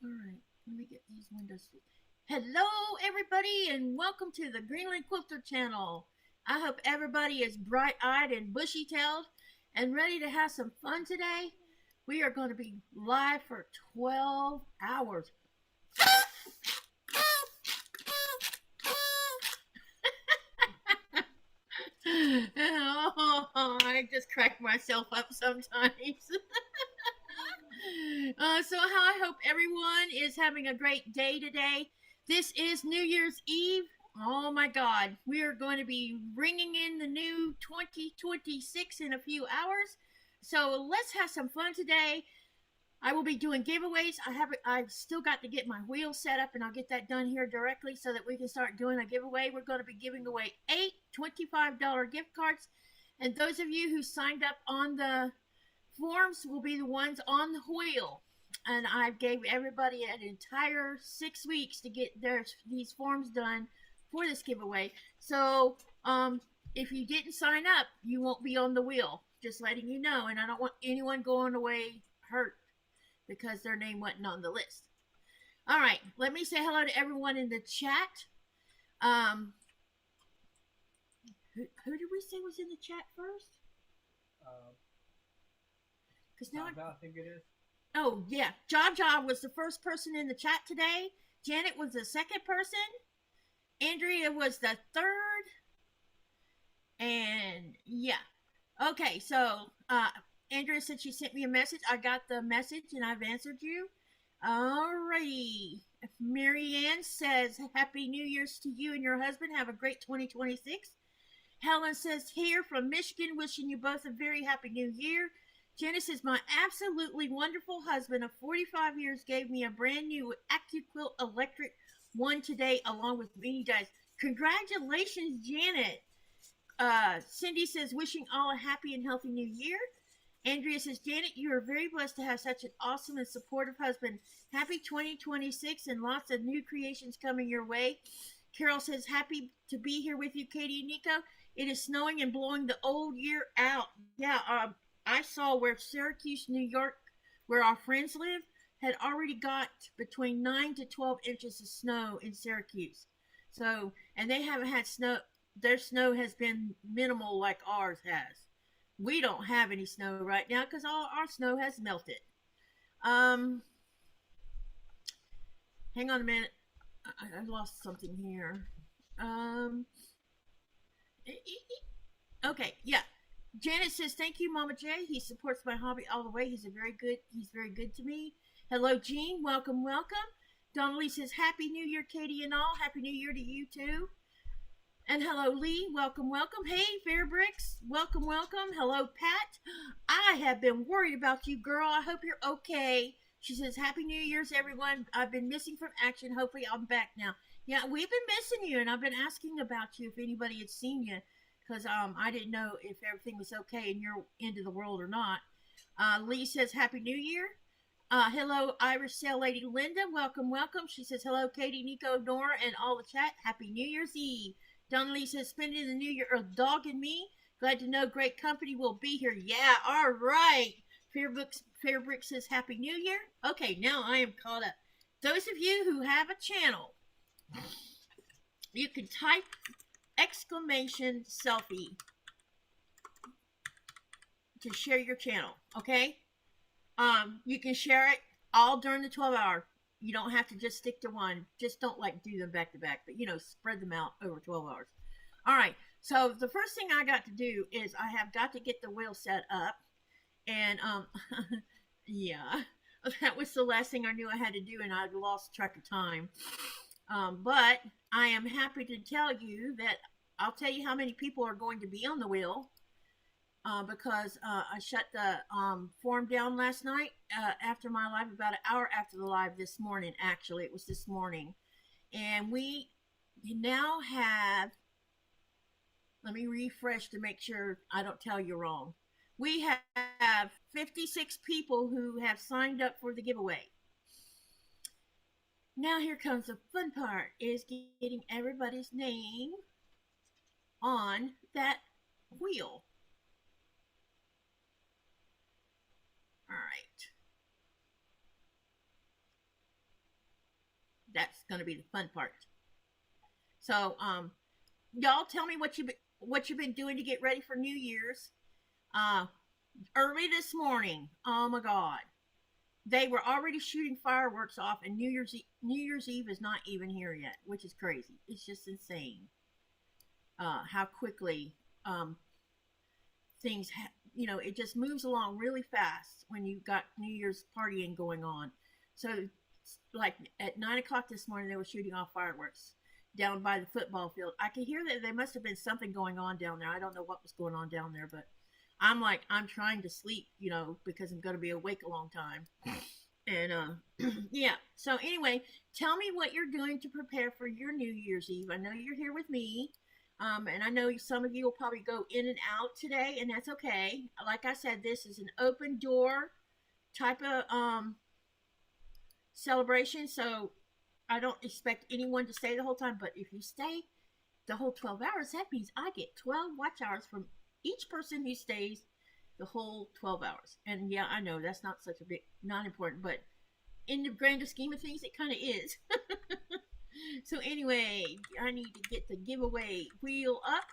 All right, let me get these windows. Hello, everybody, and welcome to the Greenland Quilter channel. I hope everybody is bright-eyed and bushy-tailed and ready to have some fun today. We are going to be live for 12 hours. Oh, I just crack myself up sometimes. So I hope everyone is having a great day today. This is New Year's Eve. Oh my God, we are going to be ringing in the new 2026 in a few hours. So let's have some fun today. I will be doing giveaways. I've still got to get my wheel set up, and I'll get that done here directly so that we can start doing a giveaway. We're going to be giving away 8 $25 gift cards, and those of you who signed up on the forms will be the ones on the wheel. And I gave everybody an entire 6 weeks to get these forms done for this giveaway. So if you didn't sign up, you won't be on the wheel. Just letting you know. And I don't want anyone going away hurt because their name wasn't on the list. All right, let me say hello to everyone in the chat. Who did we say was in the chat first? Because now I think it is. Oh yeah, Jaja was the first person in the chat today. Janet was the second person. Andrea was the third. And yeah, okay. So Andrea said she sent me a message. I got the message and I've answered you. Alrighty. Marianne says, Happy New Year's to you and your husband. Have a great 2026. Helen says, here from Michigan, wishing you both a very happy new year. Jenna says, my absolutely wonderful husband of 45 years gave me a brand new AccuQuilt electric one today along with mini dies. Congratulations, Janet. Cindy says, wishing all a happy and healthy new year. Andrea says, Janet, you are very blessed to have such an awesome and supportive husband. Happy 2026 and lots of new creations coming your way. Carol says, happy to be here with you, Katie and Nico. It is snowing and blowing the old year out. Yeah, I saw where Syracuse, New York, where our friends live, had already got between 9 to 12 inches of snow in Syracuse. So, and they haven't had snow. Their snow has been minimal like ours has. We don't have any snow right now because all our snow has melted. Hang on a minute. I lost something here. Okay, yeah. Janet says, thank you, Mama J. He supports my hobby all the way. He's very good to me. Hello, Jean. Welcome, welcome. Donnelly says, Happy New Year, Katie and all. Happy New Year to you too. And hello, Lee. Welcome, welcome. Hey, Fairbricks. Welcome, welcome. Hello, Pat. I have been worried about you, girl. I hope you're okay. She says, Happy New Year's, everyone. I've been missing from action. Hopefully, I'm back now. Yeah, we've been missing you, and I've been asking about you if anybody had seen you because I didn't know if everything was okay in your end of the world or not. Lee says, Happy New Year. Hello, Irish Sail Lady Linda. Welcome, welcome. She says, hello, Katie, Nico, Nora, and all the chat. Happy New Year's Eve. Donnelly says, spending the new year a dog and me. Glad to know great company will be here. Yeah, all right. Fairbrick says, Happy New Year. Okay, now I am caught up. Those of you who have a channel, you can type exclamation selfie to share your channel, okay? You can share it all during the 12 hour. You don't have to just stick to one. Just don't like do them back to back, but spread them out over 12 hours. All right. So the first thing I got to do is I have got to get the wheel set up. And yeah, that was the last thing I knew I had to do, and I lost track of time. But I am happy to tell you that I'll tell you how many people are going to be on the wheel. Because I shut the form down last night after my live, about an hour after the live this morning. Actually, it was this morning. And we now have, let me refresh to make sure I don't tell you wrong. We have 56 people who have signed up for the giveaway. Now here comes the fun part, is getting everybody's name on that wheel. All right. That's going to be the fun part. So, y'all tell me what you've been doing to get ready for New Year's. Early this morning, oh my God, they were already shooting fireworks off, and New Year's Eve is not even here yet, which is crazy. It's just insane how quickly things, it just moves along really fast when you've got New Year's partying going on. So, like at 9 o'clock this morning, they were shooting off fireworks down by the football field. I could hear that there must have been something going on down there. I don't know what was going on down there, but I'm trying to sleep, because I'm going to be awake a long time. And yeah. So anyway, tell me what you're doing to prepare for your New Year's Eve. I know you're here with me. And I know some of you will probably go in and out today, and that's okay. Like I said, this is an open door type of celebration, so I don't expect anyone to stay the whole time. But if you stay the whole 12 hours, that means I get 12 watch hours from each person who stays the whole 12 hours. And yeah, I know that's not not important, but in the grander scheme of things, it kind of is. So anyway, I need to get the giveaway wheel up.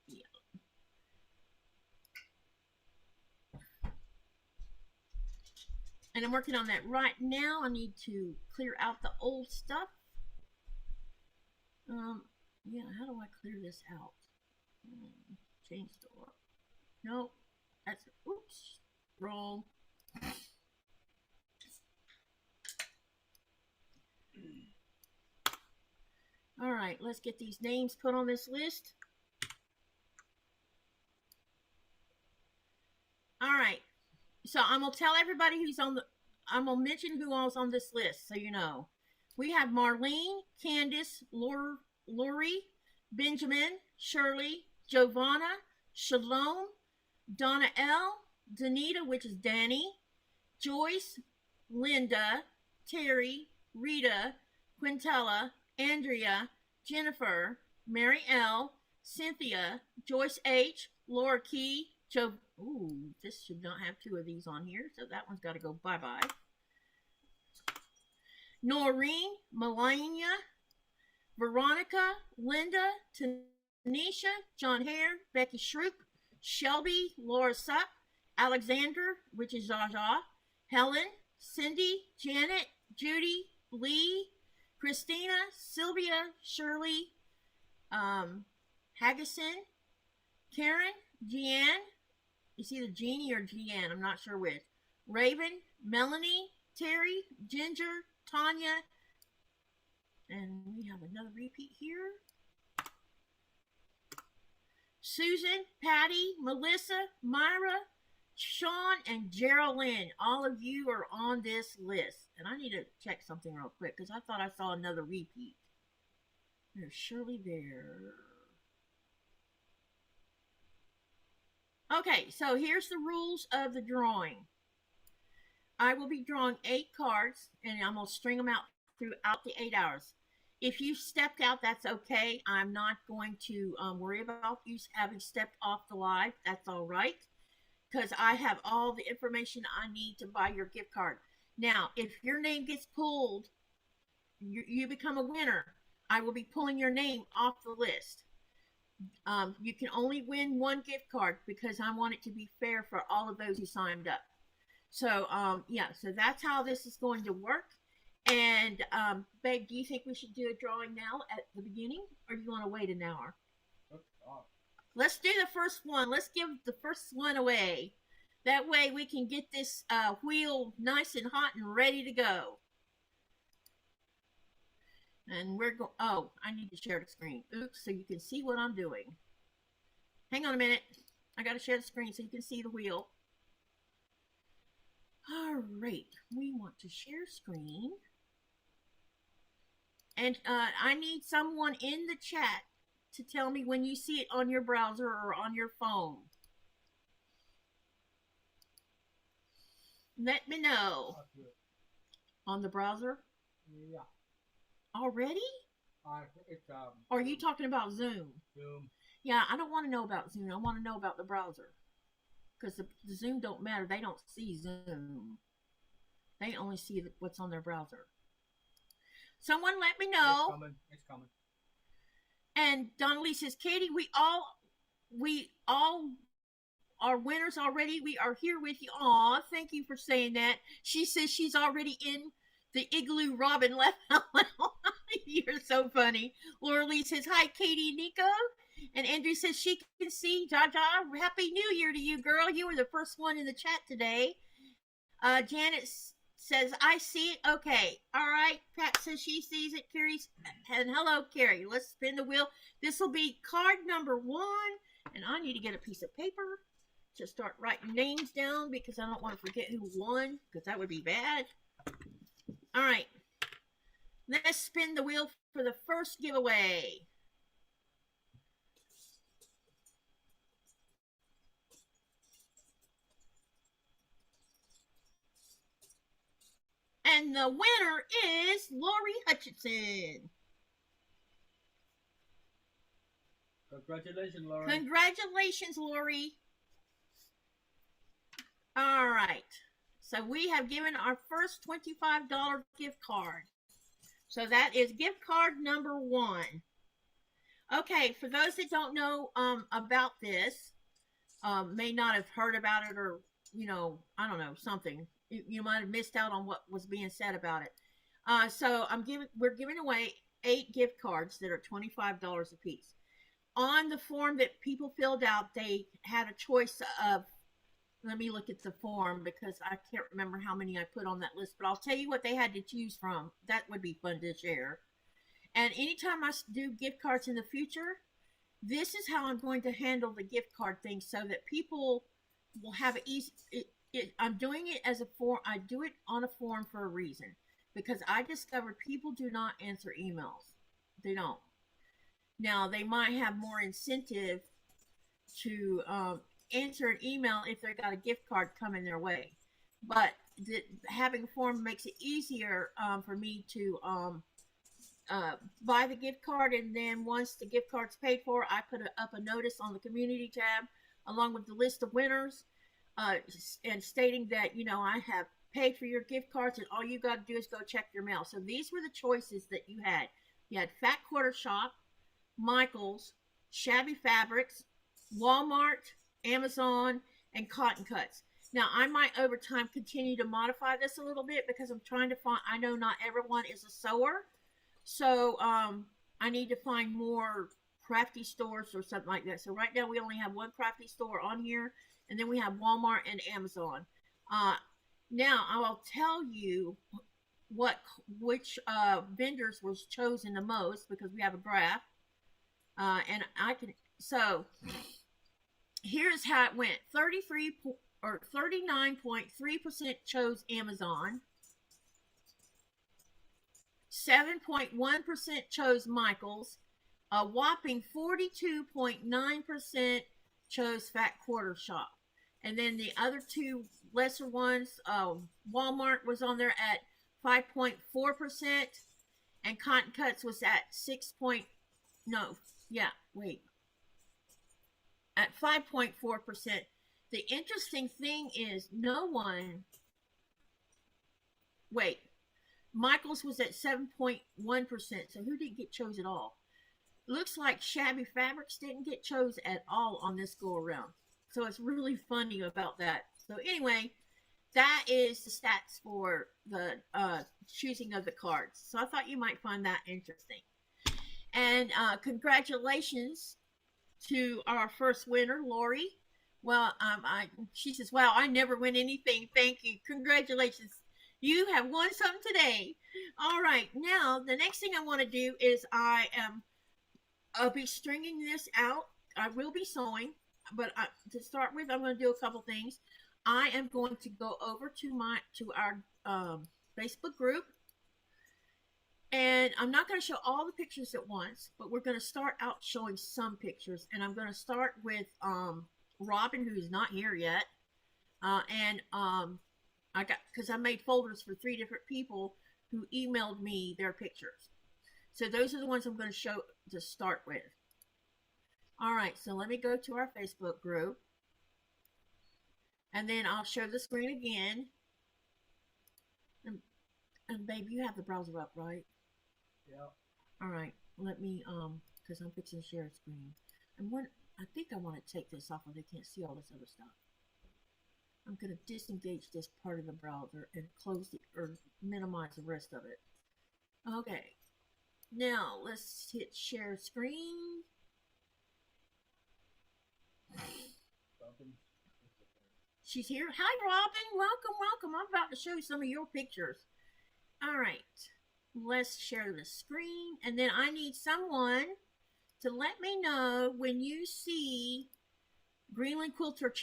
Yeah. And I'm working on that right now. I need to clear out the old stuff. Yeah, how do I clear this out? Change the door. No, that's, oops, wrong. All right, let's get these names put on this list. All right, so I'm gonna tell everybody I'm gonna mention who all's on this list, so you know. We have Marlene, Candace, Lori, Benjamin, Shirley, Giovanna, Shalom, Donna L, Danita, which is Danny, Joyce, Linda, Terry, Rita, Quintella, Andrea, Jennifer, Mary L, Cynthia, Joyce H, Laura Key, ooh, this should not have two of these on here, so that one's got to go bye-bye. Noreen, Melania, Veronica, Linda, Tanisha, John Hare, Becky Shroop, Shelby, Laura Supp, Alexander, which is Jaja, Helen, Cindy, Janet, Judy, Lee, Christina, Sylvia, Shirley, Haggison, Karen, Jeanne, it's either Jeannie or Jeanne, I'm not sure which, Raven, Melanie, Terry, Ginger, Tanya, and we have another repeat here. Susan, Patty, Melissa, Myra, Sean, and Geraldine. All of you are on this list. And I need to check something real quick because I thought I saw another repeat. There's Shirley there. Okay, so here's the rules of the drawing. I will be drawing 8 cards, and I'm going to string them out throughout the 8 hours. If you stepped out, that's okay. I'm not going to worry about you having stepped off the live. That's all right, because I have all the information I need to buy your gift card. Now, if your name gets pulled, you become a winner. I will be pulling your name off the list. You can only win 1 gift card because I want it to be fair for all of those who signed up. So, yeah, so that's how this is going to work. And, babe, do you think we should do a drawing now at the beginning, or do you want to wait an hour? Let's do the first one. Let's give the first one away. That way we can get this wheel nice and hot and ready to go. And we're going, oh, I need to share the screen. Oops, so you can see what I'm doing. Hang on a minute. I got to share the screen so you can see the wheel. All right, we want to share screen. And I need someone in the chat to tell me when you see it on your browser or on your phone. Let me know. On the browser? Yeah. Already? Are you talking about Zoom? Zoom. Yeah, I don't want to know about Zoom. I want to know about the browser. Because the Zoom don't matter. They don't see Zoom. They only see what's on their browser. Someone let me know. It's coming. It's coming. And Donnelly says, Katie, we all are winners already. We are here with you. Aw, thank you for saying that. She says she's already in the igloo. Robin left. You're so funny. Laura Lee says, hi, Katie and Nico. And Andrew says she can see. Jaja, happy New Year to you, girl. You were the first one in the chat today. Janet says, I see it. Okay. All right. Pat says she sees it. Carrie's, and hello, Carrie. Let's spin the wheel. This will be card number 1. And I need to get a piece of paper to start writing names down because I don't want to forget who won because that would be bad. All right. Let's spin the wheel for the first giveaway. And the winner is Lori Hutchinson. Congratulations, Lori. Congratulations, Lori. All right. So we have given our first $25 gift card. So that is gift card number 1. Okay, for those that don't know about this, may not have heard about it or, I don't know, something. You might have missed out on what was being said about it. So we're giving away 8 gift cards that are $25 a piece. On the form that people filled out, they had a choice of, let me look at the form because I can't remember how many I put on that list, but I'll tell you what they had to choose from. That would be fun to share. And anytime I do gift cards in the future, this is how I'm going to handle the gift card thing so that people will have it easy. I'm doing it as a form. I do it on a form for a reason because I discovered people do not answer emails. They don't. Now, they might have more incentive to answer an email if they got a gift card coming their way. But having a form makes it easier for me to buy the gift card, and then once the gift card's paid for, I put up a notice on the community tab along with the list of winners and stating that, I have paid for your gift cards and all you got to do is go check your mail. So these were the choices that you had. You had Fat Quarter Shop, Michael's, Shabby Fabrics, Walmart, Amazon, and Cotton Cuts. Now, I might over time continue to modify this a little bit because I'm trying to find, I know not everyone is a sewer. So I need to find more crafty stores or something like that. So right now we only have one crafty store on here, and then we have Walmart and Amazon. Now I will tell you which vendors was chosen the most because we have a graph. And I can, so here's how it went. 39.3% chose Amazon. 7.1% chose Michael's. A whopping 42.9% chose Fat Quarter Shop. And then the other two lesser ones, Walmart was on there at 5.4%, and Cotton Cuts was at 5.4%. The interesting thing is Michael's was at 7.1%, so who didn't get chose at all? Looks like Shabby Fabrics didn't get chose at all on this go around. So it's really funny about that. So anyway, that is the stats for the choosing of the cards. So I thought you might find that interesting. And congratulations to our first winner, Lori. Well, she says, wow, I never win anything. Thank you. Congratulations. You have won something today. All right. Now, the next thing I want to do is I'll be stringing this out. I will be sewing, but to start with, I'm going to do a couple things. I am going to go over to our Facebook group, and I'm not going to show all the pictures at once, but we're going to start out showing some pictures, and I'm going to start with Robin, who's not here yet, because I made folders for 3 different people who emailed me their pictures. So those are the ones I'm going to show to start with. All right, so let me go to our Facebook group, and then I'll show the screen again. And babe, you have the browser up, right? Yeah. All right. Let me because I'm fixing to share a screen. I think I want to take this off where they can't see all this other stuff. I'm going to disengage this part of the browser and close the or minimize the rest of it. Okay. Now let's hit share screen. She's here. Hi, Robin. Welcome, welcome. I'm about to show you some of your pictures. All right. Let's share the screen. And then I need someone to let me know when you see Greenland Quilter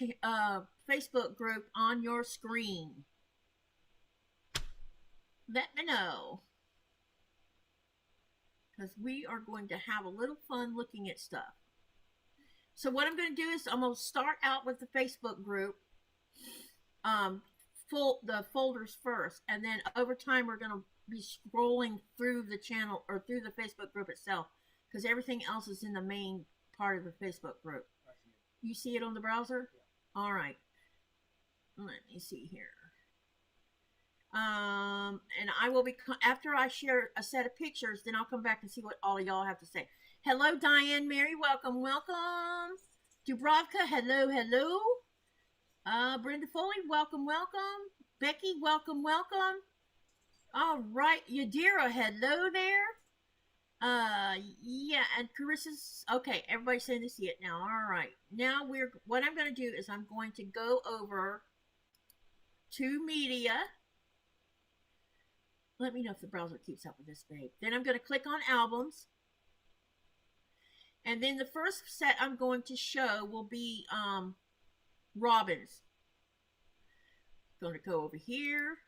Facebook group on your screen. Let me know. Because we are going to have a little fun looking at stuff. So what I'm going to do is I'm going to start out with the Facebook group, the folders first, and then over time we're going to be scrolling through the channel or through the Facebook group itself, because everything else is in the main part of the Facebook group. You see it on the browser? Yeah. All right. Let me see here. And I will be, after I share a set of pictures, then I'll come back and see what all of y'all have to say. Hello, Diane, Mary, welcome, welcome. Dubrovka, hello, hello. Brenda Foley, welcome, welcome. Becky, welcome, welcome. All right, Yadira, hello there. Yeah, and Carissa's, okay, everybody's saying to see it now. All right, now what I'm going to do is I'm going to go over to media. Let me know if the browser keeps up with this, babe. Then I'm going to click on albums. And then the first set I'm going to show will be Robin's. Going to go over here.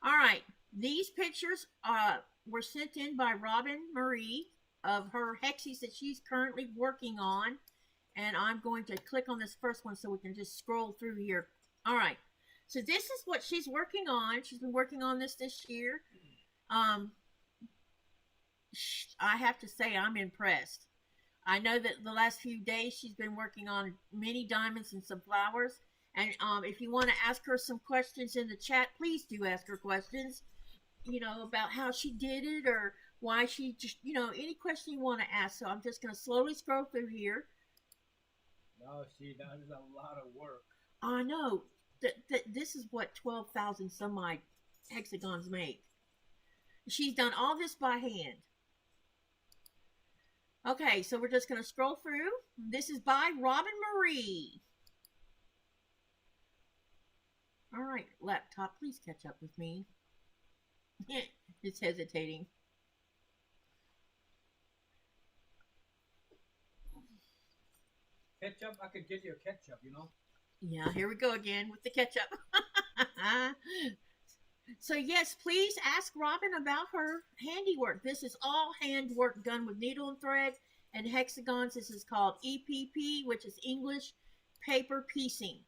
All right. These pictures were sent in by Robin Marie of her hexies that she's currently working on. And I'm going to click on this first one so we can just scroll through here. All right. So this is what she's working on. She's been working on this year. I have to say I'm impressed. I know that the last few days she's been working on many diamonds and some flowers. And if you want to ask her some questions in the chat, please do ask her questions, about how she did it or why she just, any question you want to ask. So I'm just going to slowly scroll through here. No, see, that is a lot of work. I know. This is what 12,000 some odd hexagons make. She's done all this by hand. Okay, so we're just going to scroll through. This is by Robin Marie. All right, laptop, please catch up with me. It's hesitating. Ketchup? I could get you a ketchup, Yeah, here we go again with the ketchup. So yes, please ask Robin about her handiwork. This is all handwork done with needle and thread and hexagons. This is called EPP, which is English paper piecing.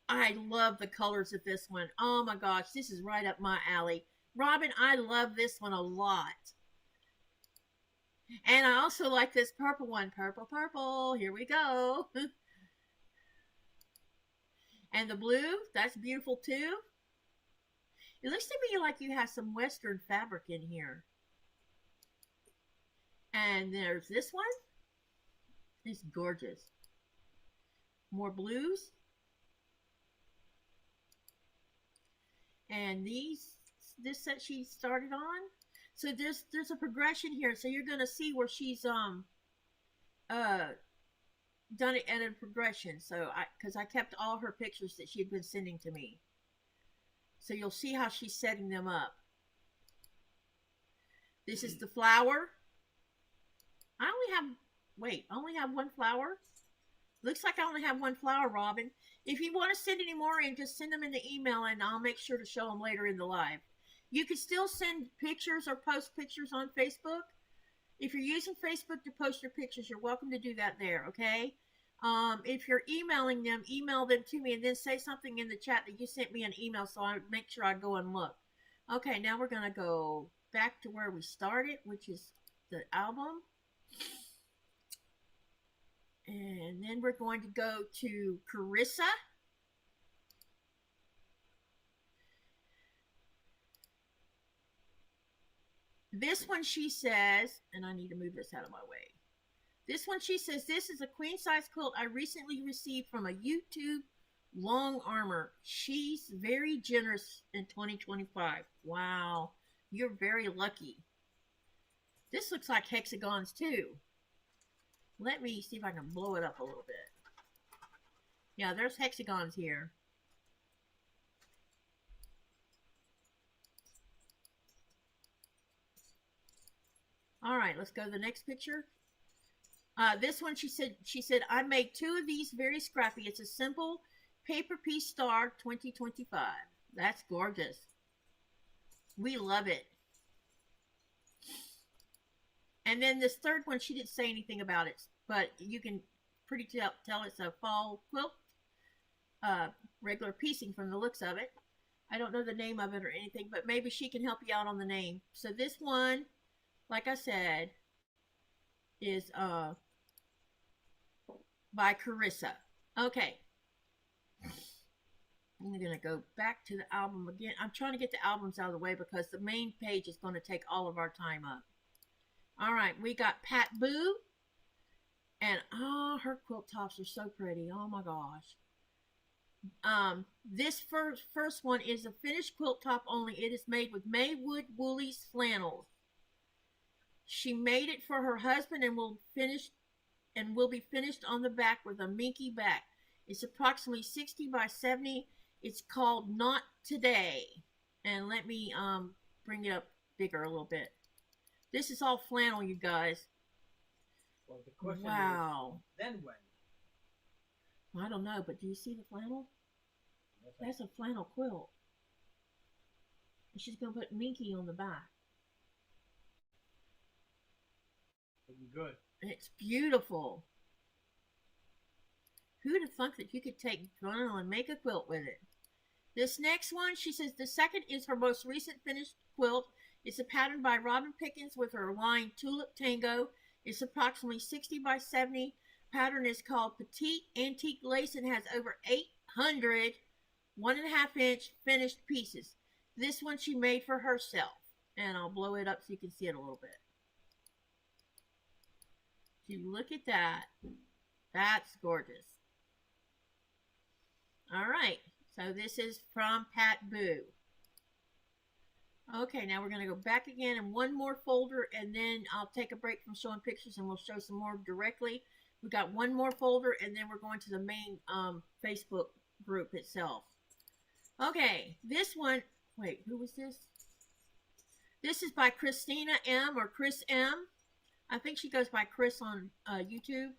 I love the colors of this one. Oh my gosh, this is right up my alley. Robin, I love this one a lot. And I also like this purple one. Purple, purple. Here we go. And the blue, that's beautiful too. It looks to me like you have some Western fabric in here. And there's this one. It's gorgeous. More blues. And this set she started on. So there's a progression here. So you're gonna see where she's done it at a progression. So because I kept all her pictures that she had been sending to me. So you'll see how she's setting them up. This is the flower. I only have one flower. Looks like I only have one flower, Robin. If you want to send any more in, just send them in the email and I'll make sure to show them later in the live. You can still send pictures or post pictures on Facebook. If you're using Facebook to post your pictures, you're welcome to do that there, okay? If you're emailing them, email them to me and then say something in the chat that you sent me an email so I make sure I go and look. Okay, now we're going to go back to where we started, which is the album. And then we're going to go to Carissa. This one she says, and I need to move this out of my way. This one she says, this is a queen size quilt I recently received from a YouTube long armor. She's very generous in 2025. Wow, you're very lucky. This looks like hexagons too. Let me see if I can blow it up a little bit. Yeah, there's hexagons here. All right, let's go to the next picture. This one, she said, I made 2 of these very scrappy. It's a simple paper piece star 2025. That's gorgeous. We love it. And then this third one, she didn't say anything about it, but you can pretty tell it's a fall quilt, regular piecing from the looks of it. I don't know the name of it or anything, but maybe she can help you out on the name. So this one, like I said, is by Carissa. Okay. I'm going to go back to the album again. I'm trying to get the albums out of the way because the main page is going to take all of our time up. All right, we got Pat Boo. And, oh, her quilt tops are so pretty. Oh, my gosh. This first one is a finished quilt top only. It is made with Maywood Woolies flannels. She made it for her husband and will be finished on the back with a minky back. It's approximately 60 by 70. It's called Not Today. And let me bring it up bigger a little bit. This is all flannel, you guys. Well, the question wow. is, then when? I don't know, but do you see the flannel? Yes, That's a flannel quilt. And she's going to put minky on the back. Looking good. It's beautiful. Who'd have thunk that you could take vinyl and make a quilt with it? This next one, she says, the second is her most recent finished quilt. It's a pattern by Robin Pickens with her line Tulip Tango. It's approximately 60 by 70. Pattern is called Petite Antique Lace and has over 800 1.5 inch finished pieces. This one she made for herself. And I'll blow it up so you can see it a little bit. You look at that. That's gorgeous. All right. So this is from Pat Boo. Okay, now we're going to go back again in one more folder, and then I'll take a break from showing pictures, and we'll show some more directly. We got one more folder, and then we're going to the main Facebook group itself. Okay, this one, wait, who was this? This is by Christina M. or Chris M. I think she goes by Chris on YouTube.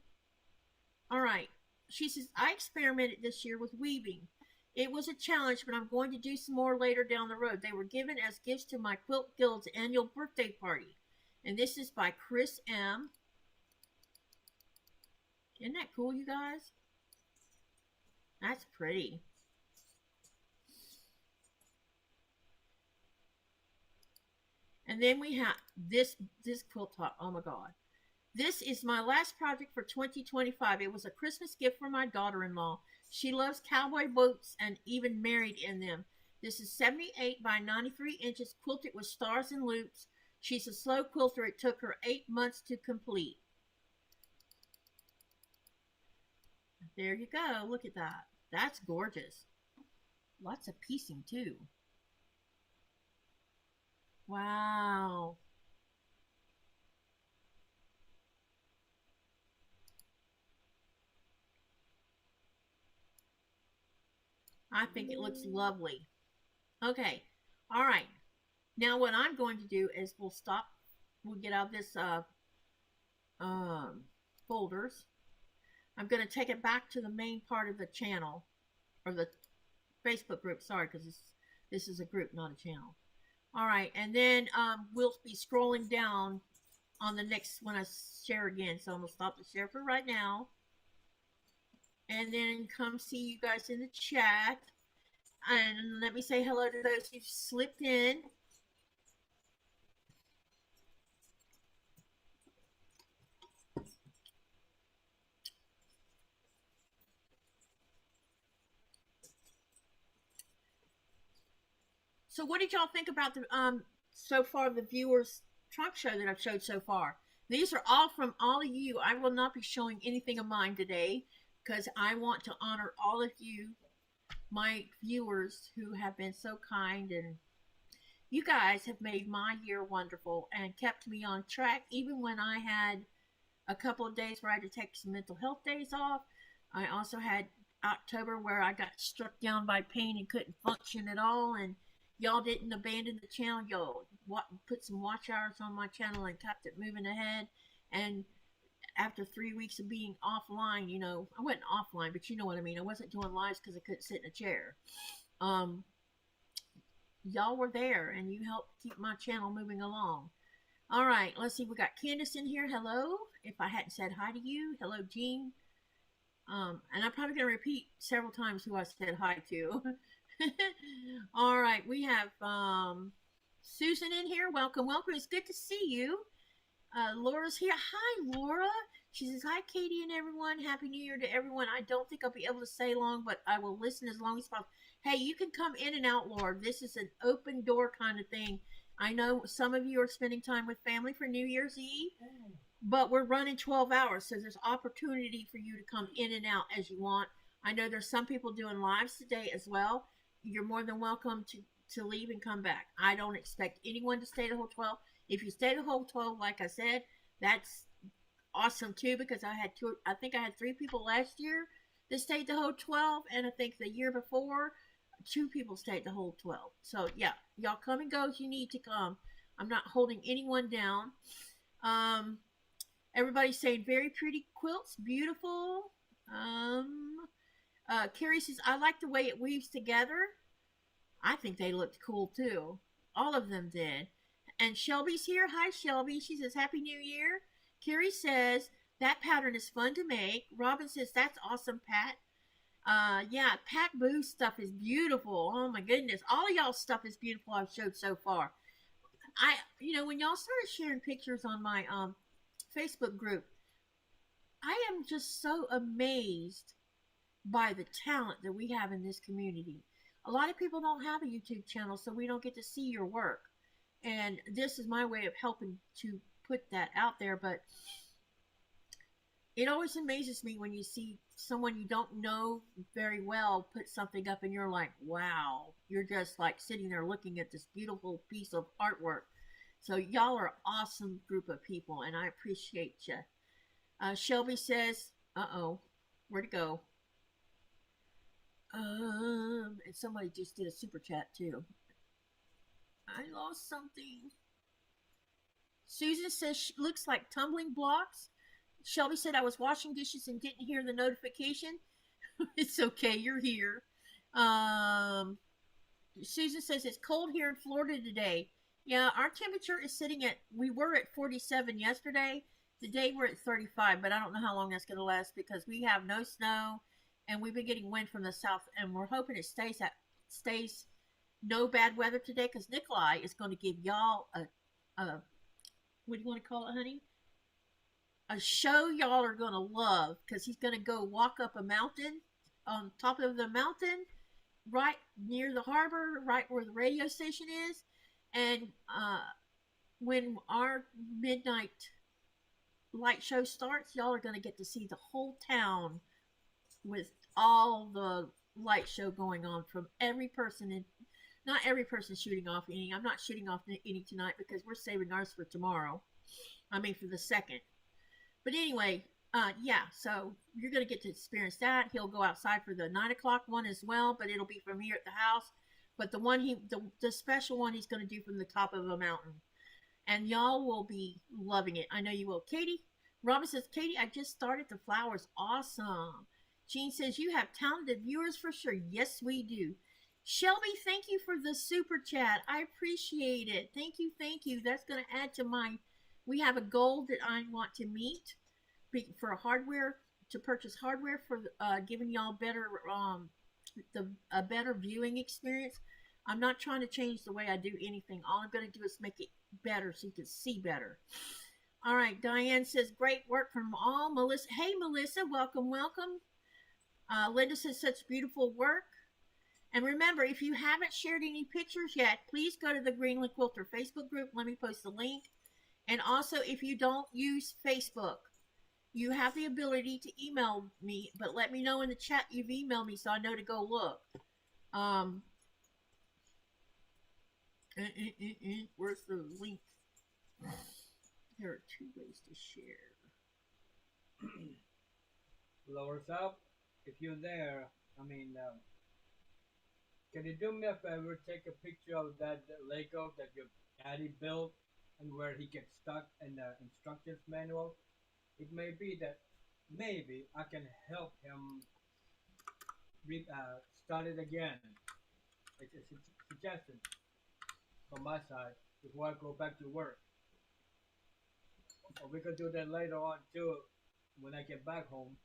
All right. She says, I experimented this year with weaving. It was a challenge, but I'm going to do some more later down the road. They were given as gifts to my Quilt Guild's annual birthday party. And this is by Chris M. Isn't that cool, you guys? That's pretty. And then we have this quilt top. Oh my God. This is my last project for 2025. It was a Christmas gift for my daughter-in-law. She loves cowboy boots and even married in them. This is 78 by 93 inches, quilted with stars and loops. She's a slow quilter. It took her 8 months to complete. There you go. Look at that. That's gorgeous. Lots of piecing too. Wow. I think it looks lovely. Okay. All right. Now what I'm going to do is we'll get out of this folders. I'm going to take it back to the main part of the channel, or the Facebook group. Sorry, because this is a group, not a channel. All right, and then we'll be scrolling down on the next when I share again. So I'm going to stop the share for right now. And then come see you guys in the chat. And let me say hello to those who've slipped in. So what did y'all think about the so far the viewers trunk show that I've showed so far. These are all from all of you. I will not be showing anything of mine today because I want to honor all of you, my viewers, who have been so kind, and you guys have made my year wonderful and kept me on track even when I had a couple of days where I had to take some mental health days off. I also had October where I got struck down by pain and couldn't function at all, and y'all didn't abandon the channel. Y'all put some watch hours on my channel and kept it moving ahead. And after 3 weeks of being offline, you know, I wasn't offline, but you know what I mean. I wasn't doing lives because I couldn't sit in a chair. Y'all were there and you helped keep my channel moving along. All right, let's see. We got Candace in here. Hello. If I hadn't said hi to you, hello, Jean. And I'm probably going to repeat several times who I said hi to. All right, we have Susan in here. Welcome, welcome. It's good to see you. Laura's here. Hi, Laura. She says, hi, Katie and everyone. Happy New Year to everyone. I don't think I'll be able to stay long, but I will listen as long as possible. Hey, you can come in and out, Laura. This is an open door kind of thing. I know some of you are spending time with family for New Year's Eve, but we're running 12 hours, so there's opportunity for you to come in and out as you want. I know there's some people doing lives today as well. You're more than welcome to leave and come back. I don't expect anyone to stay the whole 12. If you stay the whole 12, like I said, that's awesome too, because I think I had 3 people last year that stayed the whole 12, and I think the year before 2 people stayed the whole 12. So yeah, y'all come and go as you need to come. I'm not holding anyone down. Everybody's saying very pretty quilts, beautiful. Carrie says, I like the way it weaves together. I think they looked cool too. All of them did. And Shelby's here. Hi, Shelby. She says, Happy New Year. Carrie says, that pattern is fun to make. Robin says, that's awesome, Pat. Yeah, Pat Boo's stuff is beautiful. Oh my goodness. All of y'all's stuff is beautiful I've showed so far. When y'all started sharing pictures on my Facebook group, I am just so amazed by the talent that we have in this community. A lot of people don't have a YouTube channel, so we don't get to see your work. And this is my way of helping to put that out there. But it always amazes me when you see someone you don't know very well put something up and you're like, wow. You're just like sitting there looking at this beautiful piece of artwork. So y'all are an awesome group of people, and I appreciate you. Shelby says, where'd it go? And somebody just did a super chat too. I lost something. Susan says, looks like tumbling blocks. Shelby said, I was washing dishes and didn't hear the notification. It's okay, you're here. Susan says, it's cold here in Florida today. Yeah, our temperature is sitting at, we were at 47 yesterday. Today we're at 35, but I don't know how long that's going to last because we have no snow and we've been getting wind from the south, and we're hoping it stays no bad weather today because Nikolai is going to give y'all a what do you want to call it, honey? A show y'all are going to love, because he's going to go walk up a mountain, on top of the mountain, right near the harbor, right where the radio station is. And when our midnight light show starts, y'all are going to get to see the whole town with all the light show going on from every person. And not every person shooting off any. I'm not shooting off any tonight because we're saving ours for tomorrow. I mean, for the 2nd. But anyway, yeah, so you're going to get to experience that. He'll go outside for the 9 o'clock one as well, but it'll be from here at the house. But the one the special one he's going to do from the top of a mountain. And y'all will be loving it. I know you will. Katy, Robin says, Katy, I just started the flowers. Awesome. Jean says, you have talented viewers for sure. Yes, we do. Shelby, thank you for the super chat. I appreciate it. Thank you, thank you. That's going to add to we have a goal that I want to meet for hardware, to purchase hardware for giving y'all better, a better viewing experience. I'm not trying to change the way I do anything. All I'm going to do is make it better so you can see better. All right, Diane says, great work from all. Melissa, hey, Melissa, welcome, welcome. Linda says, such beautiful work. And remember, if you haven't shared any pictures yet, please go to the Greenland Quilter Facebook group. Let me post the link. And also, if you don't use Facebook, you have the ability to email me, but let me know in the chat you've emailed me so I know to go look. Um, where's the link? There are 2 ways to share. Lower up, if you're there, can you do me a favor? Take a picture of that Lego that your daddy built and where he gets stuck in the instructions manual. It may be that maybe I can help him start it again. It's a suggestion from my side before I go back to work. Or we could do that later on too when I get back home.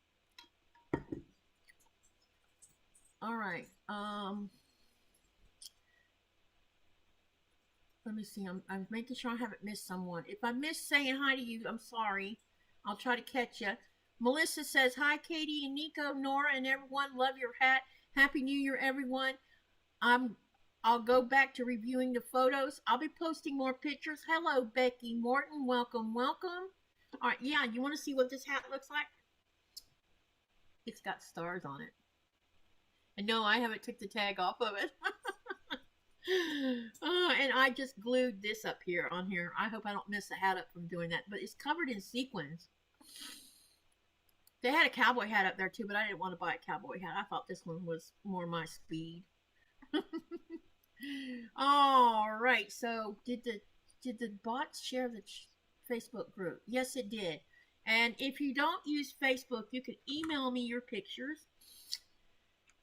All right. Let me see. I'm making sure I haven't missed someone. If I missed saying hi to you, I'm sorry. I'll try to catch you. Melissa says, hi, Katie and Nico, Nora, and everyone. Love your hat. Happy New Year, everyone. I'll go back to reviewing the photos. I'll be posting more pictures. Hello, Becky Morton. Welcome, welcome. All right, yeah, you want to see what this hat looks like? It's got stars on it. And no, I haven't took the tag off of it. And I just glued this up here on here. I hope I don't mess the hat up from doing that. But it's covered in sequins. They had a cowboy hat up there too, but I didn't want to buy a cowboy hat. I thought this one was more my speed. All right. So did the bots share the Facebook group? Yes, it did. And if you don't use Facebook, you can email me your pictures.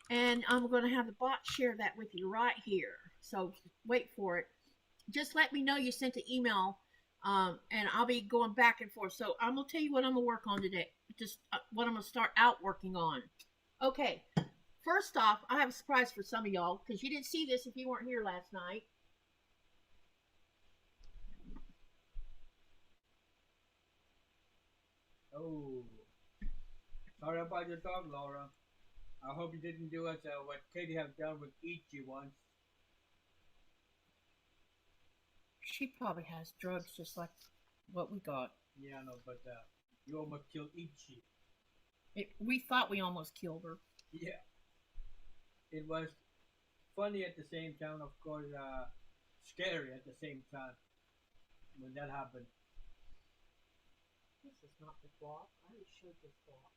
And I'm going to have the bot share that with you right here. So wait for it. Just let me know you sent the email, and I'll be going back and forth. So I'm going to tell you what I'm going to work on today. Just what I'm going to start out working on. Okay. First off, I have a surprise for some of y'all because you didn't see this if you weren't here last night. Oh. Sorry about your dog, Laura. I hope you didn't do as what Katy have done with Ichi once. She probably has drugs just like what we got. Yeah, I know, but you almost killed Ichi. We thought we almost killed her. Yeah. It was funny at the same time, of course, scary at the same time when that happened. This is not the block. I already showed this block.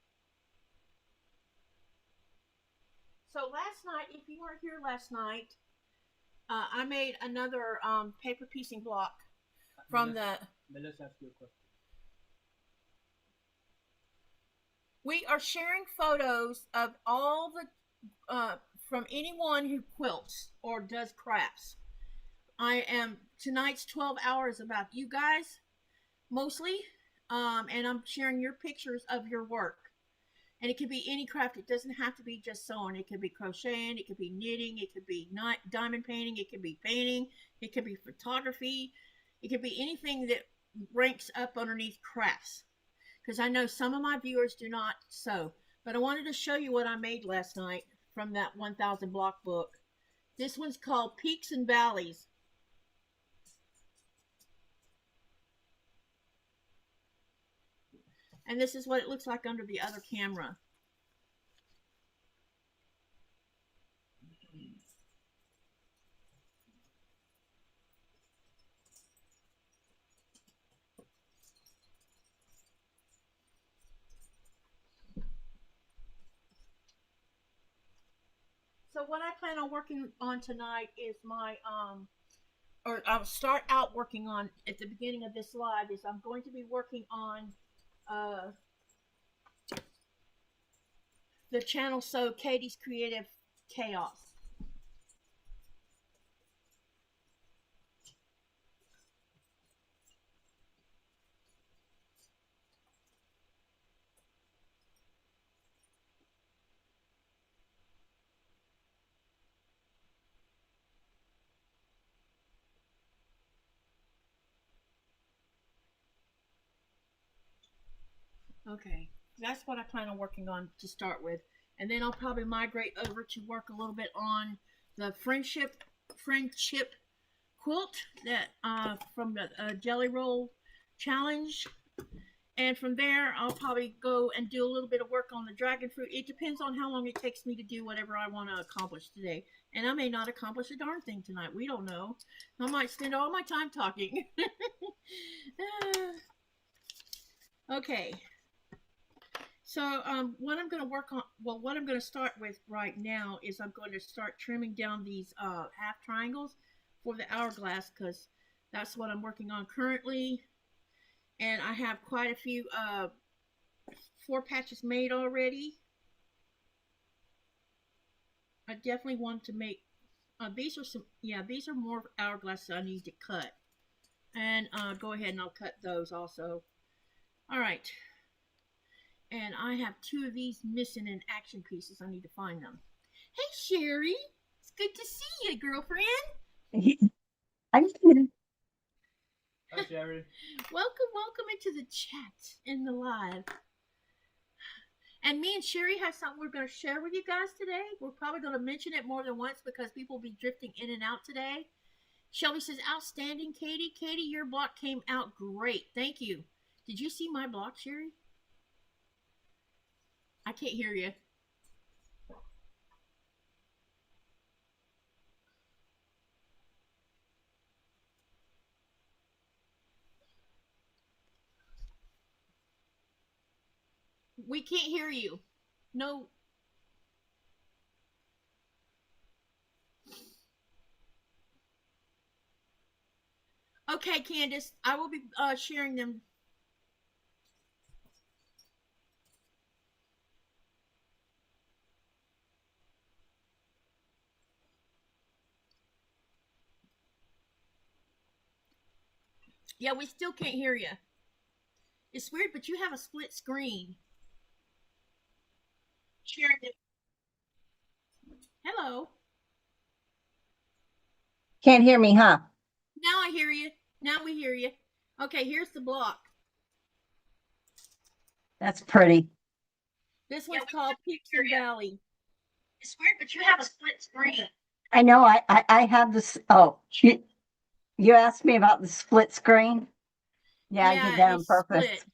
So last night, if you weren't here last night, I made another paper piecing block from Melissa, ask you a question. We are sharing photos of all the from anyone who quilts or does crafts. Tonight's 12 hours about you guys, mostly, and I'm sharing your pictures of your work. And it could be any craft. It doesn't have to be just sewing. It could be crocheting. It could be knitting. It could be diamond painting. It could be painting. It could be photography. It could be anything that ranks up underneath crafts. Because I know some of my viewers do not sew. But I wanted to show you what I made last night from that 1000 block book. This one's called Peaks and Valleys. And this is what it looks like under the other camera. So what I plan on working on tonight is or I'll start out working on at the beginning of this live is I'm going to be working on the channel So Katie's Creative Chaos. Okay, that's what I plan on working on to start with. And then I'll probably migrate over to work a little bit on the friendship quilt that from the Jelly Roll challenge. And from there, I'll probably go and do a little bit of work on the dragon fruit. It depends on how long it takes me to do whatever I want to accomplish today. And I may not accomplish a darn thing tonight. We don't know. I might spend all my time talking. Okay. So what I'm going to work on, well, what I'm going to start with right now is I'm going to start trimming down these half triangles for the hourglass, because that's what I'm working on currently. And I have quite a few 4 patches made already. I definitely want to make, these are some, yeah, these are more hourglasses I need to cut. And go ahead and I'll cut those also. All right. And I have 2 of these missing in action pieces. I need to find them. Hey, Sherry. It's good to see you, girlfriend. I'm good. Hi, Sherry. Welcome into the chat in the live. And me and Sherry have something we're going to share with you guys today. We're probably going to mention it more than once because people will be drifting in and out today. Shelby says, outstanding, Katy. Katy, your block came out great. Thank you. Did you see my block, Sherry? I can't hear you. We can't hear you. No. Okay, Candace, I will be sharing them. Yeah, we still can't hear you. It's weird, but you have a split screen. Sharing it. Hello. Can't hear me, huh? Now I hear you. Now we hear you. Okay, here's the block. That's pretty. This one's called Peaks and Valley. It's weird, but you have a split screen. I know. I have this. Oh, you asked me about the split screen. Yeah, I did that on purpose. Split.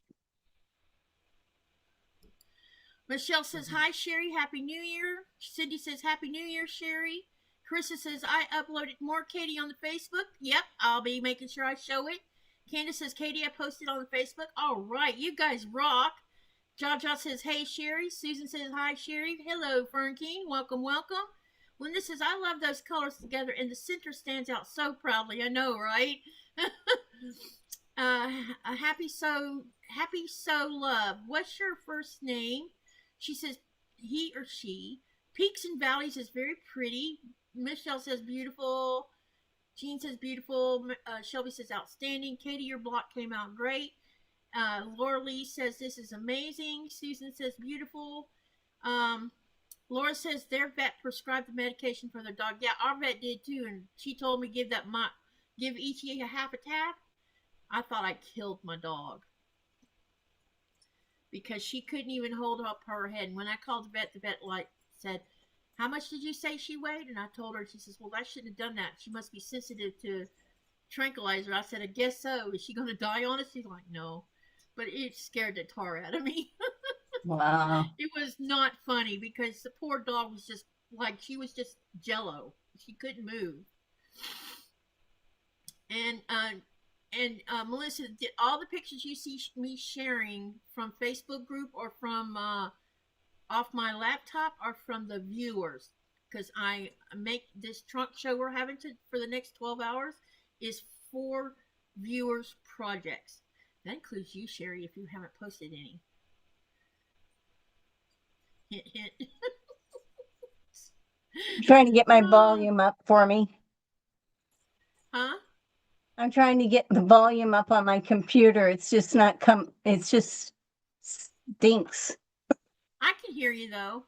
Michelle says, hi, Sherry. Happy New Year. Cindy says, Happy New Year, Sherry. Carissa says, I uploaded more Katy on the Facebook. Yep, I'll be making sure I show it. Candace says, Katy, I posted on the Facebook. All right, you guys rock. Jaja says, hey, Sherry. Susan says, hi, Sherry. Hello, Fern King. Welcome, welcome. Linda says, I love those colors together, and the center stands out so proudly. I know, right? Happy so love. What's your first name? She says, he or she. Peaks and Valleys is very pretty. Michelle says, beautiful. Jean says, beautiful. Shelby says, outstanding. Katy, your block came out great. Laura Lee says, this is amazing. Susan says, beautiful. Laura says, their vet prescribed the medication for their dog. Yeah, our vet did too, and she told me give Ichi a half a tap. I thought I killed my dog because she couldn't even hold up her head. And when I called the vet said, how much did you say she weighed? And I told her, she says, well, I shouldn't have done that. She must be sensitive to tranquilizer. I said, I guess so. Is she going to die on us? She's like, no. But it scared the tar out of me. Wow. It was not funny because the poor dog was just like, she was just jello. She couldn't move. And Melissa, did all the pictures you see me sharing from Facebook group or from off my laptop or from the viewers? Because I make this trunk show we're having for the next 12 hours is for viewers projects. That includes you, Sherry, if you haven't posted any. Hint, hint. I'm trying to get my volume up for me. Huh? I'm trying to get the volume up on my computer. It's just not it just stinks. I can hear you though.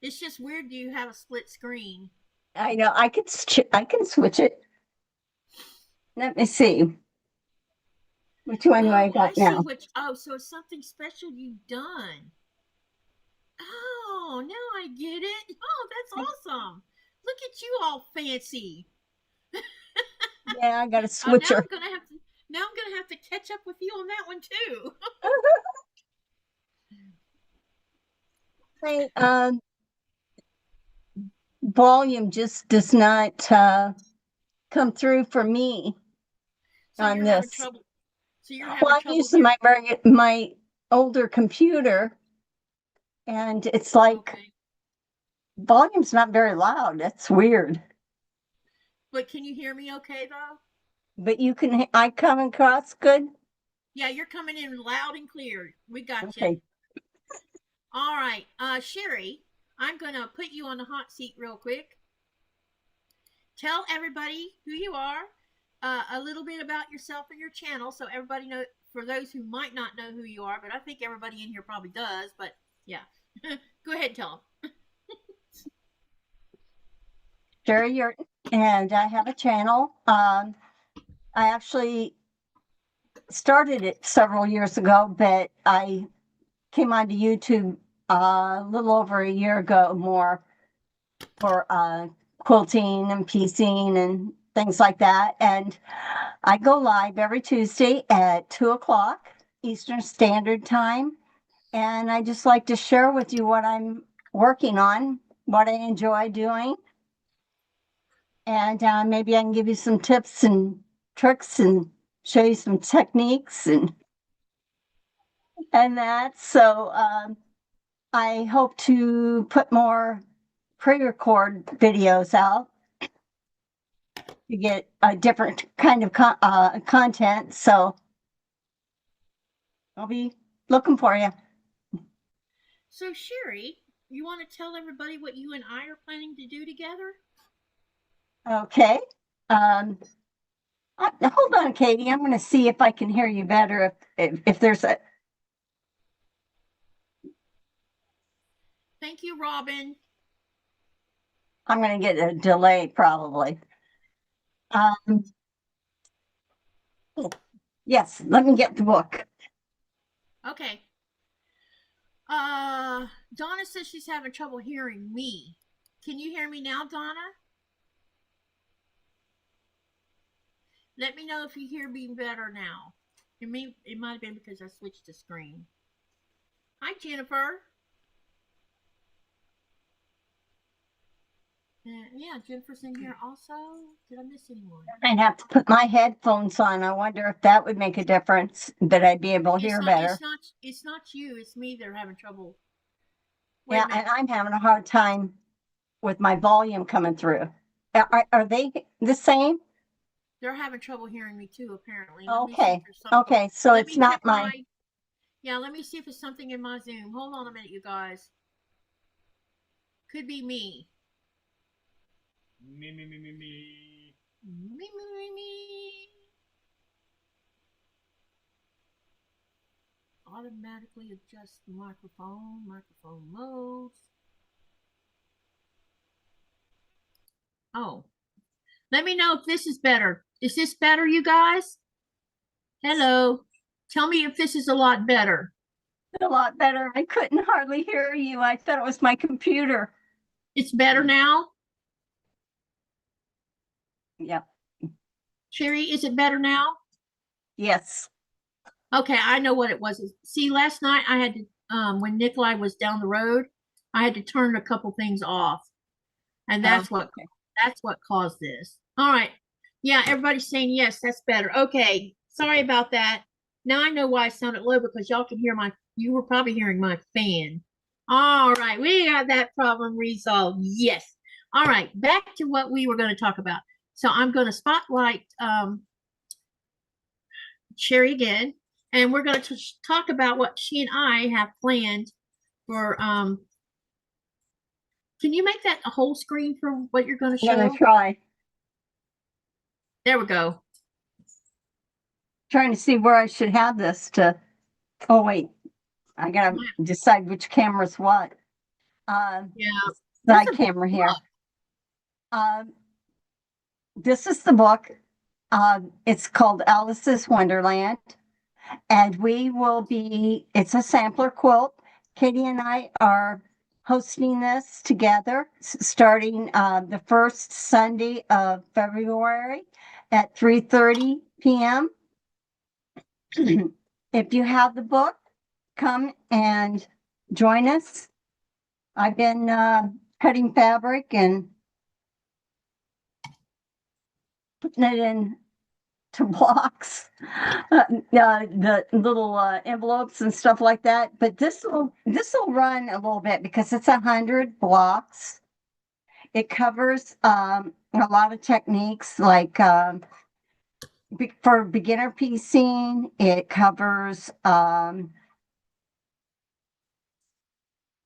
It's just weird you have a split screen. I know. I can switch it. Let me see. Which one do I got now? So it's something special you've done. Oh, now I get it. Oh, that's awesome. Look at you all fancy. Yeah, I got a switcher. Now I'm going to have to catch up with you on that one too. My volume just does not come through for me So on you're having this. trouble. So you're Well, having I'm trouble using here. my older computer, and it's like Okay. volume's not very loud. That's weird. But can you hear me okay though? But I come across good. Yeah, you're coming in loud and clear. We got you. Okay. All right. Sherry, I'm going to put you on the hot seat real quick. Tell everybody who you are, a little bit about yourself and your channel, so everybody know. For those who might not know who you are, but I think everybody in here probably does. But yeah, go ahead, and tell them. Sure, and I have a channel. I actually started it several years ago, but I came onto YouTube a little over a year ago more for quilting and piecing and things like that. And I go live every Tuesday at 2 o'clock Eastern Standard Time. And I just like to share with you what I'm working on, what I enjoy doing. And maybe I can give you some tips and tricks and show you some techniques and that. So I hope to put more pre-record videos out to get a different kind of content. So I'll be looking for you. So, Sherry, you want to tell everybody what you and I are planning to do together? Okay. Hold on, Katie. I'm going to see if I can hear you better. If there's a. Thank you, Robin. I'm going to get a delay probably. Yes, let me get the book. Okay. Donna says she's having trouble hearing me. Can you hear me now, Donna? Let me know if you hear me better now. It might have been because I switched the screen. Hi, Jennifer. Yeah, Jennifer's in here also. Did I miss anyone? I'd have to put my headphones on. I wonder if that would make a difference, that I'd be able to hear better. It's not you. It's me that are having trouble. Yeah, and I'm having a hard time with my volume coming through. Are they the same? They're having trouble hearing me too, apparently. Okay. Okay, so it's not my. Yeah, let me see if it's something in my Zoom. Hold on a minute, you guys. Could be me. Me. Me. Automatically adjust the microphone modes. Oh, let me know if this is better. Is this better, you guys? Hello. Tell me if this is a lot better. A lot better. I couldn't hardly hear you. I thought it was my computer. It's better now? Yeah. Sherry, is it better now? Yes. Okay, I know what it was. See, last night I had to, when Nikolai was down the road, I had to turn a couple things off. And that's what caused this. All right. Yeah, everybody's saying yes, that's better. Okay. Sorry about that. Now I know why I sounded low, because y'all can hear you were probably hearing my fan. All right, we got that problem resolved. Yes. All right, back to what we were going to talk about. So I'm going to spotlight Sherry again, and we're going to talk about what she and I have planned for. Can you make that a whole screen for what you're going to show? I'm going to try. There we go. Trying to see where I should have this to. Oh, wait. I got to decide which camera's what. Yeah. Side camera here. This is the book. It's called Alice's Wonderland. And it's a sampler quilt. Katy and I are hosting this together starting the first Sunday of February at 3:30 p.m. if you have the book, come and join us. I've been cutting fabric and putting it in to blocks, the little envelopes and stuff like that. But this will run a little bit because it's 100 blocks. It covers a lot of techniques like for beginner piecing. It covers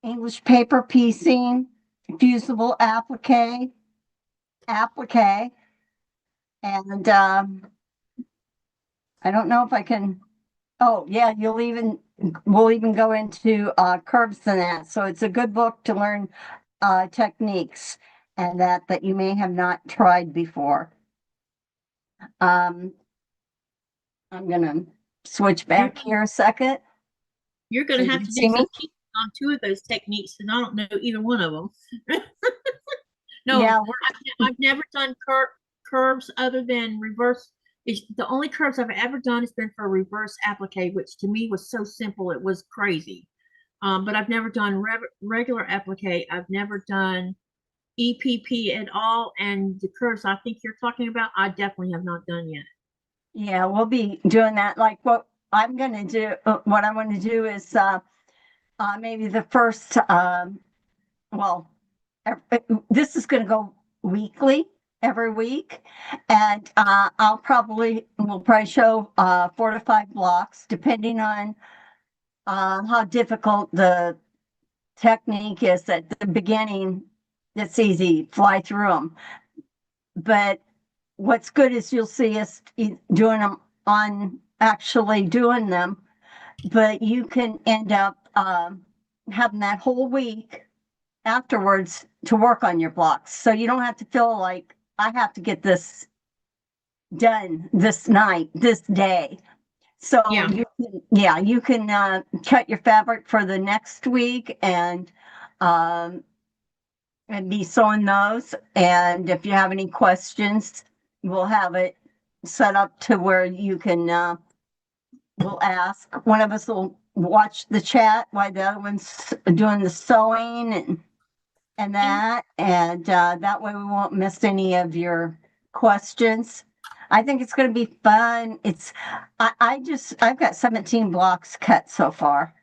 English paper piecing, fusible applique, and I don't know if I can. Oh yeah, we'll even go into curves and that. So it's a good book to learn techniques and that you may have not tried before. I'm gonna switch You're, back here a second you're going so to you have can to do see some me. teaching on two of those techniques, and I don't know either one of them. No, Yeah, I've never done curves other than reverse. The only curves I've ever done has been for reverse applique, which to me was so simple it was crazy. But I've never done regular applique. I've never done EPP at all, and the curves I think you're talking about, I definitely have not done yet. yeah, we'll be doing that. Like what I'm gonna do, what I want to do is maybe the first well, this is going to go weekly every week, and we'll probably show 4 to 5 blocks depending on how difficult the technique is at the beginning. It's easy, fly through them. But what's good is you'll see us doing them on actually doing them, but you can end up having that whole week afterwards to work on your blocks. So you don't have to feel like I have to get this done this night, this day. So Yeah. you can cut your fabric for the next week um, and be sewing those. And if you have any questions, we'll have it set up to where you can we'll ask. One of us will watch the chat while the other one's doing the sewing and that way we won't miss any of your questions. I think it's going to be fun. I've got 17 blocks cut so far.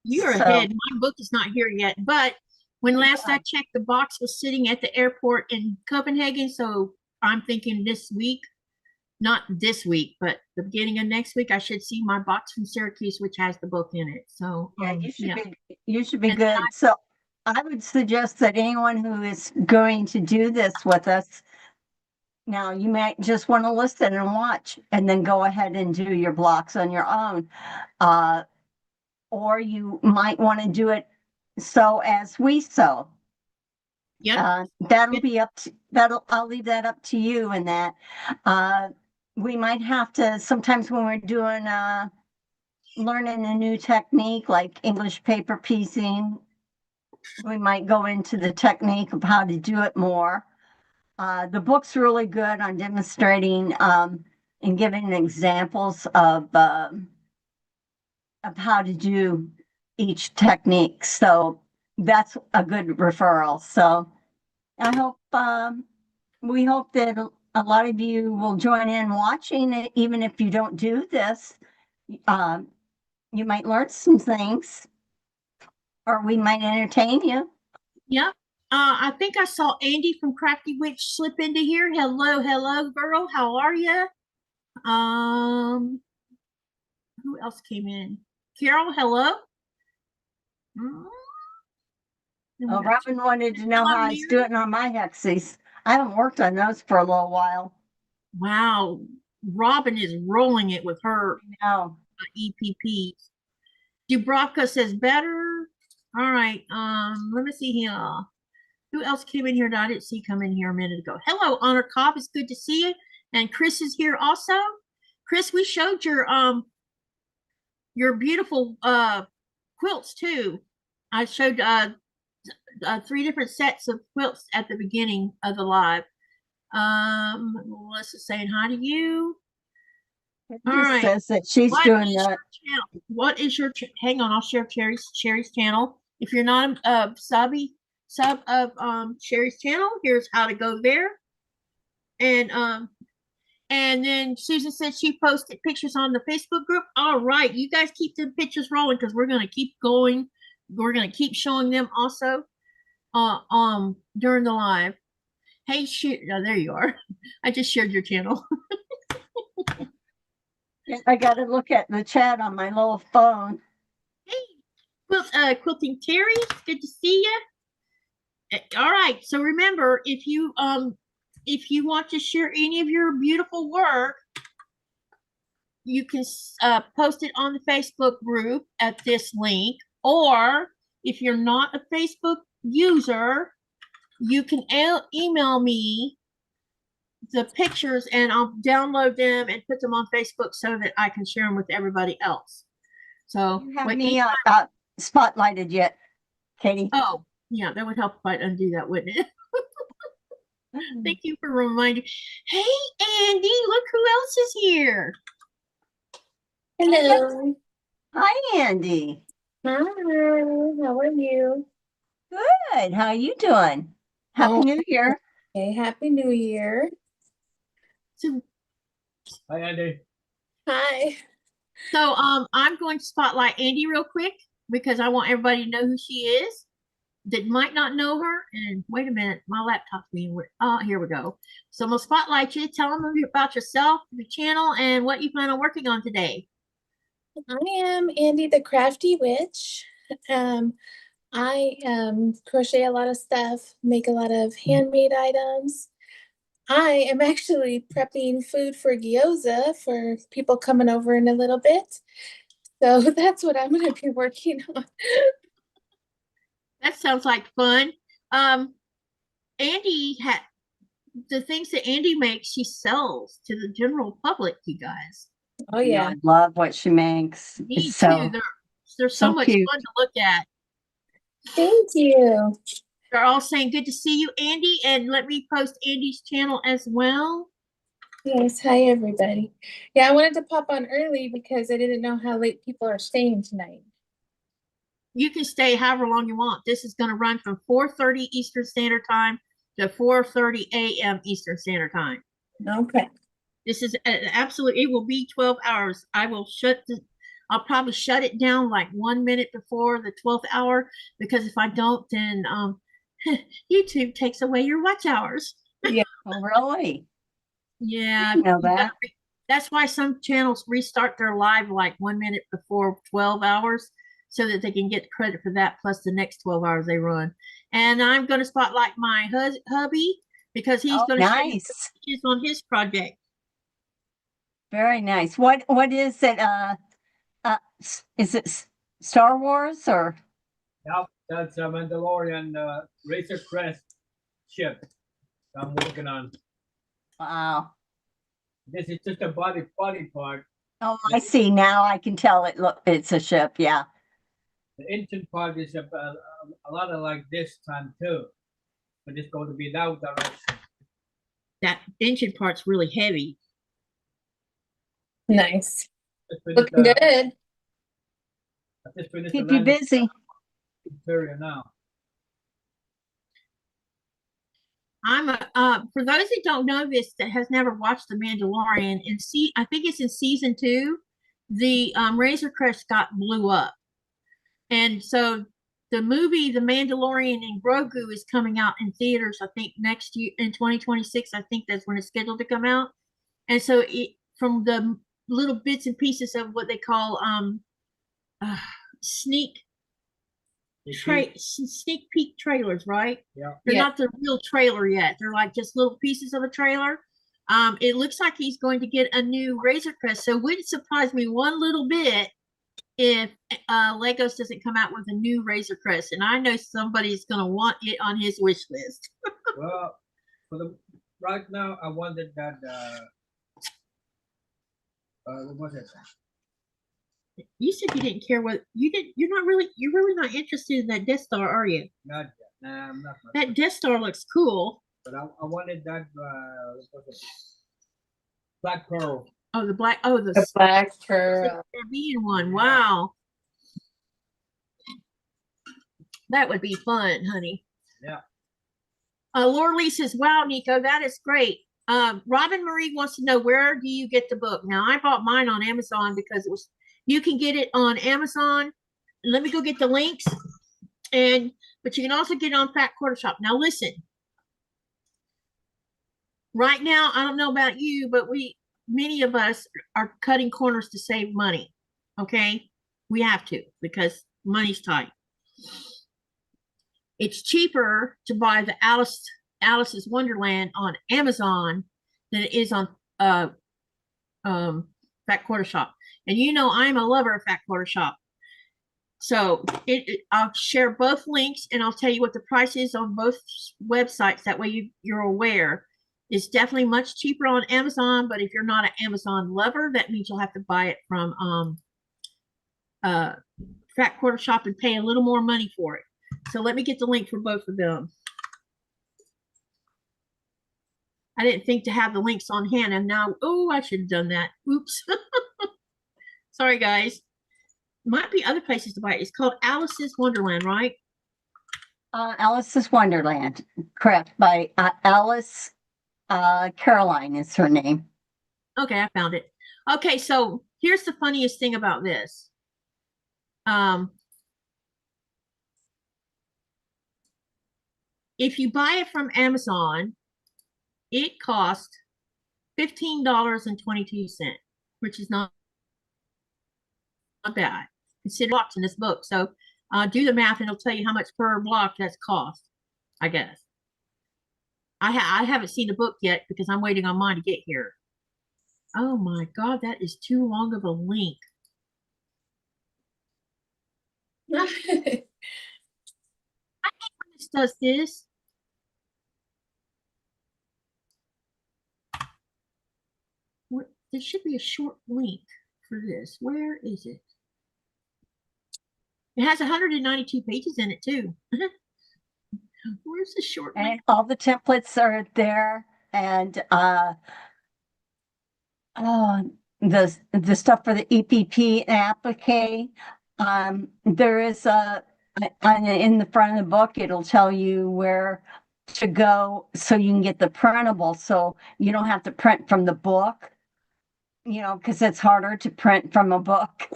You're So ahead. My book is not here yet, but when last I checked, the box was sitting at the airport in Copenhagen. So I'm thinking this week, not this week, but the beginning of next week, I should see my box from Syracuse, which has the book in it. So yeah, yeah. you should be And good. So I would suggest that anyone who is going to do this with us, now you might just want to listen and watch and then go ahead and do your blocks on your own. Uh, or you might want to do it sew as we sew. Yep. That'll be up to I'll leave that up to you and that. We might have to sometimes when we're doing learning a new technique like English paper piecing, we might go into the technique of how to do it more. The book's really good on demonstrating and giving examples of how to do each technique. So that's a good referral. So I hope we hope that a lot of you will join in watching it, even if you don't do this. Um, you might learn some things, or we might entertain you. Yep. I think I saw Andy from Crafty Witch slip into here. Hello, girl. How are you? Um, who else came in? Carol, hello. Mm, Oh, Robin wanted to know hello, how I was Mary. doing on my hexies. I haven't worked on those for a little while. Wow, Robin is rolling it with her No, EPPs. Dubravka says better. All right. Let me see here. Who else came in here that I didn't see come in here a minute ago? Hello, Honor Cobb. It's good to see you. And Chris is here also. Chris, we showed your beautiful quilts too. I showed 3 different sets of quilts at the beginning of the live. Melissa's saying hi to you. It All just right. says that she's What doing is that. your channel? What is your hang on, I'll share Sherry's channel. If you're not a sub of Sherry's channel, here's how to go there. And then Susan said she posted pictures on the Facebook group. All right, you guys keep the pictures rolling because we're gonna keep going. We're gonna keep showing them also during the live. Hey, shoot, oh, there you are. I just shared your channel. I got to look at the chat on my little phone. Hey, Quilting Terry, good to see you. All right, so remember, if you want to share any of your beautiful work, you can post it on the Facebook group at this link, or if you're not a Facebook user, you can email me the pictures and I'll download them and put them on Facebook so that I can share them with everybody else. So You have me spotlighted yet, Katie? Oh, yeah, that would help if I undo that, wouldn't it? Thank you for reminding. Hey, Andy, look who else is here. Hello. Hi, Andy. Hi. How are you? Good. How are you doing? Happy Oh, New Year. okay. Happy New Year. So, Hi, Andy. Hi. so I'm going to spotlight Andy real quick because I want everybody to know who she is that might not know her. And wait a minute, my laptop's being weird. Oh, here we go. So I'm gonna spotlight you. Tell them about yourself, your channel, and what you plan on working on today. I am Andy the Crafty Witch. I crochet a lot of stuff, make a lot of handmade items. I am actually prepping food for gyoza for people coming over in a little bit. So that's what I'm going to be working on. That sounds like fun. Andy had the things that Andy makes, she sells to the general public, you guys. Oh, yeah. I love what she makes. Me It's too. so They're so much cute. fun to look at. Thank you. They're all saying, good to see you, Andy. And let me post Andy's channel as well. Yes, hi everybody. Yeah, I wanted to pop on early because I didn't know how late people are staying tonight. You can stay however long you want. This is going to run from 4:30 Eastern Standard Time to 4:30 a.m. Eastern Standard Time. Okay. This is absolutely, it will be 12 hours. I'll probably shut it down like 1 minute before the 12th hour, because if I don't, then YouTube takes away your watch hours. Yeah. Oh, really? Yeah. I didn't know that. That's why some channels restart their live like 1 minute before 12 hours so that they can get credit for that plus the next 12 hours they run. And I'm going to spotlight my hubby because he's going to show you on his project. Very nice. What is it? Is it Star Wars or? Yep, that's a Mandalorian Razor Crest ship I'm working on. Wow. This is just a body part. Oh, I see now. I can tell it. Look, it's a ship. Yeah. The engine part is a lot of like this time too, but it's going to be that direction. That engine part's really heavy. Nice. Looking good. Keep you busy. Tutorial now. For those that don't know this, that has never watched The Mandalorian, I think it's in season 2, the Razor Crest blew up, and so the movie The Mandalorian and Grogu is coming out in theaters. I think next year in 2026. I think that's when it's scheduled to come out. And so from the little bits and pieces of what they call sneak peek trailers, right? Yeah. They're not the real trailer yet. They're like just little pieces of a trailer. It looks like he's going to get a new Razor Crest. So it wouldn't surprise me one little bit if Legos doesn't come out with a new Razor Crest. And I know somebody's going to want it on his wish list. Well, right now, I wanted that. What was it? You said you didn't care what you did. You're really not interested in that Death Star, are you? Not yet. Nah, I'm not. That Death Star looks cool. But I wanted that. What was it? Black Pearl. Oh, the black. Oh, The black pearl. Caribbean one. Wow. That would be fun, honey. Yeah. Laura Lee says, wow, Nico, that is great. Robin Marie wants to know, where do you get the book? Now, I bought mine on Amazon because it was, you can get it on Amazon. Let me go get the links. But you can also get it on Fat Quarter Shop. Now, listen. Right now, I don't know about you, but many of us are cutting corners to save money. Okay? We have to because money's tight. It's cheaper to buy the Alice's Wonderland on Amazon than it is on Fat Quarter Shop. And you know I'm a lover of Fat Quarter Shop. So I'll share both links and I'll tell you what the price is on both websites. That way you're aware. It's definitely much cheaper on Amazon, but if you're not an Amazon lover, that means you'll have to buy it from Fat Quarter Shop and pay a little more money for it. So let me get the link for both of them. I didn't think to have the links on hand, and now, oh, I should have done that. Oops. Sorry, guys. Might be other places to buy it. It's called Alice's Wonderland, right? Alice's Wonderland, correct, by Alice Caroline is her name. Okay, I found it. Okay, so here's the funniest thing about this. If you buy it from Amazon, it costs $15.22, which is not bad. Consider blocks in this book. So do the math and it'll tell you how much per block that's cost, I guess. I haven't seen the book yet because I'm waiting on mine to get here. Oh my God, that is too long of a link. I hate when this does this. There should be a short link for this. Where is it? It has 192 pages in it too. Where's the short link? And all the templates are there, and the stuff for the EPP and applique. There is in the front of the book, it'll tell you where to go so you can get the printable, so you don't have to print from the book, you know, because it's harder to print from a book.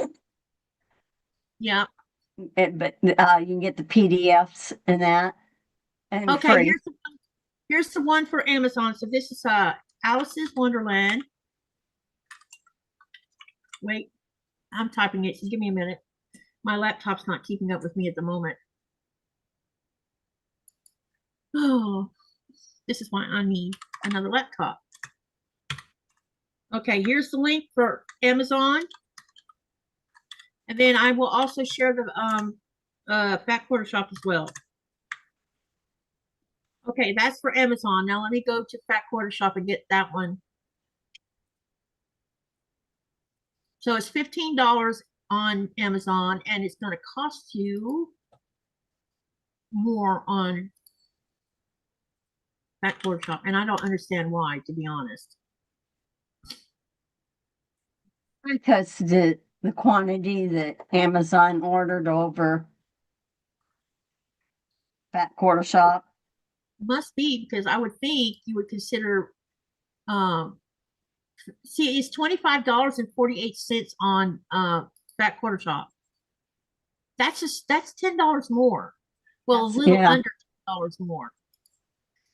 Yeah. But you can get the PDFs and that. And okay, free. Here's the one for Amazon. So this is Alice's Wonderland. Wait, I'm typing it, so give me a minute. My laptop's not keeping up with me at the moment. Oh, this is why I need another laptop. Okay, here's the link for Amazon. And then I will also share the Fat Quarter Shop as well. Okay, that's for Amazon. Now let me go to Fat Quarter Shop and get that one. So it's $15 on Amazon, and it's going to cost you more on Fat Quarter Shop, and I don't understand why, to be honest. Because the quantity that Amazon ordered over Fat Quarter Shop. Must be, because I would think you would consider see, it's $25.48 on Fat Quarter Shop. That's $10 more. Well, a little under $10 more.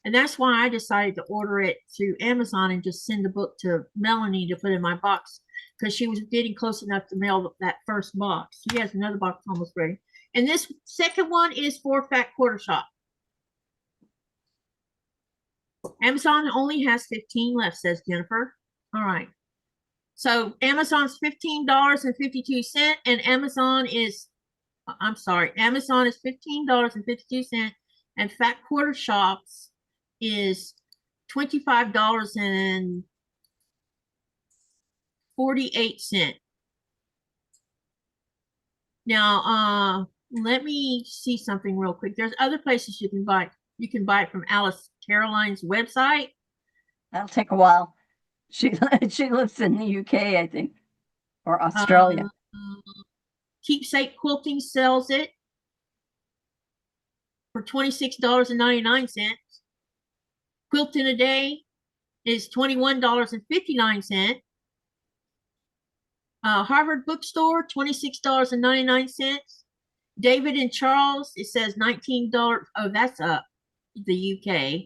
And that's why I decided to order it through Amazon and just send the book to Melanie to put in my box, because she was getting close enough to mail that first box. She has another box almost ready. And this second one is for Fat Quarter Shop. Amazon only has 15 left, says Jennifer. All right. So Amazon's $15.52, and Amazon is, I'm sorry, Amazon is $15.52, and Fat Quarter Shops is $25.48. Now, let me see something real quick. There's other places you can buy. You can buy it from Alice Caroline's website. That'll take a while. She she lives in the UK, I think, or Australia. Keepsake Quilting sells it for $26.99. Quilt in a Day is $21.59. Harvard Bookstore, $26.99. David and Charles, it says $19. Oh, that's up the UK.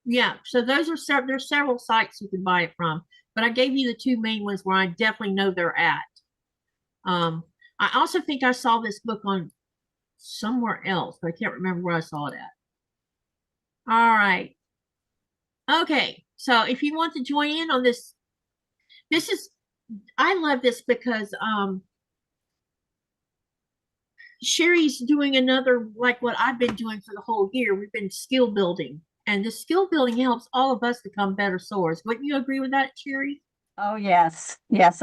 Yeah, so those are there's several sites you can buy it from, but I gave you the two main ones where I definitely know they're at. I also think I saw this book on somewhere else, but I can't remember where I saw it at. All right. Okay, so if you want to join in on this, I love this because Sherry's doing another, like what I've been doing for the whole year. We've been skill building, and the skill building helps all of us become better sewers. Wouldn't you agree with that, Sherry? Oh yes, yes.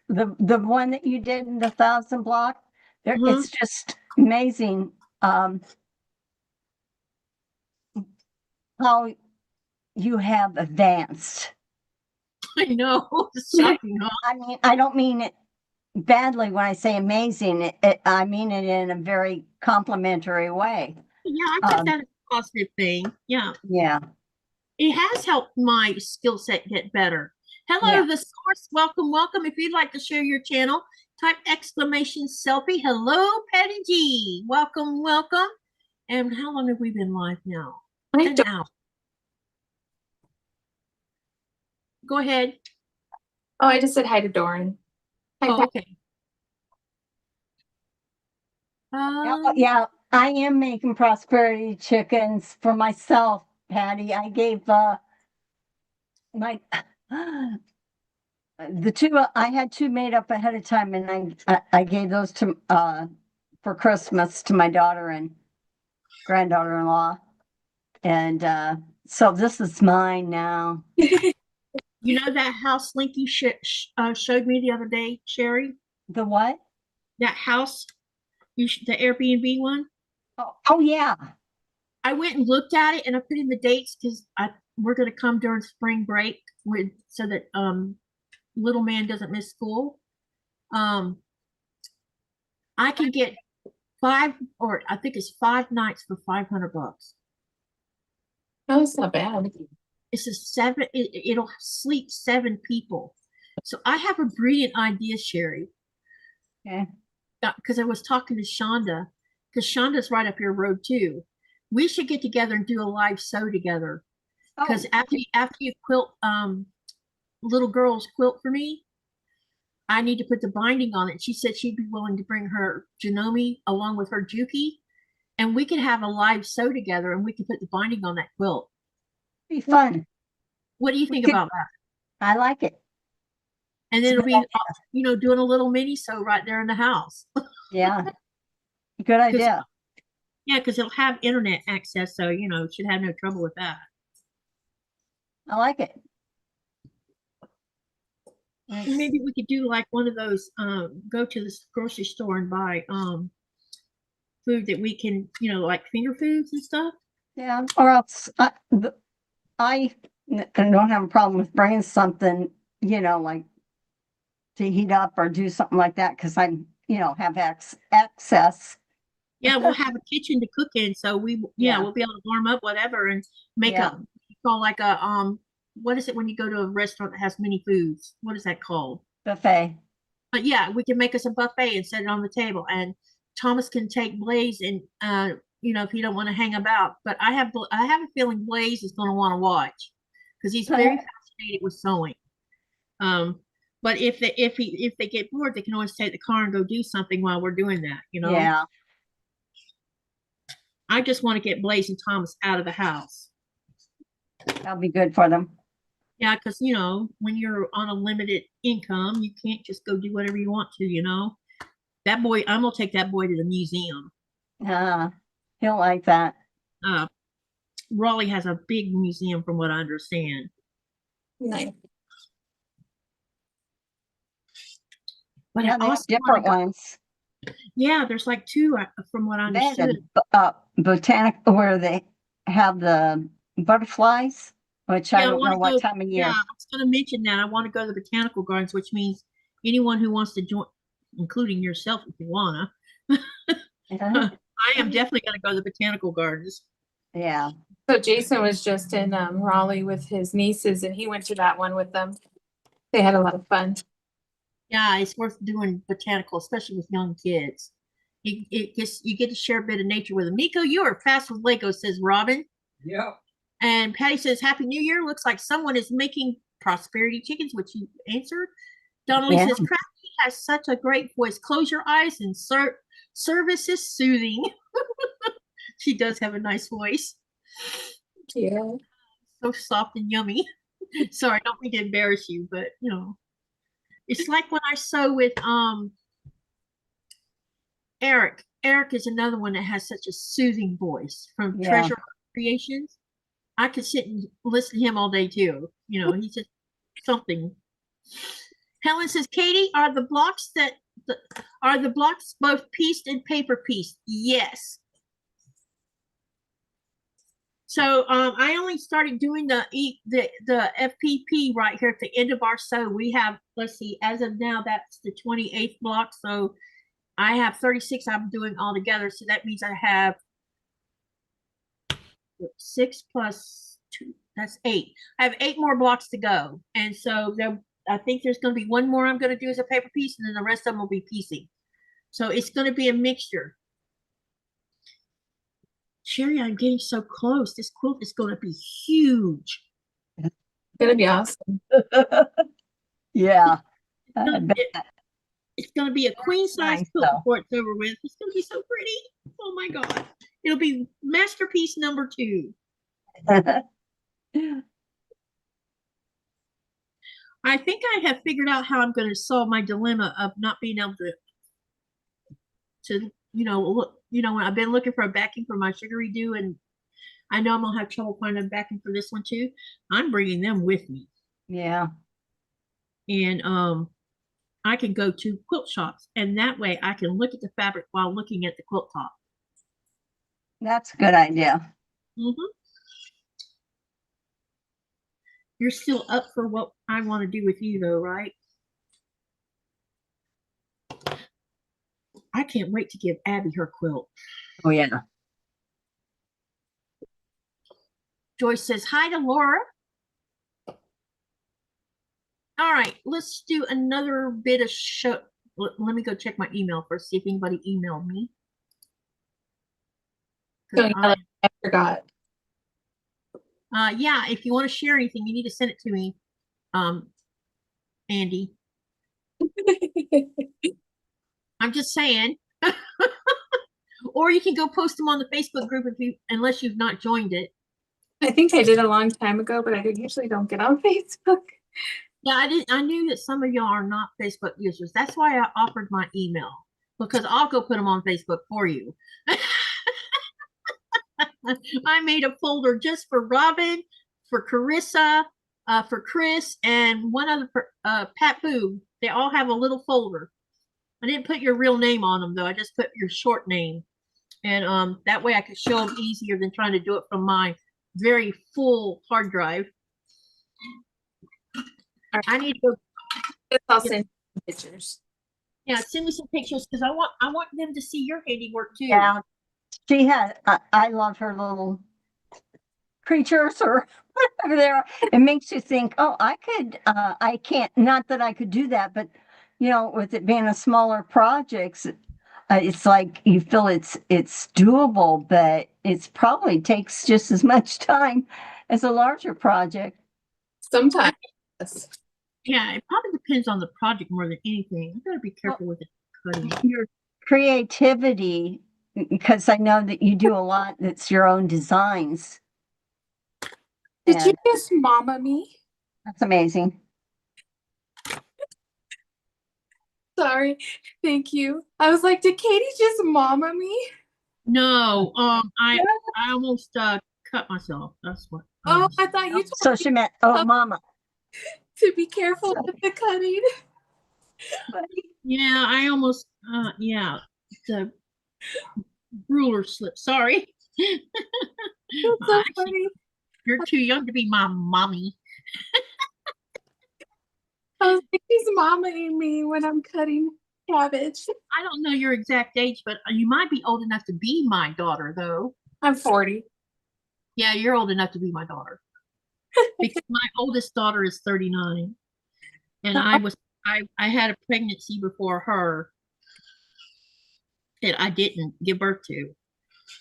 The one that you did in the 1,000 block, there, Mhm. it's just amazing how you have advanced. I know. It's shocking, huh? I mean, I don't mean it badly when I say amazing. I mean it in a very complimentary way. Yeah, I take that as a positive thing. Yeah. Yeah, It has helped my skill set get better. Hello, yeah. the source. Welcome, welcome. If you'd like to share your channel, type exclamation selfie. Hello, Patty G. Welcome, welcome. And how long have we been live now? An hour. Go ahead. Oh, I just said hi to Doran. Hi, Oh, Pat. okay. Yeah, I am making prosperity chickens for myself, Patty. I gave my the two I had two made up ahead of time, and I gave those to for Christmas to my daughter and granddaughter-in-law, and so this is mine now. You know that house link you showed me the other day, Sherry? The what? That house, the Airbnb one? Oh yeah. I went and looked at it and I put in the dates because we're going to come during spring break so that little man doesn't miss school. I can get I think it's 5 nights for $500. Oh, it's not bad. It's a seven. It'll sleep 7 people. So I have a brilliant idea, Sherry. Okay. Because I was talking to Shonda, because Shonda's right up your road too. We should get together and do a live sew together. Because after you quilt, little girls quilt for me, I need to put the binding on it. She said she'd be willing to bring her Janome along with her Juki, and we could have a live sew together, and we could put the binding on that quilt. Be fun. What do you think about that? I like it. And then it'll be, doing a little mini sew right there in the house. Yeah. Good idea. Yeah, because it'll have internet access, so should have no trouble with that. I like it. Maybe we could do like one of those, go to the grocery store and buy food that we can, like finger foods and stuff. Yeah, or else I don't have a problem with bringing something, like to heat up or do something like that because I, have access. Yeah, we'll have a kitchen to cook in, so we'll be able to warm up whatever and make call like a what is it when you go to a restaurant that has many foods? What is that called? Buffet. But yeah, we can make us a buffet and set it on the table, and Thomas can take Blaze and if you don't want to hang about. But I have a feeling Blaze is going to want to watch because he's very fascinated with sewing. But if they get bored, they can always take the car and go do something while we're doing that. Yeah. I just want to get Blaze and Thomas out of the house. That'll be good for them. Yeah, because when you're on a limited income, you can't just go do whatever you want to. That boy, I'm gonna take that boy to the museum. He'll like that. Raleigh has a big museum, from what I understand. Nice. But they have different ones. Yeah, there's like 2 from what I understood. Botanic where they have the butterflies, which I Yeah, I don't want know to what go. time of Yeah, year. I was going to mention that. I want to go to the botanical gardens, which means anyone who wants to join, including yourself if you wanna. I am definitely going to go to the botanical gardens. Yeah. So Jason was just in Raleigh with his nieces, and he went to that one with them. They had a lot of fun. Yeah, it's worth doing botanical, especially with young kids. You get to share a bit of nature with them. Nico, you are fast with Lego, says Robin. Yeah. And Patty says, Happy New Year. Looks like someone is making prosperity chickens, which you answered. Donnelly Yeah. says, Crafty has such a great voice. Close your eyes and service is soothing. She does have a nice voice. Yeah. So soft and yummy. Sorry, I don't mean to embarrass you, but you know, it's like when I sew with Eric. Eric is another one that has such a soothing voice from Yeah. Treasure Creations. I could sit and listen to him all day too. You know, he's just something. Helen says, Katie, are the blocks both pieced and paper pieced? Yes. So I only started doing the FPP right here at the end of our sew. We have, let's see, as of now, that's the 28th block. So I have 36 I'm doing all together. So that means I have 6 plus 2, that's 8. I have 8 more blocks to go. And so I think there's going to be one more I'm going to do as a paper piece, and then the rest of them will be piecing. So it's going to be a mixture. Sherry, I'm getting so close. This quilt is going to be huge. It's gonna be awesome. Yeah. It's going to be a queen size Nice, quilt though. before it's over with. It's going to be so pretty. Oh my God. It'll be masterpiece number 2. I think I have figured out how I'm going to solve my dilemma of not being able to look, when I've been looking for a backing for my sugary do, and I know I'm gonna have trouble finding a backing for this one too. I'm bringing them with me, Yeah. and I can go to quilt shops, and that way I can look at the fabric while looking at the quilt top. That's a good idea. Mm-hmm. You're still up for what I want to do with you, though, right? I can't wait to give Abby her quilt. Oh, yeah. Joyce says hi to Laura. All right, let's do another bit of show. Let me go check my email first, see if anybody emailed me. I forgot. Yeah, if you want to share anything, you need to send it to me, Andy. I'm just saying. Or you can go post them on the Facebook group unless you've not joined it. I think I did a long time ago, but I usually don't get on Facebook. Yeah, I knew that some of y'all are not Facebook users. That's why I offered my email, because I'll go put them on Facebook for you. I made a folder just for Robin, for Carissa, for Chris, and one other, Pat Boo. They all have a little folder. I didn't put your real name on them, though. I just put your short name. And that way I could show them easier than trying to do it from my very full hard drive. Right. I need to go. I'll send you pictures. Yeah, send me some pictures, because I want them to see your handiwork too. Yeah. She had, I love her little creatures or whatever they are. It makes you think, oh, I can't, not that I could do that, but with it being a smaller projects, it's like you feel it's doable, but it's probably takes just as much time as a larger project. Sometimes. Yeah, it probably depends on the project more than anything. You gotta be careful with it cutting. Your creativity, because I know that you do a lot that's your own designs. Did you just mama me? That's amazing. Sorry. Thank you. I was like, did Katie just mama me? No, I almost cut myself. That's what. Oh, I thought you told So she meant, oh, mama. to be careful with the cutting. Yeah, I almost. Yeah, the ruler slipped. Sorry. That's so funny. You're too young to be my mommy. I was like, he's mamaing me when I'm cutting cabbage. I don't know your exact age, but you might be old enough to be my daughter, though. I'm 40. Yeah, you're old enough to be my daughter. Because my oldest daughter is 39. And I had a pregnancy before her that I didn't give birth to.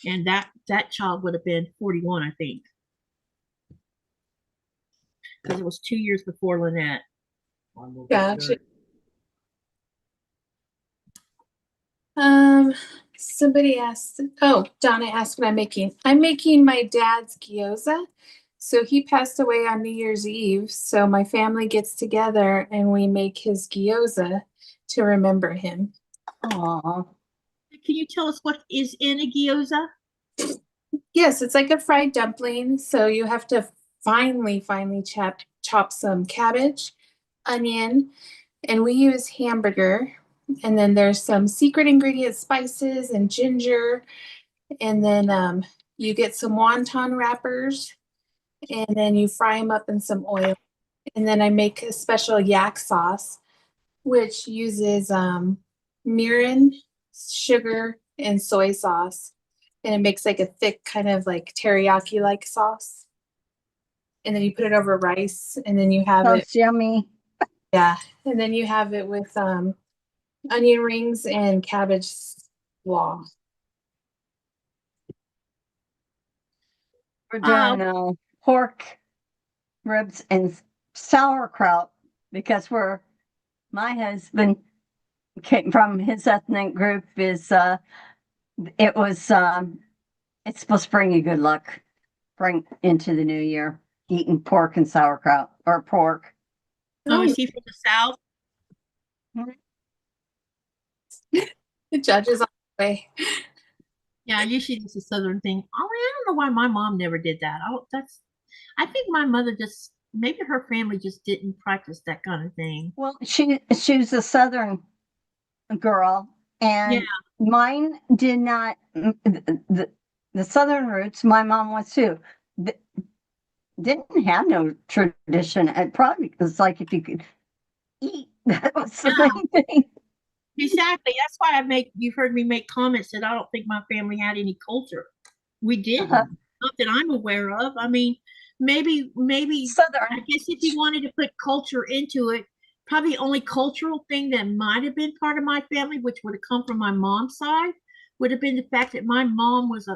And that child would have been 41, I think. Because it was 2 years before Lynette. Gotcha. Somebody asked, oh, Donna asked what I'm making. I'm making my dad's gyoza. So he passed away on New Year's Eve. So my family gets together and we make his gyoza to remember him. Aw. Can you tell us what is in a gyoza? Yes, it's like a fried dumpling. So you have to finely chop some cabbage, onion, and we use hamburger. And then there's some secret ingredient spices and ginger. And then you get some wonton wrappers. And then you fry them up in some oil. And then I make a special yak sauce, which uses mirin, sugar, and soy sauce. And it makes like a thick kind of like teriyaki-like sauce. And then you put it over rice, and then you have it. That's yummy. Yeah. And then you have it with onion rings and cabbage slaw. We're doing pork ribs and sauerkraut because my husband came from his ethnic group is it's supposed to bring you good luck, bring into the new year, eating pork and sauerkraut or pork. Oh, is he from the South? The judge is on the way. Yeah, usually it's a Southern thing. Oh, I don't know why my mom never did that. I think my mother just, maybe her family just didn't practice that kind of thing. Well, she was a Southern girl, and mine did not. The Southern roots, my mom was too. Didn't have no tradition. It probably was like if you could eat, that was the main thing. Exactly. That's why you've heard me make comments that I don't think my family had any culture. We didn't. Not that I'm aware of. I mean, maybe Southern. I guess if you wanted to put culture into it, probably the only cultural thing that might have been part of my family, which would have come from my mom's side, would have been the fact that my mom was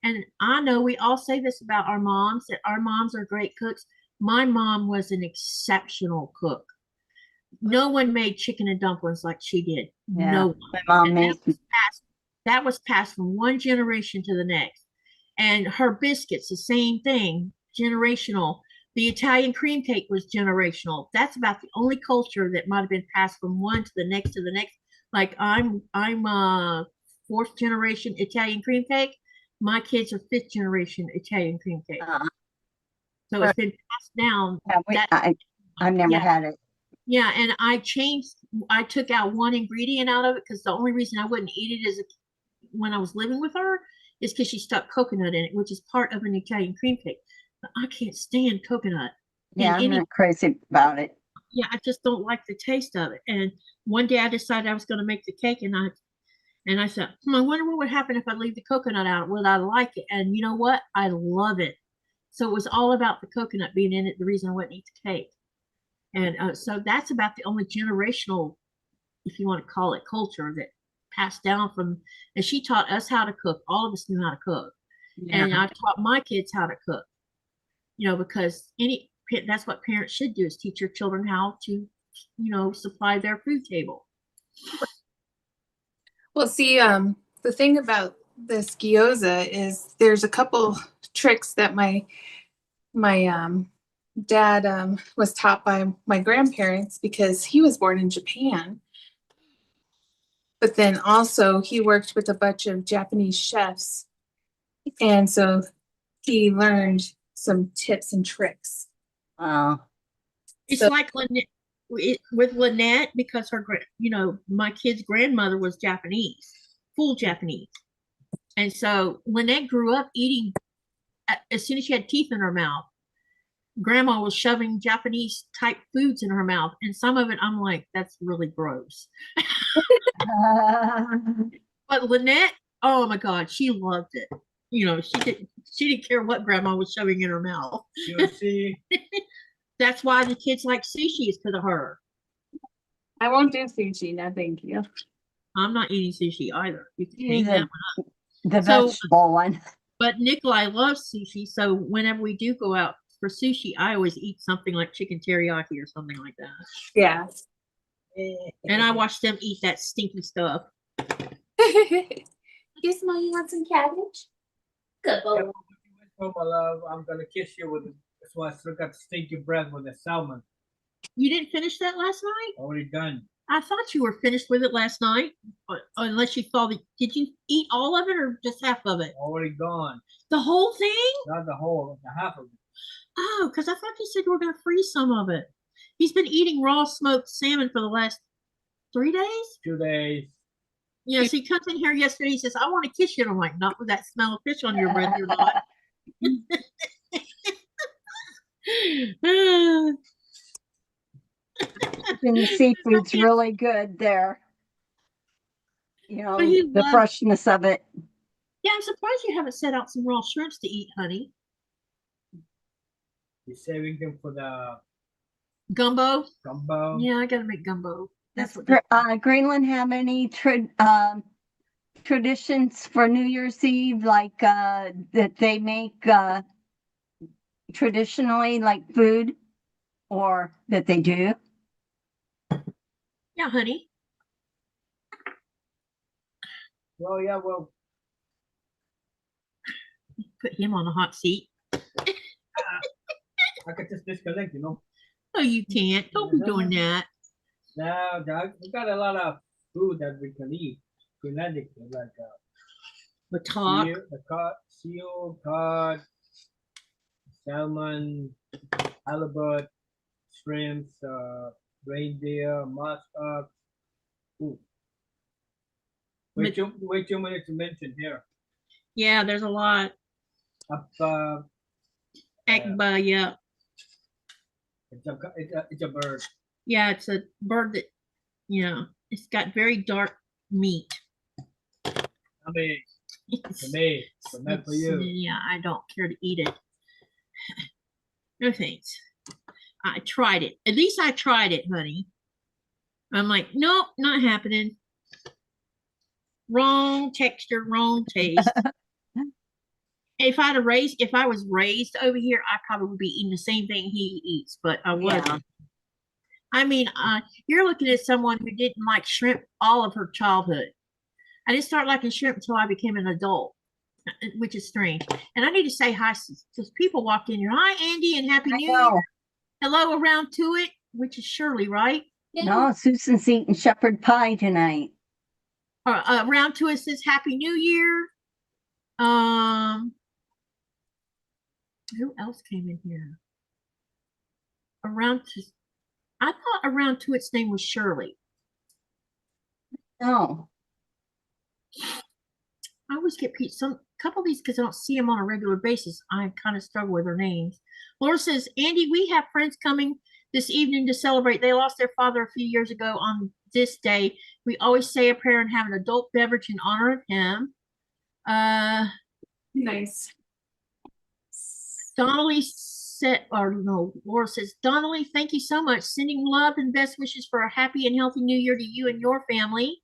and I know we all say this about our moms, that our moms are great cooks. My mom was an exceptional cook. No one made chicken and dumplings like she did. Yeah, no one. My mom made. That was passed from one generation to the next. And her biscuits, the same thing, generational. The Italian cream cake was generational. That's about the only culture that might have been passed from one to the next to the next. Like I'm fourth generation Italian cream cake. My kids are fifth generation Italian cream cake. So it's been passed down. I've never had it. Yeah, and I took out one ingredient out of it because the only reason I wouldn't eat it when I was living with her is because she stuck coconut in it, which is part of an Italian cream cake. But I can't stand coconut. Yeah, I'm not crazy about it. Yeah, I just don't like the taste of it. And one day I decided I was going to make the cake, and I said, I wonder what would happen if I leave the coconut out. Would I like it? And you know what? I love it. So it was all about the coconut being in it, the reason I wouldn't eat the cake. And so that's about the only generational, if you want to call it, culture that passed down from, and she taught us how to cook. All of us knew how to cook. Yeah. And I taught my kids how to cook, because that's what parents should do, is teach your children how to, supply their food table. Well, see, the thing about this gyoza is there's a couple tricks that my dad was taught by my grandparents, because he was born in Japan. But then also he worked with a bunch of Japanese chefs. And so he learned some tips and tricks. It's like with Lynette, because her, my kid's grandmother was Japanese, full Japanese. And so Lynette grew up eating, as soon as she had teeth in her mouth, Grandma was shoving Japanese type foods in her mouth, and some of it I'm like, that's really gross. But Lynette, oh my God, she loved it. You know, she didn't care what Grandma was shoving in her mouth. You see, That's why the kids like sushi is because of her. I won't do sushi. No, thank you. I'm not eating sushi either. You can hang Either. that one. The So- vegetable one. But Nikolai loves sushi, so whenever we do go out for sushi, I always eat something like chicken teriyaki or something like that. Yeah. And I watch them eat that stinky stuff. Gizmo, you want some cabbage? Good boy. oh my love, I'm gonna kiss you with. That's why I still got stinky breath with the salmon. You didn't finish that last night? Already done. I thought you were finished with it last night, but unless you thought it. Did you eat all of it or just half of it? Already gone. The whole thing? Not the whole, the half of it. Oh, because I thought you said you were going to freeze some of it. He's been eating raw smoked salmon for the last 3 days. 2 days. Yeah, so he comes in here yesterday. He says, "I want to kiss you." And I'm like, "Not with that smell of fish on your breath, you're not." And the seafood's really good there. You know, But he the loves- freshness of it. Yeah, I'm surprised you haven't set out some raw shrimps to eat, honey. You're saving them for the Gumbo. gumbo. Yeah, I gotta make gumbo. That's what. Greenland have any traditions for New Year's Eve, like that they make traditionally, like food, or that they do? Yeah, honey. Well, yeah, well, Put him on the hot seat. I could just disconnect, you know. No, you can't. Don't be doing that. Now, we got a lot of food that we can eat. Greenlandic, like The talk. seal, cod, salmon, halibut, shrimps, reindeer, musk. Ooh. Way too many to mention here. Yeah, there's a lot. Egba, yeah. It's a bird. Yeah, it's a bird that, it's got very dark meat. I mean, for me, but not for you. Yeah, I don't care to eat it. No thanks. I tried it. At least I tried it, honey. I'm like, nope, not happening. Wrong texture, wrong taste. If I was raised over here, I probably would be eating the same thing he eats, but I wasn't. Yeah. I mean, you're looking at someone who didn't like shrimp all of her childhood. I didn't start liking shrimp until I became an adult, which is strange. And I need to say hi because people walked in here. Hi, Andy, and Happy New Year. Hello, around to it, which is Shirley, right? No, Susan's eating shepherd pie tonight. Around to it says Happy New Year. Who else came in here? I thought around to its name was Shirley. Oh, I always get a couple of these because I don't see them on a regular basis. I kind of struggle with their names. Laura says, Andy, we have friends coming this evening to celebrate. They lost their father a few years ago on this day. We always say a prayer and have an adult beverage in honor of him. Nice. Donnelly said, Laura says, Donnelly, thank you so much. Sending love and best wishes for a happy and healthy new year to you and your family.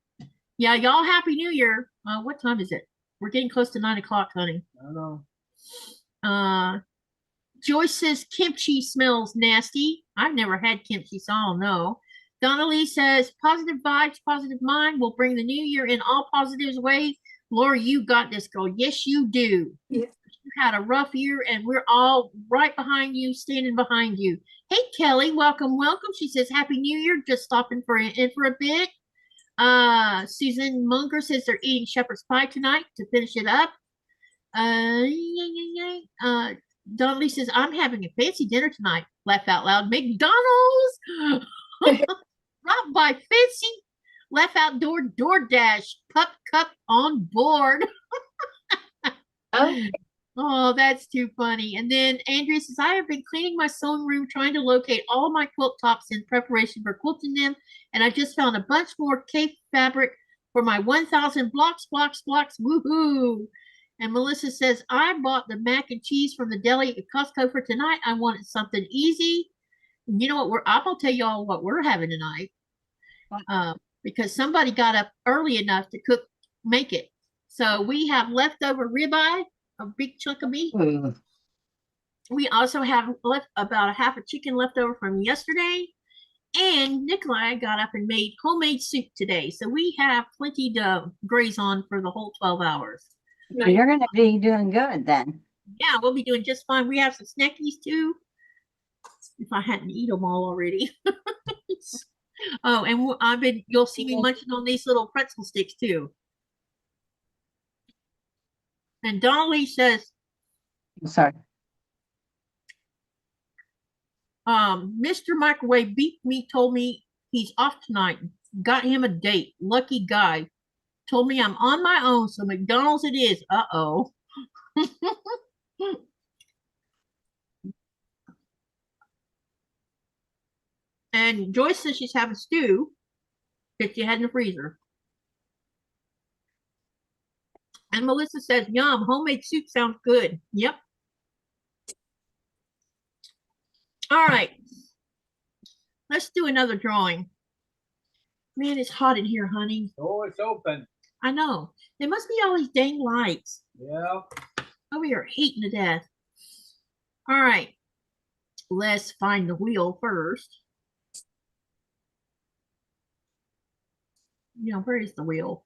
Yeah, y'all happy new year. What time is it? We're getting close to 9 o'clock, honey. I don't know. Joyce says kimchi smells nasty. I've never had kimchi, so I don't know. Donnelly says positive vibes, positive mind will bring the new year in all positive ways. Laura, you got this, girl. Yes, you do. Yeah. You had a rough year, and we're all right behind you, standing behind you. Hey, Kelly, welcome, welcome. She says happy new year. Just stopping in for a bit. Susan Munger says they're eating shepherd's pie tonight to finish it up. Donnelly says, I'm having a fancy dinner tonight. Laugh out loud. McDonald's. Robbed by fancy. Laugh outdoor DoorDash. Pup cup on board. Oh, Oh, that's too funny. And then Andrea says, I have been cleaning my sewing room trying to locate all my quilt tops in preparation for quilting them. And I just found a bunch more cape fabric for my 1,000 blocks. Woohoo. And Melissa says, I bought the mac and cheese from the deli at Costco for tonight. I wanted something easy. And you know what? I'm going to tell y'all what we're having tonight. Because somebody got up early enough to make it. So we have leftover ribeye, a big chunk of meat. We also have left about a half a chicken left over from yesterday. And Nikolai got up and made homemade soup today. So we have plenty to graze on for the whole 12 hours. You're going to be doing good then. Yeah, we'll be doing just fine. We have some snackies too. If I hadn't eaten them all already. Oh, and you'll see me munching on these little pretzel sticks too. And Donnelly says, Sorry. Mr. Microwave beat me, told me he's off tonight. Got him a date. Lucky guy. Told me I'm on my own, so McDonald's it is. Uh-oh. And Joyce says she's having stew that she had in the freezer. And Melissa says, yum, homemade soup sounds good. Yep. All right. Let's do another drawing. Man, it's hot in here, honey. Oh, it's open. I know. There must be all these dang lights. Yeah. Over here heating to death. All right. Let's find the wheel first. You know, where is the wheel?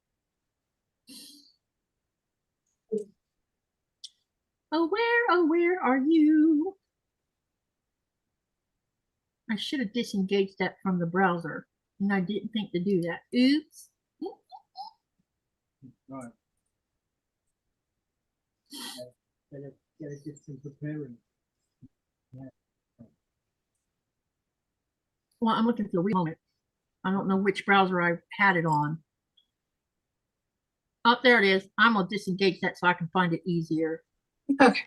Oh, where are you? I should have disengaged that from the browser, and I didn't think to do that. Oops. Right. Gotta get some preparing. Yeah. Well, I'm looking for the wheel. I don't know which browser I had it on. Oh, there it is. I'm gonna disengage that so I can find it easier. Okay.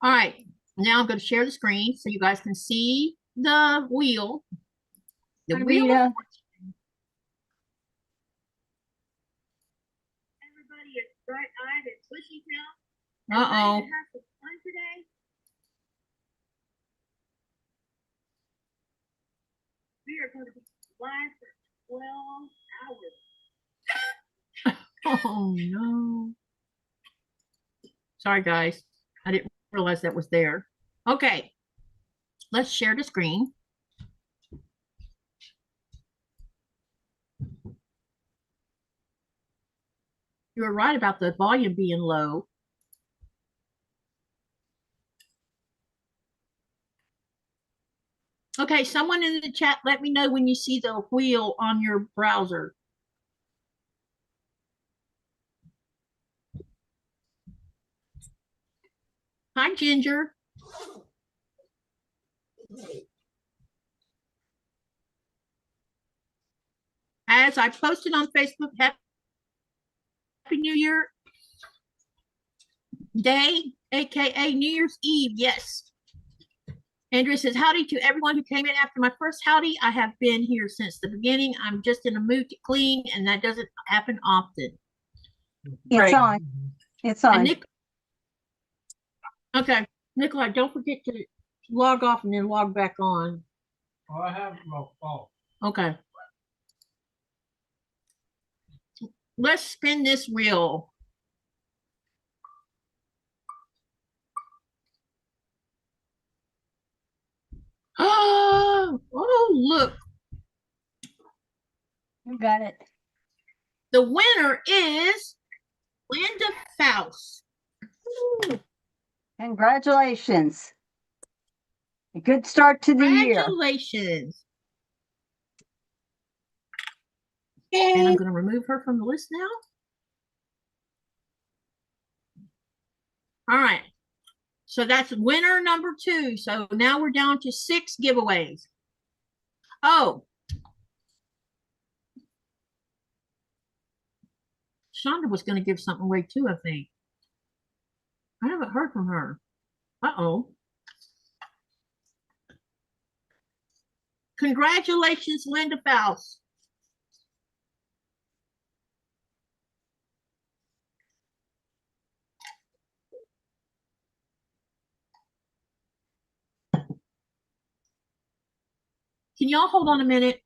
All right. Now I'm going to share the screen so you guys can see the wheel. The wheel. Rita. Everybody is bright-eyed and bushy now. Uh-oh. Have some fun today. We are going to be live for 12 hours. Oh, no. Sorry, guys. I didn't realize that was there. Okay. Let's share the screen. You were right about the volume being low. Okay, someone in the chat, let me know when you see the wheel on your browser. Hi, Ginger. As I posted on Facebook, Happy New Year Day, aka New Year's Eve. Yes. Andrea says, howdy to everyone who came in after my first howdy. I have been here since the beginning. I'm just in a mood to clean, and that doesn't happen often. It's Right. on. It's on. Okay. Nikolai, don't forget to log off and then log back on. Oh, I have no phone. Okay. Let's spin this wheel. Oh, look. You got it. The winner is Linda Faust. Congratulations. A good start to the year. Congratulations. And I'm going to remove her from the list now. All right. So that's winner number 2. So now we're down to 6 giveaways. Oh. Shonda was going to give something away too, I think. I haven't heard from her. Uh-oh. Congratulations, Linda Faust. Can y'all hold on a minute?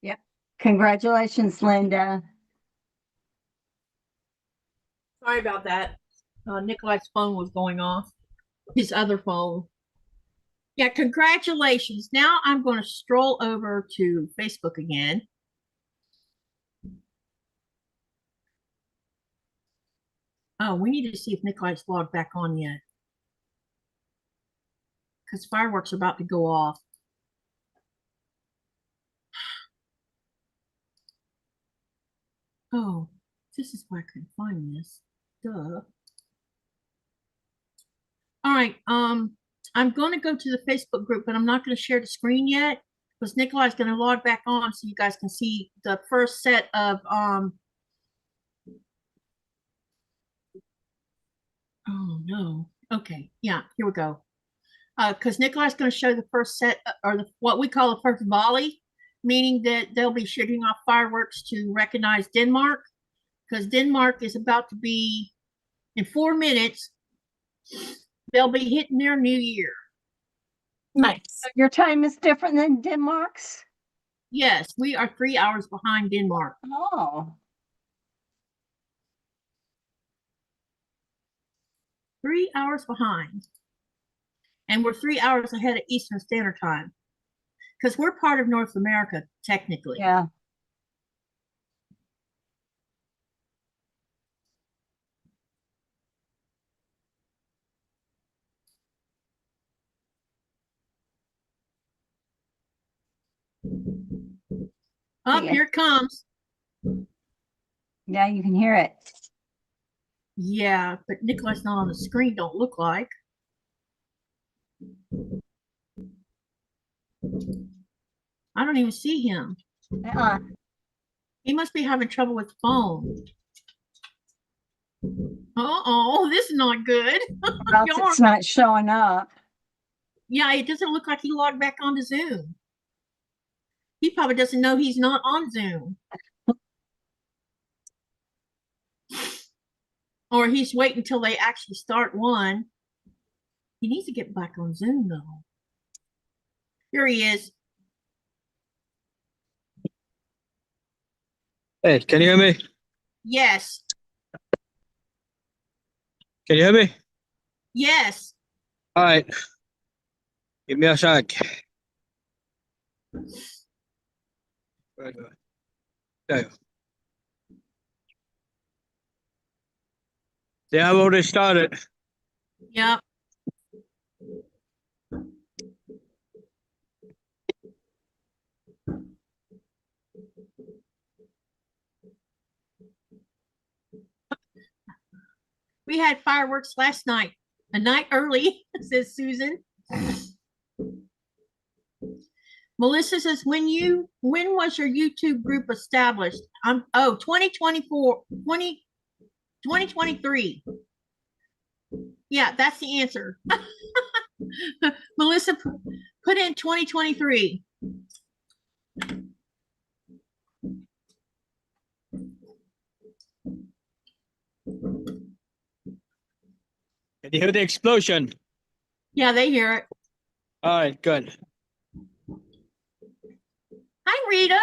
Yep. Congratulations, Linda. Sorry about that. Nikolai's phone was going off. His other phone. Yeah, congratulations. Now I'm going to stroll over to Facebook again. Oh, we need to see if Nikolai's logged back on yet. Because fireworks are about to go off. Oh, this is why I couldn't find this. Duh. All right, I'm going to go to the Facebook group, but I'm not going to share the screen yet because Nikolai's going to log back on so you guys can see the first set of oh no. Okay, yeah, here we go. Because Nikolai's going to show the first set, or what we call the first volley, meaning that they'll be shooting off fireworks to recognize Denmark, because Denmark is about to be, in 4 minutes, they'll be hitting their new year. Nice. Your time is different than Denmark's? Yes, we are 3 hours behind Denmark. Oh. 3 hours behind. And we're 3 hours ahead of Eastern Standard Time. Because we're part of North America, technically. Yeah. Oh, Yeah. here it comes. Yeah, you can hear it. Yeah, but Nikolai's not on the screen, don't look like. I don't even see him. He must be having trouble with the phone. Uh-oh, this is not good. Or else it's not showing up. Yeah, it doesn't look like he logged back onto Zoom. He probably doesn't know he's not on Zoom. Or he's waiting until they actually start one. He needs to get back on Zoom, though. Here he is. Hey, can you hear me? Yes. Can you hear me? Yes. All right. Give me a sec. There you go. They have already started. Yep. We had fireworks last night, a night early, says Susan. Melissa says, when was your YouTube group established? 2023. Yeah, that's the answer. Melissa put in 2023. Can you hear the explosion? Yeah, they hear it. All right, good. Hi, Rita.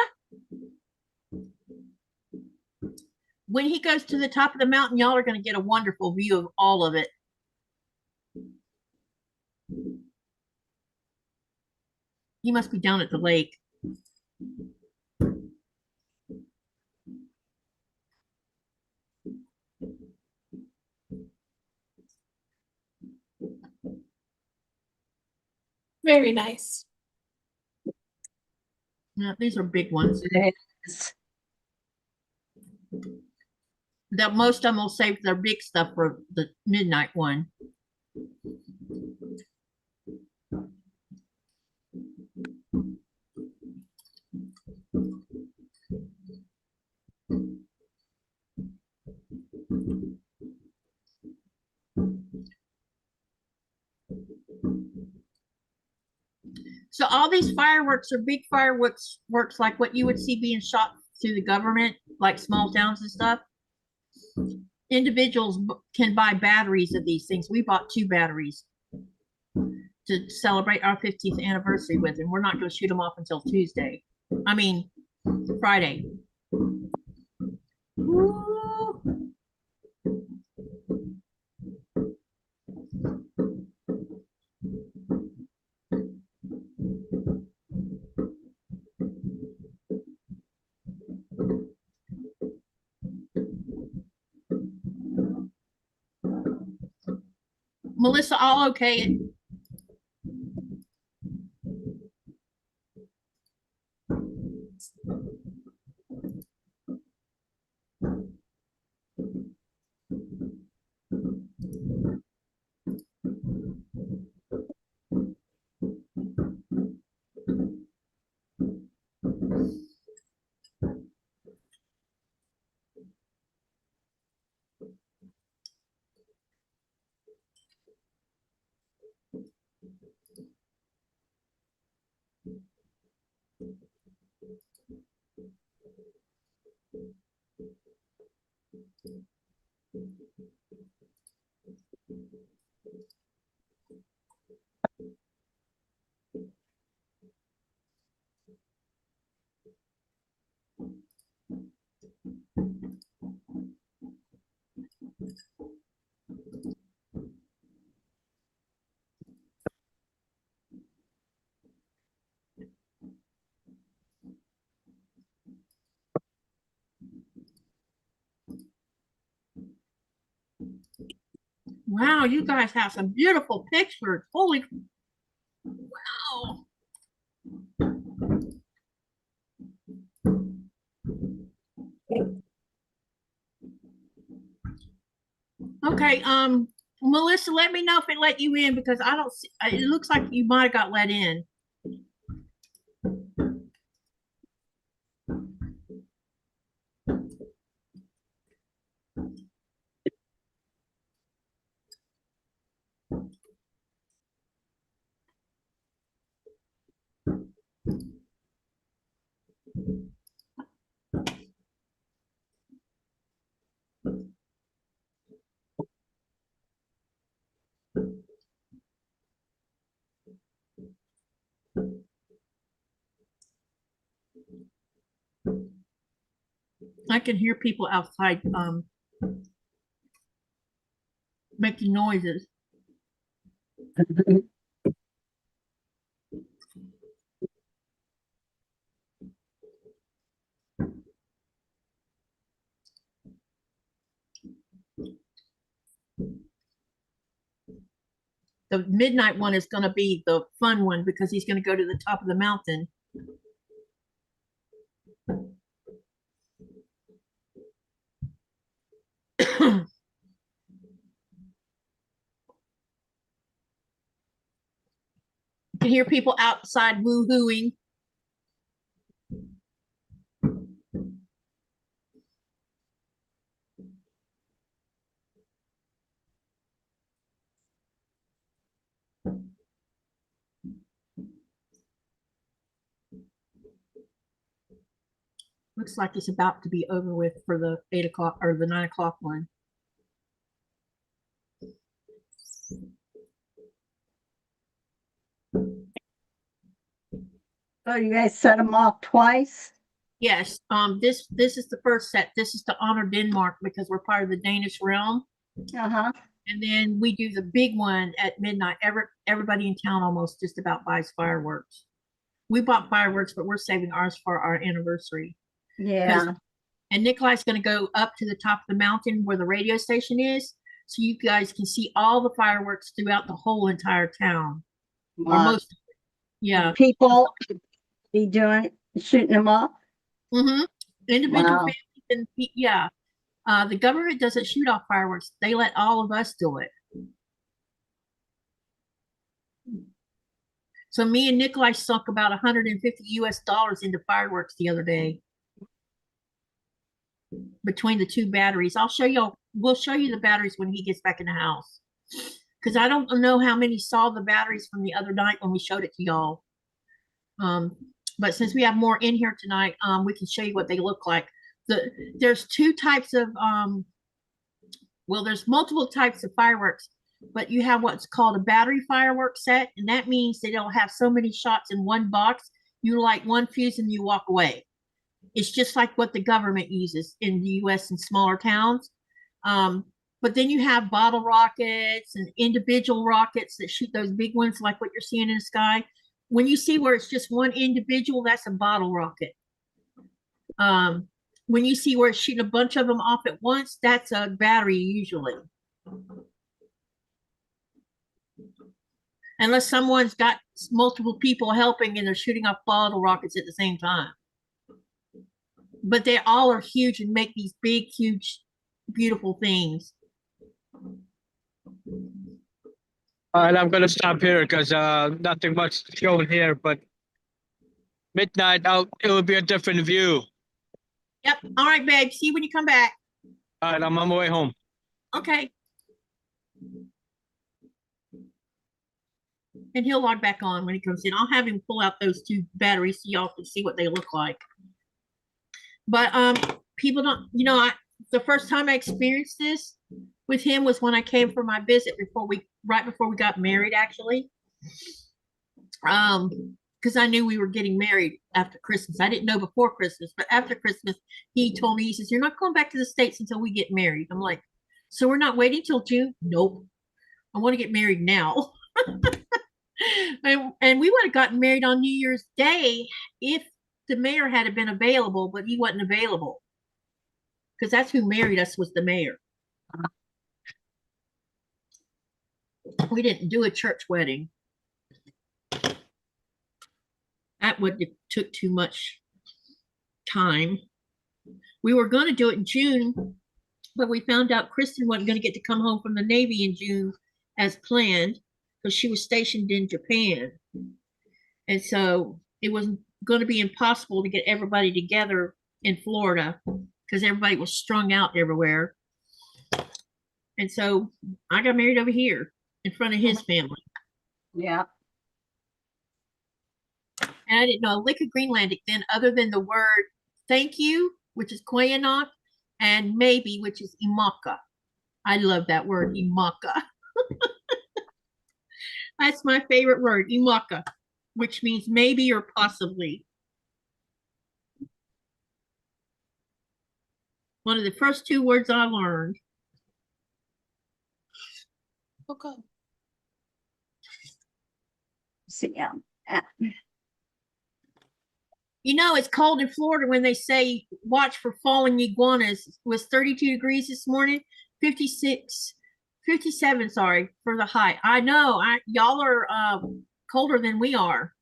When he goes to the top of the mountain, y'all are going to get a wonderful view of all of it. He must be down at the lake. Very nice. Yeah, these are big ones. It is. That most of them will save their big stuff for the midnight one. So all these fireworks are big fireworks, works like what you would see being shot through the government, like small towns and stuff. Individuals can buy batteries of these things. We bought 2 batteries to celebrate our 50th anniversary with, and we're not going to shoot them off until Tuesday. I mean, Friday. Woo. Melissa, I'll okay it. Wow, you guys have some beautiful pictures. Holy wow. Okay, Melissa, let me know if it let you in because I don't see, it looks like you might have got let in. I can hear people outside making noises. The midnight one is going to be the fun one because he's going to go to the top of the mountain. You can hear people outside woo-hooing. Looks like it's about to be over with for the 8 o'clock or the 9 o'clock one. Oh, you guys set them off twice? Yes, this is the first set. This is to honor Denmark because we're part of the Danish realm. Uh-huh. And then we do the big one at midnight. Everybody in town almost just about buys fireworks. We bought fireworks, but we're saving ours for our anniversary. Yeah. And Nikolai's going to go up to the top of the mountain where the radio station is, so you guys can see all the fireworks throughout the whole entire town, or Wow. most of it. Yeah. People be shooting them off? Mm-hmm. Individual Wow. families and yeah. The government doesn't shoot off fireworks. They let all of us do it. So me and Nikolai sunk about $150 US into fireworks the other day between the 2 batteries. I'll show you. We'll show you the batteries when he gets back in the house. Because I don't know how many saw the batteries from the other night when we showed it to y'all. But since we have more in here tonight, we can show you what they look like. There's two types of well, there's multiple types of fireworks, but you have what's called a battery firework set, and that means they don't have so many shots in one box. You light one fuse and you walk away. It's just like what the government uses in the U.S. in smaller towns. But then you have bottle rockets and individual rockets that shoot those big ones like what you're seeing in the sky. When you see where it's just one individual, that's a bottle rocket. When you see where it's shooting a bunch of them off at once, that's a battery usually. Unless someone's got multiple people helping and they're shooting off bottle rockets at the same time. But they all are huge and make these big, huge, beautiful things. All right, I'm gonna stop here because nothing much shown here, but midnight it will be a different view. Yep. All right, babe. See you when you come back. All right, I'm on my way home. Okay. And he'll log back on when he comes in. I'll have him pull out those two batteries so y'all can see what they look like. But people don't, you know, the first time I experienced this with him was when I came for my visit right before we got married, actually. Because I knew we were getting married after Christmas. I didn't know before Christmas, but after Christmas, he told me, he says, "You're not going back to the States until we get married." I'm like, "So we're not waiting till June?" "Nope. I want to get married now." And we would have gotten married on New Year's Day if the mayor had been available, but he wasn't available. Because that's who married us, was the mayor. We didn't do a church wedding. That would have took too much time. We were going to do it in June, but we found out Kristen wasn't going to get to come home from the Navy in June as planned because she was stationed in Japan. And so it was going to be impossible to get everybody together in Florida because everybody was strung out everywhere. And so I got married over here in front of his family. Yeah. And I didn't know a lick of Greenlandic then other than the word thank you, which is Koyanok, and maybe, which is imaka. I love that word, imaka. That's my favorite word, imaka, which means maybe or possibly. One of the first two words I learned. Okay. See, yeah. You know, it's cold in Florida when they say watch for falling iguanas. It was 32 degrees this morning, 57, sorry, for the high. I know, y'all are colder than we are.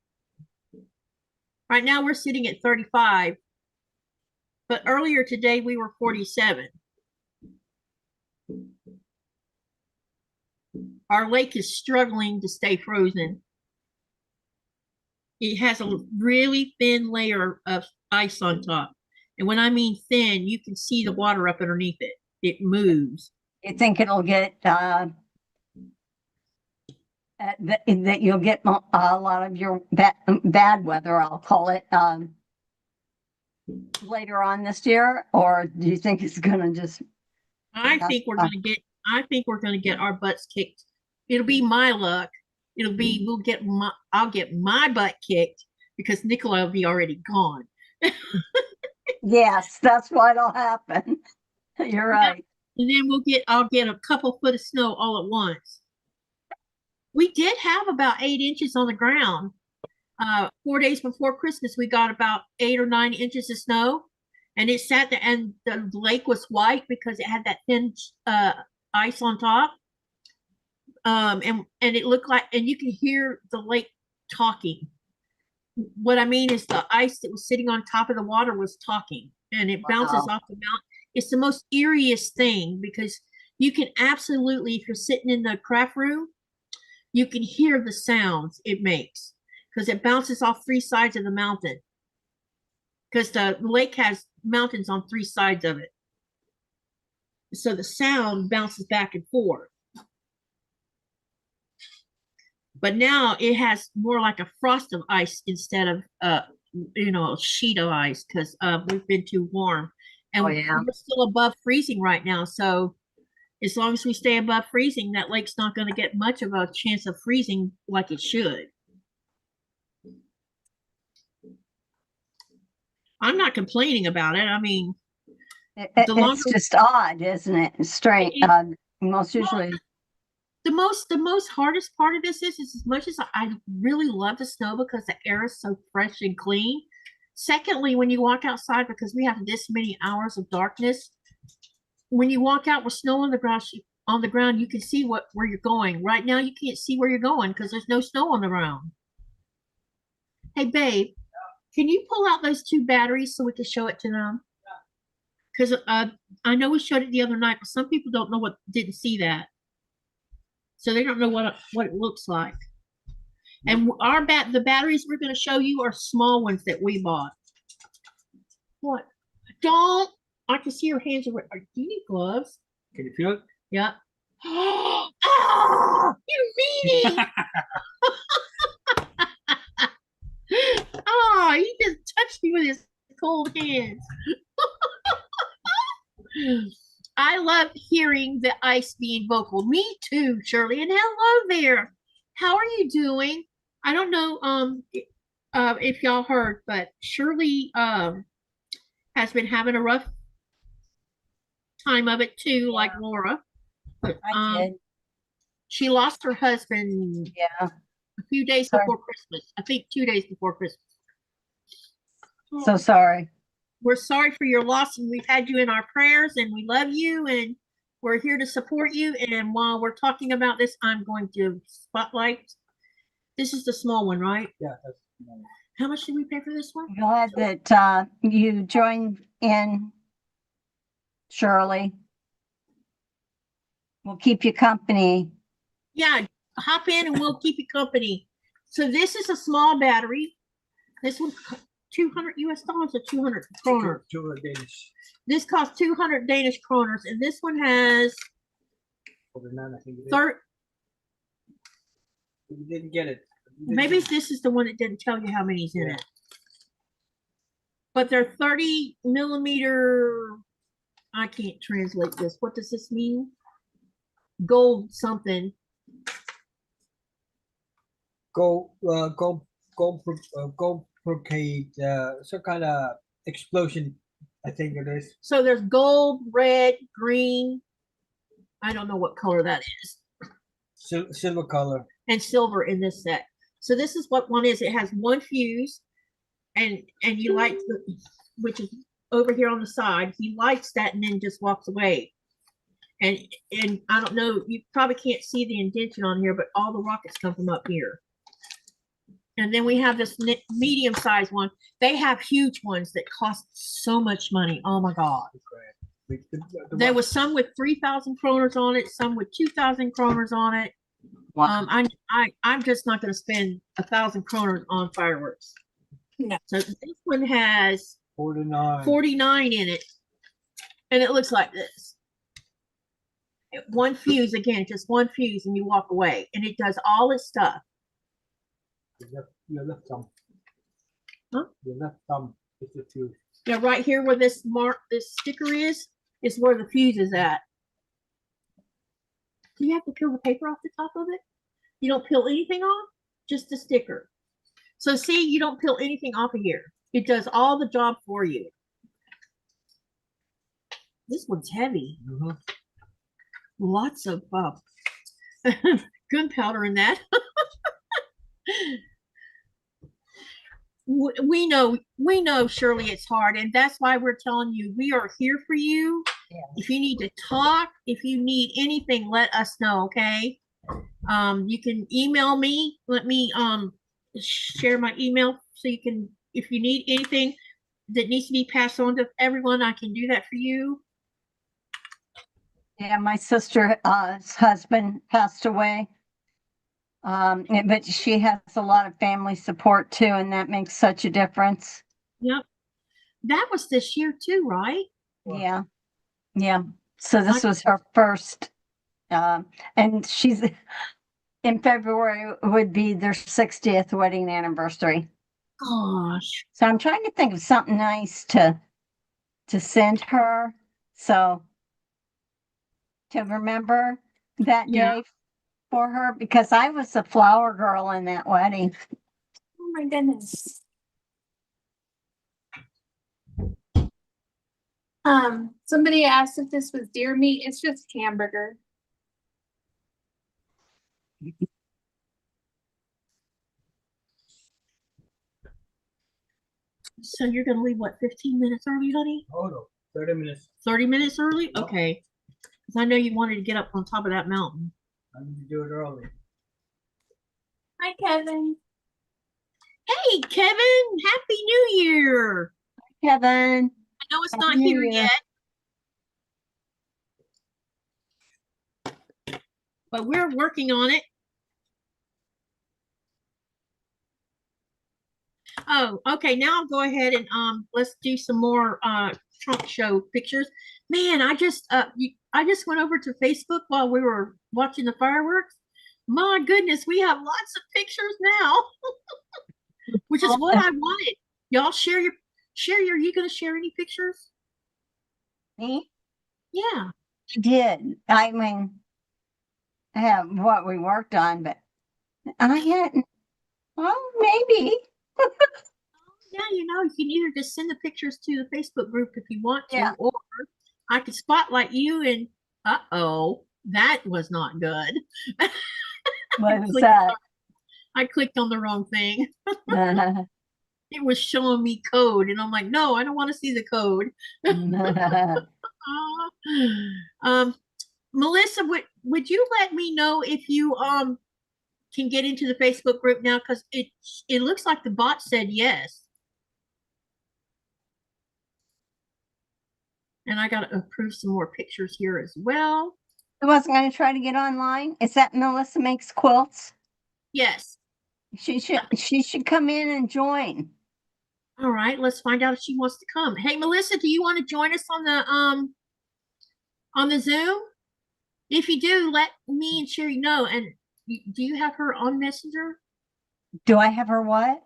Right now we're sitting at 35, but earlier today we were 47. Our lake is struggling to stay frozen. It has a really thin layer of ice on top. And when I mean thin, you can see the water up underneath it. It moves. You think it'll get that you'll get a lot of your bad weather, I'll call it, later on this year, or do you think it's gonna just? I think we're gonna get our butts kicked. It'll be my luck. I'll get my butt kicked because Nicola will be already gone. Yes, that's what'll happen. You're right. And then I'll get a couple foot of snow all at once. We did have about 8 inches on the ground. 4 days before Christmas, we got about 8 or 9 inches of snow, and it sat there, and the lake was white because it had that thin ice on top. And it looked like, and you can hear the lake talking. What I mean is the ice that was sitting on top of the water was talking, and it bounces off the mountain. It's the most eeriest thing because you can absolutely, if you're sitting in the craft room, you can hear the sounds it makes because it bounces off 3 sides of the mountain because the lake has mountains on 3 sides of it. So the sound bounces back and forth. But now it has more like a frost of ice instead of a sheet of ice because we've been too warm, and Oh, yeah. we're still above freezing right now. So as long as we stay above freezing, that lake's not going to get much of a chance of freezing like it should. I'm not complaining about it. I mean, It's longer- just odd, isn't it? Straight. Most usually. the most hardest part of this is as much as I really love the snow because the air is so fresh and clean. Secondly, when you walk outside, because we have this many hours of darkness, when you walk out with snow on the ground, you can see where you're going. Right now, you can't see where you're going because there's no snow on the ground. Hey, babe, can you pull out those 2 batteries so we can show it to them? Because I know we showed it the other night, but some people didn't see that. So they don't know what it looks like. And the batteries we're going to show you are small ones that we bought. What? Don't. I can see your hands. Do you need gloves? Can you feel it? Yeah. Oh, you meanie. Oh, he just touched me with his cold hands. I love hearing the ice being vocal. Me too, Shirley. And hello there. How are you doing? I don't know if y'all heard, but Shirley has been having a rough time of it too, like Laura. But, I did. she lost her husband Yeah. a few days before Christmas. I think 2 days before Christmas. So sorry. We're sorry for your loss, and we've had you in our prayers, and we love you, and we're here to support you. And while we're talking about this, I'm going to spotlight. This is the small one, right? Yeah. That's How much did we pay for this one? Glad that you joined in, Shirley. We'll keep you company. Yeah, hop in and we'll keep you company. So this is a small battery. This one, $200 US or 200 kroner. 200 Danish. This costs 200 Danish kroners, and this one has 49, I think it is. You didn't get it. Maybe this is the one that didn't tell you how many's in it. But they're 30 millimeter. I can't translate this. What does this mean? Gold something. Gold brocade, some kind of explosion, I think it is. So there's gold, red, green. I don't know what color that is. Silver color. And silver in this set. So this is what one is. It has one fuse, and you light which is over here on the side. He lights that and then just walks away. And I don't know, you probably can't see the indentation on here, but all the rockets come from up here. And then we have this medium-sized one. They have huge ones that cost so much money. Oh my God. There was some with 3,000 kroners on it, some with 2,000 kroners on it. Wow. I'm just not going to spend 1,000 kroners on fireworks. No. So this one has 49 in it, and it looks like this. One fuse, again, just one fuse, and you walk away, and it does all its stuff. Your left thumb. Huh? Your left thumb is the fuse. Yeah, right here where this sticker is where the fuse is at. Do you have to peel the paper off the top of it? You don't peel anything off, just the sticker. So see, you don't peel anything off of here. It does all the job for you. This one's heavy. Mm-hmm. Lots of gunpowder in that. We know, Shirley, it's hard, and that's why we're telling you we are here for you. Yeah. If you need to talk, if you need anything, let us know, okay? You can email me. Let me share my email so you can, if you need anything that needs to be passed on to everyone, I can do that for you. Yeah, my sister's husband passed away. But she has a lot of family support too, and that makes such a difference. Yep. That was this year too, right? Yeah. Yeah. So this was her first, and in February would be their 60th wedding anniversary. Gosh. So I'm trying to think of something nice to send her. So to remember that Yeah. day for her, because I was a flower girl in that wedding. Oh my goodness. Somebody asked if this was deer meat. It's just hamburger. So you're gonna leave what, 15 minutes early, honey? Oh no, 30 minutes. 30 minutes early? Okay. Because I know you wanted to get up on top of that mountain. I need to do it early. Hi, Kevin. Hey, Kevin! Happy New Year! Kevin, I know it's Happy not New here Year. yet, but we're working on it. Oh, okay. Now I'll go ahead and let's do some more trunk show pictures. Man, I just went over to Facebook while we were watching the fireworks. My goodness, we have lots of pictures now, which is what I wanted. Y'all share your. You gonna share any pictures? Me? Yeah. I did. I mean, I have what we worked on, but I hadn't. Well, maybe. Yeah, you can either just send the pictures to the Facebook group if you want to, Yeah. or I could spotlight you and uh-oh, that was not good. What was that? I clicked on the wrong thing. It was showing me code, and I'm like, no, I don't want to see the code. Melissa, would you let me know if you can get into the Facebook group now? Because it looks like the bot said yes. And I got to approve some more pictures here as well. I wasn't going to try to get online. Is that Melissa Makes Quilts? Yes. She should come in and join. All right, let's find out if she wants to come. Hey, Melissa, do you want to join us on the Zoom? If you do, let me and Sherry know. And do you have her on Messenger? Do I have her what?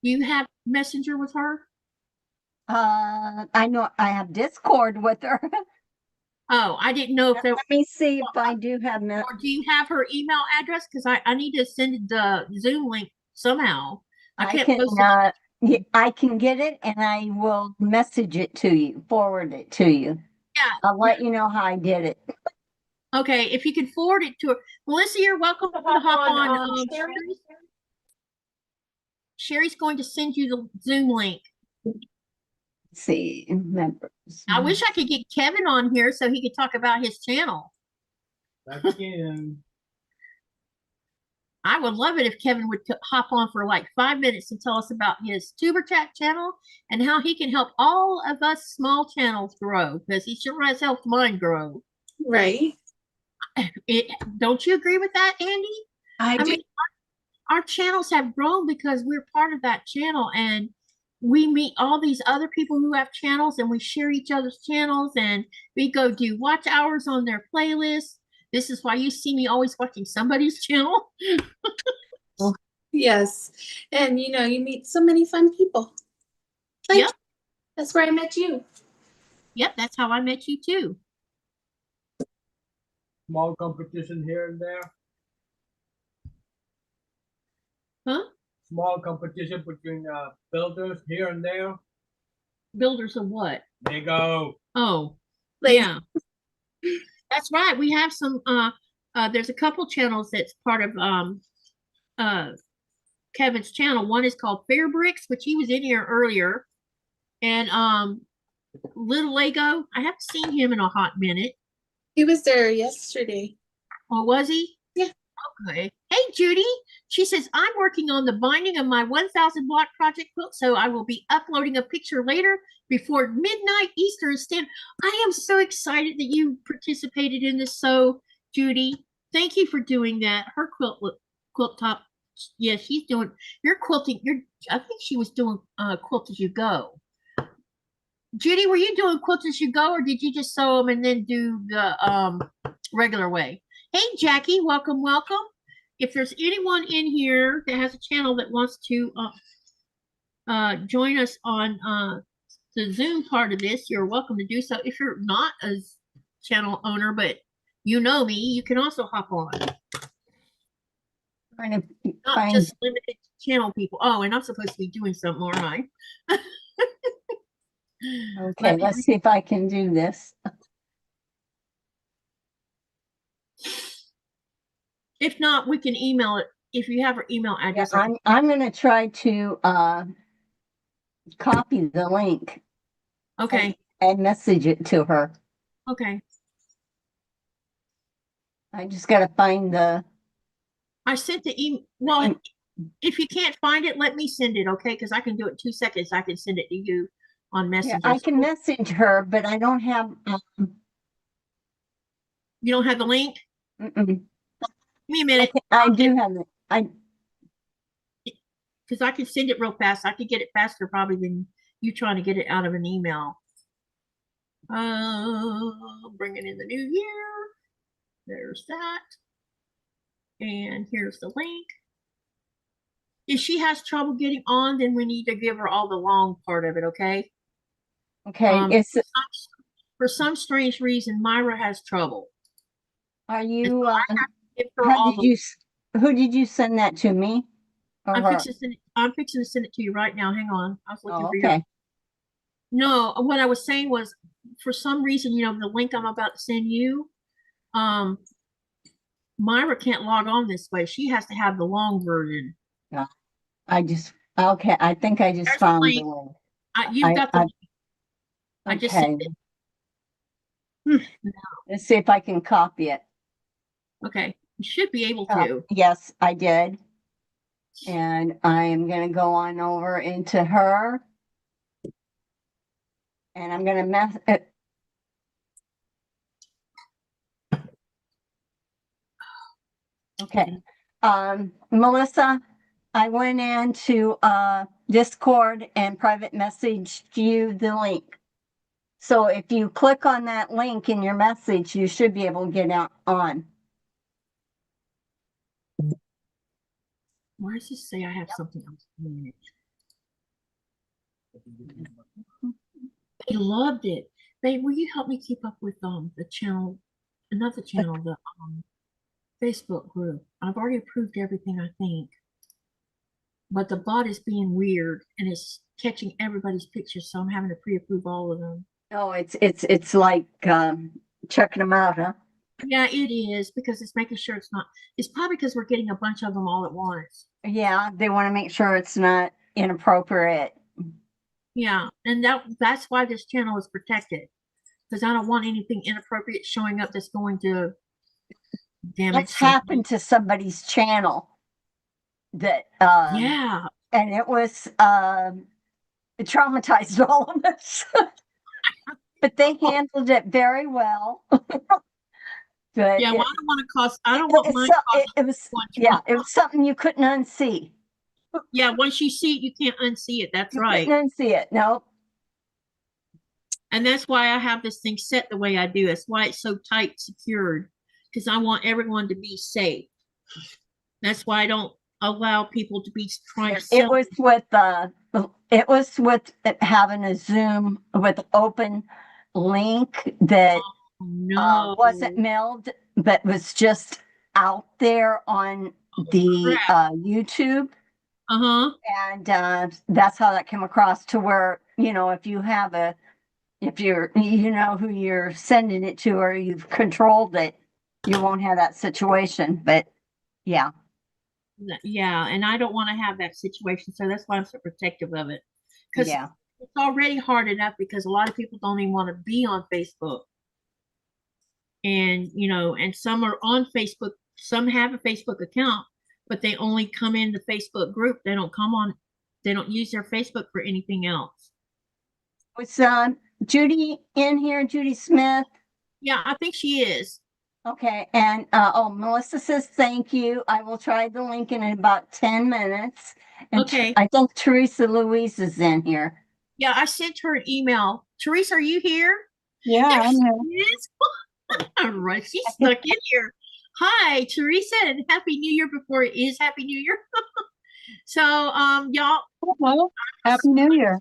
Do you have Messenger with her? I know I have Discord with her. Oh, I didn't know if there. Let me see if I do have. Or do you have her email address? Because I need to send the Zoom link somehow. I can't post it. I can get it and I will message it to you, forward it to you. Yeah. I'll let you know how I did it. Okay, if you can forward it to her. Melissa, you're welcome to hop on. Sherry's going to send you the Zoom link. Let's see, members. I wish I could get Kevin on here so he could talk about his channel. I would love it if Kevin would hop on for like 5 minutes and tell us about his Tuber Chat channel and how he can help all of us small channels grow, because he sure has helped mine grow. Right. Don't you agree with that, Andy? I do. mean, our channels have grown because we're part of that channel, and we meet all these other people who have channels, and we share each other's channels, and we go do watch hours on their playlists. This is why you see me always watching somebody's channel. Yes. And you meet so many fun people. Yep. That's where I met you. Yep, that's how I met you too. Small competition here and there. Huh? Small competition between builders here and there. Builders of what? Lego. Oh, Like, yeah. That's right. We have some there's a couple channels that's part of Kevin's channel. One is called Fair Bricks, which he was in here earlier. And Little Lego. I haven't seen him in a hot minute. he was there yesterday. Oh, was he? Yeah. Okay. Hey, Judy. She says, I'm working on the binding of my 1,000 block project quilt, so I will be uploading a picture later before midnight Eastern Standard. I am so excited that you participated in this. So, Judy, thank you for doing that. Her quilt top. Yeah, she's doing. You're quilting. I think she was doing Quilt As You Go. Judy, were you doing Quilt As You Go, or did you just sew them and then do the regular way? Hey, Jackie, welcome, welcome. if there's anyone in here that has a channel that wants to join us on the Zoom part of this, you're welcome to do so. If you're not a channel owner, but you know me, you can also hop on. Trying to Not find, just limited to channel people. Oh, and I'm supposed to be doing something, aren't I? okay, let's see if I can do this. If not, we can email it. If you have her email Yeah, address, I'm gonna try to copy the link okay. and message it to her. Okay. I just gotta find the, I sent the email. Well, if you can't find it, let me send it, okay? Because I can do it in 2 seconds. I can send it to you on yeah, Messenger. I can message her, but I don't have, You don't have the link? mm-mm. Give me a minute. I do have it. Because I can send it real fast. I could get it faster probably than you trying to get it out of an email. Bringing in the new year. There's that. And here's the link. If she has trouble getting on, then we need to give her all the long part of it, okay? Okay, For some strange reason, Myra has trouble. are you, Give her all who did you send that to, me? Or her? I'm fixing to send it to you right now. Hang on. I was looking Oh, for your. okay. No, what I was saying was, for some reason, you know, the link I'm about to send you, Myra can't log on this way. She has to have the long version. Yeah. Okay, I think I just There's the found link. the link. You've got the link. I just sent Okay, it. let's see if I can copy it. Okay, you should be able to. Yes, I did. And I am gonna go on over into her. And I'm gonna okay. Melissa, I went into Discord and private messaged you the link. So if you click on that link in your message, you should be able to get on. Why does this say I have something else? They loved it. Babe, will you help me keep up with the channel, another channel, the Facebook group? I've already approved everything, I think. But the bot is being weird and it's catching everybody's pictures, so I'm having to pre-approve all of them. Oh, it's like checking them out, huh? Yeah, it is, because it's making sure it's not. It's probably because we're getting a bunch of them all at once. Yeah, they want to make sure it's not inappropriate. Yeah, and that's why this channel is protected, because I don't want anything inappropriate showing up that's going to damage. What's happened to somebody's channel that yeah, and it was it traumatized all of us. But they handled it very well. But yeah. Well, I don't want to cost. I don't want mine. It was yeah, it was something you couldn't unsee. Yeah, once you see it, you can't unsee it. That's right. Couldn't unsee it. No. And that's why I have this thing set the way I do. That's why it's so tight secured, because I want everyone to be safe. That's why I don't allow people to be trying to sell. It was with having a Zoom with open link that wasn't mailed, but was just out there on the YouTube. And that's how that came across, to where, you know, if you know who you're sending it to, or you've controlled it, you won't have that situation. But yeah. Yeah, and I don't want to have that situation, so that's why I'm so protective of it. Because it's already hard enough, because a lot of people don't even want to be on Facebook. And, you know, and some are on Facebook, some have a Facebook account, but they only come in the Facebook group. They don't they don't use their Facebook for anything else. Was Judy in here, Judy Smith? Yeah, I think she is. Okay, and Melissa says thank you. I will try the link in about 10 minutes. And okay. I think Teresa Louise is in here. Yeah, I sent her an email. Teresa, are you here? Yeah, I'm here. All right, she snuck in here. Hi, Teresa, and Happy New Year before it is Happy New Year. So, y'all, Hello. Happy New Year.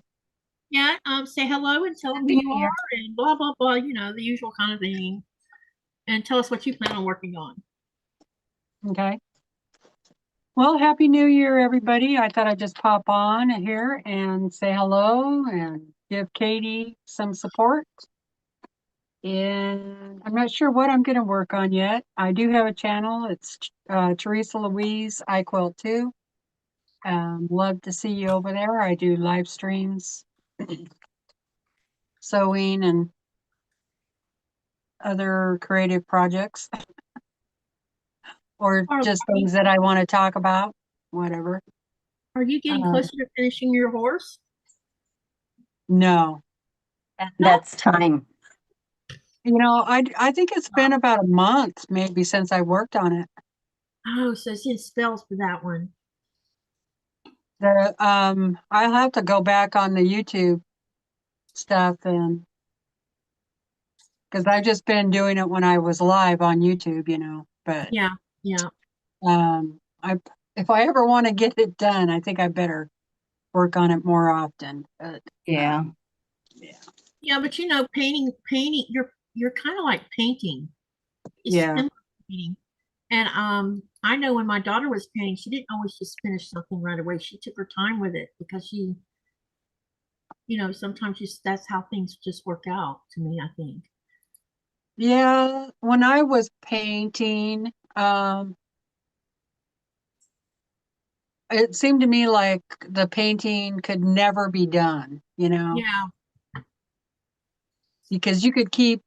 yeah, say hello and tell them who Happy you New Year. are and blah, blah, blah, you know, the usual kind of thing. And tell us what you plan on working on. Okay. Well, Happy New Year, everybody. I thought I'd just pop on here and say hello and give Katy some support. And I'm not sure what I'm going to work on yet. I do have a channel. It's Teresa Louise, I Quilt too. Love to see you over there. I do live streams, sewing, and other creative projects, or Are, just things that I want to talk about, whatever. are you getting Uh, closer to finishing your horse? No. That's time. You know, I think it's been about a month maybe since I worked on it. Oh, so it's in spells for that one. I'll have to go back on the YouTube stuff, and because I've just been doing it when I was live on YouTube, you know. But Yeah, yeah. I if I ever want to get it done, I think I better work on it more often. But Yeah. yeah, Yeah, but you know, painting, you're kind of like painting. It's yeah, similar to painting. And I know when my daughter was painting, she didn't always just finish something right away. She took her time with it because she, you know, sometimes just that's how things just work out to me, I think. yeah. When I was painting, it seemed to me like the painting could never be done, you know, Yeah, because you could keep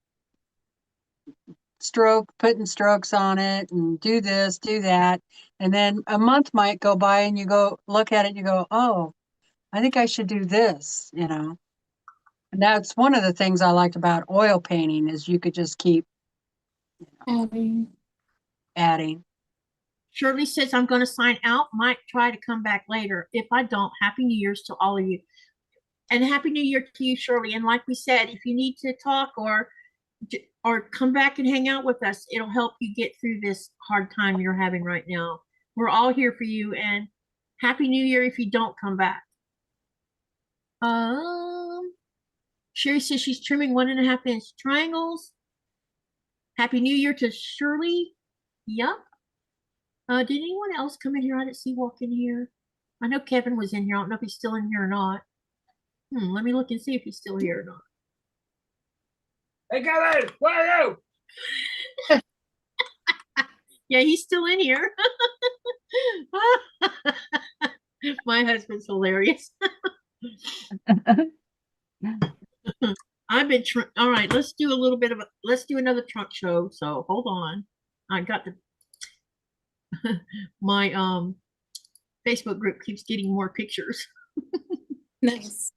putting strokes on it and do this, do that. And then a month might go by and you go look at it and you go, oh, I think I should do this, you know. And that's one of the things I liked about oil painting is you could just keep adding. Shirley says I'm going to sign out. Might try to come back later. If I don't, Happy New Year's to all of you, and Happy New Year to you, Shirley. And like we said, if you need to talk or come back and hang out with us, it'll help you get through this hard time you're having right now. We're all here for you, and Happy New Year if you don't come back. Sherry says she's trimming 1.5-inch triangles. Happy New Year to Shirley. Yep. Did anyone else come in here? I didn't see walk in here. I know Kevin was in here. I don't know if he's still in here or not. Let me look and see if he's still here or not. Hey, Kevin, where are you? Yeah, he's still in here. My husband's hilarious. I've been all right. Let's do another trunk show. So hold on. I got my Facebook group keeps getting more pictures. Nice.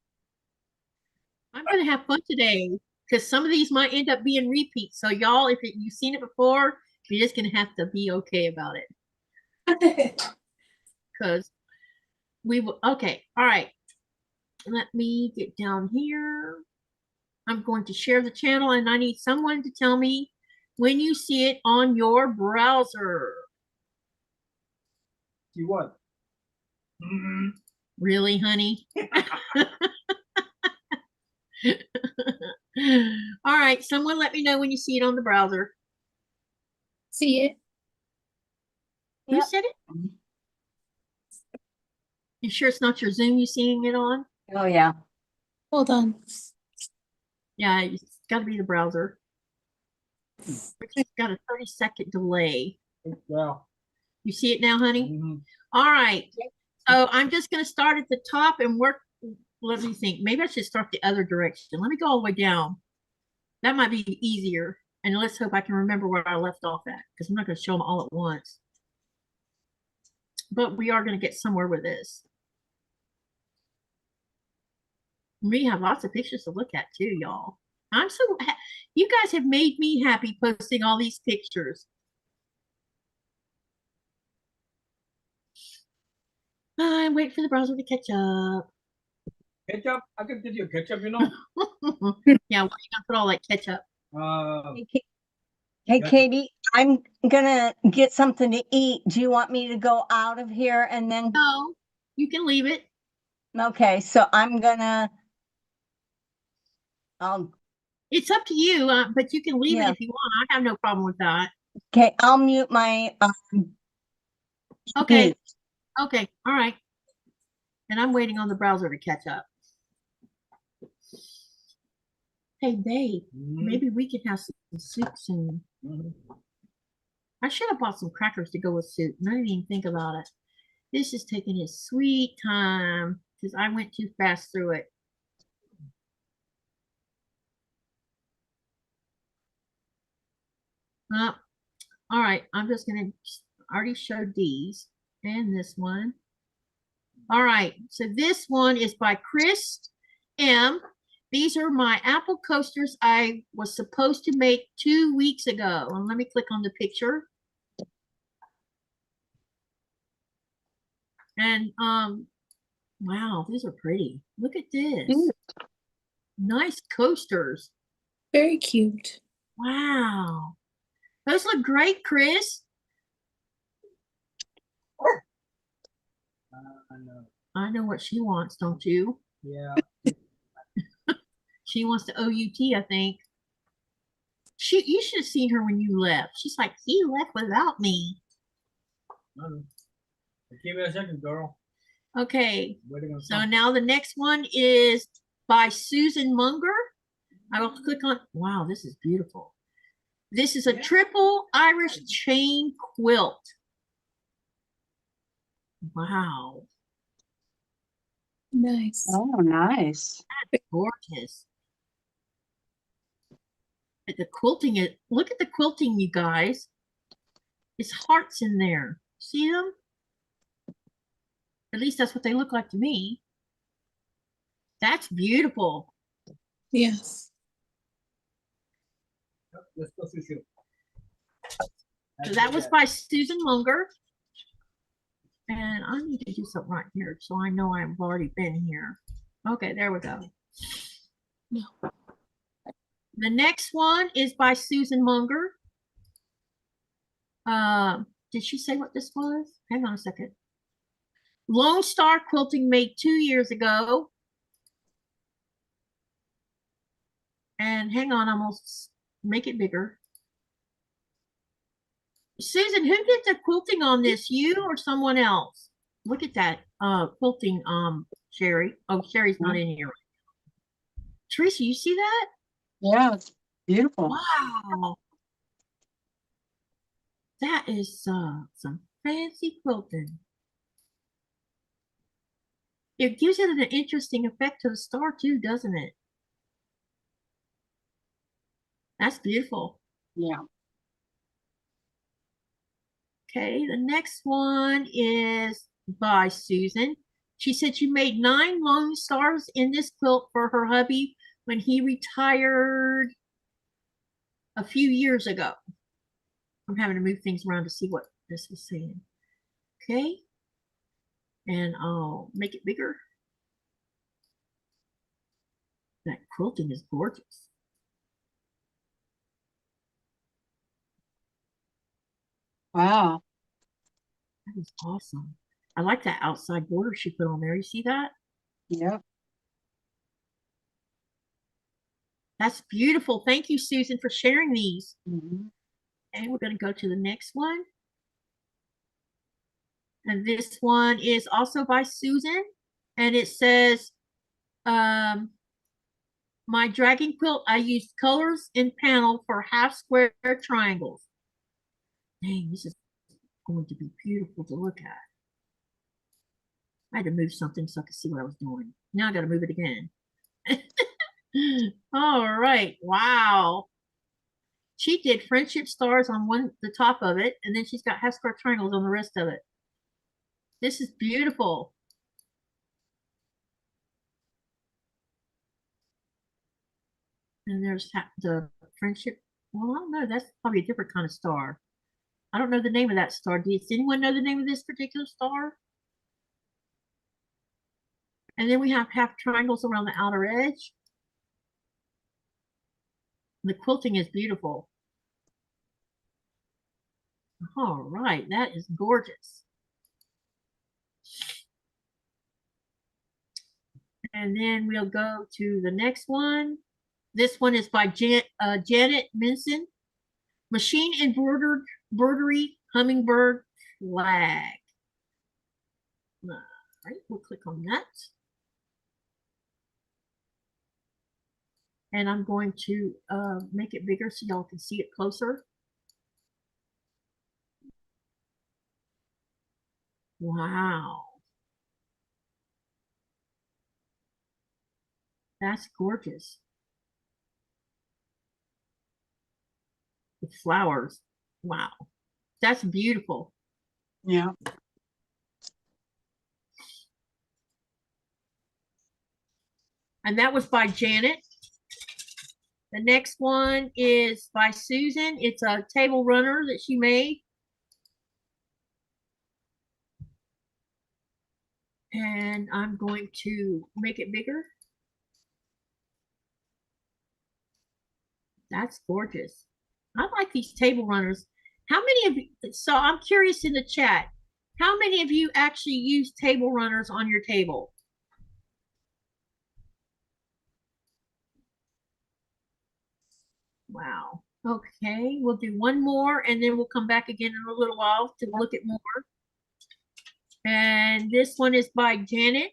I'm gonna have fun today because some of these might end up being repeats. So y'all, if you've seen it before, you're just gonna have to be okay about it because we will. Okay, all right. Let me get down here. I'm going to share the channel, and I need someone to tell me when you see it on your browser. See what? Really, honey? All right, someone let me know when you see it on the browser. See it? Who Yep. said it? You sure it's not your Zoom you seeing it on? Oh, yeah. Hold on. Yeah, it's got to be the browser. It's got a 30-second delay. Well. You see it now, honey? Mm-hmm. All right. So I'm just going to start at the top and work. Let me think. Maybe I should start the other direction. Let me go all the way down. That might be easier. And let's hope I can remember where I left off at because I'm not going to show them all at once. But we are going to get somewhere with this. We have lots of pictures to look at too, y'all. You guys have made me happy posting all these pictures. I'm waiting for the browser to catch up. Ketchup? I can give you ketchup, you know. Yeah, where are you gonna put all that ketchup? Hey, Got it. Katie, I'm gonna get something to eat. Do you want me to go out of here and then? No, you can leave it. Okay, so I'm gonna, It's up to you, but you can leave it yeah, if you want. I have no problem with that. okay, I'll mute my, Okay. mute. Okay. All right. And I'm waiting on the browser to catch up. Hey, babe, maybe we could have some soup soon. I should have bought some crackers to go with soup, and I didn't even think about it. This is taking its sweet time because I went too fast through it. All right, I'm just gonna already show these and this one. All right, so this one is by Chris M. These are my apple coasters I was supposed to make 2 weeks ago. And let me click on the picture. And wow, these are pretty. Look at this. Nice coasters. Very cute. Wow. Those look great, Chris. I know. I know what she wants, don't you? Yeah. She wants the OUT, I think. You should have seen her when you left. She's like, he left without me. I know. Give me a second, girl. Okay. Waiting on So something. now the next one is by Susan Munger. I will click on, wow, this is beautiful. This is a triple Irish chain quilt. Wow. Nice. Oh, nice. That's gorgeous. And the quilting, look at the quilting, you guys. It's hearts in there. See them? At least that's what they look like to me. That's beautiful. Yes. Yep, let's go through shoot. So that was by Susan Munger. And I need to do something right here so I know I've already been here. Okay, there we go. No. The next one is by Susan Munger. Did she say what this was? Hang on a second. Lone Star Quilting made 2 years ago. And hang on, I'm gonna make it bigger. Susan, who did the quilting on this? You or someone else? Look at that quilting, Sherry. Oh, Sherry's not in here. Teresa, you see that? Yeah, it's beautiful. Wow. That is some fancy quilting. It gives it an interesting effect to the star too, doesn't it? That's beautiful. Yeah. Okay, the next one is by Susan. She said she made 9 lone stars in this quilt for her hubby when he retired a few years ago. I'm having to move things around to see what this was saying. Okay, and I'll make it bigger. That quilting is gorgeous. Wow. That is awesome. I like that outside border she put on there. You see that? Yep. That's beautiful. Thank you, Susan, for sharing these. Mm-hmm. And we're going to go to the next one. And this one is also by Susan. And it says, my dragon quilt, I used colors in panel for half square triangles. Dang, this is going to be beautiful to look at. I had to move something so I could see what I was doing. Now I got to move it again. All right. Wow. She did friendship stars on the top of it, and then she's got half square triangles on the rest of it. This is beautiful. And there's the friendship. Well, I don't know. That's probably a different kind of star. I don't know the name of that star. Does anyone know the name of this particular star? And then we have half triangles around the outer edge. The quilting is beautiful. All right, that is gorgeous. And then we'll go to the next one. This one is by Janet Minson. Machine embroidery hummingbird flag. All right, we'll click on that. And I'm going to make it bigger so y'all can see it closer. Wow. That's gorgeous. The flowers. Wow. That's beautiful. Yeah. And that was by Janet. The next one is by Susan. It's a table runner that she made. And I'm going to make it bigger. That's gorgeous. I like these table runners. How many of you, so I'm curious in the chat, how many of you actually use table runners on your table? Wow. Okay, we'll do one more and then we'll come back again in a little while to look at more. And this one is by Janet.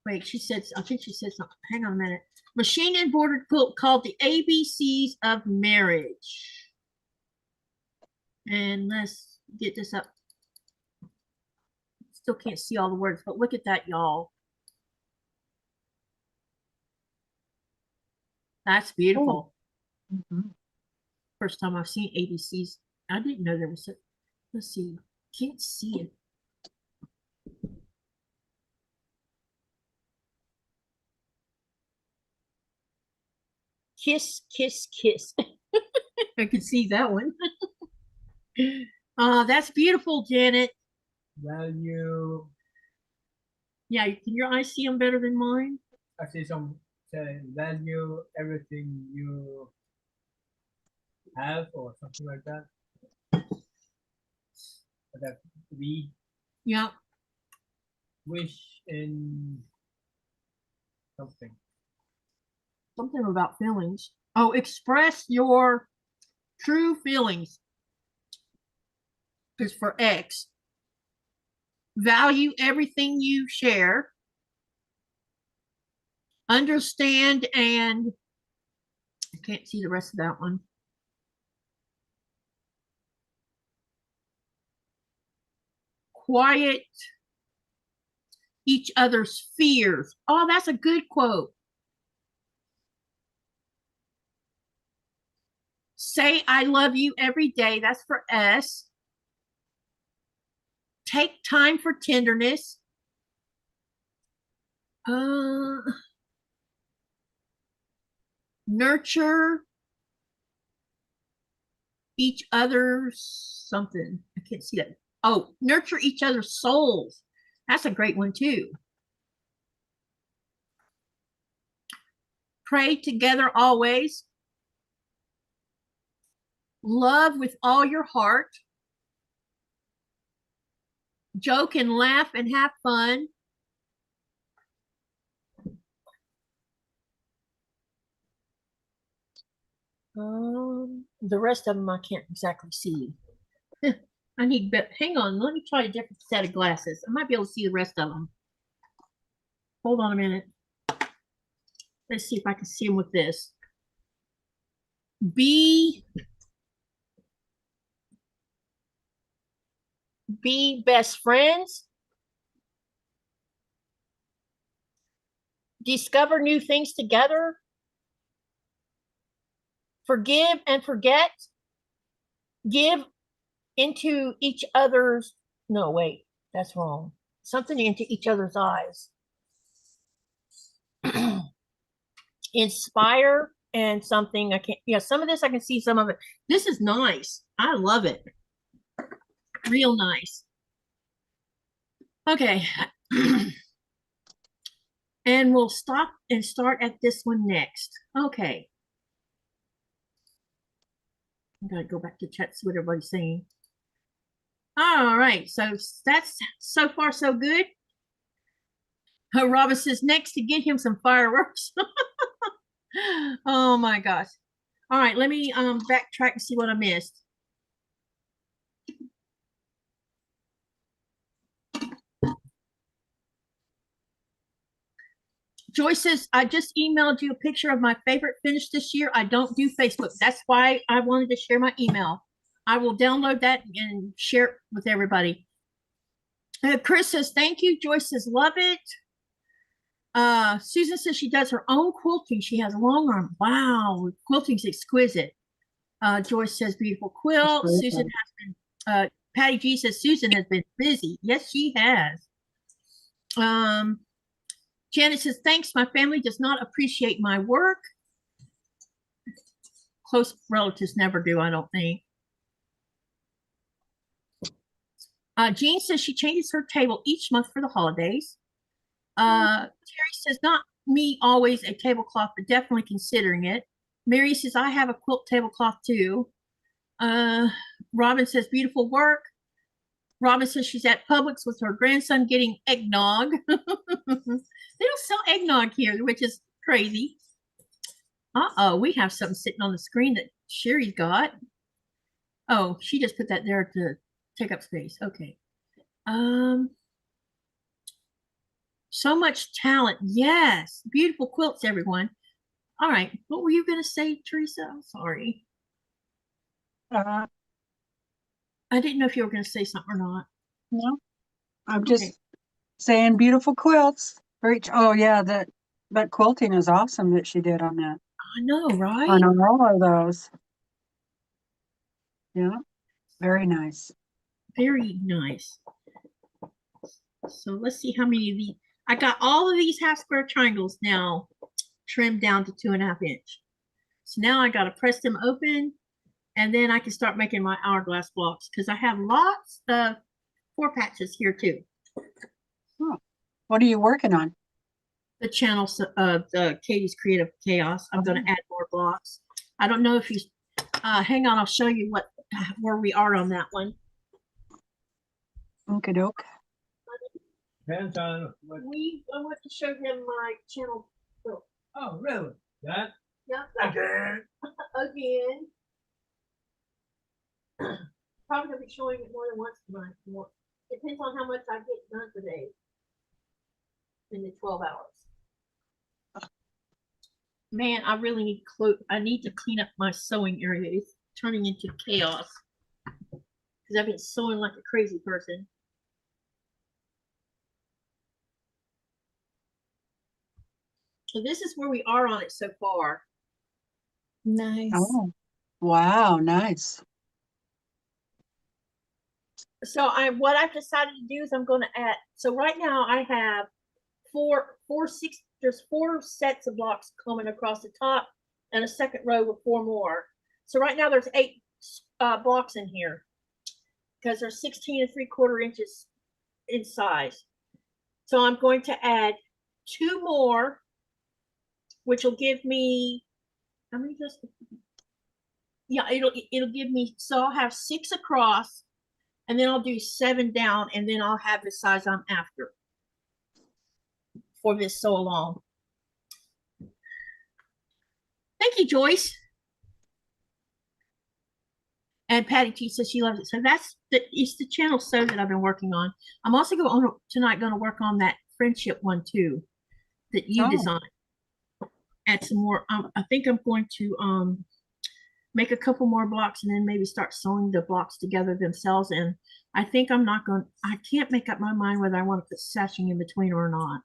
Wait, she said, I think she said something. Hang on a minute. Machine embroidered quilt called the ABCs of Marriage. And let's get this up. Still can't see all the words, but look at that, y'all. That's beautiful. Mm-hmm. First time I've seen ABCs. I didn't know there was a, let's see. Can't see it. Kiss, kiss, kiss. I can see that one. That's beautiful, Janet. Value. Yeah, can your eyes see them better than mine? I see some saying value everything you have or something like that. That we Yeah. wish in something. Something about feelings. Oh, express your true feelings is for X. Value everything you share. Understand and I can't see the rest of that one. Quiet each other's fears. Oh, that's a good quote. Say I love you every day. That's for S. Take time for tenderness. Nurture each other's something. I can't see that. Oh, nurture each other's souls. That's a great one too. Pray together always. Love with all your heart. Joke and laugh and have fun. The rest of them I can't exactly see. I need, but hang on, let me try a different set of glasses. I might be able to see the rest of them. Hold on a minute. Let's see if I can see them with this. Be best friends. Discover new things together. Forgive and forget. Give into each other's, no, wait, that's wrong. Something into each other's eyes. Inspire and something, I can't, yeah, some of this I can see some of it. This is nice. I love it. Real nice. Okay. And we'll stop and start at this one next. Okay. I'm gonna go back to chat, see what everybody's saying. All right, so that's so far so good. Robin says next to get him some fireworks. Oh my gosh. All right, let me backtrack and see what I missed. Joyce says, I just emailed you a picture of my favorite finish this year. I don't do Facebook. That's why I wanted to share my email. I will download that and share it with everybody. Chris says, thank you. Joyce says, love it. Susan says she does her own quilting. She has a long arm. Wow, quilting's exquisite. Joyce says, beautiful quilt. Susan has been, Patty G says, Susan has been busy. Yes, she has. Janet says, thanks. My family does not appreciate my work. Close relatives never do, I don't think. Jean says she changes her table each month for the holidays. Terry says, not me always a tablecloth, but definitely considering it. Mary says, I have a quilt tablecloth too. Robin says, beautiful work. Robin says she's at Publix with her grandson getting eggnog. They don't sell eggnog here, which is crazy. Uh-oh, we have something sitting on the screen that Sherry's got. Oh, she just put that there to take up space. Okay. So much talent. Yes. Beautiful quilts, everyone. All right. What were you going to say, Teresa? I'm sorry. Uh, I didn't know if you were going to say something or not. no, I'm just saying beautiful quilts. Great. Oh yeah, that quilting is awesome that she did on that. I know, right? On all of those. Yeah, very nice. Very nice. So let's see how many of these. I got all of these half square triangles now trimmed down to 2.5 inch. So now I got to press them open and then I can start making my hourglass blocks because I have lots of 4 patches here too. Oh, what are you working on? The channel of the Katie's Creative Chaos. I'm going to add more blocks. I don't know if you hang on, I'll show you where we are on that one. Okie doke. Depends on what. I want to show them my channel. Oh, really? That? Yep. Again? Again. Probably gonna be showing it more than once tonight. More. Depends on how much I get done today. In the 12 hours. Man, I really need to clean up my sewing area. It's turning into chaos. Because I've been sewing like a crazy person. So this is where we are on it so far. Nice. Oh, wow, nice. So what I've decided to do is I'm going to add. So right now I have there's 4 sets of blocks coming across the top and a second row with 4 more. So right now there's 8 blocks in here because they're 16 3/4 inches in size. So I'm going to add 2 more, which will give me how many? Yeah, it'll give me, so I'll have 6 across, and then I'll do 7 down, and then I'll have the size I'm after for this sew along. Thank you, Joyce. And Patty T says she loves it. So it's the channel sew that I've been working on. I'm also going to work on that friendship one too that you designed. Add some more. I think I'm going to make a couple more blocks and then maybe start sewing the blocks together themselves. And I think I can't make up my mind whether I want to put sashing in between or not.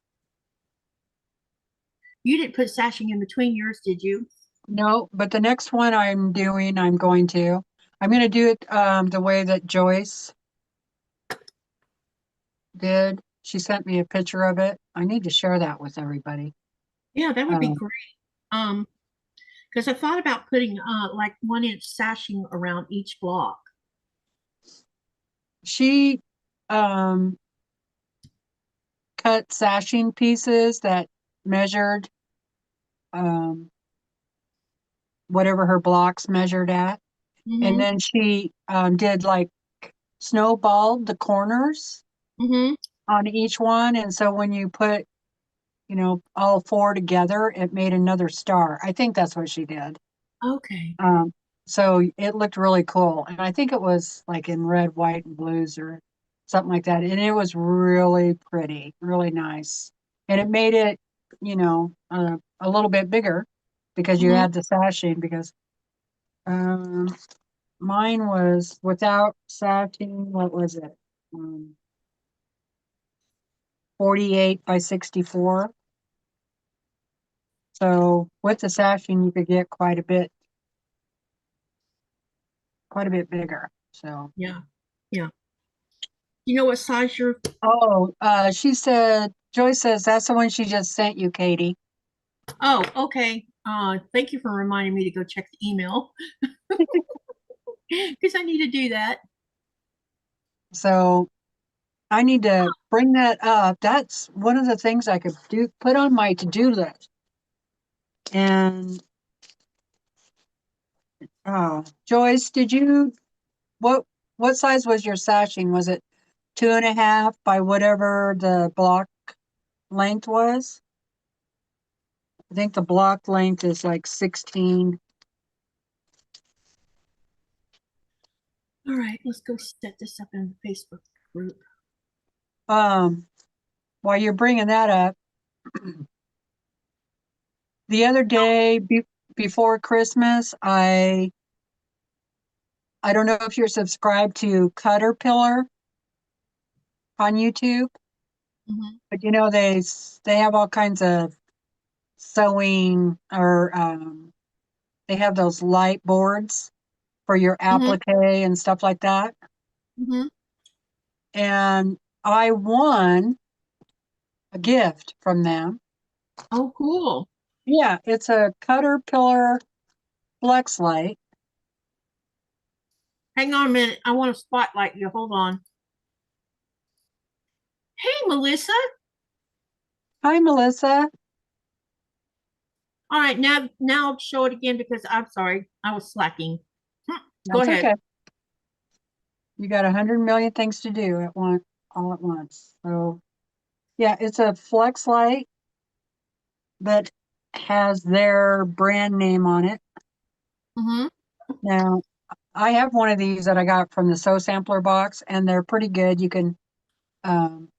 You didn't put sashing in between yours, did you? No, but the next one I'm going to do it the way that Joyce did. She sent me a picture of it. I need to share that with everybody. Yeah, that would be great. Because I thought about putting like 1 inch sashing around each block. She cut sashing pieces that measured whatever her blocks measured at, And Mhm. then she did like snowballed the corners Mhm. on each one. And so when you put, all four together, it made another star. I think that's what she did. Okay. Um, so it looked really cool. And I think it was like in red, white, and blues or something like that. And it was really pretty, really nice. And it made it, a little bit bigger because you Mhm. had the sashing because um, mine was without sashing, what was it? 48 by 64. So with the sashing, you could get quite a bit bigger. So, Yeah. Yeah. You know what size your oh, she said, Joy says that's the one she just sent you, Katie. Oh, okay. Thank you for reminding me to go check the email because I need to do that. So I need to bring that up. That's one of the things I could put on my to-do list. And Joyce, what size was your sashing? Was it 2.5 by whatever the block length was? I think the block length is like 16. All right, let's go set this up in the Facebook group. While you're bringing that up, the other day before Christmas, I don't know if you're subscribed to Caterpillar on YouTube, Mhm. but they have all kinds of sewing or they have those light boards for your Mhm. applique and stuff like that. Mhm. And I won a gift from them. Oh, cool. Yeah, it's a Caterpillar Flex Light. Hang on a minute. I want to spotlight you. Hold on. Hey, Melissa. Hi, Melissa. All right, now I'll show it again because I'm sorry. I was slacking. Go That's ahead. okay. You got 100 million things to do all at once. So yeah, it's a Flex Light that has their brand name on it. Mhm. Now, I have one of these that I got from the Sew Sampler box, and they're pretty good. You can, um,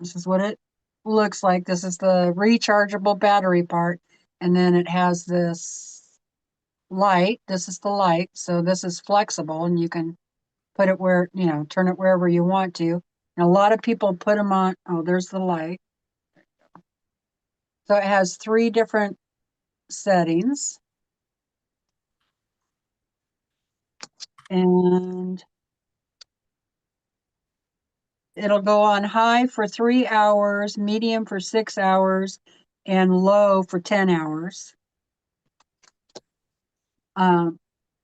this is what it looks like. This is the rechargeable battery part, and then it has this light. This is the light, so this is flexible, and you can put it turn it wherever you want to. And a lot of people put them on. Oh, there's the light. So it has 3 different settings, and it'll go on high for 3 hours, medium for 6 hours, and low for 10 hours. Um,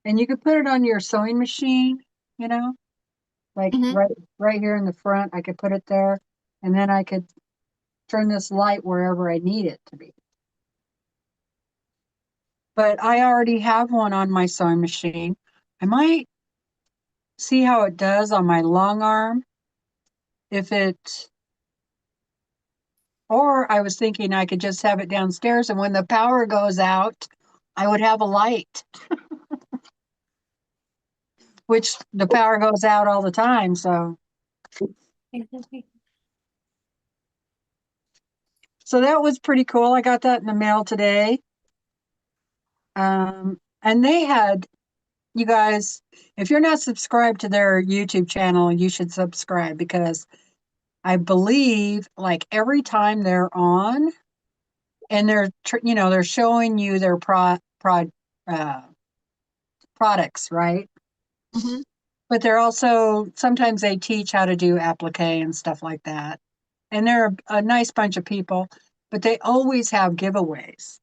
and you could put it on your sewing machine, like Mhm. right here in the front. I could put it there, and then I could turn this light wherever I need it to be. But I already have one on my sewing machine. I might see how it does on my long arm. Or I was thinking I could just have it downstairs, and when the power goes out, I would have a light, which the power goes out all the time. So that was pretty cool. I got that in the mail today. And they had, you guys, if you're not subscribed to their YouTube channel, you should subscribe because I believe like every time they're on and they're showing you their uh, products, right? Mhm. But they're also, sometimes they teach how to do applique and stuff like that. And they're a nice bunch of people, but they always have giveaways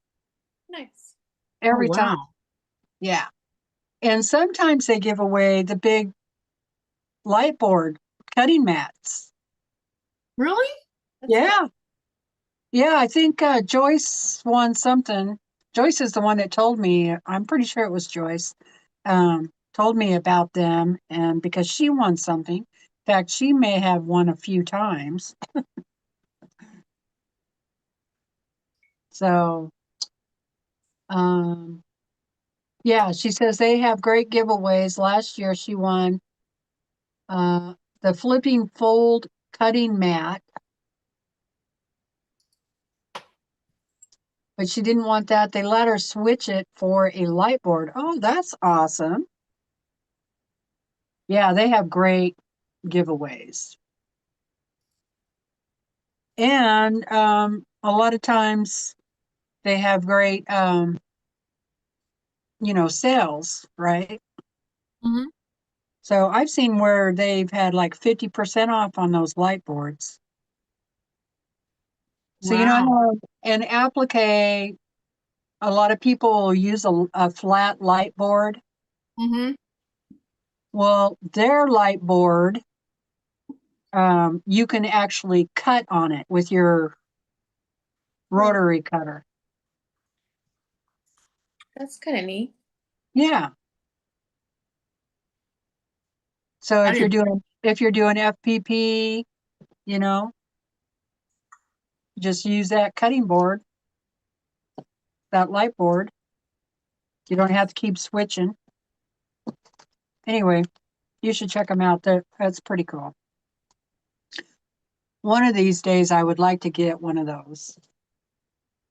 Nice. Oh, every time. wow. Yeah. And sometimes they give away the big light board cutting mats. Really? That's Yeah. Yeah. I think Joyce won something. Joyce is the one that told me, I'm pretty sure it was Joyce, told me about them, and because she won something. In fact, she may have won a few times. So, yeah, she says they have great giveaways. Last year she won the flipping fold cutting mat, but she didn't want that. They let her switch it for a light board. Oh, that's awesome. Yeah, they have great giveaways. And a lot of times they have great sales, right? Mhm. So I've seen where they've had like 50% off on those light boards. So, Wow. an applique, a lot of people will use a flat light board. Mm-hmm. Well, their light board, you can actually cut on it with your rotary cutter. That's kind of neat. Yeah. So I if you're didn't. doing FPP, you know, just use that cutting board, that light board. You don't have to keep switching. Anyway, you should check them out. That's pretty cool. One of these days, I would like to get one of those.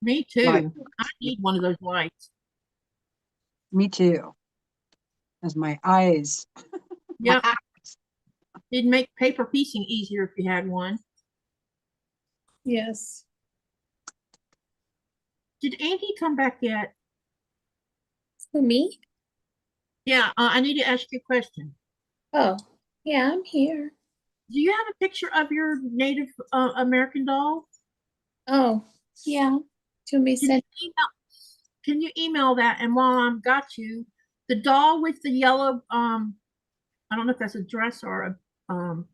Me Like, too. I need one of those lights. me too. As my eyes. Yep. It'd make paper piecing easier if you had one. Yes. Did Andy come back yet? For me? Yeah, I need to ask you a question. Oh, yeah, I'm here. Do you have a picture of your Native American doll? Oh, yeah. To me Can you send. email, can you email that? And while I've got you, the doll with the yellow, I don't know if that's a dress or a, Are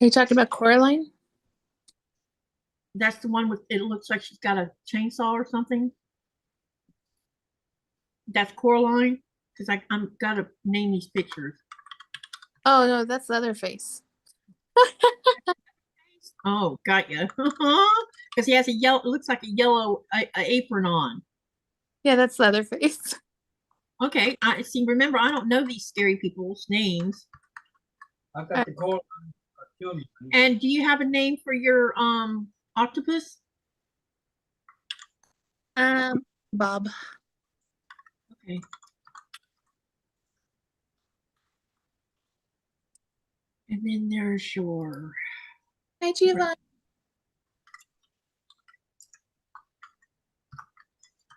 you talking about Coraline? that's the one with, it looks like she's got a chainsaw or something. That's Coraline, because I'm gotta name these pictures. Oh no, that's the other face. Oh, got you. Because he has a yellow, it looks like a yellow apron on. Yeah, that's the other face. Okay, I see. Remember, I don't know these scary people's names. I've got the gold cartoon. And do you have a name for your octopus? Bob. Okay. And then there's your. Hi, Giovanni.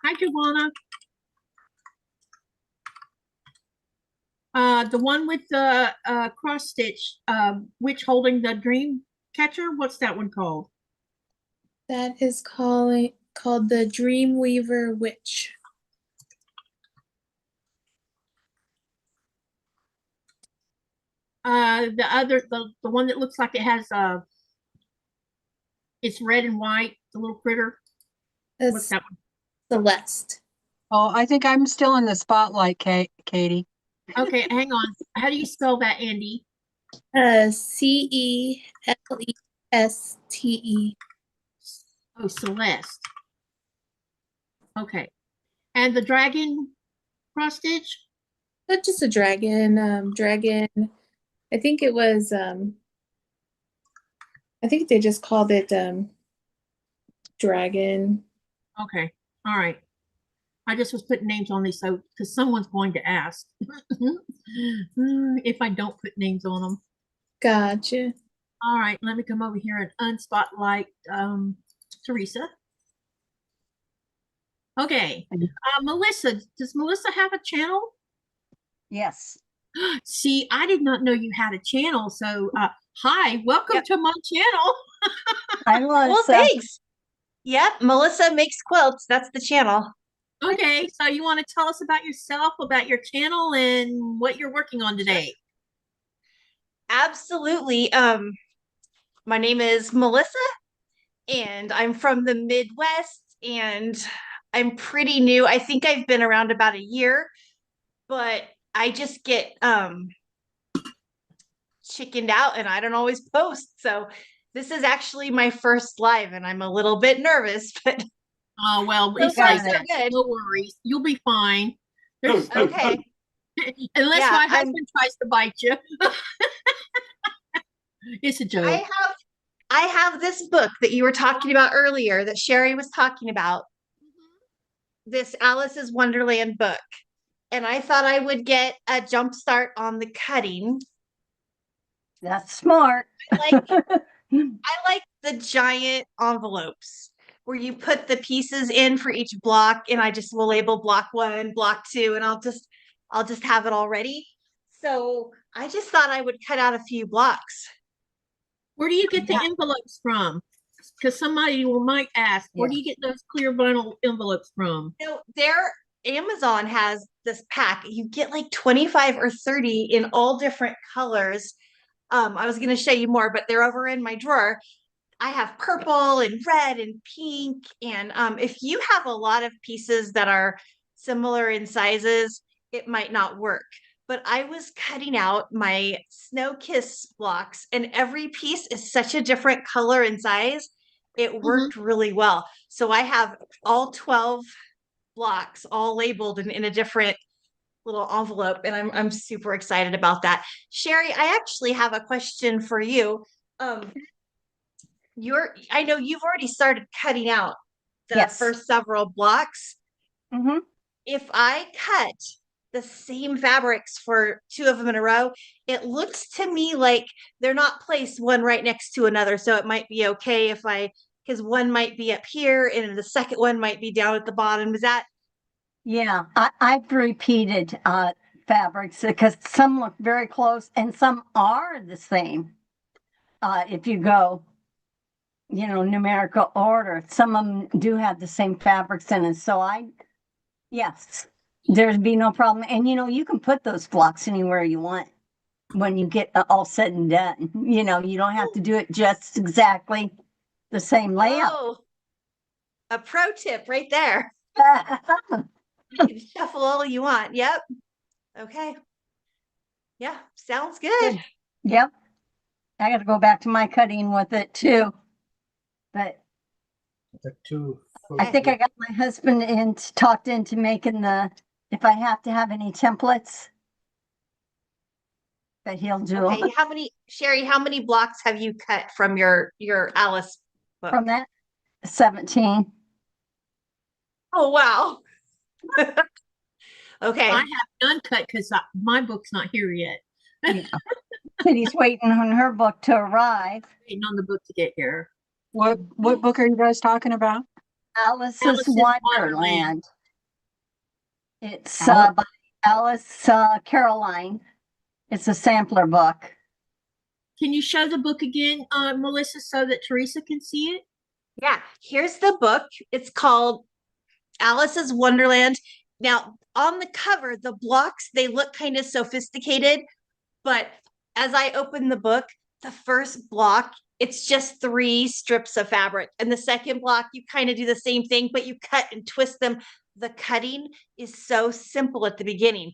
Hi, Giovanna. The one with the cross stitch, witch holding the dream catcher. What's that one called? That is called the Dreamweaver Witch. The other, the one that looks like it has it's red and white. The little critter. What's That's that one? Celeste. Oh, I think I'm still in the spotlight, Katy. Okay, hang on. How do you spell that, Andy? Celeste. Oh, Celeste. Okay. And the dragon cross stitch? Not just a dragon. Dragon. I think it was. I think they just called it dragon. Okay. All right. I just was putting names on these so because someone's going to ask if I don't put names on them. Gotcha. All right, let me come over here and unspotlight Teresa. Okay, Melissa, does Melissa have a channel? Yes. See, I did not know you had a channel. So, hi, welcome Yep. to my channel. Hi, Melissa. Well, thanks. Yep, Melissa Makes Quilts. That's the channel. Okay, so you want to tell us about yourself, about your channel, and what you're working on today? Absolutely. My name is Melissa, and I'm from the Midwest, and I'm pretty new. I think I've been around about a year, but I just get chickened out and I don't always post. So this is actually my first live and I'm a little bit nervous, but Oh, well, so it's far like so that. good. No worries. You'll be fine. There's, Okay. unless Yeah, my husband tries to bite you. It's a joke. I have this book that you were talking about earlier that Sherry was talking about. This Alice's Wonderland book. And I thought I would get a jump start on the cutting. That's smart. I like the giant envelopes where you put the pieces in for each block, and I just will label block 1, block 2, and I'll just have it all ready. So I just thought I would cut out a few blocks. Where do you get the envelopes from? Because somebody might ask, where do you get those clear vinyl envelopes from? Amazon has this pack. You get like 25 or 30 in all different colors. I was going to show you more, but they're over in my drawer. I have purple and red and pink. And if you have a lot of pieces that are similar in sizes, it might not work. But I was cutting out my Snow Kiss blocks, and every piece is such a different color and size. It worked really well. So I have all 12 blocks all labeled in a different little envelope, and I'm super excited about that. Sherry, I actually have a question for you. I know you've already started cutting out the first several blocks. If I cut the same fabrics for 2 of them in a row, it looks to me like they're not placed one right next to another. So it might be okay if because one might be up here and the second one might be down at the bottom. Is that? Yeah, I've repeated fabrics because some look very close and some are the same. If you go, numerical order, some of them do have the same fabrics in it. So yes, there'd be no problem. And you can put those blocks anywhere you want when you get all said and done. You don't have to do it just exactly the same layout. Oh, a pro tip right there. You can shuffle all you want. Yep. Okay. Yeah, sounds good. Yep. I got to go back to my cutting with it too. But I think I got my husband talked into making if I have to have any templates, that he'll do. Okay, Sherry, how many blocks have you cut from your Alice book? From that 17. Oh, wow. Okay. I have none cut because my book's not here yet. Katie's waiting on her book to arrive. Waiting on the book to get here. What book are you guys talking about? Alice's Wonderland. It's by Alice Caroline. It's a sampler book. Can you show the book again, Melissa, so that Teresa can see it? Yeah, here's the book. It's called Alice's Wonderland. Now, on the cover, the blocks, they look kind of sophisticated, but as I open the book, the first block, it's just 3 strips of fabric. And the second block, you kind of do the same thing, but you cut and twist them. The cutting is so simple at the beginning.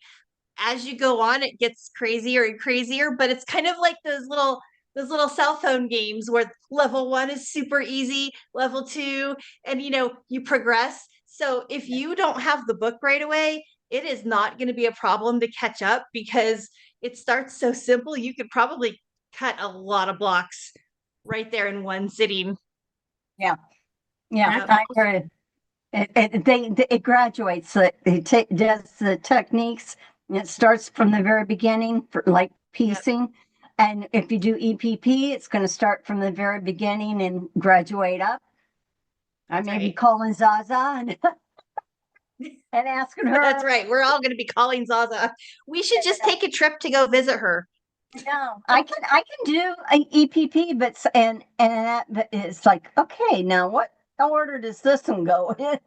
As you go on, it gets crazier and crazier, but it's kind of like those little cell phone games where level 1 is super easy, level 2, and you progress. So if you don't have the book right away, it is not going to be a problem to catch up because it starts so simple. You could probably cut a lot of blocks right there in one sitting. Yeah, I agree. It graduates. It does the techniques. And it starts from the very beginning, for like piecing. And if you do EPP, it's going to start from the very beginning and graduate up. I may be calling Zaza and asking her. That's right. We're all going to be calling Zaza. We should just take a trip to go visit her. No, I can do an EPP, but it's like, okay, now what order does this one go in?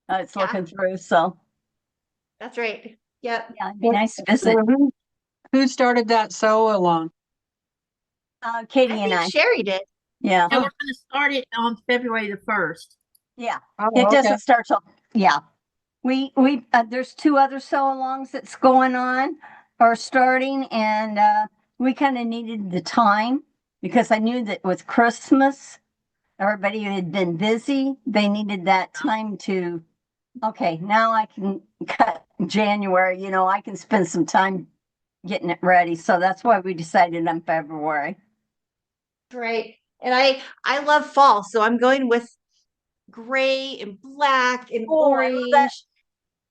It's looking through, so. That's right. Yep. Yeah, it'd be nice to visit. Who started that sew along? Katie and I. Sherry did. Yeah. And we're going to start it on February the 1st. Yeah. Oh, It okay. doesn't start till, yeah. We there's 2 other sew-alongs that's going on or starting, and we kind of needed the time because I knew that with Christmas, everybody had been busy. They needed that time to, okay, now I can cut January, you know, I can spend some time getting it ready. So that's why we decided on February. Right. And I love fall, so I'm going with gray and black and Oh, I love that. orange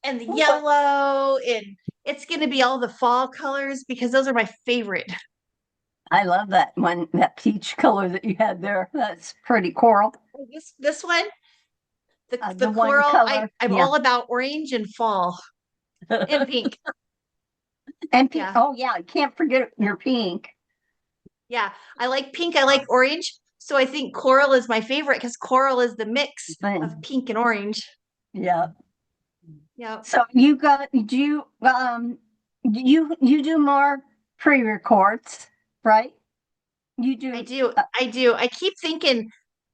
and the Oh, yellow, and it's going to be all the fall colors because those are my favorite. I love that one, that peach color that you had there. That's pretty coral. This one, the The one coral, color, I'm yeah. all about orange and fall and pink. And pink. Yeah. Oh, yeah, I can't forget your pink. Yeah, I like pink, I like orange. So I think coral is my favorite because coral is the mix of pink and orange. Yeah. Yeah. So you you do more pre-records, right? You do. I do. I do. I keep thinking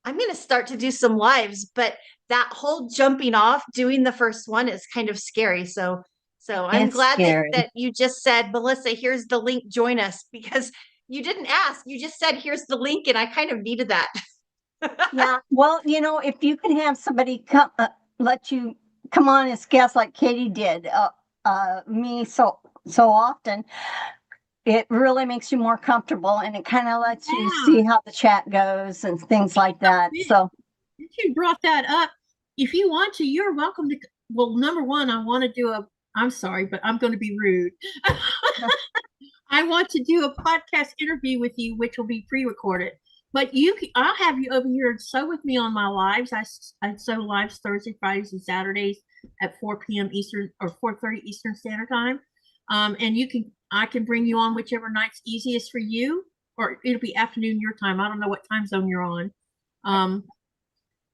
I'm going to start to do some lives, but that whole jumping off doing the first one is kind of scary. So I'm It's glad scary. that you just said, Melissa, here's the link, join us, because you didn't ask. You just said, here's the link, and I kind of needed that. Yeah. Well, you know, if you can have somebody come, let you come on as guest like Katy did, me so often, it really makes you more comfortable, and it kind of lets you Yeah. see how the chat goes and things like that. So Since you brought that up, if you want to, you're welcome to. Well, number one, I want to do a. I'm sorry, but I'm going to be rude. I want to do a podcast interview with you, which will be pre-recorded. But I'll have you over here and sew with me on my lives. I sew lives Thursday, Fridays, and Saturdays at 4 p.m. Eastern or 4:30 Eastern Standard Time. And I can bring you on whichever night's easiest for you, or it'll be afternoon your time. I don't know what time zone you're on.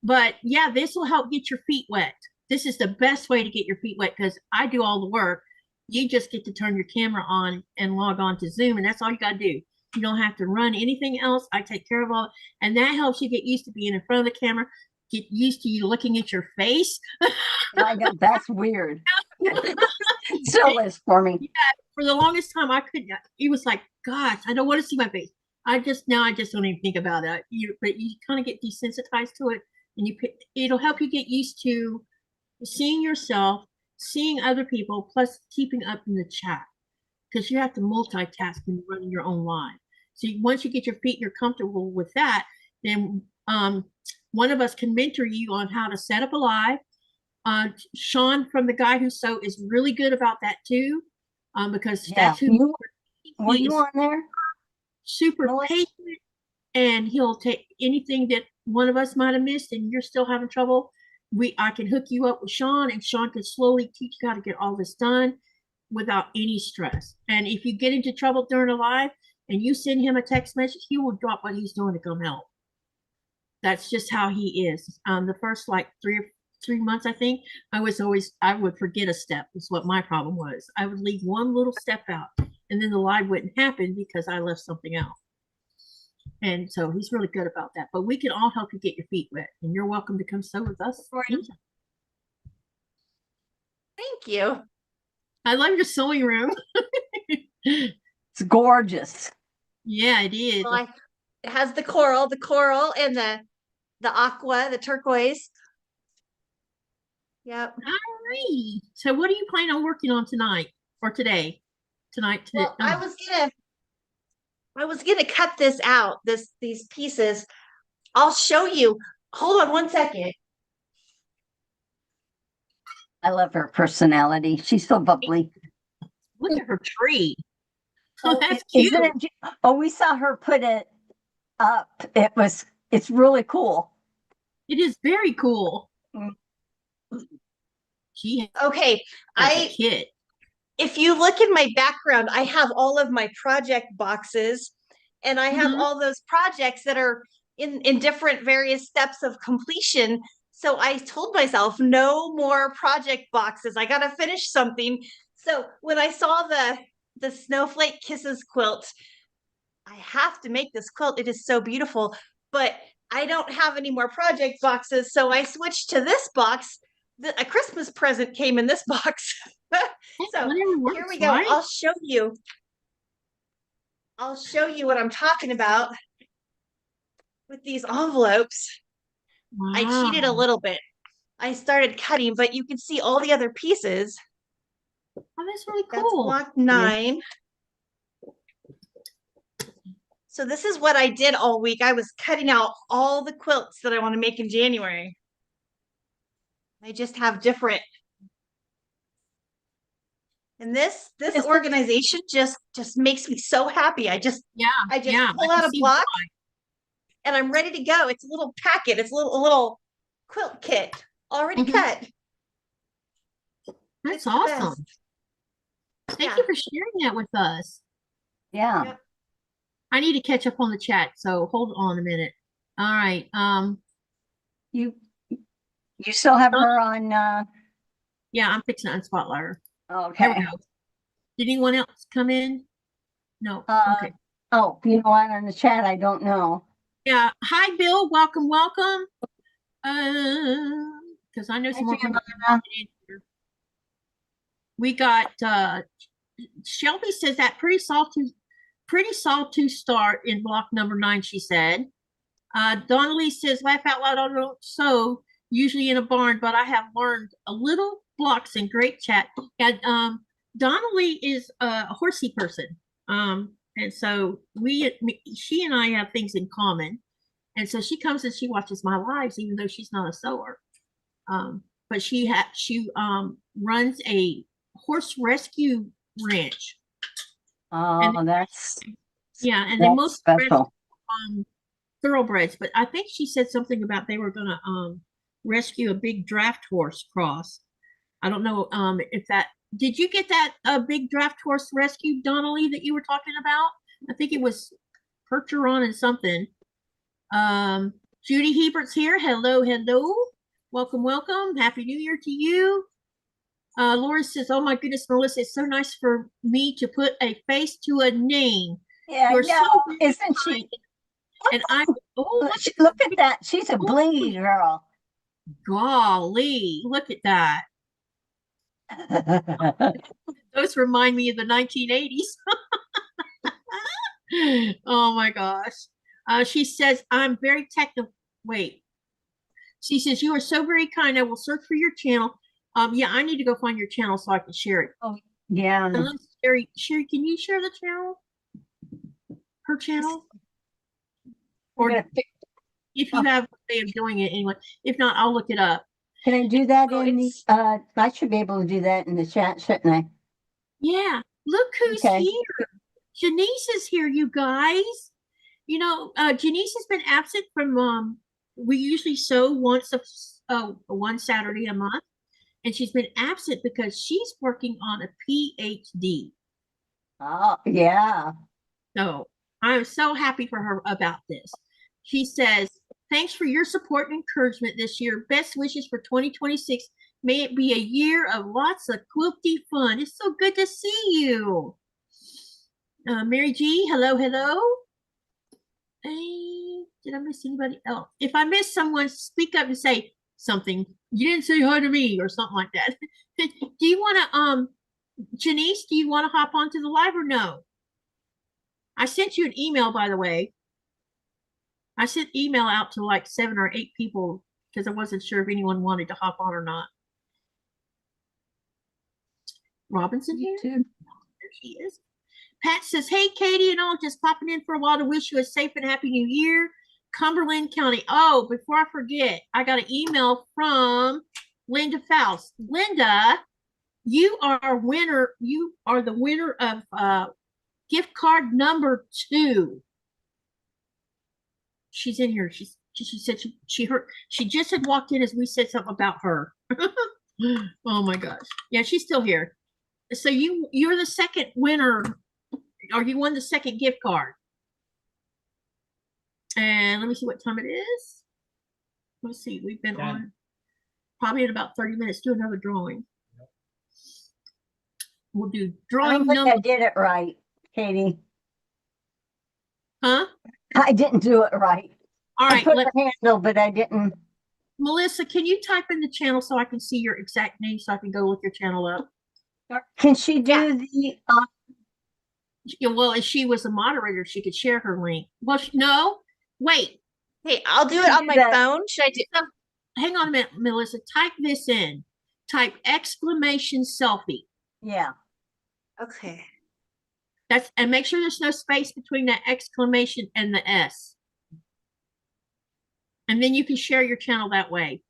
But yeah, this will help get your feet wet. This is the best way to get your feet wet because I do all the work. You just get to turn your camera on and log on to Zoom, and that's all you got to do. You don't have to run anything else. I take care of all, and that helps you get used to being in front of the camera, get used to you looking at your face. I know that's weird. Still is for me. Yeah, for the longest time, I couldn't. It was like, gosh, I don't want to see my face. I just don't even think about it. But you kind of get desensitized to it, and it'll help you get used to seeing yourself, seeing other people, plus keeping up in the chat because you have to multitask when you're running your own live. So once you get your feet, you're comfortable with that, then one of us can mentor you on how to set up a live. Sean from the Guy Who Sew is really good about that too, because that's who were you on there? Super patient, and he'll take anything that one of us might have missed, and you're still having trouble. I can hook you up with Sean, and Sean can slowly teach you how to get all this done without any stress. And if you get into trouble during a live and you send him a text message, he will drop what he's doing to come help. That's just how he is. The first like 3 months, I think, I would forget a step. Is what my problem was. I would leave one little step out, and then the live wouldn't happen because I left something out. And so he's really good about that. But we can all help you get your feet wet, and you're welcome to come sew with us. Thank you. I love your sewing room. It's gorgeous. Yeah, it is. Well, it has the coral, and the aqua, the turquoise. Yep. All right. So what are you planning on working on tonight or today? Tonight. Well, I was gonna cut this out, these pieces. I'll show you. Hold on one second. I love her personality. She's so bubbly. Look at her tree. Oh, that's Isn't cute. it? Oh, we saw her put it up. It's really cool. It is very cool. Mm. She Okay, has a kit. If you look in my background, I have all of my project boxes, and I have all those projects that are in different various steps of completion. So I told myself, no more project boxes. I got to finish something. So when I saw the Snowflake Kisses quilt, I have to make this quilt. It is so beautiful. but I don't have any more project boxes. So I switched to this box. A Christmas present came in this box. So Whatever works, here we go. right? I'll show you what I'm talking about with these envelopes. I Wow. cheated a little bit. I started cutting, but you can see all the other pieces. Oh, that's really That's cool. block 9. So this is what I did all week. I was cutting out all the quilts that I want to make in January. I just have different. And this organization just makes me so happy. I just pull out a block and I'm ready to go. It's a little packet. It's a little quilt kit already cut. That's awesome. Thank you for sharing that with us. Yeah. Yep. I need to catch up on the chat, so hold on a minute. All right. You still have her on Yeah, I'm fixing to unspotlight her. okay. There we go. Did anyone else come in? No. Okay. Oh, you know what, on the chat, I don't know. Yeah. Hi, Bill. Welcome, welcome. Because I know some more people. We got Shelby says that pretty soft to start in block number 9, she said. Donnelly says, laugh out loud, I don't sew, usually in a barn, but I have learned a little blocks in great chat. And Donnelly is a horsey person. And so she and I have things in common. And so she comes and she watches my lives, even though she's not a sewer. But she runs a horse rescue ranch. Oh, that's and they most special. Thoroughbreds, but I think she said something about they were gonna rescue a big draft horse cross. I don't know if that did you get that big draft horse rescue, Donnelly, that you were talking about? I think it was Percheron and something. Judy Hebert's here. Hello, hello. Welcome, welcome. Happy New Year to you. Laura says, oh my goodness, Melissa, it's so nice for me to put a face to a name. Yeah, You're no, so isn't she? And I look at that. She's a blingy girl. Golly, look at that. Those remind me of the 1980s. Oh my gosh. She says, I'm very technical. Wait. She says, you are so very kind. I will search for your channel. Yeah, I need to go find your channel so I can share it. Oh, yeah. Sherry, can you share the channel? Her channel? Or if you have a way of doing it anyway. If not, I'll look it up. Can I do that in the I should be able to do that in the chat, shouldn't I? Yeah. Look who's here. Janice is here, you guys. You know, Janice has been absent from we usually sew one Saturday a month, and she's been absent because she's working on a PhD. Oh, yeah. So I'm so happy for her about this. She says, thanks for your support and encouragement this year. Best wishes for 2026. May it be a year of lots of quilty fun. It's so good to see you. Mary G, hello, hello. Hey, did I miss anybody else? If I miss someone, speak up and say something. You didn't say hi to me or something like that. Do you want to, Janice, do you want to hop onto the live or no? I sent you an email, by the way. I sent email out to like 7 or 8 people because I wasn't sure if anyone wanted to hop on or not. Robinson here? There she is. Pat says, hey, Katie and all, just popping in for a while to wish you a safe and happy new year. Cumberland County. Oh, before I forget, I got an email from Linda Faust. Linda, you are winner. You are the winner of gift card number 2. She's in here. She said she just had walked in as we said something about her. Oh my gosh. Yeah, she's still here. So you're the second winner, or you won the second gift card. And let me see what time it is. Let's see. We've been on probably in about 30 minutes. Do another drawing. We'll do drawing number. I did it right, Katie. Huh? I didn't do it right. All I right, put her handle, but I didn't. Melissa, can you type in the channel so I can see your exact name so I can go look your channel up? Can she do Yeah. the? Yeah, well, if she was a moderator, she could share her link. Well, no, wait. Hey, I'll do it Can on do my that. phone. Should I do? Hang on a minute, Melissa. Type this in. Type exclamation selfie. Yeah. Okay. That's and make sure there's no space between that exclamation and the S. And then you can share your channel that way.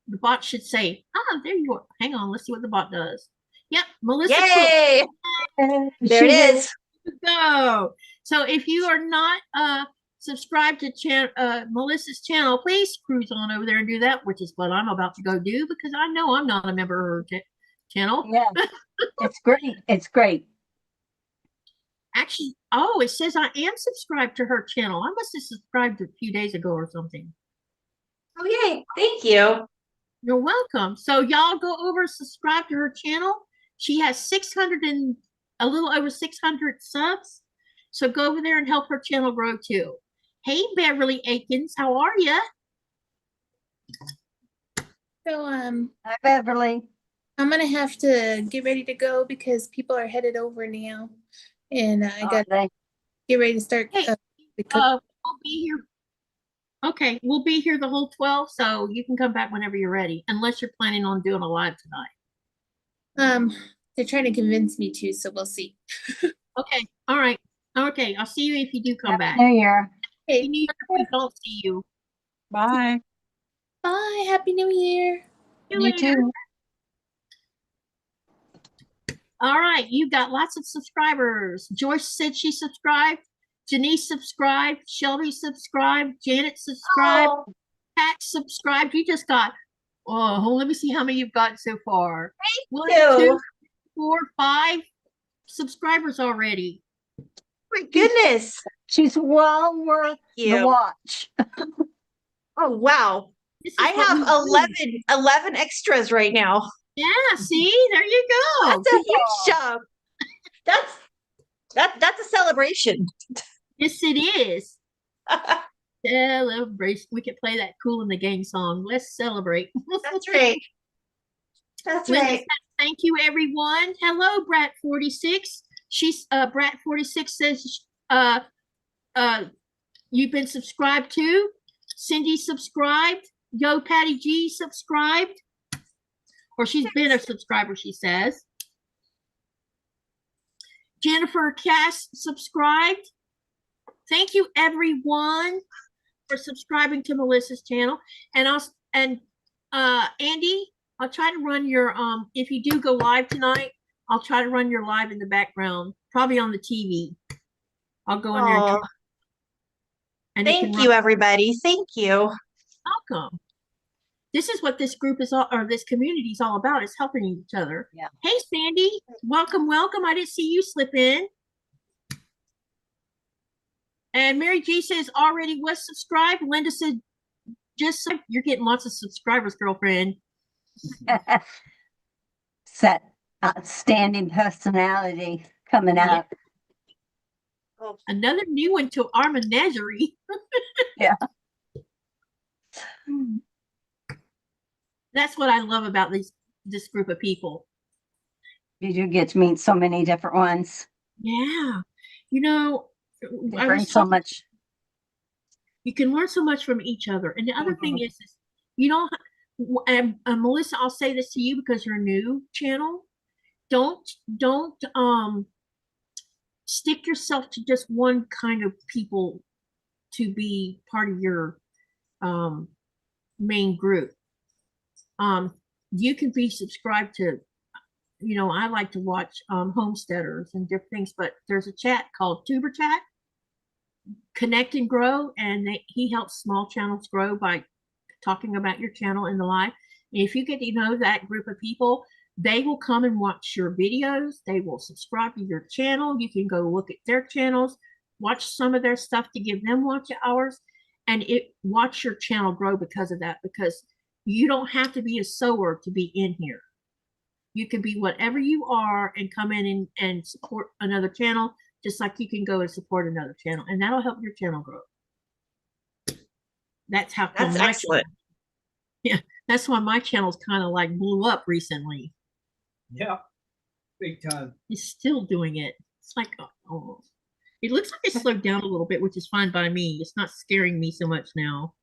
The bot should say, "Ah, there you are." Hang on, let's see what the bot does. Yep, Melissa Quilt. Yay! There it is. Go. So if you are not subscribed to Melissa's channel, please cruise on over there and do that, which is what I'm about to go do because I know I'm not a member of her channel. Yeah. It's great. It's great. Actually, oh, it says I am subscribed to her channel. I must have subscribed a few days ago or something. Oh, yay. Thank you. You're welcome. So y'all go over subscribe to her channel. She has 600 and a little over 600 subs. So go over there and help her channel grow too. Hey, Beverly Aikens, how are you? So Hi, Beverly. I'm gonna have to get ready to go because people are headed over now, and I got to get ready to start. Hey, we'll be here. Okay, we'll be here the whole 12, so you can come back whenever you're ready, unless you're planning on doing a live tonight. They're trying to convince me to, so we'll see. Okay, all right. Okay, I'll see you if you do come back. New Year. Hey, Happy New Year if we don't see you. Bye. bye. Happy New Year. See you You later. too. All right, you've got lots of subscribers. Joyce said she subscribed. Janice subscribed. Shelby subscribed. Janet subscribed. Oh, Pat subscribed. You just got, oh, let me see how many you've gotten so far. One, you. 2, 4, 5 subscribers already. My goodness. She's well worth the You. watch. Oh, wow. This is I what have we do. 11 extras right now. Yeah, see, there you go. That's a huge jump. That's a celebration. Yes, it is. Celebration. We could play that Cool in the Gang song. Let's celebrate. That's right. That's Linda right. says, thank you, everyone. Hello, Brat46. She's Brat46 says you've been subscribed to. Cindy subscribed. Yo Patty G subscribed. Or she's been a subscriber, she says. Jennifer Cass subscribed. Thank you, everyone, for subscribing to Melissa's channel. And Andy, I'll try to run your if you do go live tonight, I'll try to run your live in the background, probably on the TV. I'll go in there and try. And thank you, everybody. Thank you. Welcome. This is what this group is all, or this community is all about, is helping each other. Yeah. Hey, Sandy, welcome, welcome. I didn't see you slip in. And Mary G says already was subscribed. Linda said, just you're getting lots of subscribers, girlfriend. Set outstanding personality coming out. Oh. Another new one to our menagerie. Yeah. That's what I love about this group of people. You do get to meet so many different ones. Yeah. You know, They bring so much. You can learn so much from each other. And the other thing is you don't, and Melissa, I'll say this to you because you're a new channel. Don't stick yourself to just one kind of people to be part of your main group. You can be subscribed to, you know, I like to watch homesteaders and different things, but there's a chat called Tuber Chat, Connect and Grow, and he helps small channels grow by talking about your channel in the live. And if you get to know that group of people, they will come and watch your videos. They will subscribe to your channel. You can go look at their channels, watch some of their stuff to give them watch hours, and watch your channel grow because of that, because you don't have to be a sewer to be in here. You can be whatever you are and come in and support another channel, just like you can go and support another channel, and that'll help your channel grow. That's how come That's my excellent. yeah, that's why my channel's kind of like blew up recently. Yeah, big time. He's still doing it. It's like, oh, it looks like it slowed down a little bit, which is fine by me. It's not scaring me so much now.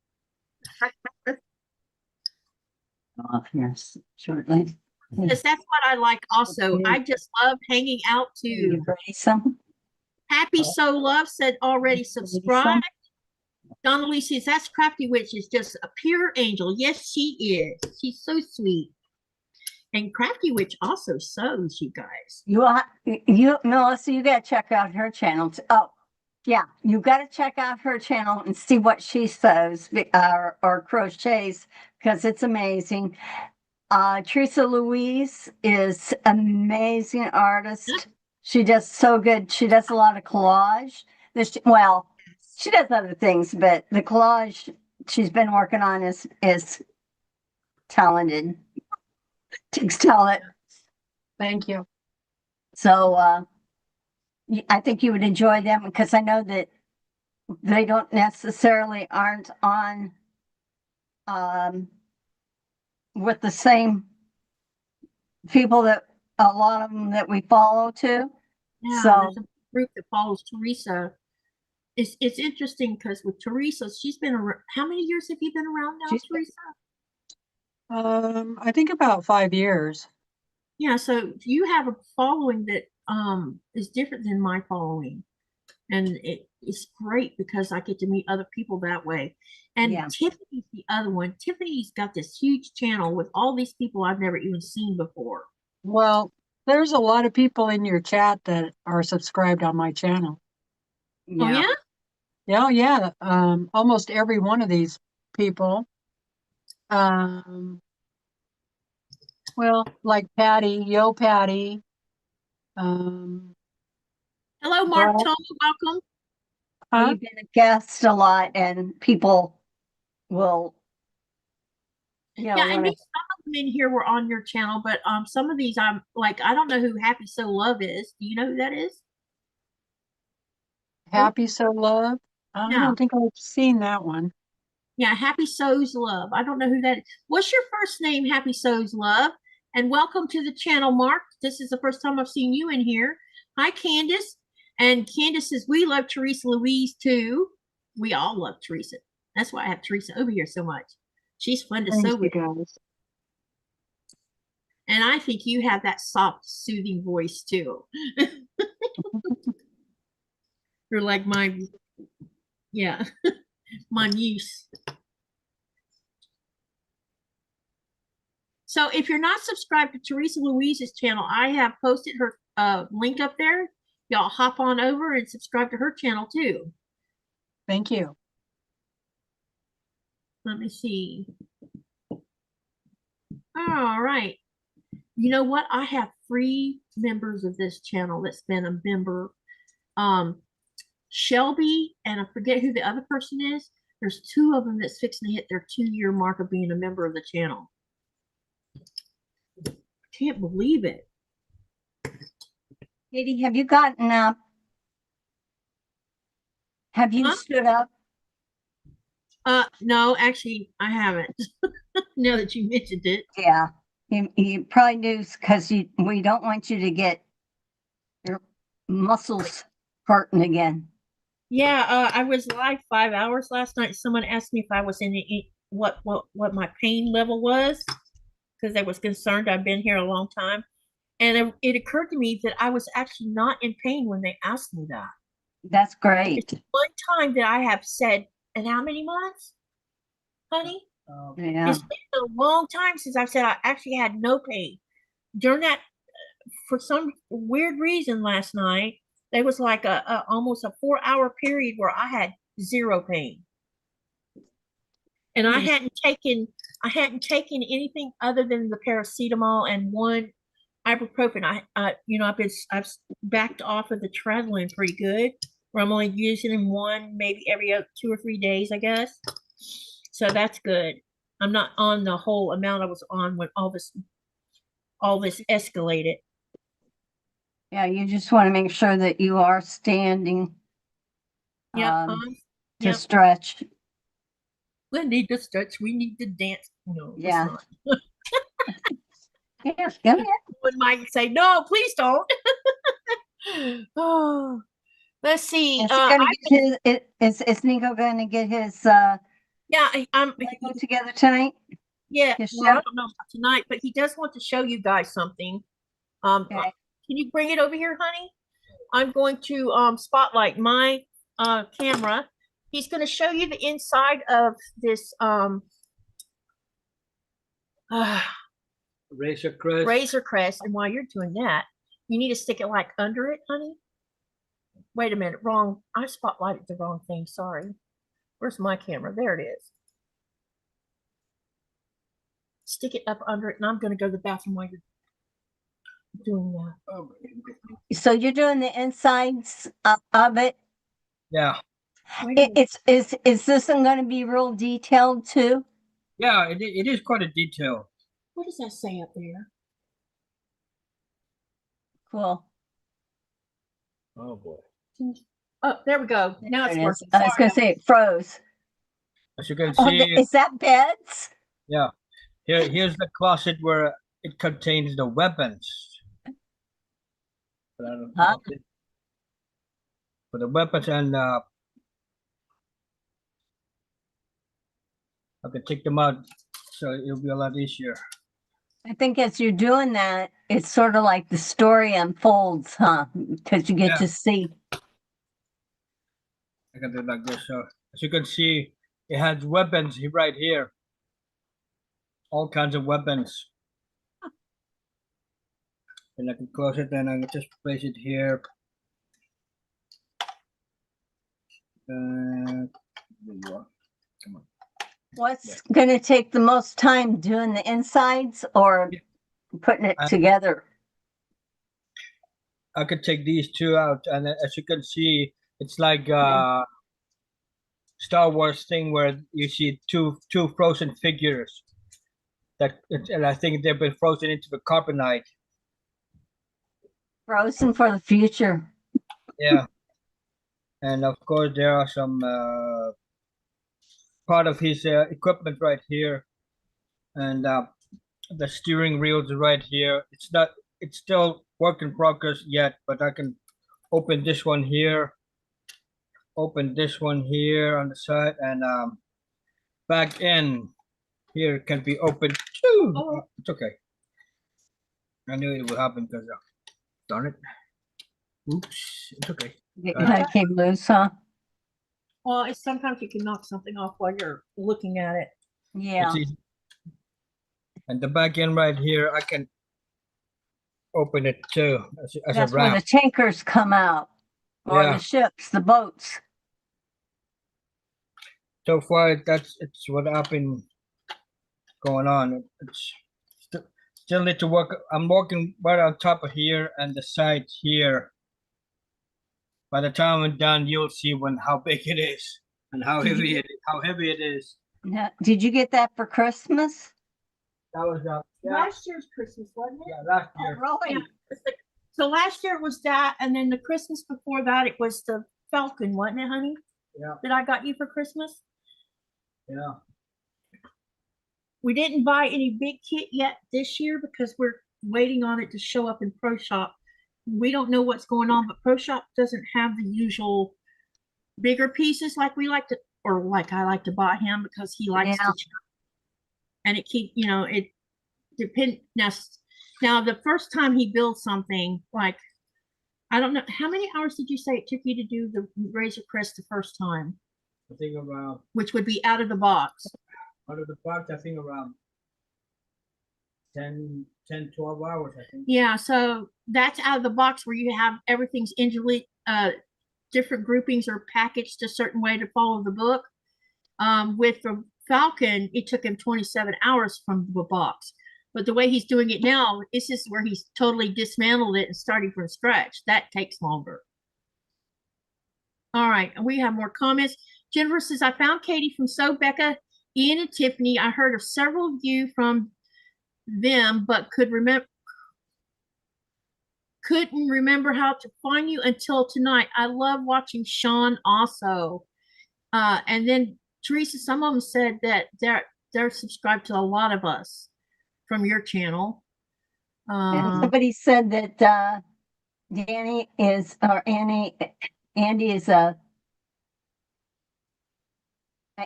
Off here shortly. Because that's what I like also. I just love hanging out You to ready some? Happy So Love said already subscribed. Donnelly says that's Crafty Witch is just a pure angel. Yes, she is. She's so sweet. And Crafty Witch also sews, you guys. Melissa, you gotta check out her channel. Oh, yeah, you gotta check out her channel and see what she sews or crochets because it's amazing. Teresa Louise is amazing artist. She does so good. She does a lot of collage. Well, she does other things, but the collage she's been working on is talented. Takes talent. Thank you. So I think you would enjoy them because I know that they don't necessarily aren't on with the same people that a lot of them that we follow too. Yeah, So there's a group that follows Teresa. It's interesting because with Teresa, she's been around. How many years have you been around now, Teresa? I think about 5 years. Yeah, so you have a following that is different than my following. And it's great because I get to meet other people that way. And Yeah. Tiffany's the other one. Tiffany's got this huge channel with all these people I've never even seen before. Well, there's a lot of people in your chat that are subscribed on my channel. Oh yeah? Yeah, yeah. Almost every one of these people. Well, like Patty, Yo Patty. Hello, Mark Brad, Tony, welcome. huh? You've been a guest a lot, and people will, Yeah, I wanna- knew some of them in here were on your channel, but some of these I'm like, I don't know who Happy So Love is. Do you know who that is? Happy So Love. I Yeah. don't think I've seen that one. Yeah, Happy So's Love. I don't know who that is. What's your first name, Happy So's Love? And welcome to the channel, Mark. This is the first time I've seen you in here. Hi, Candace. And Candace says, we love Teresa Louise too. We all love Teresa. That's why I have Teresa over here so much. She's fun to Thanks, sew you with. guys. And I think you have that soft, soothing voice too. You're like my, yeah, my muse. So if you're not subscribed to Teresa Louise's channel, I have posted her link up there. Y'all hop on over and subscribe to her channel too. Thank you. Let me see. All right. You know what? I have 3 members of this channel that's been a member. Shelby, and I forget who the other person is. There's 2 of them that's fixing to hit their 2-year mark of being a member of the channel. Can't believe it. Katie, have you gotten up? Have you stood up? No, actually, I haven't. Now that you mentioned it. Yeah, you probably do because we don't want you to get your muscles hurting again. Yeah, I was live 5 hours last night. Someone asked me if I was in what my pain level was because I was concerned. I've been here a long time, and it occurred to me that I was actually not in pain when they asked me that. That's great. It's one time that I have said, and how many months, honey? Yeah. It's been a long time since I've said I actually had no pain. During that, for some weird reason last night, there was like a almost a 4-hour period where I had 0 pain. And I hadn't taken anything other than the paracetamol and 1 ibuprofen. I've backed off of the Treadlin pretty good, where I'm only using them 1 maybe every 2 or 3 days, I guess. So that's good. I'm not on the whole amount I was on when all this escalated. Yeah, you just want to make sure that you are standing Yeah. to Yep. stretch. We need to stretch. We need to dance. No, Yeah. it's not. Here, come here. When Mike say, no, please don't. Oh, let's see. Is he gonna get is Nico gonna get his Yeah, I'm. Lego together tonight? Yeah, His well, I show? don't know about tonight, but he does want to show you guys something. Okay. Can you bring it over here, honey? I'm going to spotlight my camera. He's going to show you the inside of this Razor crest. Razor Crest, and while you're doing that, you need to stick it like under it, honey. Wait a minute, wrong. I spotlighted the wrong thing. Sorry. Where's my camera? There it is. Stick it up under it, and I'm going to go to the bathroom while you're doing that. Oh, So you're doing the insides of it. yeah. Is this one going to be real detailed too? Yeah, it is quite a detail. What does that say up there? Cool. Oh boy. Oh, there we go. Now it's There it is. working. I was going to say it froze. As you can Oh, see, is that beds? yeah. Here's the closet where it contains the weapons. But I don't know. For the weapons, and I can take them out, so it'll be a lot easier. I think as you're doing that, it's sort of like the story unfolds, huh? Because you get Yeah. to see. I can do it like this. So as you can see, it has weapons right here. All kinds of weapons. And I can close it, and I can just place it here. There you are. Come on. What's going to take the most time, doing the insides or putting it together? I could take these two out, and as you can see, it's like Star Wars thing where you see two frozen figures and I think they've been frozen into the carbonite. Frozen for the future. Yeah. And of course there are some part of his equipment right here, and the steering wheels right here. It's still work in progress yet, but I can open this one here, open this one here on the side, and back end here can be opened too. Oh, it's okay. I knew it would happen because darn it. Oops, it's okay. It kind of came loose, huh? Well, it's sometimes you can knock something off while you're looking at it. Yeah. And the back end right here, I can open it too as That's a where wrap. the tankers come out, or Yeah. the ships, the boats. So far, it's what I've been going on. It's still need to work. I'm working right on top of here and the sides here. By the time I'm done, you'll see how big it is and how heavy it is. Now, did you get that for Christmas? That was Last year's Christmas, wasn't it? yeah, last year. Really? So last year it was that, and then the Christmas before that, it was the Falcon, wasn't it, honey? Yeah. That I got you for Christmas. Yeah. We didn't buy any big kit yet this year because we're waiting on it to show up in Pro Shop. We don't know what's going on, but Pro Shop doesn't have the usual bigger pieces like we like to, or like I like to buy him because he likes to. And it keep, it depend now the first time he builds something, like, I don't know, how many hours did you say it took you to do the Razor Crest the first time? I think around, Which would be out of the box. out of the box, I think around 10, 12 hours, I think. Yeah, so that's out of the box where you have everything's individually, different groupings are packaged a certain way to follow the book. With the Falcon, it took him 27 hours from the box. But the way he's doing it now, this is where he's totally dismantled it and starting from scratch. That takes longer. All right, and we have more comments. Jennifer says, I found Katy from So Becca, Ian, and Tiffany. I heard of several of you from them, but couldn't remember how to find you until tonight. I love watching Sean also. And then Teresa, some of them said that they're subscribed to a lot of us from your channel. And somebody said that Danny is, or Andy is a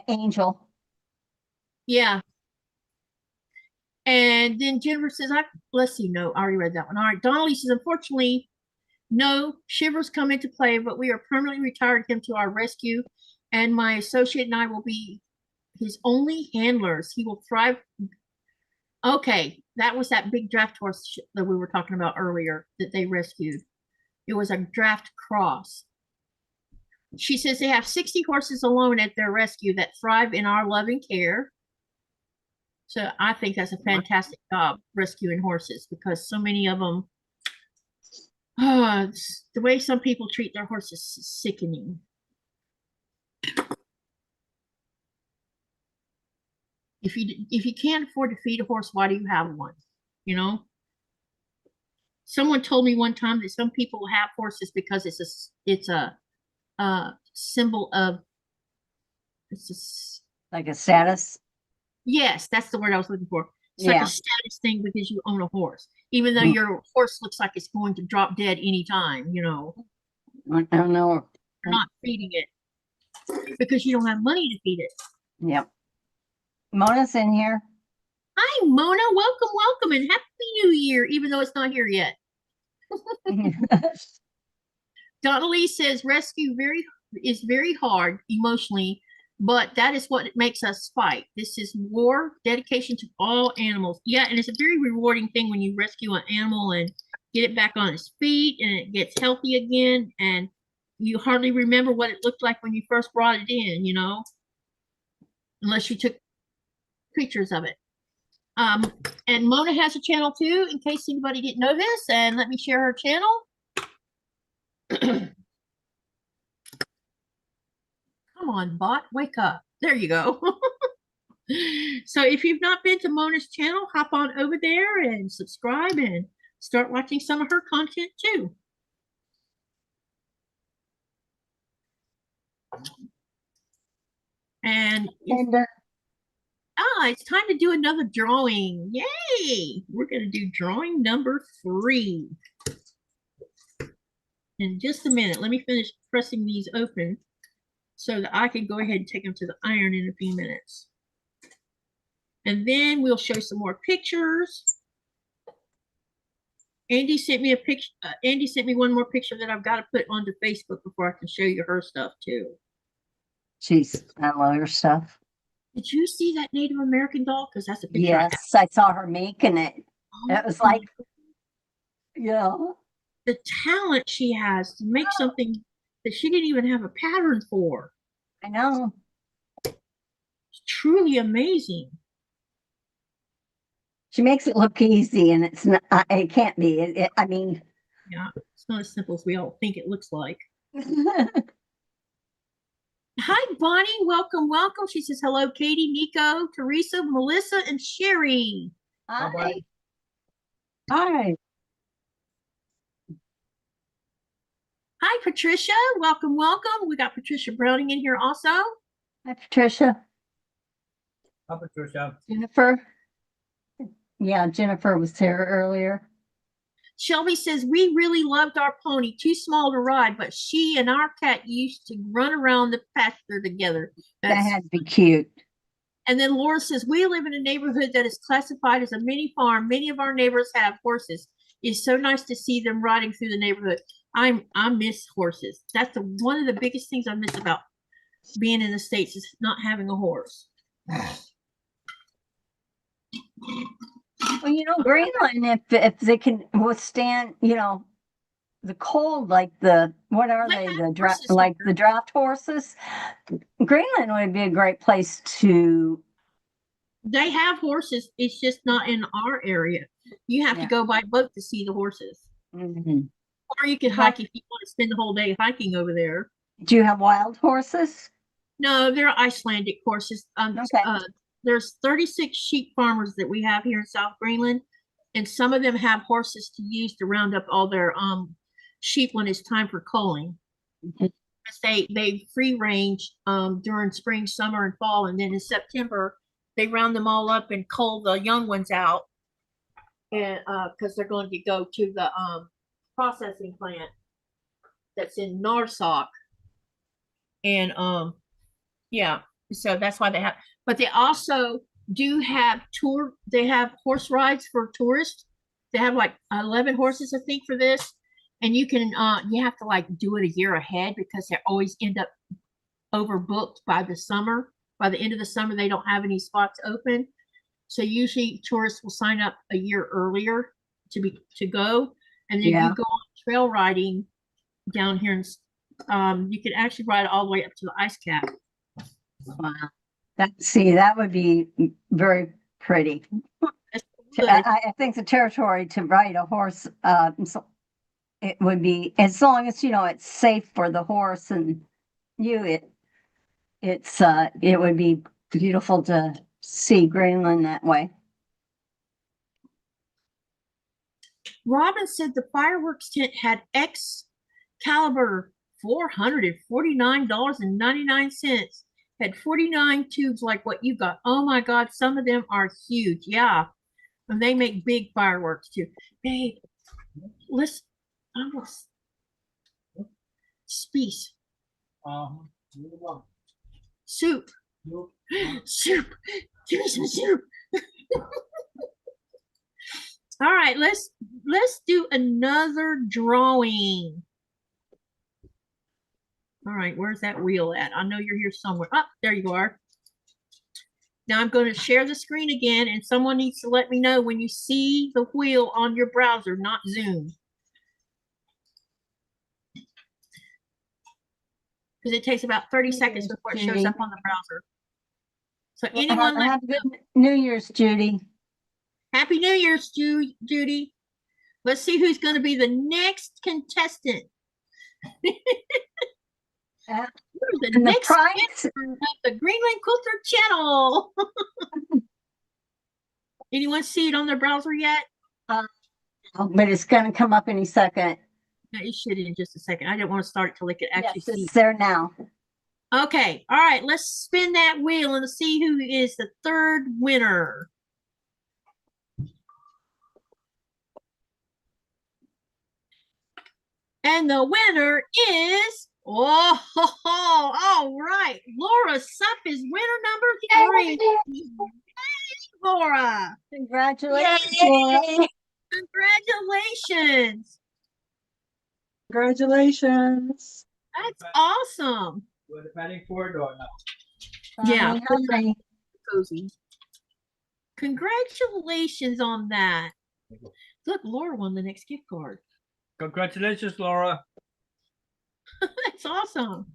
angel. Yeah. And then Jennifer says, let's see, no, I already read that one. All right, Donnelly says, unfortunately, no, Shivers come into play, but we are permanently retired him to our rescue, and my associate and I will be his only handlers. He will thrive. Okay, that was that big draft horse that we were talking about earlier that they rescued. It was a draft cross. She says they have 60 horses alone at their rescue that thrive in our loving care. So I think that's a fantastic job rescuing horses, because so many of them, the way some people treat their horses is sickening. If you can't afford to feed a horse, why do you have one? You know? Someone told me one time that some people have horses because it's a symbol of, Like a status. Yes, that's the word I was looking for. It's like a status thing because you own a horse, even though your horse looks like it's going to drop dead anytime, you know. I don't know. You're not feeding it because you don't have money to feed it. Yep. Mona's in here. Hi, Mona. Welcome, welcome, and Happy New Year, even though it's not here yet. Donnelly says rescue is very hard emotionally, but that is what makes us fight. This is war, dedication to all animals. Yeah, and it's a very rewarding thing when you rescue an animal and get it back on its feet and it gets healthy again, and you hardly remember what it looked like when you first brought it in, you know, unless you took pictures of it. And Mona has a channel too, in case anybody didn't know this, and let me share her channel. Come on, bot, wake up. There you go. So if you've not been to Mona's channel, hop on over there and subscribe and start watching some of her content too. And it's time to do another drawing. Yay! We're going to do drawing number 3. In just a minute, let me finish pressing these open so that I can go ahead and take them to the iron in a few minutes. And then we'll show some more pictures. Andy sent me a picture. Andy sent me one more picture that I've got to put onto Facebook before I can show you her stuff too. Jeez, I love her stuff. Did you see that Native American doll? Because that's a picture. Yes, I saw her making it. It was like, yeah. The talent she has to make something that she didn't even have a pattern for. I know. It's truly amazing. She makes it look easy, and it's not. It can't be. I mean, yeah, it's not as simple as we all think it looks like. Hi, Bonnie. Welcome, welcome. She says hello, Katy, Nico, Teresa, Melissa, and Sherry. Hi. Hi. Hi, Patricia. Welcome, welcome. We got Patricia Browning in here also. Hi, Patricia. Hi, Patricia. Jennifer. Yeah, Jennifer was here earlier. Shelby says, we really loved our pony. Too small to ride, but she and our cat used to run around the pasture together. That had to be cute. And then Laura says, we live in a neighborhood that is classified as a mini farm. Many of our neighbors have horses. It's so nice to see them riding through the neighborhood. I miss horses. That's one of the biggest things I miss about being in the States is not having a horse. Well, you know, Greenland, if they can withstand, you know, the cold, like what are they? The draft horses. Greenland would be a great place to. They have horses. It's just not in our area. You have to go by boat to see the horses. Mm-hmm. Or you can hike if you want to spend the whole day hiking over there. Do you have wild horses? No, they're Icelandic horses. Okay. There's 36 sheep farmers that we have here in South Greenland, and some of them have horses to use to round up all their sheep when it's time for culling. They free range during spring, summer, and fall, and then in September they round them all up and cull the young ones out, and because they're going to go to the processing plant that's in Narsauq, and yeah, so that's why they have. But they also do have They have horse rides for tourists. They have like 11 horses, I think, for this, and you can you have to like do it a year ahead because they always end up overbooked by the summer. By the end of the summer, they don't have any spots open. So usually tourists will sign up a year earlier to go, and then Yeah. you go on trail riding down here, and you can actually ride all the way up to the ice cap. Wow. That would be very pretty. I think the territory to ride a horse, it would be, as long as, it's safe for the horse and it would be beautiful to see Greenland that way. Robin said the fireworks tent had Excalibur $449.99. Had 49 tubes like what you got. Oh my God, some of them are huge. Yeah. And they make big fireworks too. Babe, let's almost space. Soup. Soup. Give me some soup. All right, let's do another drawing. All right, where's that wheel at? I know you're here somewhere. Oh, there you are. Now I'm going to share the screen again, and someone needs to let me know when you see the wheel on your browser, not Zoom. Because it takes about 30 seconds before it shows up on the browser. So anyone have a good New Year's, Judy. Happy New Year's, Judy. Let's see who's going to be the next contestant. The next winner of the Greenland Quilter channel. Anyone see it on their browser yet? But it's going to come up any second. Yeah, it should in just a second. I didn't want to start till they could actually see. It's there now. Okay. All right. Let's spin that wheel and see who is the third winner. And the winner is, all right, Laura Supp is winner number 3. Yay, Laura. Congratulations, Yay. Laura. Congratulations. Congratulations. That's awesome. With the padding for it or not? Yeah. Hi. Cozy. Congratulations on that. Look, Laura won the next gift card. Congratulations, Laura. That's awesome.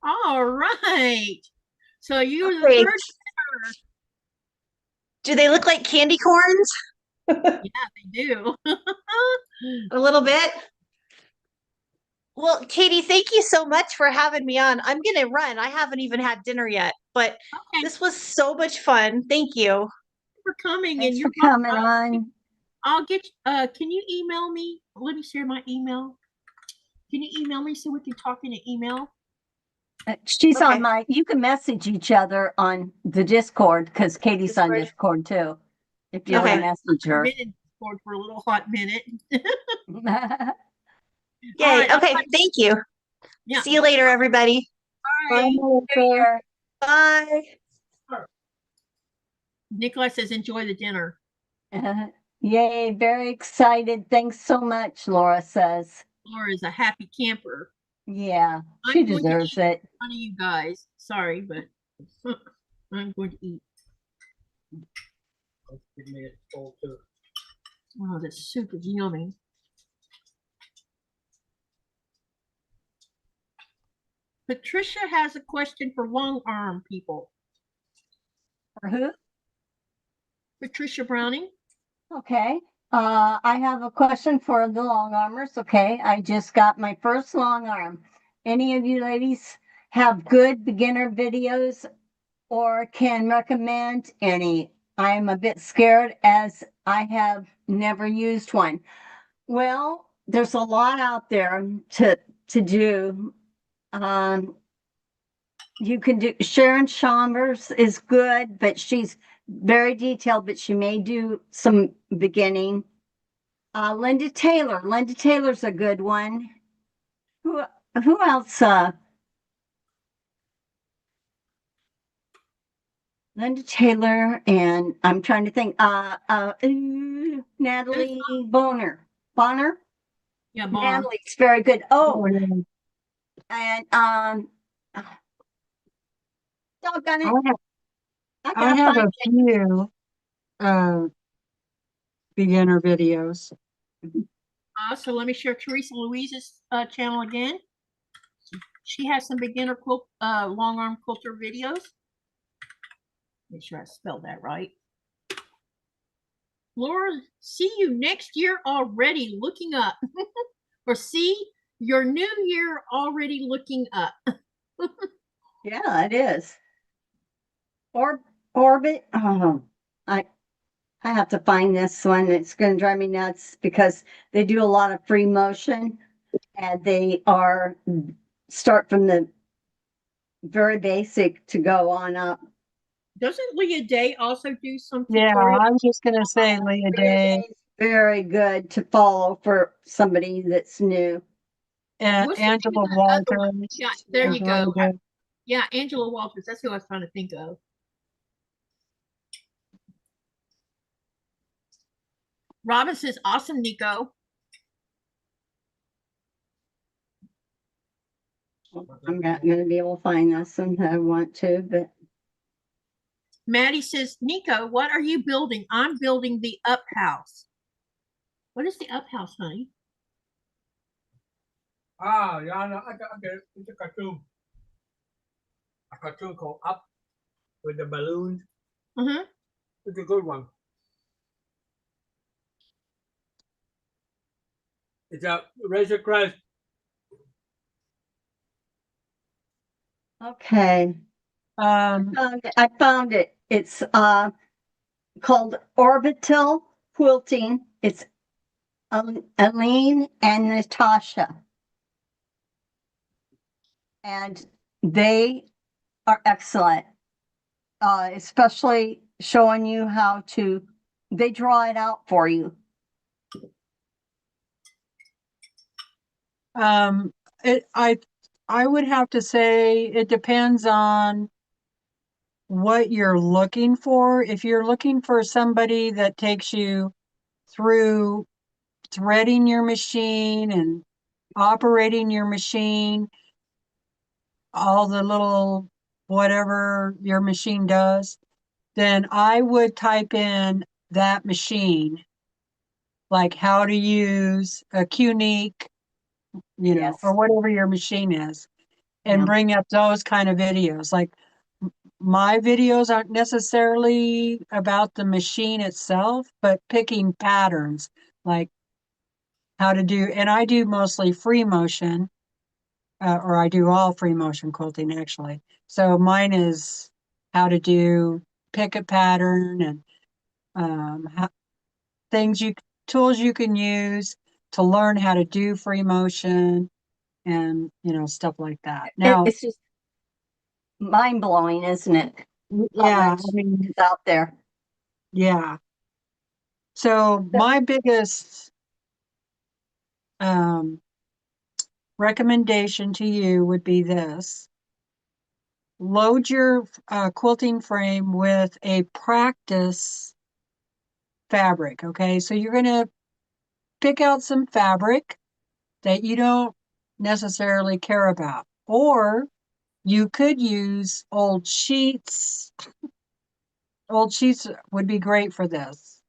All right. So you're the Great. third winner. Do they look like candy corns? Yeah, they do. A little bit. Well, Katy, thank you so much for having me on. I'm going to run. I haven't even had dinner yet, but Okay. this was so much fun. Thank you. For coming. Thanks and for you're coming on. I'll get can you email me? Let me share my email. Can you email me so we can talk in an email? She's Okay. on you can message each other on the Discord because Katie's on Discord? Discord too. If you Okay. want to message her. I've been in Discord for a little hot minute. Yay. All right, Okay. Thank you. Yeah. See you later, everybody. Bye. Melissa. Bye. Nikolai says enjoy the dinner. Yay, very excited. Thanks so much, Laura says. Laura is a happy camper. Yeah, I'm she going to deserves eat it. in front of you guys. Sorry, but I'm going to eat. Give me a bowl too. Oh, this soup is yummy. Patricia has a question for long arm people. For who? Patricia Browning. Okay. I have a question for the long armors. Okay. I just got my first long arm. Any of you ladies have good beginner videos or can recommend any? I am a bit scared as I have never used one. Well, there's a lot out there to do. You can do Sharon Chalmers is good, but she's very detailed, but she may do some beginning. Linda Taylor's a good one. Who else? Linda Taylor, and I'm trying to think. Natalie Bonner. Yeah, Bonner. Natalie's very good. Oh, Oh, yeah. and doggone it. I gotta have find a few beginner videos. So let me share Teresa Louise's channel again. She has some beginner long arm quilter videos. Make sure I spelled that right. Laura, see you next year already looking up. Or see your new year already looking up. Yeah, it is. Orbit. Oh, I have to find this one. It's going to drive me nuts because they do a lot of free motion, and they start from the very basic to go on up. Doesn't Leah Day also do some Yeah, tutorials? I was just gonna say Leah Day Very good to follow for somebody that's new. and What's the name of Angela the other one? Walters. Yeah, there is you really go. good. Yeah, Angela Walters. That's who I was trying to think of. Robin says, awesome, Nico. I'm not going to be able to find this one. I want to, but Maddie says, Nico, what are you building? I'm building the up house. What is the up house, honey? Yeah, no, I got it. It's a cartoon. A cartoon called Up with the balloons. Mm-hmm. It's a good one. It's a Razor Crest. okay. I found it. It's called Orbital Quilting. It's Aline and Natasha. And they are excellent, especially showing you how to, they draw it out for you. I would have to say it depends on what you're looking for. If you're looking for somebody that takes you through threading your machine and operating your machine, all the little whatever your machine does, then I would type in that machine, like how to use a Qnique, Yes. or whatever your machine is, and Yeah. bring up those kind of videos. Like my videos aren't necessarily about the machine itself, but picking patterns, like how to do, and I do mostly free motion, or I do all free motion quilting actually. So mine is how to pick a pattern and tools you can use to learn how to do free motion and stuff like that. Now, It's just mind blowing, isn't it? yeah, I mean, it's out there. yeah. So my biggest recommendation to you would be this: load your quilting frame with a practice fabric. Okay, so you're going to pick out some fabric that you don't necessarily care about, or you could use old sheets. Old sheets would be great for this,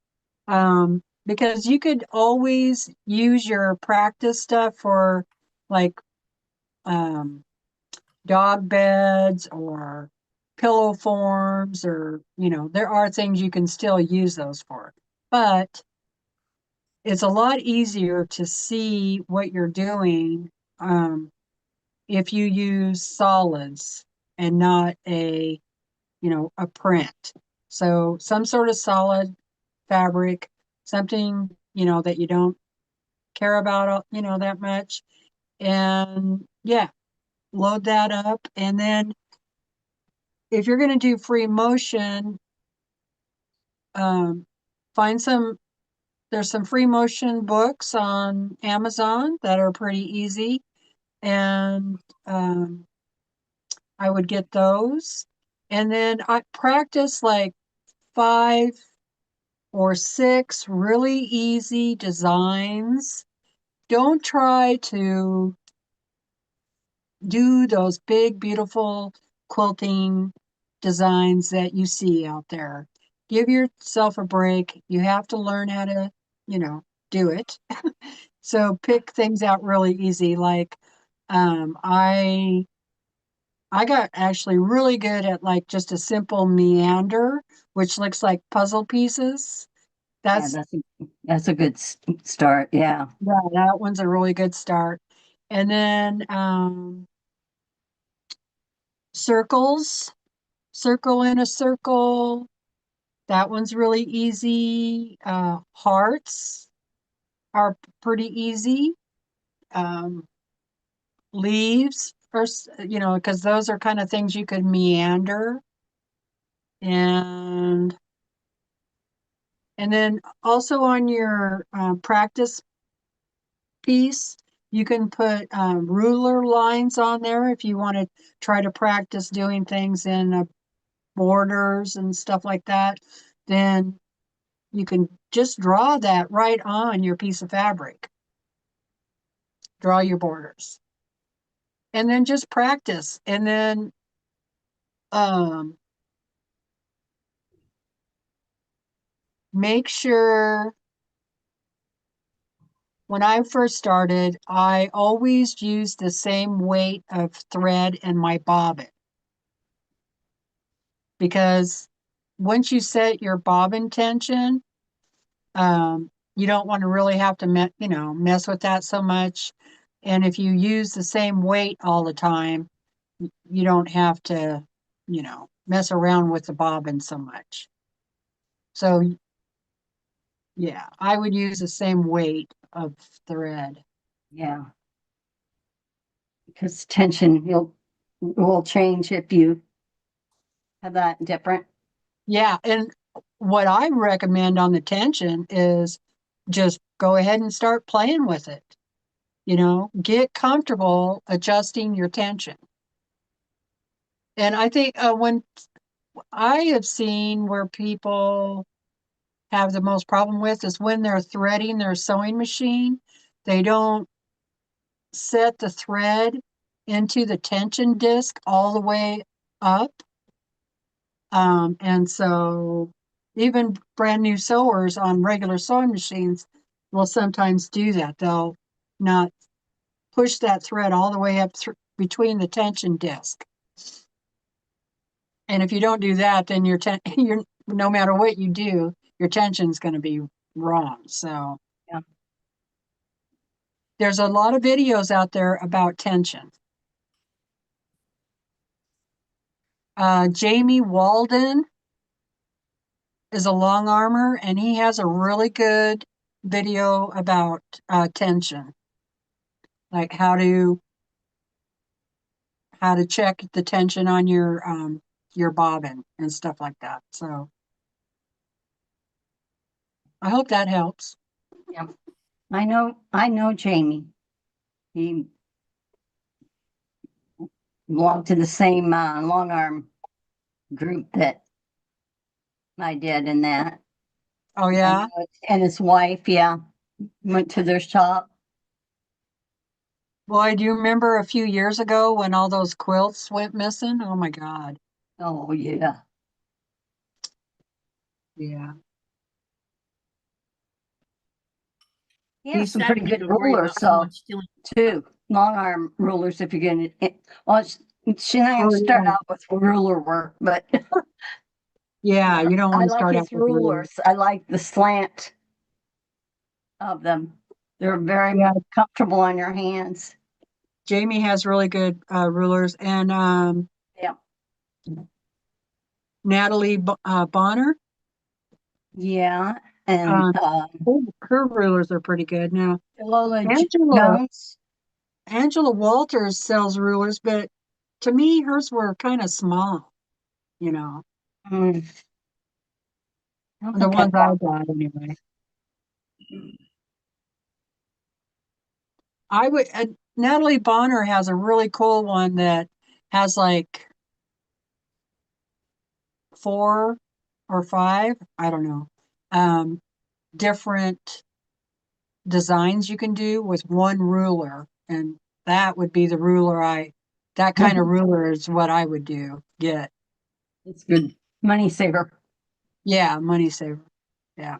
because you could always use your practice stuff for like dog beds or pillow forms, or there are things you can still use those for, but it's a lot easier to see what you're doing if you use solids and not a print. So some sort of solid fabric, something that you don't care about that much, And yeah, load that up. And then if you're going to do free motion, find there's some free motion books on Amazon that are pretty easy. And I would get those. And then I practice like 5 or 6 really easy designs. Don't try to do those big, beautiful quilting designs that you see out there. Give yourself a break. You have to learn how to, do it. So pick things out really easy. Like, I got actually really good at like just a simple meander, which looks like puzzle pieces. Yeah, that's a good start. Yeah. That one's a really good start. And then circles, circle in a circle. That one's really easy. Hearts are pretty easy. Leaves, first, because those are kind of things you could meander. And then also on your practice piece, you can put ruler lines on there if you want to try to practice doing things in borders and stuff like that. Then you can just draw that right on your piece of fabric. Draw your borders. And then just practice. And then make sure, when I first started, I always used the same weight of thread in my bobbin. Because once you set your bobbin tension, you don't want to really have to mess with that so much. And if you use the same weight all the time, you don't have to, mess around with the bobbin so much. So yeah, I would use the same weight of thread. Yeah. Because tension will change if you have that different. Yeah, and what I recommend on the tension is just go ahead and start playing with it. Get comfortable adjusting your tension. And I think when I have seen where people have the most problem with is when they're threading their sewing machine, they don't set the thread into the tension disc all the way up. And so even brand new sewers on regular sewing machines will sometimes do that. They'll not push that thread all the way up between the tension disc. And if you don't do that, then you're no matter what you do, your tension's going to be wrong. So Yeah. There's a lot of videos out there about tension. Jamie Walden is a long armor, and he has a really good video about tension, like how to check the tension on your bobbin and stuff like that. So I hope that helps. Yeah. I know Jamie. He belonged to the same long arm group that I did in that. Oh yeah. And his wife, yeah, went to their shop. Boy, do you remember a few years ago when all those quilts went missing? Oh my God. Oh yeah. Yeah. He has some Sad pretty we have good to worry rulers, about so someone stealing. too. Long arm rulers if you're gonna well, she's not Oh, gonna start yeah. out with ruler work, but Yeah, you don't I want to like start his out with rulers. rulers. I like the slant of them. They're very Yeah. comfortable on your hands. Jamie has really good rulers, and Yeah. Natalie Bonner, Yeah. And her rulers are pretty good. Now, Lola Angela, Jones Angela Walters sells rulers, but to me, hers were kind of small, you know, Mm. I don't the think I ones I bought bought anyway. I would, Natalie Bonner has a really cool one that has like 4 or 5, I don't know, different designs you can do with one ruler. And that would be the ruler that kind of ruler is what I would get. It's good money saver. Yeah, money saver. Yeah.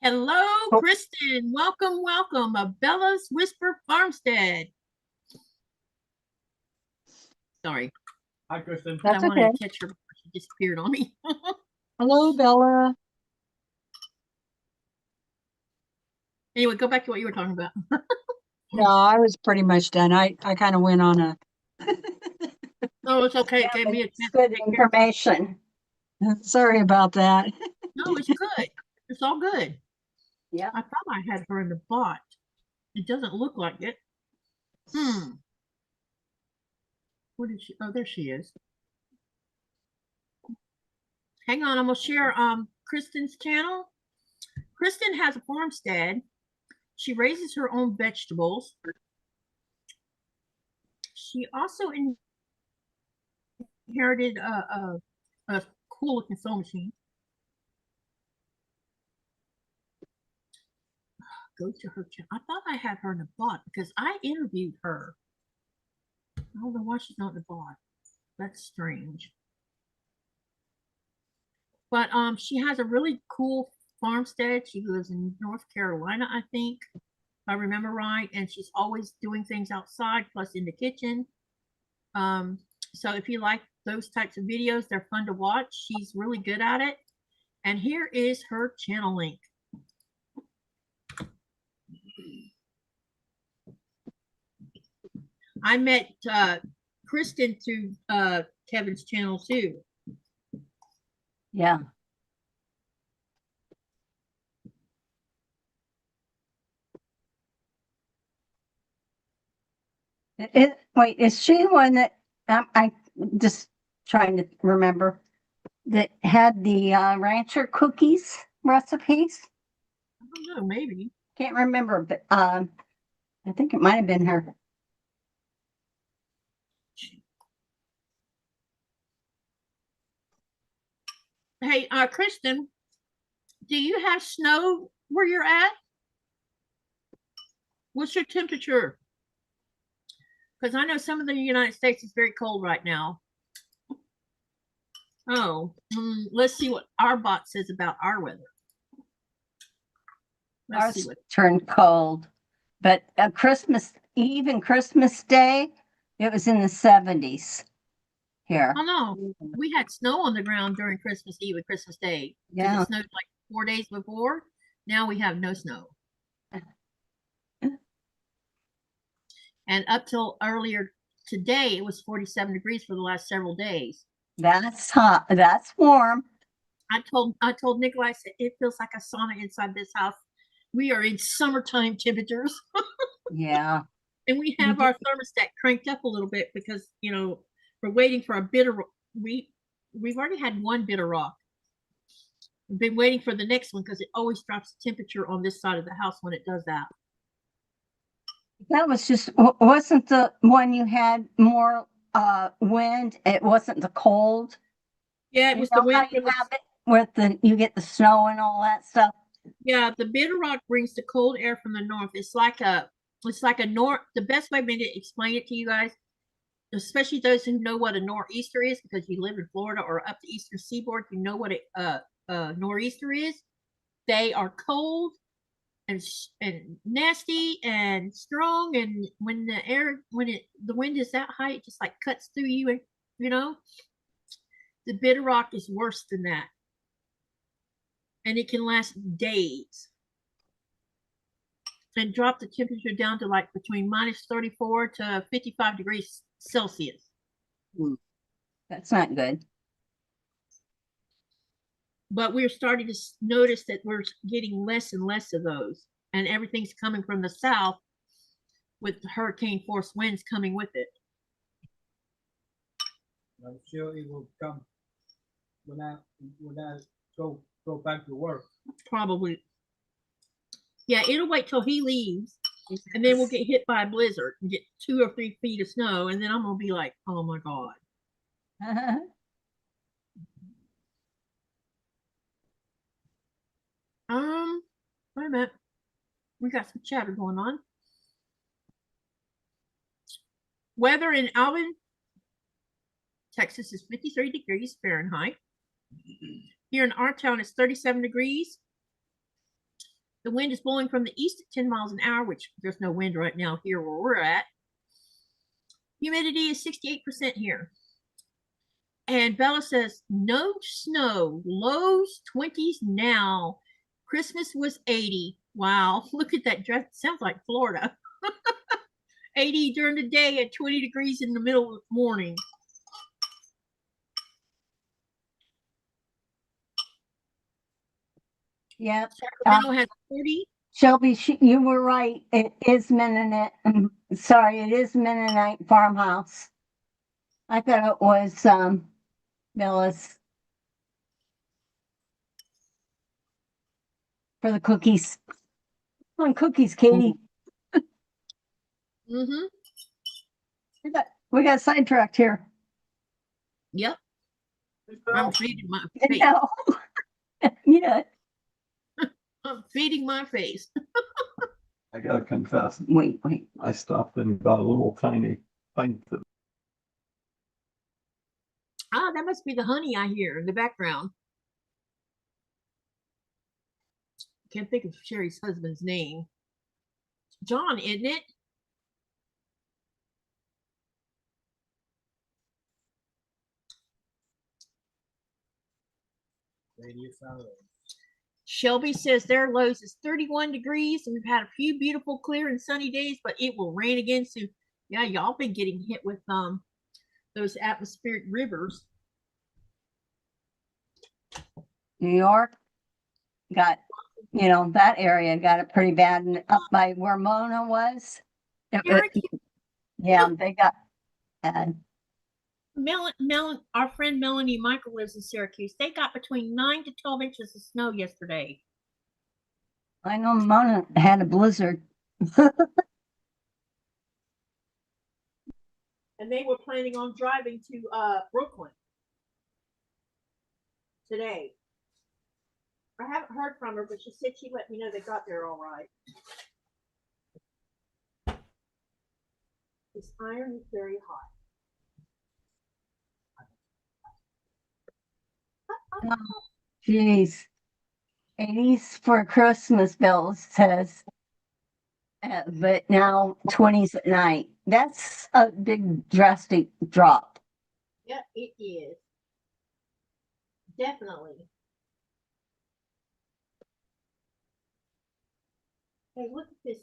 Hello, Oh. Kristen. Welcome, welcome. A Bella's Whisper Farmstead. Sorry, Hi, Kristen. That's I wanted okay. to catch her before she disappeared on me. Hello, Bella. Anyway, go back to what you were talking about. No, I was pretty much done. I kind of went on a. Oh, it's okay. Yeah, It gave but me a it's chance good to take care of it. information. Sorry about that. No, it's good. It's all good. Yeah. I thought I had her in the bot. It doesn't look like it. Where did she? Oh, there she is. Hang on, I'm gonna share Kristen's channel. Kristen has a farmstead. She raises her own vegetables. She also inherited a cool looking sewing machine. Go to her channel. I thought I had her in the bot because I interviewed her. I don't know why she's not in the bot. That's strange. But she has a really cool farmstead. She lives in North Carolina, I think, if I remember right, and she's always doing things outside plus in the kitchen. So if you like those types of videos, they're fun to watch. She's really good at it. And here is her channel link. I met Kristen through Kevin's channel too. Yeah. Wait, is she the one that I just trying to remember that had the rancher cookies recipes? I don't know, maybe. Can't remember, but I think it might have been her. Hey, Kristen, do you have snow where you're at? What's your temperature? Because I know some of the United States is very cold right now. Oh, let's see what our bot says about our weather. Let's see Ours what. turned cold, but even Christmas Day, it was in the 70s here. Oh no, we had snow on the ground during Christmas Eve and Christmas Day. Yeah. It snowed like 4 days before. Now we have no snow. And up till earlier today, it was 47 degrees for the last several days. That's hot. That's warm. I told Nikolai, I said, it feels like a sauna inside this house. We are in summertime temperatures. Yeah. And we have our thermostat cranked up a little bit because, you know, we're waiting for a bit of, we've already had one bit of rock. We've been waiting for the next one because it always drops the temperature on this side of the house when it does that. That was just, wasn't the one you had more wind? It wasn't the cold. Yeah, it was the wind. You have it with you get the snow and all that stuff. Yeah, the bitter rock brings the cold air from the north. It's like a north. The best way to explain it to you guys, especially those who know what a nor'easter is, because you live in Florida or up the eastern seaboard, you know what a nor'easter is. They are cold and nasty and strong, and when the wind is that high, it just like cuts through you, and you know, the bitter rock is worse than that, and it can last days and drop the temperature down to like between minus 34 to 55 degrees Celsius. That's not good. But we're starting to notice that we're getting less and less of those, and everything's coming from the south, with the hurricane force winds coming with it. I'm sure it will come when I go back to work. Probably. Yeah, it'll wait till he leaves, and then we'll get hit by a blizzard and get 2 or 3 feet of snow, and then I'm gonna be like, oh my God. Wait a minute. We got some chatter going on. Weather in Alvin, Texas is 53 degrees Fahrenheit. Here in our town, it's 37 degrees. The wind is blowing from the east at 10 miles an hour, which there's no wind right now here where we're at. Humidity is 68% here. And Bella says, no snow, lows 20s now. Christmas was 80. Wow, look at that dress. Sounds like Florida. 80 during the day at 20 degrees in the middle of the morning. Yep. Sacramento has 40. Shelby, you were right. It is Mennonite. Sorry, it is Mennonite farmhouse. I thought it was Bella's for the cookies. On cookies, Katy. Mm-hmm. We got sidetracked here. Yep. I'm feeding my face. No. Yeah. I'm feeding my face. I gotta confess, Wait. I stopped and got a little tiny pint of Ah, that must be the honey I hear in the background. Can't think of Sherry's husband's name. John, isn't it? Radio silence. Shelby says their lows is 31 degrees, and we've had a few beautiful, clear, and sunny days, but it will rain again soon. Yeah, y'all been getting hit with those atmospheric rivers. New York got, that area got it pretty bad. And up by where Mona was, yeah, they got bad. Our friend Melanie Michael lives in Syracuse. They got between 9 to 12 inches of snow yesterday. I know Mona had a blizzard. And they were planning on driving to Brooklyn today. I haven't heard from her, but she said she'd let me know they got there all right. This iron is very hot. Jeez. 80s for Christmas, Bill says. But now 20s at night. That's a big drastic drop. Yeah, it is. Definitely. Hey, look at this.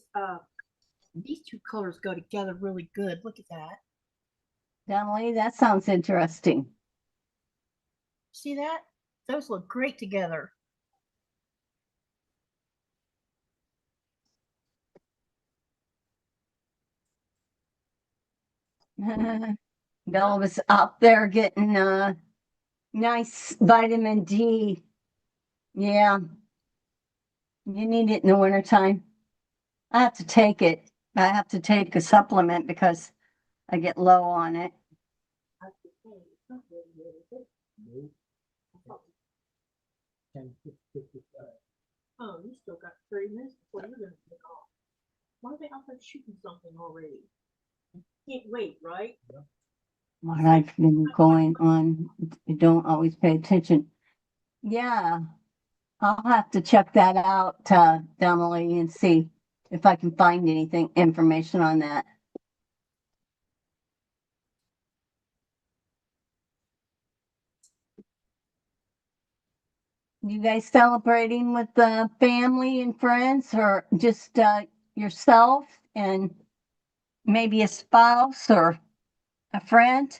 These two colors go together really good. Look at that. Emily, that sounds interesting. See that? Those look great together. Bill was out there getting nice vitamin D. Yeah. You need it in the wintertime. I have to take it. I have to take a supplement because I get low on it. Oh, you still got 30 minutes before you're going to take off. Why are they out there shooting something already? Can't wait, right? What I've been going on, I don't always pay attention. Yeah, I'll have to check that out, Emily, and see if I can find anything, information on that. You guys celebrating with the family and friends, or just yourself and maybe a spouse or a friend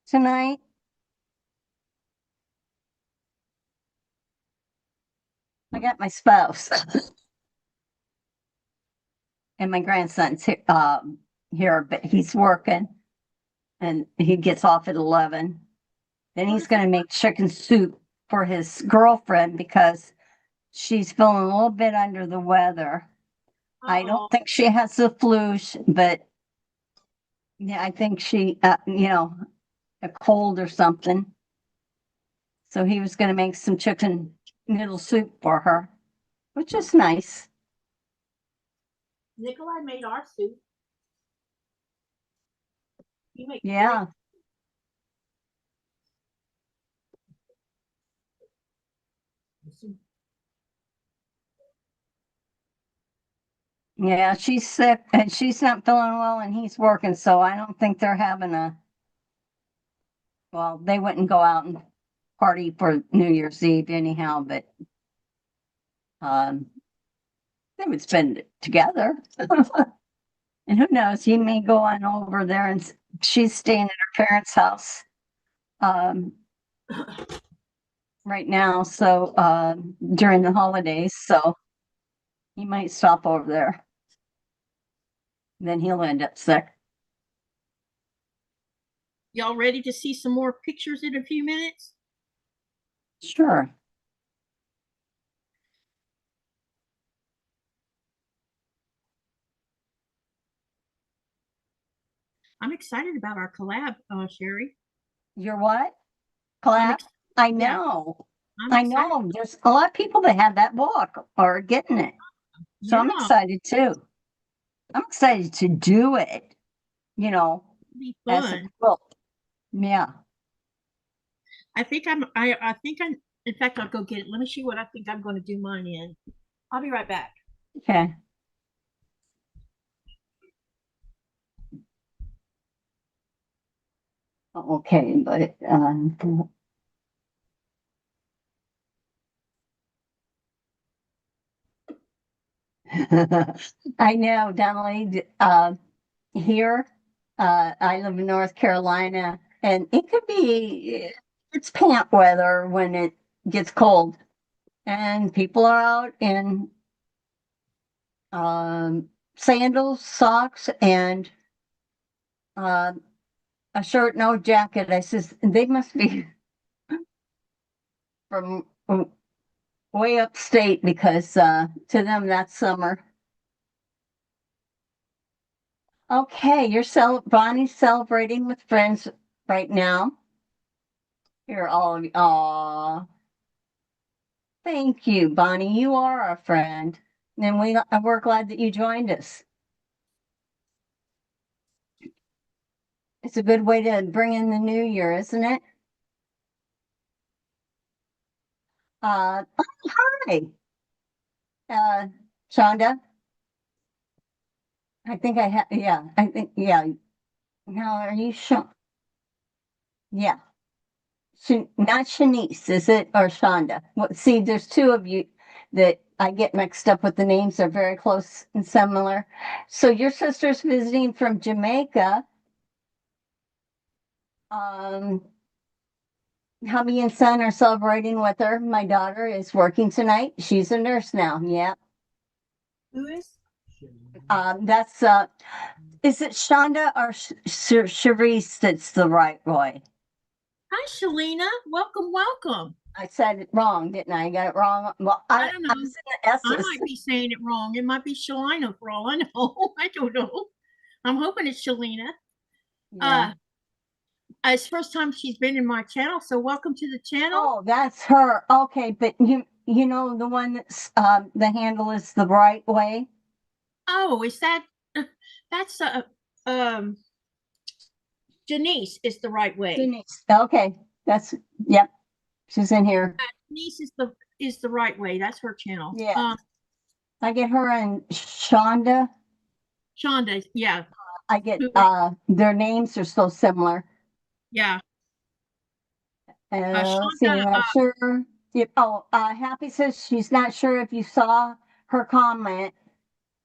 tonight? I got my spouse. and my grandson's here, but he's working, and he gets off at 11. Then he's going to make chicken soup for his girlfriend because she's feeling a little bit under the weather. I Uh-oh. don't think she has the flu, but yeah, I think she, a cold or something. So he was going to make some chicken noodle soup for her, which is nice. Nikolai made our soup. You make Yeah. Yeah, she's sick and she's not feeling well and he's working, so I don't think they're having well, they wouldn't go out and party for New Year's Eve anyhow, but they would spend it together. And who knows, he may go on over there and she's staying at her parents' house right now, so during the holidays, so he might stop over there. Then he'll end up sick. Y'all ready to see some more pictures in a few minutes? Sure. I'm excited about our collab, Sherry. You're what? Collab? I know. I know. There's a lot of people that have that book are getting it. So I'm excited too. I'm excited to do it, Be as a fun. quilt. Yeah. I think I'm, in fact, I'll go get it. Let me see what I think I'm going to do mine in. I'll be right back. Okay. Okay, but I know, Donnelly, here, I live in North Carolina, and it could be, it's pant weather when it gets cold, and people are out in sandals, socks, and a shirt, no jacket. I says, they must be from way upstate because to them that's summer. Okay, Bonnie's celebrating with friends right now. You're all of you. Aw. Thank you, Bonnie. You are our friend. And we're glad that you joined us. It's a good way to bring in the new year, isn't it? Hi. Shonda. I think yeah. Now, are you sure? Yeah. Not Shanice, is it? Or Shonda? See, there's two of you that I get mixed up with the names. They're very close and similar. So your sister's visiting from Jamaica. Hubby and son are celebrating with her. My daughter is working tonight. She's a nurse now. Yeah. Who is? That's is it Shonda or Charisse that's the right way? Hi, Shalina. Welcome, welcome. I said it wrong, didn't I? I got it wrong. Well, I don't know. I was in the S's. I might be saying it wrong. It might be Shalina for all I know. I don't know. I'm hoping it's Shalina. Yeah. It's the first time she's been in my channel, so welcome to the channel. Oh, that's her. Okay, but you know the one that's the handle is the right way. Oh, is that that's Janice is the right way. Denise. Okay, that's yep. She's in here. Janice is the right way. That's her channel. Yeah. I get her and Shonda. Shonda, yeah. I get their names are so similar. Yeah. Let's see, I'm not sure. Happy says she's not sure if you saw her comment.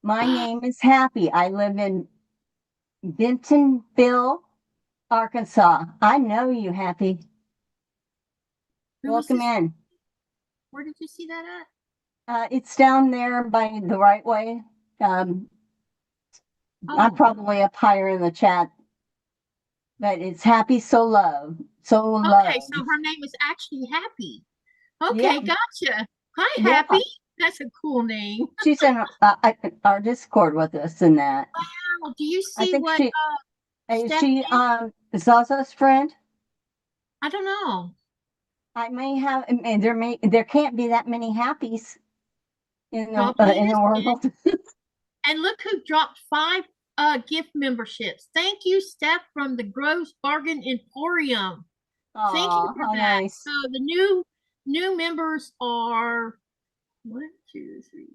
My name is Happy. I live in Bentonville, Arkansas. I know you, Happy. Welcome in. Where did you see that at? It's down there by the right way. I'm Oh, probably up higher in the chat, but it's Happy So Love. So okay. Love. So her name is actually Happy. Yeah, Okay, gotcha. Hi, yeah. Happy. That's a cool name. She's in our Discord with us in that. Oh, do you I see think what is Steph she did? Zaza's friend? I don't know. I may have, and there can't be that many happies Probably in the isn't. world. And look who dropped 5 gift memberships. Thank you, Steph from the Gross Bargain Emporium. Thank you Aw, for how that. nice. So the new members are 1, 2, 3.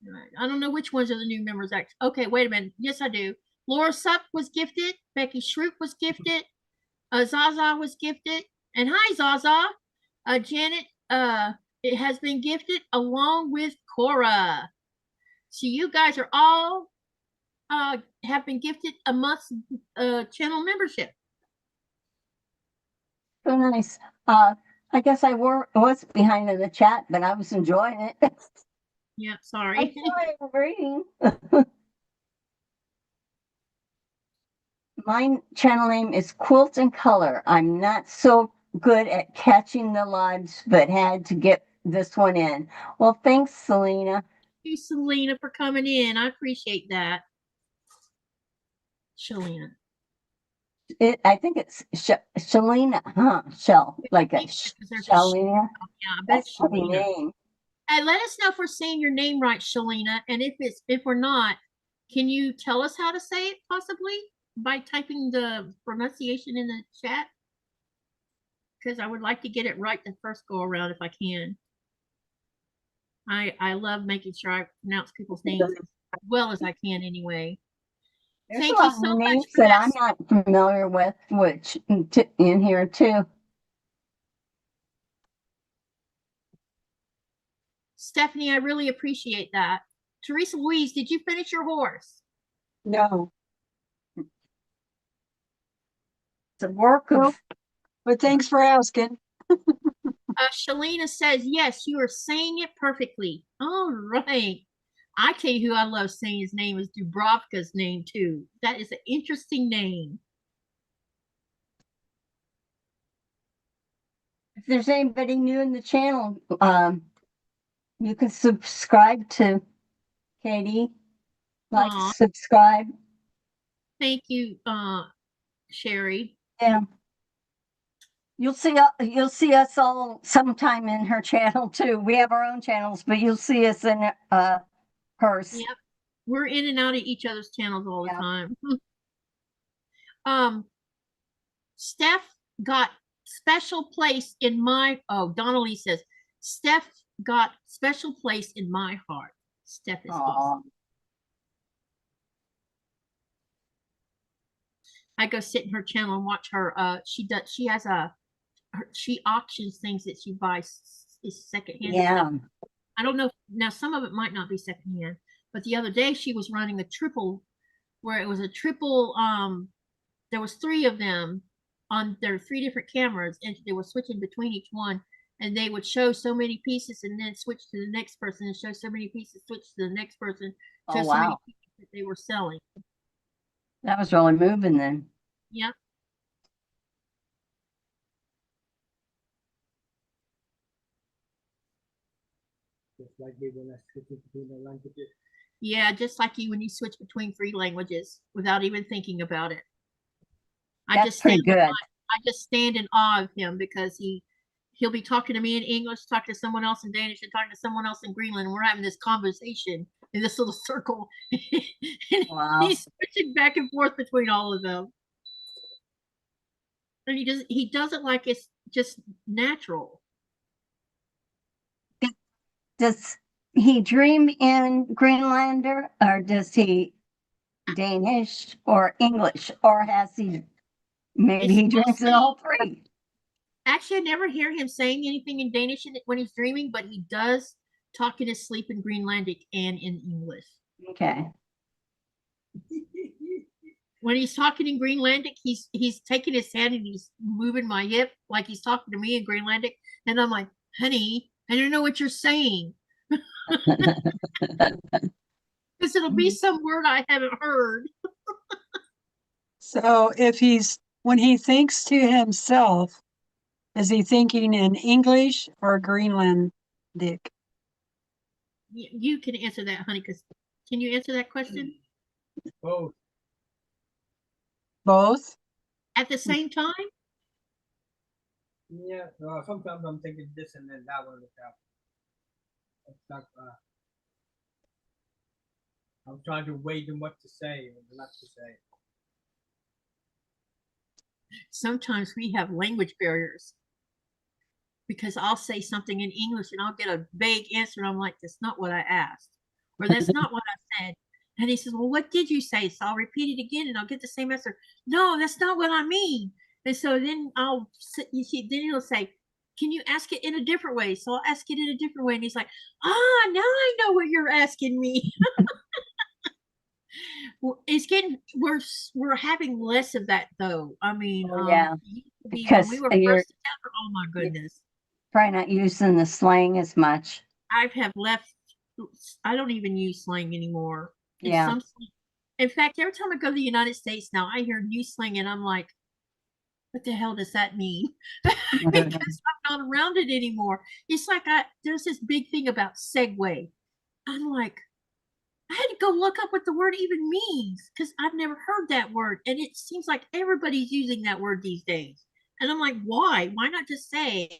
All right. I don't know which ones are the new members. Actually, okay, wait a minute. Yes, I do. Laura Sup was gifted. Becky Shroop was gifted. Zaza was gifted. And hi, Zaza. Janet it has been gifted along with Cora. So you guys are all have been gifted a month's channel membership. So nice. I guess was behind in the chat, but I was enjoying it. Yeah, I'm sorry. enjoying reading. My channel name is Quilt and Color. I'm not so good at catching the lives, but had to get this one in. Well, thanks, Selena. Thank you, Selena, for coming in. I appreciate that. Selena. I think it's Shalina, huh? Shell, like a There's a Shalina. yeah, I bet That's it's a funny Shalina. name. And let us know if we're saying your name right, Shalina. And if we're not, can you tell us how to say it possibly by typing the pronunciation in the chat? Because I would like to get it right the first go around if I can. I love making sure I pronounce people's names as well as I can anyway. There's Thank a you lot so of much names for that that. I'm not familiar with, which in here too. Stephanie, I really appreciate that. Teresa Louise, did you finish your horse? No. It's a work of Nope. But thanks for asking. Shalina says, yes, you are saying it perfectly. All right. I tell you who I love saying his name is Dubrovka's name too. That is an interesting name. if there's anybody new in the channel, you can subscribe to Katy. Like, Aw, subscribe. thank you, Sherry. Yeah. You'll see us all sometime in her channel too. We have our own channels, but you'll see us in hers. Yep. We're in and out of each other's channels all the Yeah. time. Steph got special place in my, oh, Donnelly says, Steph got special place in my heart. Steph is awesome. I go sit in her channel and watch her. She auctions things that she buys is secondhand. Yeah. Stuff. I don't know. Now some of it might not be secondhand, but the other day she was running a triple, where it was a triple. There was 3 of them on their 3 different cameras, and they were switching between each one. And they would show so many pieces, and then switch to the next person, and show so many pieces, switch to the next person, show Oh, so many wow. pieces that they were selling. That was really moving then. Yep. Just like me when I switch between the languages. Yeah, just like you when you switch between 3 languages without even thinking about it. I That's just pretty stand good. I just stand in awe of him because he'll be talking to me in English, talking to someone else in Danish, and talking to someone else in Greenland, and we're having this conversation in this little circle. And Wow. he's switching back and forth between all of them. And he does it like it's just natural. Does he dream in Greenlander, or does he Danish or English, or has he maybe he dreams in all 3? Actually, I never hear him saying anything in Danish when he's dreaming, but he does talk in his sleep in Greenlandic and in English. Okay. When he's talking in Greenlandic, he's taking his hand and he's moving my hip like he's talking to me in Greenlandic, and I'm like, honey, I don't know what you're saying. Because it'll be some word I haven't heard. So when he thinks to himself, is he thinking in English or Greenlandic? You can answer that, honey, because can you answer that question Both. Both? at the same time? Yeah. Sometimes I'm thinking this and then that one with that. It's not, I'm trying to weigh too much to say and not to say. Sometimes we have language barriers because I'll say something in English and I'll get a vague answer. And I'm like, that's not what I asked, or that's not what I said. And he says, well, what did you say? So I'll repeat it again and I'll get the same answer. No, that's not what I mean. And so then you see, then he'll say, can you ask it in a different way? So I'll ask it in a different way. And he's like, now I know what you're asking me. It's getting worse. We're having less of that though. I mean, Yeah, when because we were you're first together, oh my goodness. probably not using the slang as much. I have left. I don't even use slang anymore. It's Yeah. some. In fact, every time I go to the United States now, I hear new slang, and I'm like, "What the hell does that mean?" Because I'm not around it anymore. It's like there's this big thing about segue. I'm like, I had to go look up what the word even means because I've never heard that word, and it seems like everybody's using that word these days. And I'm like, why? Why not just say,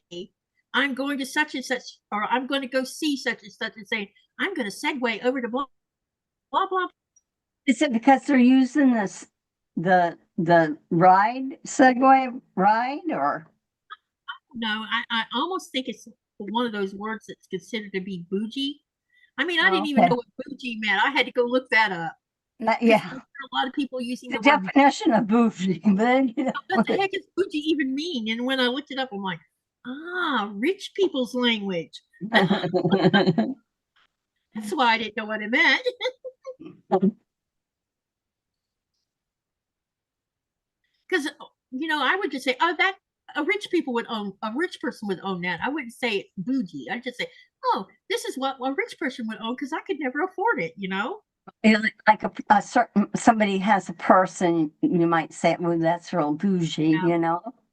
I'm going to such and such, or I'm going to go see such and say, I'm going to segue over to blah blah blah. Is it because they're using the Segway ride, or? No, I almost think it's one of those words that's considered to be bougie. I mean, I Oh, didn't even okay. know what bougie meant. I had to go look that up. Yeah, There are a lot of people using the the word. definition of bougie, but What the heck does bougie even mean? And when I looked it up, I'm like, rich people's language. That's why I didn't know what it meant. Because I would just say, that a rich person would own that. I wouldn't say it's bougie. I'd just say, oh, this is what a rich person would own because I could never afford it. like a certain somebody has a person, you might say, well, that's real bougie,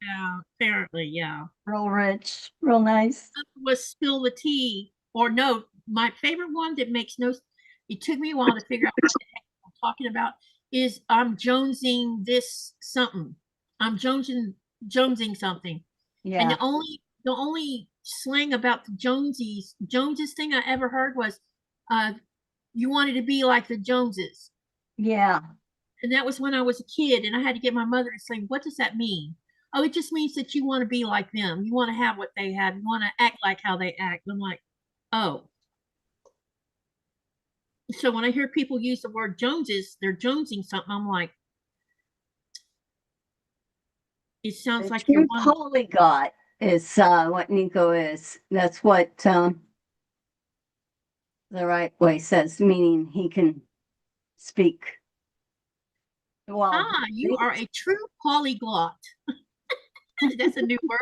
Yeah, apparently, yeah. real rich, real nice. Was spill the tea, or no? My favorite one that makes no. It took me a while to figure out what the heck I'm talking about. Is I'm jonesing this something. I'm jonesing something. And Yeah, the only slang about the Joneses thing I ever heard was, you wanted to be like the Joneses. yeah. And that was when I was a kid, and I had to get my mother to say, what does that mean? Oh, it just means that you want to be like them. You want to have what they have. You want to act like how they act. And I'm like, oh. So when I hear people use the word Joneses, they're jonesing something. I'm like, it sounds The like you're true one. polyglot is what Nico is. That's what the right way says, meaning he can speak. Well, You are a true polyglot. That's a new word.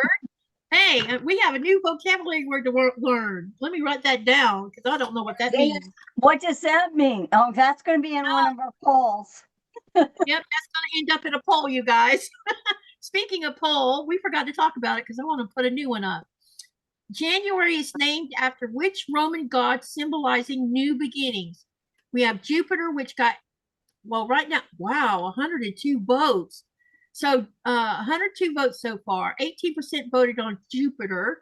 Hey, we have a new vocabulary word to learn. Let me write that down because I don't know what that means. what does that mean? Oh, that's going to be in one of our polls. Yep, that's going to end up in a poll, you guys. Speaking of poll, we forgot to talk about it because I want to put a new one up. January is named after which Roman god symbolizing new beginnings? We have Jupiter, which got, right now, 102 votes. So 102 votes so far. 18% voted on Jupiter.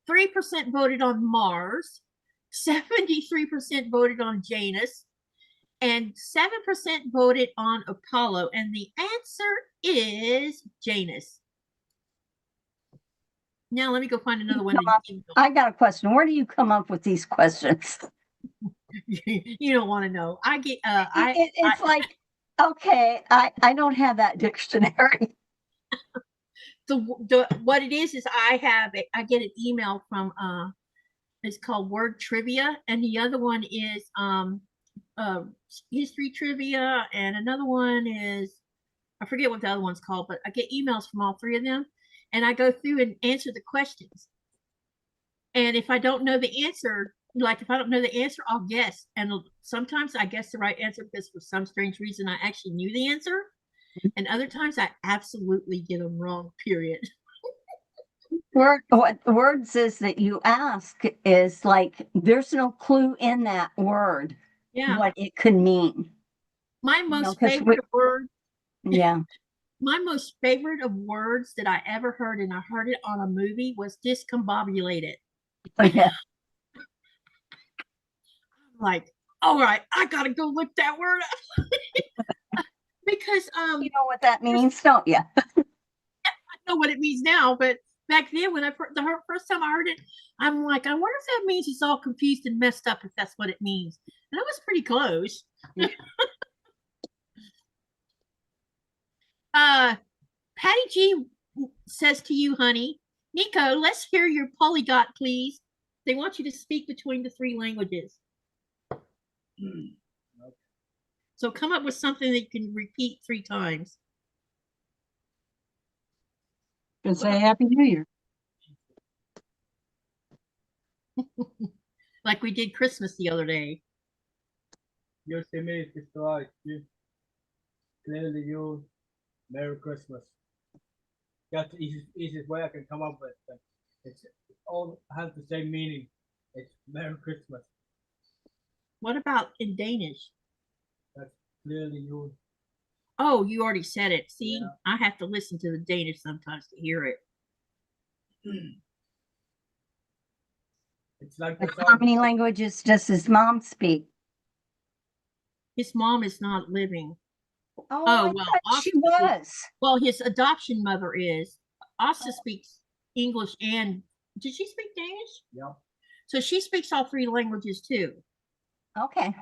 3% voted on Mars. 73% voted on Janus. And 7% voted on Apollo. And the answer is Janus. Now let me go find another one. I got a question. Where do you come up with these questions? You don't want to know. I get it's like, okay, I don't have that dictionary. What it is I get an email from it's called Word Trivia, and the other one is History Trivia, and another one is, I forget what the other one's called, but I get emails from all three of them, and I go through and answer the questions. And if I don't know the answer, Like if I don't know the answer, I'll guess. And sometimes I guess the right answer because for some strange reason I actually knew the answer. And other times I absolutely get them wrong, period. What words is that you ask is like there's no clue in that word Yeah. what it could mean. My You know, most 'cause favorite word, Yeah. my most favorite of words that I ever heard, and I heard it on a movie, was discombobulated. Yeah. Like, all right, I gotta go look that word up. Because You know what that means, don't you? I know what it means now, but back then when the first time I heard it, I'm like, I wonder if that means he's all confused and messed up, if that's what it means. And it was pretty close. Patty G says to you, honey, Nico, let's hear your polyglot, please. They want you to speak between the 3 languages. So come up with something that you can repeat 3 times. And say Happy New Year. Like we did Christmas the other day. Yosemite is right. Clearly, you. Merry Christmas. That's the easiest way I can come up with. It's all has the same meaning. It's Merry Christmas. What about in Danish? That's clearly you. Oh, you already said it. See, Yeah. I have to listen to the Danish sometimes to hear it. It's like How many languages does his mom speak? His mom is not living. Oh, Oh, I well, thought she Oscar was. Well, his adoption mother is. Asa speaks English and did she speak Danish? Yeah. So she speaks all 3 languages too. Okay.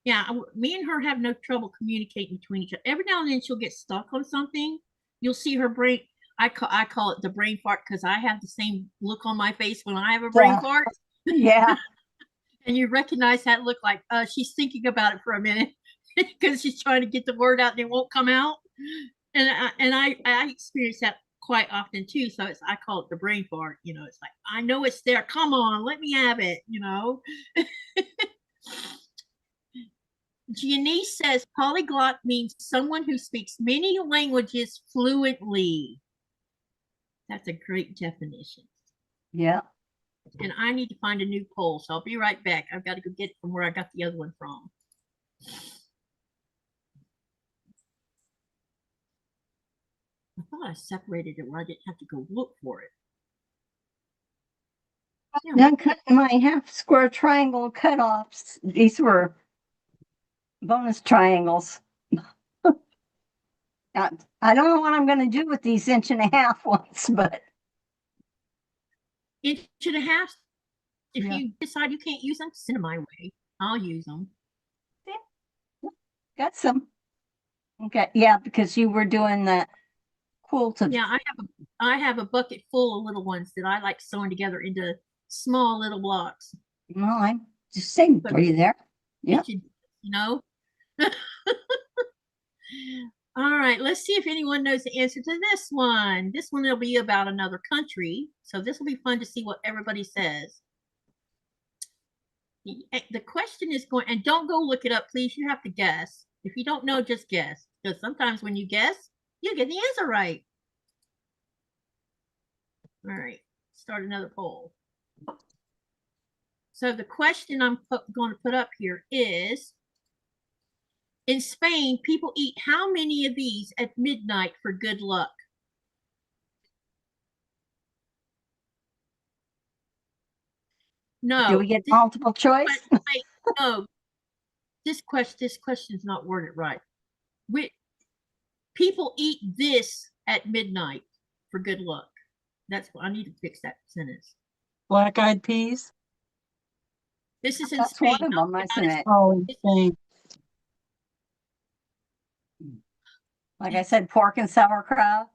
Yeah, me and her have no trouble communicating between each other. Every now and then she'll get stuck on something. You'll see her brain. I call it the brain fart because I have the same look on my face when I have a brain fart. Yeah. And you recognize that look like she's thinking about it for a minute because she's trying to get the word out and it won't come out. And I experience that quite often too. So I call it the brain fart. You know, it's like I know it's there. Come on, let me have it. You know. Janice says polyglot means someone who speaks many languages fluently. That's a great definition. Yeah. And I need to find a new poll, so I'll be right back. I've got to go get it from where I got the other one from. I thought I separated it where I didn't have to go look for it. Now cutting my half square triangle cutoffs. These were bonus triangles. I don't know what I'm going to do with these 1.5 ones, but 1.5. If Yeah. you decide you can't use them, send them my way. I'll use them. got some. Okay, yeah, because you were doing that quilted. Yeah, I have a bucket full of little ones that I like sewing together into small little blocks. Well, I'm just saying for you there. Yeah. You know. All right, let's see if anyone knows the answer to this one. This one will be about another country, so this will be fun to see what everybody says. The question is going, and don't go look it up, please. You have to guess. If you don't know, just guess, because sometimes when you guess, you get the answer right. All right, start another poll. So the question I'm going to put up here is, in Spain, people eat how many of these at midnight for good luck? No. Do we get multiple choice? No. This question is not worded right. People eat this at midnight for good luck. That's what I need to fix that sentence. Black-eyed peas. This is in That's Spain. one of them, isn't it? Oh, insane. Like I said, pork and sauerkraut.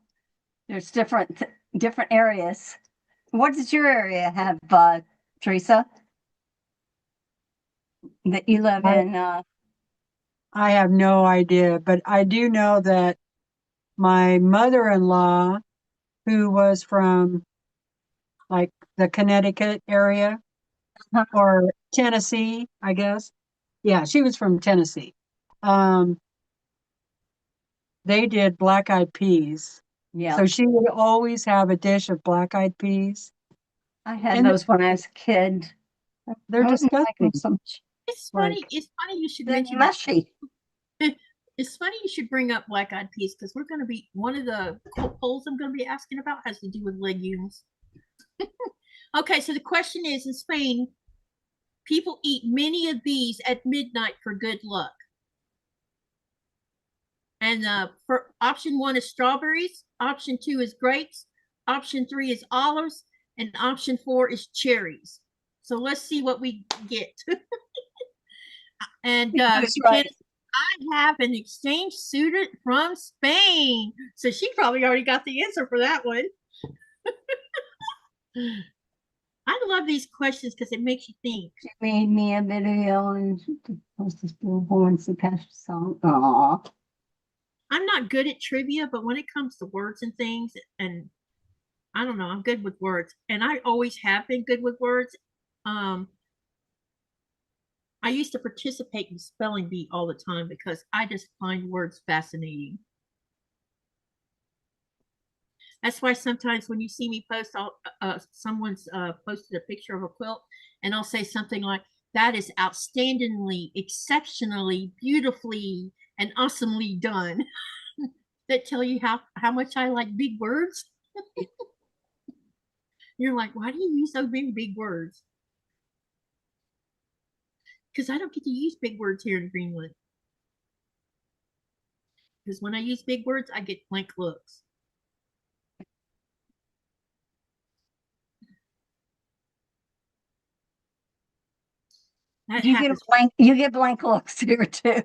There's different areas. What does your area have, Teresa? That you live in? I have no idea, but I do know that my mother-in-law, who was from like the Connecticut area, or Tennessee, I guess. Yeah, she was from Tennessee. They did black-eyed peas. Yeah, So she would always have a dish of black-eyed peas. I had And those when I was a kid. I they're don't like them disgusting. so much. It's Like, funny. It's funny you should They're mention that. mushy. It's funny you should bring up black eyed peas because we're going to be one of the polls I'm going to be asking about has to do with legumes. Okay, so the question is in Spain, people eat many of these at midnight for good luck. And for option 1 is strawberries, option 2 is grapes, option 3 is olives, and option 4 is cherries. So let's see what we get. And That's right. I have an exchange student from Spain. So she probably already got the answer for that one. I love these questions because it makes you think. She made me a video and posted this little horns to pass the song. Aw. I'm not good at trivia, but when it comes to words and things, and I don't know, I'm good with words. And I always have been good with words. I used to participate in spelling bee all the time because I just find words fascinating. That's why sometimes when you see me post, someone's posted a picture of a quilt, and I'll say something like, "That is outstandingly, exceptionally, beautifully, and awesomely done." That tell you how much I like big words. You're like, why do you use so many big words? Because I don't get to use big words here in Greenland. Because when I use big words, I get blank looks. That happens. You get blank looks here too.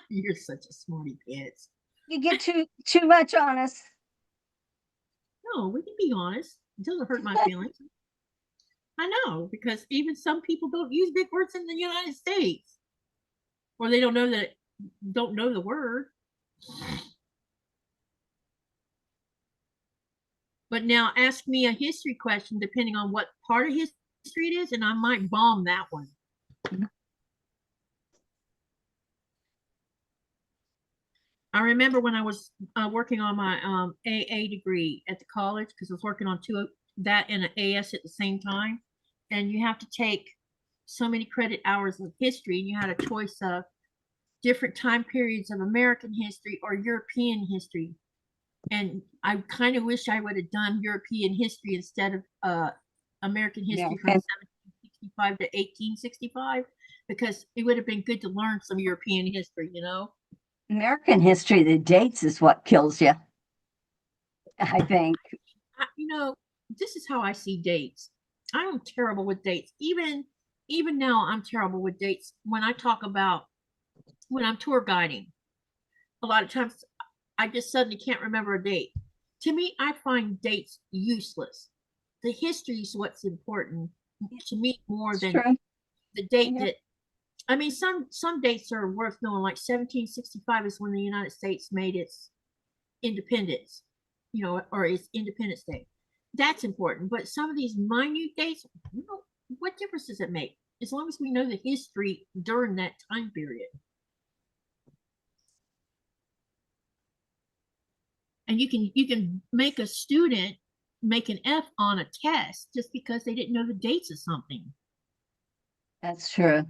You're such a smarty pants. You get too much on us. No, we can be honest. It doesn't hurt my feelings. I know, because even some people don't use big words in the United States. Or they don't know the word. But now ask me a history question depending on what part of history it is, and I might bomb that one. I remember when I was working on my AA degree at the college, because I was working on that and an AS at the same time. And you have to take so many credit hours of history, and you had a choice of different time periods of American history or European history. And I kind of wish I would have done European history instead of American history from 1765 to 1865, because it would have been good to learn some European history, you know? American history, the dates is what kills you, I think. You know, this is how I see dates. I am terrible with dates. Even now, I'm terrible with dates. When I talk about when I'm tour guiding, a lot of times I just suddenly can't remember a date. To me, I find dates useless. The history is what's important to me more than the date that. I mean, some dates are worth knowing. Like 1765 is when the United States made its independence, you know, or its Independence Day. That's important. But some of these minute dates, you know, what difference does it make? As long as we know the history during that time period. And you can make a student make an F on a test just because they didn't know the dates of something. That's true.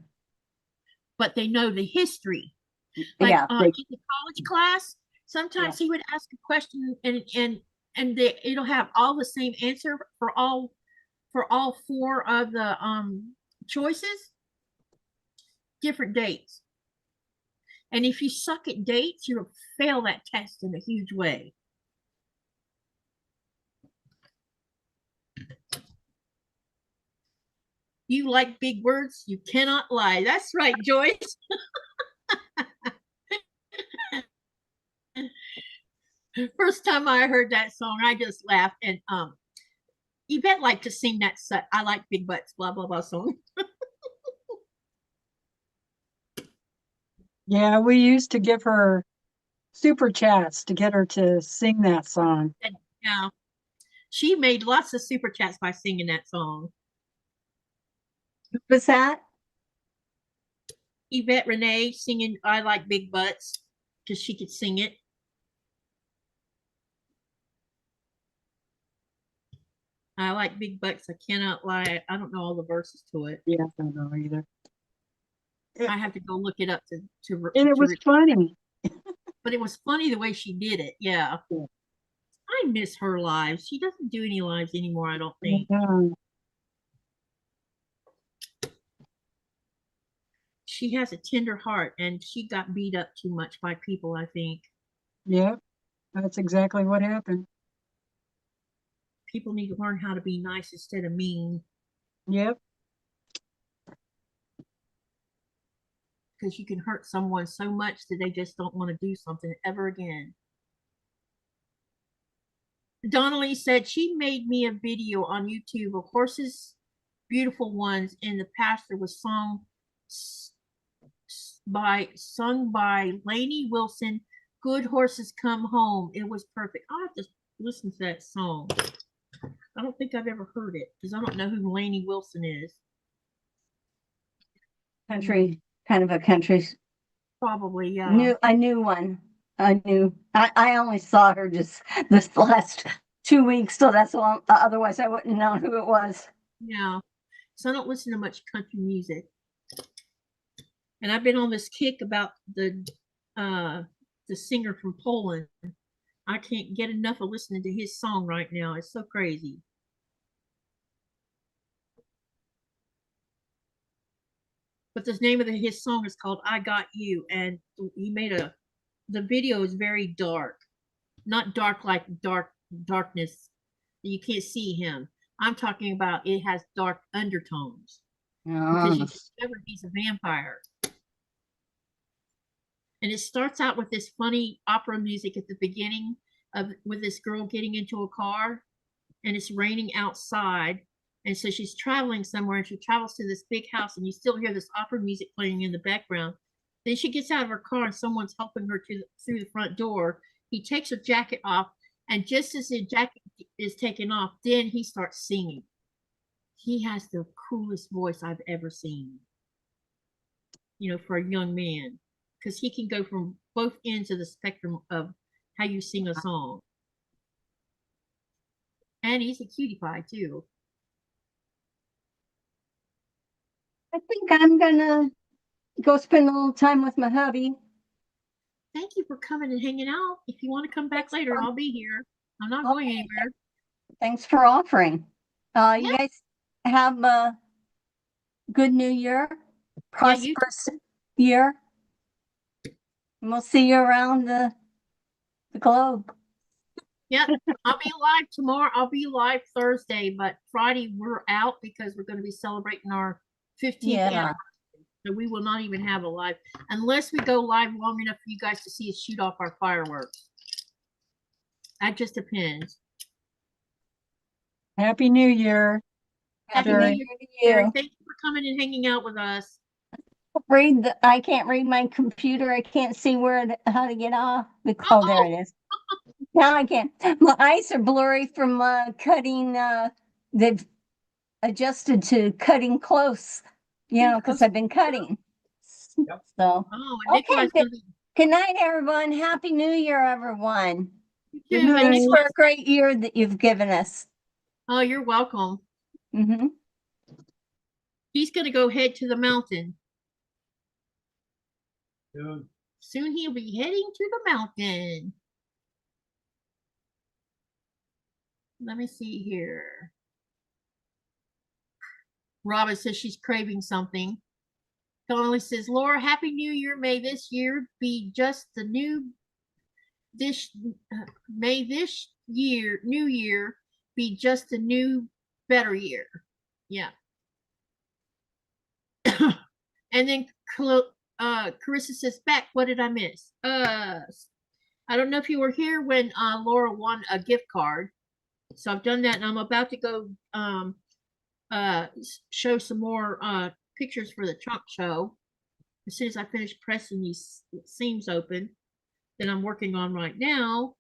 But they know the history. Like in the college class, sometimes he would ask a question and it'll have all the same answer for all 4 of the choices, different dates. And if you suck at dates, you'll fail that test in a huge way. You like big words, you cannot lie. That's right, Joyce. First time I heard that song, I just laughed. And Yvette liked to sing that I like big butts, blah, blah, blah song. Yeah, we used to give her super chats to get her to sing that song. Yeah. She made lots of super chats by singing that song. Who was that? Yvette Renee singing I Like Big Butts because she could sing it. I like big butts. I cannot lie. I don't know all the verses to it. Yeah, I don't know either. I have to go look it up to And it was funny. but it was funny the way she did it. Yeah. Yeah. I miss her lives. She doesn't do any lives anymore, I don't think. Mhm. She has a tender heart and she got beat up too much by people, I think. Yep, that's exactly what happened. People need to learn how to be nice instead of mean. Yep. Because you can hurt someone so much that they just don't want to do something ever again. Donnelly said she made me a video on YouTube of horses, beautiful ones, and the pasture was sung by Lainey Wilson. Good Horses Come Home. It was perfect. I'll have to listen to that song. I don't think I've ever heard it because I don't know who Lainey Wilson is. Country, kind of a country. Probably, yeah. I knew one. I only saw her just this last 2 weeks, so that's all. Otherwise, I wouldn't know who it was. Yeah. So I don't listen to much country music. And I've been on this kick about the singer from Poland. I can't get enough of listening to his song right now. It's so crazy. But the name of his song is called I Got You, and he made the video is very dark. Not dark like darkness. You can't see him. I'm talking about it has dark undertones. Because you discover he's a vampire. And it starts out with this funny opera music at the beginning with this girl getting into a car and it's raining outside. And so she's traveling somewhere and she travels to this big house and you still hear this opera music playing in the background. Then she gets out of her car and someone's helping her through the front door. He takes her jacket off, and just as the jacket is taken off, then he starts singing. He has the coolest voice I've ever seen, for a young man, because he can go from both ends of the spectrum of how you sing a song. And he's a cutie pie, too. I think I'm gonna go spend a little time with my hubby. Thank you for coming and hanging out. If you want to come back later, I'll be here. I'm not going anywhere. Thanks for offering. You guys have a good new year, prosperous year. And we'll see you around the globe. Yep. I'll be live tomorrow. I'll be live Thursday, but Friday we're out because we're going to be celebrating our 15th anniversary. So we will not even have a live unless we go live long enough for you guys to see us shoot off our fireworks. That just depends. Happy New Year. Happy New Year to you. Thank you for coming and hanging out with us. I can't read my computer. I can't see how to get off. Oh, there it is. Now I can. My eyes are blurry from cutting. They've adjusted to cutting close, because I've been cutting. Yep. So, okay. Good night, everyone. Happy New Year, everyone. Good night. Thanks for a great year that you've given us. Oh, you're welcome. Mm-hmm. He's going to go head to the mountain. Soon he'll be heading to the mountain. Let me see here. Robin says she's craving something. Donnelly says, Laura, Happy New Year. May this year be just the new may this year, new year, be just a new, better year. Yeah. And then Carissa says, back, what did I miss? I don't know if you were here when Laura won a gift card. So I've done that, and I'm about to go show some more pictures for the trunk show. As soon as I finish pressing these seams open that I'm working on right now.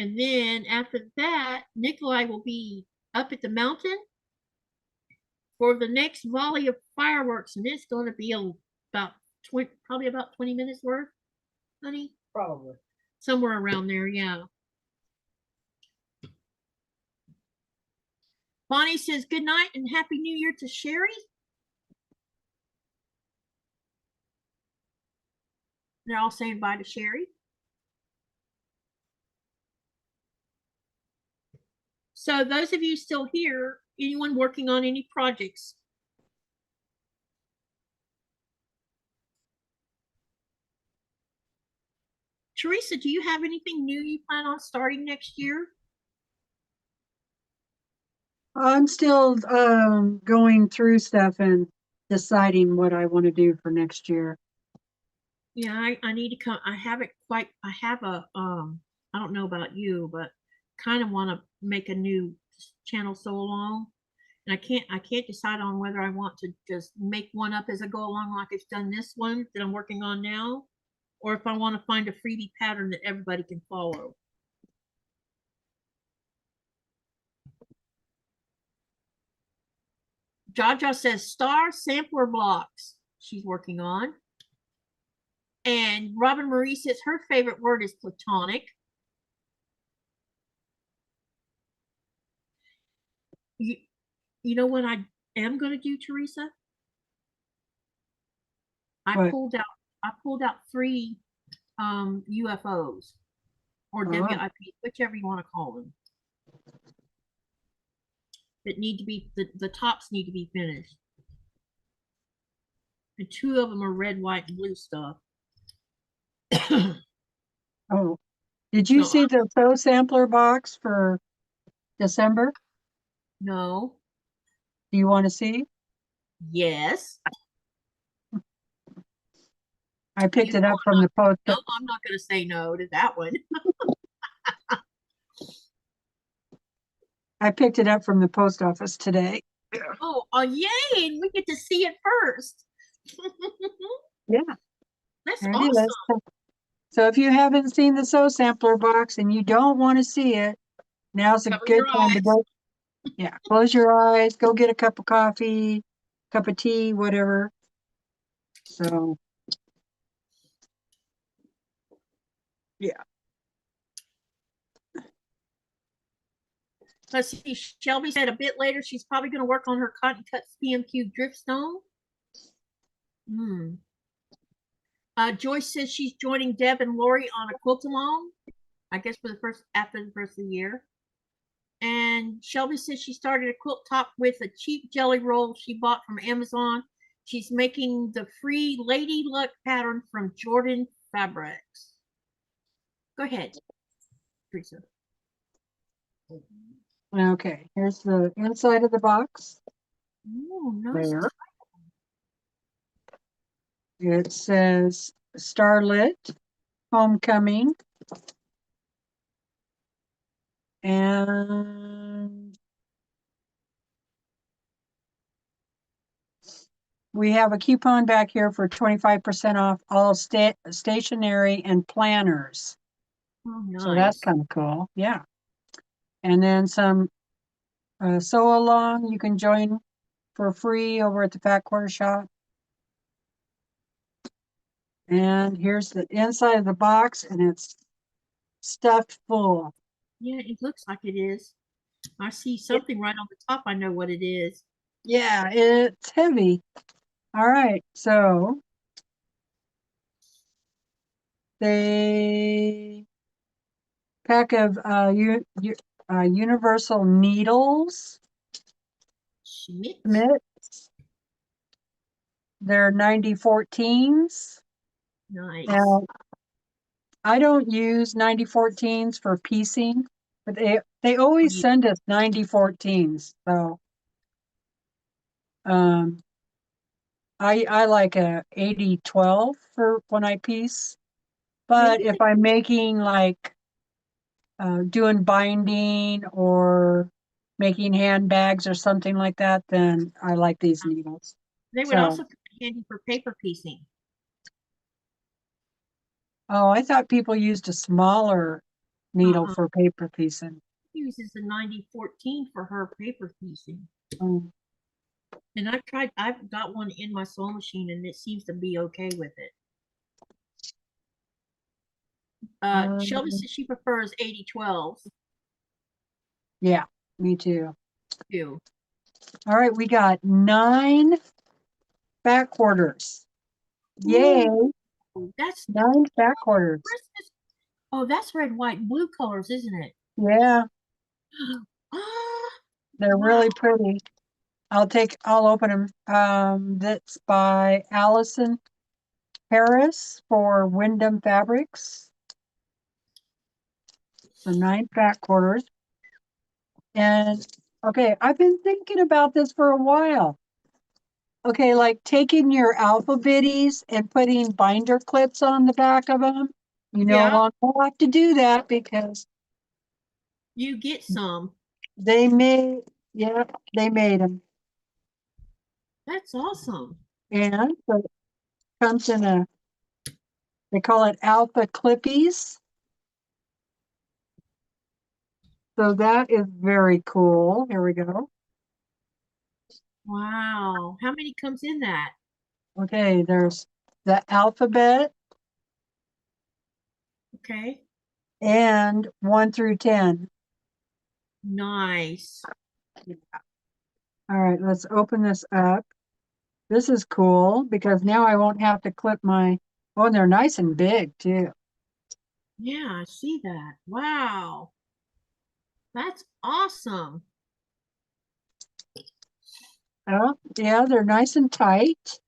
And then after that, Nikolai will be up at the mountain for the next volley of fireworks, and it's going to be about 20, probably about 20 minutes worth, honey. Probably. Somewhere around there, yeah. Bonnie says good night and Happy New Year to Sherry. They're all saying bye to Sherry. So those of you still here, anyone working on any projects? Teresa, do you have anything new you plan on starting next year? I'm still going through stuff and deciding what I want to do for next year. Yeah, I need to come. I haven't quite. I have a I don't know about you, but kind of want to make a new channel so along, and I can't decide on whether I want to just make one up as I go along, like it's done this one that I'm working on now, or if I want to find a freebie pattern that everybody can follow. Jaja says star sampler blocks she's working on. And Robin Marie says her favorite word is platonic. You know what I am going to do, Teresa? I pulled out 3 UFOs or WIP, whichever you want to call them. That need to be the tops need to be finished. And 2 of them are red, white, and blue stuff. Oh, did you see the pro sampler box for December? No. Do you want to see? Yes. I picked it up from the post. No, I'm not going to say no to that one. I picked it up from the post office today. Oh, yay! And we get to see it first. Yeah. That's There it awesome. is. So if you haven't seen the sew sampler box and you don't want to see it, now's a Cover good your time to eyes. go. Yeah, close your eyes, go get a cup of coffee, cup of tea, whatever. So, yeah. Let's see. Shelby said a bit later she's probably going to work on her cotton cut PMQ dripstone. Joyce says she's joining Deb and Lori on a quilt along, I guess after the first of the year. And Shelby says she started a quilt top with a cheap jelly roll she bought from Amazon. She's making the free Lady Luck pattern from Jordan Fabrics. Go ahead, Teresa. Okay, here's the inside of the box. Oh, nice. There. It says Starlit, Homecoming, and we have a coupon back here for 25% off all stationery and planners. Oh, nice. So that's kind of cool. Yeah. And then some sew along you can join for free over at the Fat Quarter Shop. And here's the inside of the box, and it's stuffed full. Yeah, it looks like it is. I see something right on the top. I know what it is. Yeah, it's heavy. All right, so they pack of universal needles. Schmitz. They're 9014s. Nice. Now, I don't use 9014s for piecing, but they always send us 9014s. So I like a 8012 for when I piece. But if I'm making like doing binding or making handbags or something like that, then I like these needles. They would also be handy for paper piecing. Oh, I thought people used a smaller needle for paper piecing. Uses the 9014 for her paper piecing. Mm. And I've got one in my sewing machine and it seems to be okay with it. Shelby says she prefers 8012 Yeah, me too. too. All right, we got 9 back quarters. Yay, Ooh, that's 9 back quarters. Christmas. Oh, that's red, white, and blue colors, isn't it? Yeah, Ah, they're wow. really pretty. I'll open them. That's by Allison Harris for Wyndham Fabrics. So 9 back quarters. And okay, I've been thinking about this for a while. Okay, like taking your alpha biddies and putting binder clips on the back of them. You no Yeah, longer have to do that because you get some. they made, yeah, they made them. That's awesome. And so it comes in they call it alpha clippies. So that is very cool. Here we go. Wow. How many comes in that? Okay, there's the alphabet Okay. and 1 through 10. Nice. All right, let's open this up. This is cool because now I won't have to clip oh, and they're nice and big too. Yeah, I see that. Wow. That's awesome. Oh, yeah, they're nice and tight.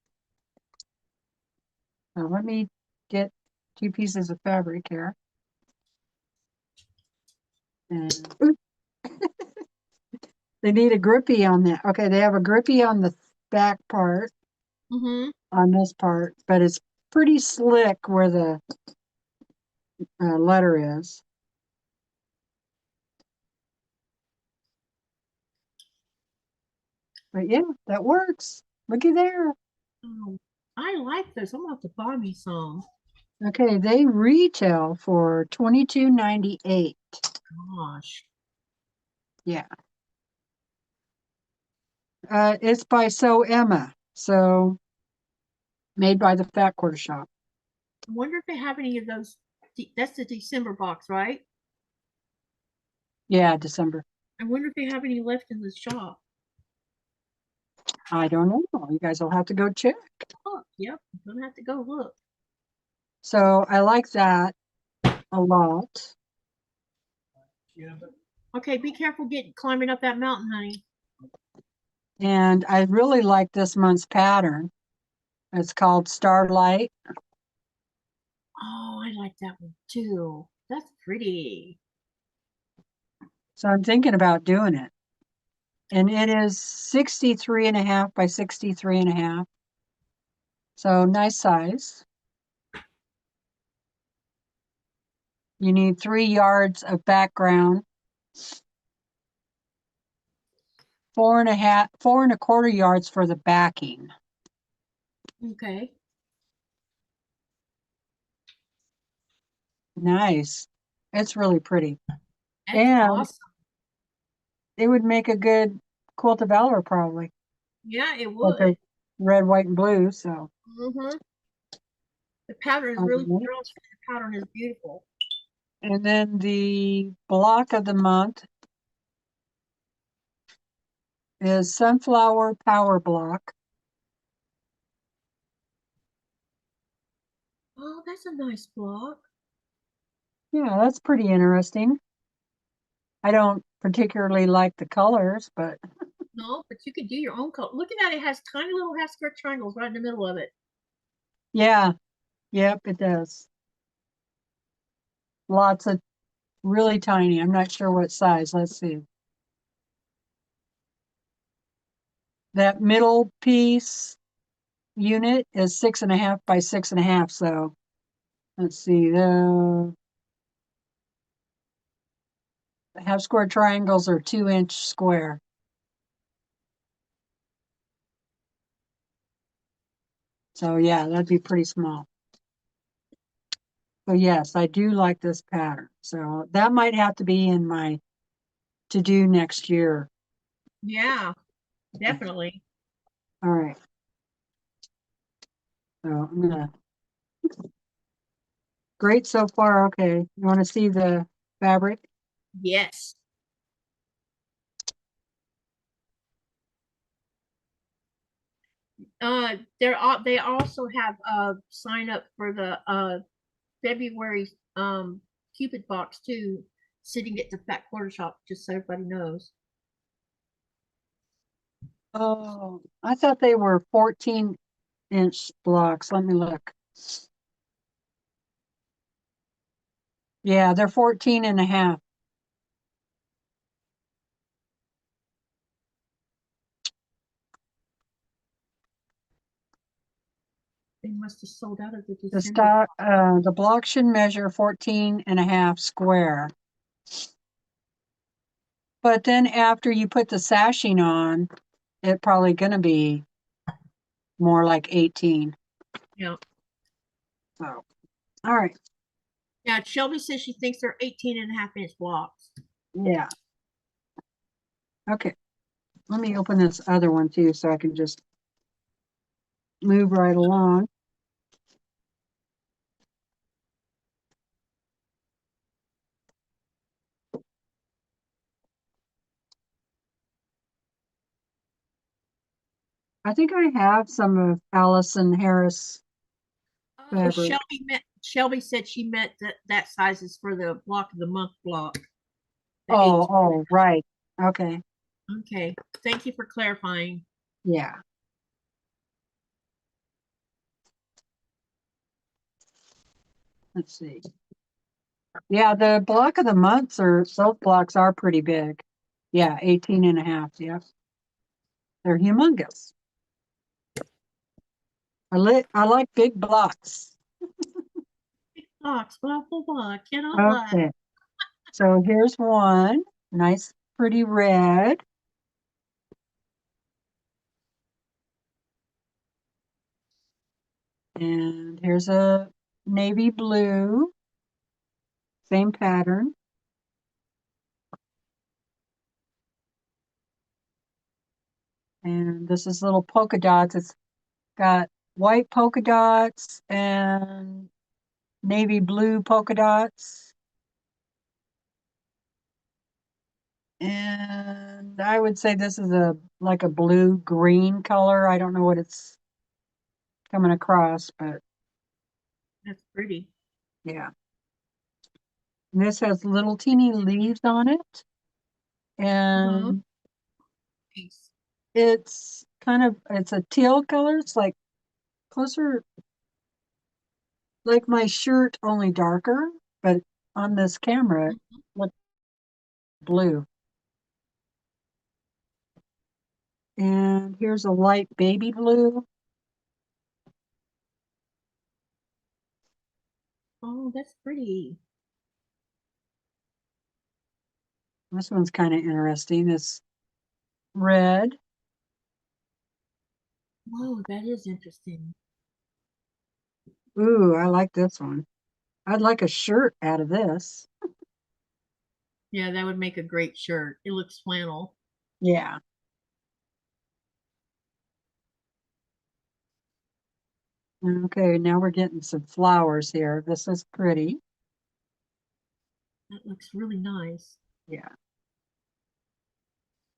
Now let me get 2 pieces of fabric here. And they need a grippy on that. Okay, they have a grippy on the back part, Mm-hmm. on this part, but it's pretty slick where the letter is. But yeah, that works. Looky there. Oh, I like those. I'm gonna have to buy me some. Okay, they retail for $22.98. Gosh. Yeah. It's by Sew Emma. So made by the Fat Quarter Shop. I wonder if they have any of those. That's the December box, right? Yeah, December. I wonder if they have any left in the shop. I don't know. You guys will have to go check. Oh, yep. I'm gonna have to go look. So I like that a lot. Yeah, but Okay, be careful climbing up that mountain, honey. And I really like this month's pattern. It's called Starlight. Oh, I like that one too. That's pretty. So I'm thinking about doing it. And it is 63.5 by 63.5. So nice size. You need 3 yards of background, 4.25 yards for the backing. Okay. Nice. It's really pretty. That's And awesome. it would make a good quilt of valor probably. Yeah, it Like a would. red, white, and blue. So Mm-hmm. The pattern is really strong. The pattern is beautiful. and then the block of the month is Sunflower Power Block. Oh, that's a nice block. Yeah, that's pretty interesting. I don't particularly like the colors, but No, but you could do your own color. Look at that. It has tiny little half square triangles right in the middle of it. yeah, yep, it does. Lots of really tiny. I'm not sure what size. Let's see. That middle piece unit is 6.5 by 6.5. So let's see. The half square triangles are 2-inch square. So yeah, that'd be pretty small. So yes, I do like this pattern. So that might have to be in my to do next year. Yeah, definitely. All right. So I'm gonna, great so far. Okay. You want to see the fabric? Yes. They also have sign up for the February Cupid box too, sitting at the Fat Quarter Shop, just so everybody knows. Oh, I thought they were 14-inch blocks. Let me look. Yeah, they're 14 and a half. They must have sold out of the The December. stock, the block should measure 14 and a half square. But then after you put the sashing on, it's probably gonna be more like 18. Yeah. So, all right. Yeah, Shelby says she thinks they're 18.5-inch blocks. Yeah. Okay. Let me open this other one too, so I can just move right along. I think I have some of Allison Harris Oh, fabric. Shelby said she meant that size is for the block of the month block. The Oh, right. Okay. Okay. Thank you for clarifying. Yeah. Let's see. Yeah, the block of the months are, those blocks are pretty big. Yeah, 18 and a half. Yeah. They're humongous. I like big blocks. Blocks, blah, blah, blah. I cannot lie. Okay. So here's one. Nice, pretty red. And here's a navy blue. Same pattern. And this is little polka dots. It's got white polka dots and navy blue polka dots. And I would say this is like a blue green color. I don't know what it's coming across, but That's pretty. yeah. And this has little teeny leaves on it. And Nice. it's it's a teal color. It's like closer, like my shirt, only darker, but on this camera, it looks blue. And here's a light baby blue. Oh, that's pretty. This one's kind of interesting. It's red. Whoa, that is interesting. Ooh, I like this one. I'd like a shirt out of this. Yeah, that would make a great shirt. It looks flannel. Yeah. Okay, now we're getting some flowers here. This is pretty. That looks really nice. Yeah.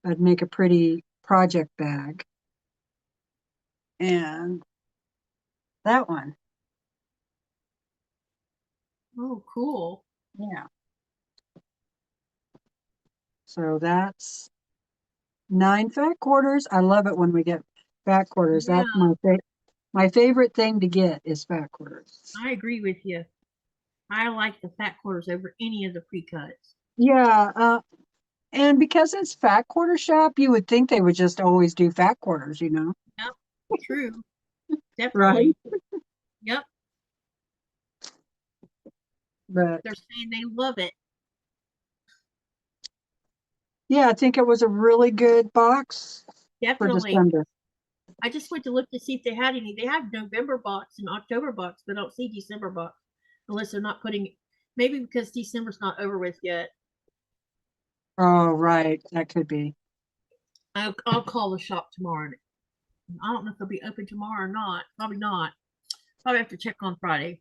I'd make a pretty project bag. And that one. Oh, cool. Yeah. So that's 9 fat quarters. I love it when we get fat quarters. Yeah, That's my favorite thing to get is fat quarters. I agree with you. I like the fat quarters over any of the pre-cuts. Yeah, and because it's fat quarter shop, you would think they would just always do fat quarters, you know? Yep, true. Right. Definitely. Yep. But They're saying they love it. yeah, I think it was a really good box for Definitely. December. I just went to look to see if they had any. They have November box and October box, but I don't see December box. unless they're not putting, maybe because December's not over with yet. Oh, right. That could be. I'll call the shop tomorrow. I don't know if they'll be open tomorrow or not. Probably not. Probably have to check on Friday.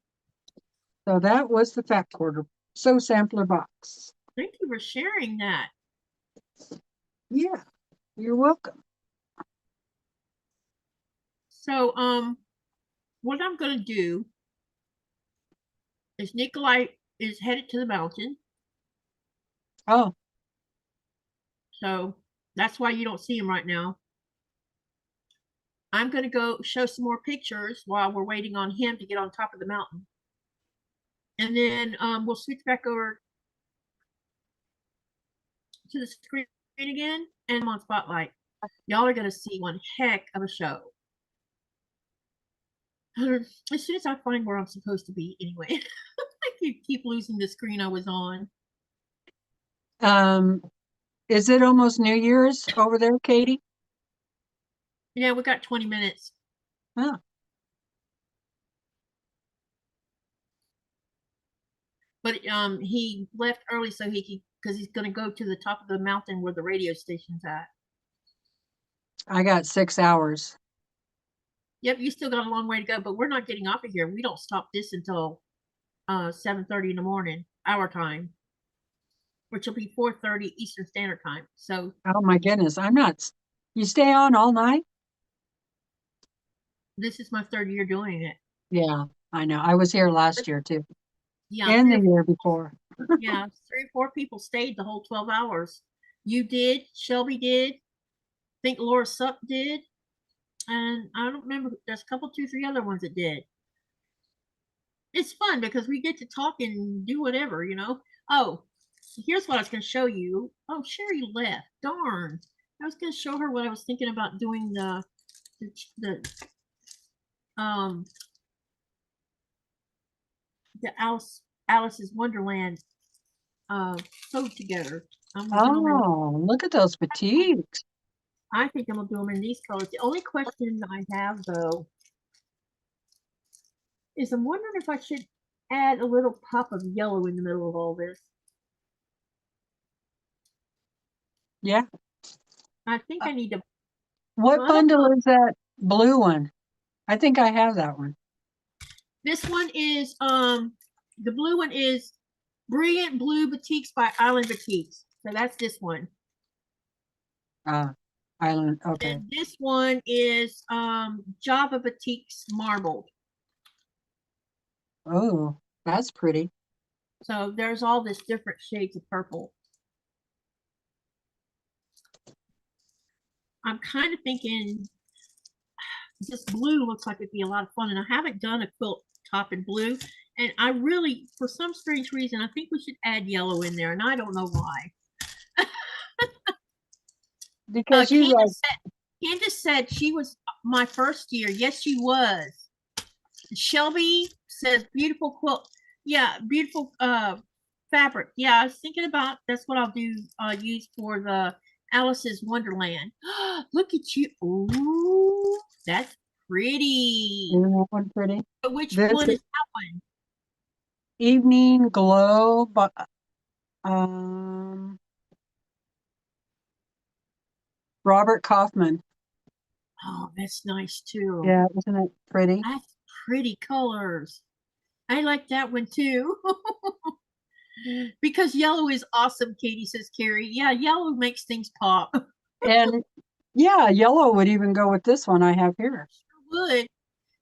So that was the Fat Quarter Sew Sampler Box. Thank you for sharing that. Yeah, you're welcome. So, what I'm going to do is Nikolai is headed to the mountain. Oh, So that's why you don't see him right now. I'm going to go show some more pictures while we're waiting on him to get on top of the mountain. And then we'll switch back over to the screen again and I'm on Spotlight. Y'all are going to see one heck of a show. As soon as I find where I'm supposed to be, anyway. I keep losing the screen I was on. is it almost New Year's over there, Katy? Yeah, we got 20 minutes. Huh. But he left early so he could, because he's going to go to the top of the mountain where the radio station's at. I got 6 hours. Yep, you still got a long way to go, but we're not getting off of here. We don't stop this until 7:30 in the morning, our time, which will be 4:30 Eastern Standard Time. So, Oh my goodness, I'm not. You stay on all night? this is my 3rd year doing it. Yeah, I know. I was here last year too, Yeah, and the year before. yeah, 3 or 4 people stayed the whole 12 hours. You did, Shelby did, I think Laura Suck did, and I don't remember. There's a couple, 2, 3 other ones that did. It's fun because we get to talk and do whatever, you know. Oh, here's what I was going to show you. Oh, Sherry left. Darn. I was going to show her what I was thinking about doing the Alice's Wonderland sewed together. Oh, look at those batiks. I think I'm gonna do them in these colors. The only question I have though is I'm wondering if I should add a little pop of yellow in the middle of all this. Yeah. I think I need to. What Well, bundle is that blue one? I think I have that one. this one is the blue one is Brilliant Blue Batiks by Island Batiks. So that's this one. Island. Okay. And this one is Java Batiks Marbled. Oh, that's pretty. So there's all this different shades of purple. I'm kind of thinking this blue looks like it'd be a lot of fun, and I haven't done a quilt top in blue, and I really, for some strange reason, I think we should add yellow in there, and I don't know why. Because you like. Candace said she was my first year. Yes, she was. Shelby says beautiful quilt. Yeah, beautiful fabric. Yeah, I was thinking about that's what I'll do. Use for the Alice's Wonderland. Look at you! Ooh, that's pretty. Isn't that one pretty? Which This one is is that one? Evening Glow, but Robert Kaufman. Oh, that's nice too. Yeah, isn't it pretty? That's pretty colors. I like that one too. Because yellow is awesome, Katie says, Carrie. Yeah, yellow makes things pop. And yeah, yellow would even go with this one I have here. Sure would.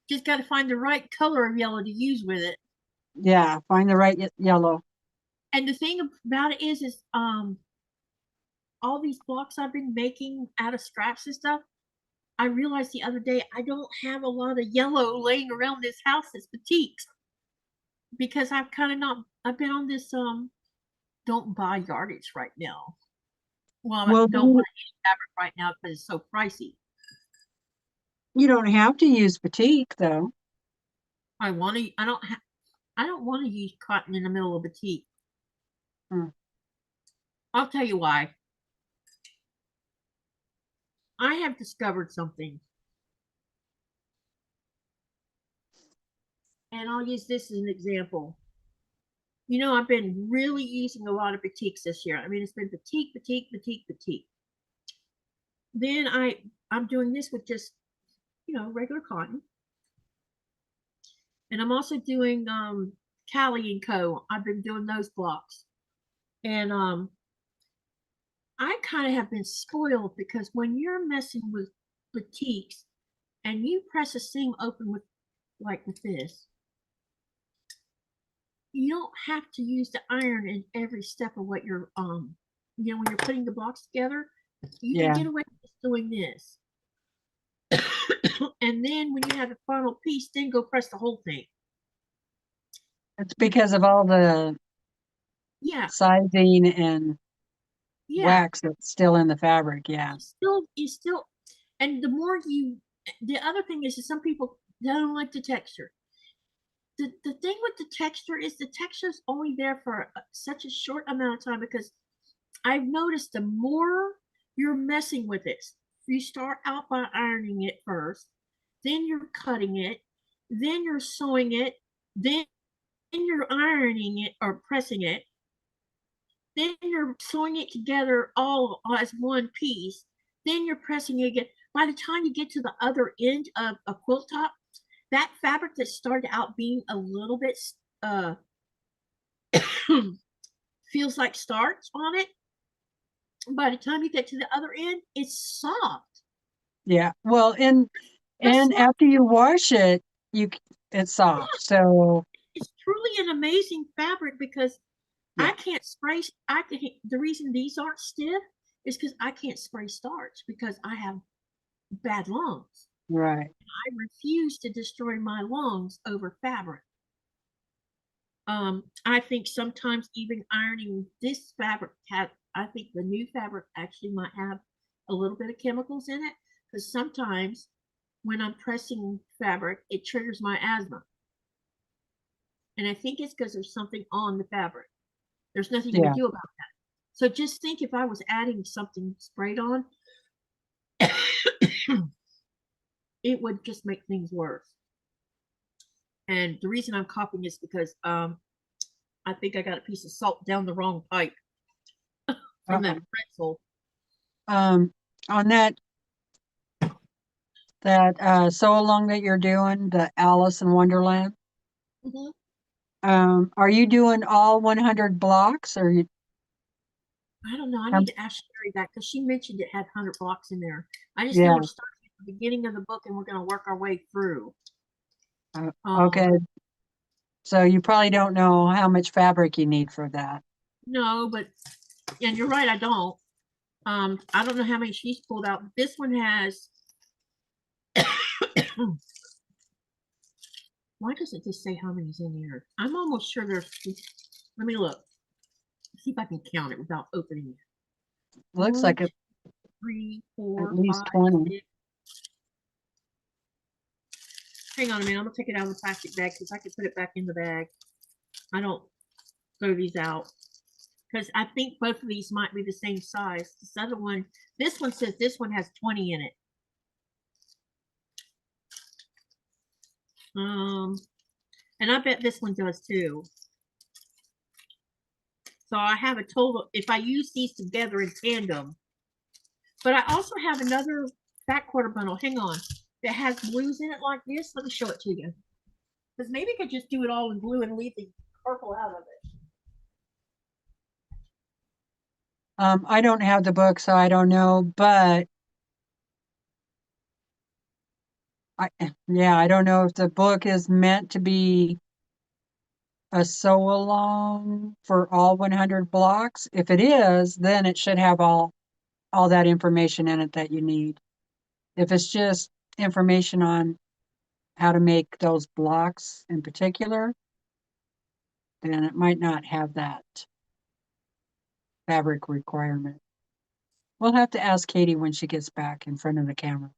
Just got to find the right color of yellow to use with it. Yeah, find the right yellow. And the thing about it is all these blocks I've been making out of scraps and stuff, I realized the other day I don't have a lot of yellow laying around this house that's batiks. Because I've kind of not, I've been on this don't buy yardage right now. Well, I don't buy any fabric right now because it's so pricey. You don't have to use batik though. I want to. I don't want to use cotton in the middle of batik. I'll tell you why. I have discovered something, and I'll use this as an example. You know, I've been really using a lot of batiks this year. I mean, it's been batik, batik, batik, batik. Then I'm doing this with just, you know, regular cotton. And I'm also doing Cali and Co. I've been doing those blocks. And I kind of have been spoiled because when you're messing with batiks and you press a seam open with like with this, you don't have to use the iron in every step of what you're you know, when you're putting the blocks together, you Yeah. can get away with just doing this. And then when you have the final piece, then go press the whole thing. It's because of all the Yeah, sizing and yeah. wax that's still in the fabric. Yeah. You still, and the more you, the other thing is that some people don't like the texture. The thing with the texture is the texture is only there for such a short amount of time because I've noticed the more you're messing with it, you start out by ironing it first, then you're cutting it, then you're sewing it, then you're ironing it or pressing it, then you're sewing it together all as one piece, then you're pressing it again. By the time you get to the other end of a quilt top, that fabric that started out being a little bit feels like starch on it. By the time you get to the other end, it's soft. Yeah. Well, and That's after you wash it, it's soft. So it's truly an amazing fabric because yeah. I can't spray. The reason these aren't stiff is because I can't spray starch because I have bad lungs. Right. I refuse to destroy my lungs over fabric. I think sometimes even ironing this fabric I think the new fabric actually might have a little bit of chemicals in it because sometimes when I'm pressing fabric, it triggers my asthma. And I think it's because there's something on the fabric. There's nothing you Yeah. can do about that. So just think if I was adding something sprayed on, it would just make things worse. And the reason I'm coughing is because I think I got a piece of salt down the wrong pipe from that pretzel. On that sew along that you're doing, the Alice in Wonderland. Mm-hmm. Are you doing all 100 blocks or you? I don't know. I need to ask Sherry that because she mentioned it had 100 blocks in there. I just know Yeah. we're starting at the beginning of the book and we're going to work our way through. Okay. So you probably don't know how much fabric you need for that. No, but and you're right. I don't. I don't know how many she's pulled out. This one has. Why does it just say how many's in here? I'm almost sure there's. Let me look. See if I can count it without opening it. Looks 1, like 2, 3, 4, at least 5, 20. 6. Hang on a minute. I'm gonna take it out of the plastic bag because I can put it back in the bag. I don't throw these out because I think both of these might be the same size. This other one, this one says this one has 20 in it. And I bet this one does too. So I have a total, if I use these together in tandem, but I also have another fat quarter bundle, hang on, that has blues in it like this. Let me show it to you. Because maybe I could just do it all in blue and leave the purple out of it. I don't have the book, so I don't know, but I don't know if the book is meant to be a sew along for all 100 blocks. If it is, then it should have all that information in it that you need. If it's just information on how to make those blocks in particular, then it might not have that fabric requirement. We'll have to ask Katy when she gets back in front of the camera.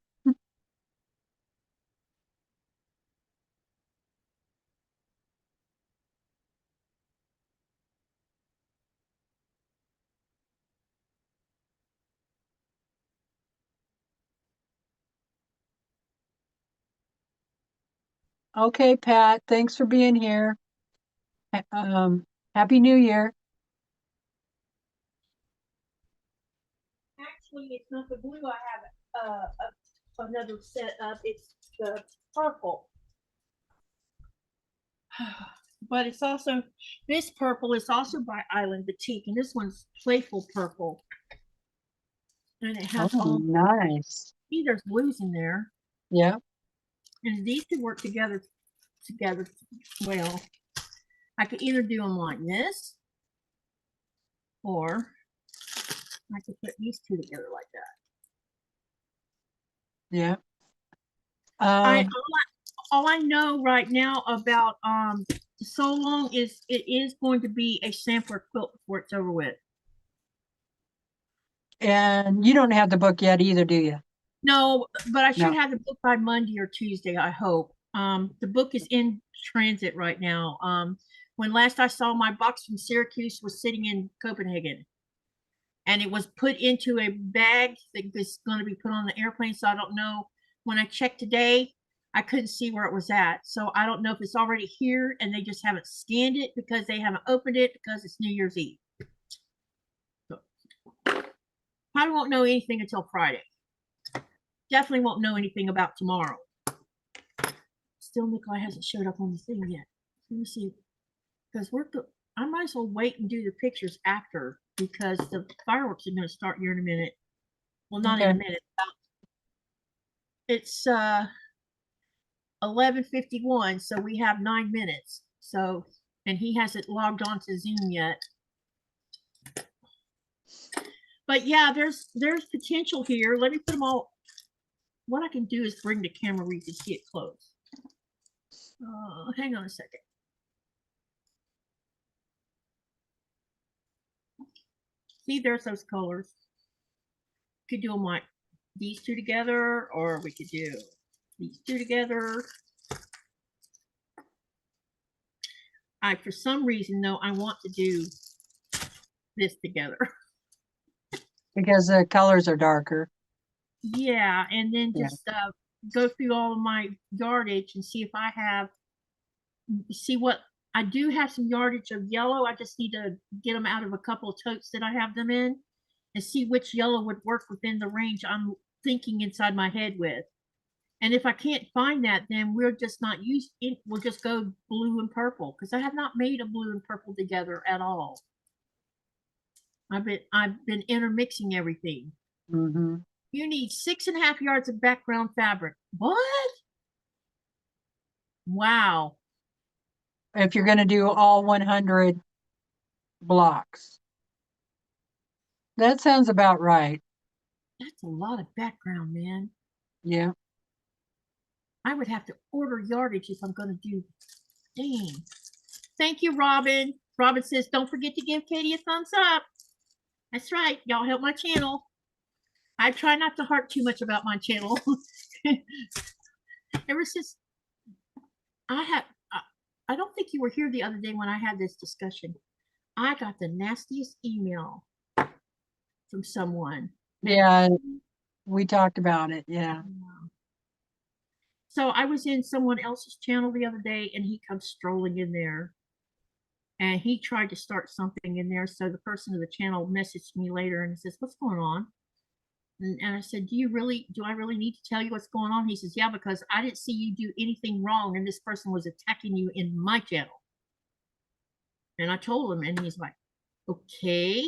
Okay, Pat, thanks for being here. Happy New Year. Actually, it's not the blue I have another set of. It's the purple. But it's also, this purple is also by Island Boutique, and this one's playful purple. And it has Oh, all, nice. see, there's blues in there. Yeah. And these two work together well. I could either do them like this, or I could put these two together like that. Yeah. All I know right now about So Long is it is going to be a sampler quilt before it's over with. And you don't have the book yet either, do you? No, but I should No. have the book by Monday or Tuesday, I hope. The book is in transit right now. When last I saw, my box from Syracuse was sitting in Copenhagen, and it was put into a bag that was going to be put on the airplane. So I don't know. When I checked today, I couldn't see where it was at. So I don't know if it's already here and they just haven't scanned it because they haven't opened it because it's New Year's Eve. So probably won't know anything until Friday. Definitely won't know anything about tomorrow. Still, Nikolai hasn't showed up on the thing yet. Let me see. Because I might as well wait and do the pictures after, because the fireworks are going to start here in a minute. Well, not in a minute. It's 11:51, so we have 9 minutes. So, and he hasn't logged on to Zoom yet. But yeah, there's potential here. Let me put them all. What I can do is bring the camera where you can see it close. Hang on a second. See, there's those colors. Could do them like these two together, or we could do these two together. For some reason though, I want to do this together. Because the colors are darker. Yeah, and then just go through all of my yardage and see if I have, see what, I do have some yardage of yellow. I just need to get them out of a couple of totes that I have them in and see which yellow would work within the range I'm thinking inside my head with. And if I can't find that, then we'll just not use it. We'll just go blue and purple, because I have not made a blue and purple together at all. I've been intermixing everything. Mm-hmm. You need 6.5 yards of background fabric. What? Wow. If you're going to do all 100 blocks. That sounds about right. That's a lot of background, man. Yeah. I would have to order yardage if I'm going to do. Dang. Thank you, Robin. Robin says, don't forget to give Katy a thumbs up. That's right. Y'all help my channel. I try not to harp too much about my channel. Ever since I don't think you were here the other day when I had this discussion. I got the nastiest email from someone. Yeah. We talked about it. Yeah. So I was in someone else's channel the other day, and he comes strolling in there, and he tried to start something in there. So the person of the channel messaged me later and says, what's going on? And I said, do I really need to tell you what's going on? He says, yeah, because I didn't see you do anything wrong, and this person was attacking you in my channel. And I told him, and he's like, okay.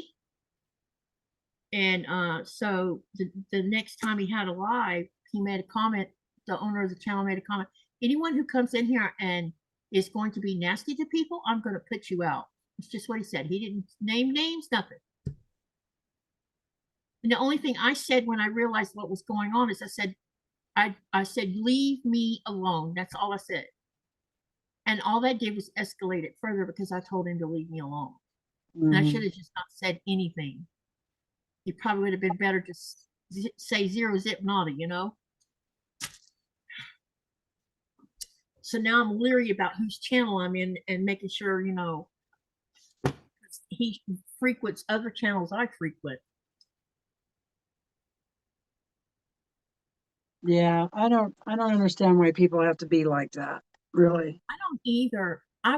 And so the next time he had a live, he made a comment. The owner of the channel made a comment. Anyone who comes in here and is going to be nasty to people, I'm going to put you out. It's just what he said. He didn't name names, nothing. And the only thing I said when I realized what was going on is I said, leave me alone. That's all I said. And all that did was escalate it further, because I told him to leave me alone. Mm-hmm. And I should have just not said anything. It probably would have been better to say zero zip nada, you know? So now I'm leery about whose channel I'm in and making sure, you know, he frequents other channels I frequent. Yeah, I don't understand why people have to be like that, really. I don't either. I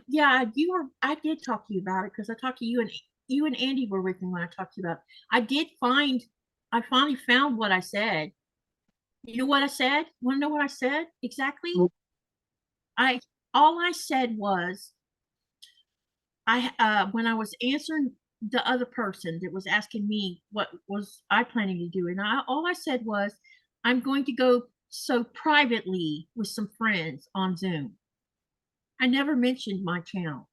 Yeah, I did talk to you about it because I talked to you and Andy were with me when I talked to you about it. I finally found what I said. You know what I said? Want to know what I said exactly? Mm. I All I said was when I was answering the other person that was asking me what was I planning to do, and all I said was I'm going to go sew privately with some friends on Zoom. I never mentioned my channel.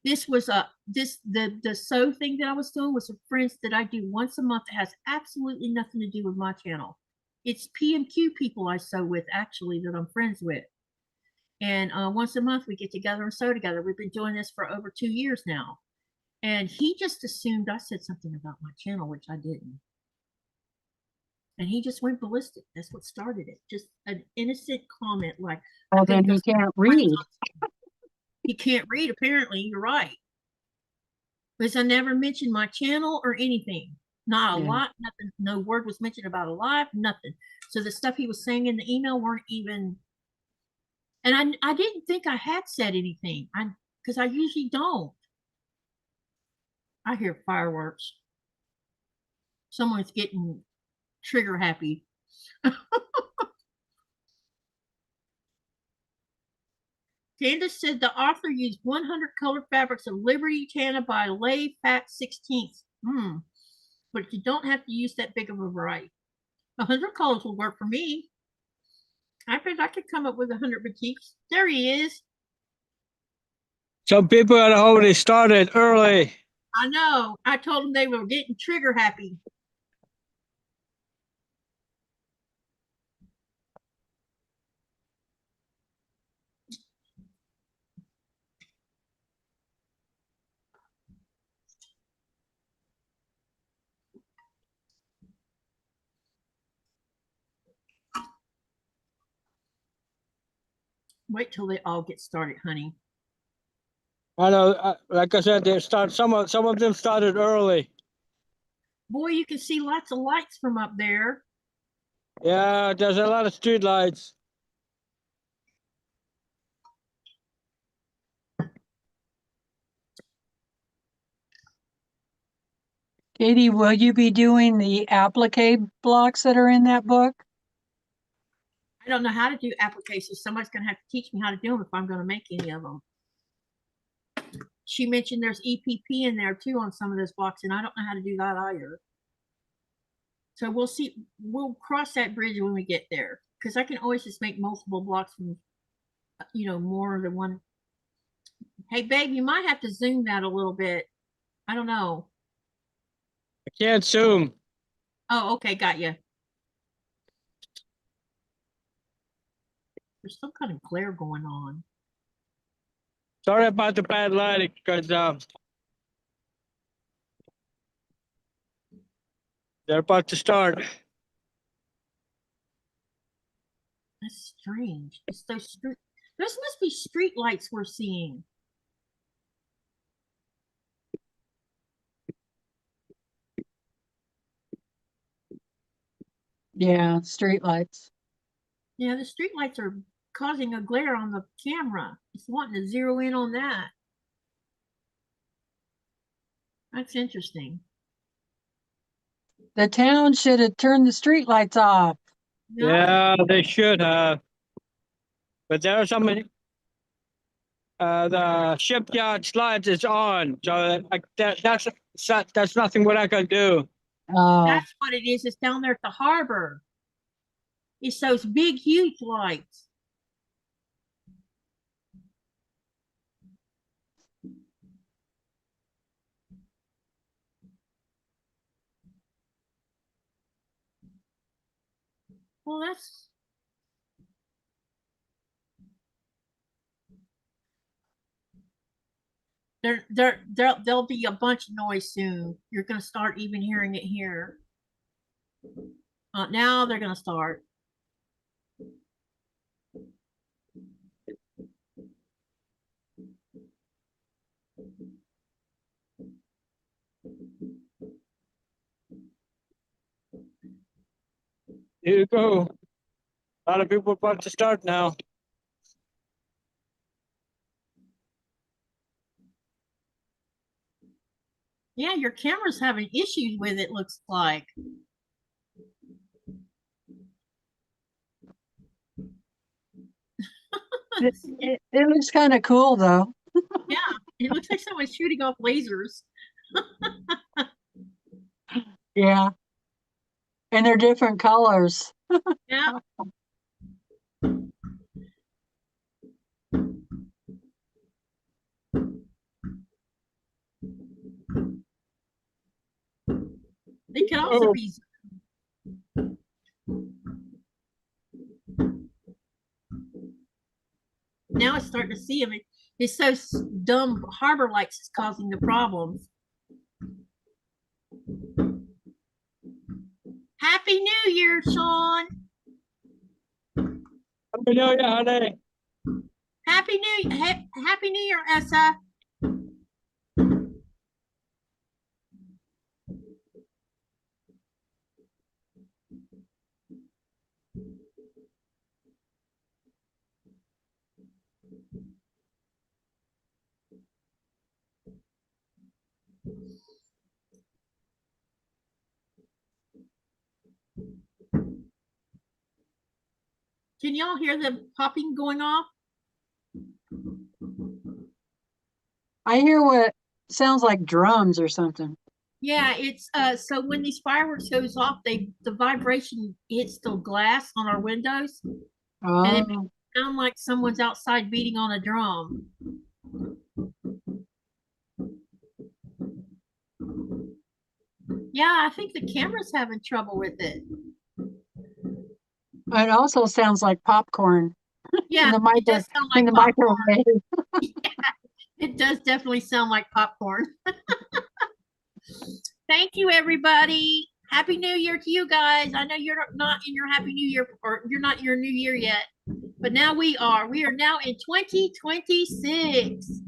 This was the sew thing that I was doing was with friends that I do once a month that has absolutely nothing to do with my channel. It's PMQ people I sew with actually that I'm friends with. And once a month we get together and sew together. We've been doing this for over 2 years now. And he just assumed I said something about my channel, which I didn't. And he just went ballistic. That's what started it. Just an innocent comment like, Well, I'm going then to go. he can't read. He can't read, apparently. You're right. Because I never mentioned my channel or anything. Not a Yeah. lot, nothing. No word was mentioned about a live, nothing. So the stuff he was saying in the email weren't even. And I didn't think I had said anything. Because I usually don't. I hear fireworks. Someone's getting trigger happy. Candace said the author used 100 color fabrics of Liberty Tana by Lay Fat 16th. But you don't have to use that big of a variety. 100 colors will work for me. I bet I could come up with 100 boutiques. There he is. Some people at home, they started early. I know. I told them they were getting trigger happy. Wait till they all get started, honey. I know, like I said, they start. Some of them started early. Boy, you can see lots of lights from up there. Yeah, there's a lot of street lights. Katie, will you be doing the applique blocks that are in that book? I don't know how to do applications. Somebody's going to have to teach me how to do them if I'm going to make any of them. She mentioned there's EPP in there too on some of those blocks, and I don't know how to do that either. So we'll see. We'll cross that bridge when we get there, because I can always just make multiple blocks from, more than one. Hey, babe, you might have to zoom that a little bit. I don't know. I can't zoom. Oh, okay, got you. There's some kind of glare going on. Sorry about the bad lighting, because they're about to start. That's strange. It's those street. Those must be street lights we're seeing. Yeah, street lights. Yeah, the street lights are causing a glare on the camera. It's wanting to zero in on that. That's interesting. The town should have turned the street lights off. No? Yeah, they should have. But there are some. The shipyard lights is on, so that's nothing what I can do. Oh, That's what it is. It's down there at the harbor. It's those big, huge lights. Well, that's. There'll be a bunch of noise soon. You're going to start even hearing it here. Now they're going to start. Here you go. A lot of people about to start now. your camera's having issues with it, looks like. It looks kind of cool though. Yeah, it looks like someone's shooting off lasers. Yeah. And they're different colors. Yeah. They can also Oh. be. Now it's starting to see them. It's so dumb. Harbor lights is causing the problems. Happy New Year, Sean. Happy New Year, honey. Happy New Year, Essa. Can y'all hear the popping going off? I hear what sounds like drums or something. Yeah, it's so when these fireworks goes off, the vibration hits the glass on our windows, and it makes Oh, it sound like someone's outside beating on a drum. Yeah, I think the camera's having trouble with it. it also sounds like popcorn Yeah, in the it does sound in like the popcorn. microwave. It does definitely sound like popcorn. Thank you, everybody. Happy New Year to you guys. I know you're not in your Happy New Year, or you're not in your New Year yet, but now we are. We are now in 2026.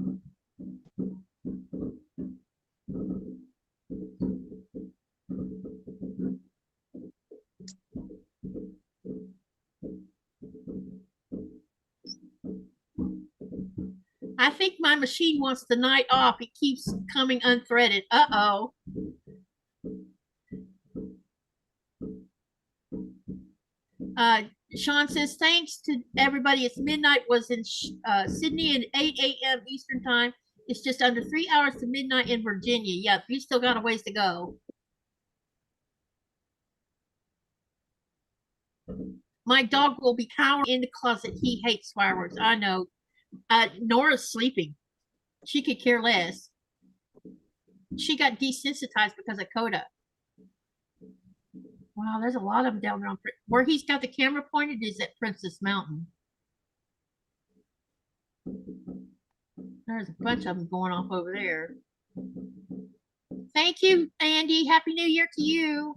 I think my machine wants the night off. It keeps coming unthreaded. Uh-oh. Sean says, thanks to everybody. It's midnight was in Sydney at 8 a.m. Eastern time. It's just under 3 hours to midnight in Virginia. Yep, you still got a ways to go. My dog will be cowering in the closet. He hates fireworks. I know. Nora's sleeping. She could care less. She got desensitized because of Coda. Wow, there's a lot of them down there. Where he's got the camera pointed is at Princess Mountain. There's a bunch of them going off over there. Thank you, Andy. Happy New Year to you.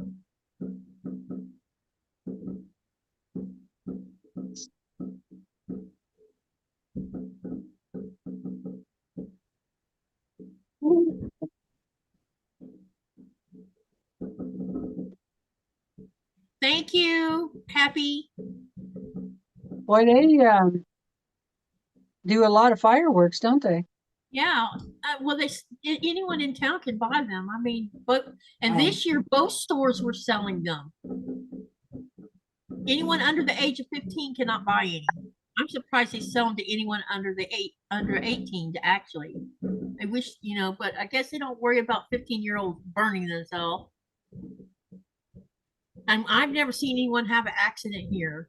Thank you. Happy. Boy, they do a lot of fireworks, don't they? Yeah. Well, anyone in town can buy them. I mean, and Oh. this year both stores were selling them. Anyone under the age of 15 cannot buy any. I'm surprised they sell them to anyone under 18 to actually. I wish, but I guess they don't worry about 15-year-olds burning themselves. And I've never seen anyone have an accident here.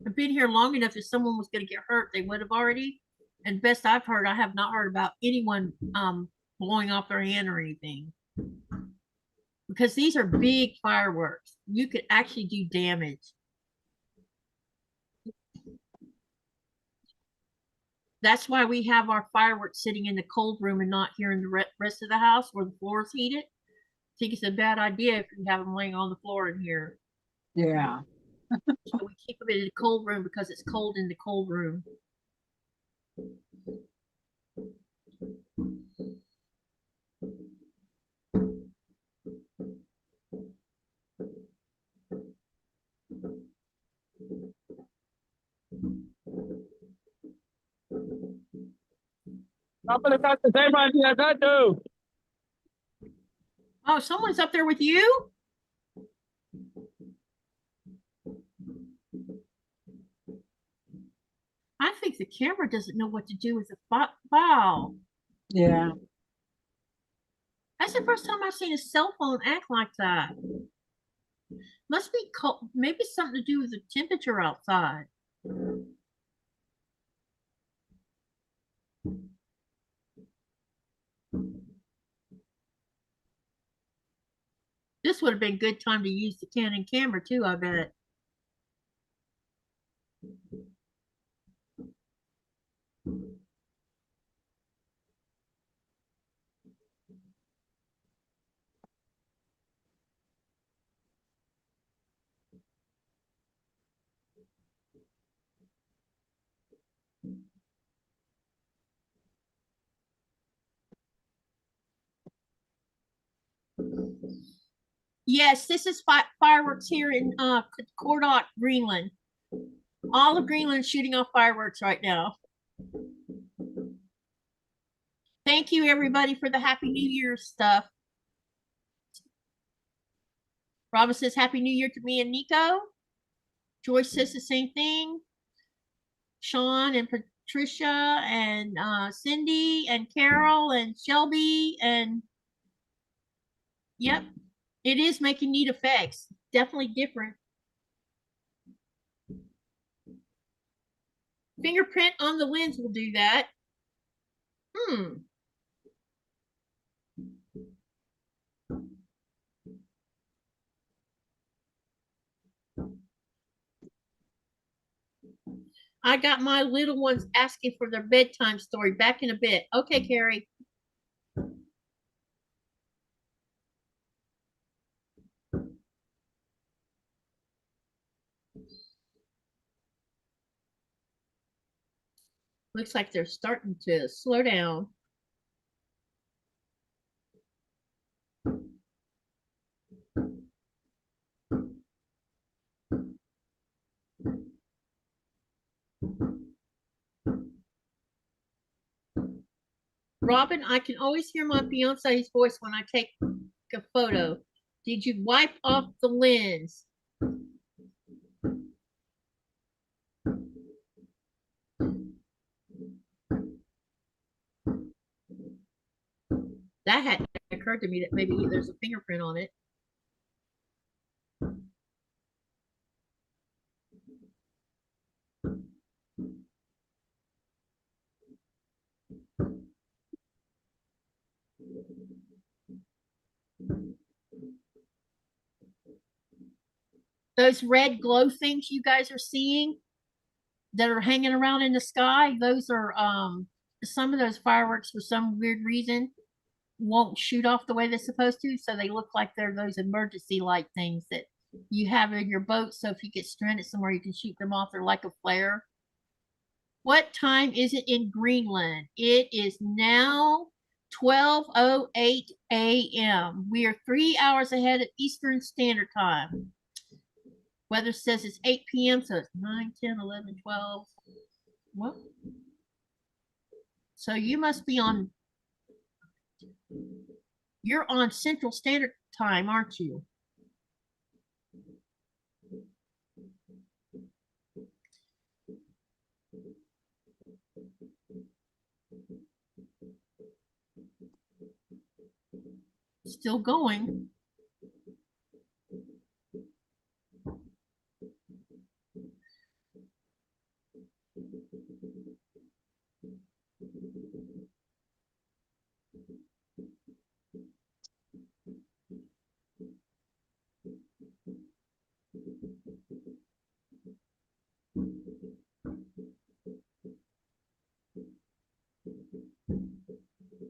I've been here long enough. If someone was going to get hurt, they would have already. And best I've heard, I have not heard about anyone blowing off their hand or anything. Because these are big fireworks. You could actually do damage. That's why we have our fireworks sitting in the cold room and not here in the rest of the house where the floor is heated. I think it's a bad idea if you have them laying on the floor in here. Yeah. So we keep them in the cold room because it's cold in the cold room. Couple got the same idea as I do. Oh, someone's up there with you? I think the camera doesn't know what to do with the file. Yeah. That's the first time I've seen a cell phone act like that. Must be cold. Maybe something to do with the temperature outside. This would have been a good time to use the Canon camera too, I bet. Yes, this is fireworks here in Cordot, Greenland. All of Greenland shooting off fireworks right now. Thank you, everybody, for the Happy New Year stuff. Robin says Happy New Year to me and Nico. Joyce says the same thing. Sean and Patricia and Cindy and Carol and Shelby and yep, it is making neat effects. Definitely different. Fingerprint on the lens will do that. I got my little ones asking for their bedtime story. Back in a bit. Okay, Carrie. Looks like they're starting to slow down. Robin, I can always hear my fiance's voice when I take a photo. Did you wipe off the lens? That hadn't occurred to me that maybe there's a fingerprint on it. Those red glow things you guys are seeing that are hanging around in the sky, those are some of those fireworks for some weird reason won't shoot off the way they're supposed to, so they look like they're those emergency light things that you have in your boat, so if you get stranded somewhere you can shoot them off. They're like a flare. What time is it in Greenland? It is now 12:08 a.m. We are 3 hours ahead of Eastern Standard Time. Weather says it's 8 p.m., so it's 9, 10, 11, 12. What? So you must be on, you're on Central Standard Time, aren't you? Still going.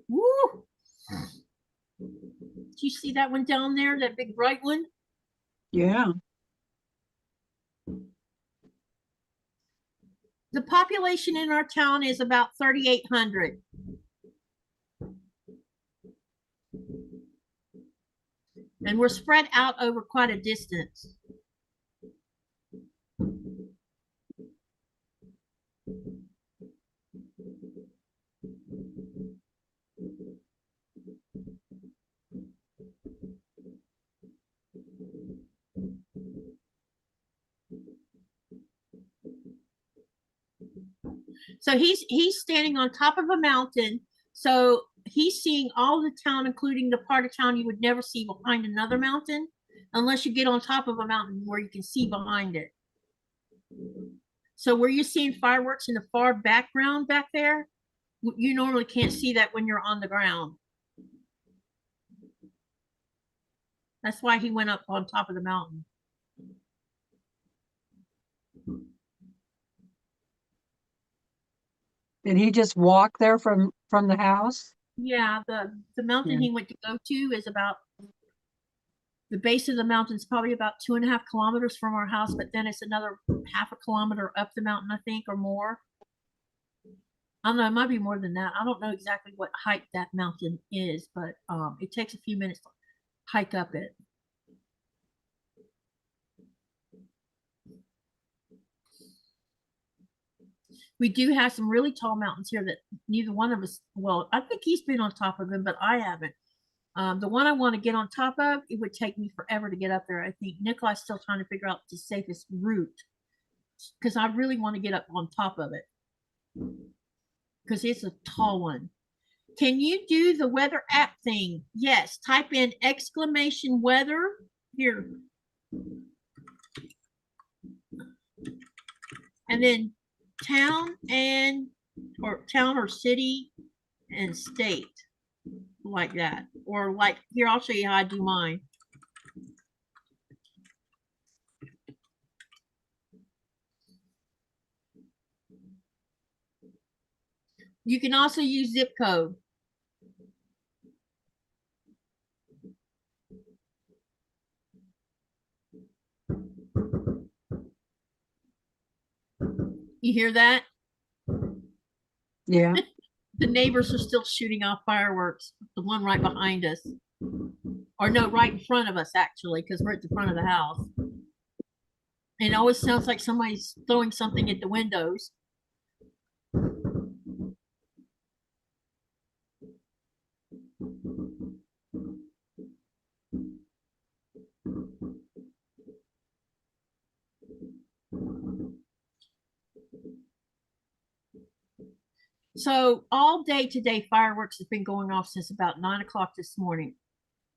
Woo! Do you see that one down there, that big bright one? Yeah. The population in our town is about 3,800. And we're spread out over quite a distance. So he's standing on top of a mountain. So he's seeing all the town, including the part of town you would never see behind another mountain, unless you get on top of a mountain where you can see behind it. So where you're seeing fireworks in the far background back there, you normally can't see that when you're on the ground. That's why he went up on top of the mountain. Did he just walk there from the house? Yeah, the mountain he went to go to is about, the base of the mountain is probably about 2.5 kilometers from our house, but then it's another 0.5 kilometer up the mountain, I think, or more. I don't know, it might be more than that. I don't know exactly what height that mountain is, but it takes a few minutes to hike up it. We do have some really tall mountains here that neither one of us, well, I think he's been on top of them, but I haven't. The one I want to get on top of, it would take me forever to get up there. I think Nikolai's still trying to figure out the safest route because I really want to get up on top of it because it's a tall one. Can you do the weather app thing? Yes. Type in exclamation weather here. And then town or city and state, like that. Or like here, I'll show you how I do mine. You can also use zip code. You hear that? Yeah. The neighbors are still shooting off fireworks. The one right behind us. Or no, right in front of us, actually, because we're at the front of the house. And it always sounds like somebody's throwing something at the windows. So all day today, fireworks has been going off since about 9 o'clock this morning.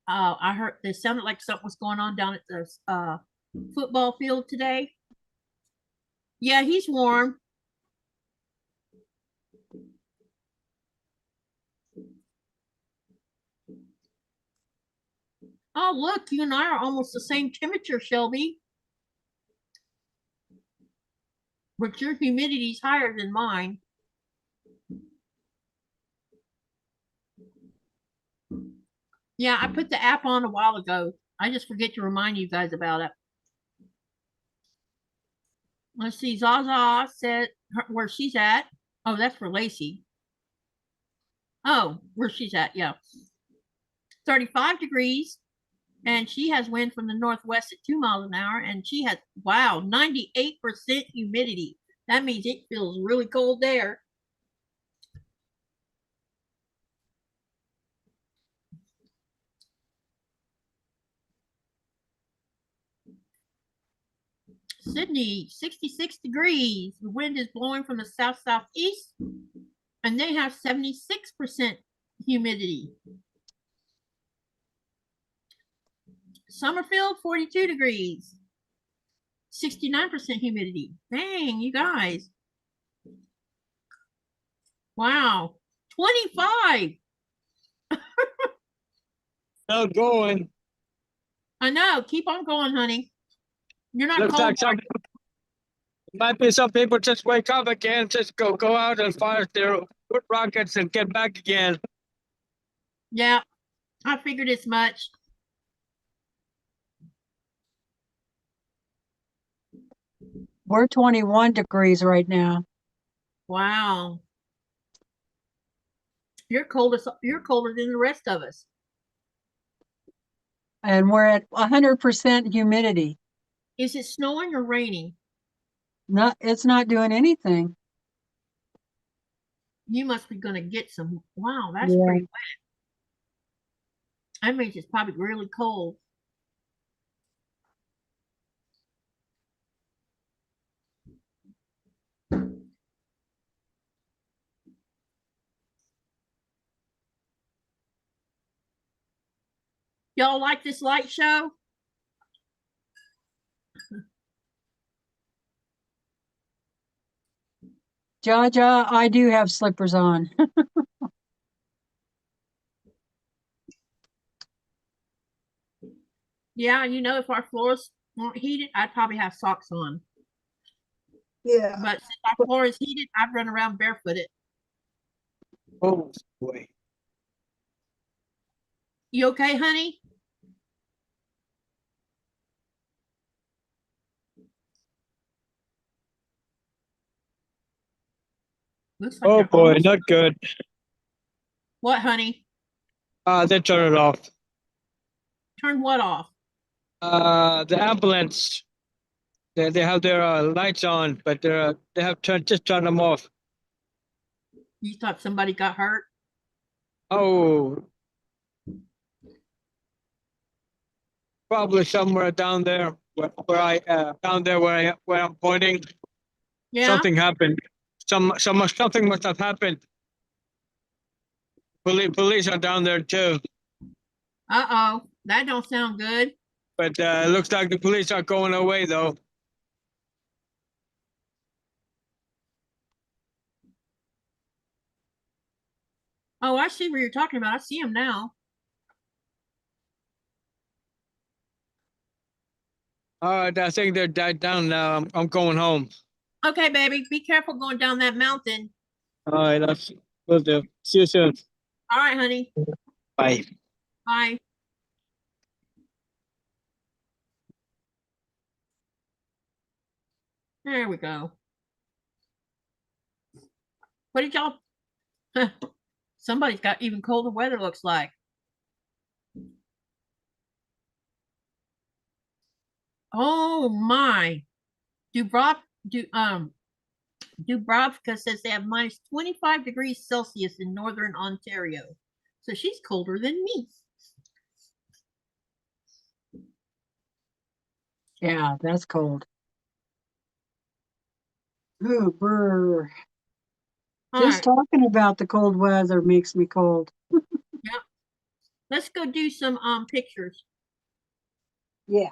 I heard it sounded like something was going on down at the football field today. Yeah, he's warm. Oh, look, you and I are almost the same temperature, Shelby. But your humidity is higher than mine. Yeah, I put the app on a while ago. I just forget to remind you guys about it. Let's see, Zaza said where she's at. Oh, that's for Lacey. Oh, where she's at, yeah. 35 degrees. And she has wind from the northwest at 2 miles an hour. And she has, wow, 98% humidity. That means it feels really cold there. Sydney, 66 degrees. The wind is blowing from the south-southeast, and they have 76% humidity. Summerfield, 42 degrees. 69% humidity. Dang, you guys. Wow. 25. Still going. I know. Keep on going, honey. You're not Looks cold. like some might be some people just wake up again, just go out and fire their wood rockets and get back again. Yeah, I figured as much. We're 21 degrees right now. Wow. You're colder than the rest of us. And we're at 100% humidity. Is it snowing or raining? No, it's not doing anything. You must be going to get some. Wow, that's Yeah. pretty wet. That means it's probably really cold. Y'all like this light show? Jaja, I do have slippers on. Yeah, you know, if our floors weren't heated, I'd probably have socks on. Yeah. But since our floor is heated, I've run around barefooted. Oh boy. You okay, honey? Looks like Oh you're boy, almost. not good. What, honey? They turn it off. Turn what off? The ambulance. They have their lights on, but they have just turned them off. You thought somebody got hurt? Oh, probably somewhere down there where I down there where I'm pointing. Yeah. Something happened. Something must have happened. Police are down there too. Uh-oh. That don't sound good. But it looks like the police are going away though. Oh, I see what you're talking about. I see them now. All right, I think they're died down now. I'm going home. Okay, baby. Be careful going down that mountain. All right, will do. See you soon. All right, honey. Bye. Bye. There we go. What did y'all? Somebody's got even colder weather, looks like. Oh my. Dubrovka says they have minus 25 degrees Celsius in northern Ontario. So she's colder than me. Yeah, that's cold. Ooh, brr. All Just right. talking about the cold weather makes me cold. Yep. Let's go do some pictures. Yeah.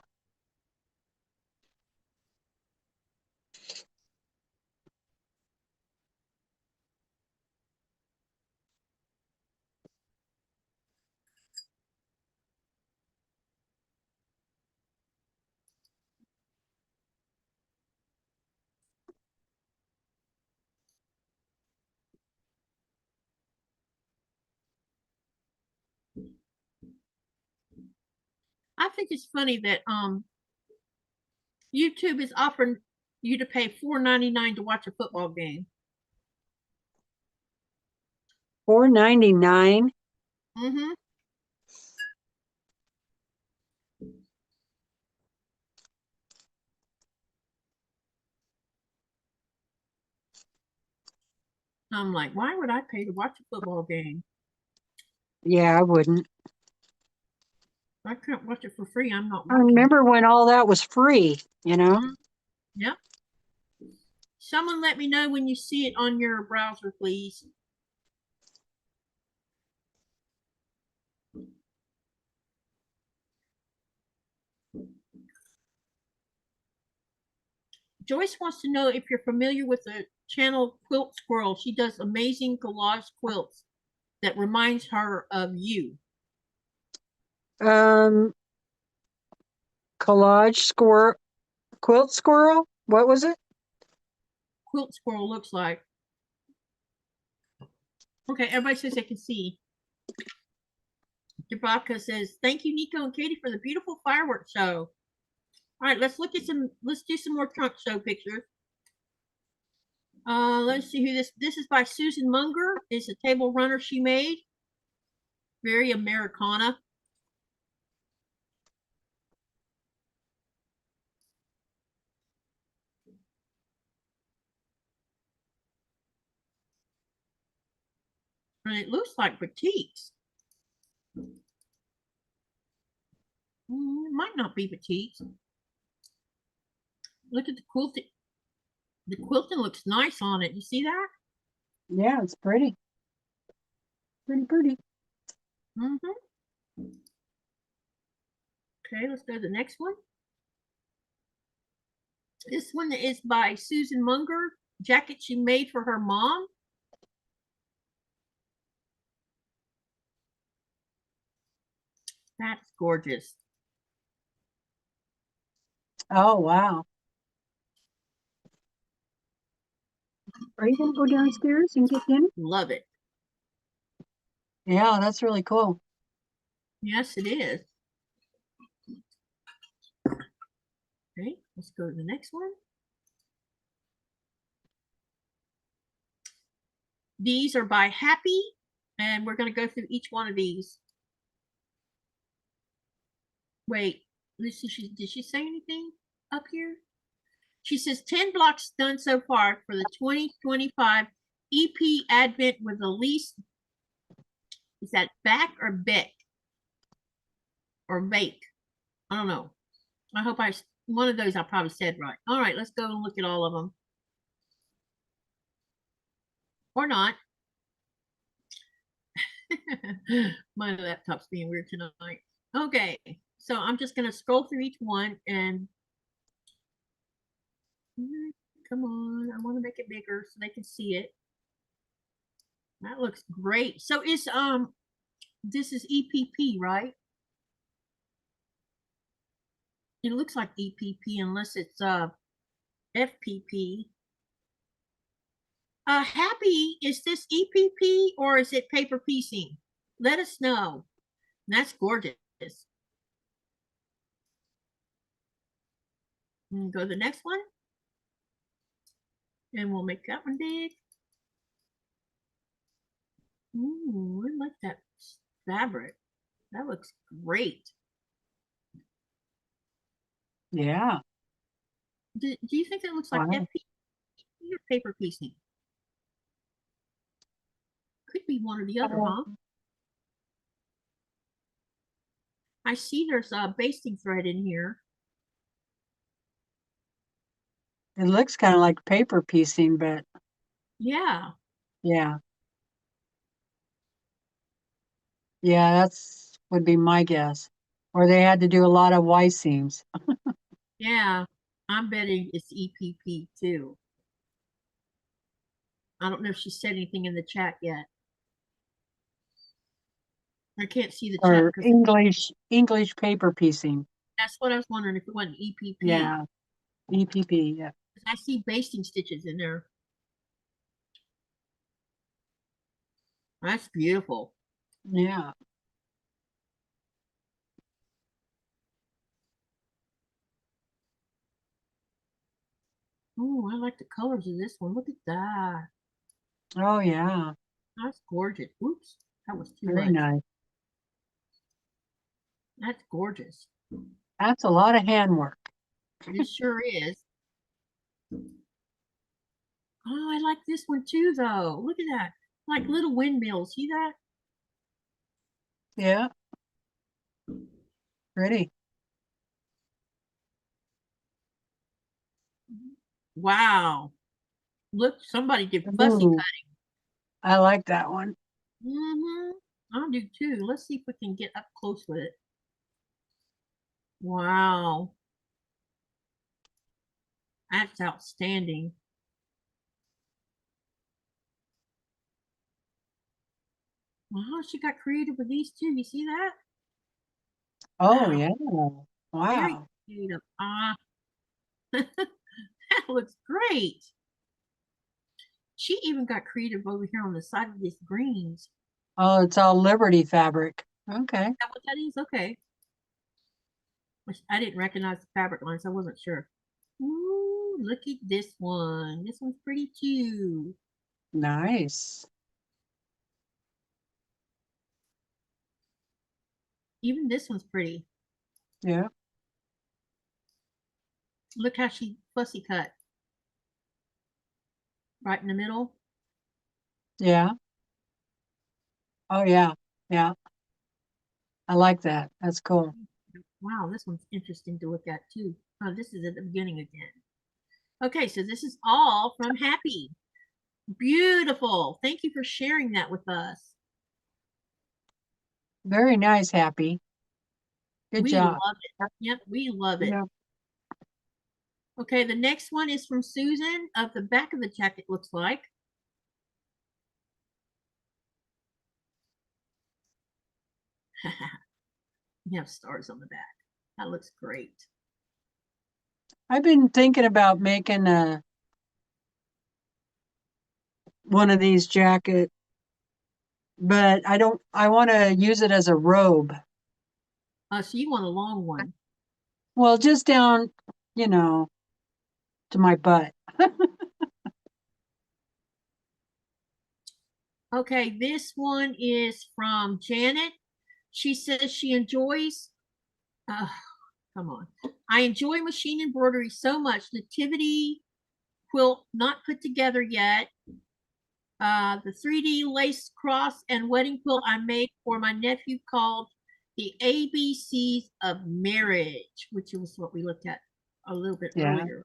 I think it's funny that YouTube is offering you to pay $4.99 to watch a football game. $4.99. Mm-hmm. I'm like, why would I pay to watch a football game? Yeah, I wouldn't. If I can't watch it for free, I'm not I watching remember when all that was free, you know? it. Yep. Someone let me know when you see it on your browser, please. Joyce wants to know if you're familiar with the channel Quilt Squirrel. She does amazing collage quilts that reminds her of you. Collage squirrel, quilt squirrel. What was it? Quilt Squirrel looks like. Okay, everybody says they can see. Dubravka says, thank you, Nico and Katie, for the beautiful fireworks show. All right, let's do some more trunk show pictures. Let's see who this is by Susan Munger. It's a table runner she made. Very Americana. And it looks like batiks. It might not be batiks. Look at the quilting. The quilting looks nice on it. You see that? Yeah, it's pretty. Pretty. Mm-hmm. Okay, let's go to the next one. This one is by Susan Munger. Jacket she made for her mom. That's gorgeous. Oh, wow. Are you going to go downstairs and get dinner? Love it. Yeah, that's really cool. Yes, it is. Okay, let's go to the next one. These are by Happy, and we're going to go through each one of these. Wait, let's see, did she say anything up here? She says 10 blocks done so far for the 2025 EP Advent with the least. Is that back or beck? Or bake? I don't know. I hope one of those I probably said right. All right, let's go and look at all of them. Or not. My laptop's being weird tonight. Okay, so I'm just going to scroll through each one and come on, I want to make it bigger so they can see it. That looks great. So is this is EPP, right? It looks like EPP unless it's FPP. Happy, is this EPP or is it paper piecing? Let us know. That's gorgeous. And go to the next one. And we'll make that one big. Ooh, I like that fabric. That looks great. Yeah. Do you think that looks like Wow. FPP or paper piecing? Could be one or the other, huh? I see there's a basting thread in here. It looks kind of like paper piecing, but Yeah. yeah. Yeah, that's would be my guess. Or they had to do a lot of Y seams. Yeah. I'm betting it's EPP too. I don't know if she said anything in the chat yet. I can't see the chat Or because English paper piecing. that's what I was wondering if it wasn't EPP. Yeah. EPP, yeah. I see basting stitches in there. That's beautiful. Yeah. Oh, I like the colors of this one. Look at that. Oh yeah. That's gorgeous. Oops, that was too Very much. nice. That's gorgeous. That's a lot of handwork. It sure is. Oh, I like this one too, though. Look at that. Like little windmills. See that? Yeah. Pretty. Wow. Look, somebody did fussy Ooh, cutting. I like that one. I do too. Let's see if we can get up close with it. Wow. That's outstanding. Wow, she got creative with these too. You see that? Oh Wow. yeah. Very Wow. creative. That looks great. She even got creative over here on the side of these greens. Oh, it's all Liberty fabric. Okay. Is that what that is? Okay. I didn't recognize the fabric lines. I wasn't sure. Ooh, look at this one. This one's pretty too. Nice. Even this one's pretty. Yeah. Look how she fussy cut. Right in the middle. Yeah. Oh yeah. Yeah. I like that. That's cool. Wow, this one's interesting to look at too. Oh, this is at the beginning again. Okay, so this is all from Happy. Beautiful. Thank you for sharing that with us. Very nice, Happy. Good We job. love it. Yep, we love it. Yeah. Okay, the next one is from Susan. Of the back of the jacket looks like. You have stars on the back. That looks great. I've been thinking about making one of these jackets, but I want to use it as a robe. So you want a long one. Well, just down, you know, to my butt. Okay, this one is from Janet. She says she enjoys, come on. I enjoy machine embroidery so much. Nativity quilt not put together yet. The 3D lace cross and wedding quilt I made for my nephew called the ABCs of Marriage, which was what we looked at a little bit Yeah. earlier.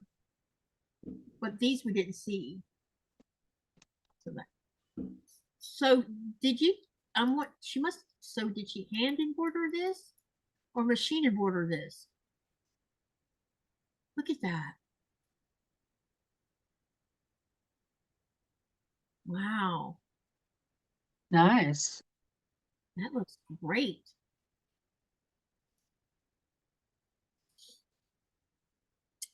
But these we didn't see. So did you? What she must. So did she hand embroider this, or machine embroider this? Look at that! Wow, Nice. that looks great.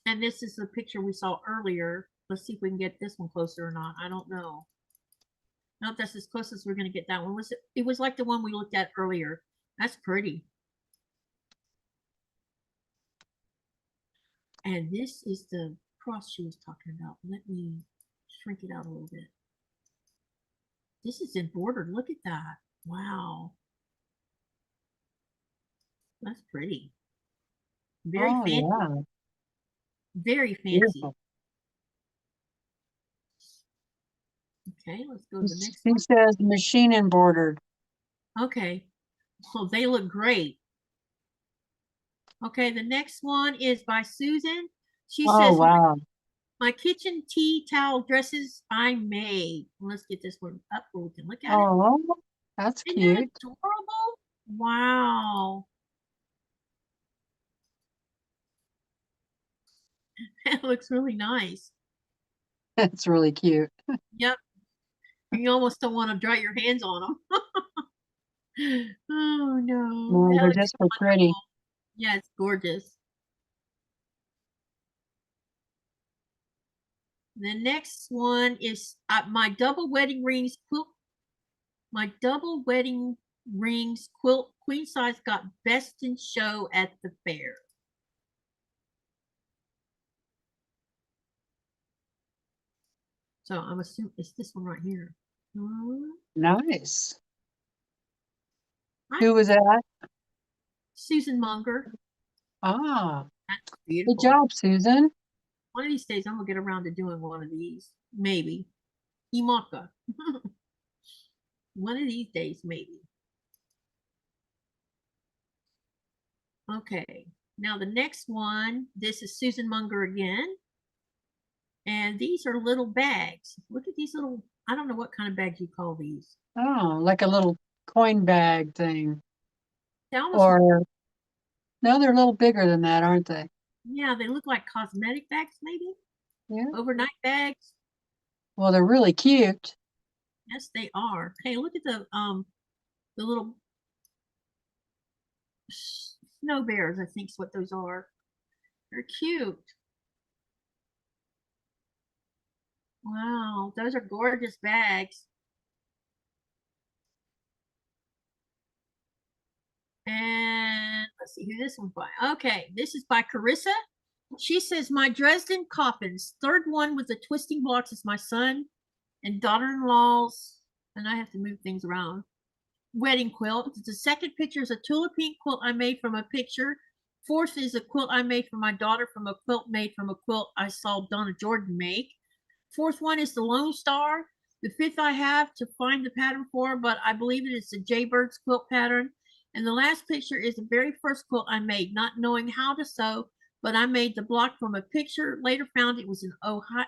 And this is the picture we saw earlier. Let's see if we can get this one closer or not. I don't know. Not that's as close as we're going to get that one. Was it? It was like the one we looked at earlier. That's pretty. And this is the cross she was talking about. Let me shrink it out a little bit. This is embroidered. Look at that. Wow. That's pretty. Very Oh, fancy. yeah. Very fancy. Beautiful. Okay, let's go to the next He one. says machine embroidered. Okay. Well, they look great. Okay, the next one is by Susan. She Oh, says, wow. my kitchen tea towel dresses I made. Let's get this one up where we can look at it. Oh, that's Isn't that cute. adorable? Wow. That looks really nice. That's really cute. Yep. You almost don't want to dry your hands on them. Oh no. No, That they're looks just for pretty. wonderful. Yeah, it's gorgeous. The next one is my double wedding rings quilt. My double wedding rings quilt queen size got best in show at the fair. So I'm assuming it's this one right here. Nice. Hi, Who was that? Susan Munger. Ah, That's good beautiful. job, Susan. One of these days I'm gonna get around to doing one of these. Maybe. Imaka. One of these days, maybe. Okay. Now the next one, this is Susan Munger again. And these are little bags. Look at these little, I don't know what kind of bags you call these. Oh, like a little coin bag thing. They almost, Or, no, they're a little bigger than that, aren't they? yeah, they look like cosmetic bags, maybe. Yeah. Overnight bags. Well, they're really cute. Yes, they are. Hey, look at the little snow bears, I think is what those are. They're cute. Wow, those are gorgeous bags. And let's see who this one's by. Okay, this is by Carissa. She says, my Dresden coffins, third one with the twisting blocks is my son and daughter-in-law's, and I have to move things around, wedding quilt. The second picture is a tulip pink quilt I made from a picture. Fourth is a quilt I made for my daughter from a quilt made from a quilt I saw Donna Jordan make. Fourth one is the Lone Star. The fifth I have to find the pattern for, but I believe it is the Jaybirds quilt pattern. And the last picture is the very first quilt I made, not knowing how to sew, but I made the block from a picture. Later found it was an Ohio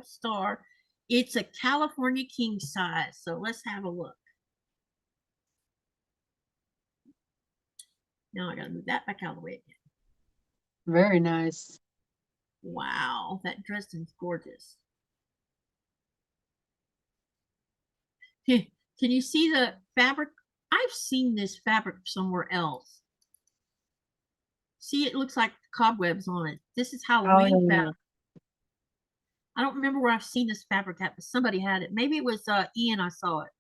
Star. It's a California king size. So let's have a look. Now I gotta move that back out of the way again. Very nice. Wow, that Dresden's gorgeous. Can you see the fabric? I've seen this fabric somewhere else. See, it looks like cobwebs on it. This is Oh, Halloween yeah. fabric. I don't remember where I've seen this fabric at, but somebody had it. Maybe it was Ian. I saw it.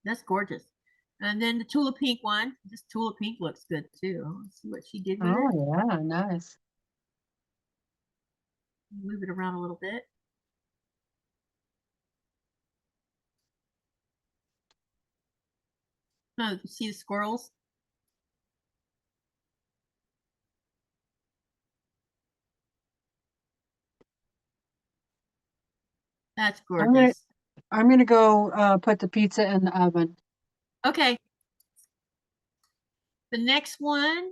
That's gorgeous. And then the Tula Pink one. This Tula Pink looks good too. Let's see what she did with Oh, it. yeah, nice. Move it around a little bit. Oh, you see the squirrels? That's I'm gonna gorgeous. I'm gonna go put the pizza in the oven. Okay. The next one.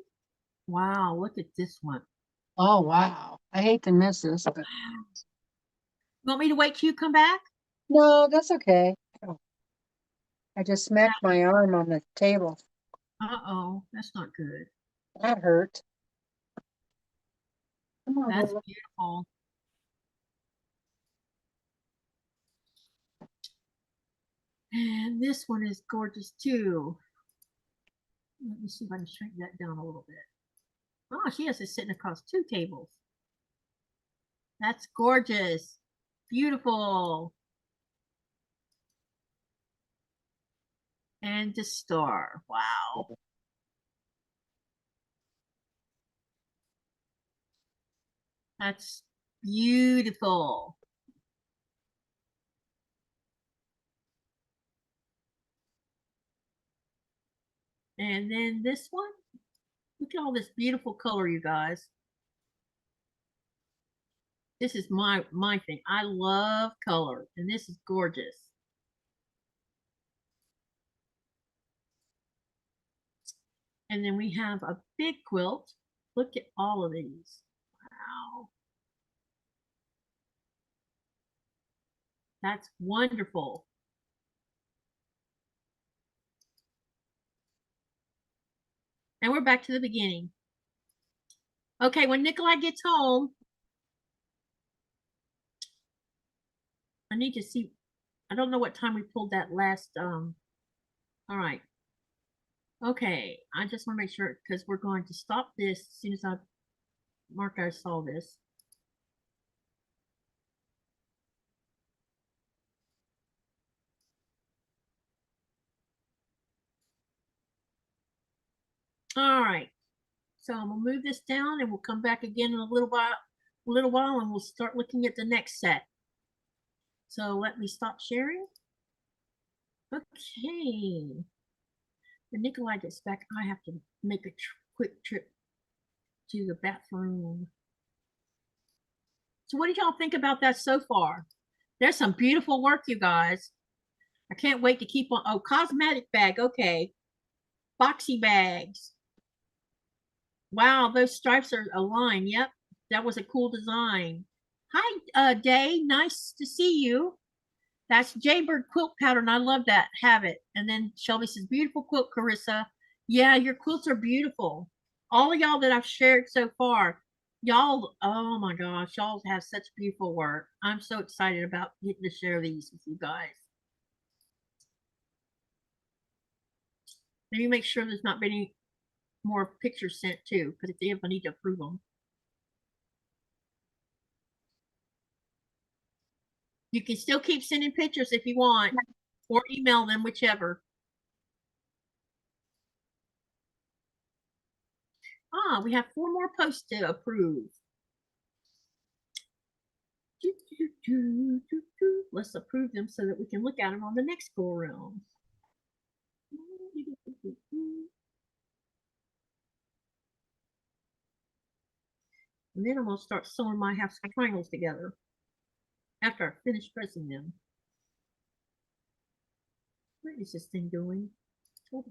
Wow, look at this one. Oh, wow. I hate to miss this, but Want me to wait till you come back? no, that's okay. Oh, I just smacked my arm on the table. Uh-oh, that's not good. That hurt. Come on, That's Lola. beautiful. And this one is gorgeous too. Let me see if I can shrink that down a little bit. Oh, she has it sitting across two tables. That's gorgeous. Beautiful. And the star. Wow. That's beautiful. And then this one. Look at all this beautiful color, you guys. This is my thing. I love color, and this is gorgeous. And then we have a big quilt. Look at all of these. Wow. That's wonderful. And we're back to the beginning. Okay, when Nikolai gets home, I need to see. I don't know what time we pulled that last. All right. Okay, I just want to make sure because we're going to stop this as soon as I saw this. All right. So I'm gonna move this down and we'll come back again in a little while and we'll start looking at the next set. So let me stop sharing. Okay. When Nikolai gets back, I have to make a quick trip to the bathroom. So what did y'all think about that so far? There's some beautiful work, you guys. I can't wait to keep on. Oh, cosmetic bag. Okay. Boxy bags. Wow, those stripes are aligned. Yep, that was a cool design. Hi, Day. Nice to see you. That's Jaybird quilt pattern. I love that. Have it. And then Shelby says, beautiful quilt, Carissa. Yeah, your quilts are beautiful. All of y'all that I've shared so far, y'all, oh my gosh, y'all have such beautiful work. I'm so excited about getting to share these with you guys. Maybe make sure there's not been any more pictures sent too, because if they have, I need to approve them. You can still keep sending pictures if you want, or email them, whichever. Ah, we have 4 more posts to approve. Let's approve them so that we can look at them on the next go around. And then I'm going to start sewing my half triangles together after I finish pressing them. Where is this thing going? Oh.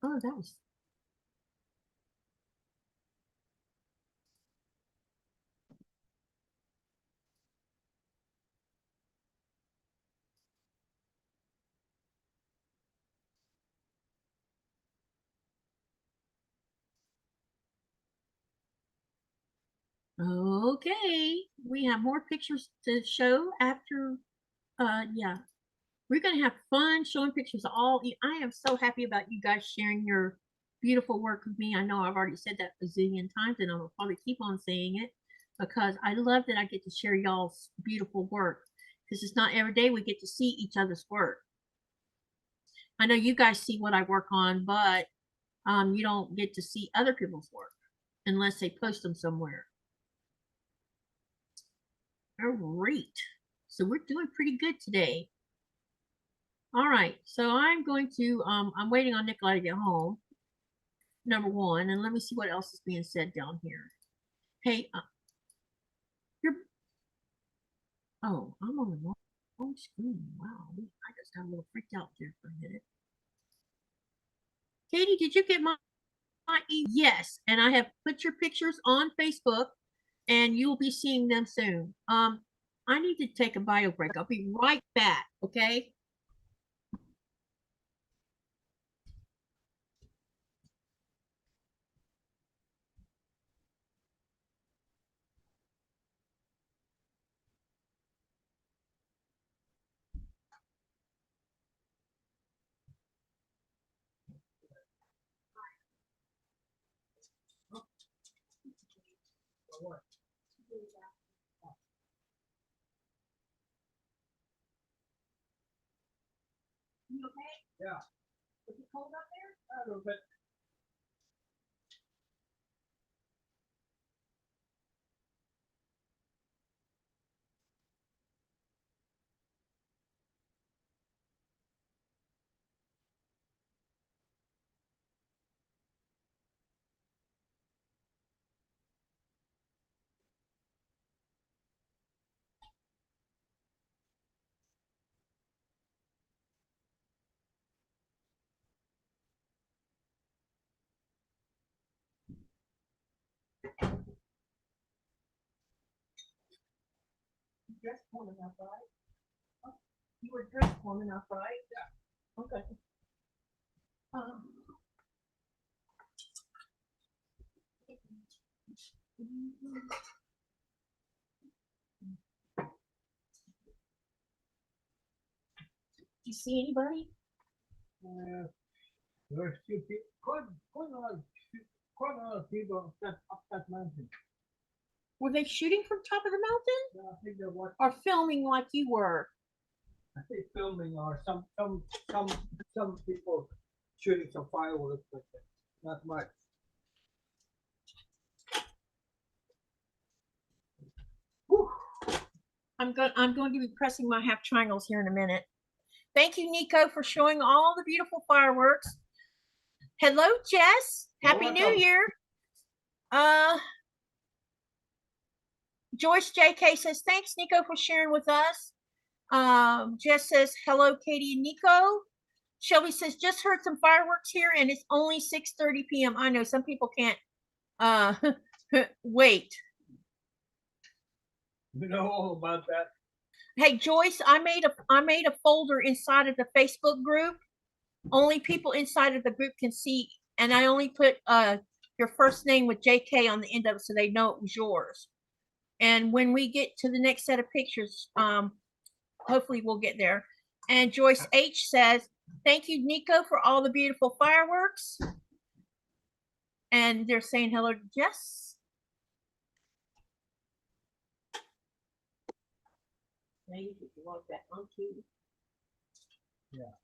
Oh, that was. Okay, we have more pictures to show after. Yeah, we're gonna have fun showing pictures of all. I am so happy about you guys sharing your beautiful work with me. I know I've already said that a zillion times, and I'll probably keep on saying it because I love that I get to share y'all's beautiful work. Because it's not every day we get to see each other's work. I know you guys see what I work on, but you don't get to see other people's work unless they post them somewhere. All right, so we're doing pretty good today. All right, so I'm going to I'm waiting on Nikolai to get home, number one, and let me see what else is being said down here. Hey, you're I'm on the wrong screen. Wow, I just got a little freaked out there for a minute. Katie, did you get my yes, and I have put your pictures on Facebook, and you'll be seeing them soon. I need to take a bio break. I'll be right back. Okay. You okay? Yeah. Is it cold up there? A little bit. Dressed warm enough, right? Oh, you were dressed warm enough, right? Yeah. Okay. Do you see anybody? There's few people, quite a lot of people up that mountain. Were they shooting from top of the mountain? Yeah, I think they're watching. Or filming like you were? I think filming or some people shooting some fireworks, but not much. Whew. I'm going to be pressing my half triangles here in a minute. Thank you, Nico, for showing all the beautiful fireworks. Hello, Jess. Happy New Year. Joyce JK says, thanks, Nico, for sharing with us. Jess says, hello, Katie and Nico. Shelby says, just heard some fireworks here, and it's only 6:30 p.m. I know some people can't wait. You know all about that. Hey, Joyce, I made a folder inside of the Facebook group. Only people inside of the group can see, and I only put your first name with JK on the end of it so they know it was yours. And when we get to the next set of pictures, hopefully we'll get there. And Joyce H says, thank you, Nico, for all the beautiful fireworks. And they're saying hello to Jess. Now you get to log back onto. Yeah.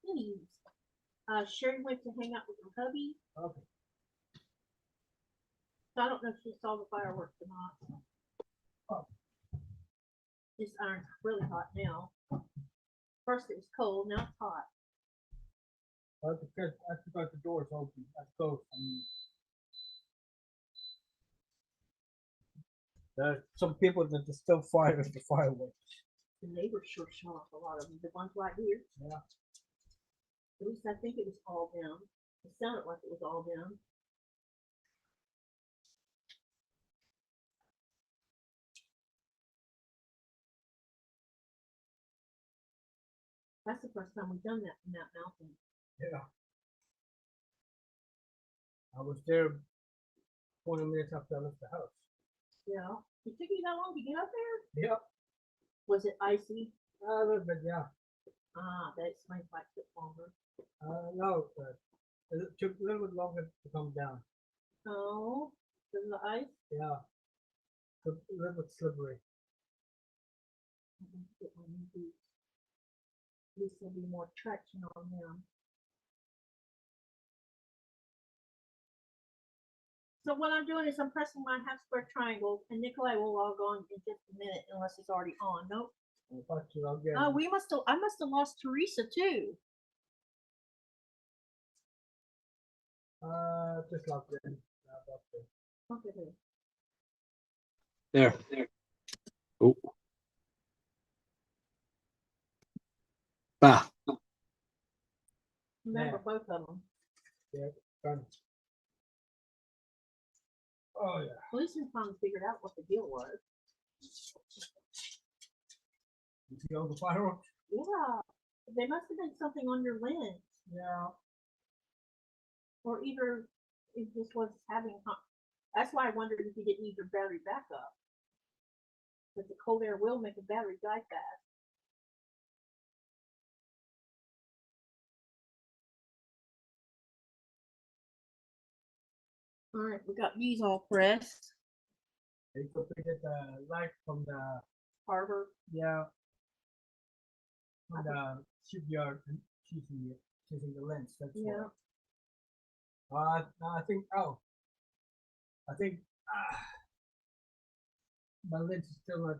Please. Sherry went to hang out with her hubby. Okay. So I don't know if she saw the fireworks or not. Oh. This iron's really hot now. First it was cold, now it's hot. That's because I forgot the doors open. That's close. There's some people that are still firing the fireworks. The neighbors sure shut off a lot of them. The ones right here. Yeah. At least I think it was all them. It sounded like it was all them. That's the first time we've done that in that mountain. Yeah. I was there 20 minutes after I left the house. Yeah. It took you that long to get up there? Yep. Was it icy? A little bit, yeah. Ah, that explains why it took longer. No, it took a little bit longer to come down. Oh, because of the ice? Yeah. A little bit slippery. I'm going to get my new boots. At least there'll be more traction on them. So what I'm doing is I'm pressing my half square triangle, and Nikolai will log on in just a minute unless he's already on. Nope. I thought you were getting. Oh, I must have lost Teresa too. Just logged in. Okay. There. Oh. Ah. Remember both of them. Yeah, done. Oh yeah. At least we finally figured out what the deal was. You see all the fireworks? Yeah. There must have been something on your lens. Yeah. Or either it just was having. That's why I wondered if you didn't need your battery backup. Because the cold air will make a battery die fast. All right, we got these all pressed. They completed the light from the Harbor. yeah. From the shipyard choosing the lens. That's Yeah. why. I think my lens is still not.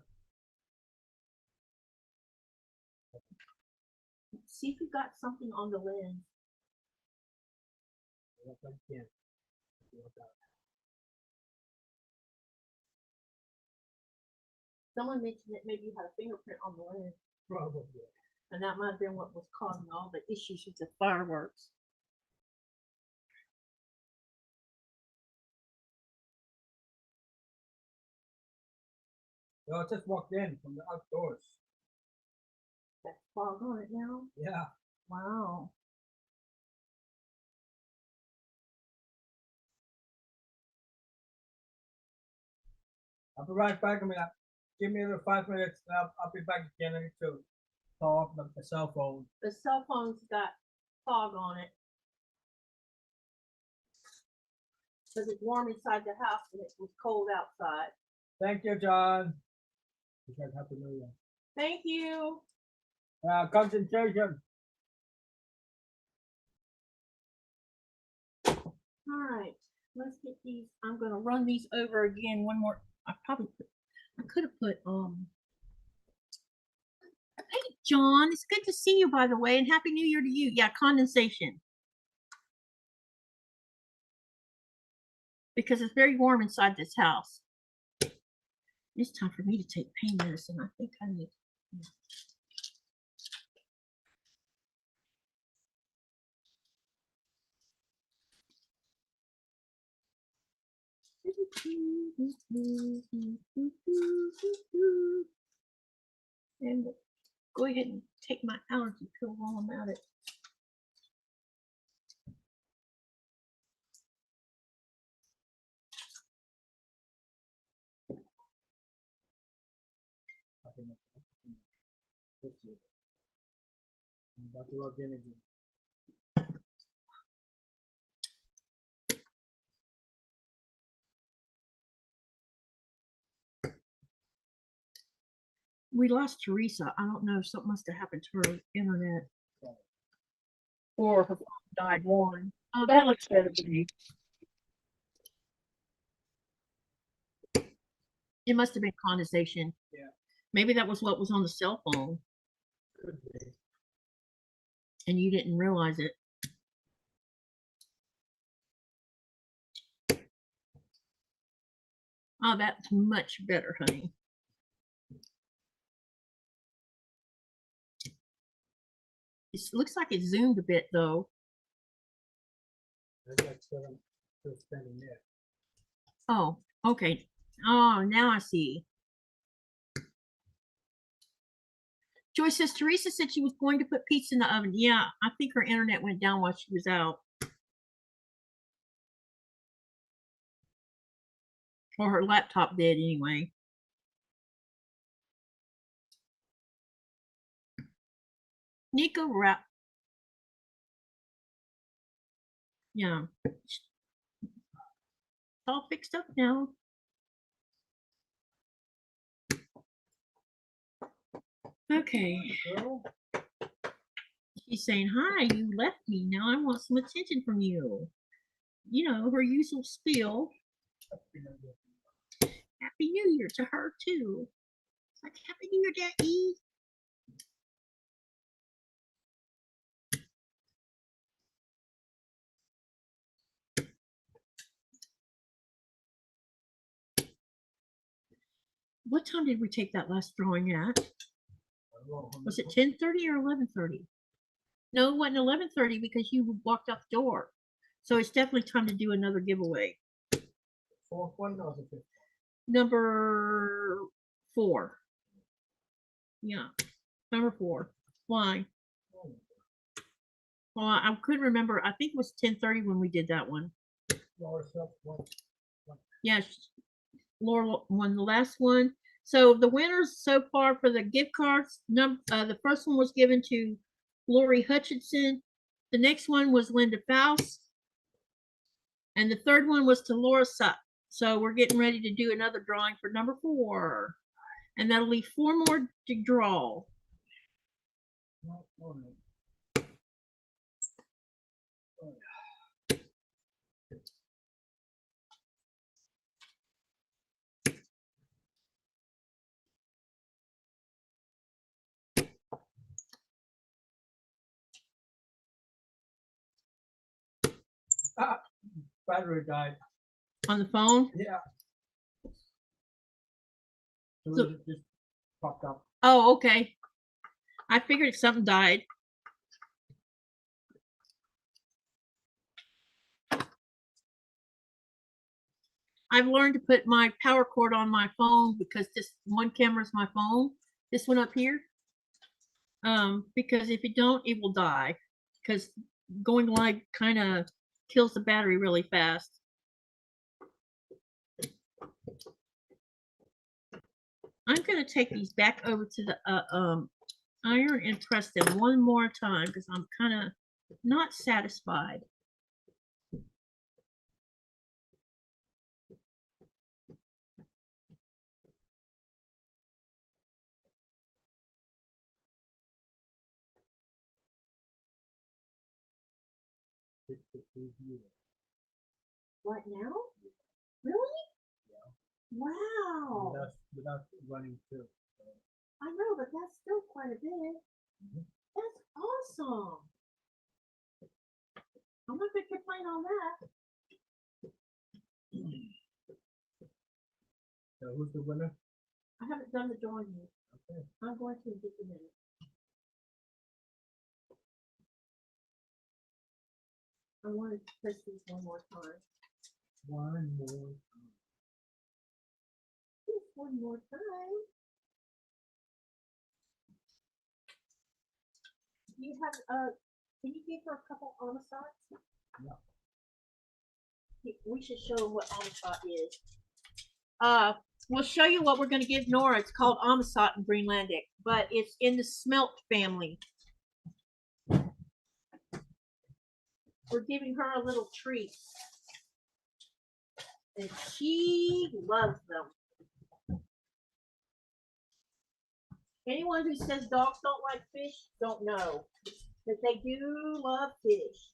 See if you got something on the lens. Yeah. Someone mentioned that maybe you had a fingerprint on the lens, Probably. and that might have been what was causing all the issues with the fireworks. Well, I just walked in from the outdoors. That's fog on it now. Yeah. Wow. I'll be right back. Give me another 5 minutes. And I'll be back again. I need to call off the cell phone. The cell phone's got fog on it. Because it's warm inside the house and it was cold outside. Thank you, John. You guys happy New Year. Thank you. Concentration. All right, let's get these. I'm going to run these over again one more. I could have put Hey, John, it's good to see you, by the way, and Happy New Year to you. Yeah, condensation. Because it's very warm inside this house. It's time for me to take pain medicine. I think I need. And go ahead and take my allergy pill while I'm at it. I'm about to log in again. We lost Teresa. I don't know. Something must have happened to her internet. Or her phone died one. Oh, that looks better to me. It must have been condensation. Yeah. Maybe that was what was on the cell phone. Could be. And you didn't realize it. Oh, that's much better, honey. It looks like it zoomed a bit, though. I got still standing there. Oh, okay. Oh, now I see. Joy says Teresa said she was going to put pizza in the oven. Yeah, I think her internet went down while she was out. Or her laptop did anyway. Nico wrap. Yeah. It's all fixed up now. Okay. Girl, She's saying, hi, you left me. Now I want some attention from you. You know, her usual spiel. Happy New Year to her, too. It's like, Happy New Year, Daddy. What time did we take that last drawing at? Was it 10:30 or 11:30? No, it wasn't 11:30 because you walked out the door. So it's definitely time to do another giveaway. fourth one or the fifth? Number 4. Yeah, number 4. Why? Well, I couldn't remember. I think it was 10:30 when we did that one. Yes, Laura won the last one. So the winners so far for the gift cards, the first one was given to Lori Hutchinson. The next one was Linda Faust. And the third one was to Laura Sutt. So we're getting ready to do another drawing for number 4. And that'll leave 4 more to draw. Battery died. On the phone? Yeah. So- it just popped up. Oh, okay. I figured something died. I've learned to put my power cord on my phone because this one camera is my phone. This one up here. Because if you don't, it will die. Because going live kind of kills the battery really fast. I'm going to take these back over to the iron and press them one more time because I'm kind of not satisfied. Right now? Really? Yeah. Wow. Without running too. I know, but that's still quite a bit. That's awesome. I'm not going to complain on that. So who's the winner? I haven't done the drawing yet. Okay. I'm going to in just a minute. I wanted to press these one more time. One more time. Just one more time. Do you have can you give her a couple Amazons? Yeah. We should show them what Amazon is. We'll show you what we're going to give Nora. It's called Amazon in Greenlander, but it's in the smelt family. We're giving her a little treat. And she loves them. Anyone who says dogs don't like fish don't know. Because they do love fish.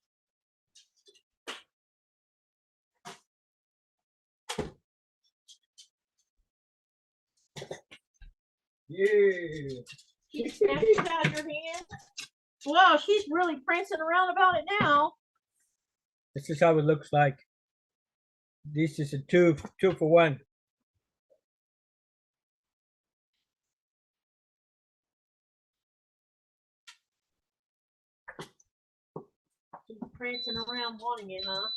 Yeah. She snatched it out of your hand. Wow, she's really prancing around about it now. This is how it looks like. This is a two for one. She's prancing around wanting it, huh?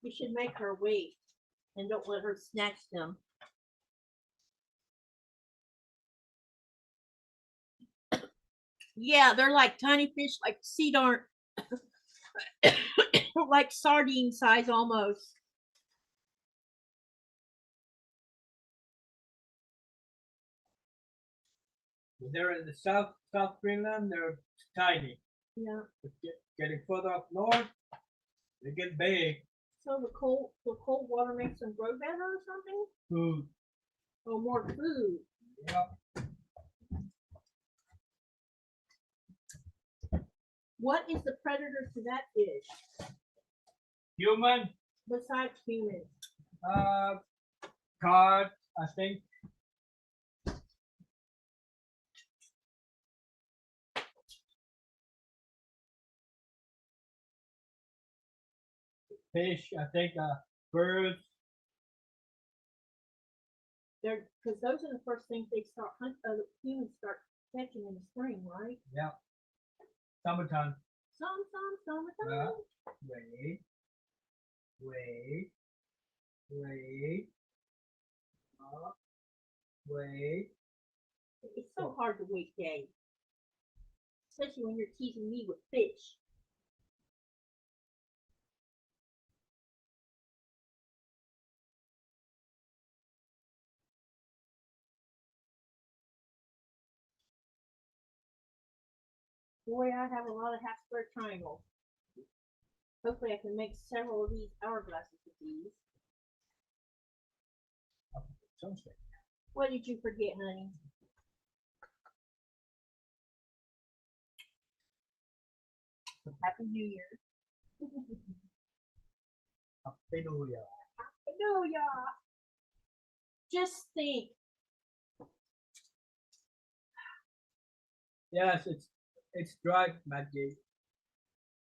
We should make her wait and don't let her snatch them. Yeah, they're like tiny fish, like sea dart, like sardine size almost. They're in the South Greenland. They're tiny. Yeah. But getting further up north, they get big. So the cold water makes them grow better or something? Food. Oh, more food. Yep. What is the predator to that fish Human. besides humans? Cod, I think. Fish, I think. Birds. They're because those are the first things they start humans start catching in the spring, right? Yeah. Summertime. Summertime. Wait. Wait. It's so hard to wait, Dave. Especially when you're teasing me with fish. Boy, I have a lot of half square triangles. Hopefully I can make several of these hourglasses with these. What did you forget, honey? Happy New Year. Happy New Year. Happy New Year. Just think. Yes, it's dry, Maggie.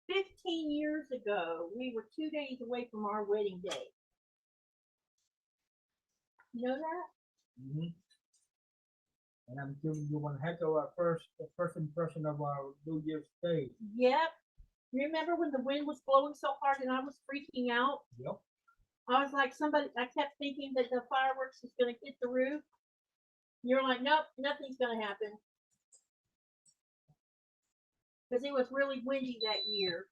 15 years ago, we were 2 days away from our wedding day. You know that? Mm-hmm. And I'm giving you one heck of a first impression of our New Year's Day. Yep. Remember when the wind was blowing so hard and I was freaking out? Yep. I was like, I kept thinking that the fireworks was going to hit the roof. You're like, nope, nothing's going to happen. Because it was really windy that year.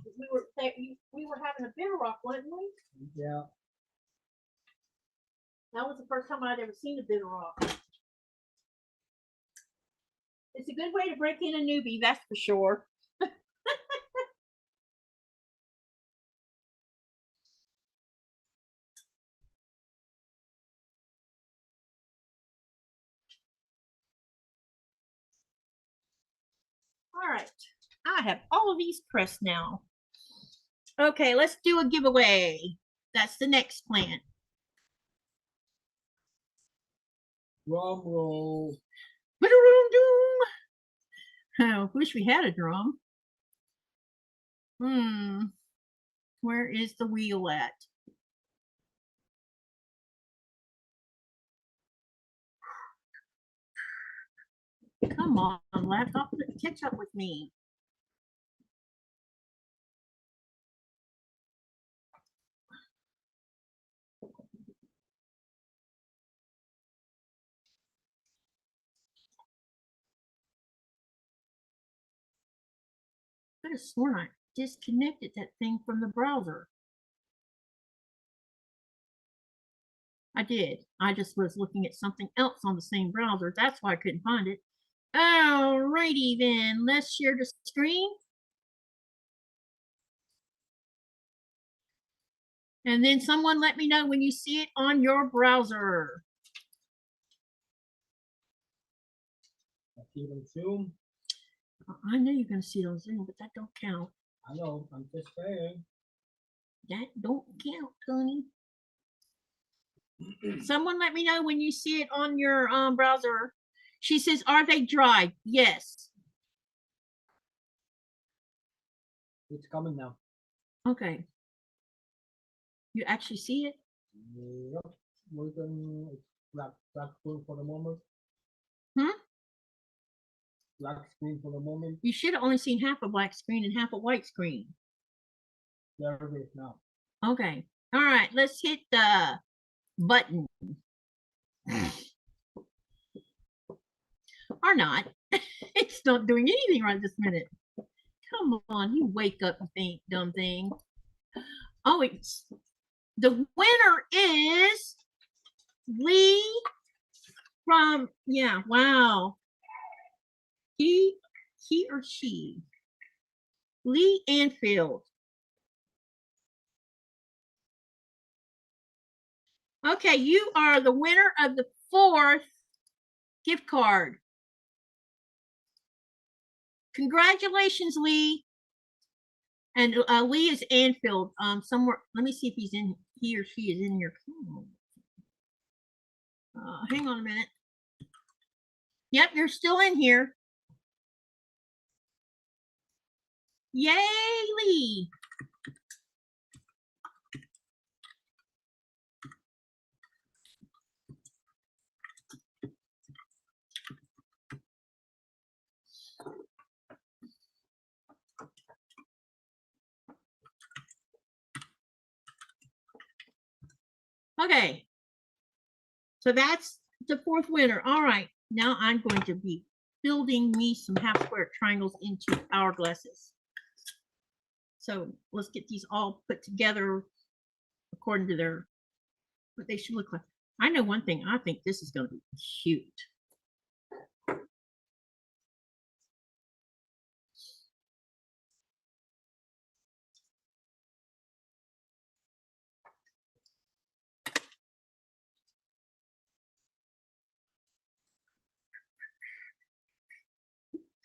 We were having a bitter rock, weren't we? Yeah. That was the first time I'd ever seen a bitter rock. It's a good way to break in a newbie, that's for sure. All right, I have all of these pressed now. Okay, let's do a giveaway. That's the next plan. Drum roll. I wish we had a drum. Where is the wheel at? Come on, laptop, catch up with me. I could have sworn I disconnected that thing from the browser. I did. I just was looking at something else on the same browser. That's why I couldn't find it. Alrighty then, let's share the screen. And then someone let me know when you see it on your browser. I see it on Zoom. I know you're going to see it on Zoom, but that don't count. I know, I'm just saying. That don't count, honey. Someone let me know when you see it on your browser. She says, are they dry? Yes. It's coming now. Okay. You actually see it? Yep. We're going to black screen for the moment. Black screen for the moment. You should have only seen half a black screen and half a white screen. There it is now. Okay. All right. Let's hit the button. Or not. He's not doing anything right this minute. Come on, you wake up, you dumb thing. Oh, it's the winner is Lee from wow. He or she. Lee Anfield. Okay, you are the winner of the 4th gift card. Congratulations, Lee. And Lee is Anfield. Somewhere. Let me see if he or she is in here. Hang on a minute. Yep, you're still in here. Yay, Lee. Okay. So that's the 4th winner. All right. Now I'm going to be building me some half square triangles into hourglasses. So let's get these all put together according to what they should look like. I know one thing. I think this is going to be cute.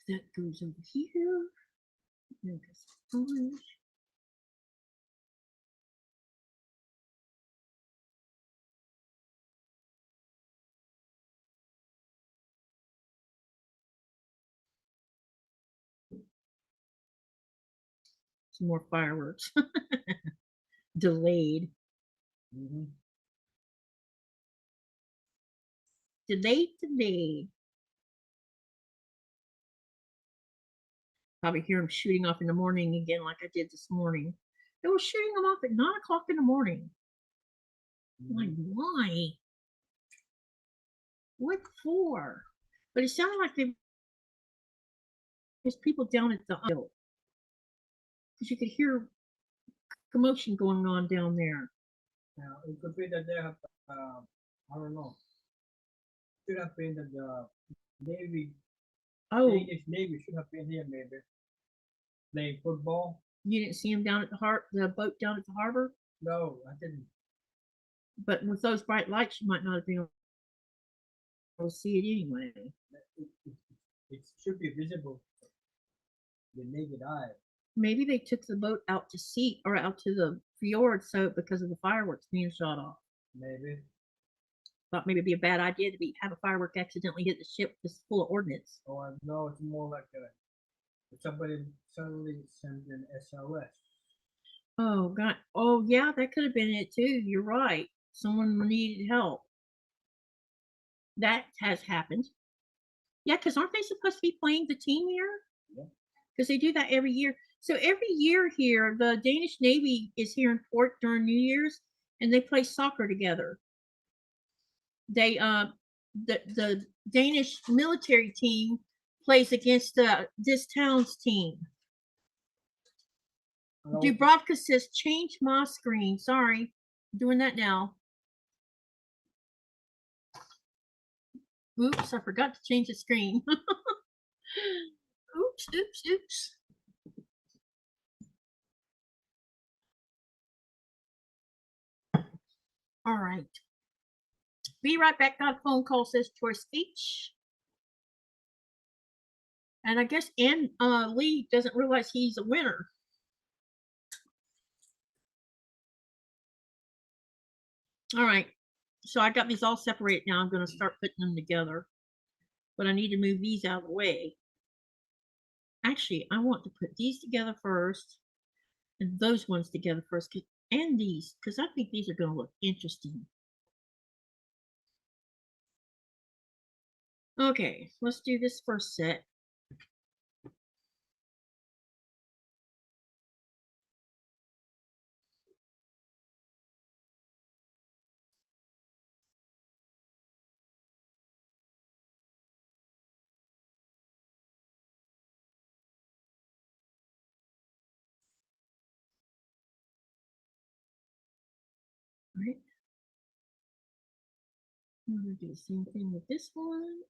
That goes over here. There goes orange. Some more fireworks. Delayed. Delayed. Probably hear them shooting off in the morning again like I did this morning. They were shooting them off at 9 o'clock in the morning. Like, why? What for? But it sounded like there's people down at the hill. Because you could hear commotion going on down there. Now, it could be that they have, I don't know. Should have been that the Navy, Danish Navy should have been here maybe. Playing football. You didn't see him down at the boat down at the harbor? No, I didn't. But with those bright lights, you might not have been able to see it anyway. It should be visible to the naked eye. Maybe they took the boat out to sea or out to the fjord because of the fireworks being shot off. Maybe. Thought maybe it'd be a bad idea to have a firework accidentally hit the ship that's full of ordnance. Oh, no, it's more like somebody suddenly sent an SOS. Oh God! Oh yeah, that could have been it too. You're right. Someone needed help. That has happened. Yeah, because aren't they supposed to be playing the team here? Yeah. Because they do that every year. So every year here, the Danish Navy is here in port during New Year's, and they play soccer together. They the Danish military team plays against this town's team. Dubrovka says, change my screen. Sorry, I'm doing that now. Oops, I forgot to change the screen. Oops. All right. Be right back. Got a phone call, says Choice H. And I guess Lee doesn't realize he's a winner. All right. So I got these all separated now. I'm going to start putting them together. But I need to move these out of the way. Actually, I want to put these together first. And those ones together first. And these. Because I think these are going to look interesting. Okay. Let's do this first set. right. I'm going to do the same thing with this one.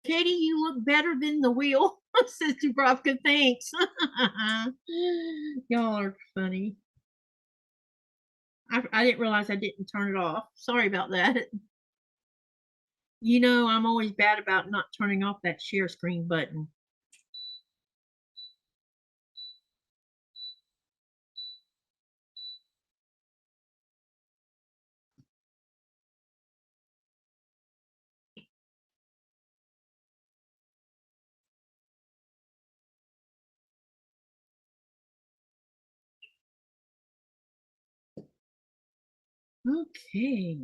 Katy, you look better than the wheel, says Dubrovka. Thanks. Y'all are funny. I didn't realize I didn't turn it off. Sorry about that. You know, I'm always bad about not turning off that share screen button. Okay.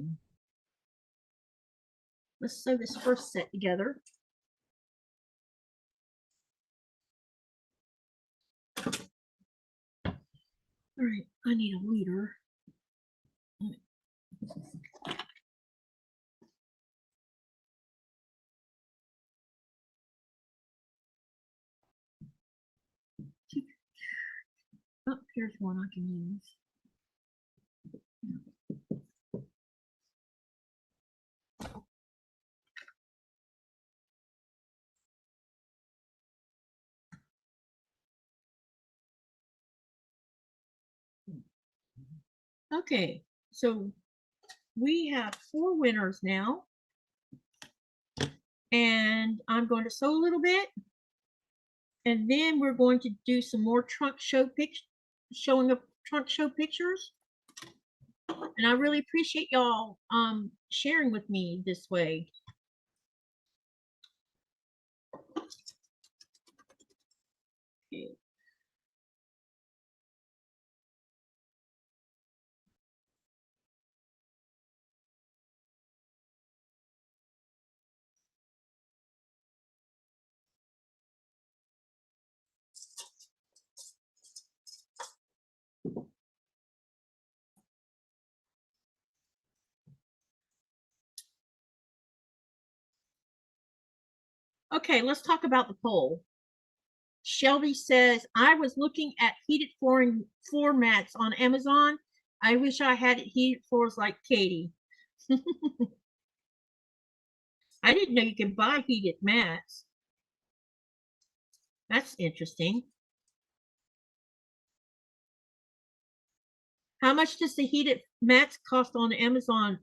Let's sew this first set together. All right, I need a leader. Oh, here's one I can use. Okay, so we have 4 winners now. And I'm going to sew a little bit. And then we're going to do some more trunk show pictures, showing up trunk show pictures. And I really appreciate y'all sharing with me this way. Okay. Okay, let's talk about the poll. Shelby says, I was looking at heated floor mats on Amazon. I wish I had heated floors like Katy. I didn't know you could buy heated mats. That's interesting. How much does the heated mats cost on Amazon,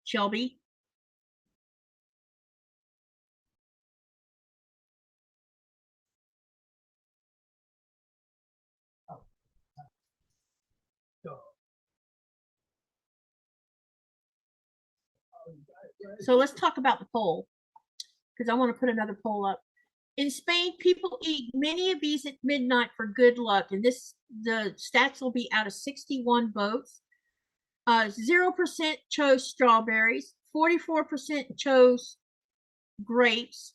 Shelby? So let's talk about the poll, because I want to put another poll up. In Spain, people eat many of these at midnight for good luck, and the stats will be out of 61 votes. 0% chose strawberries, 44% chose grapes,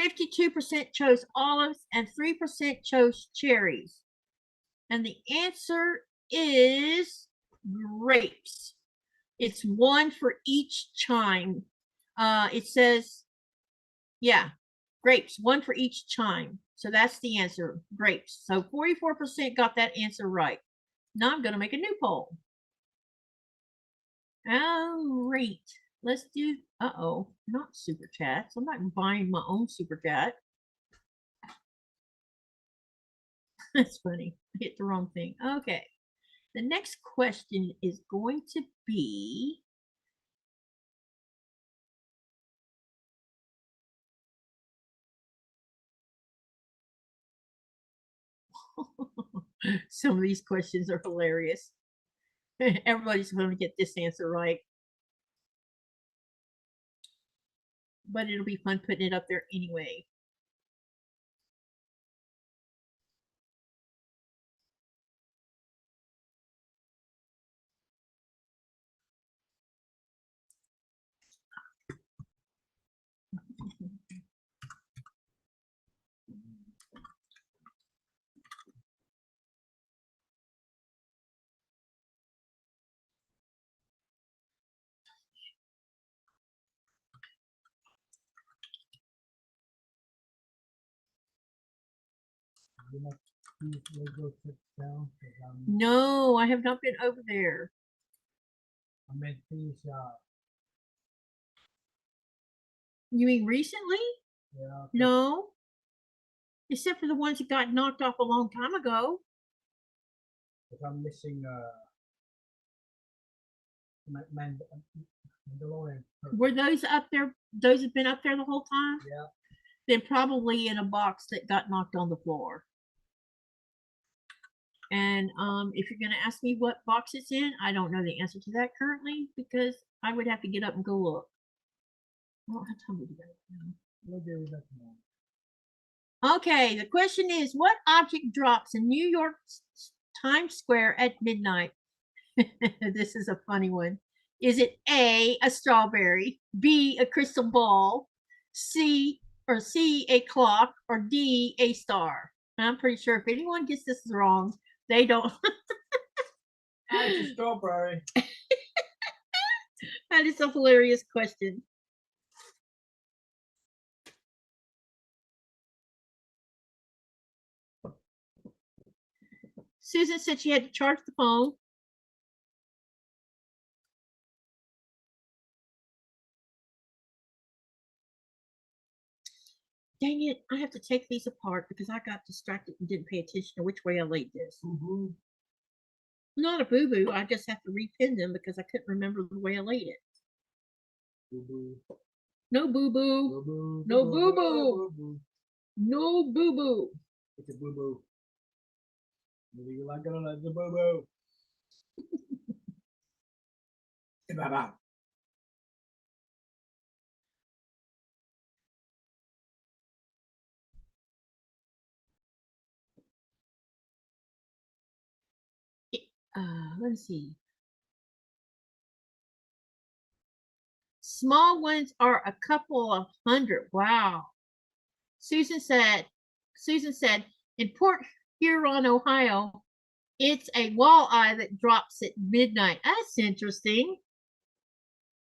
52% chose olives, and 3% chose cherries. And the answer is grapes. It's 1 for each chime. It says, yeah, grapes, 1 for each chime. So that's the answer, grapes. So 44% got that answer right. Now I'm going to make a new poll. All right, let's do, not super chats. I'm not buying my own super chat. That's funny. I hit the wrong thing. Okay. The next question is going to be, some of these questions are hilarious. Everybody's going to get this answer right. But it'll be fun putting it up there anyway. You know, these Lego sets down. 'Cause No, I have not been over there. I made these. You mean recently? Yeah. No. Except for the ones that got knocked off a long time ago. Because I'm missing Mandalorian. Were those up there? Those have been up there the whole time? Yeah. Then probably in a box that got knocked on the floor. And if you're going to ask me what box it's in, I don't know the answer to that currently because I would have to get up and go look. I don't have time to do that now. We'll do that tomorrow. Okay, the question is, what object drops in New York Times Square at midnight? This is a funny one. Is it A, a strawberry, B, a crystal ball, C, a clock, or D, a star? I'm pretty sure if anyone gets this wrong, they don't. It's a strawberry. That is a hilarious question. Susan said she had to charge the phone. Dang it, I have to take these apart because I got distracted and didn't pay attention to which way I laid this. Boo-boo. Not a boo-boo, I just have to repin them because I couldn't remember the way I laid it. Boo-boo. No boo-boo. Boo-boo. No boo-boo. Boo-boo. No boo-boo. It's a boo-boo. Whether you like it or not, it's a boo-boo. Bye-bye. Let's see. Small ones are a couple of hundred. Wow. Susan said, in Port Huron, Ohio, it's a walleye that drops at midnight. That's interesting.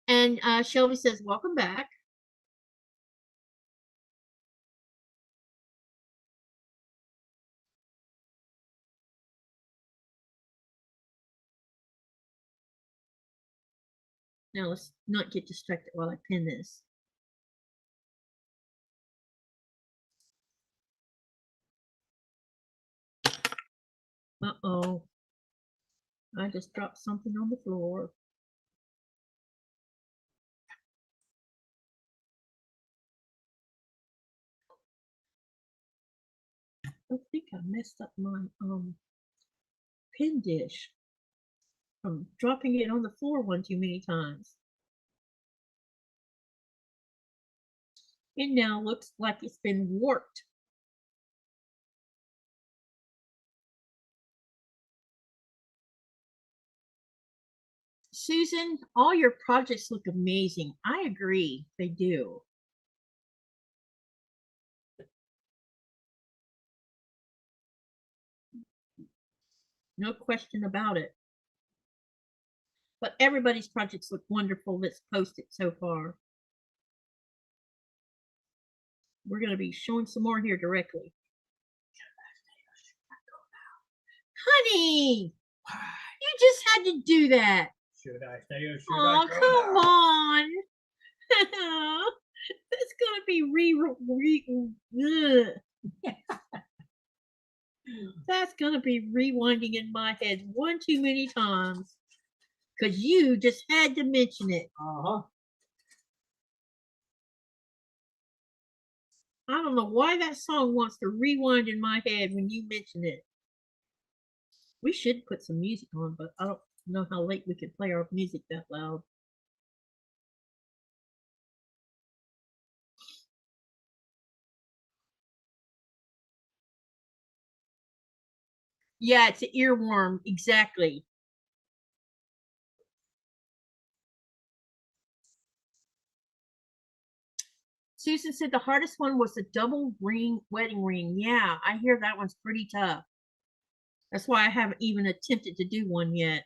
And Shelby says, welcome back. Now let's not get distracted while I pin this. Uh-oh. I just dropped something on the floor. I think I messed up my pin dish from dropping it on the floor one too many times. It now looks like it's been warped. Susan, all your projects look amazing. I agree, they do. No question about it. But everybody's projects look wonderful that's posted so far. We're going to be showing some more here directly. Honey, you just had to do that. Should I stay or should Oh, I go come now? on. That's going to be That's going to be rewinding in my head one too many times. Because you just had to mention it. Uh-huh. I don't know why that song wants to rewind in my head when you mention it. We should put some music on, but I don't know how late we can play our music that loud. Yeah, it's an earworm, exactly. Susan said the hardest one was the double ring wedding ring. Yeah, I hear that one's pretty tough. That's why I haven't even attempted to do one yet.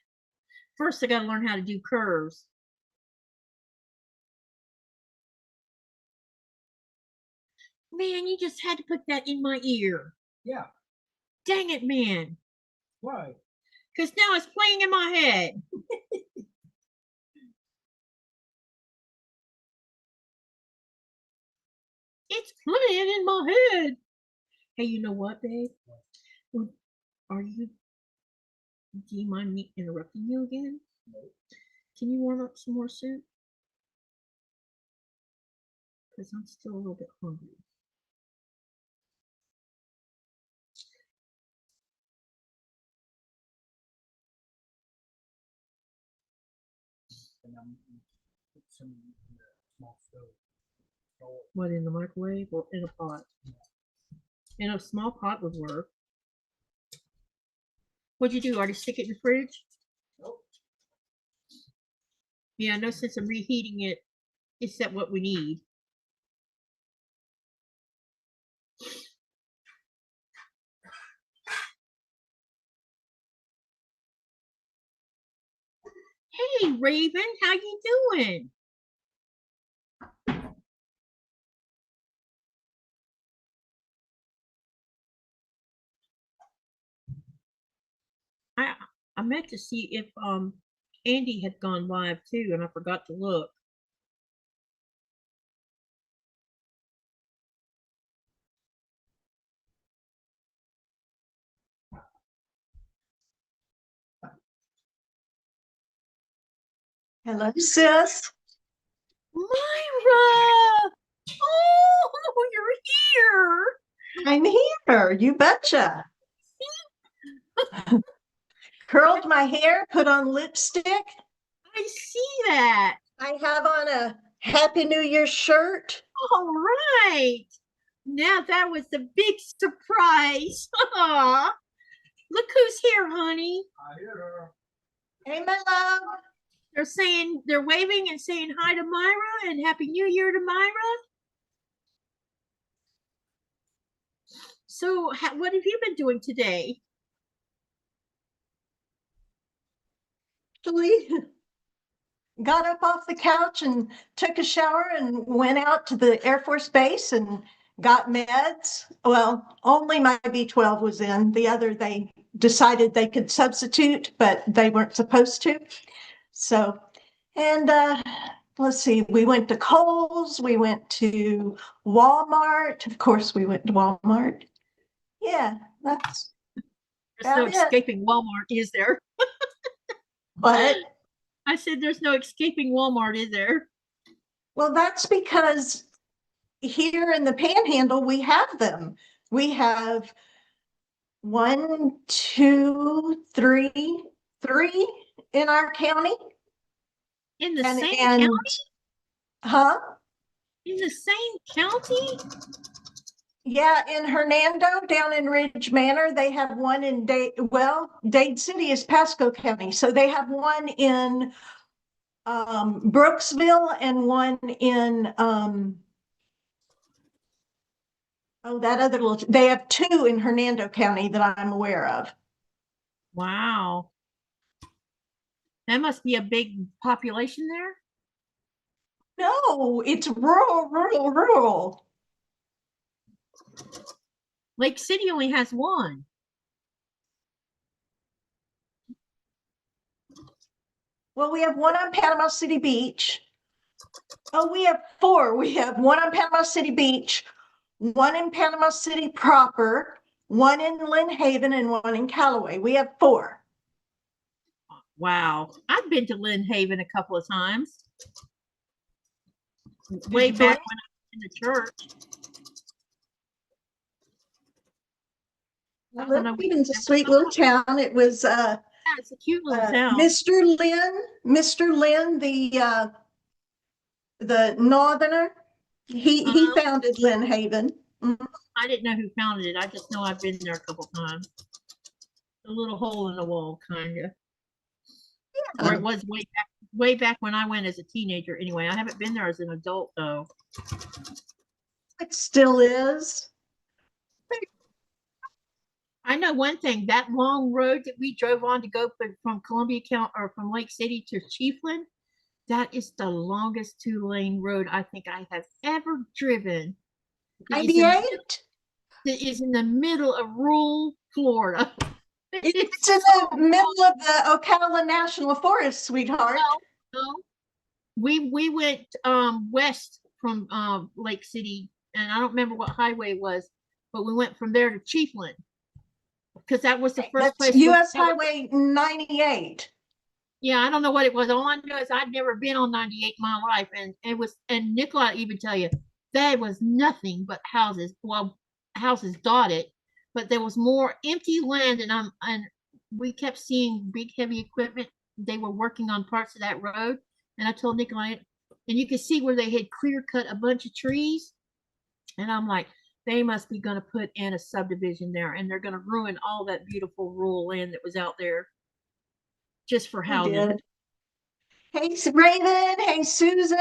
First, I got to learn how to do curves. Man, you just had to put that in my ear. Yeah. Dang it, man. Why? Because now it's playing in my head. It's playing in my head. Hey, you know what, babe? Are you? Do you mind me interrupting you again? No. Can you warm up some more soup? Because I'm still a little bit hungry. And I'm put some in the small stove. So, What, in the microwave or in a pot? In a small pot would work. What'd you do? Already stick it in the fridge? nope. Yeah, no sense in reheating it except what we need. Hey, Raven, how you doing? I meant to see if Andy had gone live too, and I forgot to look. Hello, sis. Myra! Oh, you're here! I'm here. You betcha. Curled my hair, put on lipstick. I see that. I have on a Happy New Year shirt. All right. Now that was the big surprise. Aw. Look who's here, honey. I hear her. Hey, my love. They're waving and saying hi to Myra and Happy New Year to Myra. So, what have you been doing today? Actually, got up off the couch and took a shower and went out to the Air Force Base and got meds. Well, only my B12 was in. The other, they decided they could substitute, but they weren't supposed to. So, and let's see, we went to Kohl's, we went to Walmart. Of course, we went to Walmart. Yeah, that's There's no about it. escaping Walmart, is there? But I said there's no escaping Walmart, is there? well, that's because here in the Panhandle, we have them. We have 1, 2, 3, 3 in our county. In the And, same and county? huh? In the same county? Yeah, in Hernando, down in Ridge Manor, they have one in Dade City is Pasco County. So they have one in Brooksville and one in that other little, they have 2 in Hernando County that I'm aware of. Wow. That must be a big population there. No, it's rural. Lake City only has one. Well, we have one on Panama City Beach. Oh, we have 4. We have one on Panama City Beach, one in Panama City proper, one in Lynn Haven, and one in Callaway. We have 4. Wow. I've been to Lynn Haven a couple of times. Way back when I was in the church. Lynn Haven's a sweet little town. It was Yeah, it's a cute little town. Mr. Lynn, the northerner. He founded Lynn Haven. I didn't know who founded it. I just know I've been there a couple times. A little hole in the wall, kind of. Or it was way back when I went as a teenager. Anyway, I haven't been there as an adult though. It still is. I know one thing, that long road that we drove on to go from Columbia County or from Lake City to Chiefland, that is the longest 2-lane road I think I have ever driven. 98? It is in the middle of rural Florida. It's in the middle of the Ocala National Forest, sweetheart. No. We went west from Lake City, and I don't remember what highway it was, but we went from there to Chiefland because that was the first That's place. US Highway 98. Yeah, I don't know what it was. All I know is I'd never been on 98 in my life, and it was. And Nicola even tell you there was nothing but houses. Well, houses dotted, but there was more empty land, and we kept seeing big heavy equipment. They were working on parts of that road, and I told Nicola, and you could see where they had clear cut a bunch of trees, and I'm like, they must be going to put in a subdivision there, and they're going to ruin all that beautiful rural land that was out there just for We housing. did. Hey, Raven. Hey, Susan.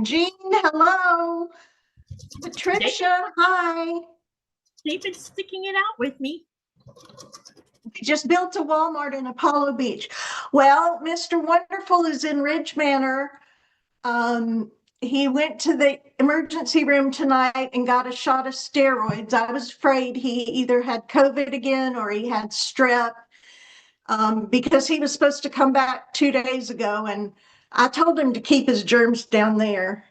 Jean, hello. Patricia, hi. They've been sticking it out with me. We just built a Walmart in Apollo Beach. Well, Mr. Wonderful is in Ridge Manor. He went to the emergency room tonight and got a shot of steroids. I was afraid he either had COVID again or he had strep, because he was supposed to come back 2 days ago, and I told him to keep his germs down there.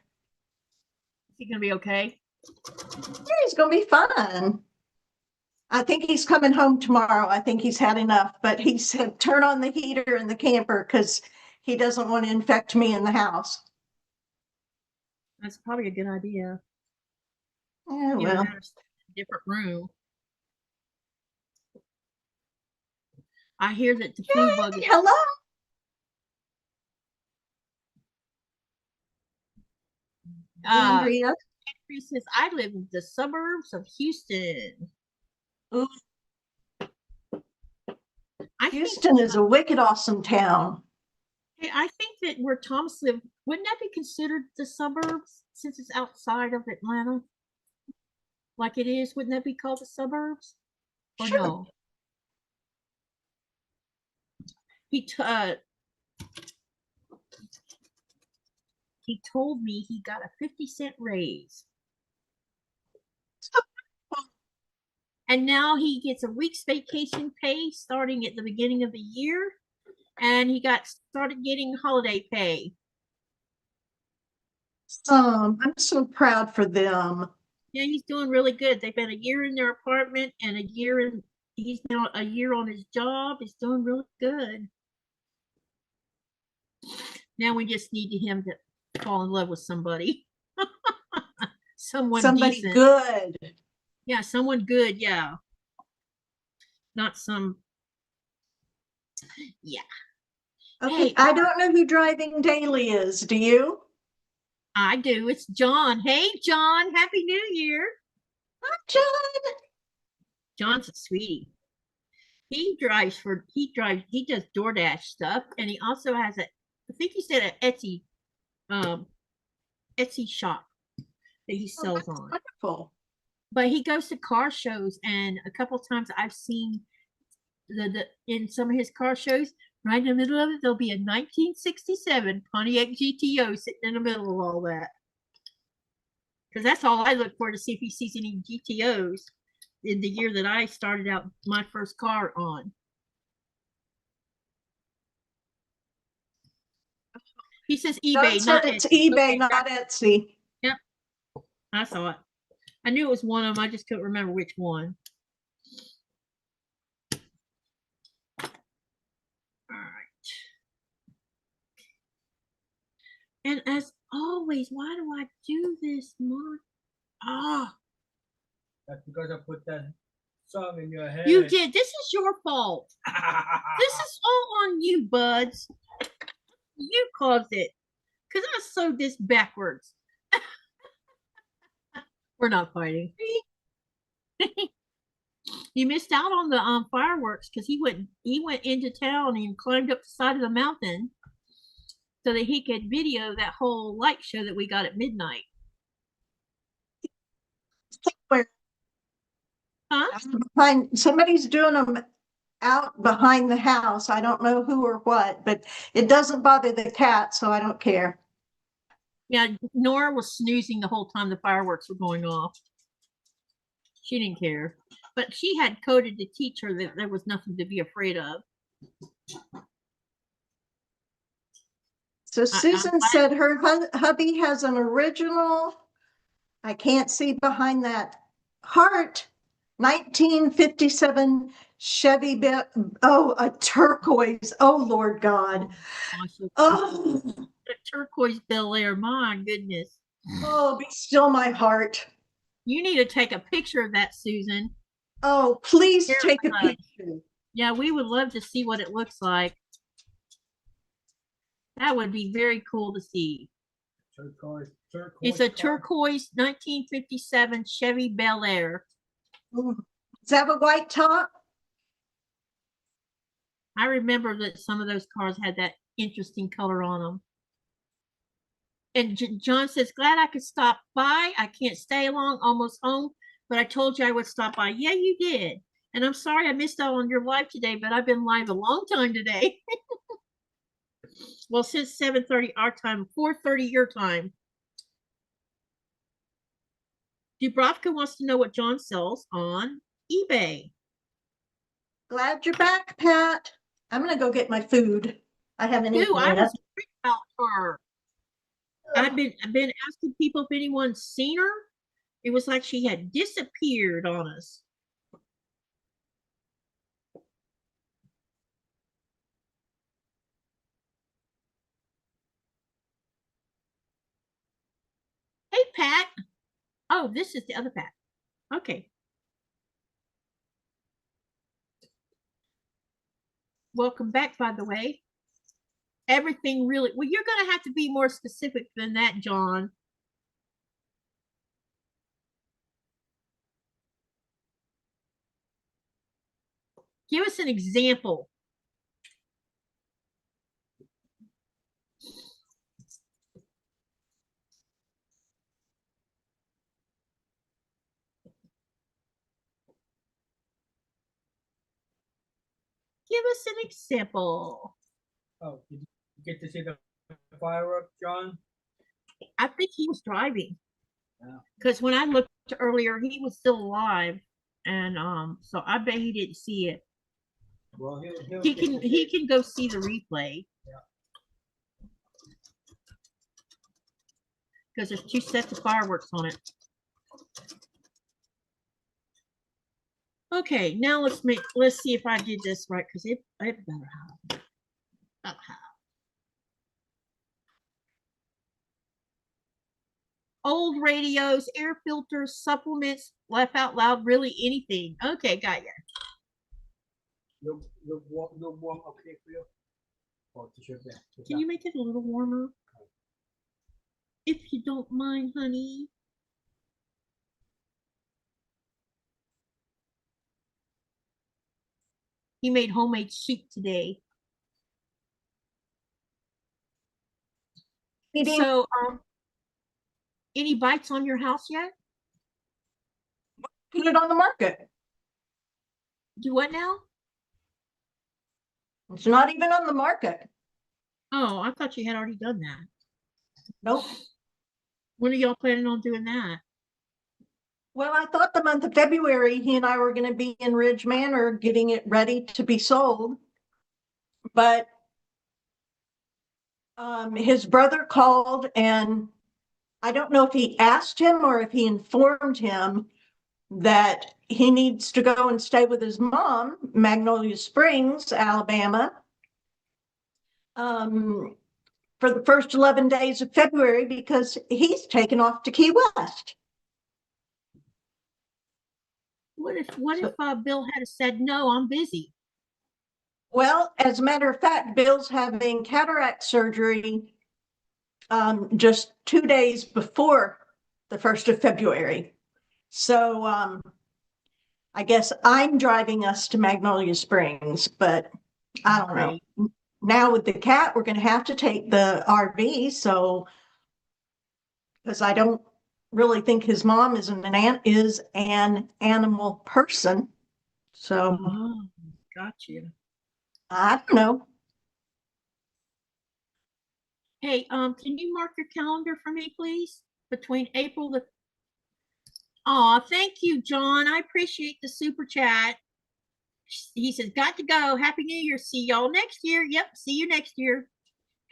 Is he gonna be okay? Yeah, he's going to be fine. I think he's coming home tomorrow. I think he's had enough, but he said turn on the heater in the camper because he doesn't want to infect me in the house. That's probably a good idea. Yeah, You know, well, there's a different room. I hear that the flu bug is hello. Andrea. Henry says, I live in the suburbs of Houston. Ooh, Houston is a wicked awesome town. Hey, I think that where Thomas lived, wouldn't that be considered the suburbs since it's outside of Atlanta? Like it is, wouldn't that be called the suburbs? Or Sure. no? He told me he got a 50-cent raise. And now he gets a week's vacation pay starting at the beginning of the year. And he started getting holiday pay. I'm so proud for them. Yeah, he's doing really good. They've been a year in their apartment and he's now a year on his job. He's doing really good. Now we just need him to fall in love with somebody. Somebody decent. Good. Yeah, someone good, yeah. Not some, yeah. Okay, Hey, I don't know who Driving Daily is. Do you? I do. It's John. Hey, John. Happy New Year. Hi, John. John's a sweetie. He does DoorDash stuff, and he also has I think he said an Etsy shop that he sells on. Wonderful. But he goes to car shows, and a couple of times I've seen the in some of his car shows, right in the middle of it, there'll be a 1967 Pontiac GTO sitting in the middle of all that. Because that's all I look for, to see if he sees any GTOs in the year that I started out my first car on. He says eBay, not it's Etsy. eBay, Okay. not Etsy. Yep, I saw it. I knew it was one of them. I just couldn't remember which one. All right. And as always, why do I do this, Mark? That's because I put that song in your head. You did. This is your fault. This is all on you, buds. You caused it. Because I sewed this backwards. We're not fighting. You missed out on the fireworks because he went into town and climbed up the side of the mountain so that he could video that whole light show that we got at midnight. Where? Huh? Somebody's doing them out behind the house. I don't know who or what, but it doesn't bother the cat, so I don't care. Yeah, Nora was snoozing the whole time the fireworks were going off. She didn't care. But she had coded to teach her that there was nothing to be afraid of. So Susan said her hubby has an original, I can't see behind that heart, 1957 Chevy, oh, a turquoise. Oh, Lord God. Oh, The turquoise Bel Air, my goodness. oh, be still my heart. You need to take a picture of that, Susan. Oh, please Here, take a picture. Yeah, we would love to see what it looks like. That would be very cool to see. Turquoise. It's a turquoise 1957 Chevy Bel Air. Does it have a white top? I remember that some of those cars had that interesting color on them. And John says, glad I could stop by. I can't stay long, almost home, but I told you I would stop by. Yeah, you did. And I'm sorry I missed out on your live today, but I've been live a long time today. Well, since 7:30 our time, 4:30 your time. Dubrovka wants to know what John sells on eBay. Glad you're back, Pat. I'm going to go get my food. I haven't eaten I yet. was worried about her. I've been asking people if anyone's seen her. It was like she had disappeared on us. Hey, Pat. Oh, this is the other Pat. Okay. Welcome back, by the way. Everything really, well, you're going to have to be more specific than that, John. Give us an example. Give us an example. Oh, did you get to see the fireworks, John? I think he was driving. Because when I looked earlier, he was still alive. And so I bet he didn't see it. Well, He can go see the replay. Because there's 2 sets of fireworks on it. Okay, now let's see if I did this right, because it better have. Old radios, air filters, supplements, laugh out loud, really anything. Okay, got ya. The warm okay for you? Oh, Can you make it a little warmer? If you don't mind, honey. He made homemade soup today. So, any bites on your house yet? Put it on the market. Do what now? It's not even on the market. Oh, I thought you had already done that. Nope. When are y'all planning on doing that? Well, I thought the month of February, he and I were going to be in Ridge Manor getting it ready to be sold. But his brother called, and I don't know if he asked him or if he informed him that he needs to go and stay with his mom, Magnolia Springs, Alabama, for the first 11 days of February because he's taken off to Key West. What if Bill had said, no, I'm busy? Well, as a matter of fact, Bill's having cataract surgery just 2 days before the 1st of February. So I guess I'm driving us to Magnolia Springs, but I don't know. Now with the cat, we're going to have to take the RV. So, because I don't really think his mom is an animal person. So, Got you. I don't know. Hey, can you mark your calendar for me, please? Between April the Aw, thank you, John. I appreciate the super chat. He says, got to go. Happy New Year. See y'all next year. Yep, see you next year.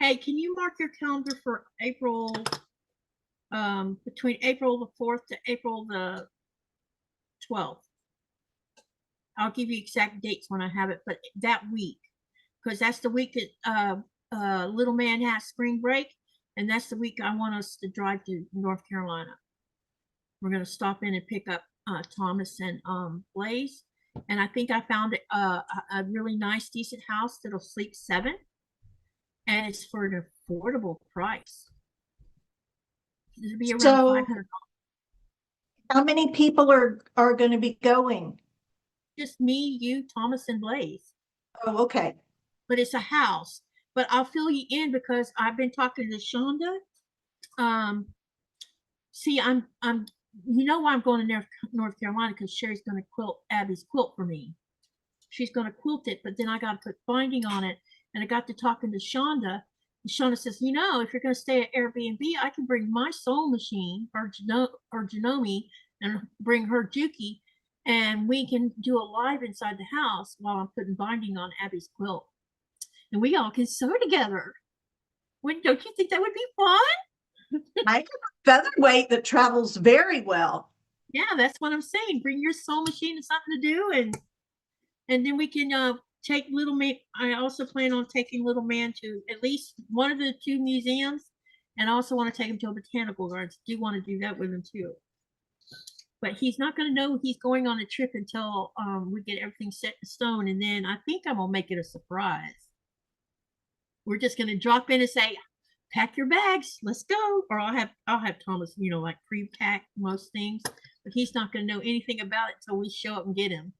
Hey, can you mark your calendar for April, between April the 4th to April the 12th? I'll give you exact dates when I have it, but that week, because that's the week that little man has spring break, and that's the week I want us to drive to North Carolina. We're going to stop in and pick up Thomas and Blaze, and I think I found a really nice, decent house that'll sleep 7, and it's for an affordable price. It'll be around So- $500. How many people are going to be going? Just me, you, Thomas, and Blaze. Oh, okay. But it's a house. But I'll fill you in because I've been talking to Shonda. See, I'm you know why I'm going to North Carolina, because Sherry's going to quilt Abby's quilt for me. She's going to quilt it, but then I got to put binding on it. And I got to talking to Shonda. And Shonda says, you know, if you're going to stay at Airbnb, I can bring my sewing machine or Janome and bring her Juki, and we can do a live inside the house while I'm putting binding on Abby's quilt. And we all can sew together. Don't you think that would be fun? I have a featherweight that travels very well. Yeah, that's what I'm saying. Bring your sewing machine and something to do, and then we can take little man. I also plan on taking little man to at least one of the 2 museums, and I also want to take him to a botanical gardens. Do want to do that with him too. But he's not going to know he's going on a trip until we get everything set in stone, and then I think I'm gonna make it a surprise. We're just going to drop in and say, pack your bags, let's go. Or I'll have Thomas, you know, like pre-pack most things, but he's not going to know anything about it until we show up and get him.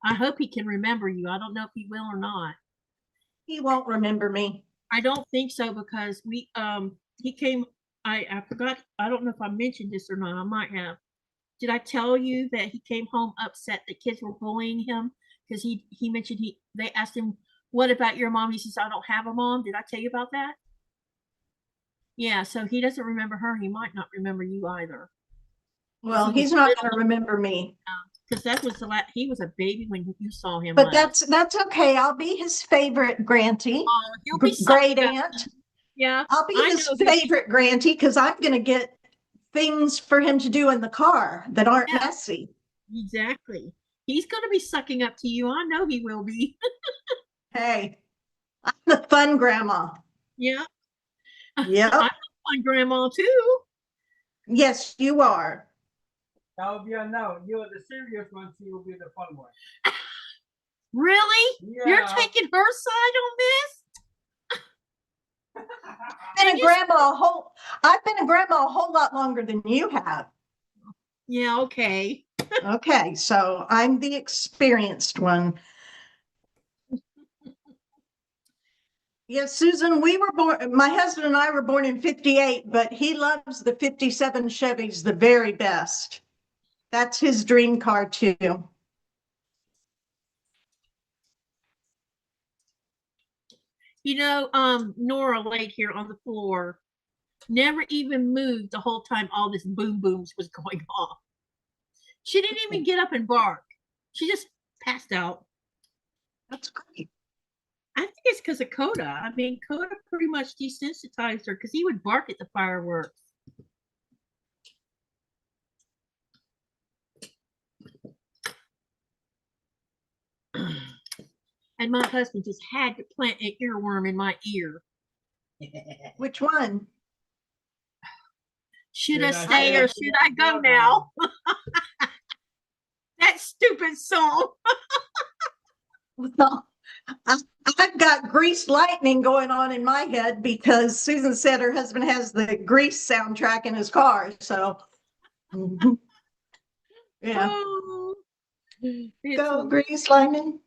I hope he can remember you. I don't know if he will or not. He won't remember me. I don't think so, because he came, I forgot, I don't know if I mentioned this or not. I might have. Did I tell you that he came home upset that kids were bullying him? Because he mentioned they asked him, what about your mom? He says, I don't have a mom. Did I tell you about that? Yeah, so he doesn't remember her. He might not remember you either. Well, he's not going to remember me. Because that was he was a baby when you saw him. But last. that's okay. I'll be his favorite Granty, He'll be great aunt. Yeah, I'll be his favorite Granty because I'm going to get things for him to do in the car that aren't messy. Exactly. He's going to be sucking up to you. I know he will be. Hey, I'm the fun grandma. Yeah. Yeah. I'm a fun grandma too. Yes, you are. That will be a no. You're the serious one, she will be the fun one. Really? Yeah. You're taking her side on this? I've been a grandma a whole lot longer than you have. Yeah, okay. Okay, so I'm the experienced one. Yes, Susan, we were born, my husband and I were born in 58, but he loves the 57 Chevys the very best. That's his dream car too. You know, Nora laid here on the floor, never even moved the whole time all this boom booms was going on. She didn't even get up and bark. She just passed out. That's great. I think it's because of Coda. I mean, Coda pretty much desensitized her because he would bark at the fireworks. And my husband just had to plant an earworm in my ear. Which one? Should I stay or should I go now? That stupid song. Well, I've got Grease Lightning going on in my head because Susan said her husband has the Grease soundtrack in his car. So, yeah. Oh, Go Grease Lightning.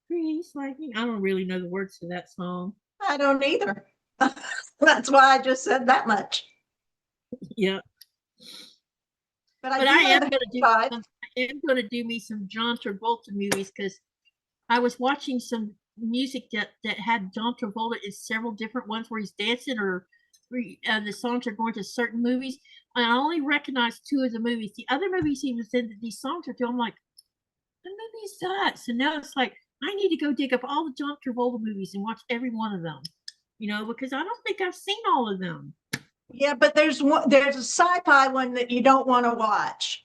Grease Lightning. I don't really know the words to that song. I don't either. That's why I just said that much. Yeah. But I am going to do me some John Travolta movies because I was watching some music that had John Travolta in several different ones where he's dancing or the songs are going to certain movies. And I only recognize two of the movies. The other movies he was in, these songs are to. I'm like, the movie sucks. And now it's like, I need to go dig up all the John Travolta movies and watch every one of them. Because I don't think I've seen all of them. Yeah, but there's a sci-fi one that you don't want to watch.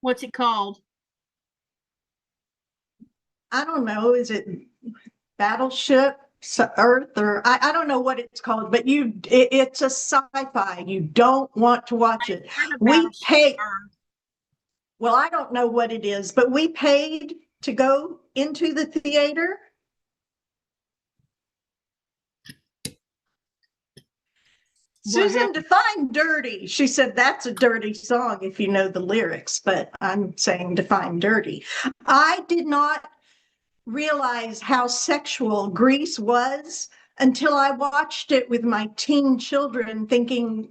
What's it called? I don't know. Is it Battleship Earth, or I don't know what it's called, but it's a sci-fi. You don't want to watch it. We pay. Well, I don't know what it is, but we paid to go into the theater. Susan defined dirty. She said that's a dirty song if you know the lyrics, but I'm saying define dirty. I did not realize how sexual Grease was until I watched it with my teen children,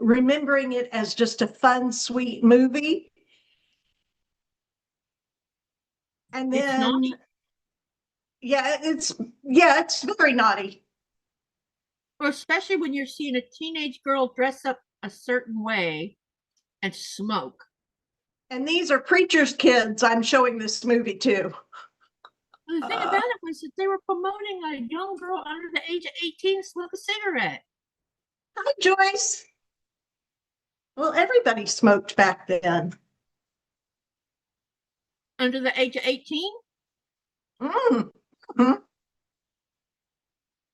remembering it as just a fun, sweet movie. And then, it's very naughty. Or especially when you're seeing a teenage girl dress up a certain way and smoke. And these are preacher's kids I'm showing this movie to. The thing about it was that they were promoting a young girl under the age of 18 to smoke a cigarette. Hi, Joyce. Well, everybody smoked back then. Under the age of 18? Mm-hmm.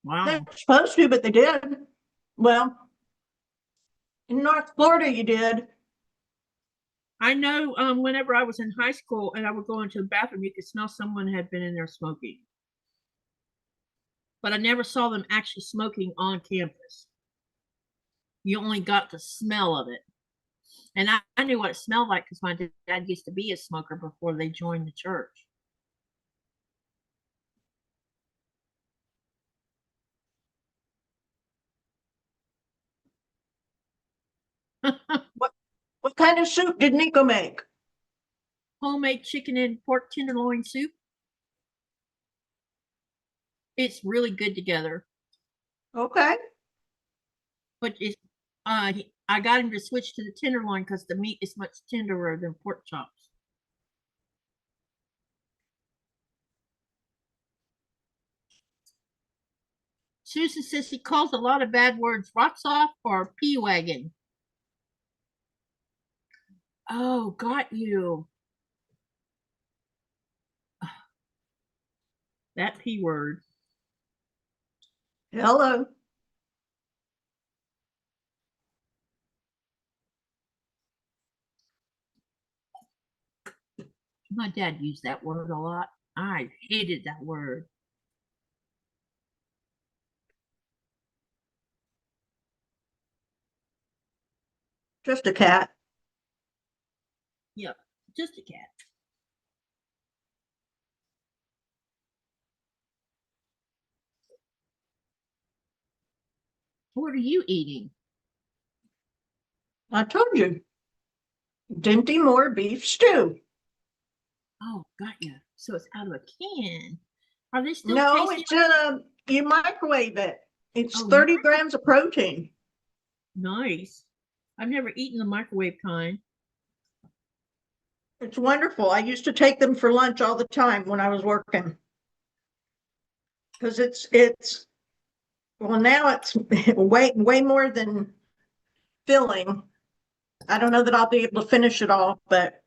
Wow. They're supposed to, but they did. Well, in North Florida, you did. I know whenever I was in high school and I would go into the bathroom, you could smell someone had been in there smoking. But I never saw them actually smoking on campus. You only got the smell of it. And I knew what it smelled like because my dad used to be a smoker before they joined the church. What kind of soup did Nico make? Homemade chicken and pork tenderloin soup. It's really good together. Okay. But I got him to switch to the tenderloin because the meat is much tenderer than pork chops. Susan says he calls a lot of bad words rocks off or pea wagon. Oh, got you. That P word. Hello. My dad used that word a lot. I hated that word. Just a cat. Yep, just a cat. What are you eating? I told you. Dinty Moore beef stew. Oh, got you. So it's out of a can. Are they still No, tasty? it's you microwave it. It's Oh, 30 grams of protein. Nice. I've never eaten the microwave kind. It's wonderful. I used to take them for lunch all the time when I was working. Because well, now it's way more than filling. I don't know that I'll be able to finish it all, but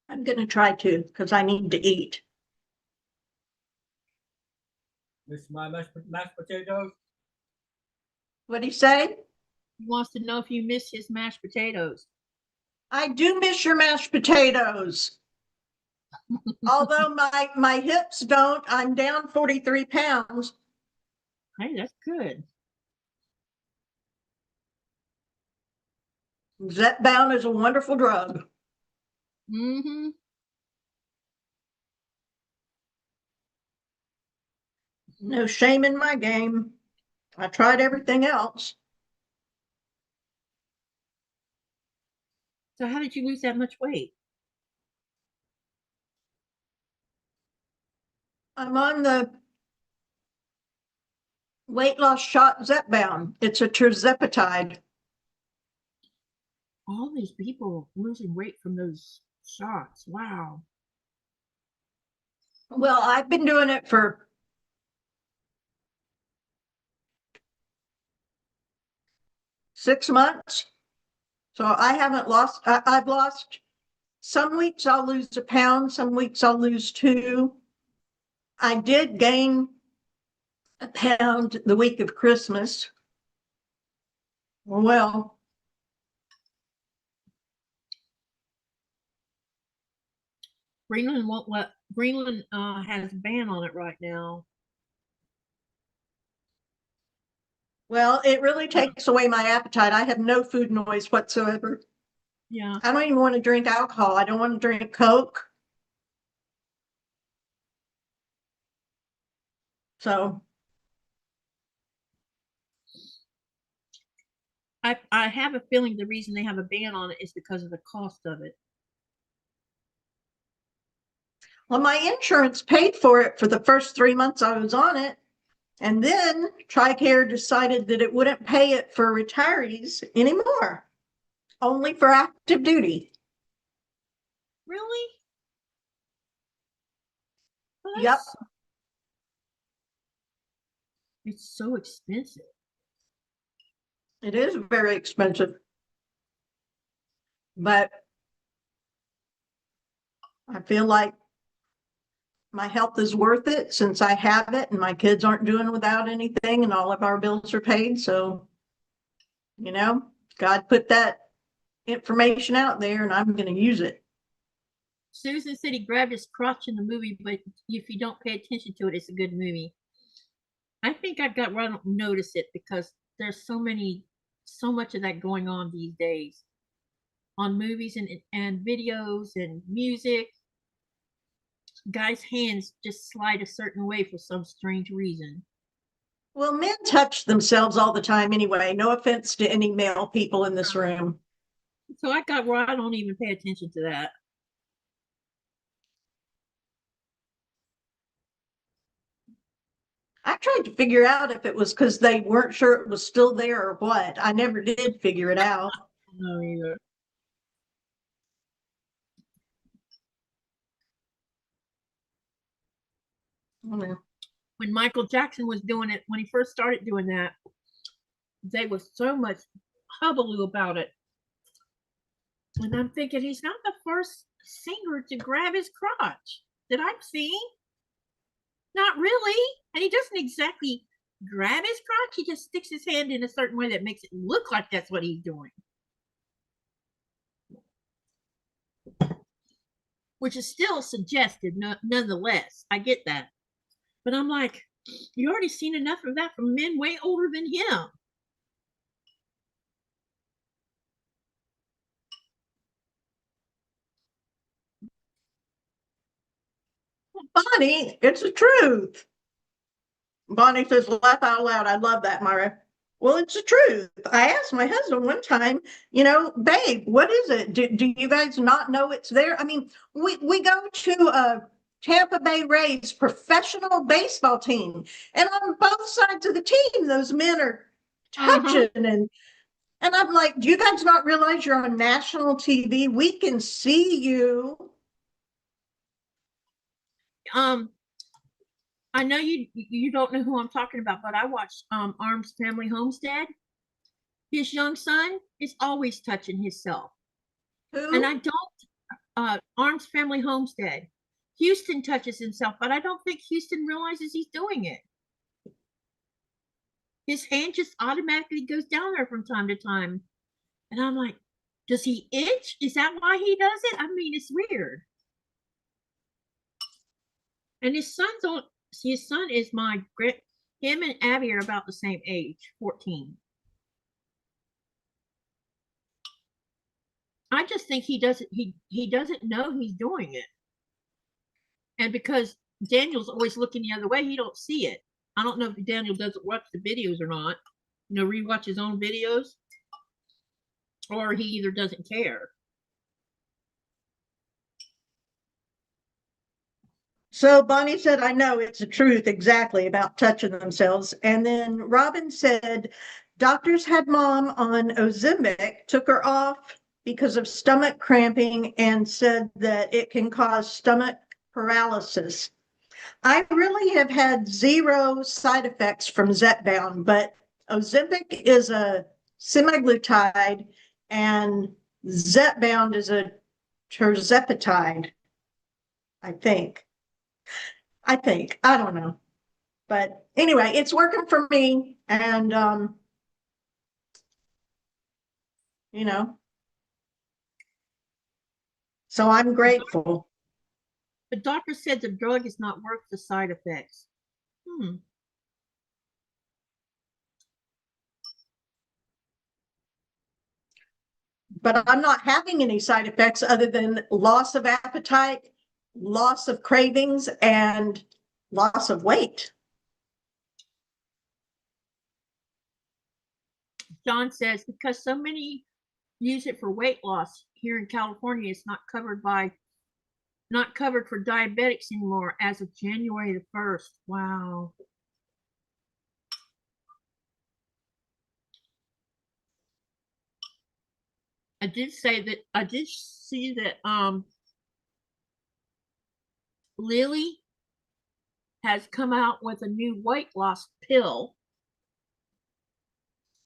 I'm going to try to because I need to eat. Miss my mashed potatoes. What do you say? He wants to know if you miss his mashed potatoes. I do miss your mashed potatoes. Although my hips don't, I'm down 43 pounds. Hey, that's good. Zepbound is a wonderful drug. Mm-hmm. No shame in my game. I tried everything else. So how did you lose that much weight? I'm on the Weight loss shot Zepbound. It's a terzepatide. All these people losing weight from those shots. Wow. Well, I've been doing it for 6 months. So I haven't lost, I've lost, some weeks I'll lose a pound, some weeks I'll lose 2. I did gain a pound the week of Christmas. Well, Greenland won't let Greenland has a ban on it right now. well, it really takes away my appetite. I have no food noise whatsoever. Yeah. I don't even want to drink alcohol. I don't want to drink Coke. So I have a feeling the reason they have a ban on it is because of the cost of it. well, my insurance paid for it for the first 3 months I was on it. And then TRICARE decided that it wouldn't pay it for retirees anymore, only for active duty. Really? Well, Yep. It's so expensive. It is very expensive. But I feel like my health is worth it since I have it and my kids aren't doing without anything and all of our bills are paid. So, you know, God put that information out there and I'm going to use it. Susan said he grabbed his crotch in the movie, but if you don't pay attention to it, it's a good movie. I think I got where I don't notice it because there's so much of that going on these days on movies and videos and music. Guys' hands just slide a certain way for some strange reason. Well, men touch themselves all the time anyway. No offense to any male people in this room. So I got where I don't even pay attention to that. I tried to figure out if it was because they weren't sure it was still there or what. I never did figure it out. No, either. When Michael Jackson was doing it, when he first started doing that, there was so much hullabaloo about it. And I'm thinking he's not the first singer to grab his crotch that I've seen. Not really. And he doesn't exactly grab his crotch. He just sticks his hand in a certain way that makes it look like that's what he's doing. Which is still suggestive, nonetheless. I get that. But I'm like, you already seen enough of that from men way older than him. Bonnie, it's the truth. Bonnie says, laugh out loud. I love that, Myra. Well, it's the truth. I asked my husband one time, babe, what is it? Do you guys not know it's there? I mean, we go to a Tampa Bay Rays professional baseball team, and on both sides of the team, those men are touching and I'm like, do you guys not realize you're on national TV? We can see you. I know you don't know who I'm talking about, but I watched Arms Family Homestead. His young son is always touching himself. Who? And I don't Arms Family Homestead. Houston touches himself, but I don't think Houston realizes he's doing it. His hand just automatically goes down there from time to time. And I'm like, does he itch? Is that why he does it? I mean, it's weird. And his son is him and Abby are about the same age, 14. I just think he doesn't know he's doing it. And because Daniel's always looking the other way, he don't see it. I don't know if Daniel doesn't watch the videos or not, rewatch his own videos, or he either doesn't care. So Bonnie said, I know it's the truth exactly about touching themselves. And then Robin said, doctors had mom on Ozempic, took her off because of stomach cramping and said that it can cause stomach paralysis. I really have had zero side effects from Zepbound, but Ozempic is a semaglutide and Zepbound is a tirzepatide, I think. I don't know. But anyway, it's working for me. And, you know, so I'm grateful. The doctor said the drug is not worth the side effects. But I'm not having any side effects other than loss of appetite, loss of cravings, and loss of weight. John says, because so many use it for weight loss here in California, it's not covered for diabetics anymore as of January the 1st. Wow. I did see that Lily has come out with a new weight loss pill.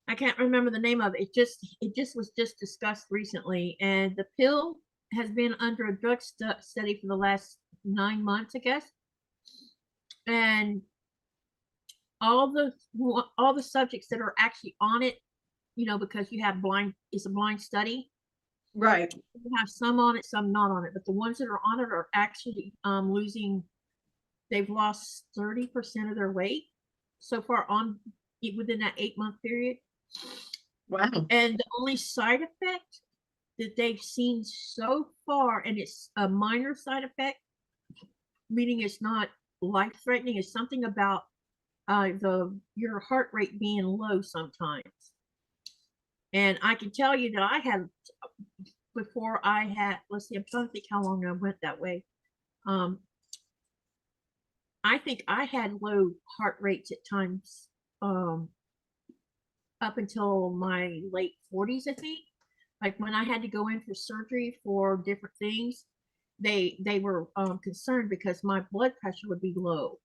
I can't remember the name of it. It just was just discussed recently, and the pill has been under a drug study for the last 9 months, I guess. And all the subjects that are actually on it, you know, because you have it's a blind study. Right. You have some on it, some not on it, but the ones that are on it are actually they've lost 30% of their weight so far within that 8-month period. Wow. And the only side effect that they've seen so far, and it's a minor side effect, meaning it's not life-threatening, is something about your heart rate being low sometimes. And I can tell you that I had, before I had, let's see, I'm trying to think how long I went that way. I think I had low heart rates at times, up until my late 40s, I think. Like when I had to go in for surgery for different things, they were concerned because my blood pressure would be low.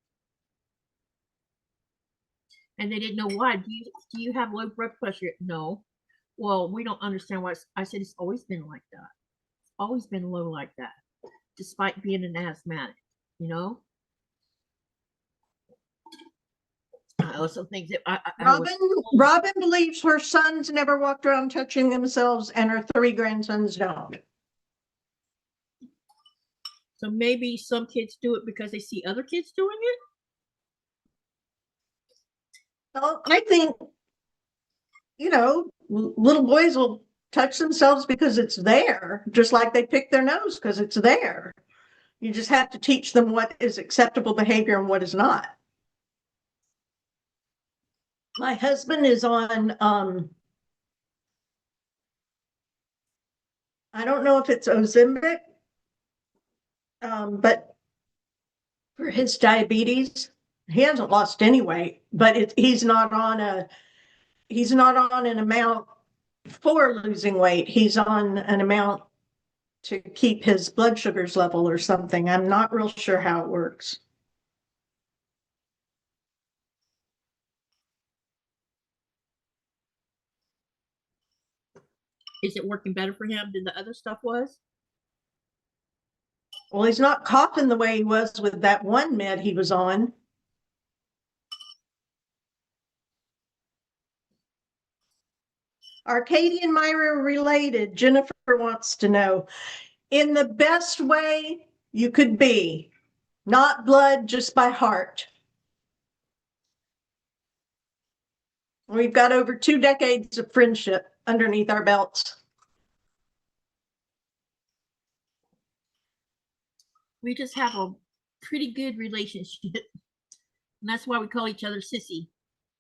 And they didn't know why. Do you have low blood pressure? No. Well, we don't understand why. I said it's always been like that. It's always been low like that, despite being an asthmatic, you know? I also think that Robin believes her sons never walked around touching themselves and her 3 grandsons don't. So maybe some kids do it because they see other kids doing it? Well, I think, you know, little boys will touch themselves because it's there, just like they pick their nose because it's there. You just have to teach them what is acceptable behavior and what is not. My husband is on, I don't know if it's Ozempic, but for his diabetes, he hasn't lost any weight, but he's not on an amount for losing weight. He's on an amount to keep his blood sugars level or something. I'm not real sure how it works. Is it working better for him than the other stuff was? Well, he's not coughing the way he was with that one med he was on. Are Katy and Myra related? Jennifer wants to know. In the best way you could be, not blood, just by heart. We've got over 2 decades of friendship underneath our belts. We just have a pretty good relationship. And that's why we call each other sissy,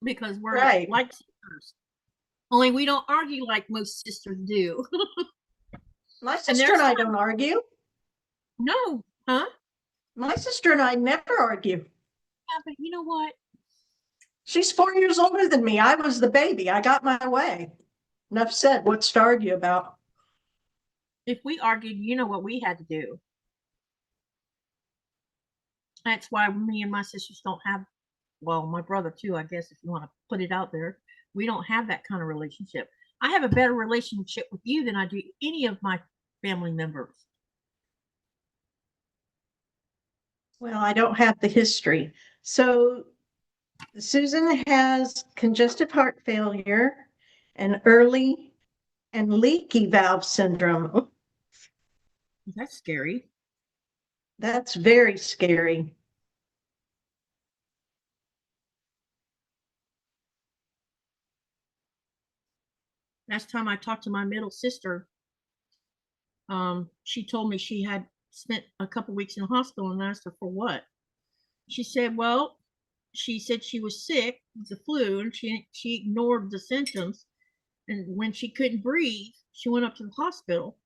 because we're Right. like sisters. Only we don't argue like most sisters do. My sister and I don't argue. No, huh? My sister and I never argue. Yeah, but you know what? She's 4 years older than me. I was the baby. I got my way. Enough said. What's to argue about? If we argued, you know what we had to do. That's why me and my sisters don't have, well, my brother too, I guess, if you want to put it out there. We don't have that kind of relationship. I have a better relationship with you than I do any of my family members. Well, I don't have the history. So Susan has congestive heart failure and early and leaky valve syndrome. That's scary. That's very scary. Last time I talked to my middle sister, she told me she had spent a couple weeks in the hospital, and I asked her for what. She said, well, she said she was sick with the flu, and she ignored the symptoms. And when she couldn't breathe, she went up to the hospital.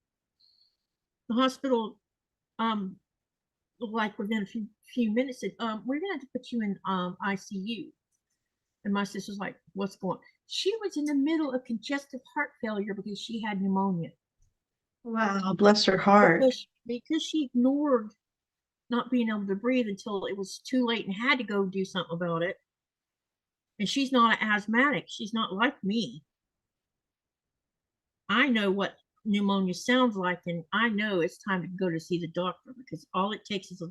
The hospital, like within a few minutes, said, we're gonna have to put you in ICU. And my sister's like, what's going on? She was in the middle of congestive heart failure because she had pneumonia. Wow, bless her heart. Because she ignored not being able to breathe until it was too late and had to go do something about it. And she's not an asthmatic. She's not like me. I know what pneumonia sounds like, and I know it's time to go to see the doctor, because all it takes is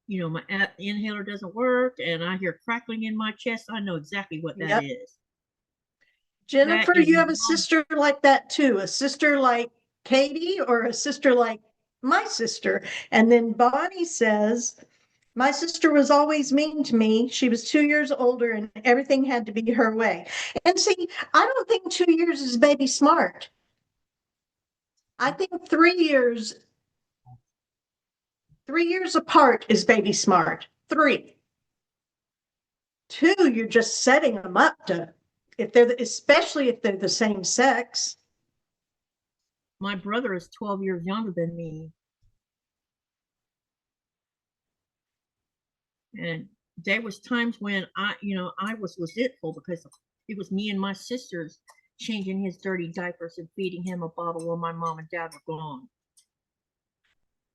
my inhaler doesn't work and I hear crackling in my chest. I know exactly what that is. Jennifer, you have a sister like that too, a sister like Katy or a sister like my sister. And then Bonnie says, my sister was always mean to me. She was 2 years older and everything had to be her way. And see, I don't think 2 years is baby smart. I think 3 years apart is baby smart. 3. 2, you're just setting them up to, especially if they're the same sex. My brother is 12 years younger than me. And there was times when I was resentful because it was me and my sisters changing his dirty diapers and feeding him a bottle while my mom and dad were gone.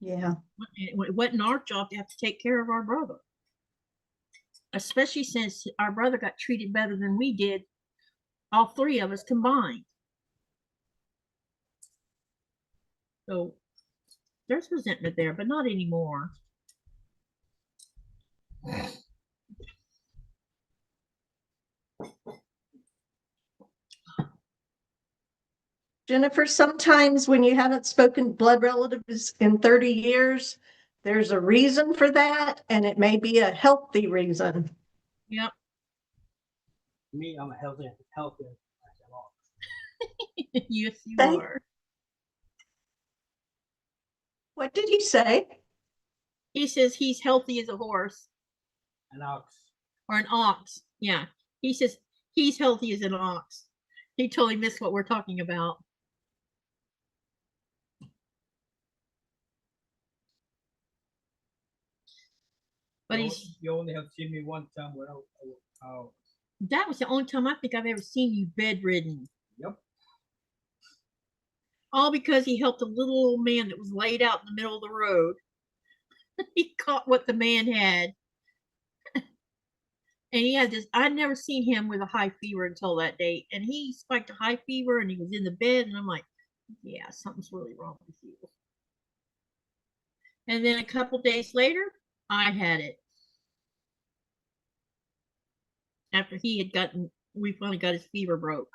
Yeah. It wasn't our job to have to take care of our brother, especially since our brother got treated better than we did, all 3 of us combined. So there's resentment there, but not anymore. Jennifer, sometimes when you haven't spoken blood relatives in 30 years, there's a reason for that, and it may be a healthy reason. Yep. Me, I'm healthy. Yes, you Okay. are. What did he say? He says he's healthy as a horse. An ox. Or an ox. Yeah. He says he's healthy as an ox. He totally missed what we're talking about. But you only have seen me one time without that was the only time I think I've ever seen you bedridden. Yep. All because he helped a little old man that was laid out in the middle of the road. He caught what the man had. And he had this, I'd never seen him with a high fever until that day. And he spiked a high fever and he was in the bed. And I'm like, yeah, something's really wrong with you. And then a couple days later, I had it. After he had we finally got his fever broke.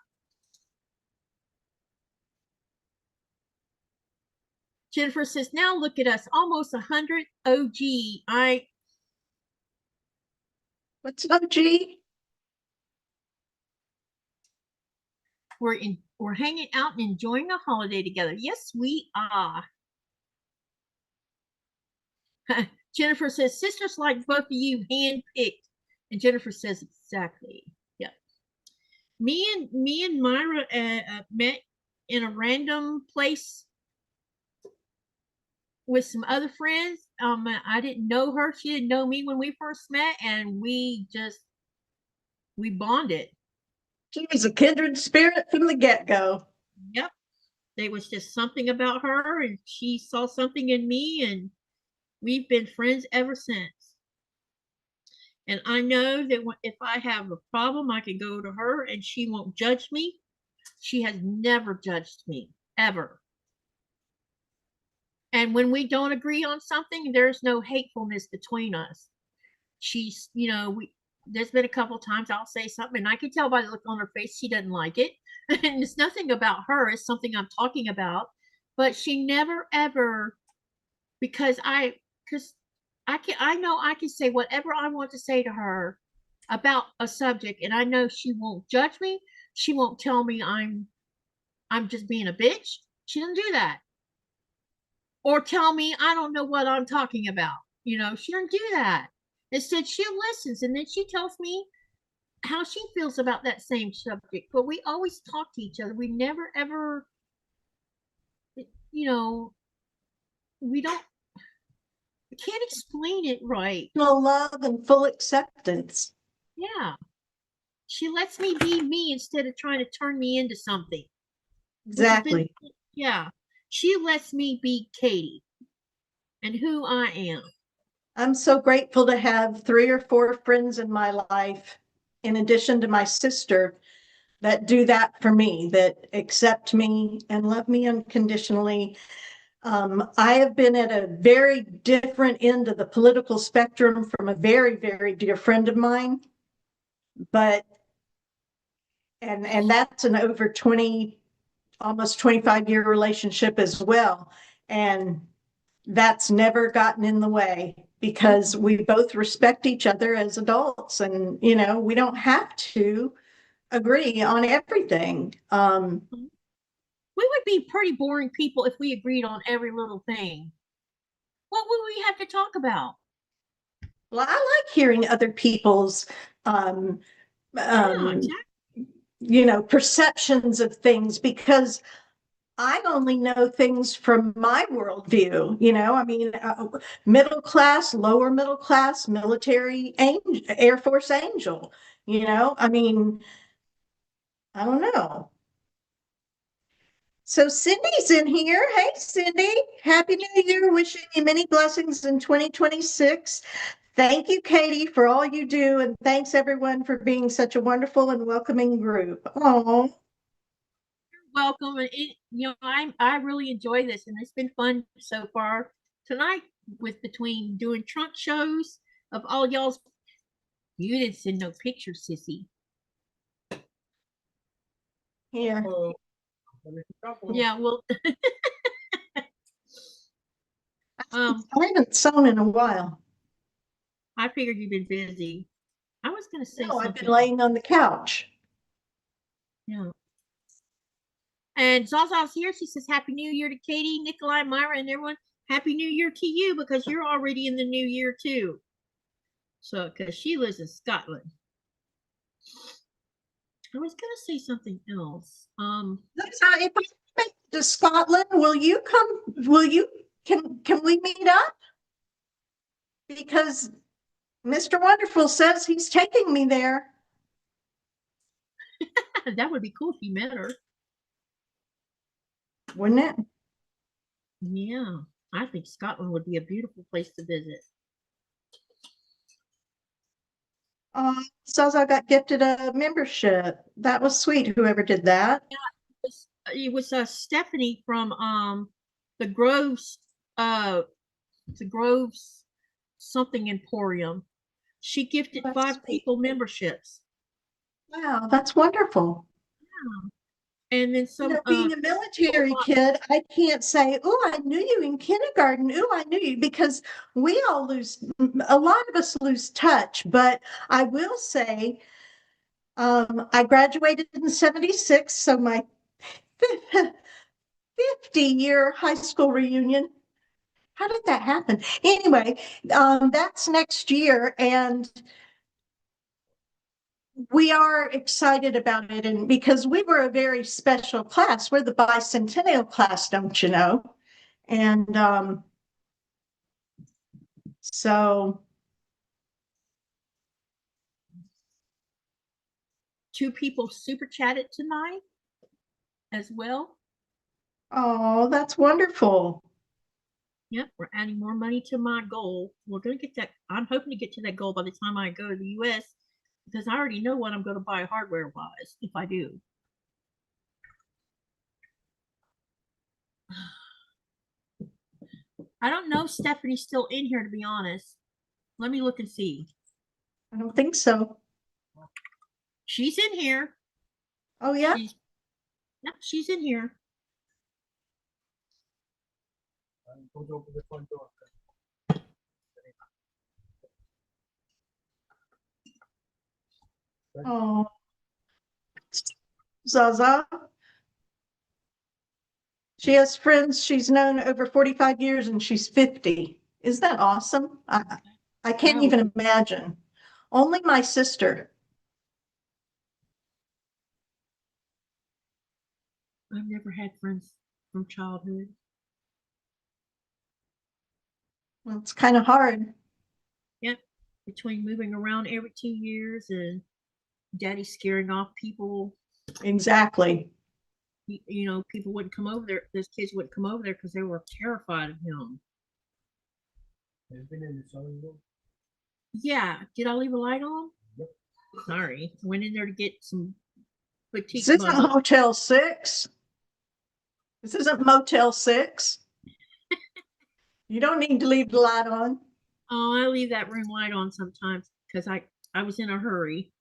Jennifer says, now look at us, almost 100 OG. What's an OG? We're hanging out and enjoying a holiday together. Yes, we are. Jennifer says, sisters like both of you, handpicked. And Jennifer says, exactly. Yeah. Me and Myra met in a random place with some other friends, I didn't know her. She didn't know me when we first met, and we bonded. She was a kindred spirit from the get-go. Yep. There was just something about her, and she saw something in me, and we've been friends ever since. And I know that if I have a problem, I can go to her and she won't judge me. She has never judged me, ever. And when we don't agree on something, there's no hatefulness between us. She's, there's been a couple times I'll say something and I can tell by the look on her face she doesn't like it. And it's nothing about her, it's something I'm talking about. But she never ever, because I know I can say whatever I want to say to her about a subject, and I know she won't judge me. She won't tell me I'm just being a bitch. She doesn't do that. Or tell me I don't know what I'm talking about. She doesn't do that. Instead, she listens and then she tells me how she feels about that same subject. But we always talk to each other. We never ever, we can't explain it right. Full love and full acceptance. Yeah. She lets me be me instead of trying to turn me into something. Exactly. Yeah. She lets me be Katy and who I am. I'm so grateful to have 3 or 4 friends in my life, in addition to my sister, that do that for me, that accept me and love me unconditionally. I have been at a very different end of the political spectrum from a very, very dear friend of mine, but and that's an over 20, almost 25-year relationship as well. And that's never gotten in the way because we both respect each other as adults, and we don't have to agree on everything. We would be pretty boring people if we agreed on every little thing. What would we have to talk about? Well, I like hearing other people's Yeah, exactly. perceptions of things, because I only know things from my worldview. I mean, middle class, lower middle class, military, angel, Air Force angel. I mean, I don't know. So Cindy's in here. Hey, Cindy. Happy New Year. Wishing you many blessings in 2026. Thank you, Katy, for all you do. And thanks everyone for being such a wonderful and welcoming group. Oh, Welcome. And I really enjoy this, and it's been fun so far tonight. With between doing trunk shows of all y'all's, you didn't send no pictures, sissy. here. Oh, there's a couple. Yeah, well, I haven't sewn in a while. I figured you've been busy. I was gonna say No, I've something. been laying on the couch. Yeah. And Zaza's here. She says, Happy New Year to Katy, Nikolai, Myra, and everyone. Happy New Year to you, because you're already in the new year too. So, because she lives in Scotland. I was gonna say something else. If I make it to Scotland, will you come? Can we meet up? Because Mr. Wonderful says he's taking me there. That would be cool if you met her. Wouldn't it? Yeah, I think Scotland would be a beautiful place to visit. Says I got gifted a membership. That was sweet, whoever did that. Yeah, it was Stephanie from the Groves something Emporium. She gifted That's 5 sweet. people memberships. Wow, that's wonderful. Yeah. And then some being a military kid, I can't say, oh, I knew you in kindergarten. Oh, I knew you, because we all lose, a lot of us lose touch. But I will say, I graduated in 76, so my 50-year high school reunion. How did that happen? Anyway, that's next year, and we are excited about it, and because we were a very special class. We're the bicentennial class, don't you know? And So, 2 people super chatted tonight as well. oh, that's wonderful. Yep, we're adding more money to my goal. We're going to get that. I'm hoping to get to that goal by the time I go to the US because I already know what I'm going to buy hardware wise if I do. I don't know if Stephanie's still in here, to be honest. Let me look and see. I don't think so. She's in here. Oh, yeah? Yep, she's in here. Go open the front door. Oh, Zaza. She has friends she's known over 45 years and she's 50. Is that awesome? I can't even imagine. Only my sister. I've never had friends from childhood. Well, it's kind of hard. Yep, between moving around every 2 years and daddy scaring off people. Exactly. You know, people wouldn't come over there. Those kids wouldn't come over there because they were terrified of him. Has been in the sewing room? Yeah. Did I leave a light on? Yep. Sorry. I went in there to get some boutique This isn't bundles. Hotel 6. This isn't Motel 6. You don't need to leave the light on. Oh, I leave that room light on sometimes because I was in a hurry.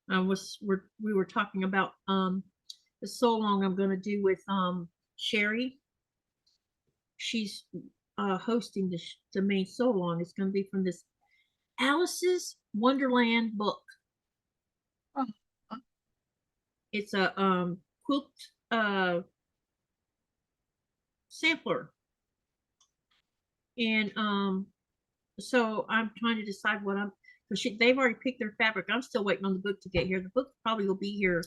We were talking about the so long I'm going to do with Sherry. She's hosting the main so long. It's going to be from this Alice's Wonderland book. Oh. It's a quilt sampler, and so I'm trying to decide what I'm. They've already picked their fabric. I'm still waiting on the book to get here. The book probably will be here.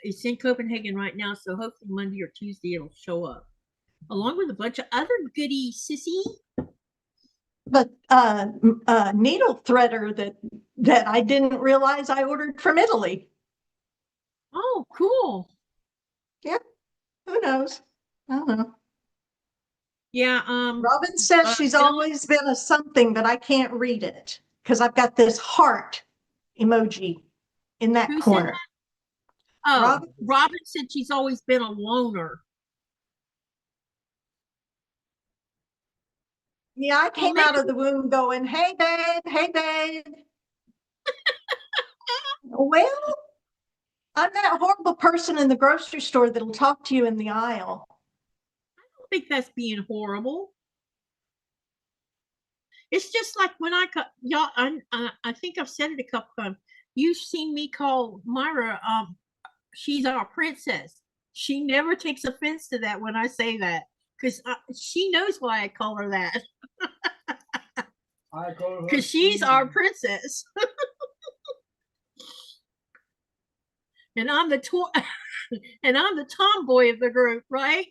It's in Copenhagen right now, so hopefully Monday or Tuesday it'll show up, along with a bunch of other goodies, sissy. But needle threader that I didn't realize I ordered from Italy. Oh, cool. Yeah, who knows? I don't know. Yeah. Robin says she's always been a something, but I can't read it because I've got this heart emoji in that corner. Oh, Robin said she's always been a loner. Yeah, I came out of the womb going, hey, babe, hey, babe. Well, I'm that horrible person in the grocery store that'll talk to you in the aisle. I don't think that's being horrible. It's just like when y'all, I think I've said it a couple times. You've seen me call Myra, she's our princess. She never takes offense to that when I say that because she knows why I call her that. I call her because she's our princess. and I'm the tomboy of the group, right?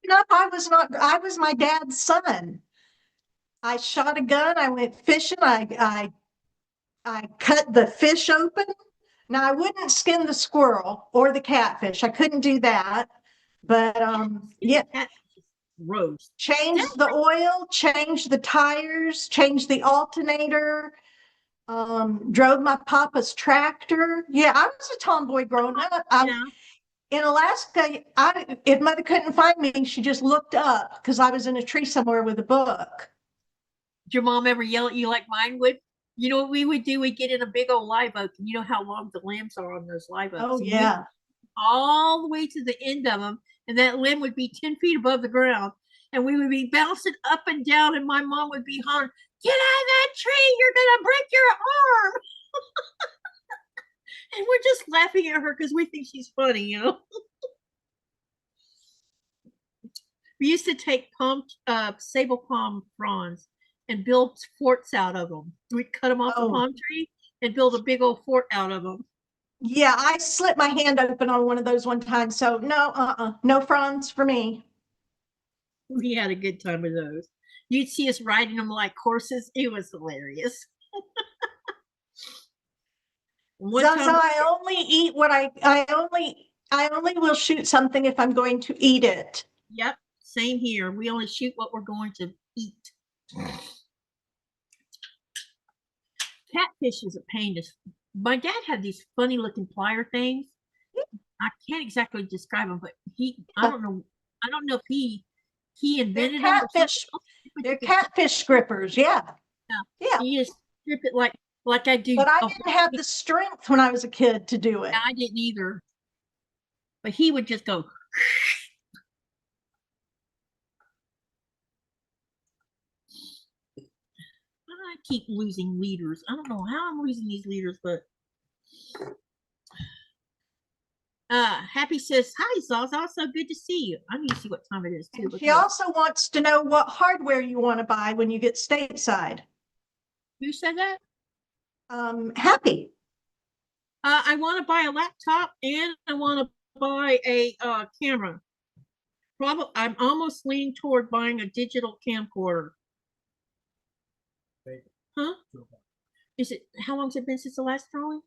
No, I was not. I was my dad's son. I shot a gun. I went fishing. I cut the fish open. Now I wouldn't skin the squirrel or the catfish. I couldn't do that. But yeah, roast. Change the oil, change the tires, change the alternator. Drove my papa's tractor. Yeah, I was a tomboy growing up. In Alaska, if mother couldn't find me, she just looked up because I was in a tree somewhere with a book. Did your mom ever yell at you like mine would? You know what we would do? We'd get in a big old live oak, and you know how long the limbs are on those live oaks. Oh, yeah. All the way to the end of them, and that limb would be 10 feet above the ground, and we would be bouncing up and down, and my mom would be hollering, "Get out of that tree! You're gonna break your arm!" And we're just laughing at her because we think she's funny, you know. We used to take sable palm fronds and build forts out of them. We'd cut them off the palm tree and build a big old fort out of them. Yeah, I slit my hand open on one of those one time. So no, no fronds for me. We had a good time with those. You'd see us riding them like horses. It was hilarious. One Zaza, time, I only eat what I only will shoot something if I'm going to eat it. yep, same here. We only shoot what we're going to eat. Catfish is a pain to. My dad had these funny looking plier things. I can't exactly describe them, but I don't know if he They're invented them or something. catfish. They're catfish grippers. Yeah. Yeah. Yeah. He just strip it like I do. But I a didn't have the strength when I was a kid to do it. I didn't either. But he would just go. I keep losing leaders. I don't know how I'm losing these leaders, but Happy says, "Hi, Zaza. So good to see you. I need to see what time it is too." She also wants to know what hardware you want to buy when you get stateside. Who said that? Happy. I want to buy a laptop and I want to buy a camera. Probably, I'm almost leaning toward buying a digital camcorder. Huh? Is it? How long has it been since the last drawing?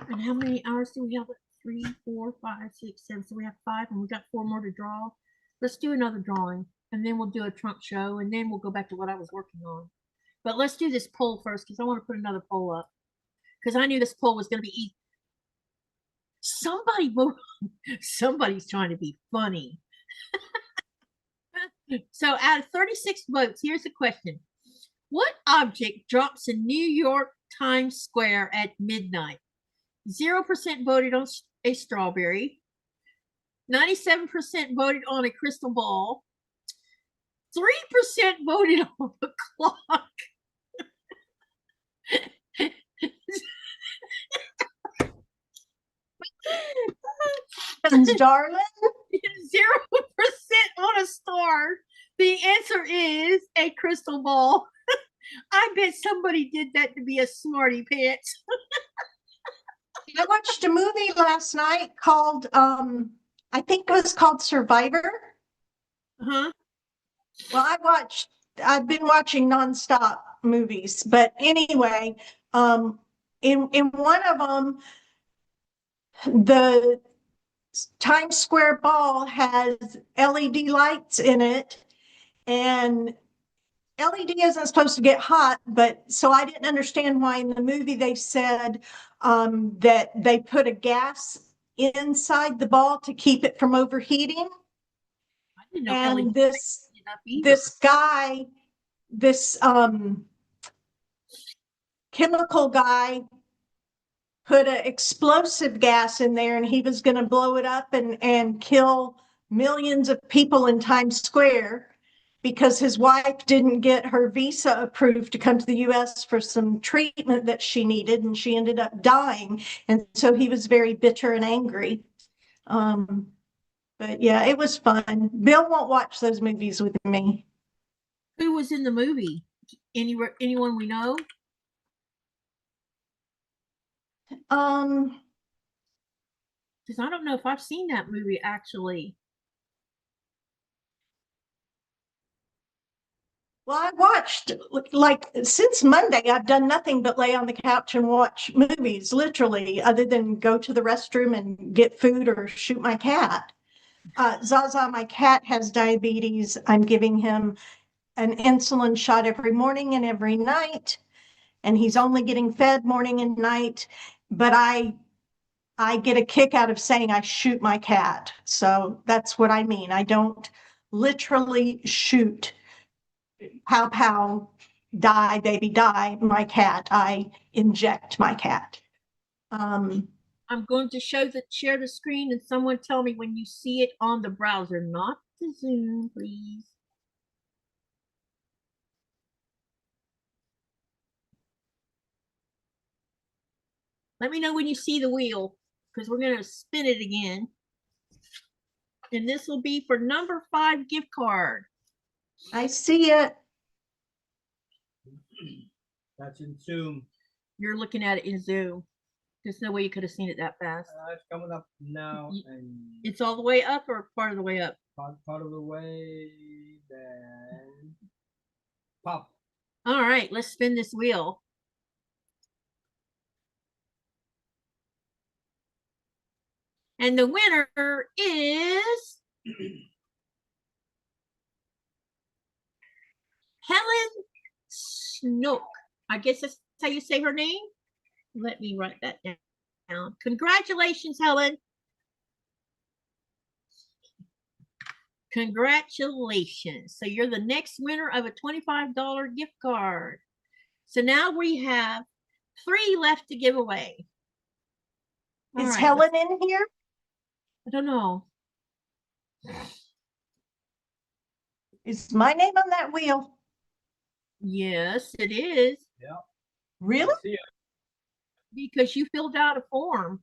And how many hours do we have? 3, 4, 5, 6, 7. So we have 5, and we got 4 more to draw. Let's do another drawing, and then we'll do a trunk show, and then we'll go back to what I was working on. But let's do this poll first, because I want to put another poll up. Because I knew this poll was going to be easy. Somebody vote. Somebody's trying to be funny. So out of 36 votes, here's the question. What object drops in New York Times Square at midnight? 0% voted on a strawberry. 97% voted on a crystal ball. 3% voted on a clock. Darling. 0% on a star. The answer is a crystal ball. I bet somebody did that to be a smarty pants. I watched a movie last night called I think it was called Survivor. Uh-huh. Well, I've been watching nonstop movies, but anyway, in one of them, the Times Square ball has LED lights in it, and LED isn't supposed to get hot, but so I didn't understand why in the movie they said that they put a gas inside the ball to keep it from overheating. I didn't know And LED this guy, this chemical guy put an explosive gas in there, and he was going to blow it up and kill millions of people in Times Square because his wife didn't get her visa approved to come to the US for some treatment that she needed, and she ended up dying. And so he was very bitter and angry. But yeah, it was fun. Bill won't watch those movies with me. Who was in the movie? Anyone we know? Because I don't know if I've seen that movie actually. Well, I watched, like, since Monday, I've done nothing but lay on the couch and watch movies, literally, other than go to the restroom and get food or shoot my cat. Zaza, my cat has diabetes. I'm giving him an insulin shot every morning and every night, and he's only getting fed morning and night. But I get a kick out of saying I shoot my cat. So that's what I mean. I don't literally shoot. Pow, pow, die, baby, die, my cat. I inject my cat. I'm going to share the screen, and someone tell me when you see it on the browser, not the Zoom, please. Let me know when you see the wheel, because we're going to spin it again. And this will be for number 5 gift card. I see it. That's in Zoom. You're looking at it in Zoom. There's no way you could have seen it that fast. It's coming up now, Y- and It's all the way up or part of the way up? part of the way, then pop. All right, let's spin this wheel. And the winner is Helen Snook. I guess that's how you say her name. Let me write that down. Congratulations, Helen. Congratulations. So you're the next winner of a $25 gift card. So now we have 3 left to give away. All Is right, Helen in here? I don't know. Is my name on that wheel? Yes, it is. Yeah. Really? I see it. Because you filled out a form.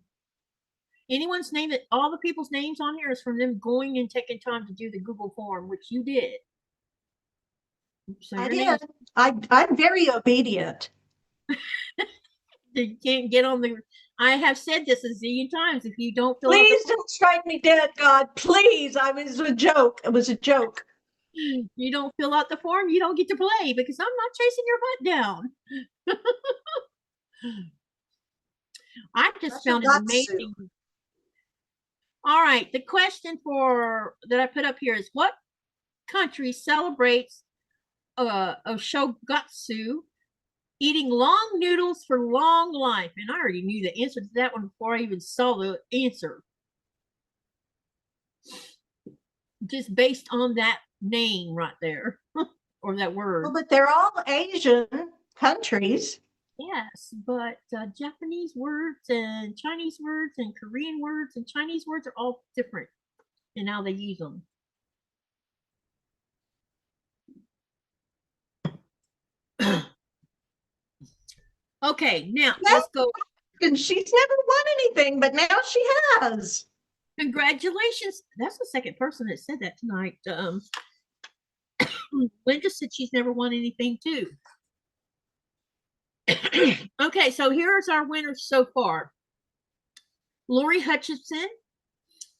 Anyone's name, that all the people's names on here is from them going and taking time to do the Google form, which you did. So I your name did. I'm very obedient. you can't get on the. I have said this a zillion times. If you don't fill out Please don't strike me dead, God. Please. I was a joke. It was a joke. you don't fill out the form, you don't get to play because I'm not chasing your butt down. I just That's your found it butt amazing. suit. All right, the question for that I put up here is what country celebrates Oshogatsu, eating long noodles for long life? And I already knew the answer to that one before I even saw the answer. Just based on that name right there, or that word. Well, but they're all Asian countries. Yes, but Japanese words and Chinese words and Korean words and Chinese words are all different in how they use them. Okay, now let's go. And she's never won anything, but now she has. Congratulations. That's the second person that said that tonight. Linda said she's never won anything too. Okay, so here's our winners so far. Lori Hutchinson,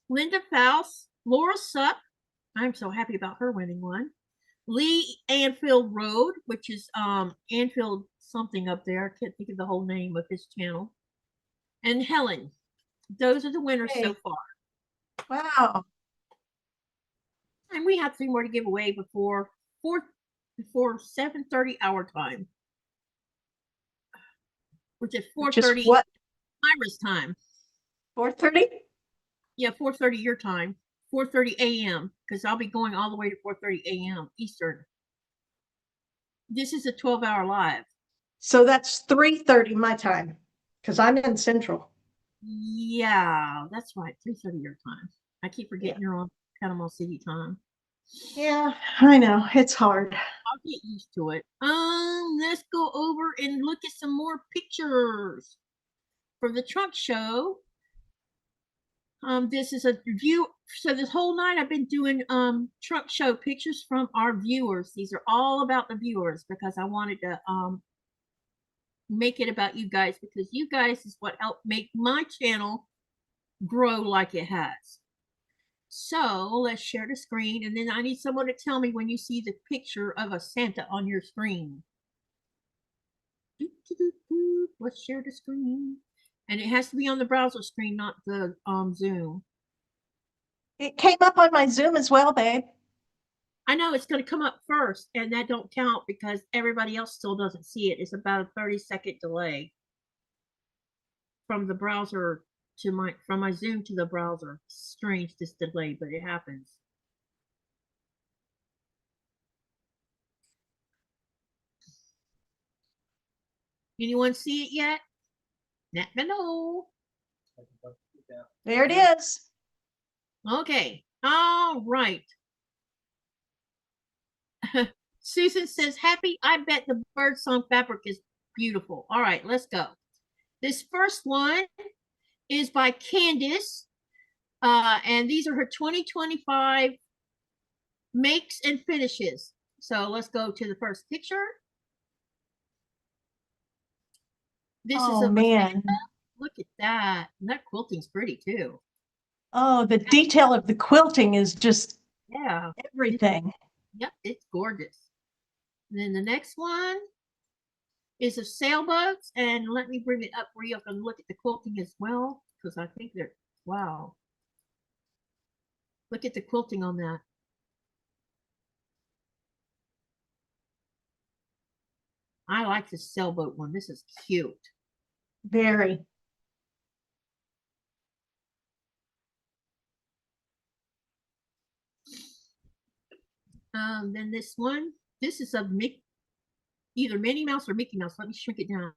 Linda Faust, Laura Supp. I'm so happy about her winning one. Lee Anfield Road, which is Anfield something up there. I can't think of the whole name of his channel. And Helen. Those are the winners so far. Wow. And we have 3 more to give away before 7:30 our time, which is 4:30 what? Ira's time. 4:30? Yeah, 4:30 your time. 4:30 a.m. because I'll be going all the way to 4:30 a.m. Eastern. This is a 12-hour live. So that's 3:30 my time because I'm in Central. Yeah, that's right. 3:30 your time. I keep forgetting you're on Panama City time. Yeah, I know. It's hard. I'll get used to it. Let's go over and look at some more pictures for the trunk show. This is a view. So this whole night I've been doing trunk show pictures from our viewers. These are all about the viewers because I wanted to make it about you guys because you guys is what helped make my channel grow like it has. So let's share the screen, and then I need someone to tell me when you see the picture of a Santa on your screen. Let's share the screen. And it has to be on the browser screen, not the Zoom. It came up on my Zoom as well, babe. I know it's going to come up first, and that don't count because everybody else still doesn't see it. It's about a 30-second delay from the browser to from my Zoom to the browser. Strange, this delay, but it happens. Anyone see it yet? Let me know. There it is. Okay. All right. Susan says, happy. I bet the birdsong fabric is beautiful. All right, let's go. This first one is by Candice. And these are her 2025 makes and finishes. So let's go to the first picture. This is a man. Look at that. And that quilting's pretty too. Oh, the detail of the quilting is just Yeah. everything. Yep, it's gorgeous. And then the next one is of sailboats, and let me bring it up where you can look at the quilting as well, because I think they're wow. Look at the quilting on that. I like the sailboat one. This is cute. Very. Then this one, this is of either Minnie Mouse or Mickey Mouse. Let me shrink it down.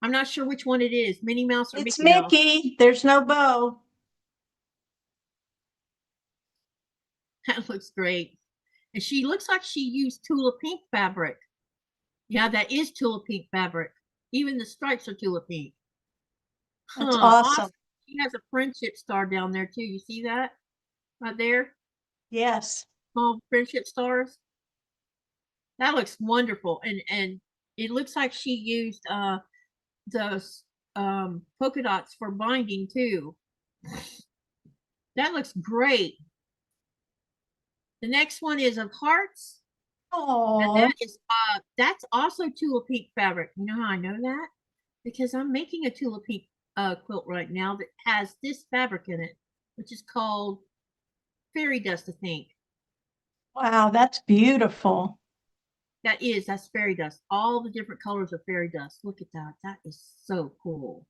I'm not sure which one it is, Minnie Mouse or It's Mickey Mouse. Mickey. There's no bow. That looks great. And she looks like she used Tula Pink fabric. Yeah, that is Tula Pink fabric. Even the stripes are Tula Pink. That's awesome. She has a friendship star down there too. You see that right there? Yes. Small friendship stars. That looks wonderful. And it looks like she used those polka dots for binding too. That looks great. The next one is of hearts. Oh, And that's also Tula Pink fabric. You know how I know that? Because I'm making a Tula Pink quilt right now that has this fabric in it, which is called fairy dust, I think. wow, that's beautiful. That's fairy dust. All the different colors of fairy dust. Look at that. That is so cool.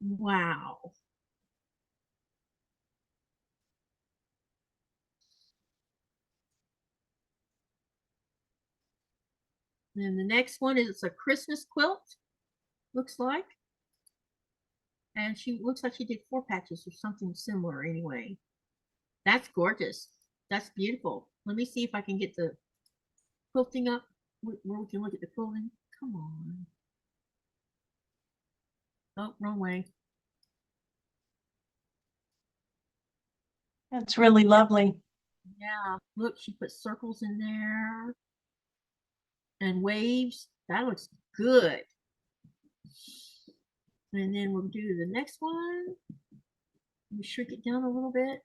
Wow. And the next one is a Christmas quilt, looks like. And she looks like she did 4 patches or something similar anyway. That's gorgeous. That's beautiful. Let me see if I can get the quilting up where we can look at the quilting. Come on. Oh, wrong way. That's really lovely. Yeah, look, she put circles in there and waves. That looks good. And then we'll do the next one. Let me shrink it down a little bit.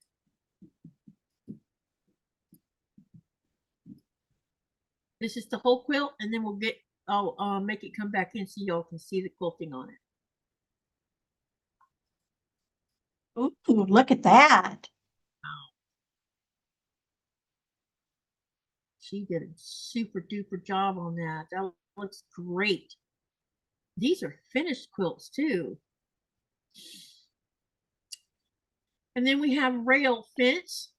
This is the whole quilt, and then I'll make it come back in so y'all can see the quilting on it. Ooh, look at that. She did a super duper job on that. That looks great. These are finished quilts too. And then we have rail fence.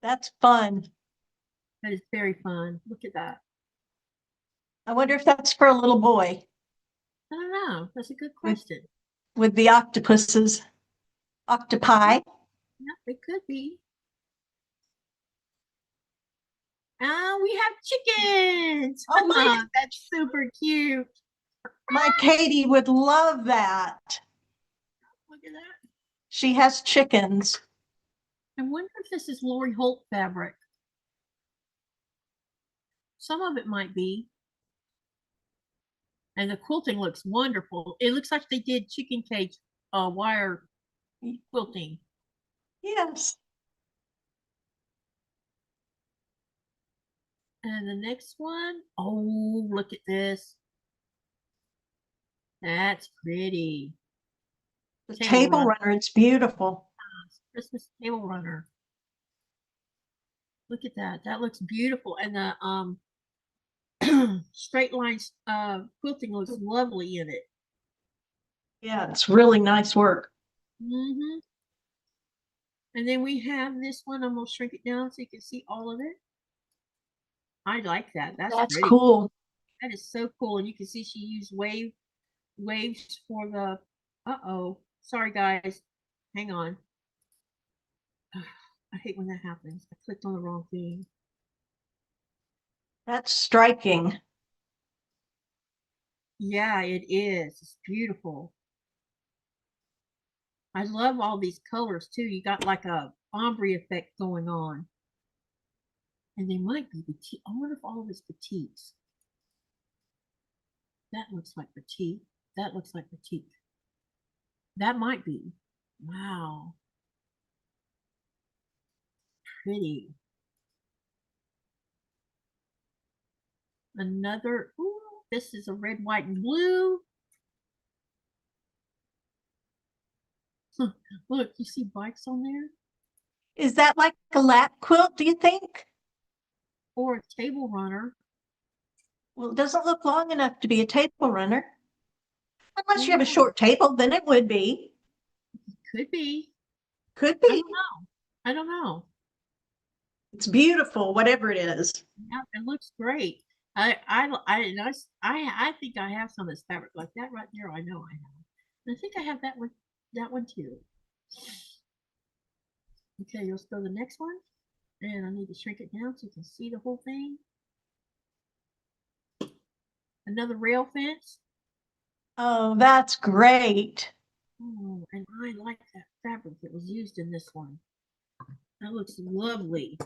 That's fun. That is very fun. Look at that. I wonder if that's for a little boy I don't know. That's a good question. with the octopuses. Octopi. Yeah, it could be. We have chickens. Oh, that's super cute. my Katy would love that. Look at that. She has chickens. I wonder if this is Lori Holt fabric. Some of it might be. And the quilting looks wonderful. It looks like they did chicken cage wire quilting. Yes. And the next one, oh, look at this. That's pretty. The table runner, it's beautiful. Christmas table runner. Look at that. That looks beautiful. And the straight lines quilting looks lovely in it. Yeah, it's really nice work. Mm-hmm. And then we have this one. I'm going to shrink it down so you can see all of it. I like that. That's pretty. cool. That is so cool. And you can see she used waves for the, uh-oh. Sorry, guys. Hang on. I hate when that happens. I clicked on the wrong thing. That's striking. Yeah, it is. It's beautiful. I love all these colors too. You got like a ombre effect going on. And they might be petite. I wonder if all of it's petites. That looks like batik. That looks like batik. That might be. Wow. Pretty. Another, ooh, this is a red, white, and blue. Huh, look, you see bikes on there? Is that like a lap quilt, do you think? Or a table runner. Well, it doesn't look long enough to be a table runner. Unless you have a Yeah. short table, then it would be. Could be. Could I be. don't know. I don't know. It's beautiful, whatever it is. Yeah, it looks great. I think I have some of this fabric like that right there. I know I have. And I think I have that one too. Okay, let's go to the next one. And I need to shrink it down so you can see the whole thing. Another rail fence. Oh, that's great. Oh, and I like that fabric that was used in this one. That looks lovely.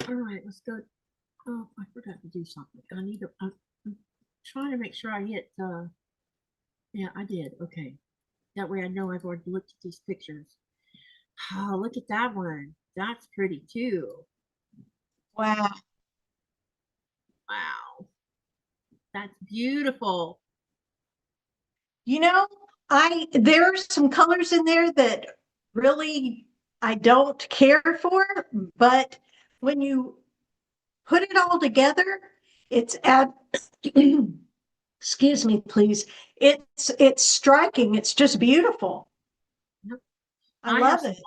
All right, let's go. Oh, I forgot to do something. I'm trying to make sure I hit, yeah, I did. Okay. That way I know I've already looked at these pictures. Oh, look at that one. That's pretty too. Wow. Wow. That's beautiful. You know, there are some colors in there that really I don't care for, but when you put it all together, it's excuse me, please. It's striking. It's just beautiful. Yep. I love it.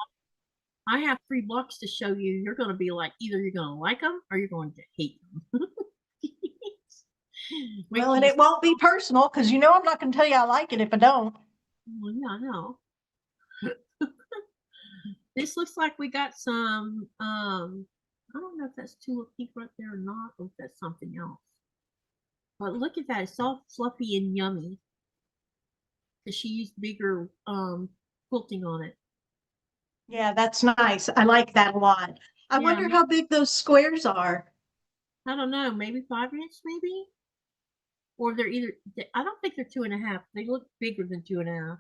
I have 3 blocks to show you. You're going to be like, either you're going to like them or you're going to hate them. Well, and it won't be personal because you know I'm not going to tell you I like it if I don't. Well, yeah, I know. This looks like we got some, I don't know if that's tulip pink right there or not, or if that's something else. But look at that. It's all fluffy and yummy. Because she used bigger quilting on it. Yeah, that's nice. I like that a lot. I Yeah, wonder how big those squares are. I don't know, maybe 5 inch, maybe? Or they're either, I don't think they're 2.5. They look bigger than 2.5.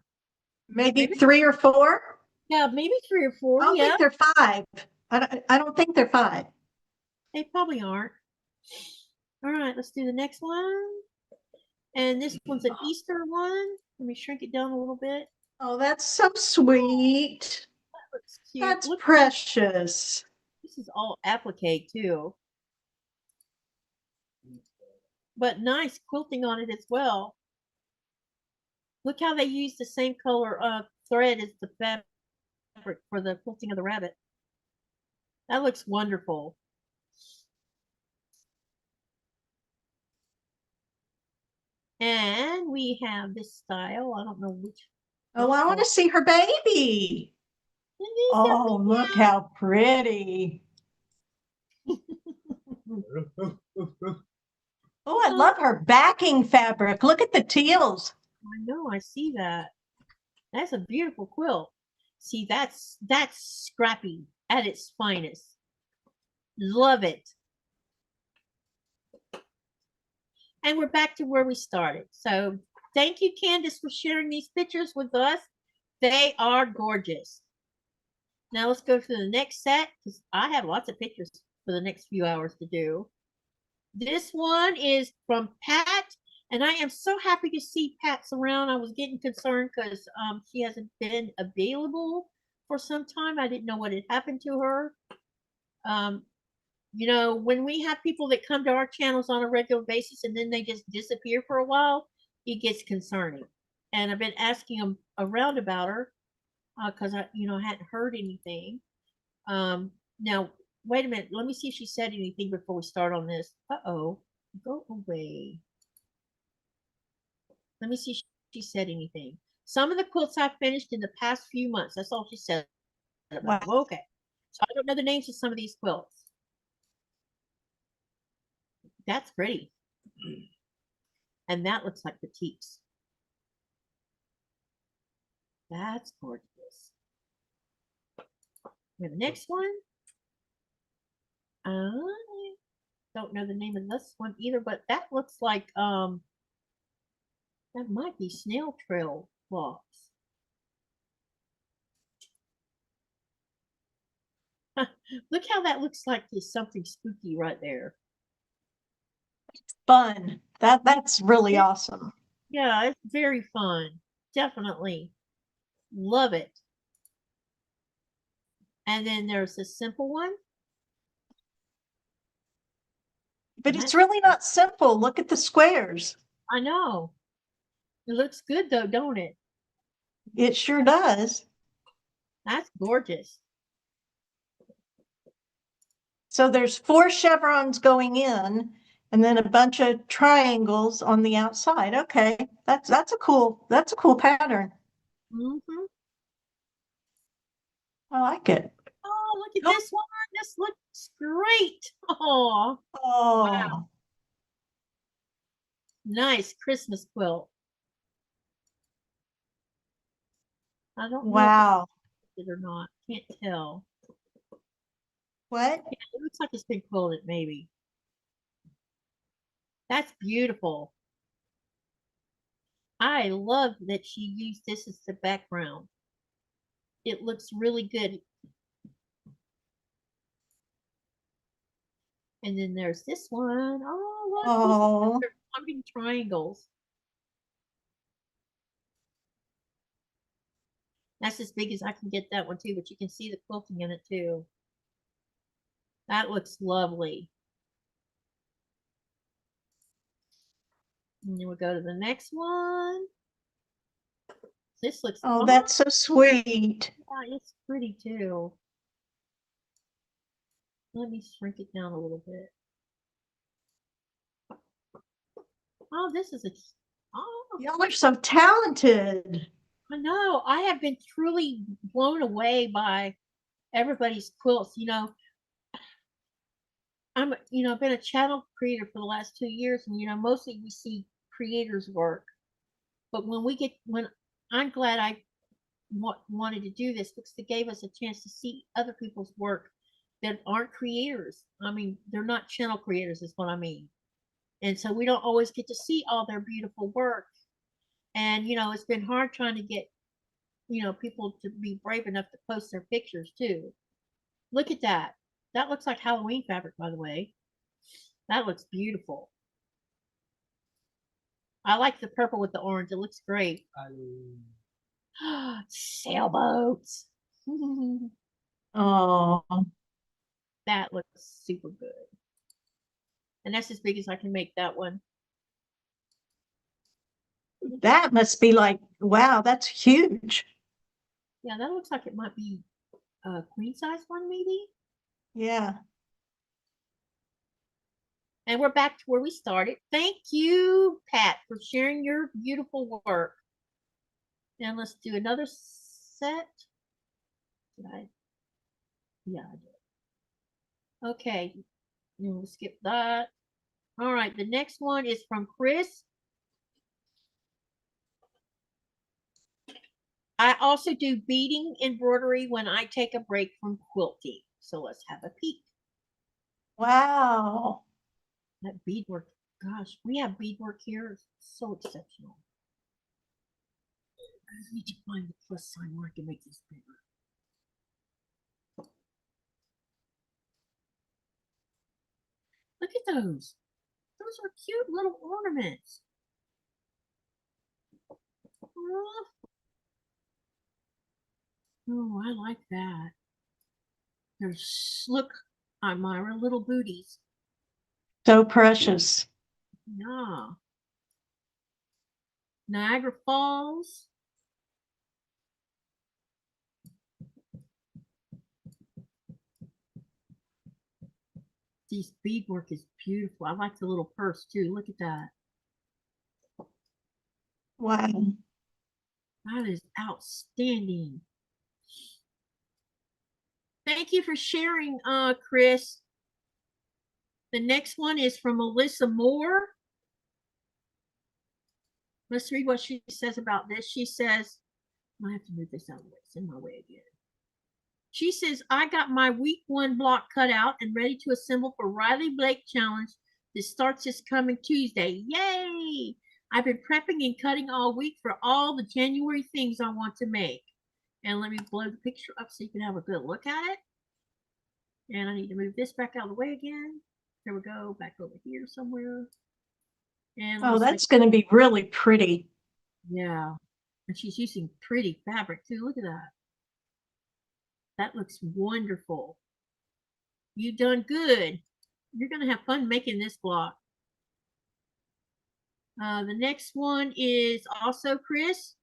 Maybe 3 or 4. Yeah, maybe 3 or 4. I don't Yeah, think they're 5. I don't think they're 5. they probably aren't. All right, let's do the next one. And this one's an Easter one. Let me shrink it down a little bit. Oh, that's so sweet. That looks cute. That's Look, precious. this is all applique too. But nice quilting on it as well. Look how they use the same color thread as the fabric for the quilting of the rabbit. That looks wonderful. And we have this style. I don't know which. Oh, I want to see her baby. Oh, look how pretty. Oh, I love her backing fabric. Look at the teals. I know, I see that. That's a beautiful quilt. See, that's scrappy at its finest. Love it. And we're back to where we started. So thank you, Candace, for sharing these pictures with us. They are gorgeous. Now let's go to the next set because I have lots of pictures for the next few hours to do. This one is from Pat, and I am so happy to see Pat's around. I was getting concerned because she hasn't been available for some time. I didn't know what had happened to her. You know, when we have people that come to our channels on a regular basis and then they just disappear for a while, it gets concerning. And I've been asking them around about her because I hadn't heard anything. Now, wait a minute. Let me see if she said anything before we start on this. Uh-oh. Go away. Let me see if she said anything. Some of the quilts I've finished in the past few months. That's all she said. Wow. Okay. So I don't know the names of some of these quilts. That's pretty. And that looks like batiks. That's gorgeous. We have the next one. Don't know the name of this one either, but that looks like that might be snail trail blocks. Look how that looks like there's something spooky right there. Fun. That's really awesome. Yeah, it's very fun. Definitely. Love it. And then there's a simple one. But it's really not simple. Look at the squares. I know. It looks good though, don't it? It sure does. That's gorgeous. So there's 4 chevrons going in and then a bunch of triangles on the outside. Okay. That's a cool pattern. Mm-hmm. I like it. Oh, look at this one. This looks great. Oh, wow. Nice Christmas quilt. I don't know if it's or not. Can't tell. What? Yeah, it looks like it's been quilted, maybe. That's beautiful. I love that she used this as the background. It looks really good. And then there's this one. Oh, look, they're pumping triangles. That's as big as I can get that one too, but you can see the quilting in it too. That looks lovely. And then we'll go to the next one. This looks that's so sweet. Yeah, it's pretty too. Let me shrink it down a little bit. Oh, this is a Y'all are so talented. I know. I have been truly blown away by everybody's quilts. You know, I've been a channel creator for the last 2 years, and mostly we see creators work. But when I'm glad I wanted to do this because it gave us a chance to see other people's work that aren't creators. I mean, they're not channel creators, is what I mean. And so we don't always get to see all their beautiful work. And it's been hard trying to get people to be brave enough to post their pictures too. Look at that. That looks like Halloween fabric, by the way. That looks beautiful. I like the purple with the orange. It looks great. Sailboats. Oh, That looks super good. And that's as big as I can make that one. that must be like, wow, that's huge. Yeah, that looks like it might be a queen size one, maybe. Yeah. And we're back to where we started. Thank you, Pat, for sharing your beautiful work. Now let's do another set. Yeah, I did. Okay, we'll skip that. All right, the next one is from Chris. I also do beading embroidery when I take a break from quilting. So let's have a peek. Wow. That beadwork, gosh, we have beadwork here. It's so exceptional. I need to find the plus sign where I can make this bigger. Look at those. Those are cute little ornaments. Oh, I like that. Look, Myra, little booties. So precious. Yeah. Niagara Falls. This beadwork is beautiful. I like the little purse too. Look at that. Wow. That is outstanding. Thank you for sharing, Chris. The next one is from Melissa Moore. Let's read what she says about this. She says, I have to move this out of the way. It's in my way again. She says, I got my week 1 block cut out and ready to assemble for Riley Blake Challenge that starts this coming Tuesday. Yay! I've been prepping and cutting all week for all the January things I want to make. And let me blow the picture up so you can have a good look at it. And I need to move this back out of the way again. There we go, back over here somewhere. And Oh, that's going to be really pretty. yeah. And she's using pretty fabric too. Look at that. That looks wonderful. You've done good. You're going to have fun making this block. The next one is also Chris.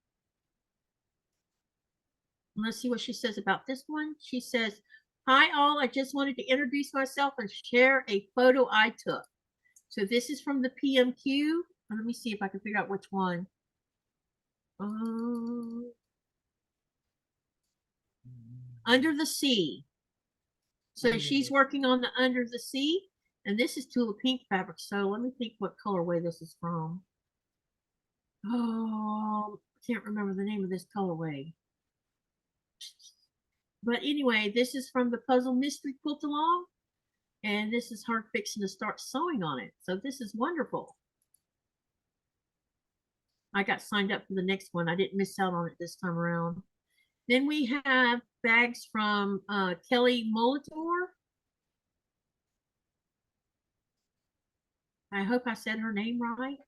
Let's see what she says about this one. She says, hi all, I just wanted to introduce myself and share a photo I took. So this is from the PMQ. Let me see if I can figure out which one. Under the Sea. So she's working on the Under the Sea, and this is Tula Pink fabric. So let me think what colorway this is from. Oh, I can't remember the name of this colorway. But anyway, this is from the Puzzle Mystery Quilt Along, and this is her fixing to start sewing on it. So this is wonderful. I got signed up for the next one. I didn't miss out on it this time around. Then we have bags from Kelly Molitor. I hope I said her name right.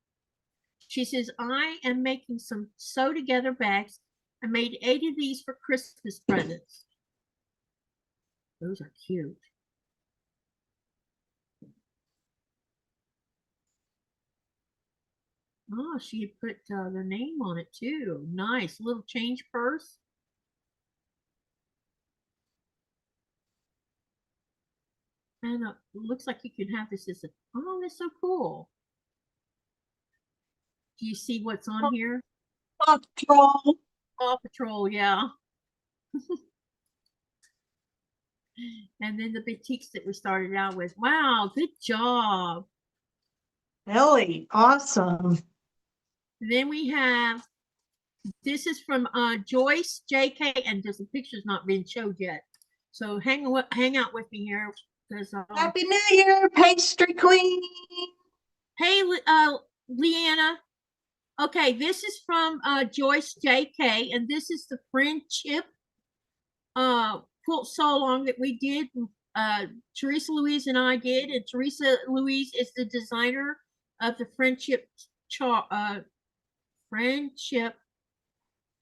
She says, I am making some sew together bags. I made 8 of these for Christmas presents. Those are cute. Oh, she had put their name on it too. Nice little change purse. And it looks like you can have this as a, oh, that's so cool. Do you see what's on here? Paw Patrol. Paw Patrol, yeah. And then the boutiques that we started out with. Wow, good job. Really awesome. Then we have, this is from Joyce JK, and there's some pictures not been showed yet. So hang out with me here. Happy New Year, pastry queen. Hey, Leanna. Okay, this is from Joyce JK, and this is the Friendship quilt sew along that we did. Teresa Louise and I did, and Teresa Louise is the designer of the Friendship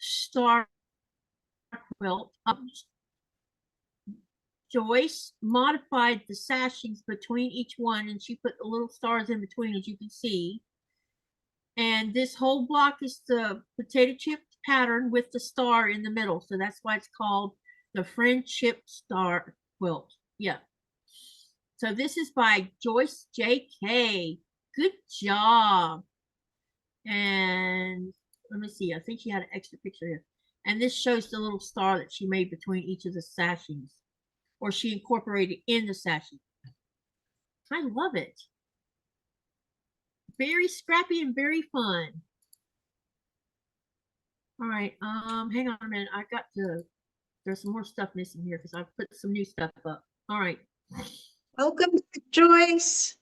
Star quilt. Joyce modified the sashings between each one, and she put the little stars in between, as you can see. And this whole block is the potato chip pattern with the star in the middle. So that's why it's called the Friendship Star quilt. Yeah. So this is by Joyce JK. Good job. And let me see. I think she had an extra picture here. And this shows the little star that she made between each of the sashings, or she incorporated in the sashing. I love it. Very scrappy and very fun. All right, hang on a minute. I got to, there's some more stuff missing here because I put some new stuff up. All right. Welcome, Joyce.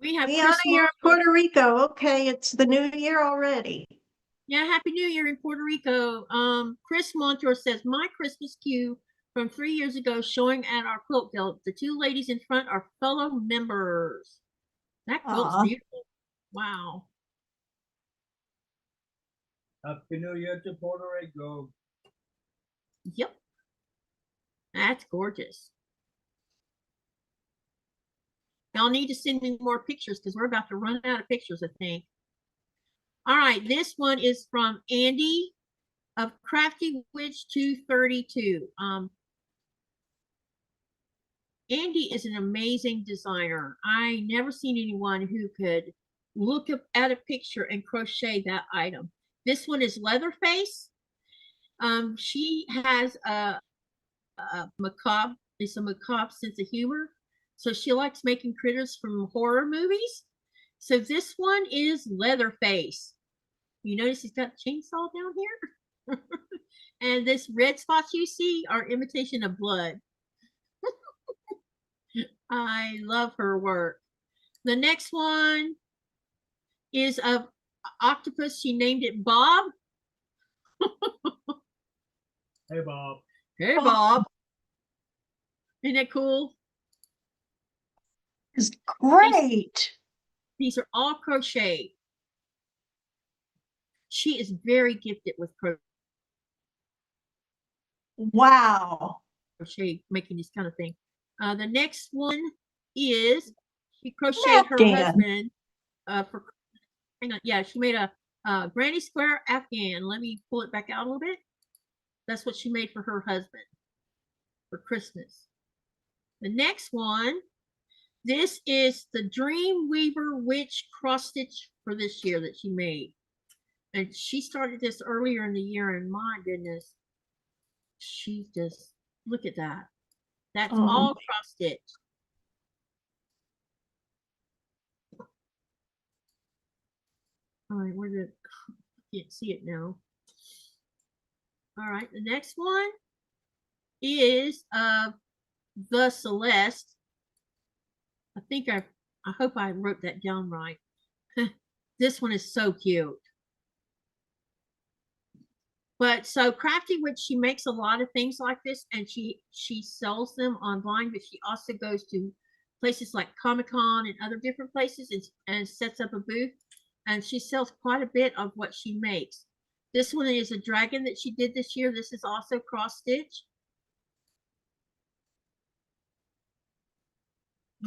We have Liana, you're in Puerto Rico. Okay, it's the new year already. Yeah, Happy New Year in Puerto Rico. Chris Montour says, my Christmas cue from 3 years ago showing at our quilt guild. The 2 ladies in front are fellow members. That quilt's beautiful. Wow. Happy New Year to Puerto Rico. Yep. That's gorgeous. Y'all need to send me more pictures because we're about to run out of pictures, I think. All right, this one is from Andy of Crafty Witch 232. Andy is an amazing designer. I never seen anyone who could look up at a picture and crochet that item. This one is Leatherface. She has a macabre sense of humor. So she likes making critters from horror movies. So this one is Leatherface. You notice he's got a chainsaw down here? And this red spots you see are imitation of blood. I love her work. The next one is of octopus. She named it Bob. Hey, Bob. Hey, Bob. Isn't that cool? It's great. These are all crochet. She is very gifted with Wow. crochet, making this kind of thing. The next one is she crocheted her Afghan. husband for. Hang on, yeah, she made a granny square Afghan. Let me pull it back out a little bit. That's what she made for her husband for Christmas. The next one, this is the Dreamweaver Witch cross stitch for this year that she made. And she started this earlier in the year, and my goodness, she just, look at that. That's all cross stitch. All right, where did, I can't see it now. All right, the next one is the Celeste. I hope I wrote that down right. This one is so cute. But so Crafty Witch, she makes a lot of things like this, and she sells them online, but she also goes to places like Comic-Con and other different places and sets up a booth, and she sells quite a bit of what she makes. This one is a dragon that she did this year. This is also cross stitch.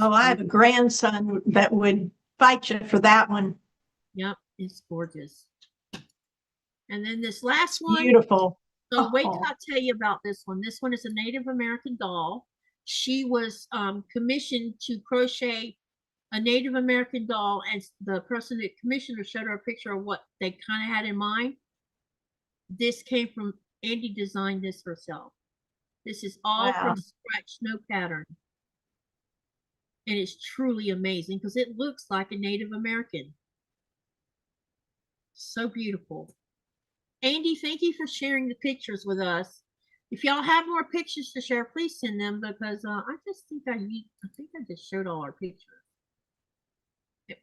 Oh, I have a grandson that would fight you for that one. Yep, it's gorgeous. And then this last one, Beautiful. so wait till I tell you about this one. This one is a Native American doll. She was commissioned to crochet a Native American doll, and the person that commissioned her showed her a picture of what they kind of had in mind. This came from, Andy designed this herself. This is all from scratch, no pattern. And it's truly amazing because it looks like a Native American. So beautiful. Andy, thank you for sharing the pictures with us. If y'all have more pictures to share, please send them, because I just think I just showed all our pictures.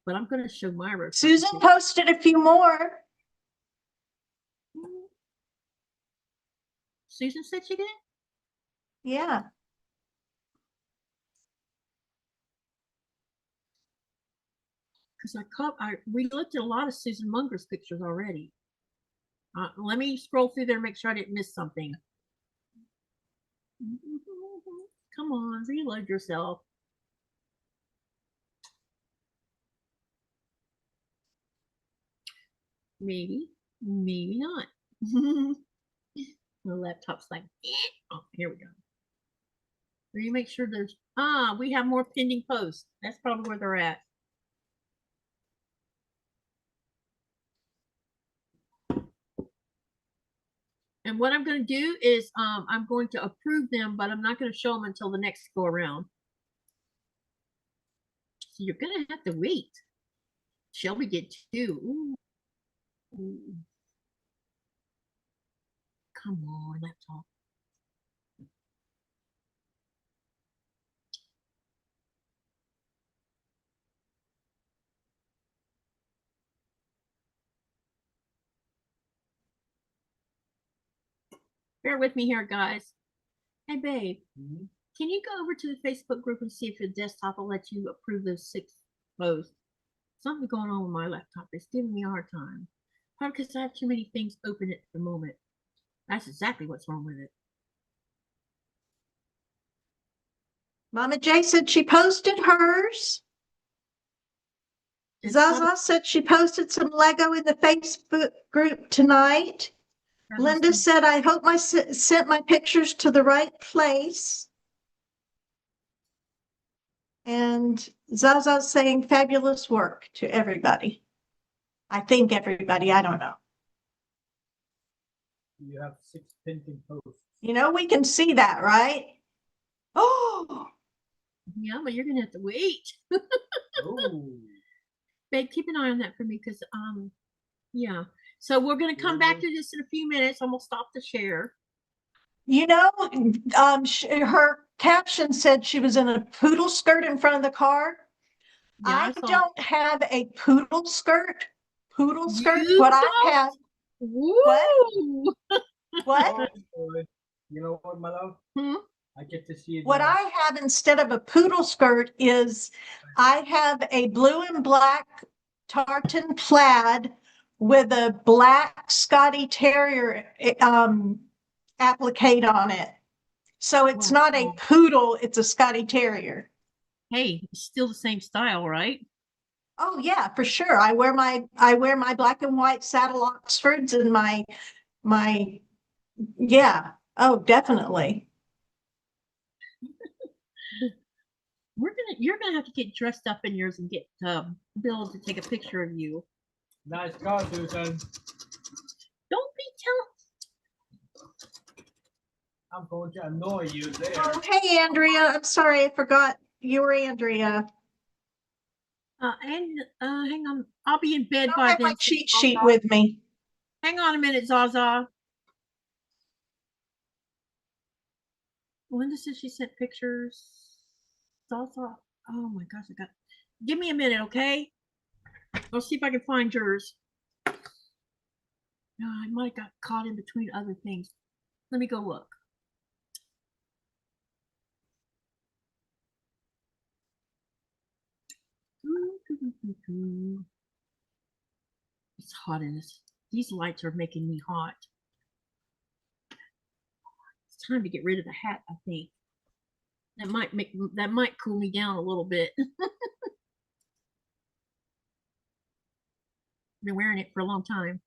But I'm going to show my reference. Susan posted a few more. Susan said she did? Yeah. Because we looked at a lot of Susan Munger's pictures already. Let me scroll through there and make sure I didn't miss something. Come on, reload yourself. Maybe, maybe not. The laptop's like, oh, here we go. Let me make sure there's, we have more pending posts. That's probably where they're at. And what I'm going to do is I'm going to approve them, but I'm not going to show them until the next go around. So you're going to have to wait. Shelby get 2. Ooh. Ooh. Come on, laptop. Bear with me here, guys. Hey, babe. Can you go over to the Facebook group and see if your desktop will let you approve those 6 posts? Something's going on with my laptop. It's giving me a hard time. Probably because I have too many things open at the moment. That's exactly what's wrong with it. Mama J said she posted hers. Zaza said she posted some Lego in the Facebook group tonight. Linda said, I hope I sent my pictures to the right place. And Zaza's saying fabulous work to everybody. I think everybody, I don't know. You have 6 pending posts. You know, we can see that, right? Oh, Yeah, but you're gonna have to wait. Oh. Babe, keep an eye on that for me, because yeah. So we're going to come back to this in a few minutes. I'm going to stop the share. You know, her caption said she was in a poodle skirt in front of the car. Yeah, I saw. don't have a poodle skirt. Poodle skirt. You What I don't? have. Woo! What? Oh, boy. You know what, my love? Hmm? I get to see What I have instead of a poodle skirt is I have a blue and black tartan plaid with a black Scotty Terrier applique on it. So it's not a Wow. poodle, it's a Scotty Terrier. Hey, it's still the same style, right? Oh yeah, for sure. I wear my black and white saddle Oxfords and my yeah. Oh, definitely. You're gonna have to get dressed up in yours and get Bill to take a picture of you. Nice car, Susan. Don't be telling. I'm going to annoy you there. Oh, hey Andrea. I'm sorry, I forgot you were Andrea. And hang on, I'll be in bed I by don't have then. my cheat sheet with me. Hang on a minute, Zaza. Linda said she sent pictures. Zaza. Oh my gosh, give me a minute, okay? I'll see if I can find yours. No, I might have got caught in between other things. Let me go look. It's hot in this. These lights are making me hot. It's time to get rid of the hat, I think. That might cool me down a little bit. Been wearing it for a long time.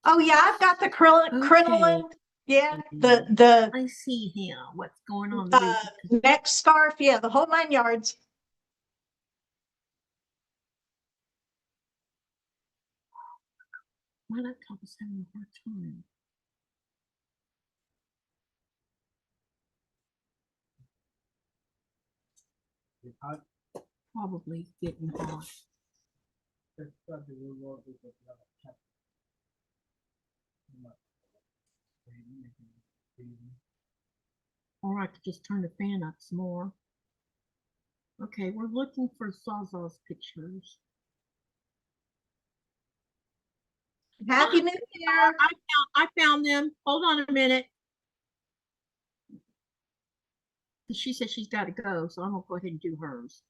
Oh yeah, I've got the crinoline. Yeah, the I see here what's going on. neck scarf. Yeah, the whole 9 yards. My laptop is having a hard time. Probably getting hot. Or I could just turn the fan up some more. Okay, we're looking for Zaza's pictures. Happy New Year. I found them. Hold on a minute. She said she's got to go, so I'm going to go ahead and do hers.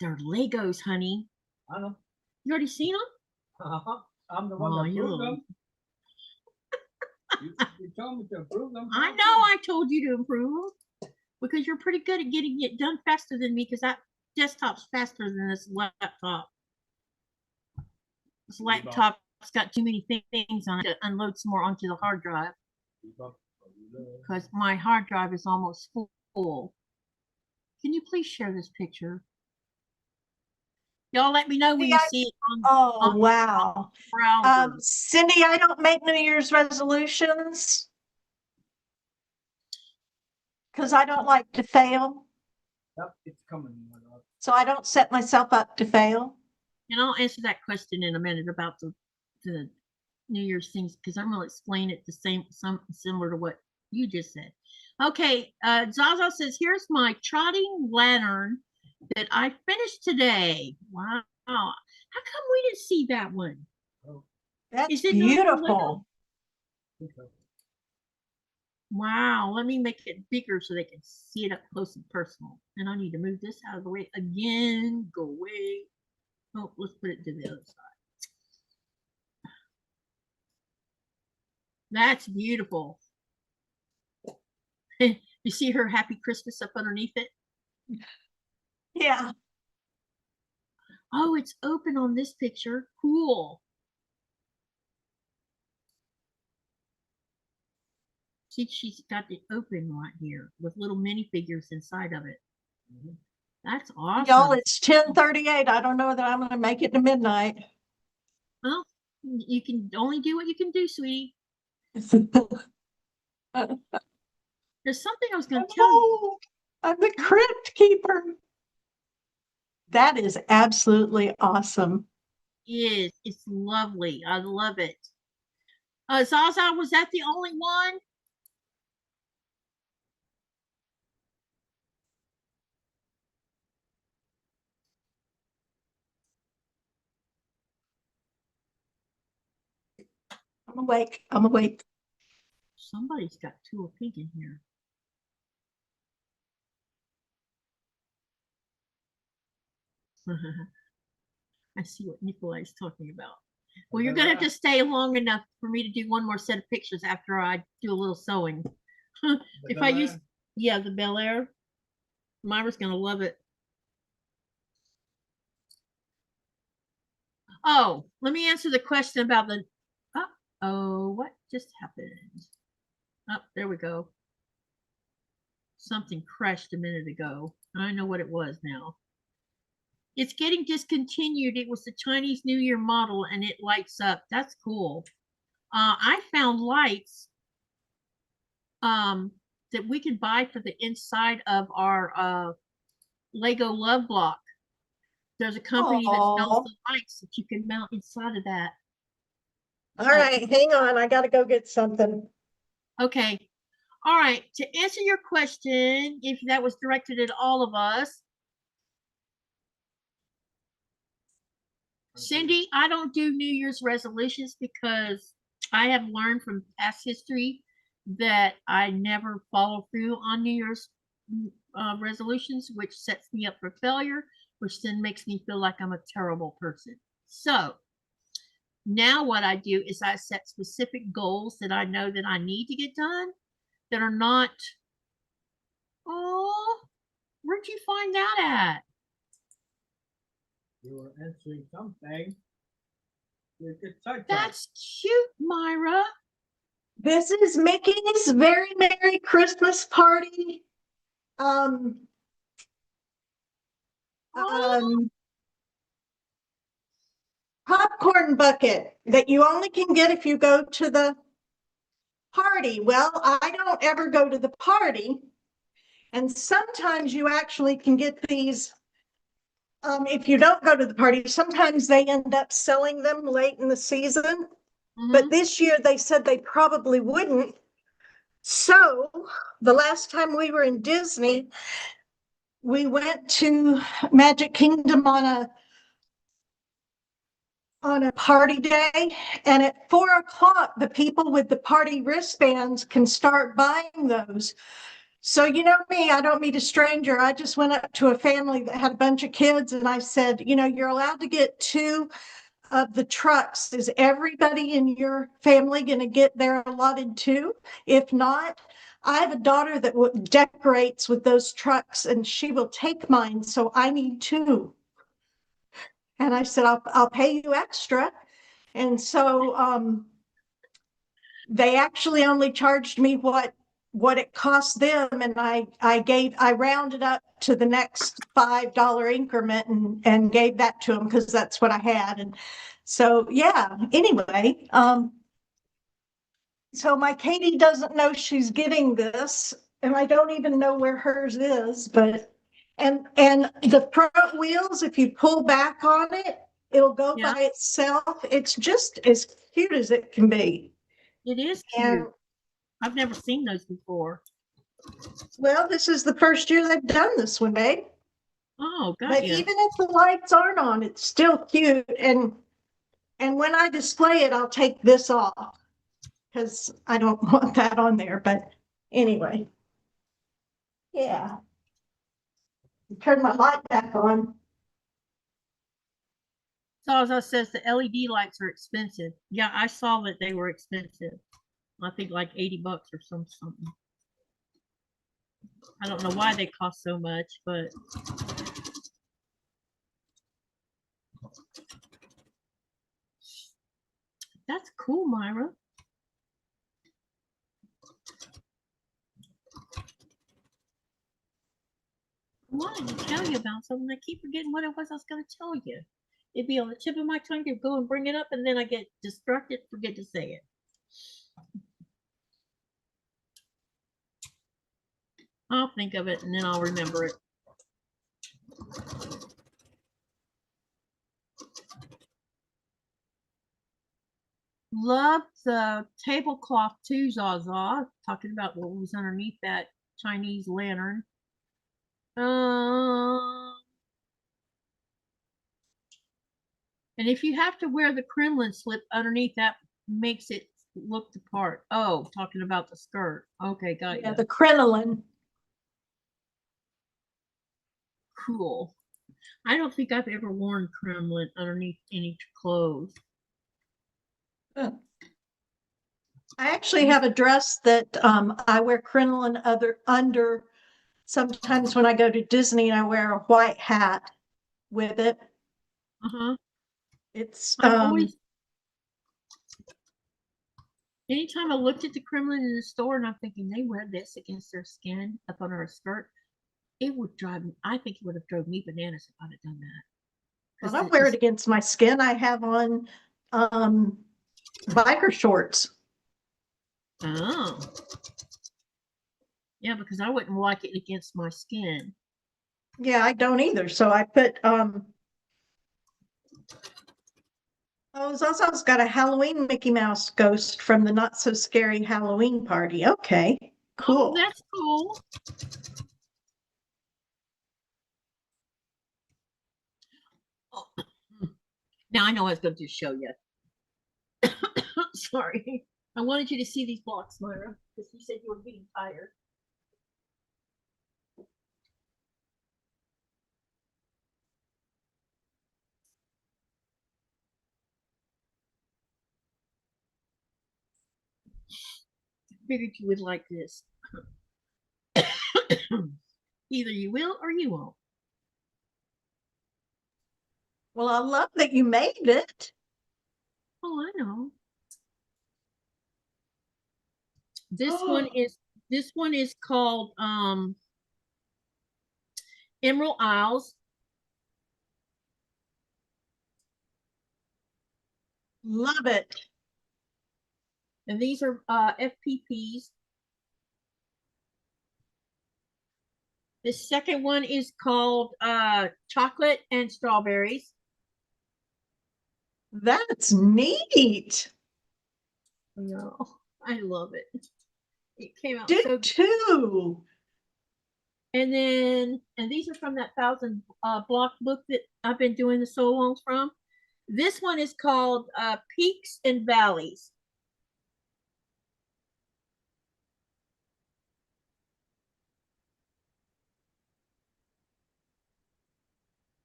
They're Legos, honey. I know. You already seen them? I'm the one that approved them. You told me to approve them. I know I told you to improve because you're pretty good at getting it done faster than me because that desktop's faster than this laptop. This laptop's got too many things on it to unload some more onto the hard drive because my hard drive is almost full. Can you please share this picture? Y'all let me know when you see it on wow. browser. Cindy, I don't make New Year's resolutions because I don't like to fail. Yep, it's coming. So I don't set myself up to fail. And I'll answer that question in a minute about the New Year's things because I'm going to explain it something similar to what you just said. Okay, Zaza says, here's my trotting lantern that I finished today. Wow. How come we didn't see that one? That's beautiful. Wow, let me make it bigger so they can see it up close and personal. And I need to move this out of the way again. Go away. Oh, let's put it to the other side. That's beautiful. You see her Happy Christmas up underneath it? Yeah. Oh, it's open on this picture. Cool. See, she's got it open right here with little minifigures inside of it. That's awesome. Y'all, it's 10:38. I don't know that I'm going to make it to midnight. Well, you can only do what you can do, sweetie. There's something I was going to tell you. I'm the crypt keeper. That is absolutely awesome. It's lovely. I love it. Zaza, was that the only one? I'm awake. I'm awake. Somebody's got two of pink in here. I see what Nikolai's talking about. Well, you're gonna have to stay long enough for me to do one more set of pictures after I do a little sewing. If I use, yeah, the Bel Air, Myra's gonna love it. Oh, let me answer the question about the. Oh, what just happened? Oh, there we go. Something crashed a minute ago. I know what it was now. It's getting discontinued. It was the Chinese New Year model and it lights up. That's cool. I found lights that we can buy for the inside of our Lego Love Block. There's a company that sells the lights that you can mount inside of that. All right, hang on. I got to go get something. Okay. All right. To answer your question, if that was directed at all of us, Cindy, I don't do New Year's resolutions because I have learned from past history that I never follow through on New Year's resolutions, which sets me up for failure, which then makes me feel like I'm a terrible person. So now what I do is I set specific goals that I know that I need to get done that are not, oh, where'd you find that at? You were answering something. That's cute, Myra. This is Mickey's Very Merry Christmas Party. Popcorn bucket that you only can get if you go to the party. Well, I don't ever go to the party. And sometimes you actually can get these if you don't go to the party. Sometimes they end up selling them late in the season. But this year they said they probably wouldn't. So the last time we were in Disney, we went to Magic Kingdom on a party day, and at 4 o'clock, the people with the party wristbands can start buying those. So you know me, I don't meet a stranger. I just went up to a family that had a bunch of kids and I said, you know, you're allowed to get 2 of the trucks. Is everybody in your family going to get their allotted 2? If not, I have a daughter that decorates with those trucks and she will take mine. So I need 2. And I said, I'll pay you extra. And so they actually only charged me what it cost them. And I rounded up to the next $5 increment and gave that to them because that's what I had. And so, yeah, anyway, so my Katy doesn't know she's getting this, and I don't even know where hers is, but, and the front wheels, if you pull back on it, it'll go by itself. It's just as cute as it can be. It is cute. I've never seen those before. Well, this is the first year they've done this one, babe. Oh, got But you. even if the lights aren't on, it's still cute. And when I display it, I'll take this off because I don't want that on there. But anyway, yeah. Turn my light back on. Salza says the LED lights are expensive. Yeah, I saw that they were expensive. I think like $80 or something. I don't know why they cost so much, but that's cool, Myra. I wanted to tell you about something. I keep forgetting what it was I was going to tell you. It'd be on the tip of my tongue to go and bring it up, and then I get distracted, forget to say it. I'll think of it, and then I'll remember it. love the tablecloth too, Zaza. Talking about what was underneath that Chinese lantern. And if you have to wear the crinoline slip underneath, that makes it look the part. Oh, talking about the skirt. Okay, got Yeah, you. the crinoline. Cool. I don't think I've ever worn crinoline underneath any clothes. I actually have a dress that I wear crinoline under. Sometimes when I go to Disney, I wear a white hat with it. It's I've always, anytime I looked at the crinoline in the store and I'm thinking they wear this against their skin up under a skirt, it would drive me, I think it would have drove me bananas if I'd have done that. I don't wear it against my skin. I have on biker shorts. Oh. Yeah, because I wouldn't like it against my skin. Yeah, I don't either. So I put Zaza's got a Halloween Mickey Mouse ghost from the Not So Scary Halloween Party. Okay, cool. Oh, that's cool. Oh. Now I know I was going to show you. Sorry. I wanted you to see these blocks, Myra, because you said you were getting tired. Figured you would like this. Either you will or you won't. Well, I love that you made it. Oh, I know. This one is called Emerald Isles. Love it. And these are FPPs. The second one is called Chocolate and Strawberries. That's neat. No, I love it. It came out Do so good. too. And these are from that 1,000 block book that I've been doing the so longs from. This one is called Peaks and Valleys.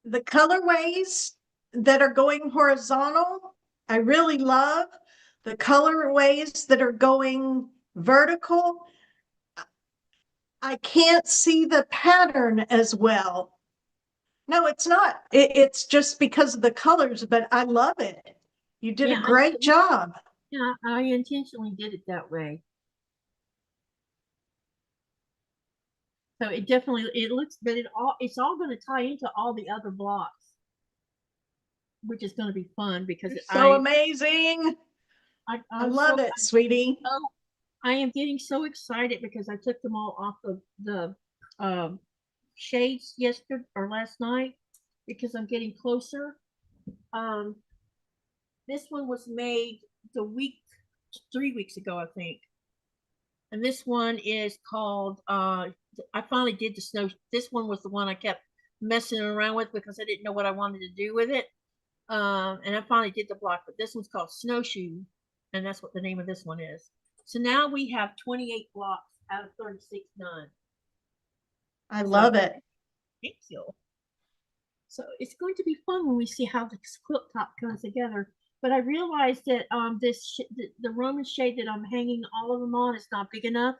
The colorways that are going horizontal, I really love. The colorways that are going vertical, I can't see the pattern as well. No, it's not. It's just because of the colors, but I love it. You did a great job. Yeah, I intentionally did it that way. So it definitely, it looks, but it's all going to tie into all the other blocks, which is going to be fun because it's so amazing. I love it, sweetie. Oh, I am getting so excited because I took them all off of the shades yesterday or last night because I'm getting closer. This one was made 3 weeks ago, I think. And this one is called I finally did the snow. This one was the one I kept messing around with because I didn't know what I wanted to do with it. And I finally did the block, but this one's called Snowshoe, and that's what the name of this one is. So now we have 28 blocks out of 36 done. I love it. Thank you. So it's going to be fun when we see how the quilt top comes together. But I realized that the Roman shade that I'm hanging all of them on is not big enough.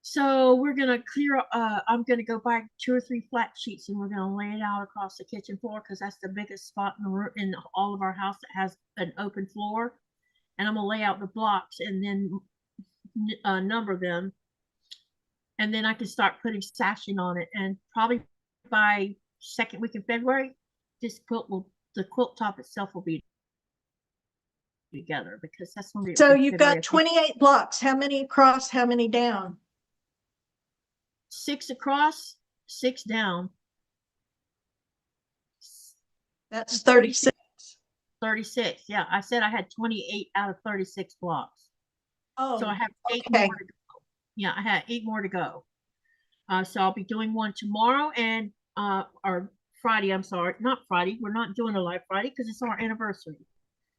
So we're gonna clear. I'm gonna go buy 2 or 3 flat sheets, and we're gonna lay it out across the kitchen floor because that's the biggest spot in the room in all of our house that has an open floor. And I'm gonna lay out the blocks and then number them, and then I can start putting sashing on it. And probably by second week of February, this the quilt top itself will be together because that's when. So you've got 28 blocks. How many across? How many down? 6 across, 6 down. That's 36. 36. Yeah, I said I had 28 out of 36 blocks. So I Oh, have 8 okay. more to go. Yeah, I had 8 more to go. So I'll be doing one tomorrow and or Friday. I'm sorry, not Friday. We're not doing a live Friday because it's our anniversary.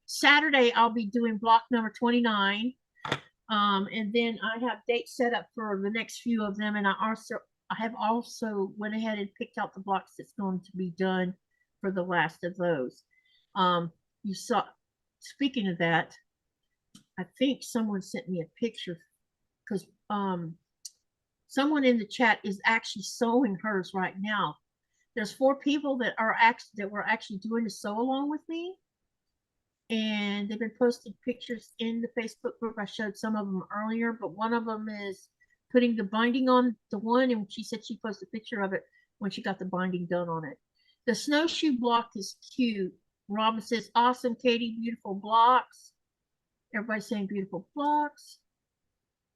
Saturday I'll be doing block number 29. And then I have dates set up for the next few of them, and I have also went ahead and picked out the blocks that's going to be done for the last of those. You saw. Speaking of that, I think someone sent me a picture because someone in the chat is actually sewing hers right now. There's 4 people that were actually doing the sew along with me, and they've been posting pictures in the Facebook group. I showed some of them earlier, but one of them is putting the binding on the one, and she said she posted a picture of it when she got the binding done on it. The snowshoe block is cute. Robin says, awesome, Katy, beautiful blocks. Everybody's saying beautiful blocks.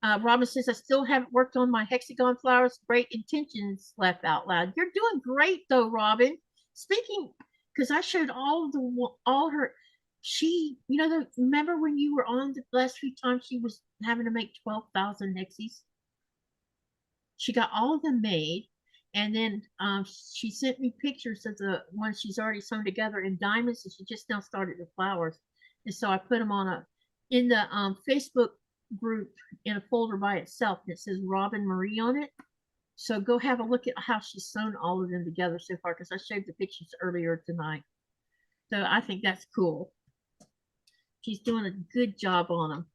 Robin says, I still haven't worked on my hexagon flowers. Great intentions, laugh out loud. You're doing great though, Robin. Speaking, because I showed all her, remember when you were on the last few times she was having to make 12,000 nexies? She got all of them made. And then she sent me pictures of the ones she's already sewn together in diamonds, and she just now started the flowers. And so I put them in the Facebook group in a folder by itself, and it says Robin Marie on it. So go have a look at how she's sewn all of them together so far, because I showed the pictures earlier tonight. So I think that's cool. She's doing a good job on them.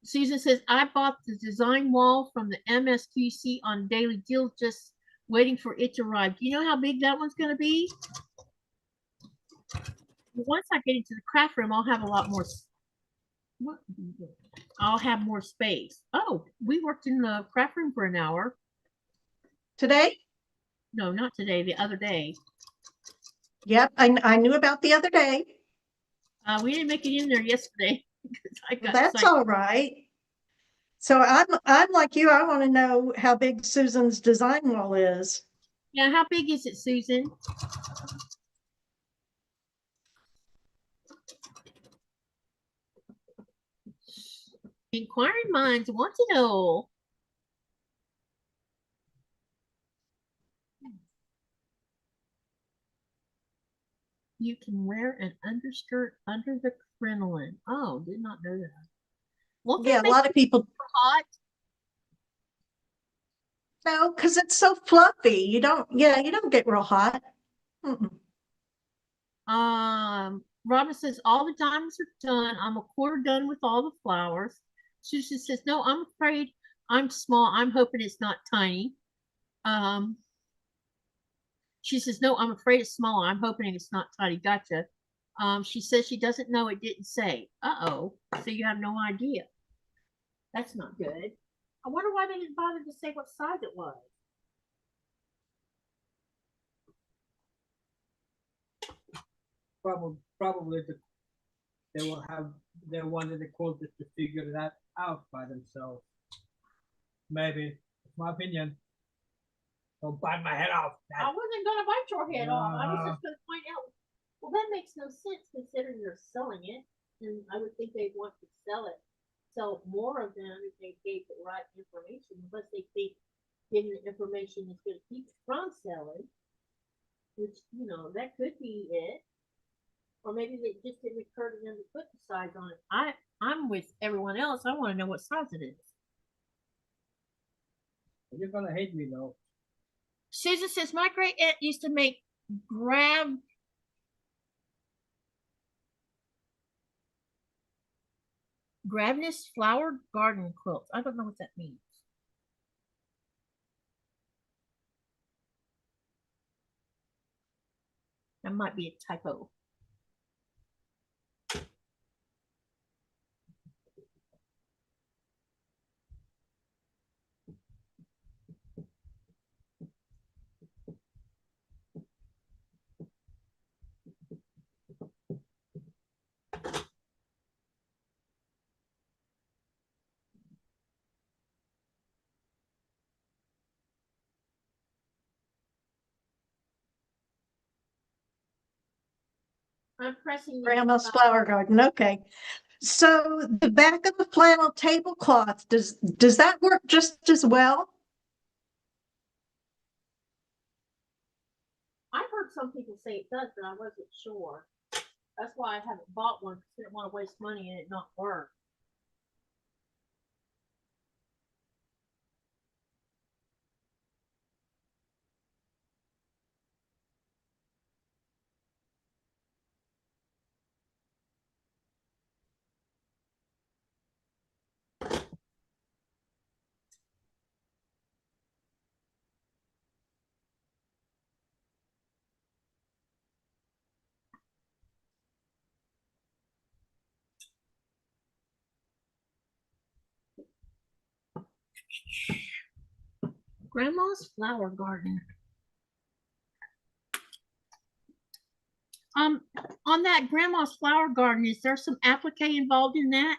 Susan says, I bought the design wall from the MSQC on Daily Deal, just waiting for it to arrive. Do you know how big that one's going to be? Once I get into the craft room, I'll have a lot more. I'll have more space. Oh, we worked in the craft room for an hour. Today? No, not today, the other day. Yep, I knew about the other day. We didn't make it in there yesterday. Well, that's all right. So I'm like you. I want to know how big Susan's design wall is. Yeah, how big is it, Susan? Inquiring minds want to know. You can wear an underskirt under the crinoline. Oh, did not know that. Well, Yeah, a lot of people. Hot. No, because it's so fluffy. You don't get real hot. Mm-mm. Robin says all the diamonds are done. I'm a quarter done with all the flowers. Susan says, no, I'm afraid I'm small. I'm hoping it's not tiny. She says, no, I'm afraid it's small. I'm hoping it's not tiny. Gotcha. She says she doesn't know. It didn't say. Uh-oh. So you have no idea. That's not good. I wonder why they didn't bother to say what size it was. Probably they wanted the quilters to figure that out by themselves. Maybe, it's my opinion. Don't bite my head off. I wasn't gonna bite your head off. I was just gonna point out. Well, that makes no sense considering they're selling it, and I would think they'd want to sell more of them if they gave the right information, unless they think giving the information is going to keep it from selling, which, that could be it. Or maybe they just didn't occur to them to put the size on it. I'm with everyone else. I want to know what size it is. You're gonna hate me though. Susan says, my great aunt used to make Gravness flower garden quilts. I don't know what that means. That might be a typo. I'm pressing Grandma's flower garden. Okay. So the back of the flannel tablecloth, does that work just as well? I've heard some people say it does, but I wasn't sure. That's why I haven't bought one, because I didn't want to waste money and it not work. Grandma's flower garden. On that Grandma's flower garden, is there some applique involved in that?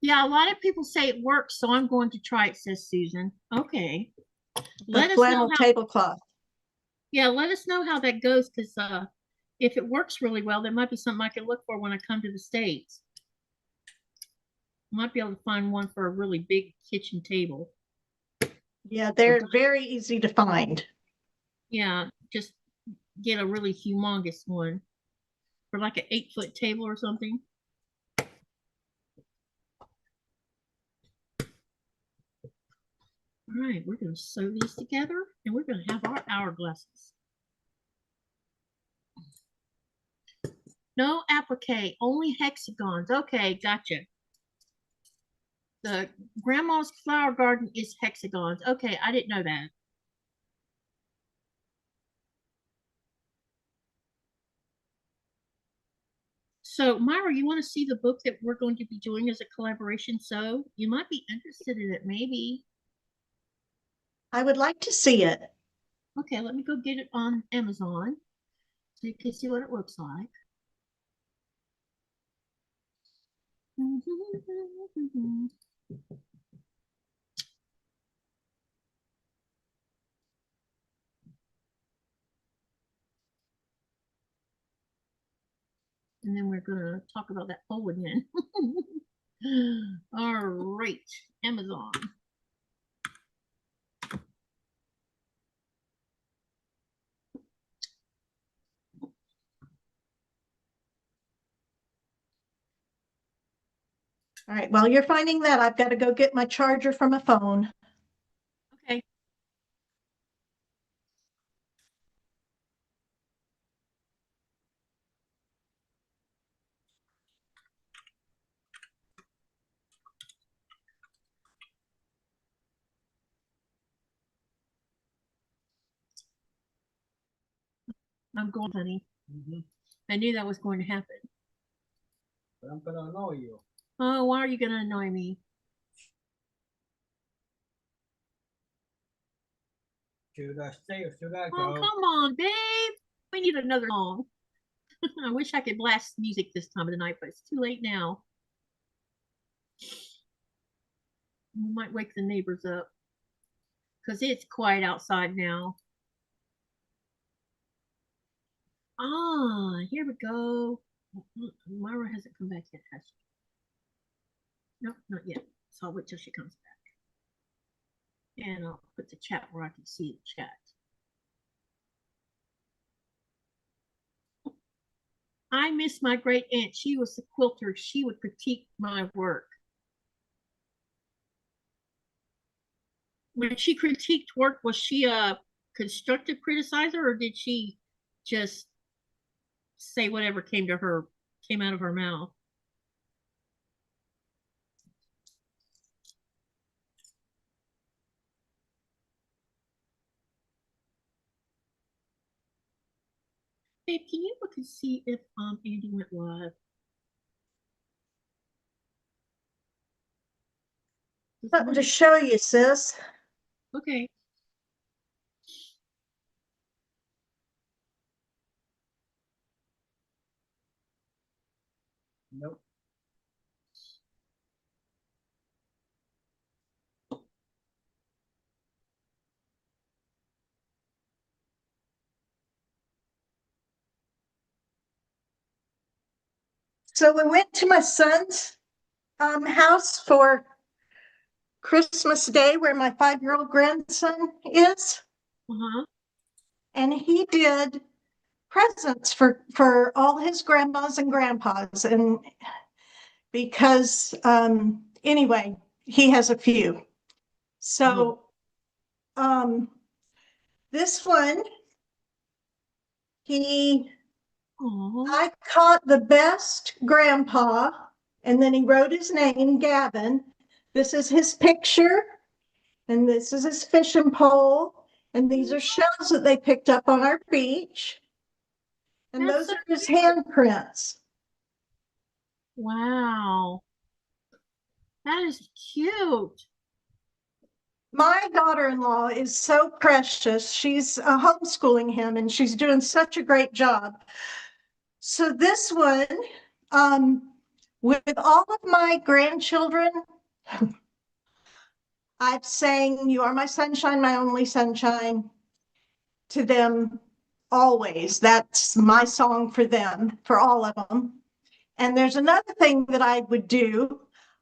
Yeah, a lot of people say it works, so I'm going to try it, says Susan. Okay. The flannel tablecloth. Yeah, let us know how that goes, because if it works really well, there might be something I can look for when I come to the States. Might be able to find one for a really big kitchen table. Yeah, they're very easy to find. Yeah, just get a really humongous one for like an 8-foot table or something. All right, we're going to sew these together and we're going to have our hourglasses. No applique, only hexagons. Okay, gotcha. The Grandma's flower garden is hexagons. Okay, I didn't know that. So, Myra, you want to see the book that we're going to be doing as a collaboration sew? You might be interested in it, maybe. I would like to see it. Okay, let me go get it on Amazon so you can see what it looks like. And then we're going to talk about that poll again. All right, Amazon. All right, while you're finding that, I've got to go get my charger from a phone. Okay. I'm going, honey. I knew that was going to happen. But I'm gonna annoy you. Oh, why are you going to annoy me? Should I stay or should I go? Oh, come on, babe. We need another song. I wish I could blast music this time of the night, but it's too late now. We might wake the neighbors up because it's quiet outside now. Ah, here we go. Myra hasn't come back yet, has she? Nope, not yet. So I'll wait till she comes back. And I'll put the chat where I can see the chat. I miss my great aunt. She was the quilter. She would critique my work. When she critiqued work, was she a constructive criticizer, or did she just say whatever came out of her mouth? Babe, can you look and see if Andy went live? Something to show you, sis. Okay. Nope. So we went to my son's house for Christmas Day, where my 5-year-old grandson is, Uh-huh. and he did presents for all his grandmas and grandpas, and because anyway, he has a few. So this one, I caught the best grandpa, and then he wrote his name, Gavin. This is his picture, and this is his fishing pole, and these are shells that they picked up on our beach. And That's those so are his handprints. Wow. That is cute. My daughter-in-law is so precious. She's homeschooling him, and she's doing such a great job. So this one, with all of my grandchildren, I've sang "You Are My Sunshine, My Only Sunshine" to them always. That's my song for them, for all of them. And there's another thing that I would do.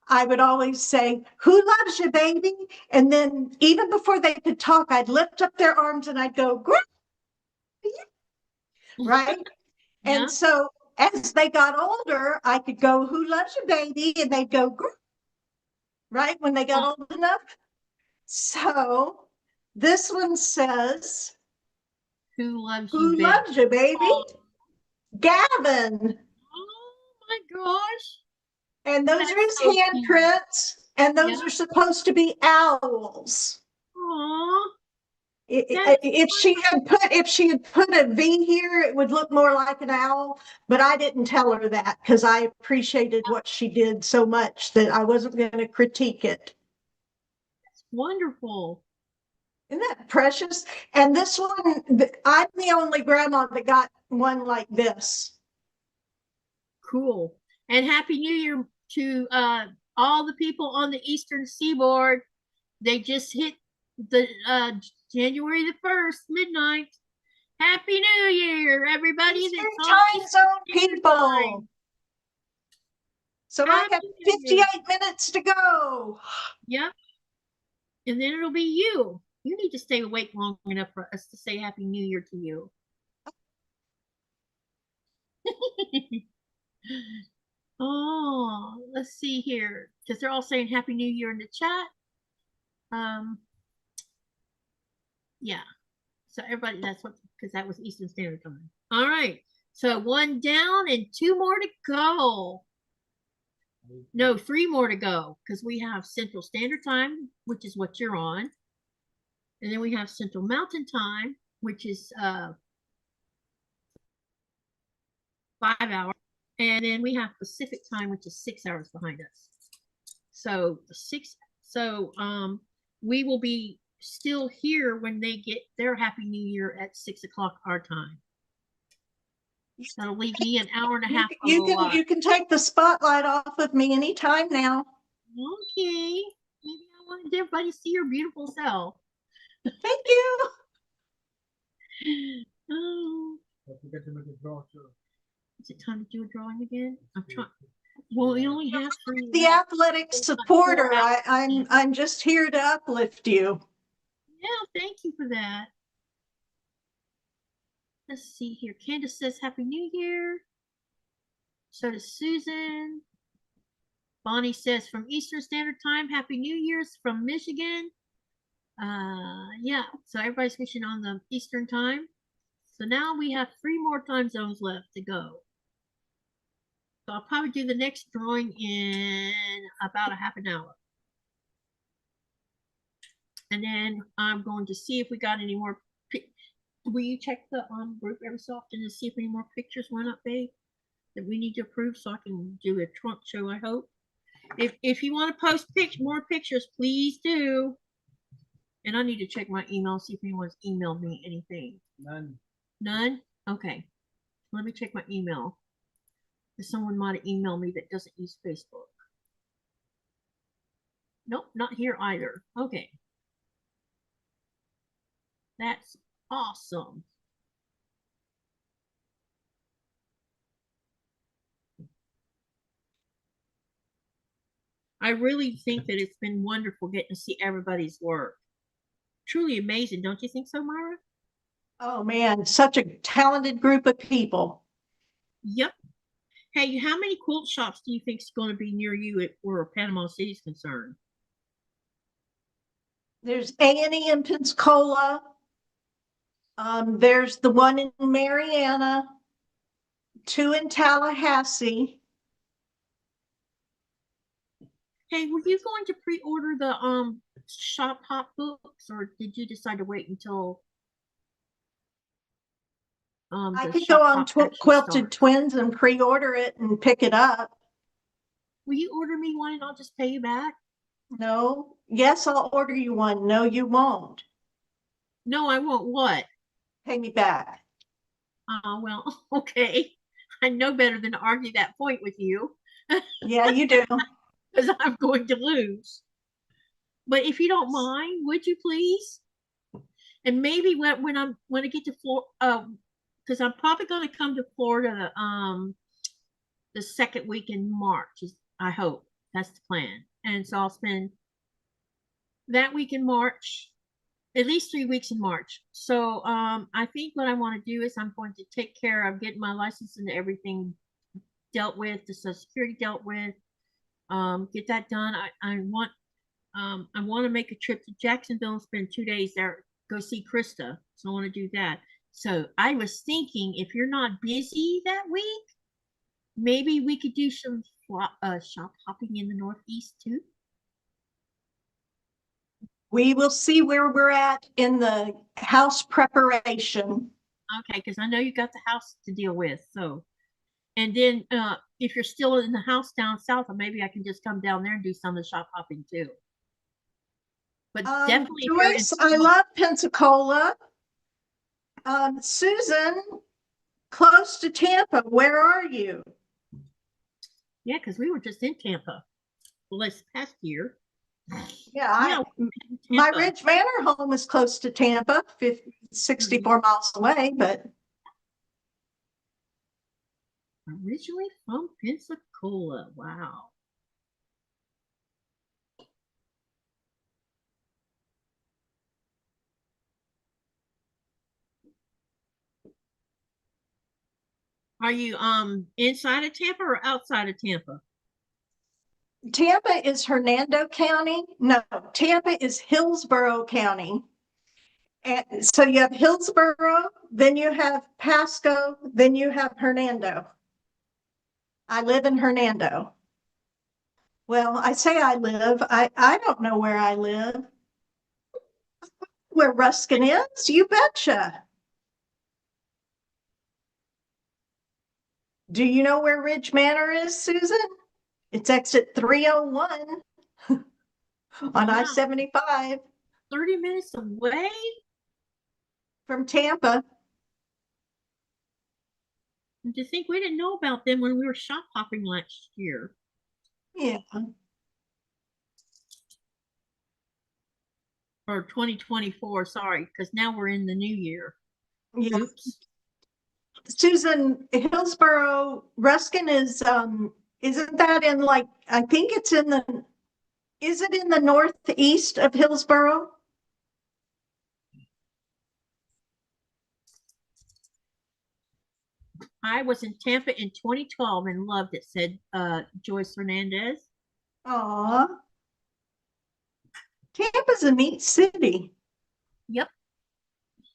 I would always say, "Who loves you, baby?" And then even before they could talk, I'd lift up their arms and I'd go, right? Yeah. And so as they got older, I could go, "Who loves you, baby?" And they'd go, right? When they got old enough. So this one says, Who loves you, "Who baby? loves you, baby?" Gavin. Oh my gosh. And those That's are his so cute. handprints, and those Yeah. are supposed to be owls. Aw. If she had put a V here, it would look more like an owl, but I didn't tell her that because I appreciated what she did so much that I wasn't going to critique it. That's wonderful. Isn't that precious? And this one, I'm the only grandma that got one like this. Cool. And Happy New Year to all the people on the Eastern Seaboard. They just hit the January the 1st, midnight. Happy New Year, everybody. Eastern That's on time Eastern zone Standard people. Time. So I have Happy New Year. 58 minutes to go. Yep. And then it'll be you. You need to stay awake long enough for us to say Happy New Year to you. Oh, let's see here. Because they're all saying Happy New Year in the chat. Yeah. So everybody, that's what, because that was Eastern Standard Time. All right. So one down and 2 more to go. No, 3 more to go because we have Central Standard Time, which is what you're on. And then we have Central Mountain Time, which is 5 hours. And then we have Pacific Time, which is 6 hours behind us. So we will be still here when they get their Happy New Year at 6 o'clock our time. That'll leave me an hour and a half. You can take the spotlight off of me anytime now. Okay. Maybe I wanted everybody to see your beautiful self. Thank you. Oh. Don't forget to make a draw too. Is it time to do a drawing again? I'm trying. Well, we only have 3 The left. athletic supporter. I'm just here to uplift you. Yeah, thank you for that. Let's see here. Candace says Happy New Year. So does Susan. Bonnie says from Eastern Standard Time, Happy New Year's from Michigan. Yeah, so everybody's wishing on the Eastern Time. So now we have 3 more time zones left to go. So I'll probably do the next drawing in about a half an hour. And then I'm going to see if we got any more. Will you check the group every so often to see if any more pictures went up, babe, that we need to approve so I can do a trunk show, I hope. If you want to post more pictures, please do. And I need to check my email, see if anyone's emailed me anything. None. None? Okay. Let me check my email. Someone might have emailed me that doesn't use Facebook. Nope, not here either. Okay. That's awesome. I really think that it's been wonderful getting to see everybody's work. Truly amazing, don't you think so, Myra? Oh man, such a talented group of people. Yep. Hey, how many quilt shops do you think is going to be near you where Panama City is concerned? There's A&E in Pensacola. There's the one in Mariana, 2 in Tallahassee. Hey, were you going to pre-order the shop hop books, or did you decide to wait until I the could shop go on hop actually Quilted starts? Twins and pre-order it and pick it up. Will you order me one and I'll just pay you back? No. Yes, I'll order you one. No, you won't. No, I won't. What? Pay me back. Well, okay. I know better than to argue that point with you Yeah, you do. because I'm going to lose. But if you don't mind, would you please? And maybe when I get to Florida, because I'm probably going to come to Florida the second week in March. I hope that's the plan. And so I'll spend that week in March, at least 3 weeks in March. So I think what I want to do is I'm going to take care of getting my license and everything dealt with, the Social Security dealt with, get that done. I want to make a trip to Jacksonville and spend 2 days there, go see Krista. So I want to do that. So I was thinking, if you're not busy that week, maybe we could do some shop hopping in the Northeast too. We will see where we're at in the house preparation. Okay, because I know you got the house to deal with. So, and then if you're still in the house down south, maybe I can just come down there and do some of the shop hopping too. But definitely, Joyce, I love Pensacola. Susan, close to Tampa, where are you? Yeah, because we were just in Tampa this past year. Yeah, my Ridge Manor home is close to Tampa, 64 miles away, but originally from Pensacola. Wow. Are you inside of Tampa or outside of Tampa? Tampa is Hernando County. No, Tampa is Hillsborough County. And so you have Hillsborough, then you have Pasco, then you have Hernando. I live in Hernando. Well, I say I live. I don't know where I live. Where Ruskin is? You betcha. Do you know where Ridge Manor is, Susan? It's exit 301 on I-75. 30 minutes away? From Tampa. And to think we didn't know about them when we were shop hopping last year. Yeah. Or 2024, sorry, because now we're in the new year. Yeah. Oops. Susan, Hillsborough, Ruskin is isn't that in like, I think it's in the, is it in the northeast of Hillsborough? I was in Tampa in 2012 and loved it, said Joyce Hernandez. Aw. Tampa's a neat city. Yep.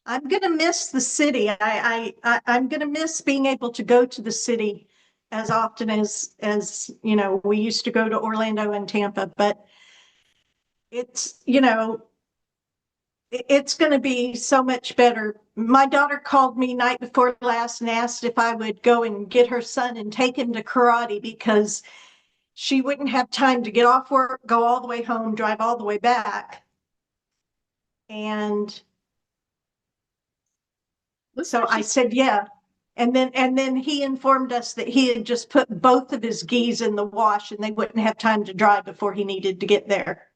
I'm gonna miss the city. I'm gonna miss being able to go to the city as often as you know, we used to go to Orlando and Tampa, but it's, you know, it's going to be so much better. My daughter called me night before last and asked if I would go and get her son and take him to karate because she wouldn't have time to get off work, go all the way home, drive all the way back. And so I said, yeah. And then he informed us that he had just put both of his gis in the wash and they wouldn't have time to dry before he needed to get there.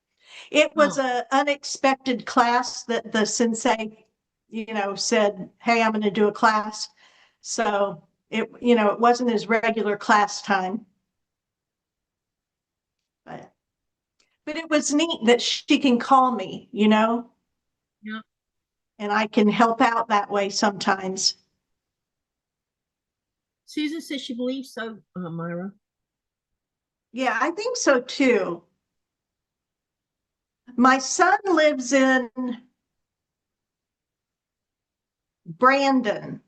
It was an unexpected class that the sensei, you know, said, hey, I'm going to do a class. So it, you know, it wasn't his regular class time. But But it was neat that she can call me, you know? Yeah. And I can help out that way sometimes. Susan says she believes so, Myra. Yeah, I think so too. My son lives in Brandon.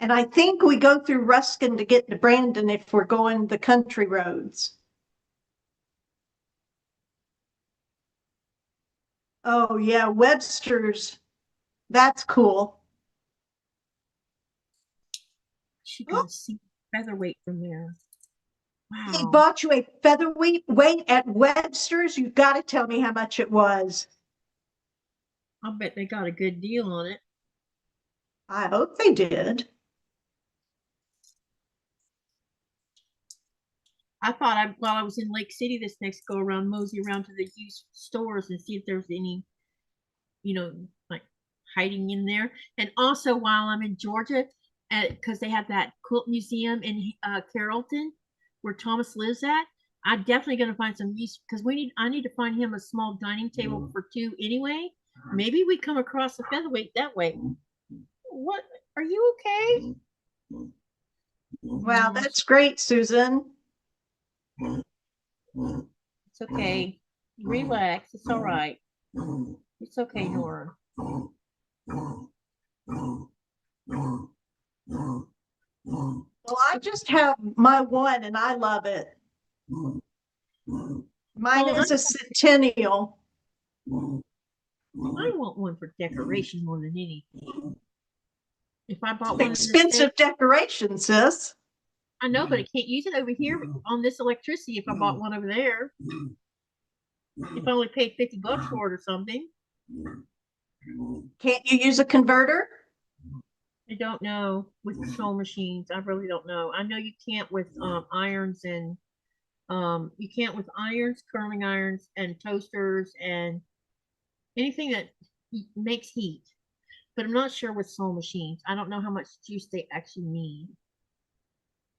And I think we go through Ruskin to get to Brandon if we're going the country roads. Oh, yeah, Webster's. That's cool. She got to see featherweight from there. He Wow. bought you a featherweight weight at Webster's. You've got to tell me how much it was. I'll bet they got a good deal on it. I hope they did. I thought while I was in Lake City this next go around, mosey around to the used stores and see if there's any, like hiding in there. And also while I'm in Georgia, because they have that quilt museum in Carrollton where Thomas lives at, I'm definitely going to find some use because I need to find him a small dining table for 2 anyway. Maybe we come across a featherweight that way. What? Are you okay? Wow, that's great, Susan. It's okay. Relax. It's all right. It's okay, Nora. Well, I just have my one and I love it. Mine is a centennial. I want one for decoration more than anything. If I bought one, Expensive decoration, sis. I know, but I can't use it over here on this electricity if I bought one over there. If I only paid $50 for it or something. Can't you use a converter? I don't know with the sewing machines. I really don't know. I know you can't with irons and you can't with irons, curling irons, and toasters and anything that makes heat. But I'm not sure with sewing machines. I don't know how much juice they actually need.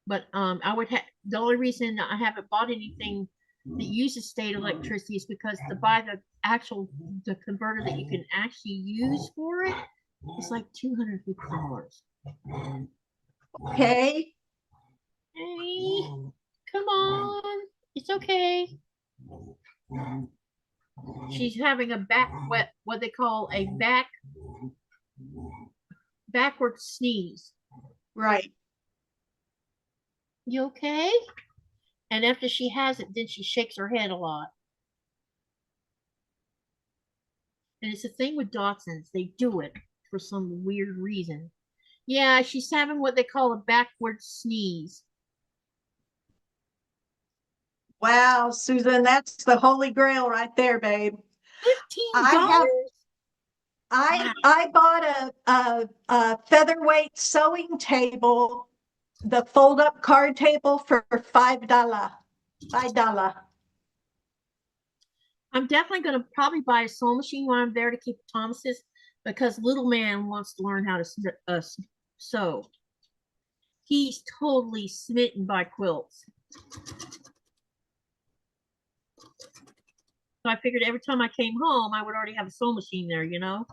But I would have the only reason I haven't bought anything that uses state electricity is because to buy the converter that you can actually use for it, it's like $250. Okay. Hey, come on. It's okay. She's having a what they call a backward sneeze. Right. You okay? And after she has it, then she shakes her head a lot. And it's a thing with Dachshunds. They do it for some weird reason. Yeah, she's having what they call a backward sneeze. Wow, Susan, that's the holy grail right there, babe. $15? I bought a featherweight sewing table, the fold-up card table for $5. $5. I'm definitely going to probably buy a sewing machine while I'm there to keep Thomas's because little man wants to learn how to sew. He's totally smitten by quilts. So I figured every time I came home, I would already have a sewing machine there, you know?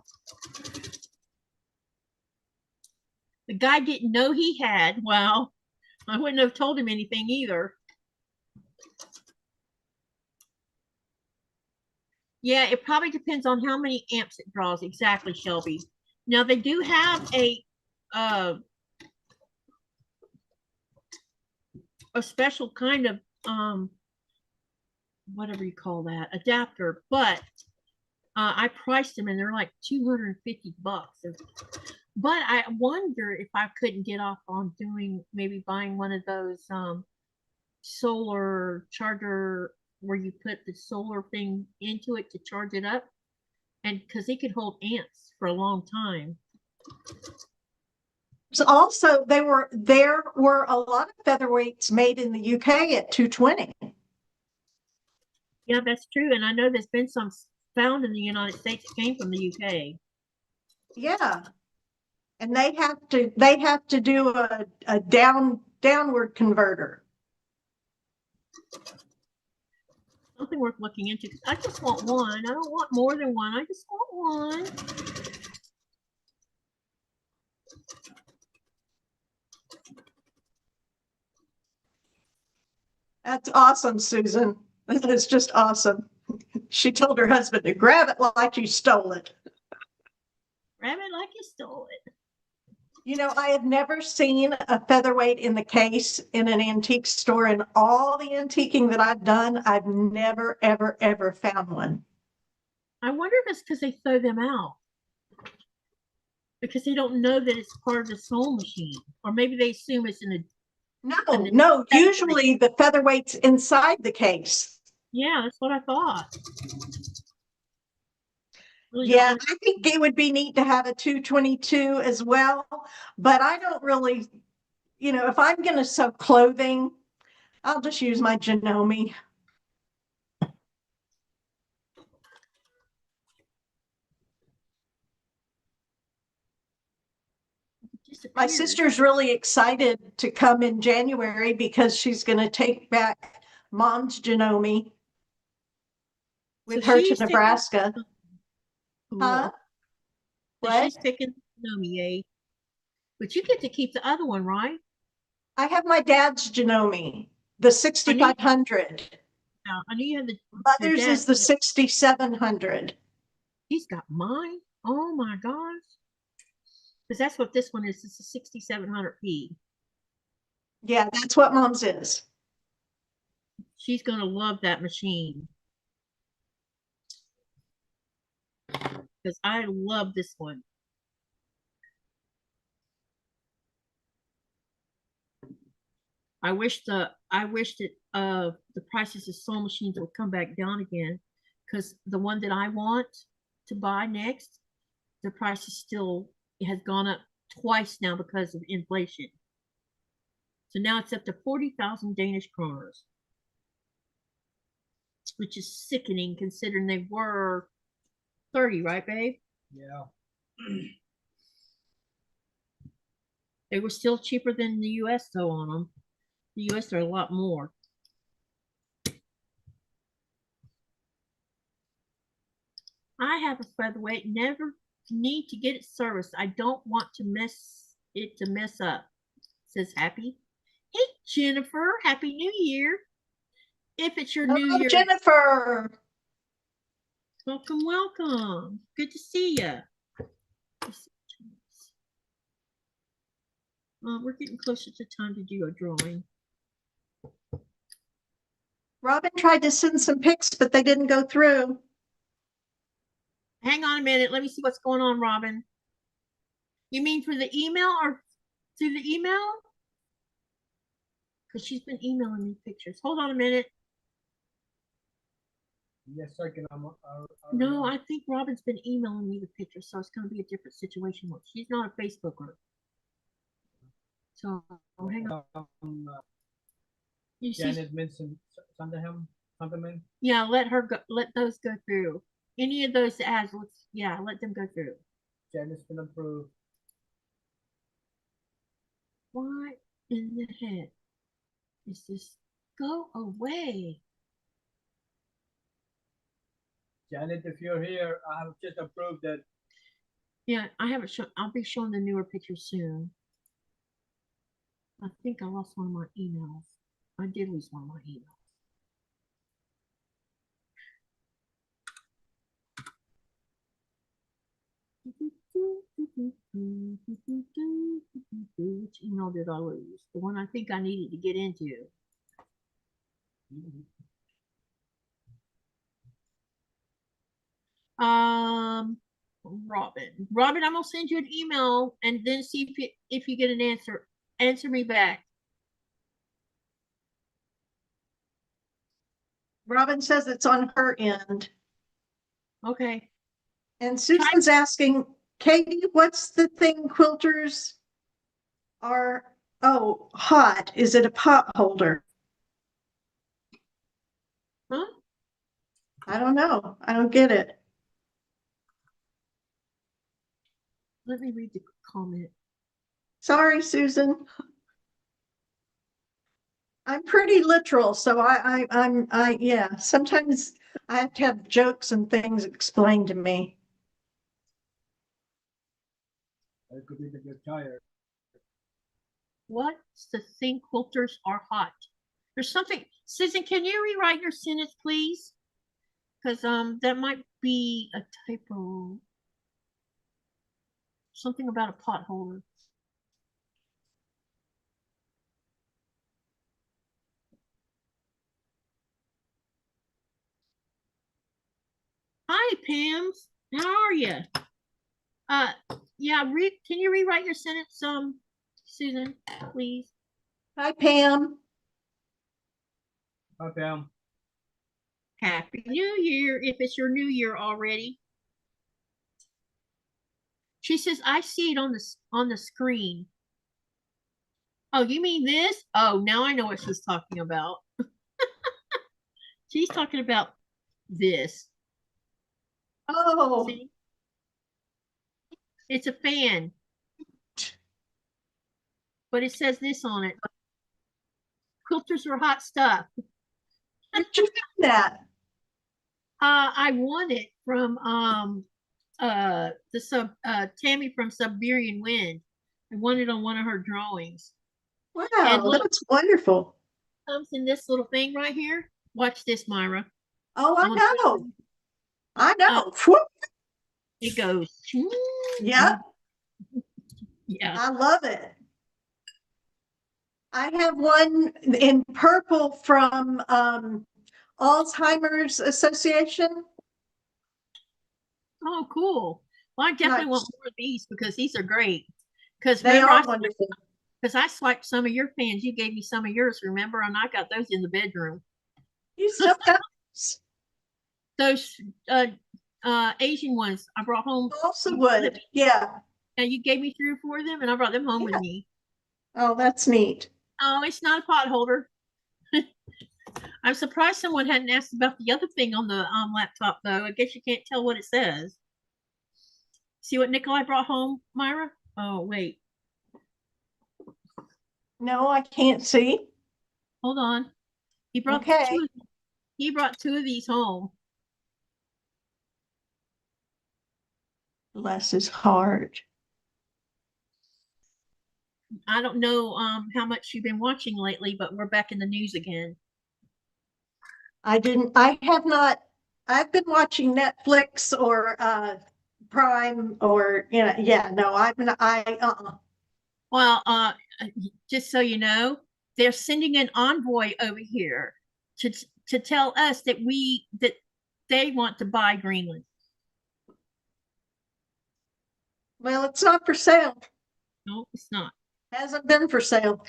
The guy didn't know he had. Well, I wouldn't have told him anything either. Yeah, it probably depends on how many amps it draws. Exactly, Shelby. Now, they do have a special kind of whatever you call that adapter, but I priced them and they're like $250. But I wonder if I couldn't get off on maybe buying one of those solar charger where you put the solar thing into it to charge it up, and because it could hold amps for a long time. So also, there were a lot of featherweights made in the UK at $220. Yeah, that's true, and I know there's been some found in the United States that came from the UK. Yeah, and they have to do a downward converter. Something worth looking into. I just want one. I don't want more than one. I just want one. That's awesome, Susan. That is just awesome. She told her husband to grab it like you stole it. Grab it like you stole it. You know, I have never seen a featherweight in the case in an antique store. In all the antiquing that I've done, I've never, ever, ever found one. I wonder if it's because they throw them out. Because they don't know that it's part of the sewing machine. Or maybe they assume it's in a... No, usually the featherweight's inside the case. Yeah, that's what I thought. Really Yeah, I think it would be neat to have a 222 as well, but I don't really, you know, if I'm going to sew clothing, I'll just use my Janome. My sister's really excited to come in January because she's going to take back Mom's Janome with her to Nebraska. Huh? So she's taking Janome, yay. But you get to keep the other one, right? I have my dad's Janome, the 6500. I knew you had the Mother's is the 6700. He's got mine. Oh my gosh. Because that's what this one is. It's a 6700P. Yeah, that's what Mom's is. She's going to love that machine. Because I love this one. I wish that the prices of sewing machines would come back down again, because the one that I want to buy next, the price is still, it has gone up twice now because of inflation. So now it's up to 40,000 Danish kroners, which is sickening considering they were 30, right, babe? Yeah. They were still cheaper than the US though on them. The US are a lot more. I have a featherweight, never need to get it serviced. I don't want to mess up, says Happy. Hey, Jennifer, Happy New Year. If it's your New Year. Jennifer. Welcome, welcome. Good to see you. We're getting closer to time to do a drawing. Robin tried to send some pics, but they didn't go through. Hang on a minute. Let me see what's going on, Robin. You mean for the email or through the email? Because she's been emailing me pictures. Hold on a minute. Yes, second. No, I think Robin's been emailing me the pictures, so it's going to be a different situation. She's not a Facebooker. So, hang on. Janet mentioned something. Yeah, let those go through. Any of those ads, let them go through. Janet's been approved. What in the heck is this? Go away. Janet, if you're here, I have just approved it. Yeah, I haven't shown. I'll be showing the newer pictures soon. I think I lost one of my emails. I did lose one of my emails. Which email did I lose? The one I think I needed to get into. Robin, I'm gonna send you an email and then see if you get an answer. Answer me back. Robin says it's on her end. Okay. And Susan's asking, Katie, what's the thing quilters are? Oh, hot. Is it a pot holder? Huh? I don't know. I don't get it. Let me read the comment. Sorry, Susan. I'm pretty literal, so yeah, sometimes I have to have jokes and things explained to me. It could be that you're tired. What's the thing? Quilters are hot. There's something. Susan, can you rewrite your sentence, please? Because that might be a typo. Something about a pot holder. Hi, Pam. How are you? Yeah. Can you rewrite your sentence, Susan, please? Hi, Pam. Hi, Pam. Happy New Year, if it's your New Year already. She says, I see it on the screen. Oh, you mean this? Oh, now I know what she's talking about. She's talking about this. Oh, See? It's a fan. But it says this on it. Quilters are hot stuff. where'd you find that? I won it from Tammy from Siberian Wind. I won it on one of her drawings. Wow, And look, that's wonderful. comes in this little thing right here. Watch this, Myra. Oh, I know. I know. It goes. Yeah, Yeah. I love it. I have one in purple from Alzheimer's Association. Oh, cool. Well, I definitely want more of these because these are great. Because They are wonderful. Because I swiped some of your fans. You gave me some of yours, remember? And I got those in the bedroom. You still got Those Asian ones I brought home. also would. Yeah. And you gave me 3 or 4 of them, and I brought them home Yeah. with me. Oh, that's neat. Oh, it's not a pot holder. I'm surprised someone hadn't asked about the other thing on the laptop, though. I guess you can't tell what it says. See what Nikolai brought home, Myra? Oh, wait. No, I can't see. Hold on. He brought Okay. he brought 2 of these home. Bless his heart. I don't know how much you've been watching lately, but we're back in the news again. I have not, I've been watching Netflix or Prime or, yeah, no, Well, just so you know, they're sending an envoy over here to tell us that they want to buy Greenland. Well, it's not for sale. No, it's not. Hasn't been for sale.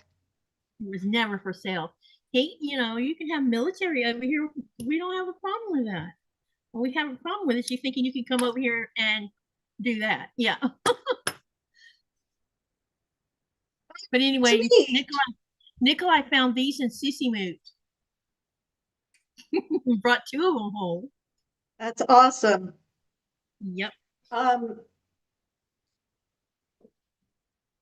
It was never for sale. Hey, you can have military over here. We don't have a problem with that. What we have a problem with is you thinking you can come over here and do that. Yeah. But anyway, Nikolai found these in Sissy Moot. Brought 2 of them home. That's awesome. Yep.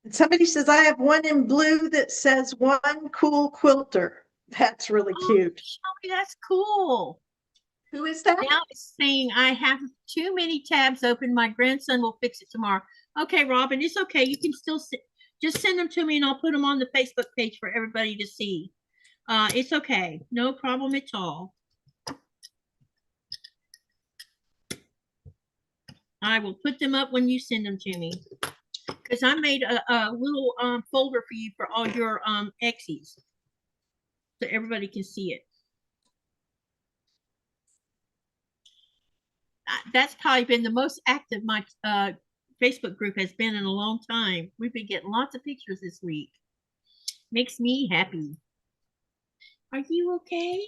Somebody says I have one in blue that says one cool quilter. That's really cute. Shelby, that's cool. Who is that? Now it's saying I have too many tabs open. My grandson will fix it tomorrow. Okay, Robin, it's okay. You can still just send them to me and I'll put them on the Facebook page for everybody to see. It's okay. No problem at all. I will put them up when you send them to me. Because I made a little folder for you for all your X's. So everybody can see it. That's probably been the most active my Facebook group has been in a long time. We've been getting lots of pictures this week. Makes me happy. Are you okay?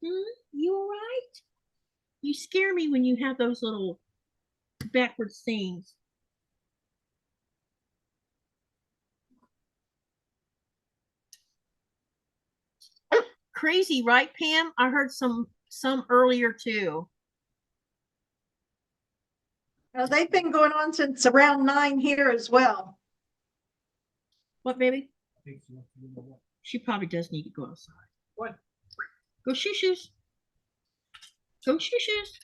You all right? You scare me when you have those little backwards things. Crazy, right, Pam? I heard some earlier too. Oh, they've been going on since around 9 here as well. What, baby? She probably does need to go outside. What? Go shoes. Go shoes.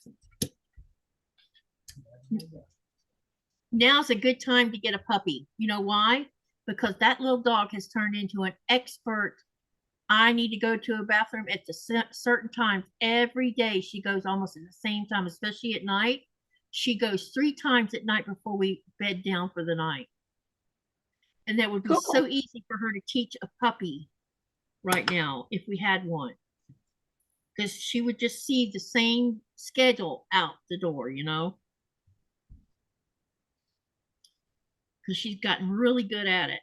Now's a good time to get a puppy. You know why? Because that little dog has turned into an expert. I need to go to a bathroom at the certain times every day. She goes almost at the same time, especially at night. She goes 3 times at night before we bed down for the night. And that would be so easy for her to teach a puppy right now if we had one. Because she would just see the same schedule out the door, you know? Because she's gotten really good at it.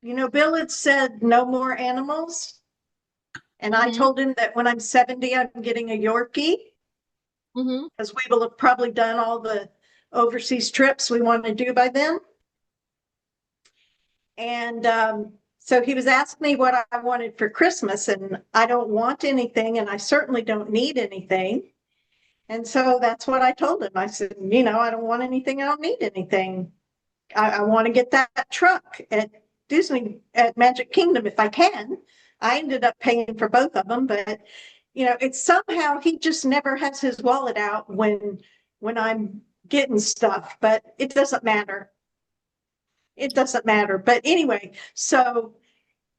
You know, Bill had said no more animals. And I Mhm. told him that when I'm 70, I'm getting a Yorkie, Mm-hmm. because we will have probably done all the overseas trips we want to do by then. And so he was asking me what I wanted for Christmas, and I don't want anything, and I certainly don't need anything. And so that's what I told him. I said, you know, I don't want anything. I don't need anything. I want to get that truck at Disney, at Magic Kingdom if I can. I ended up paying for both of them, but you know, it's somehow he just never has his wallet out when I'm getting stuff, but it doesn't matter. It doesn't matter. But anyway, so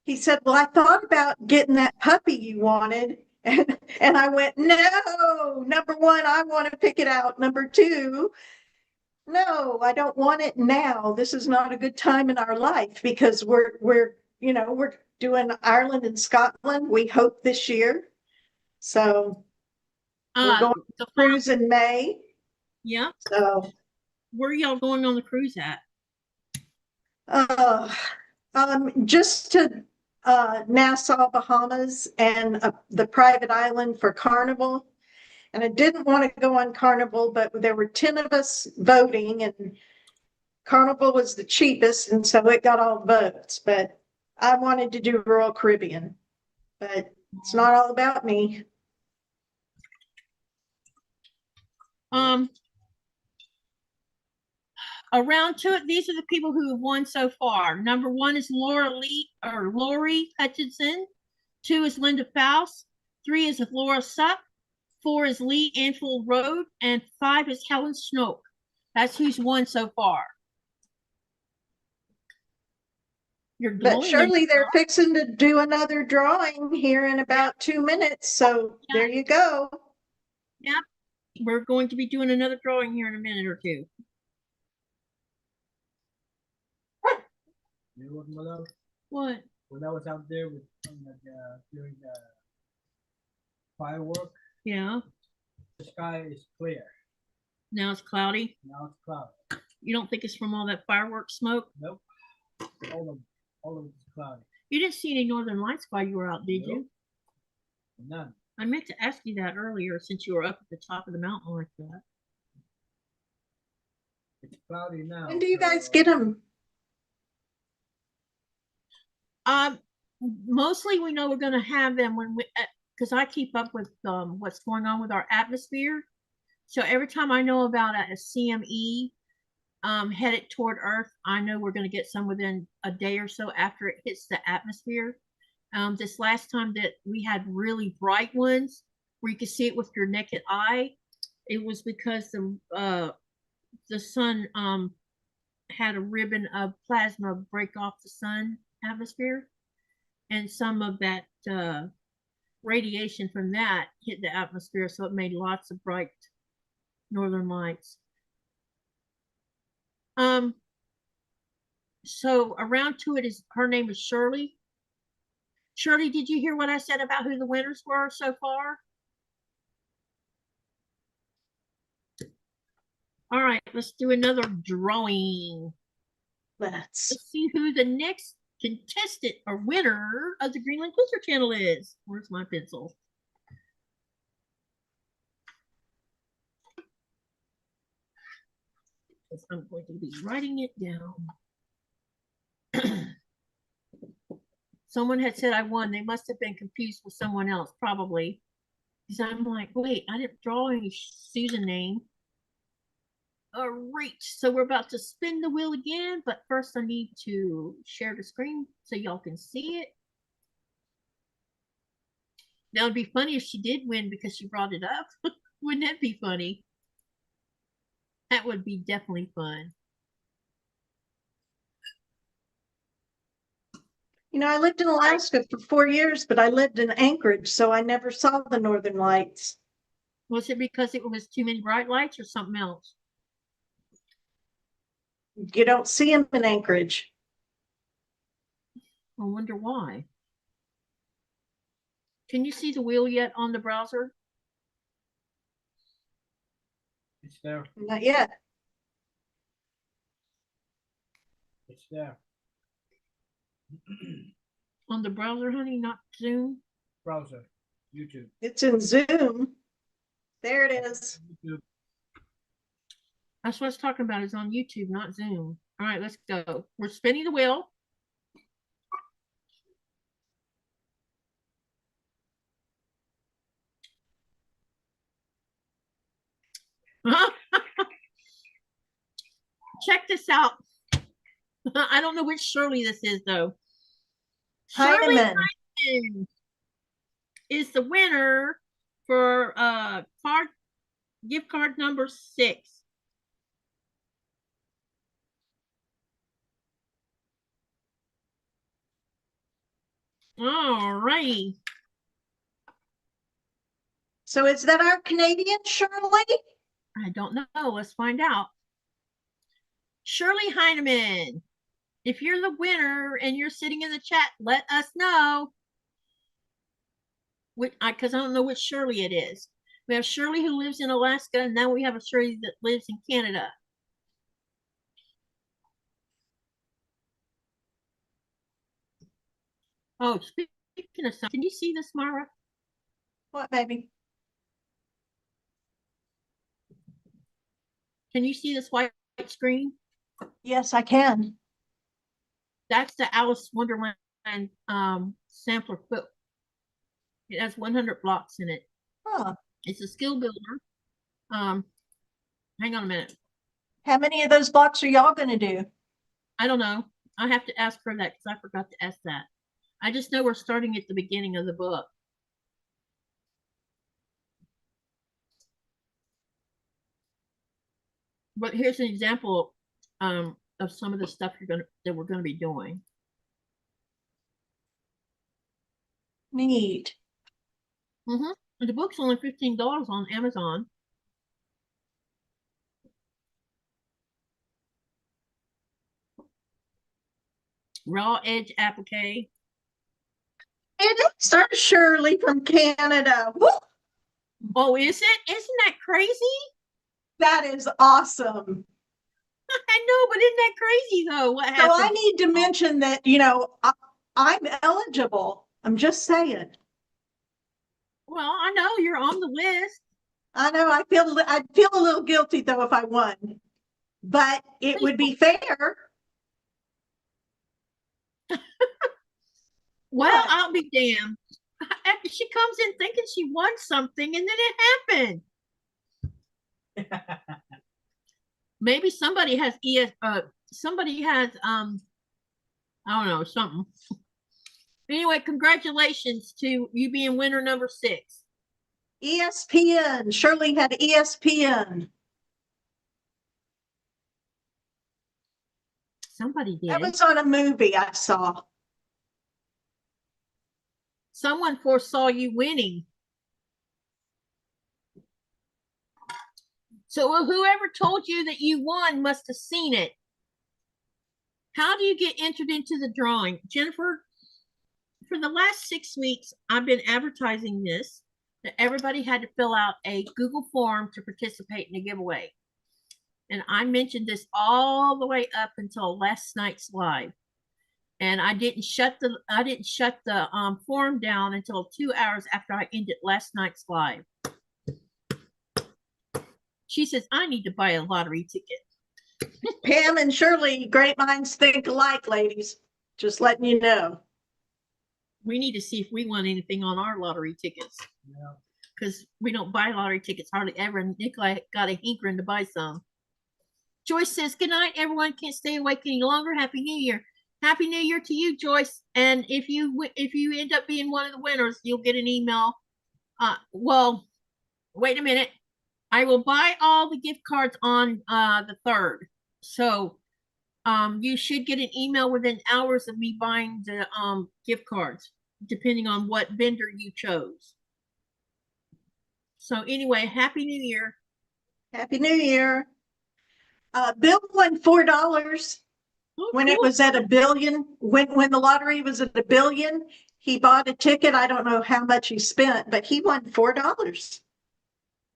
he said, well, I thought about getting that puppy you wanted. And I went, no, number one, I want to pick it out. Number two, no, I don't want it now. This is not a good time in our life because we're doing Ireland and Scotland. We hope this year. So we're going to cruise in May. Yeah. So where are y'all going on the cruise at? Just to Nassau, Bahamas, and the private island for Carnival. And I didn't want to go on Carnival, but there were 10 of us voting, and Carnival was the cheapest, and so it got all the votes. But I wanted to do Royal Caribbean, but it's not all about me. Around to it, these are the people who have won so far. Number 1 is Lori Hutchinson. 2 is Linda Faust. 3 is Laura Suck. 4 is Lee Anfield Road, and 5 is Helen Snoke. That's who's won so far. But surely they're fixing to do another drawing here in about 2 minutes. So there you go. Yep. We're going to be doing another drawing here in a minute or two. You know what, Mother? What? When I was out there with during the firework, yeah, the sky is clear. Now it's cloudy. Now it's cloudy. You don't think it's from all that fireworks smoke? Nope. All of it's cloudy. You didn't see any northern lights while you were out, did you? None. I meant to ask you that earlier, since you were up at the top of the mountain like that. It's cloudy now. When do you guys get them? Mostly we know we're going to have them when because I keep up with what's going on with our atmosphere. So every time I know about a CME headed toward Earth, I know we're going to get some within a day or so after it hits the atmosphere. This last time that we had really bright ones where you could see it with your naked eye, it was because the sun had a ribbon of plasma break off the sun atmosphere, and some of that radiation from that hit the atmosphere, so it made lots of bright northern lights. So around to it is, her name is Shirley. Shirley, did you hear what I said about who the winners were so far? All right, let's do another drawing. Let's see who the next contestant or winner of the Greenland Quilter channel is. Where's my pencil? I'm going to be writing it down. Someone had said I won. They must have been confused with someone else, probably. Because I'm like, wait, I didn't draw any Susan name. All right, so we're about to spin the wheel again, but first I need to share the screen so y'all can see it. That would be funny if she did win because she brought it up. Wouldn't that be funny? That would be definitely fun. You know, I lived in Alaska for 4 years, but I lived in Anchorage, so I never saw the Northern Lights. Was it because it was too many bright lights or something else? You don't see them in Anchorage. I wonder why. Can you see the wheel yet on the browser? It's there. Not yet. It's there. On the browser, honey, not Zoom? Browser. YouTube. It's in Zoom. There it is. YouTube. That's what I was talking about. It's on YouTube, not Zoom. All right, let's go. We're spinning the wheel. Check this out. I don't know which Shirley this is, though. Shirley Heinemann. Heinemann is the winner for gift card number 6. All righty. So is that our Canadian Shirley? I don't know. Let's find out. Shirley Heinemann, if you're the winner and you're sitting in the chat, let us know. Because I don't know which Shirley it is. We have Shirley who lives in Alaska, and now we have a Shirley that lives in Canada. Oh, speaking of something, can you see this, Mara? What, baby? Can you see this white screen? Yes, I can. That's the Alice Wonderland sampler quilt. It has 100 blocks in it. Huh. It's a skill builder. Hang on a minute. How many of those blocks are y'all going to do? I don't know. I have to ask her that because I forgot to ask that. I just know we're starting at the beginning of the book. But here's an example of some of the stuff that we're gonna be doing. Neat. The book's only $15 on Amazon. Raw edge applique. It is our Shirley from Canada. Woo! Oh, is it? Isn't that crazy? That is awesome. I know, but isn't that crazy though? What So happened? I need to mention that, you know, I'm eligible. I'm just saying. Well, I know you're on the list. I know I'd feel a little guilty though if I won, but it would be fair. Well, What? I'll be damned. She comes in thinking she won something and then it happened. Maybe somebody has somebody has I don't know, something. Anyway, congratulations to you being winner number 6. ESPN. Shirley had ESPN. Somebody did. That was on a movie I saw. Someone foresaw you winning. So whoever told you that you won must have seen it. How do you get entered into the drawing? Jennifer, for the last 6 weeks, I've been advertising this, that everybody had to fill out a Google form to participate in the giveaway. And I mentioned this all the way up until last night's live. And I didn't shut the forum down until 2 hours after I ended last night's live. She says, I need to buy a lottery ticket. Pam and Shirley, great minds think alike, ladies. Just letting you know. We need to see if we won anything on our lottery tickets. Because we don't buy lottery tickets hardly ever. And Nikolai got a hankering to buy some. Joyce says, good night, everyone. Can't stay awake any longer. Happy New Year. Happy New Year to you, Joyce. And if you end up being one of the winners, you'll get an email. Well, wait a minute. I will buy all the gift cards on the 3rd. So you should get an email within hours of me buying the gift cards, depending on what vendor you chose. So anyway, Happy New Year. Happy New Year. Bill won $4 when it was at $1 billion. When the lottery was at $1 billion, he bought a ticket. I don't know how much he spent, but he won $4.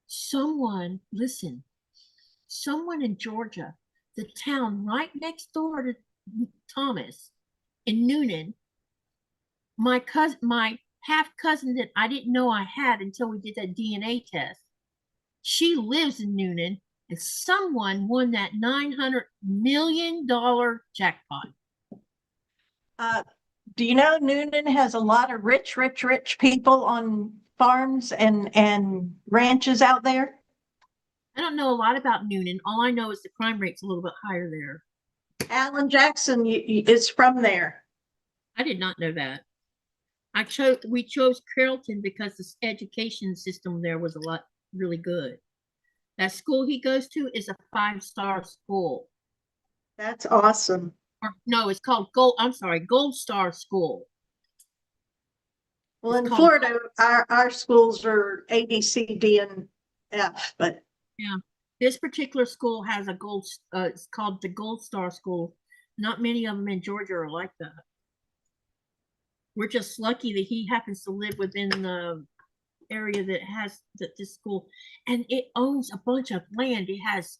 Someone in Georgia, the town right next door to Thomas in Noonan, my half cousin that I didn't know I had until we did that DNA test. She lives in Noonan, and someone won that $900 million jackpot. Do you know Noonan has a lot of rich people on farms and ranches out there? I don't know a lot about Noonan. All I know is the crime rate's a little bit higher there. Alan Jackson is from there. I did not know that. We chose Carrollton because the education system there was really good. That school he goes to is a 5-star school. That's awesome. Or, no, it's called Gold Star School. Well, in Florida, our schools are A, B, C, D, and F, but yeah, this particular school has a it's called the Gold Star School. Not many of them in Georgia are like that. We're just lucky that he happens to live within the area that has this school, and it owns a bunch of land. It has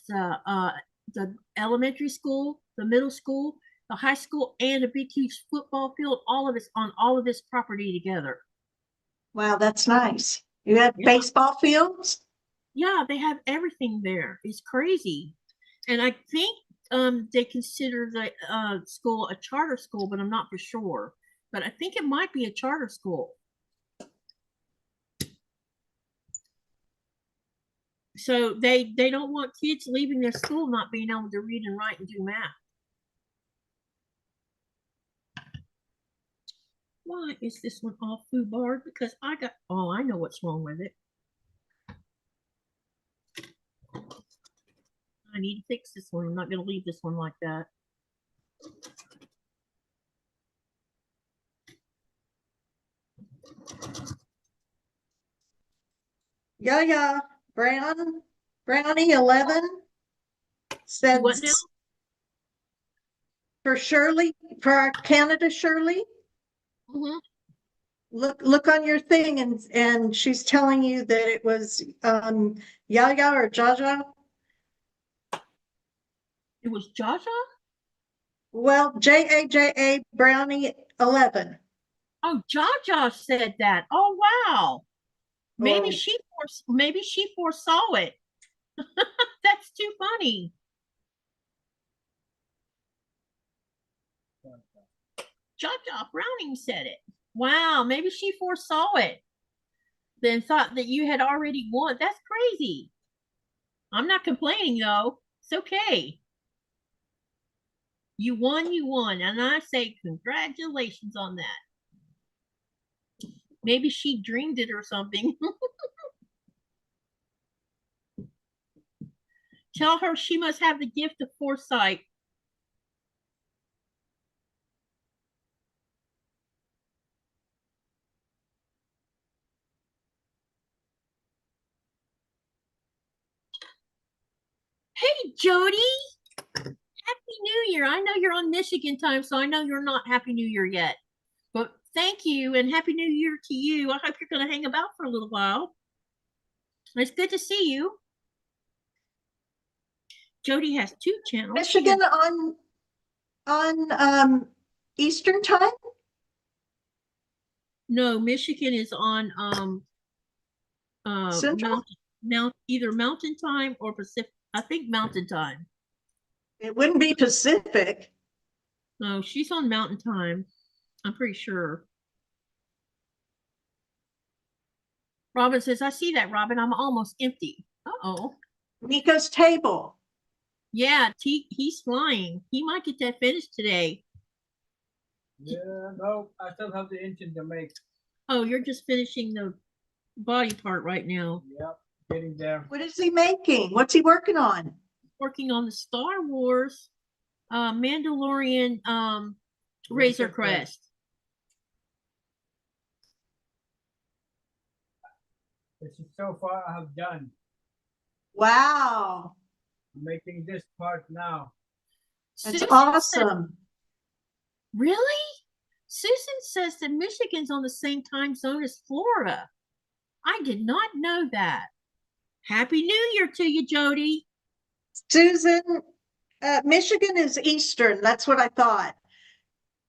the elementary school, the middle school, the high school, and a big huge football field. All of it's on all of this property together. Wow, that's nice. You have baseball fields? Yeah, they have everything there. It's crazy. And I think they consider the school a charter school, but I'm not for sure. But I think it might be a charter school. So they don't want kids leaving their school not being able to read and write and do math. Why is this one all foobarred? Because I know what's wrong with it. I need to fix this one. I'm not going to leave this one like that. Yeah. Brownie 11 said What now? For Shirley, for our Canada Shirley. Mm-hmm. Look on your thing, and she's telling you that it was Yaya or Jaja. It was Jaja? Well, Jaja Brownie 11. Oh, Jaja said that. Oh wow. Maybe Oh. she foresaw it. That's too funny. Jaja Browning said it. Wow, maybe she foresaw it. Then thought that you had already won. That's crazy. I'm not complaining though. It's okay. You won, and I say congratulations on that. Maybe she dreamed it or something. Tell her she must have the gift of foresight. Hey, Jody. Happy New Year. I know you're on Michigan time, so I know you're not Happy New Year yet. But thank you, and Happy New Year to you. I hope you're going to hang about for a little while. It's good to see you. Jody has 2 channels. Michigan on Eastern time? No, Michigan is on Central? either Mountain Time or Pacific. I think Mountain Time. It wouldn't be Pacific. No, she's on Mountain Time. I'm pretty sure. Robin says, I see that, Robin. I'm almost empty. Uh-oh. Nico's table. Yeah, he's flying. He might get that finished today. Yeah, no, I still have the engine to make. Oh, you're just finishing the body part right now. Yep, getting there. What is he making? What's he working on? Working on the Star Wars Mandalorian Razor Crest. This is so far I have done. Wow, I'm making this part now. that's Susan awesome. Really? Susan says that Michigan's on the same time zone as Florida. I did not know that. Happy New Year to you, Jody. Susan, Michigan is Eastern. That's what I thought.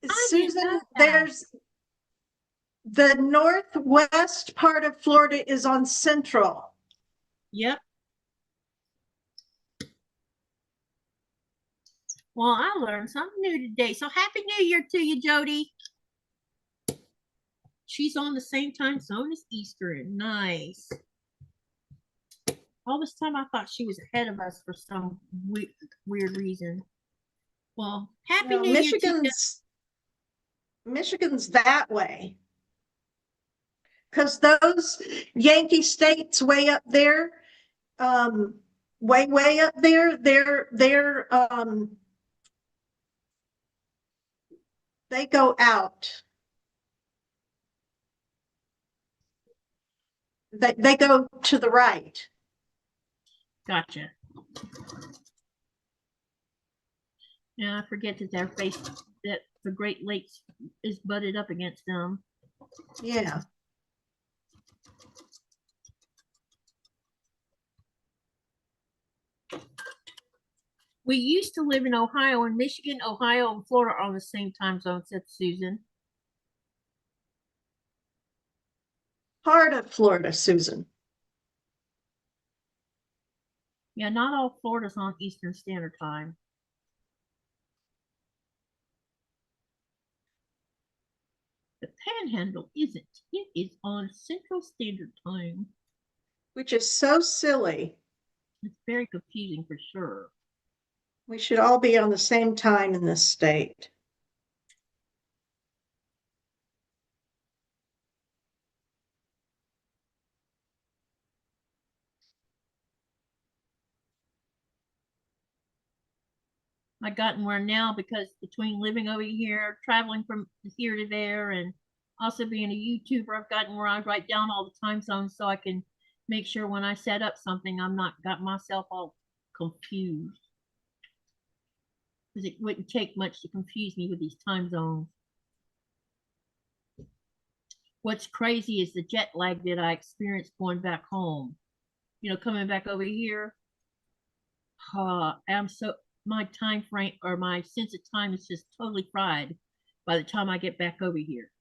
I didn't Susan, know that. there's the northwest part of Florida is on Central. Yep. Well, I learned something new today. So happy New Year to you, Jody. She's on the same time zone as Eastern. Nice. All this time I thought she was ahead of us for some weird reason. Well, happy No, New Year to you. Michigan's that way. Because those Yankee states way up there, way up there, they go out. They go to the right. Gotcha. Yeah, I forget that that the Great Lakes is butted up against them. Yeah. We used to live in Ohio and Michigan. Ohio and Florida are on the same time zone, said Susan. Part of Florida, Susan. Yeah, not all Florida's on Eastern Standard Time. The Panhandle isn't. It is on Central Standard Time. Which is so silly. It's very confusing for sure. We should all be on the same time in this state. I've gotten where now because between living over here, traveling from here to there, and also being a YouTuber, I've gotten where I write down all the time zones so I can make sure when I set up something, I'm not got myself all confused. Because it wouldn't take much to confuse me with these time zones. What's crazy is the jet lag that I experienced going back home. You know, coming back over here. My time frame or my sense of time is just totally fried by the time I get back over here.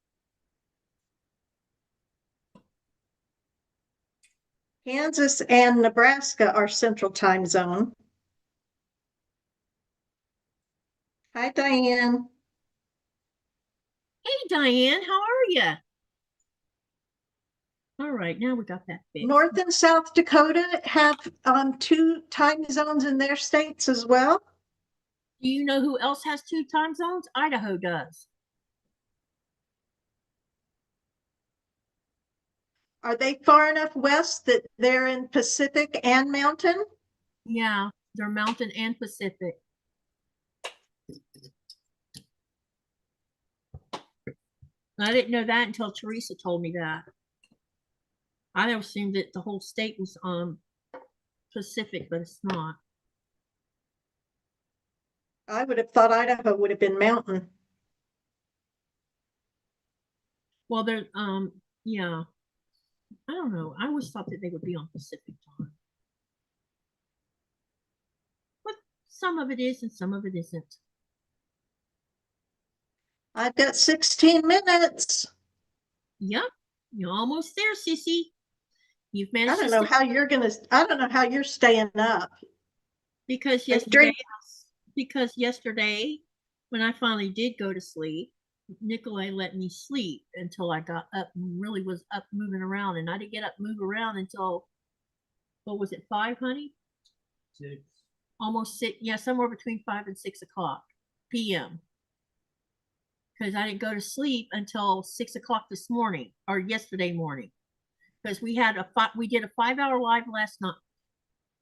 Kansas and Nebraska are Central Time Zone. Hi, Diane. Hey, Diane, how are you? All right, now we got that fixed. North and South Dakota have 2 time zones in their states as well. Do you know who else has 2 time zones? Idaho does. Are they far enough west that they're in Pacific and Mountain? Yeah, they're Mountain and Pacific. I didn't know that until Teresa told me that. I assumed that the whole state was Pacific, but it's not. I would have thought Idaho would have been Mountain. Well, they're yeah. I don't know. I always thought that they would be on Pacific time. But some of it is and some of it isn't. I've got 16 minutes. Yep. You're almost there, Sissy. You've managed I don't know how you're staying up. because yesterday when I finally did go to sleep, Nicolay let me sleep until I got up and really was up moving around, and I didn't get up move around until what was it, 5, honey? 6. almost 6, yeah, somewhere between 5 and 6 o'clock p.m. because I didn't go to sleep until 6 o'clock this morning or yesterday morning. Because we did a 5-hour live last night.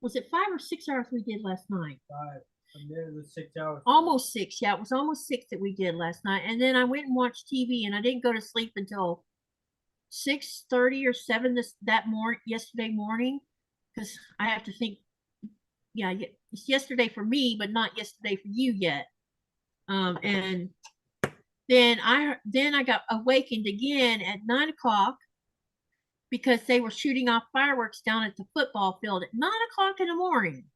Was it 5 or 6 hours we did last night? 5. And then it was 6 hours. Almost 6. Yeah, it was almost 6 that we did last night. And then I went and watched TV, and I didn't go to sleep until 6:30 or 7 yesterday morning, because I have to think. Yeah, it's yesterday for me, but not yesterday for you yet. And then I got awakened again at 9 o'clock because they were shooting off fireworks down at the football field at 9 o'clock in the morning.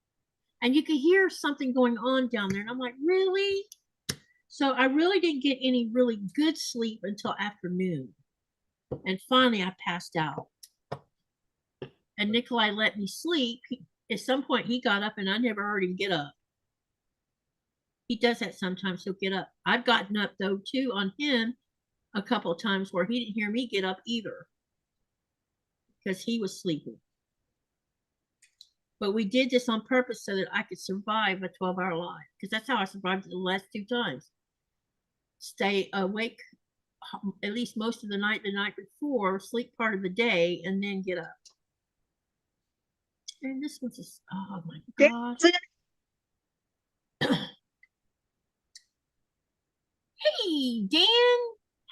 And you could hear something going on down there. And I'm like, really? So I really didn't get any really good sleep until afternoon. And finally I passed out. And Nikolai let me sleep. At some point he got up and I never heard him get up. He does that sometimes. He'll get up. I've gotten up though too on him a couple of times where he didn't hear me get up either, because he was sleeping. But we did this on purpose so that I could survive a 12-hour live, because that's how I survived the last 2 times. Stay awake at least most of the night before, sleep part of the day, and then get up. And this one's just, oh my God. Hey, Dan,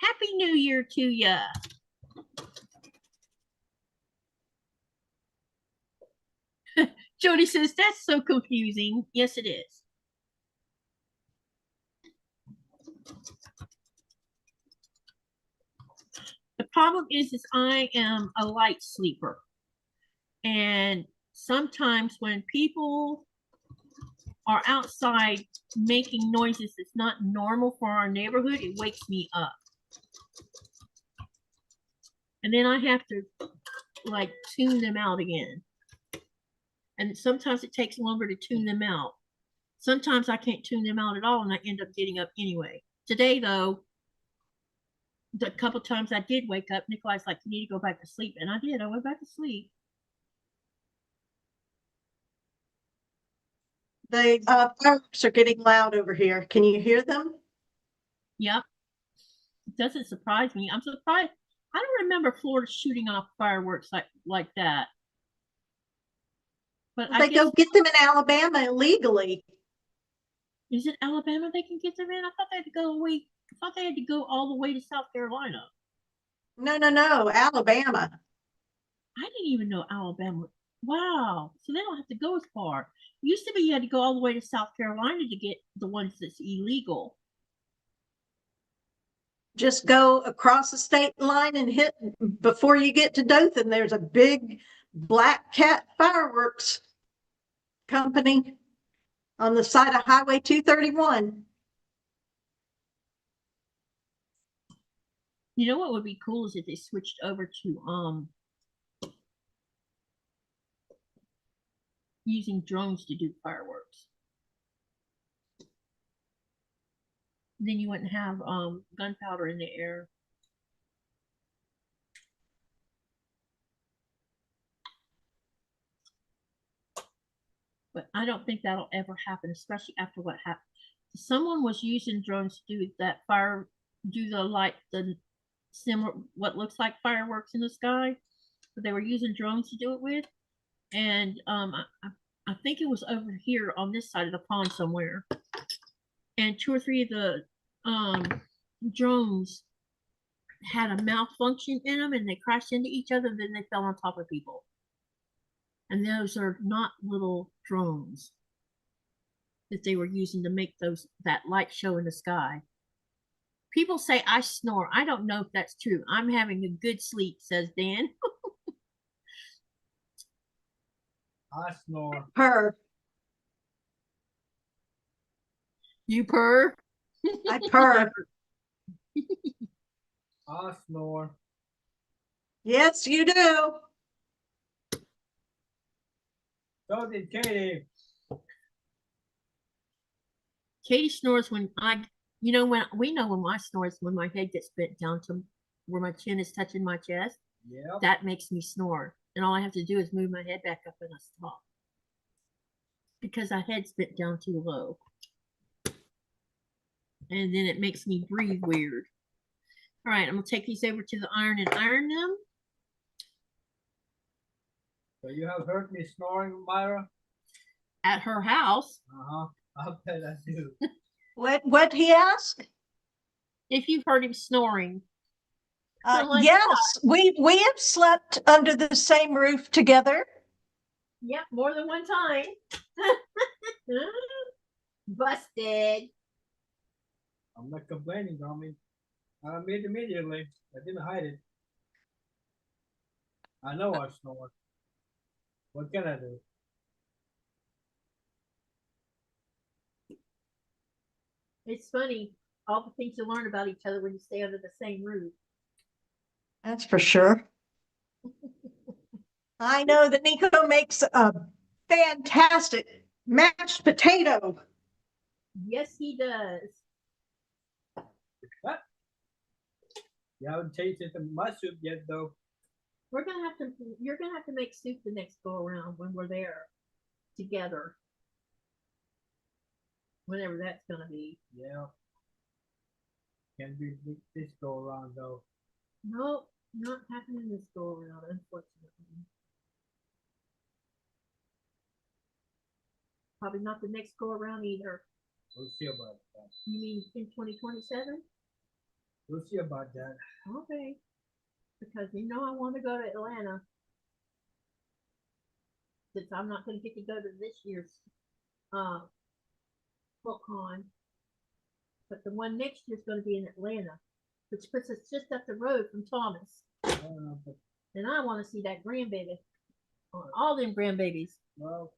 Happy New Year to ya. Jody says, that's so confusing. Yes, it is. The problem is I am a light sleeper. And sometimes when people are outside making noises that's not normal for our neighborhood, it wakes me up. And then I have to like tune them out again. And sometimes it takes longer to tune them out. Sometimes I can't tune them out at all and I end up getting up anyway. Today though, the couple times I did wake up, Nikolai's like, you need to go back to sleep. And I did. I went back to sleep. The fireworks are getting loud over here. Can you hear them? Yep. It doesn't surprise me. I'm surprised. I don't remember Florida shooting off fireworks like that. But They go get them in Alabama illegally. Is it Alabama they can get them in? I thought they had to go away. I thought they had to go all the way to South Carolina. No, Alabama. I didn't even know Alabama. Wow. So they don't have to go as far. It used to be you had to go all the way to South Carolina to get the ones that's illegal. Just go across the state line and hit before you get to Dothan. There's a big Black Cat fireworks company on the side of Highway 231. You know what would be cool is if they switched over to using drones to do fireworks. Then you wouldn't have gunpowder in the air. But I don't think that'll ever happen, especially after what happened. Someone was using drones to do that the similar, what looks like fireworks in the sky, but they were using drones to do it with. And I think it was over here on this side of the pond somewhere. And 2 or 3 of the drones had a malfunction in them and they crashed into each other and then they fell on top of people. And those are not little drones that they were using to make that light show in the sky. People say I snore. I don't know if that's true. I'm having a good sleep, says Dan. I snore. Purr. You purr? I purr. I snore. Yes, you do. So did Katy. Katy snores when when I snore is when my head gets bent down to where my chin is touching my chest. Yep. That makes me snore. And all I have to do is move my head back up and I stop. because I head's bent down too low. And then it makes me breathe weird. All right, I'm gonna take these over to the iron and iron them. So you have heard me snoring, Myra? At her house. Uh-huh. I bet I do. What he asked? If you've heard him snoring. I'm like, Yes, we have slept under the same roof together. Yep, more than one time. Busted. I'm not complaining, Tommy. I admit immediately. I didn't hide it. I know I snore. What can I do? It's funny, all the things you learn about each other when you stay under the same roof. That's for sure. I know that Nico makes a fantastic mashed potato. Yes, he does. What? You haven't tasted my soup yet, though. You're gonna have to make soup the next go around when we're there together. Whenever that's gonna be. Yeah. Can't be this go around, though. Nope, not happening this go around, unfortunately. Probably not the next go around either. We'll see about that. You mean in 2027? We'll see about that. Okay. Because you know I want to go to Atlanta. Since I'm not going to get to go to this year's QuiltCon. But the one next year is going to be in Atlanta, which puts us just up the road from Thomas. And I want to see that grandbaby. All them grandbabies. Well,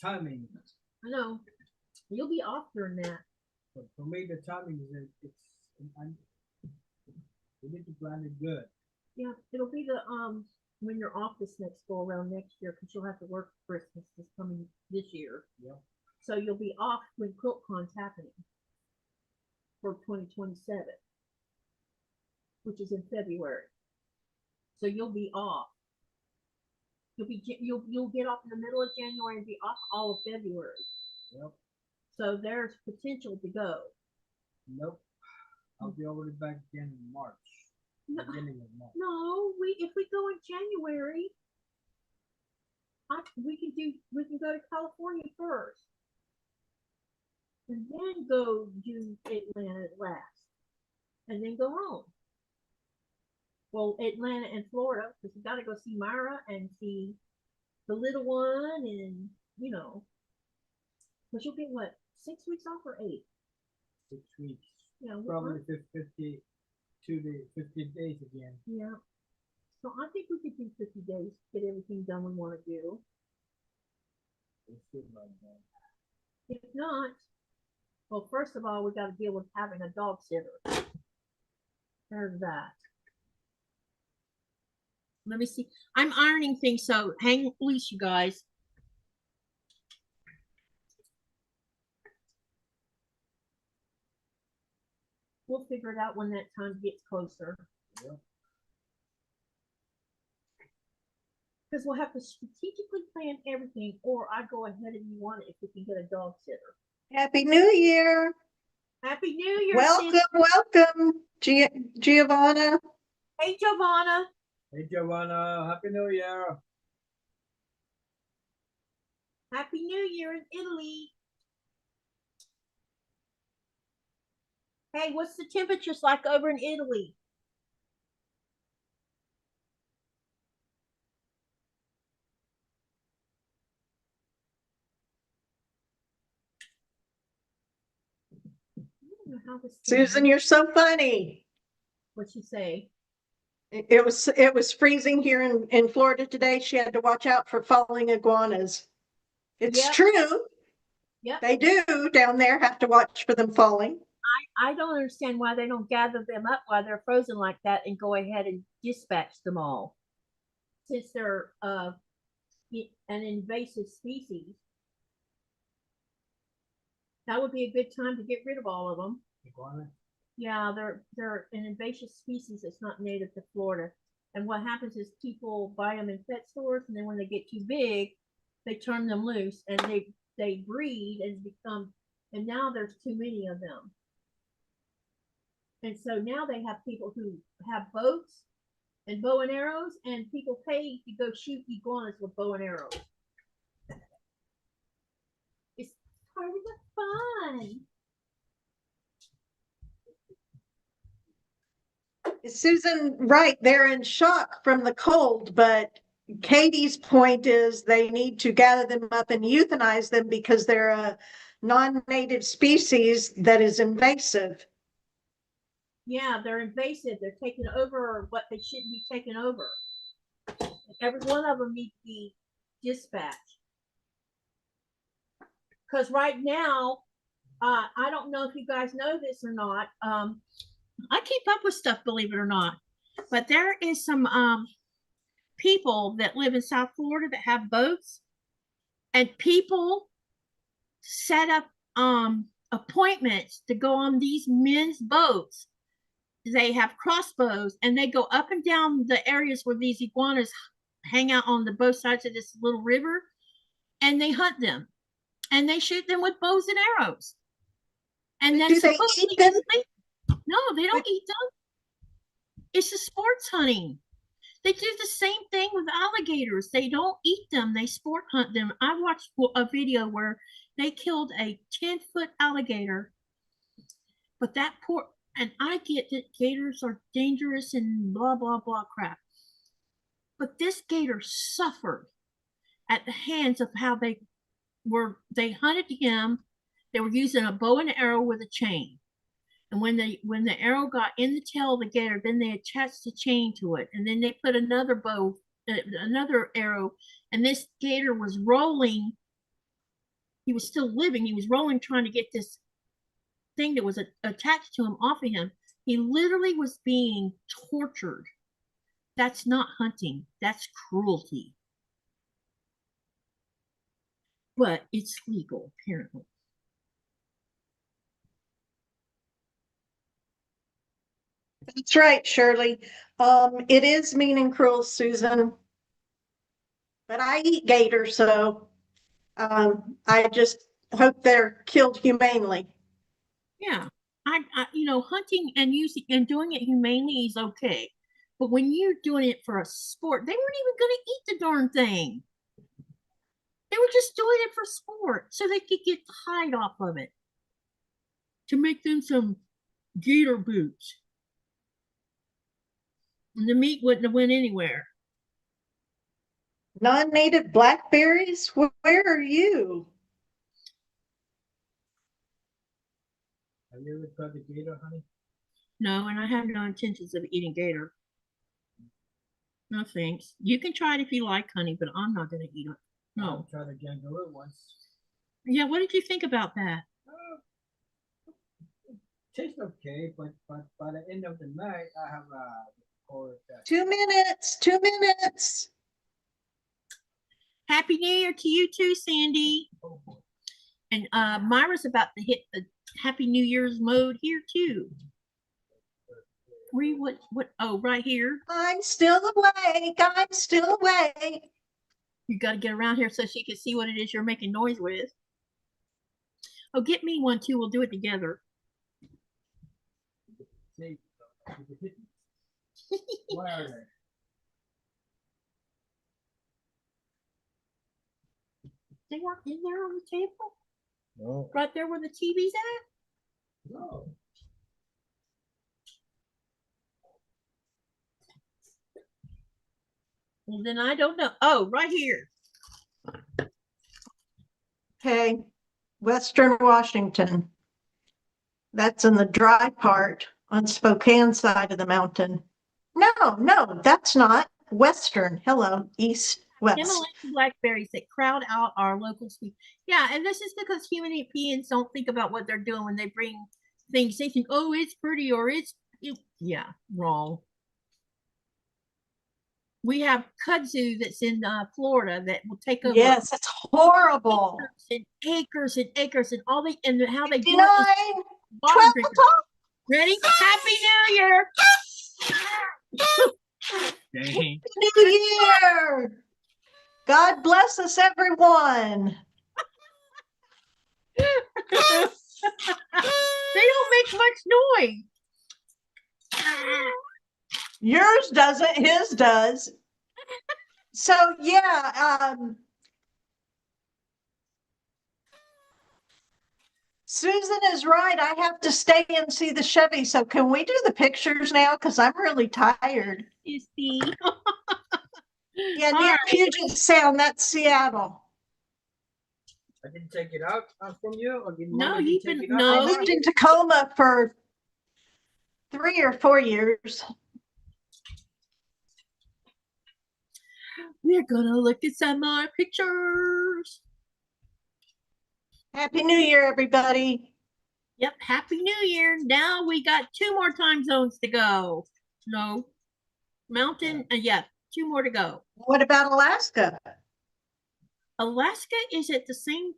timing. I know. You'll be off during that. But for me, the timing is we need to plan it good. Yeah, it'll be the when you're off this next go around next year, because you'll have to work for Christmas this year. Yeah. So you'll be off when QuiltCon's happening for 2027, which is in February. So you'll be off. You'll get off in the middle of January and be off all of February. Yep. So there's potential to go. Nope. I'll be already back again in March. No, beginning of March. no, if we go in January, we can go to California first, and then go do Atlanta last, and then go home. Well, Atlanta and Florida, because we got to go see Myra and see the little one, and but you'll get what, 6 weeks off or 8? 6 weeks. Yeah, Probably 50 days again. Yeah. So I think we could do 50 days to get everything done we want to do. We'll see about that. If not, well, first of all, we got to deal with having a dog sitter. There's that. Let me see. I'm ironing things, so hang loose, you guys. We'll figure it out when that time gets closer. Yep. Because we'll have to strategically plan everything, or I go ahead and you want it if we can get a dog sitter. Happy New Year. Happy New Year. Welcome, Giovanna. Hey, Giovanna. Hey, Giovanna. Happy New Year. Happy New Year in Italy. Hey, what's the temperatures like over in Italy? Susan, you're so funny. What'd she say? It was freezing here in Florida today. She had to watch out for falling iguanas. It's Yep. true. Yep. They do down there have to watch for them falling. I don't understand why they don't gather them up while they're frozen like that and go ahead and dispatch them all. Since they're an invasive species. That would be a good time to get rid of all of them. Iguana? Yeah, they're an invasive species that's not native to Florida. And what happens is people buy them in pet stores, and then when they get too big, they turn them loose, and they breed and become, and now there's too many of them. And so now they have people who have boats and bow and arrows, and people pay to go shoot iguanas with bow and arrows. It's part of the fun. Susan, right, they're in shock from the cold, but Katie's point is they need to gather them up and euthanize them because they're a non-native species that is invasive. Yeah, they're invasive. They're taking over what they shouldn't be taking over. Every one of them needs to be dispatched. Because right now, I don't know if you guys know this or not. I keep up with stuff, believe it or not. But there is some people that live in South Florida that have boats, and people set up appointments to go on these men's boats. They have crossbows, and they go up and down the areas where these iguanas hang out on the both sides of this little river, and they hunt them, and they shoot them with bows and arrows. And then Do they supposedly eat them? no, they don't eat them. It's a sports hunting. They do the same thing with alligators. They don't eat them. They sport hunt them. I watched a video where they killed a 10-foot alligator, but that poor, and I get that gators are dangerous and blah, blah, blah crap. But this gator suffered at the hands of how they hunted him. They were using a bow and arrow with a chain. And when the arrow got in the tail of the gator, then they attached the chain to it. And then they put another bow, another arrow, and this gator was rolling. He was still living. He was rolling, trying to get this thing that was attached to him off of him. He literally was being tortured. That's not hunting. That's cruelty. But it's legal, apparently. That's right, Shirley. It is mean and cruel, Susan. But I eat gators, so I just hope they're killed humanely. Yeah, I hunting and using and doing it humanely is okay, but when you're doing it for a sport, they weren't even going to eat the darn thing. They were just doing it for sport, so they could get the hide off of it to make them some gator boots. And the meat wouldn't have went anywhere. Non-native blackberries? Where are you? Have you ever tried the gator, honey? No, and I have no intentions of eating gator. No thanks. You can try it if you like, honey, but I'm not going to eat it. No. I tried a kangaroo once. Yeah, what did you think about that? Tastes okay, but by the end of the night, I have 2 minutes. 2 minutes. Happy New Year to you too, Sandy. And Myra's about to hit the Happy New Year's mode here too. What? Oh, right here. I'm still awake. I'm still awake. You got to get around here so she can see what it is you're making noise with. Oh, get me one too. We'll do it together. Where are they? They weren't in there on the table? No. Right there where the TV's at? No. Well, then I don't know. Oh, right here. Okay. Western Washington. That's in the dry part on Spokane side of the mountain. No, that's not. Western. Hello, east, west. Himalayan blackberries that crowd out our local sweet. Yeah, and this is because human beings don't think about what they're doing when they bring things. They think, oh, it's pretty or yeah, wrong. We have kudzu that's in Florida that will take over. Yes, it's horrible. Acres and acres and all the and how they do 59, it. 12 o'clock. Ready? Happy New Year! Happy New Year! God bless us, everyone. They don't make much noise. Yours doesn't, his does. So yeah, Susan is right. I have to stay and see the Chevy. So can we do the pictures now? Because I'm really tired. You see. Yeah, All near right. Puget Sound, that's Seattle. I didn't take it out from you, or did No, Mama you've take been it out? I no. lived in Tacoma for 3 or 4 years. We're gonna look at some more pictures. Happy New Year, everybody. Yep, Happy New Year. Now we got 2 more time zones to go. No. Mountain, yeah, 2 more to go. What about Alaska? Alaska is at the same.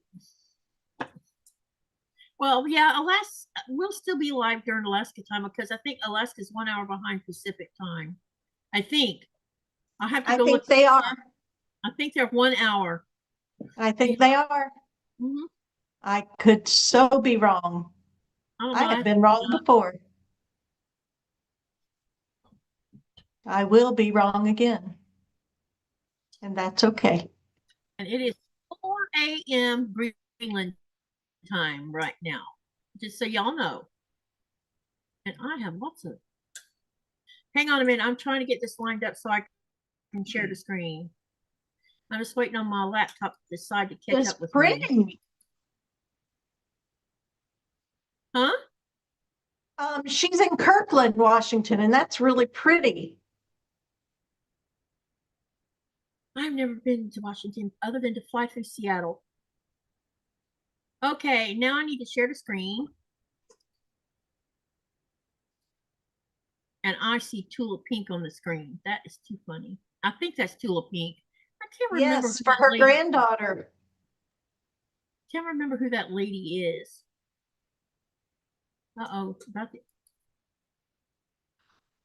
Well, yeah, Alaska will still be live during Alaska time because I think Alaska is 1 hour behind Pacific time. I think. I'll have to I go think look. they are. I think they're 1 hour. I think they are. Mm-hmm. I could so be wrong. I have been wrong before. I will be wrong again. And that's okay. And it is 4 a.m. Greenland time right now, just so y'all know. And I have lots of. Hang on a minute. I'm trying to get this lined up so I can share the screen. I'm just waiting on my laptop to decide to catch It's up with pretty. me. Huh? She's in Kirkland, Washington, and that's really pretty. I've never been to Washington other than to fly through Seattle. Okay, now I need to share the screen. And I see Tulip Pink on the screen. That is too funny. I think that's Tulip Pink. I can't remember. Yes, for her granddaughter. Can't remember who that lady is. Uh-oh, about the.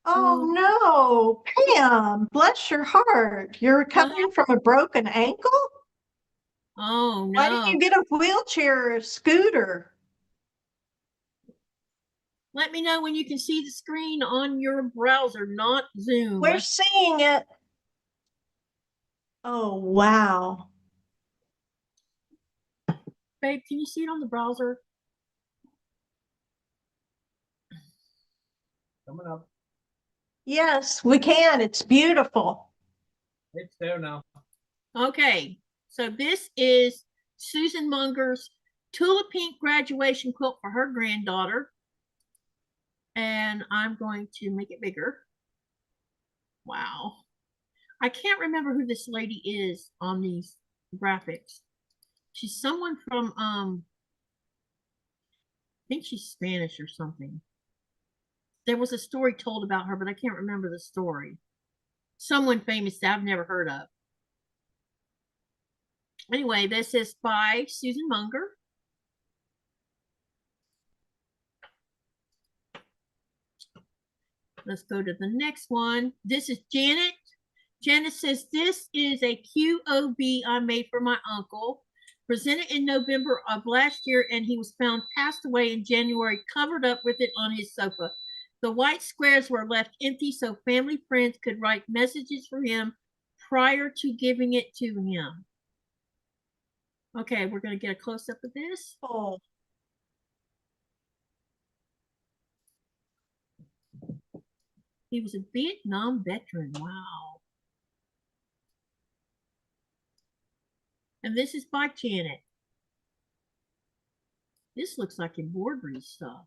Oh no, Pam, bless your heart. You're recovering from a broken ankle? Oh no. Why didn't you get a wheelchair or a scooter? Let me know when you can see the screen on your browser, not Zoom. We're seeing it. Oh, wow. Babe, can you see it on the browser? Coming up. Yes, we can. It's beautiful. It's there now. Okay, so this is Susan Munger's Tulip Pink graduation quilt for her granddaughter. And I'm going to make it bigger. Wow. I can't remember who this lady is on these graphics. She's someone from, I think she's Spanish or something. There was a story told about her, but I can't remember the story. Someone famous that I've never heard of. Anyway, this is by Susan Munger. Let's go to the next one. This is Janet. Janet says, this is a QOB I made for my uncle. Presented in November of last year, and he was found passed away in January, covered up with it on his sofa. The white squares were left empty so family friends could write messages for him prior to giving it to him. Okay, we're going to get a close-up of this. Oh. He was a Vietnam veteran. Wow. And this is by Janet. This looks like embroidery stuff.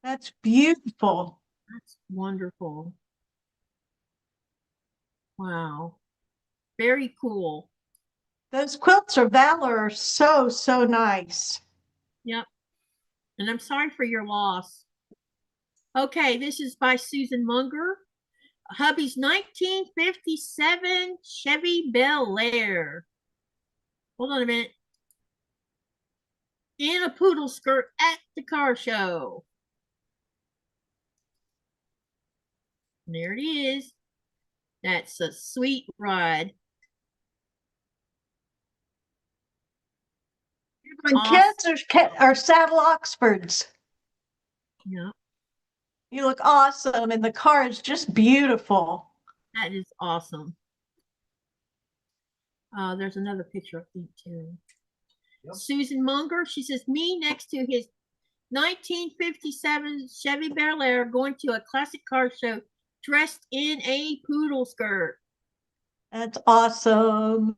That's beautiful. That's wonderful. Wow. Very cool. Those quilts of valor are so, so nice. Yep. And I'm sorry for your loss. Okay, this is by Susan Munger. Hubby's 1957 Chevy Bel Air. Hold on a minute. In a poodle skirt at the car show. And there it is. That's a sweet ride. And Awesome. kids are saddle Oxfords. Yeah, You look awesome, and the car is just beautiful. that is awesome. There's another picture I think too. Yep. Susan Munger, she says, me next to his 1957 Chevy Bel Air going to a classic car show dressed in a poodle skirt. That's awesome.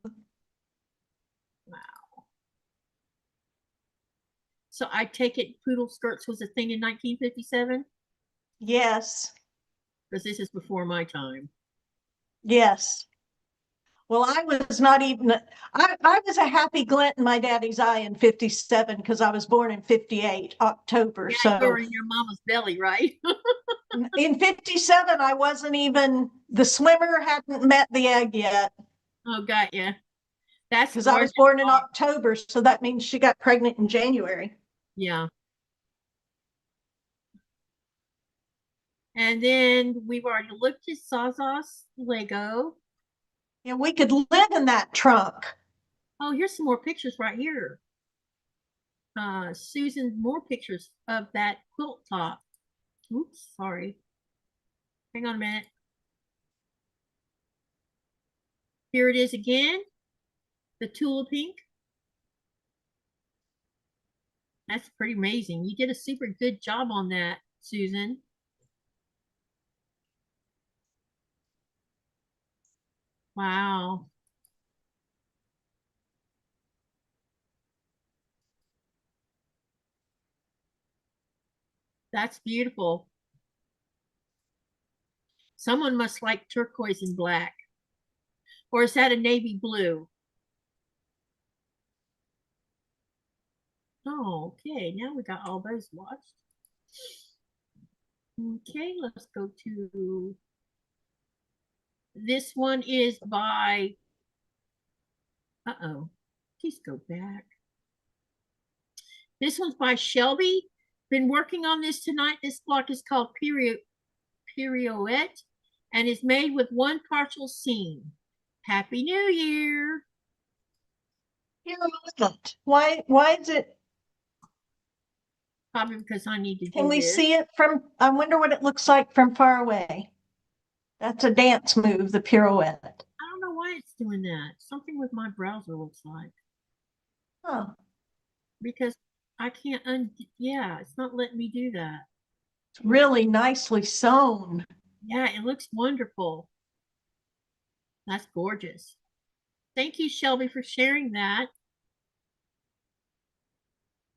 Wow. So I take it poodle skirts was a thing in 1957? Yes. Because this is before my time. Yes. Well, I was not even, I was a happy glint in my daddy's eye in 57 because I was born in 58, October. Yeah, So you were in your mama's belly, right? in 57, I wasn't even, the swimmer hadn't met the egg yet. Oh, got ya. That's because I was born in October. So that means she got pregnant in January. Yeah. And then we've already looked at Sawzall's Lego. Yeah, we could live in that trunk. Oh, here's some more pictures right here. Susan, more pictures of that quilt top. Oops, sorry. Hang on a minute. Here it is again. The Tula Pink. That's pretty amazing. You did a super good job on that, Susan. Wow. That's beautiful. Someone must like turquoise and black. Or is that a navy blue? Oh, okay. Now we got all those watched. Okay, let's go to this one is by please go back. This one's by Shelby. Been working on this tonight. This block is called Pirouette and is made with one partial seam. Happy New Year. Why is it? Probably because I need to do Can we this. see it from, I wonder what it looks like from far away. That's a dance move, the pirouette. I don't know why it's doing that. Something with my browser looks like. Oh. Because I can't yeah, it's not letting me do that. It's really nicely sewn. Yeah, it looks wonderful. That's gorgeous. Thank you, Shelby, for sharing that.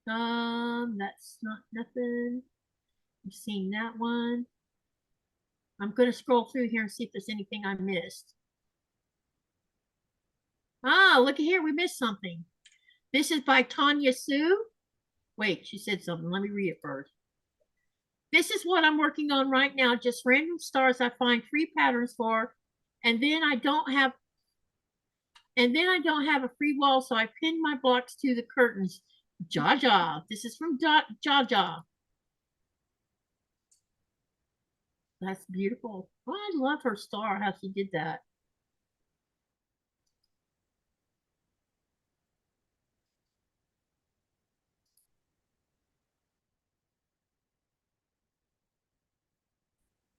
That's not nothing. I've seen that one. I'm going to scroll through here and see if there's anything I missed. Ah, look at here. We missed something. This is by Tanya Sue. Wait, she said something. Let me read it first. This is what I'm working on right now. Just random stars I find free patterns for, and then I don't have a free wall, so I pin my blocks to the curtains. Jaja. This is from Jaja. That's beautiful. Oh, I love her star, how she did that.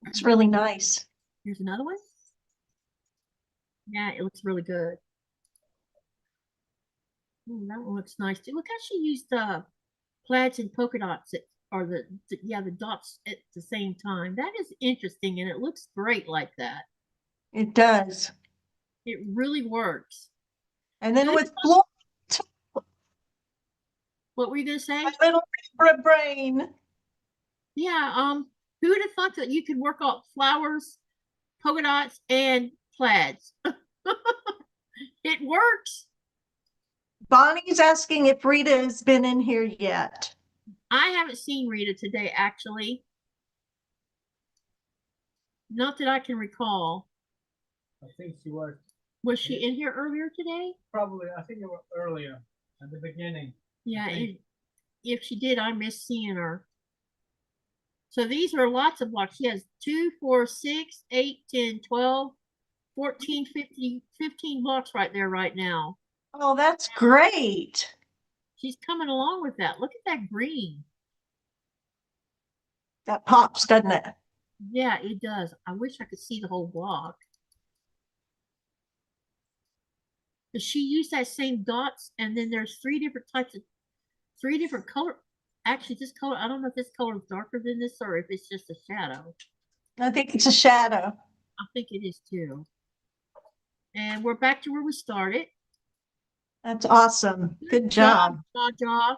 It's really nice. Here's another one. Yeah, it looks really good. Ooh, that one looks nice too. Look how she used plaids and polka dots or the dots at the same time. That is interesting, and it looks great like that. It does. It really works. And then with floor. What were you gonna say? My little brain. Yeah. Who would have thought that you could work out flowers, polka dots, and plaids? It works. Bonnie's asking if Rita has been in here yet. I haven't seen Rita today, actually. Not that I can recall. I think she was. Was she in here earlier today? Probably. I think it was earlier at the beginning. Yeah, if she did, I missed seeing her. So these are lots of blocks. She has 2, 4, 6, 8, 10, 12, 14, 15 blocks right there right now. Oh, that's great. She's coming along with that. Look at that green. That pops, doesn't it? Yeah, it does. I wish I could see the whole block. Does she use that same dots? And then there's three different color. Actually, this color, I don't know if this color is darker than this or if it's just a shadow. I think it's a shadow. I think it is too. And we're back to where we started. That's awesome. Good job. Jaw.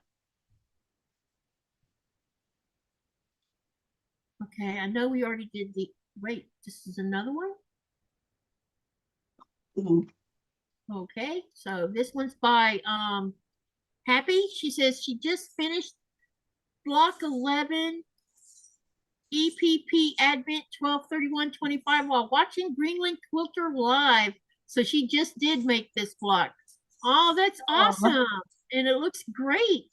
Okay, I know we already did the, wait, this is another one? Ooh. Okay, so this one's by Happy. She says she just finished block 11 EPP Advent 12/31/25 while watching Greenland Quilter live. So she just did make this block. Oh, that's awesome. And it looks great.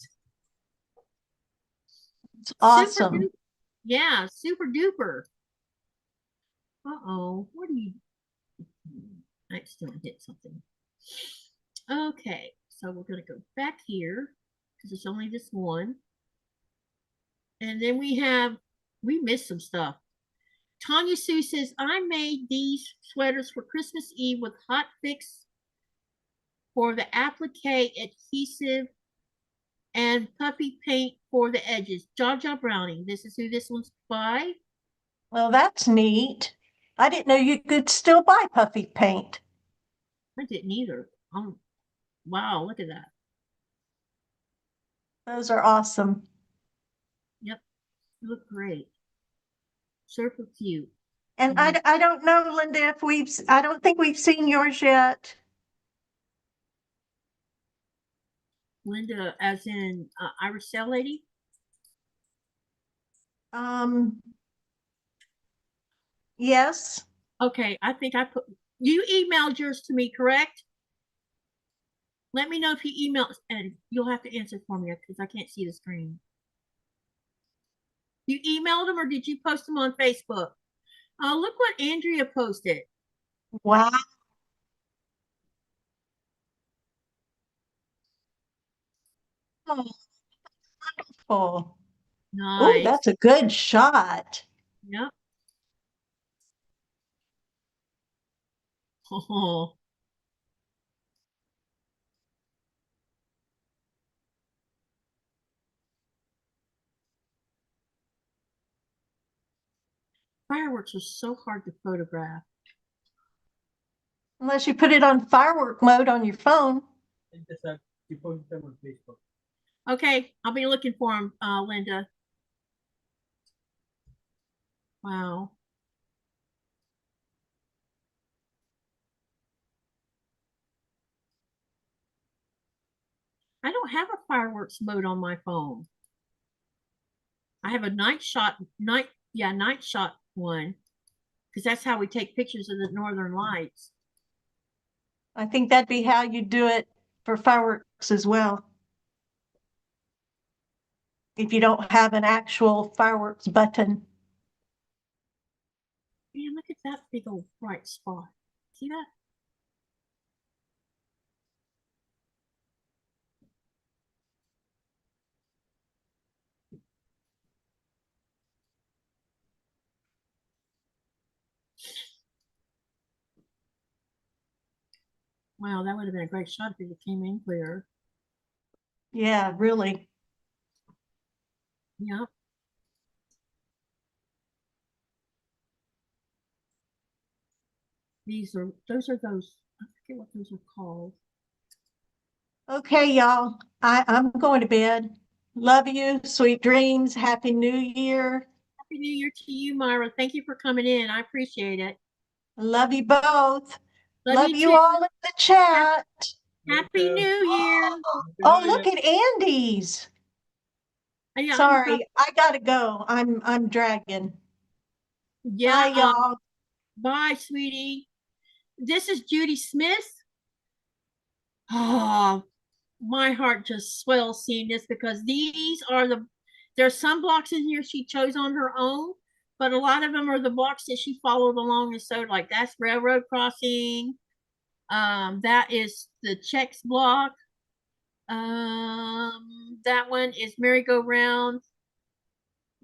It's awesome. Yeah, super duper. Uh-oh, what do you, I accidentally hit something. Okay, so we're gonna go back here because it's only this one. And then we missed some stuff. Tanya Sue says, I made these sweaters for Christmas Eve with hot fix for the applique adhesive and puffy paint for the edges. Jaja Browning. This is who this one's by. Well, that's neat. I didn't know you could still buy puffy paint. I didn't either. Wow, look at that. Those are awesome. Yep, look great. Super cute. And I don't know, Linda, if I don't think we've seen yours yet. Linda, as in Irish Cell Lady? Yes. Okay, I think you emailed yours to me, correct? Let me know if you emailed, and you'll have to answer for me because I can't see the screen. You emailed them or did you post them on Facebook? Oh, look what Andrea posted. Wow. Oh, wonderful. Nice. Oh, that's a good shot. Yep. Oh. Fireworks are so hard to photograph. Unless you put it on firework mode on your phone. You posted them on Facebook. Okay, I'll be looking for them, Linda. Wow. I don't have a fireworks mode on my phone. I have a night shot one, because that's how we take pictures of the northern lights. I think that'd be how you do it for fireworks as well. If you don't have an actual fireworks button. Man, look at that big old bright spot. See that? Wow, that would have been a great shot if it came in clear. Yeah, really. Yep. Those are those, I forget what those are called. Okay, y'all. I'm going to bed. Love you. Sweet dreams. Happy New Year. Happy New Year to you, Myra. Thank you for coming in. I appreciate it. Love you both. Love you you all in the chat. Happy New Year. Oh, look at Andy's. Yeah, Sorry, I gotta go. I'm dragging. Yeah. Bye, y'all. Bye, sweetie. This is Judy Smith. Oh, my heart just swells seeing this because these are there's some blocks in here she chose on her own, but a lot of them are the blocks that she followed along and sewed. Like that's Railroad Crossing. That is the Checks block. That one is merry-go-round.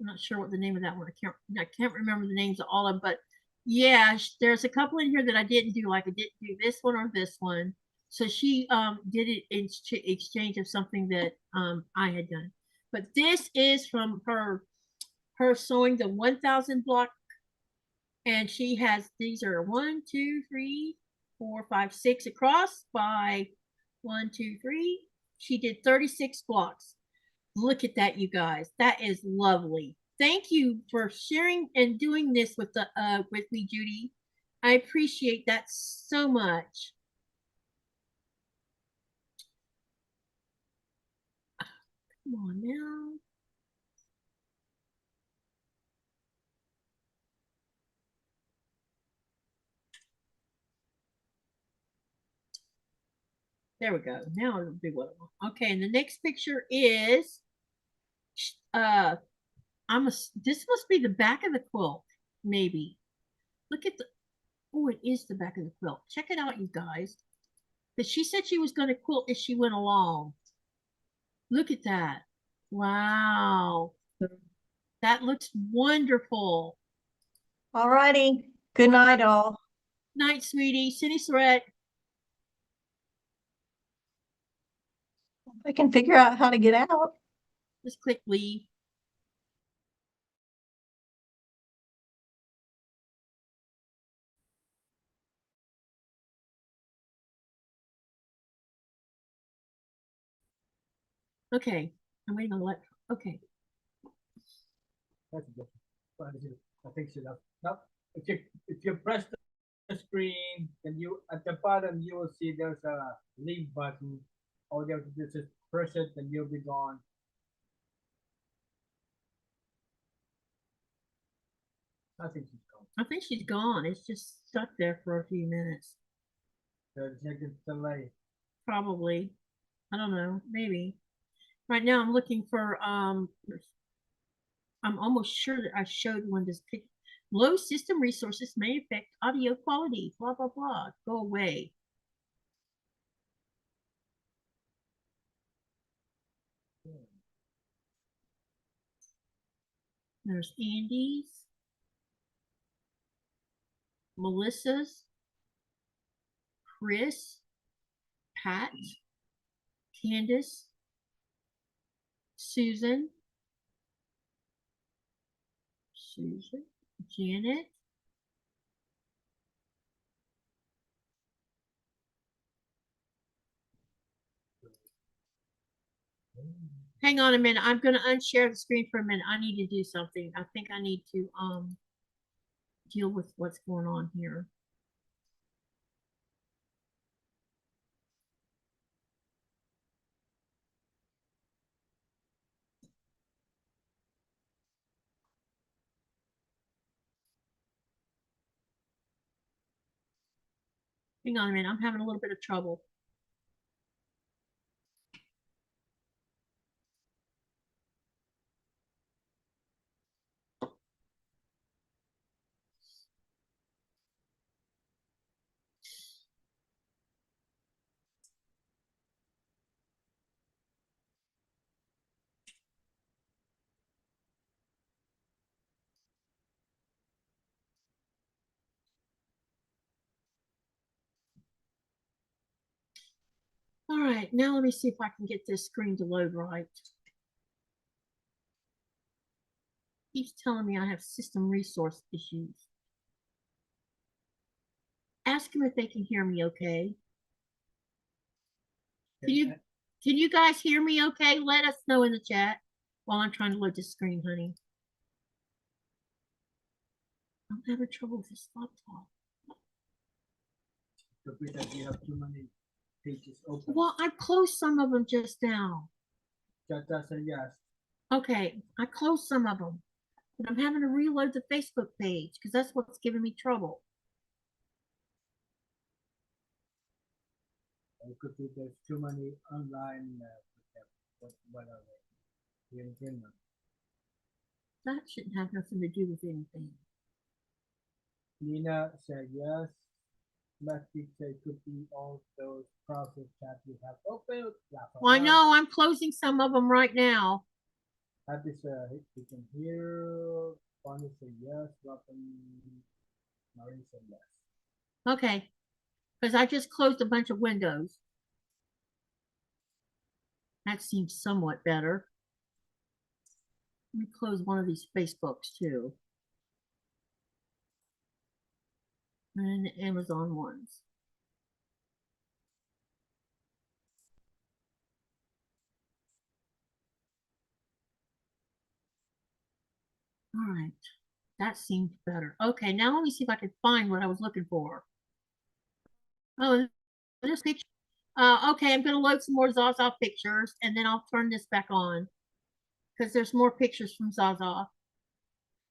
I'm not sure what the name of that one. I can't remember the names of all of them, but yeah, there's a couple in here that I didn't do. Like I didn't do this one or this one. So she did it in exchange of something that I had done. But this is from her sewing the 1,000 block, and she has, these are 1, 2, 3, 4, 5, 6 across by 1, 2, 3. She did 36 blocks. Look at that, you guys. That is lovely. Thank you for sharing and doing this with me, Judy. I appreciate that so much. Come on now. There we go. Now it'll do what I want. Okay, and the next picture is this must be the back of the quilt, maybe. Look at the, oh, it is the back of the quilt. Check it out, you guys. But she said she was going to quilt as she went along. Look at that. Wow. That looks wonderful. All righty. Good night, all. Night, sweetie. Cindy Surratt. I can figure out how to get out. Just click leave. Okay. I'm waiting on the laptop. Okay. That's good. I think so. Now, if you press the screen, then you at the bottom you will see there's a leave button. All you have to do is just press it, then you'll be gone. I think she's gone. I think she's gone. It's just stuck there for a few minutes. 30 seconds delay. Probably. I don't know. Maybe. Right now I'm looking for I'm almost sure that I showed one this pic. Low system resources may affect audio quality. Blah blah blah. Go away. There's Andy's, Melissa's, Chris, Pat, Candace, Susan, Janet, hang on a minute. I'm going to unshare the screen for a minute. I need to do something. I think I need to deal with what's going on here. Hang on a minute. I'm having a little bit of trouble. All right, now let me see if I can get this screen to load right. Keeps telling me I have system resource issues. Ask them if they can hear me okay. Can you guys hear me okay? Let us know in the chat while I'm trying to load this screen, honey. I'm having trouble with this laptop. Because you have too many pages open. Well, I closed some of them just now. That's a yes. Okay, I closed some of them, but I'm having to reload the Facebook page because that's what's giving me trouble. It could be there's too many online. What are they? Here in Greenland. That shouldn't have nothing to do with anything. Nina said yes. Matthew say could be all those process chat you have open. Well, I know I'm closing some of them right now. Happy say you can hear. Bonnie say yes. Robin, Marie say yes. Okay, because I just closed a bunch of windows. That seems somewhat better. Let me close one of these Facebooks too. And the Amazon ones. All right, that seems better. Okay, now let me see if I can find what I was looking for. Oh, this picture. Okay, I'm going to load some more Zaza pictures, and then I'll turn this back on because there's more pictures from Zaza.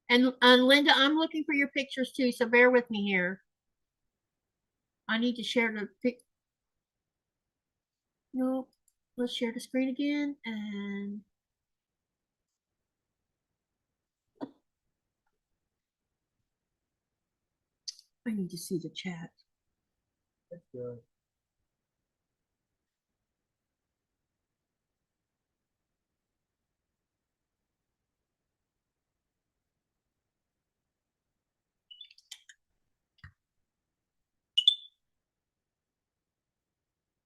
And Linda, I'm looking for your pictures too, so bear with me here. I need to share the pic. No, let's share the screen again, and I need to see the chat. That's good.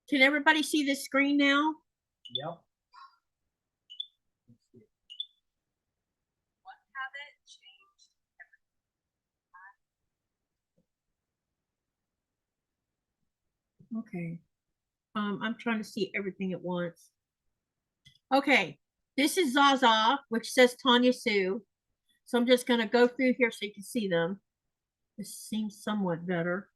Can everybody see this screen now? Yep. Okay. I'm trying to see everything at once. Okay, this is Zaza, which says Tanya Sue. So I'm just going to go through here so you can see them. This seems somewhat better.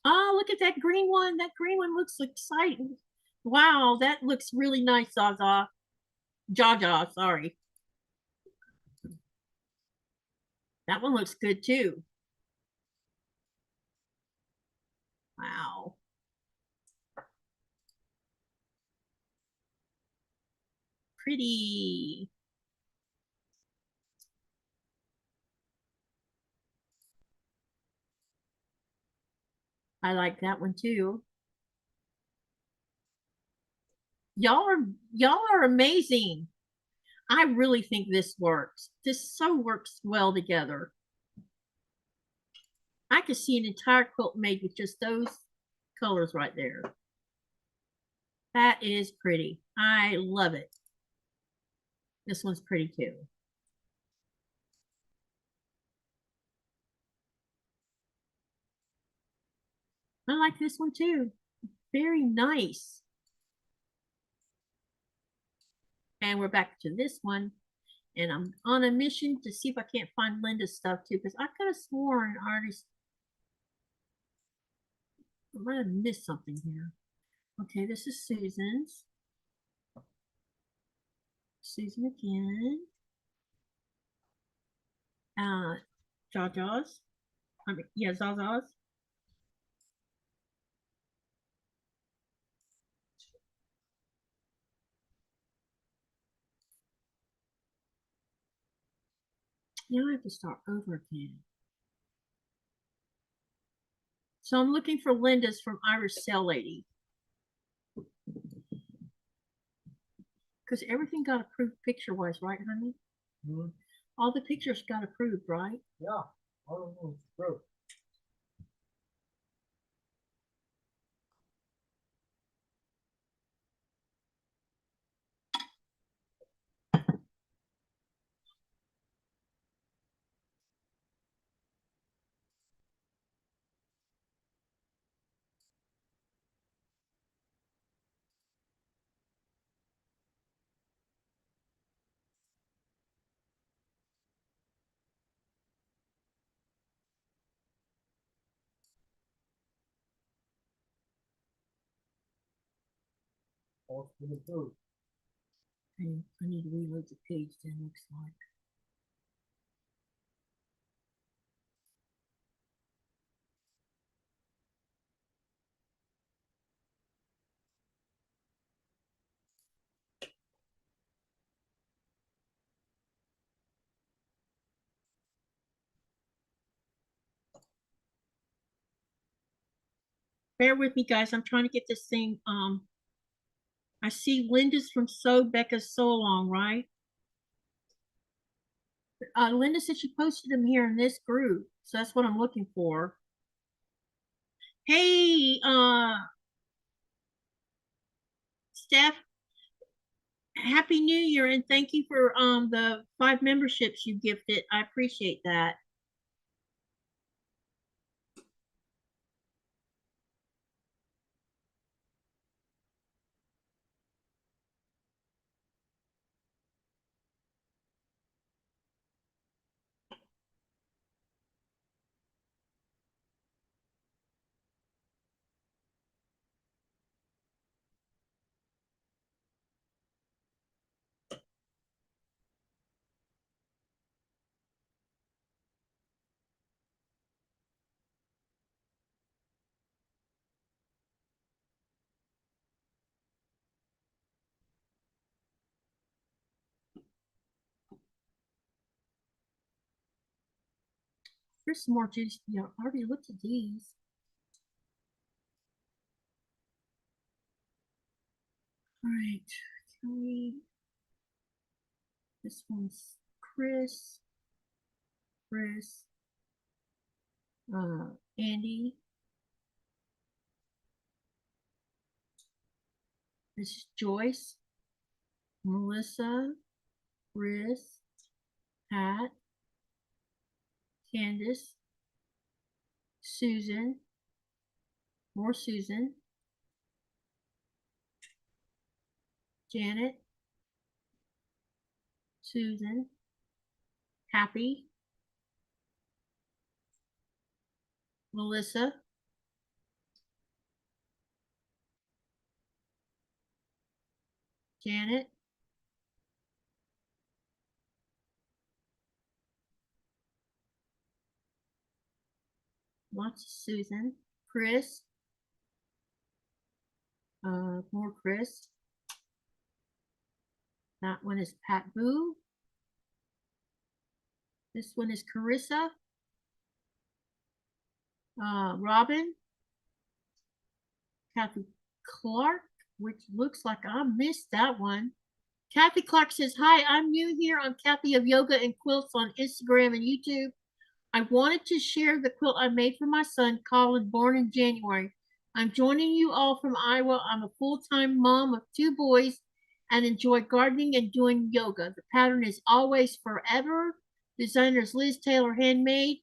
Oh, look at that green one. That green one looks exciting. Wow, that looks really nice, Zaza. Jaja, sorry. That one looks good too. Wow. Pretty. I like that one too. Y'all are amazing. I really think this works. This so works well together. I could see an entire quilt made with just those colors right there. That is pretty. I love it. This one's pretty too. I like this one too. Very nice. And we're back to this one. And I'm on a mission to see if I can't find Linda's stuff too, because I could have sworn I already might have missed something here. Okay, this is Susan's. Susan again. Jaja's. I mean, yeah, Zaza's. Now I have to start over again. So I'm looking for Linda's from Irish Cell Lady. Because everything got approved picture-wise, right, honey? Mm-hmm. All the pictures got approved, right? Yeah, all of them approved. All been approved. Okay, I need to reload the page then, looks like. Bear with me, guys. I'm trying to get this thing. I see Linda's from Sew, Becca's Sew Along, right? Linda said she posted them here in this group, so that's what I'm looking for. Hey, Steph, Happy New Year, and thank you for the 5 memberships you gifted. I appreciate that. There's some more juice. You know, I already looked at these. All right, Kelly. This one's Chris. Andy. This is Joyce, Melissa, Chris, Pat, Candace, Susan, more Susan, Janet, Susan, Happy, Melissa, Janet, lots of Susan, Chris, more Chris. That one is Pat Boo. This one is Carissa, Robin, Kathy Clark, which looks like I missed that one. Kathy Clark says, hi, I'm new here. I'm Kathy of Yoga and Quilts on Instagram and YouTube. I wanted to share the quilt I made for my son, Colin, born in January. I'm joining you all from Iowa. I'm a full-time mom of 2 boys and enjoy gardening and doing yoga. The pattern is Always Forever. Designer is Liz Taylor Handmade.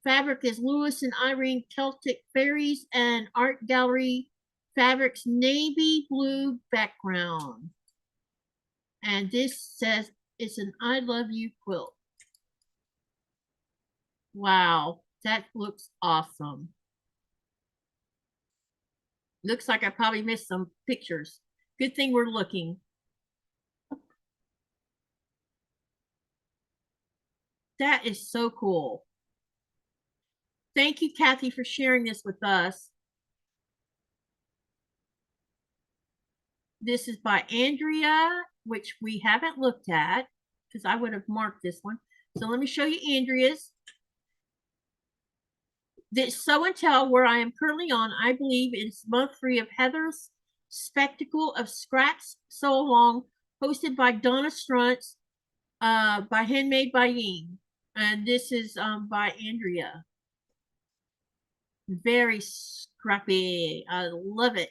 Fabric is Lewis and Irene Celtic Fairies, and Art Gallery Fabrics navy blue background. And this says it's an I love you quilt. Wow, that looks awesome. Looks like I probably missed some pictures. Good thing we're looking. That is so cool. Thank you, Kathy, for sharing this with us. This is by Andrea, which we haven't looked at because I would have marked this one. So let me show you Andrea's. This Sew and Tell, where I am currently on, I believe it's month 3 of Heather's Spectacle of Scraps Sew Along, hosted by Donna Struntz, by Handmade by Ying. And this is by Andrea. Very scrappy. I love it.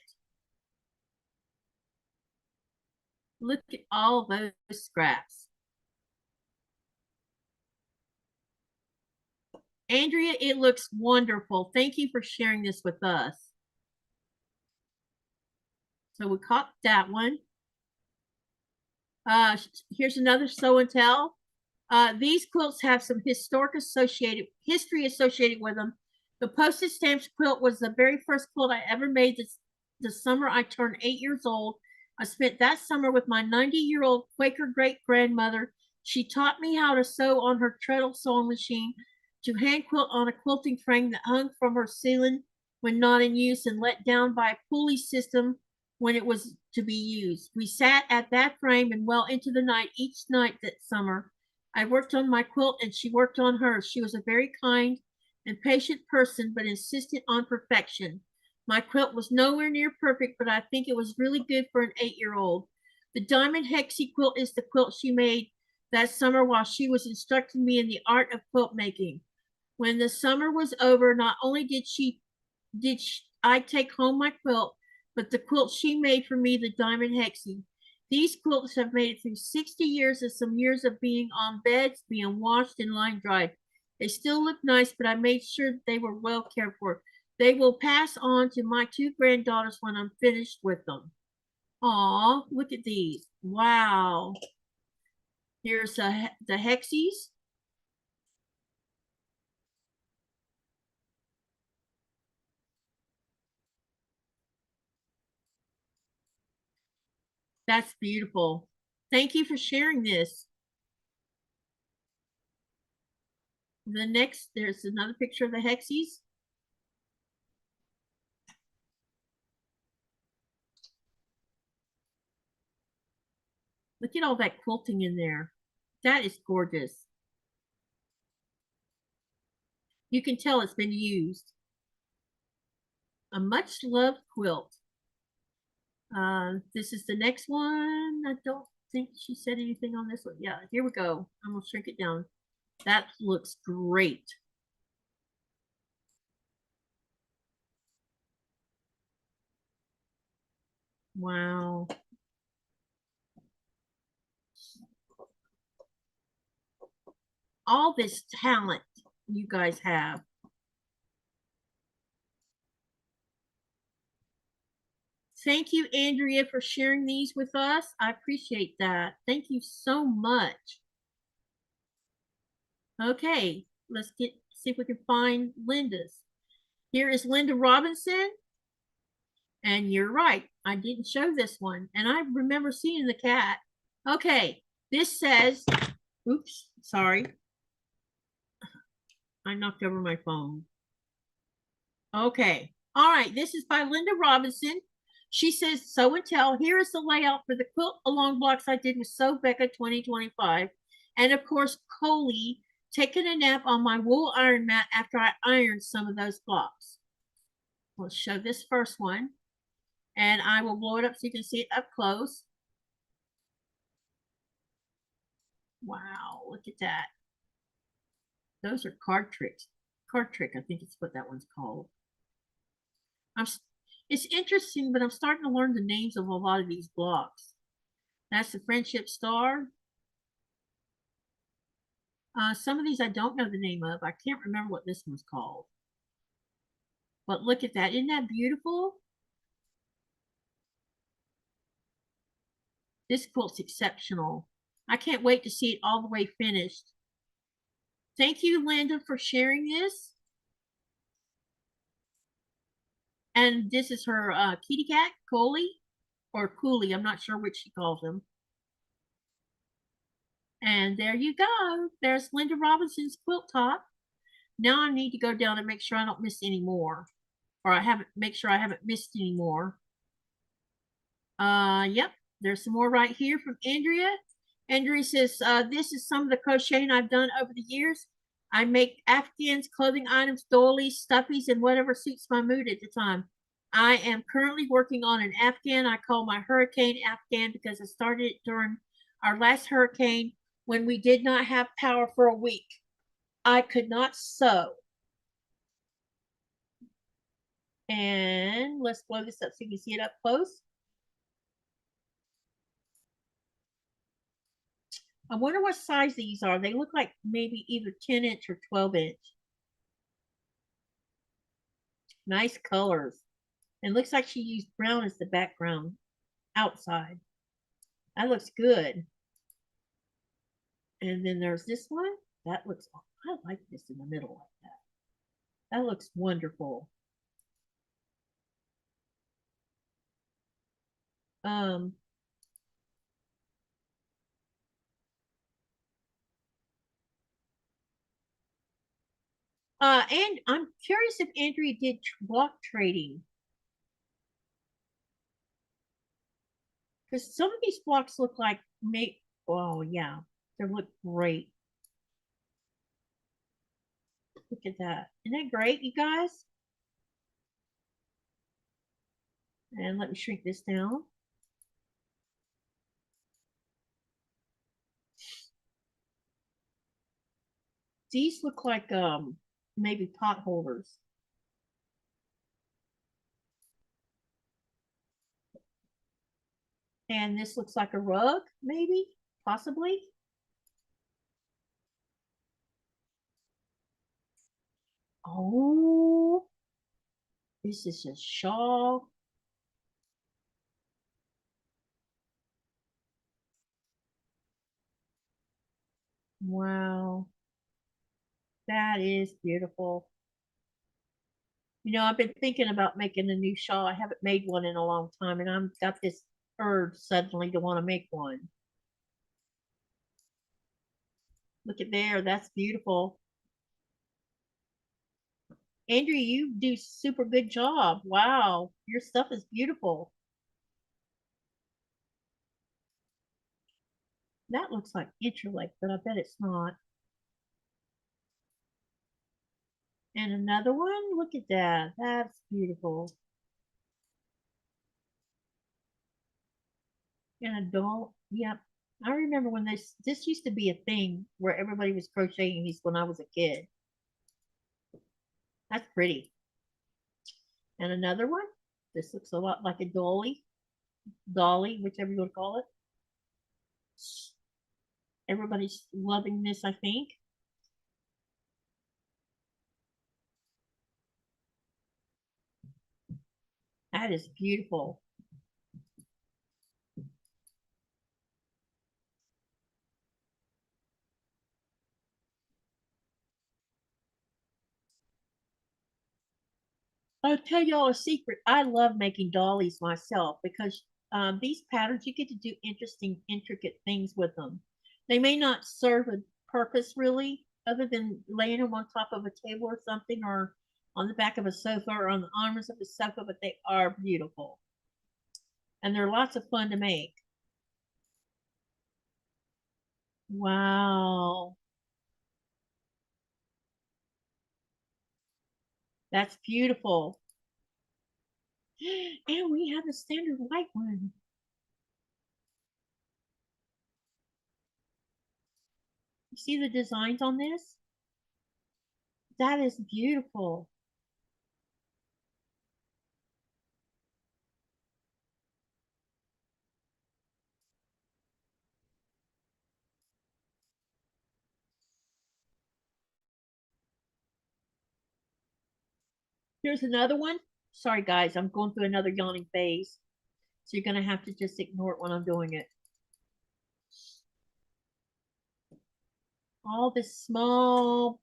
Look at all those scraps. Andrea, it looks wonderful. Thank you for sharing this with us. So we caught that one. Here's another Sew and Tell. These quilts have some history associated with them. The postage stamps quilt was the very first quilt I ever made the summer I turned 8 years old. I spent that summer with my 90-year-old Quaker great-grandmother. She taught me how to sew on her treadle sewing machine, to hand quilt on a quilting frame that hung from her ceiling when not in use and let down by a pulley system when it was to be used. We sat at that frame and well into the night each night that summer. I worked on my quilt and she worked on hers. She was a very kind and patient person, but insistent on perfection. My quilt was nowhere near perfect, but I think it was really good for an 8-year-old. The Diamond Hexie quilt is the quilt she made that summer while she was instructing me in the art of quilt making. When the summer was over, not only did I take home my quilt, but the quilt she made for me, the Diamond Hexie. These quilts have made it through 60 years and some years of being on beds, being washed and line dried. They still look nice, but I made sure that they were well cared for. They will pass on to my 2 granddaughters when I'm finished with them. Aw, look at these. Wow. Here's the Hexies. That's beautiful. Thank you for sharing this. The next, there's another picture of the Hexies. Look at all that quilting in there. That is gorgeous. You can tell it's been used. A much loved quilt. This is the next one. I don't think she said anything on this one. Yeah, here we go. I'm gonna shrink it down. That looks great. Wow. All this talent you guys have. Thank you, Andrea, for sharing these with us. I appreciate that. Thank you so much. Okay, let's see if we can find Linda's. Here is Linda Robinson. And you're right, I didn't show this one. And I remember seeing the cat. Okay, this says, oops, sorry. I knocked over my phone. Okay, all right, this is by Linda Robinson. She says, Sew and Tell, here is the layout for the quilt along blocks I did with Sew Becca 2025. And of course, Coley taking a nap on my wool iron mat after I ironed some of those blocks. Let's show this first one. And I will blow it up so you can see it up close. Wow, look at that. Those are card tricks. Card trick, I think it's what that one's called. It's interesting, but I'm starting to learn the names of a lot of these blocks. That's the Friendship Star. Some of these I don't know the name of. I can't remember what this one's called. But look at that. Isn't that beautiful? This quilt's exceptional. I can't wait to see it all the way finished. Thank you, Linda, for sharing this. And this is her kitty cat, Coley, or Cooley. I'm not sure which she calls him. And there you go. There's Linda Robinson's quilt top. Now I need to go down and make sure I don't miss any more. Or make sure I haven't missed any more. Yep. There's some more right here from Andrea. Andrea says, this is some of the crocheting I've done over the years. I make Afghans, clothing items, doilies, stuffies, and whatever suits my mood at the time. I am currently working on an Afghan I call my Hurricane Afghan because I started it during our last hurricane when we did not have power for a week. I could not sew. And let's blow this up so you can see it up close. I wonder what size these are. They look like maybe either 10-inch or 12-inch. Nice colors. It looks like she used brown as the background outside. That looks good. And then there's this one. That looks, I like this in the middle like that. That looks wonderful. And I'm curious if Andrea did block trading. Because some of these blocks look like oh yeah, they look great. Look at that. Isn't that great, you guys? And let me shrink this down. These look like maybe pot holders. And this looks like a rug, maybe, possibly. Oh, this is a shawl. Wow, that is beautiful. You know, I've been thinking about making a new shawl. I haven't made one in a long time, and I've got this urge suddenly to want to make one. Look at there, that's beautiful. Andrea, you do super good job. Wow, your stuff is beautiful. That looks like interlace, but I bet it's not. And another one, look at that. That's beautiful. And a doll, yep. I remember when this used to be a thing where everybody was crocheting these when I was a kid. That's pretty. And another one. This looks a lot like a dolly, whichever you want to call it. Everybody's loving this, I think. That is beautiful. I'll tell y'all a secret. I love making dollies myself because these patterns, you get to do interesting, intricate things with them. They may not serve a purpose really, other than laying them on top of a table or something, or on the back of a sofa or on the arms of a sofa, but they are beautiful. And they're lots of fun to make. Wow. That's beautiful. And we have a standard white one. You see the designs on this? That is beautiful. Here's another one. Sorry, guys, I'm going through another yawning phase. So you're going to have to just ignore it when I'm doing it. All this small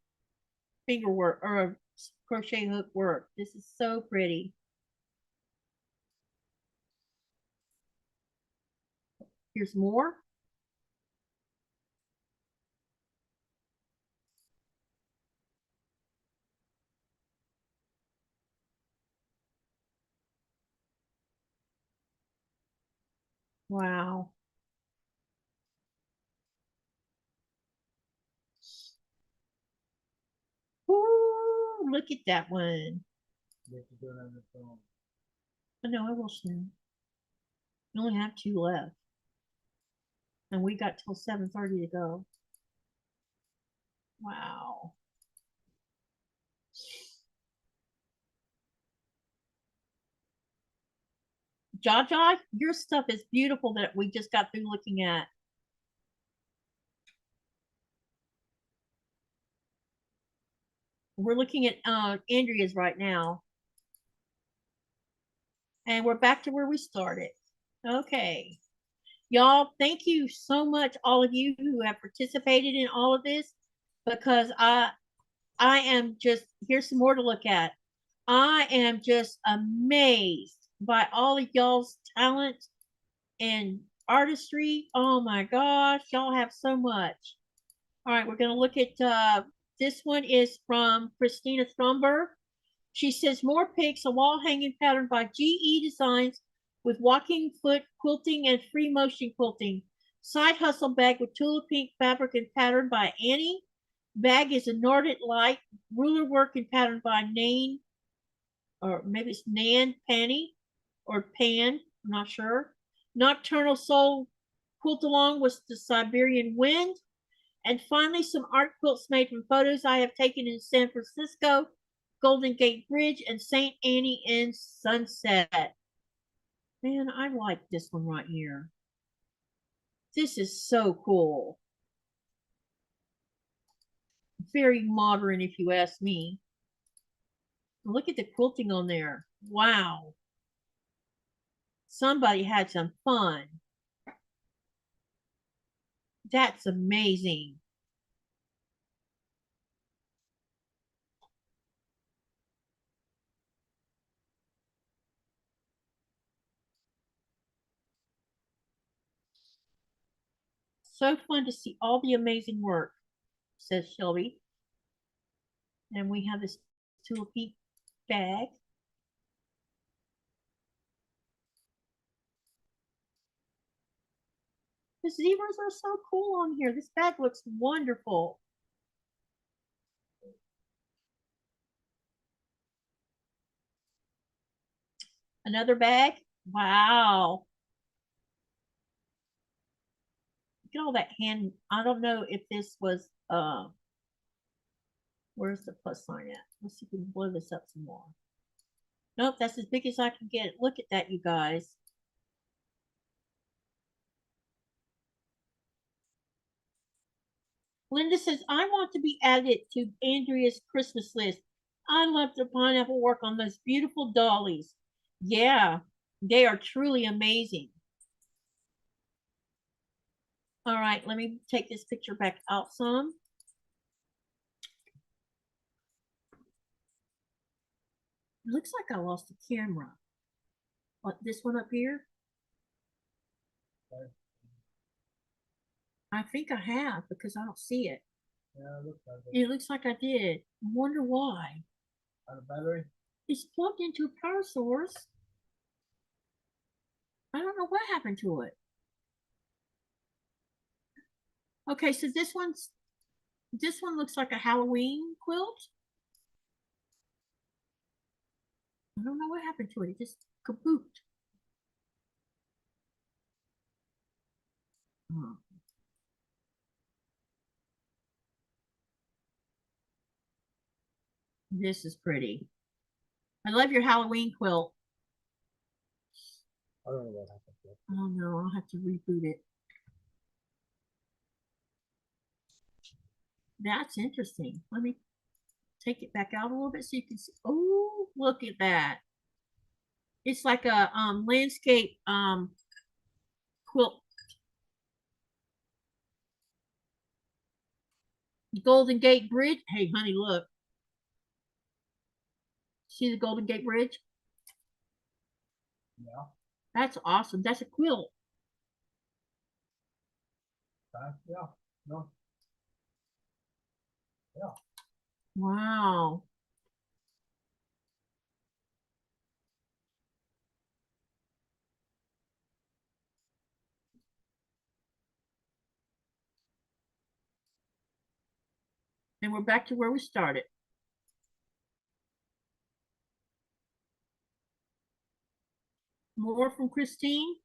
finger work or crochet hook work. This is so pretty. Here's more. Wow. Ooh, look at that one. Oh, no, I will soon. We only have 2 left. And we got till 7:30 to go. Wow. Jaja, your stuff is beautiful that we just got through looking at. We're looking at Andrea's right now. And we're back to where we started. Okay. Y'all, thank you so much, all of you who have participated in all of this, because I am just, here's some more to look at. I am just amazed by all of y'all's talent and artistry. Oh my gosh, y'all have so much. All right, we're going to look at this one is from Christina Stromberg. She says, more pics, a wall hanging pattern by GE Designs with walking foot quilting and free motion quilting. Side hustle bag with tulip pink fabric and pattern by Annie. Bag is a Nordic light ruler work and pattern by Nan, or maybe it's Nan Panny. or pan, I'm not sure. Nocturnal Soul Quilt Along was the Siberian Wind. And finally, some art quilts made from photos I have taken in San Francisco, Golden Gate Bridge, and St. Annie in Sunset. Man, I like this one right here. This is so cool. Very modern, if you ask me. Look at the quilting on there. Wow. Somebody had some fun. That's amazing. So fun to see all the amazing work, says Shelby. And we have this tulip bag. The zebras are so cool on here. This bag looks wonderful. Another bag. Wow. Look at all that hand. I don't know if this was where's the plus sign at? Let's see if we can blow this up some more. Nope, that's as big as I can get. Look at that, you guys. Linda says, I want to be added to Andrea's Christmas list. I love the pineapple work on those beautiful dollies. Yeah, they are truly amazing. All right, let me take this picture back out some. It looks like I lost the camera. What, this one up here? Okay. I think I have because I don't see it. Yeah, it looks like it. It looks like I did. I wonder why. On the battery? It's plugged into a power source. I don't know what happened to it. Okay, so this one looks like a Halloween quilt. I don't know what happened to it. It just kaboot. Oh. This is pretty. I love your Halloween quilt. I don't know what happened to it. Oh no, I'll have to reboot it. That's interesting. Let me take it back out a little bit so you can see. Oh, look at that. It's like a landscape quilt. Golden Gate Bridge. Hey, honey, look. See the Golden Gate Bridge? Yeah. That's awesome. That's a quilt. Yeah. No. Yeah. Wow. And we're back to where we started. More from Christine.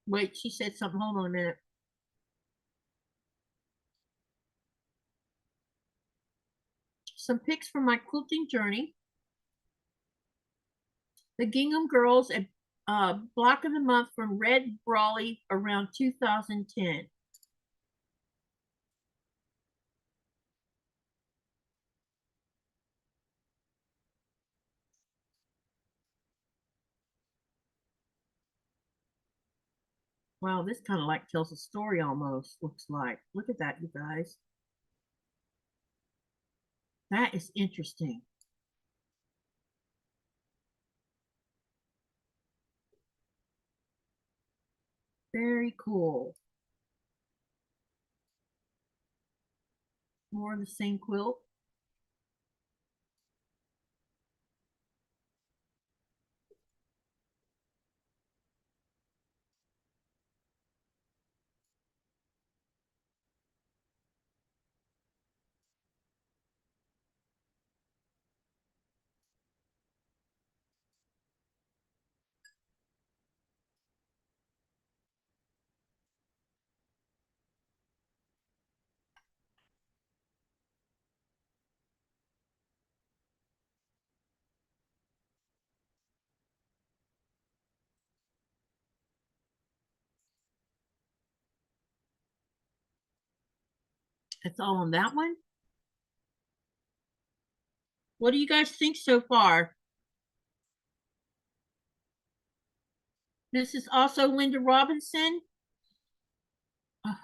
Wait, she said something. Hold on a minute. Some pics from my quilting journey. The Gingham Girls, a block of the month from Red Brawley around 2010. Wow, this kind of like tells a story almost, looks like. Look at that, you guys. That is interesting. Very cool. More of the same quilt. That's all on that one. What do you guys think so far? This is also Linda Robinson. Oh,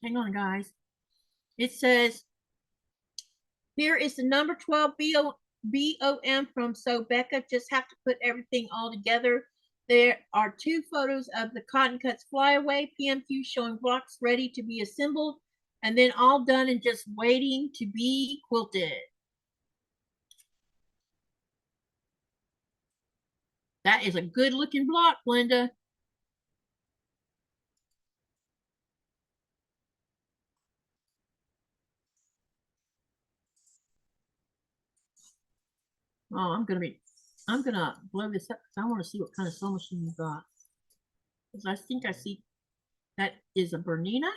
hang on, guys. It says, here is the number 12 BOM from So Becca. Just have to put everything all together. There are 2 photos of the Cotton Cuts Flyaway PMQ showing blocks ready to be assembled and then all done and just waiting to be quilted. That is a good looking block, Linda. Oh, I'm gonna blow this up because I want to see what kind of sewing machine you got. Because I think I see that is a Bernina.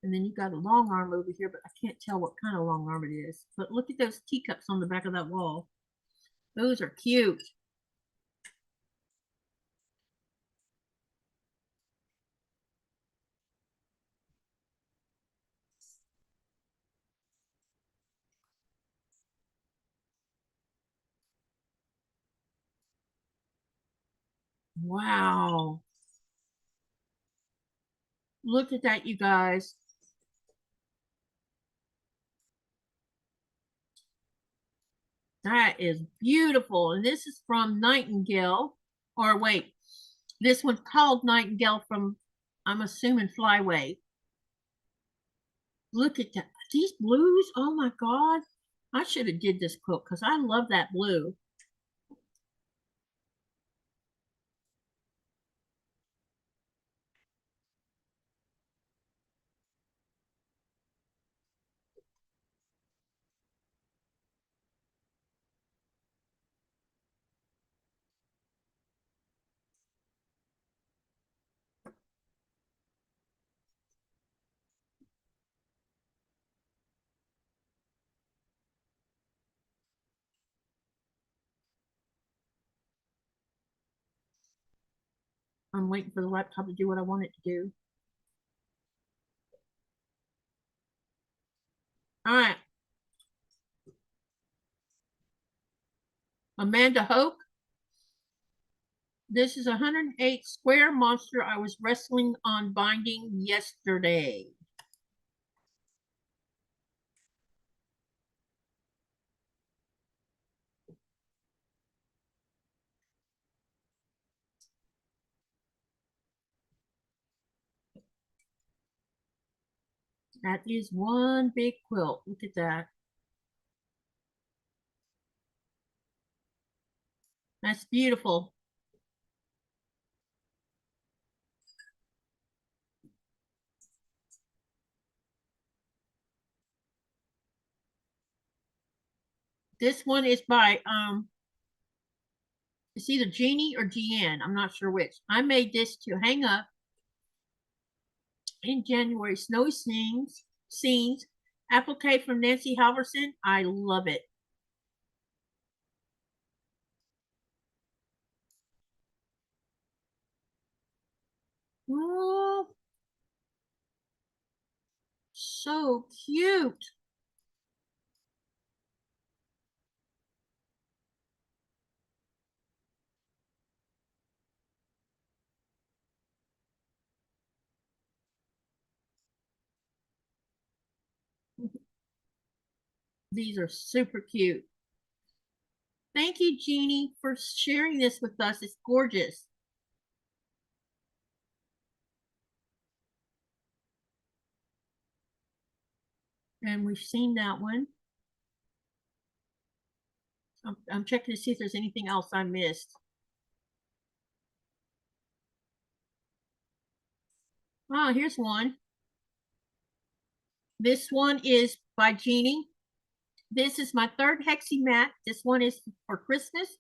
And then you got a long arm over here, but I can't tell what kind of long arm it is. But look at those teacups on the back of that wall. Those are cute. Wow. Look at that, you guys. That is beautiful. And this is from Nightingale. Or wait, this one's called Nightingale from, I'm assuming, Flyway. Look at that. These blues, oh my God. I should have did this quilt because I love that blue. I'm waiting for the laptop to do what I want it to do. All right. Amanda Hoke. This is a 108 square monster I was wrestling on binding yesterday. That is one big quilt. Look at that. That's beautiful. This one is by it's either Jeannie or Jeanne. I'm not sure which. I made this to hang up in January. Snowy scenes. Applique from Nancy Halverson. I love it. Oh, so cute. These are super cute. Thank you, Jeannie, for sharing this with us. It's gorgeous. And we've seen that one. I'm checking to see if there's anything else I missed. Oh, here's one. This one is by Jeannie. This is my third hexi mat. This one is for Christmas.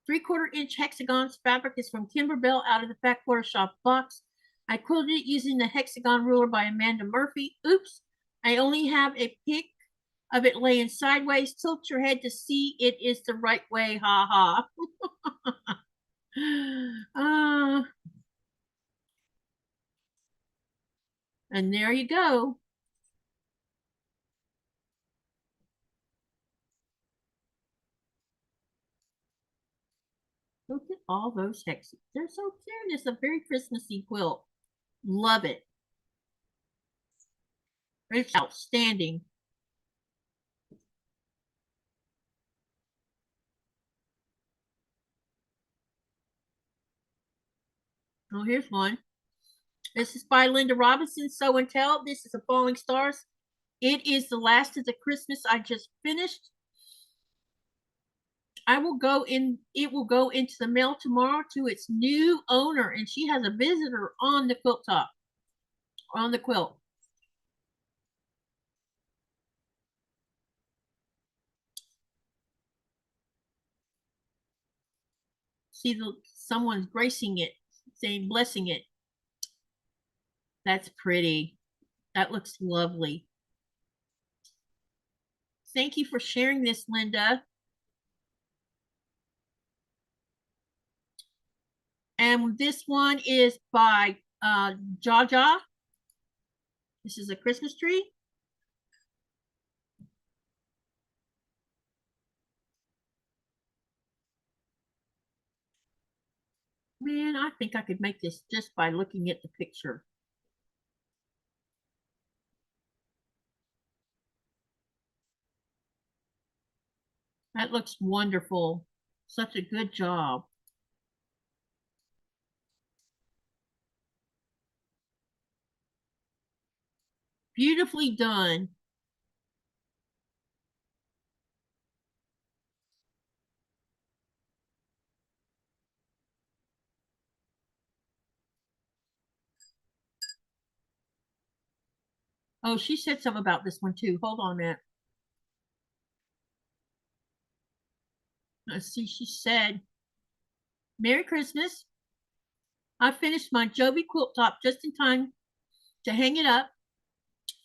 3/4 inch hexagons. Fabric is from Kimberbell out of the Fat Quarter Shop box. I quilted it using the hexagon ruler by Amanda Murphy. Oops, I only have a pic of it laying sideways. Tilt your head to see it is the right way. Ha ha. And there you go. Look at all those hexes. They're so cute. It's a very Christmassy quilt. Love it. It's outstanding. Oh, here's one. This is by Linda Robinson, Sew and Tell. This is a Falling Stars. It is the last of the Christmas I just finished. It will go into the mail tomorrow to its new owner, and she has a visitor on the quilt top, on the quilt. See, someone's gracing it, saying blessing it. That's pretty. That looks lovely. Thank you for sharing this, Linda. And this one is by Jaja. This is a Christmas tree. Man, I think I could make this just by looking at the picture. That looks wonderful. Such a good job. Beautifully done. Oh, she said something about this one too. Hold on a minute. Let's see. She said, Merry Christmas. I finished my Joby quilt top just in time to hang it up.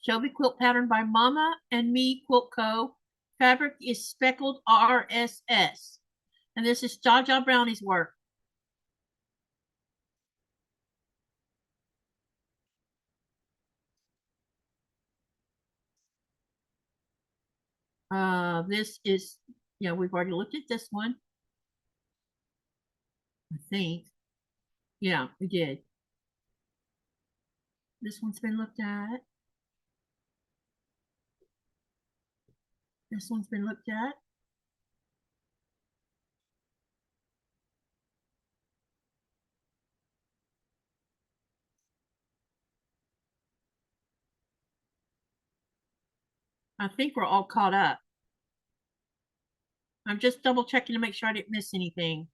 Joby quilt pattern by Mama and Me Quilt Co. Fabric is speckled RSS. And this is Jaja Brownie's work. This is, yeah, we've already looked at this one. I think. Yeah, we did. This one's been looked at. This one's been looked at. I think we're all caught up. I'm just double checking to make sure I didn't miss anything.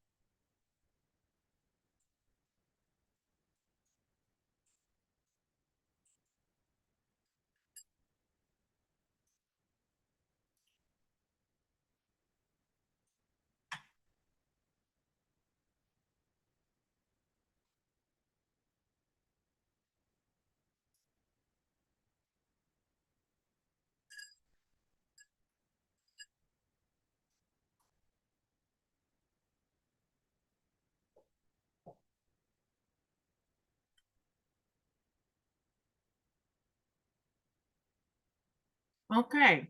Okay,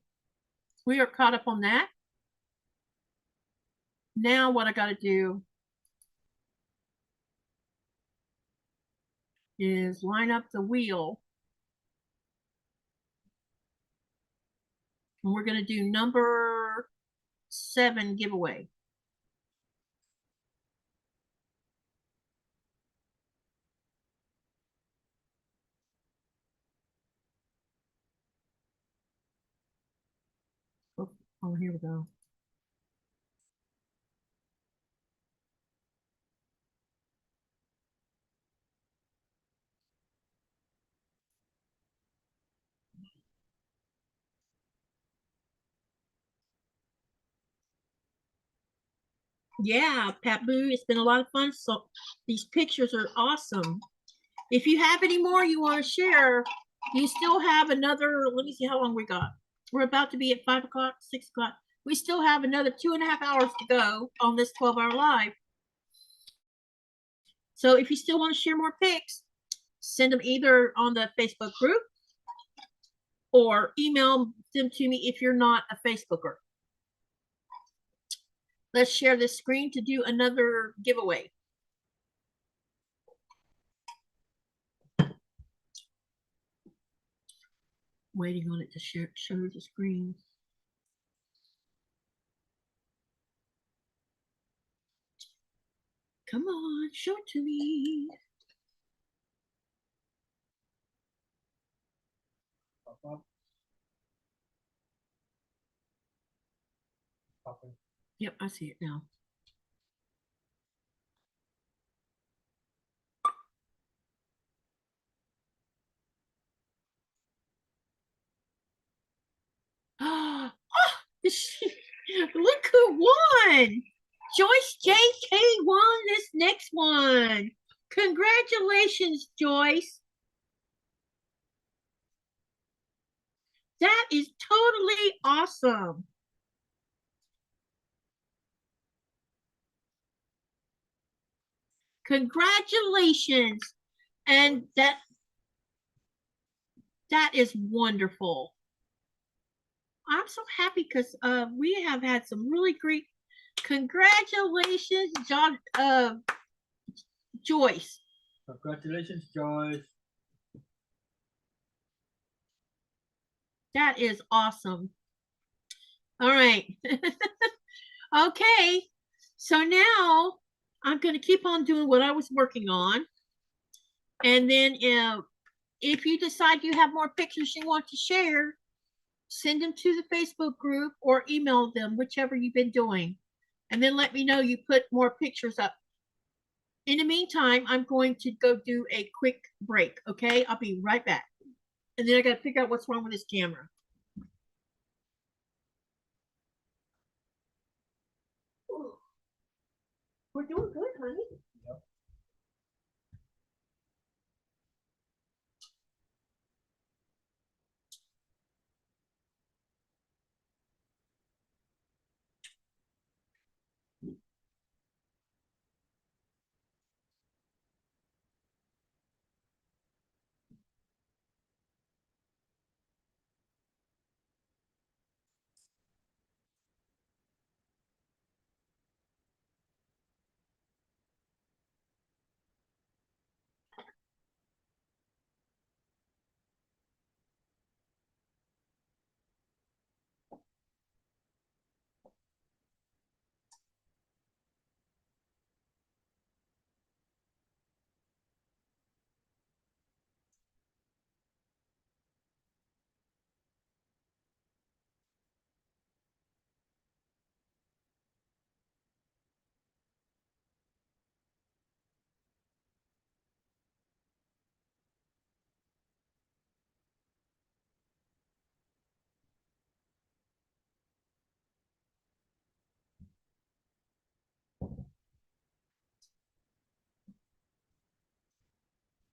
we are caught up on that. Now what I got to do is line up the wheel. And we're going to do number 7 giveaway. Oh, here we go. Yeah, Pat Boo, it's been a lot of fun. So these pictures are awesome. If you have any more you want to share, you still have another, let me see how long we got. We're about to be at 5 o'clock, 6 o'clock. We still have another 2.5 hours to go on this 12-hour live. So if you still want to share more pics, send them either on the Facebook group or email them to me if you're not a Facebooker. Let's share this screen to do another giveaway. Waiting on it to show the screen. Come on, show it to me. Pop up. Pop in. Yep, I see it now. Oh, look who won! Joyce J.K. won this next one. Congratulations, Joyce. That is totally awesome. Congratulations. And that is wonderful. I'm so happy because we have had some really great congratulations, Joyce. Congratulations, Joyce. That is awesome. All right. Okay. So now I'm going to keep on doing what I was working on. And then if you decide you have more pictures you want to share, send them to the Facebook group or email them, whichever you've been doing. And then let me know you put more pictures up. In the meantime, I'm going to go do a quick break, okay? I'll be right back. And then I got to figure out what's wrong with this camera. Ooh. We're doing good, honey. Yep.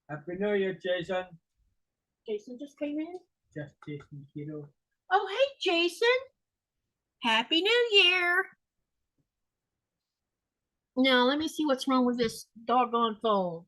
Happy New Year, Jason. Jason just came in? Just Jason Kiddo. Oh, hey, Jason. Happy New Year. Now, let me see what's wrong with this doggone phone.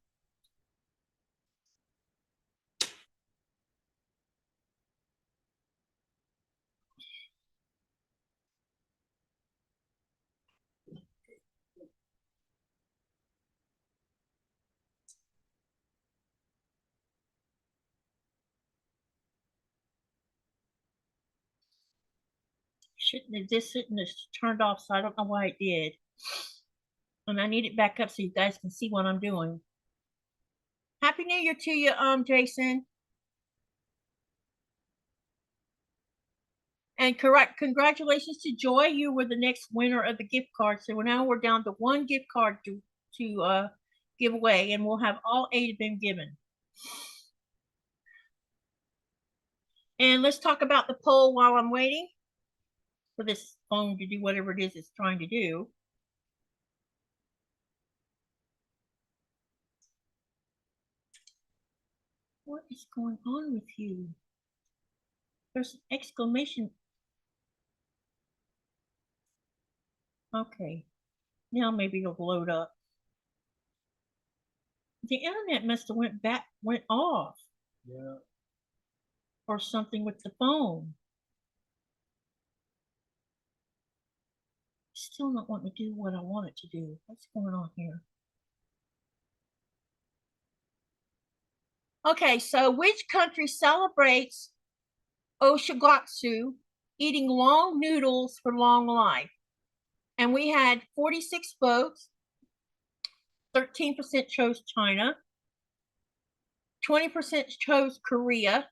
This shouldn't have turned off, so I don't know why it did. And I need it back up so you guys can see what I'm doing. Happy New Year to you, Jason. And congratulations to Joy. You were the next winner of the gift card. So now we're down to one gift card to give away, and we'll have all 8 of them given. And let's talk about the poll while I'm waiting for this phone to do whatever it is it's trying to do. What is going on with you? There's an exclamation. Okay. Now maybe it'll load up. The internet must have went off Yeah. or something with the phone. Still not wanting to do what I want it to do. What's going on here? Okay, so which country celebrates Oshigatsu, eating long noodles for long life? And we had 46 votes. 13% chose China. 20% chose Korea.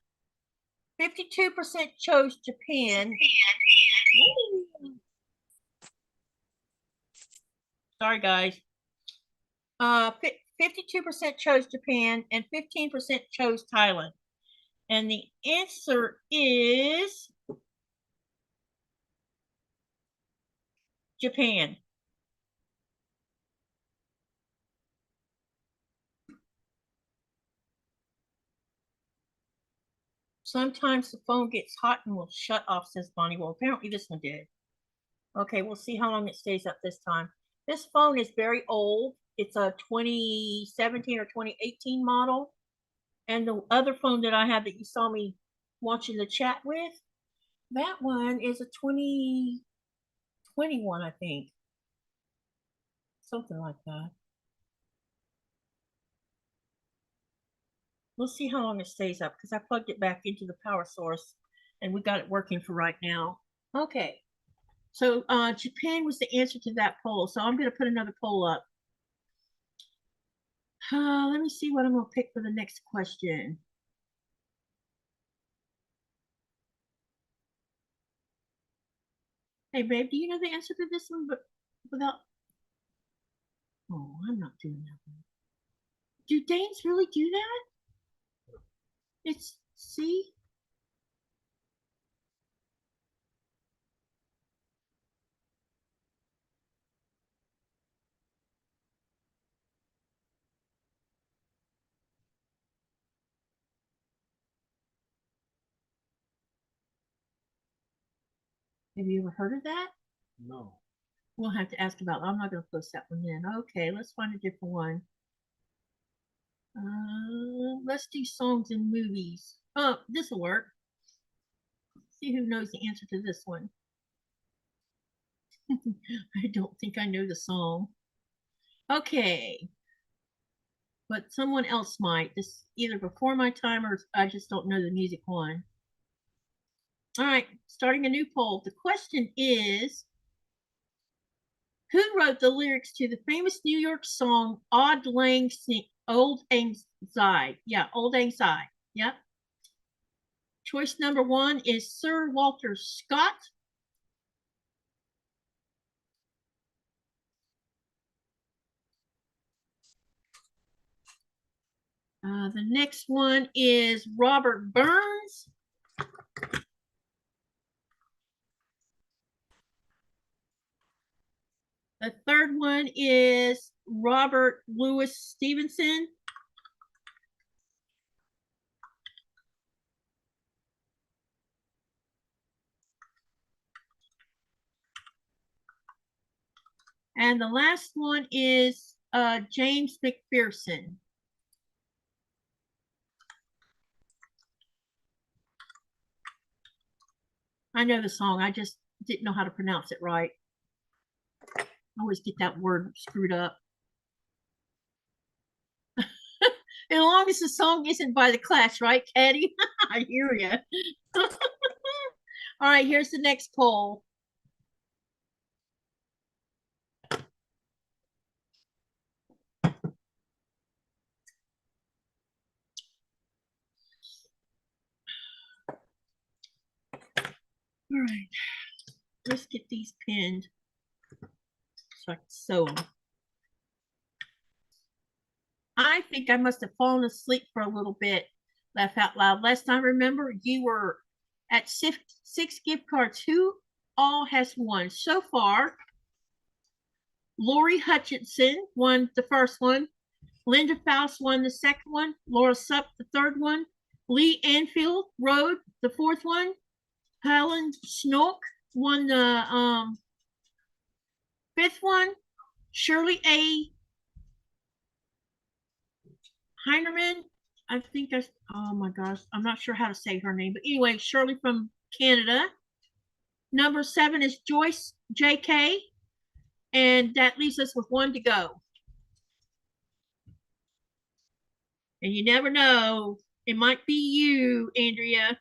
52% chose Japan. Sorry, guys. 52% chose Japan and 15% chose Thailand. And the answer is Japan. Sometimes the phone gets hot and will shut off, says Bonnie. Well, apparently this one did. Okay, we'll see how long it stays up this time. This phone is very old. It's a 2017 or 2018 model. And the other phone that I have that you saw me watching the chat with, that one is a 2021, I think. Something like that. We'll see how long it stays up because I plugged it back into the power source and we got it working for right now. Okay. So Japan was the answer to that poll. So I'm going to put another poll up. Let me see what I'm going to pick for the next question. Hey, babe, do you know the answer to this one? But without. Oh, I'm not doing that one. Do Danes really do that? It's, see? Have you ever heard of that? No. We'll have to ask about it. I'm not going to post that one in. Okay, let's find a different one. Let's do songs and movies. Oh, this will work. See who knows the answer to this one. I don't think I know the song. Okay. But someone else might. This either before my time or I just don't know the music one. All right, starting a new poll. The question is, who wrote the lyrics to the famous New York song Auld Lang Syne? Old Lang Syne. Yeah, Old Lang Syne. Yep. Choice number one is Sir Walter Scott. The next one is Robert Burns. The third one is Robert Louis Stevenson. And the last one is James McPherson. I know the song. I just didn't know how to pronounce it right. I always get that word screwed up. As long as the song isn't by the Clash, right, Katy? I hear you. All right, here's the next poll. All right, let's get these pinned so I can sew them. I think I must have fallen asleep for a little bit. Laugh out loud. Last time, remember, you were at six gift cards. Who all has won so far? Lori Hutchinson won the first one. Linda Faust won the second one. Laura Supp the third one. Lee Anfield Road the fourth one. Helen Snook won the fifth one. Shirley A. Heinerman. I think that's, oh my gosh, I'm not sure how to say her name, but anyway, Shirley from Canada. Number 7 is Joyce JK, and that leaves us with 1 to go. And you never know, it might be you, Andrea.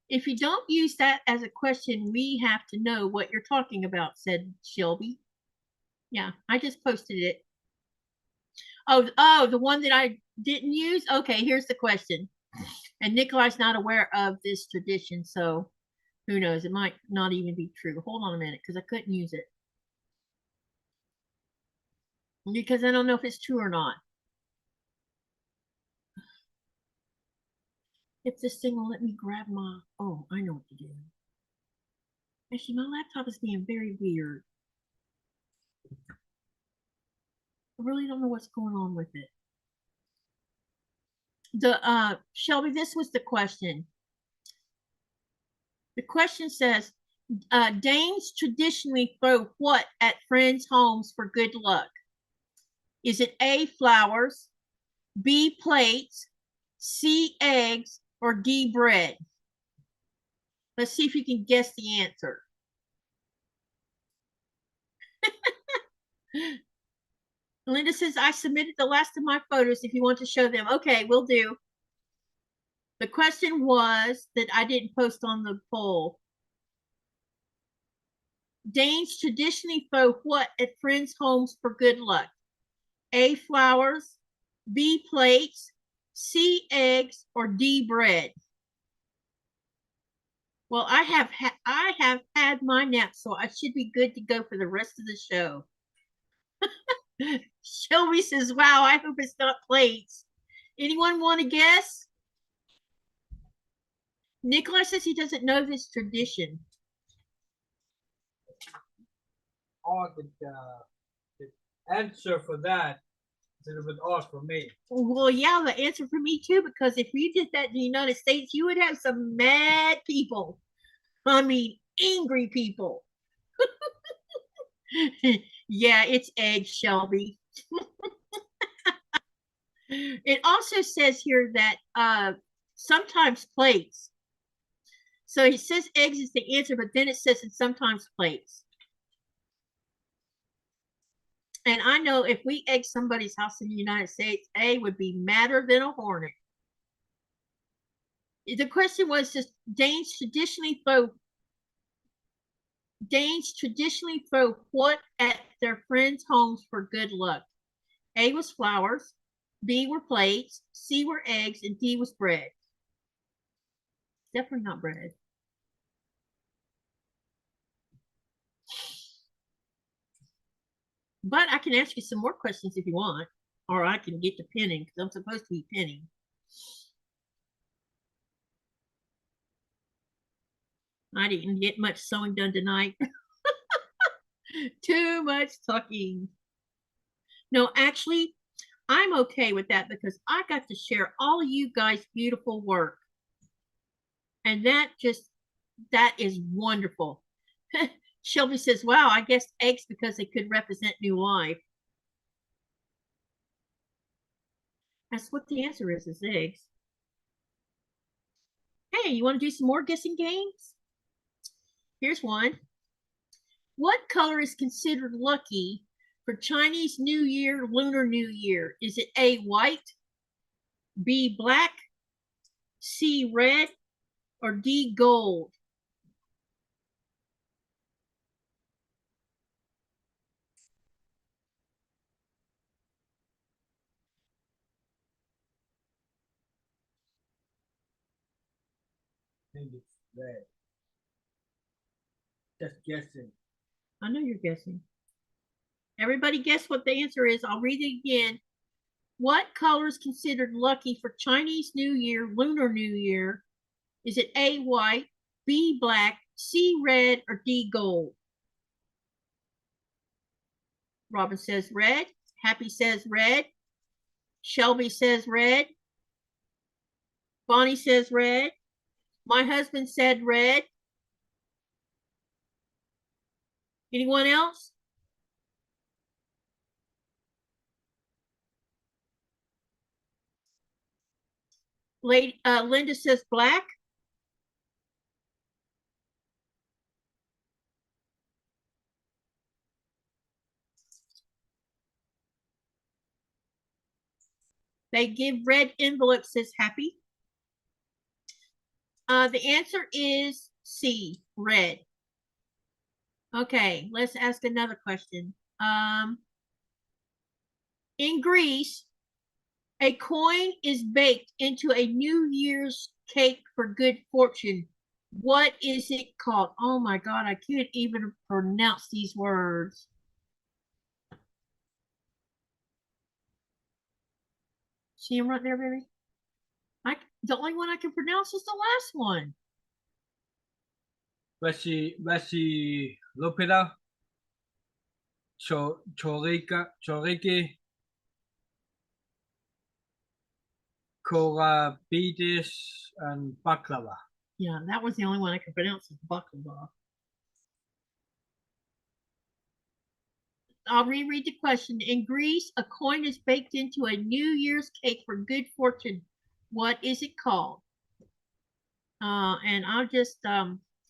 If you don't use that as a question, we have to know what you're talking about, said Shelby. Yeah, I just posted it. Oh, the one that I didn't use? Okay, here's the question. And Nikolai's not aware of this tradition, so who knows? It might not even be true. Hold on a minute, because I couldn't use it. Because I don't know if it's true or not. If this thing will let me grab my, oh, I know what to do. Actually, my laptop is being very weird. I really don't know what's going on with it. Shelby, this was the question. The question says, Danes traditionally throw what at friends' homes for good luck? Is it A, flowers, B, plates, C, eggs, or D, bread? Let's see if you can guess the answer. Linda says, I submitted the last of my photos if you want to show them. Okay, we'll do. The question was that I didn't post on the poll. Danes traditionally throw what at friends' homes for good luck? A, flowers, B, plates, C, eggs, or D, bread? Well, I have had my nap, so I should be good to go for the rest of the show. Shelby says, wow, I hope it's not plates. Anyone want to guess? Nikolai says he doesn't know this tradition. Oh, the answer for that is a little bit odd for me. Well, yeah, the answer for me too, because if you did that in the United States, you would have some mad people. I mean, angry people. Yeah, it's eggs, Shelby. It also says here that sometimes plates. So it says eggs is the answer, but then it says it's sometimes plates. And I know if we egg somebody's house in the United States, A would be madder than a hornet. The question was just Danes traditionally throw what at their friends' homes for good luck? A was flowers, B were plates, C were eggs, and D was bread. Definitely not bread. But I can ask you some more questions if you want, or I can get to pinning because I'm supposed to be pinning. I didn't get much sewing done tonight. Too much tucking. No, actually, I'm okay with that because I got to share all of you guys' beautiful work. And that is wonderful. Shelby says, wow, I guess eggs because they could represent new life. That's what the answer is eggs. Hey, you want to do some more guessing games? Here's one. What color is considered lucky for Chinese New Year, Lunar New Year? Is it A, white, B, black, C, red, or D, gold? I think it's red. Just guessing. I know you're guessing. Everybody guess what the answer is. I'll read it again. What color is considered lucky for Chinese New Year, Lunar New Year? Is it A, white, B, black, C, red, or D, gold? Robin says red. Happy says red. Shelby says red. Bonnie says red. My husband said red. Anyone else? Linda says black. They give red envelope, says happy. The answer is C, red. Okay, let's ask another question. In Greece, a coin is baked into a New Year's cake for good fortune. What is it called? Oh my God, I can't even pronounce these words. See them right there, baby? The only one I can pronounce is the last one. Vesi Lupita, Choriki, Korabitis, and Baklava. Yeah, that was the only one I could pronounce is baklava. I'll reread the question. In Greece, a coin is baked into a New Year's cake for good fortune. What is it called? And I'll just,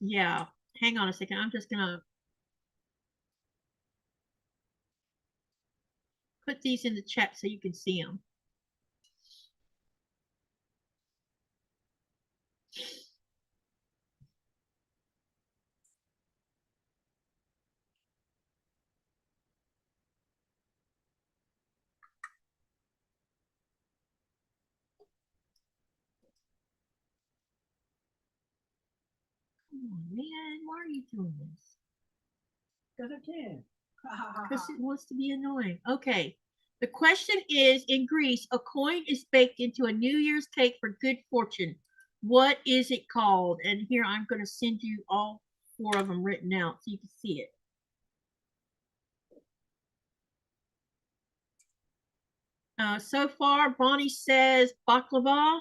yeah, hang on a second. I'm just gonna put these in the chat so you can see them. Come on, man, why are you doing this? Because I can. Because it wants to be annoying. Okay. The question is, in Greece, a coin is baked into a New Year's cake for good fortune. What is it called? And here I'm going to send you all 4 of them written out so you can see it. So far, Bonnie says baklava.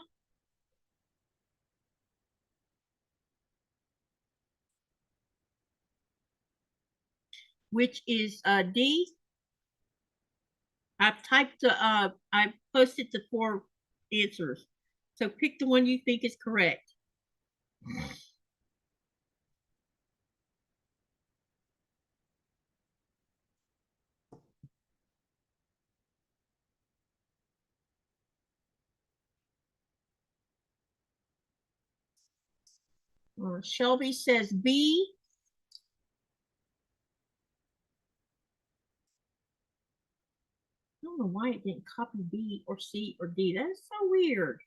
Which is D. I've typed I posted the 4 answers. So pick the one you think is correct. Shelby says B. I don't know why it didn't copy B or C or D. That is so weird.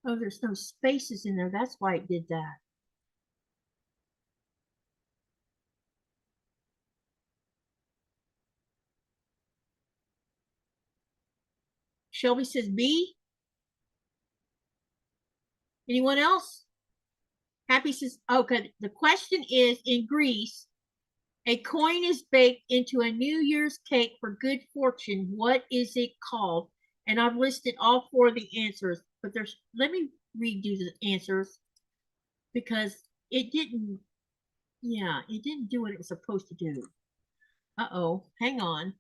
Oh, there's no spaces in there. That's why it did that. Shelby says B. Anyone else? Happy says, okay, the question is, in Greece, a coin is baked into a New Year's cake for good fortune. What is it called? And I've listed all 4 of the answers, but let me redo the answers because it didn't do what it was supposed to do. Uh-oh, hang on.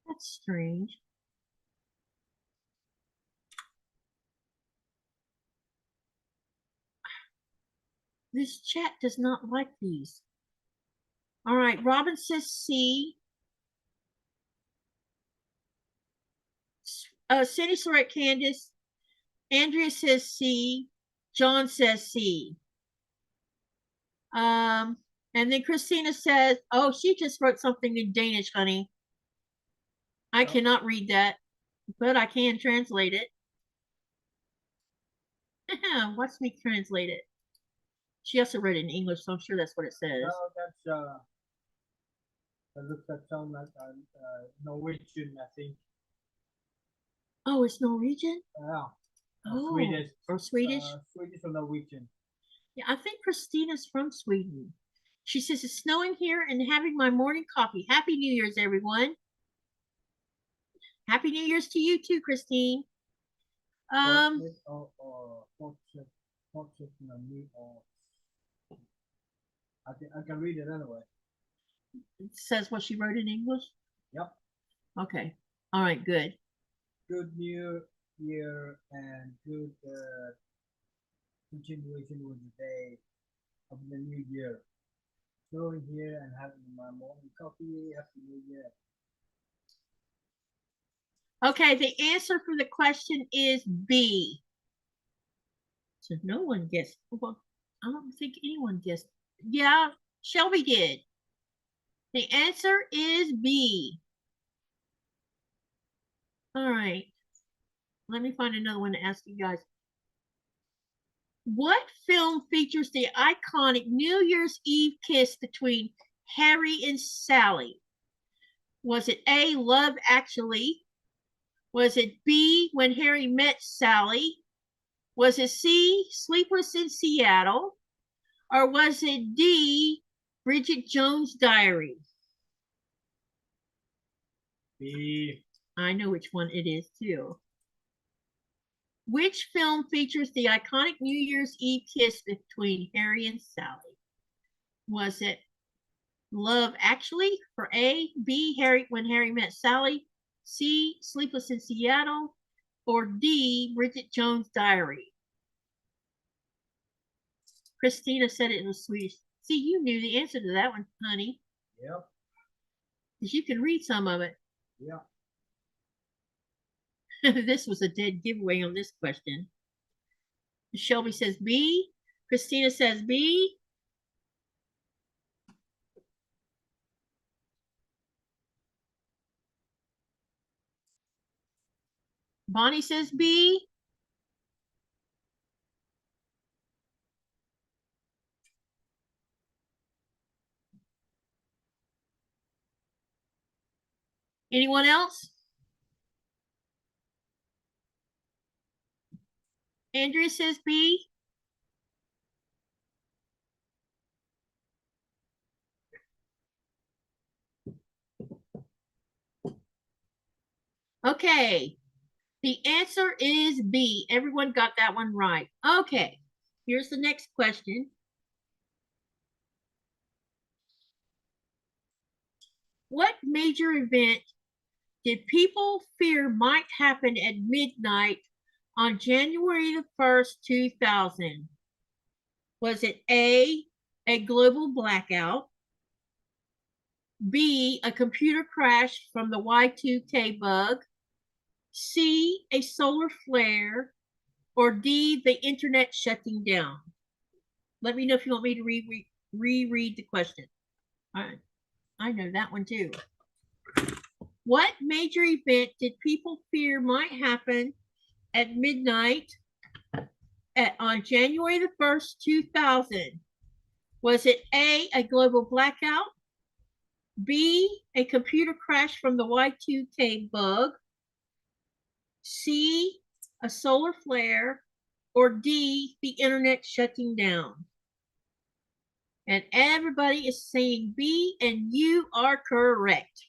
That's strange. This chat does not like these. All right, Robin says C. Cindy Sorette Candace. Andrea says C. John says C. And then Christina says, oh, she just wrote something in Danish, honey. I cannot read that, but I can translate it. Watch me translate it. She also wrote it in English, so I'm sure that's what it says. No, that looks like sound like Norwegian, I think. Oh, it's Norwegian? Yeah. Oh, Swedish. Or Swedish? Swedish or Norwegian. Yeah, I think Christina's from Sweden. She says, it's snowing here and having my morning coffee. Happy New Year's, everyone. Happy New Year's to you too, Christine. Portrait or portrait no need or I can read it anyway. It says what she wrote in English? Yep. Okay. All right, good. Good new year and good continuation with the day of the new year. Going here and having my morning coffee. Happy New Year. Okay, the answer for the question is B. So no one guessed. Well, I don't think anyone guessed. Yeah, Shelby did. The answer is B. All right. Let me find another one to ask you guys. What film features the iconic New Year's Eve kiss between Harry and Sally? Was it A, Love Actually? Was it B, When Harry Met Sally? Was it C, Sleepless in Seattle? Or was it D, Bridget Jones' Diary? B. I know which one it is too. Which film features the iconic New Year's Eve kiss between Harry and Sally? Was it Love Actually for A, B, When Harry Met Sally, C, Sleepless in Seattle, or D, Bridget Jones' Diary? Christina said it was Swedish. See, you knew the answer to that one, honey. Yep. Because you can read some of it. Yep. This was a dead giveaway on this question. Shelby says B. Christina says B. Bonnie says B. Anyone else? Andrea says B. Okay. The answer is B. Everyone got that one right. Okay. Here's the next question. What major event did people fear might happen at midnight on January the 1st, 2000? Was it A, global blackout, B, a computer crash from the Y2K bug, C, a solar flare, or D, the internet shutting down? Let me know if you want me to reread the question. All right. I know that one too. What major event did people fear might happen at midnight on January the 1st, 2000? Was it A, a global blackout, B, a computer crash from the Y2K bug, C, a solar flare, or D, the internet shutting down? And everybody is saying B, and you are correct.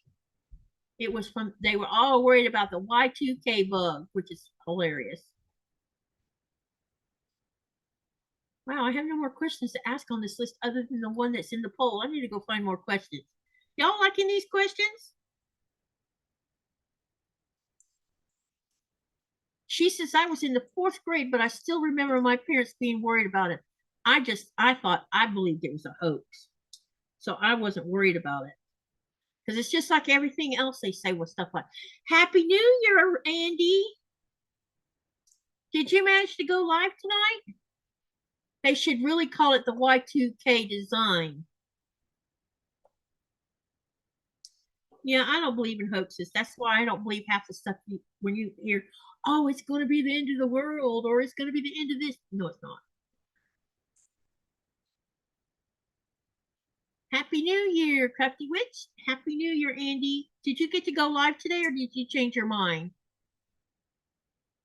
It was they were all worried about the Y2K bug, which is hilarious. Wow, I have no more questions to ask on this list other than the one that's in the poll. I need to go find more questions. Y'all liking these questions? She says, I was in the 4th grade, but I still remember my parents being worried about it. I believed it was a hoax. So I wasn't worried about it. Because it's just like everything else they say with stuff like, Happy New Year, Andy. Did you manage to go live tonight? They should really call it the Y2K design. Yeah, I don't believe in hoaxes. That's why I don't believe half the stuff when you hear, oh, it's going to be the end of the world, or it's going to be the end of this. No, it's not. Happy New Year, Crafty Witch. Happy New Year, Andy. Did you get to go live today, or did you change your mind?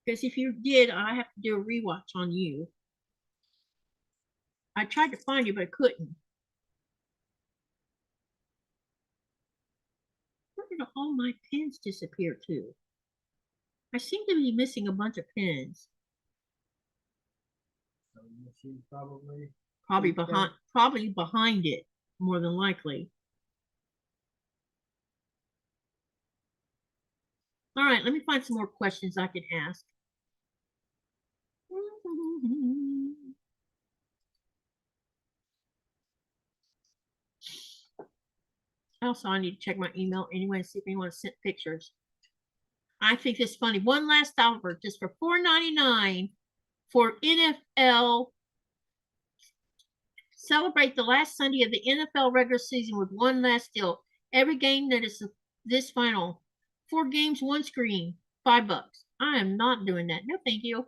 Because if you did, I have to do a rewatch on you. I tried to find you, but I couldn't. Where did all my pens disappear to? I seem to be missing a bunch of pins. So machine probably. Probably behind it, more than likely. All right, let me find some more questions I can ask. Also, I need to check my email anyway and see if anyone sent pictures. I think this is funny. One last offer just for $4.99 for NFL. Celebrate the last Sunday of the NFL regular season with one last deal. Every game that is this final. 4 games, 1 screen, $5. I am not doing that. No, thank you.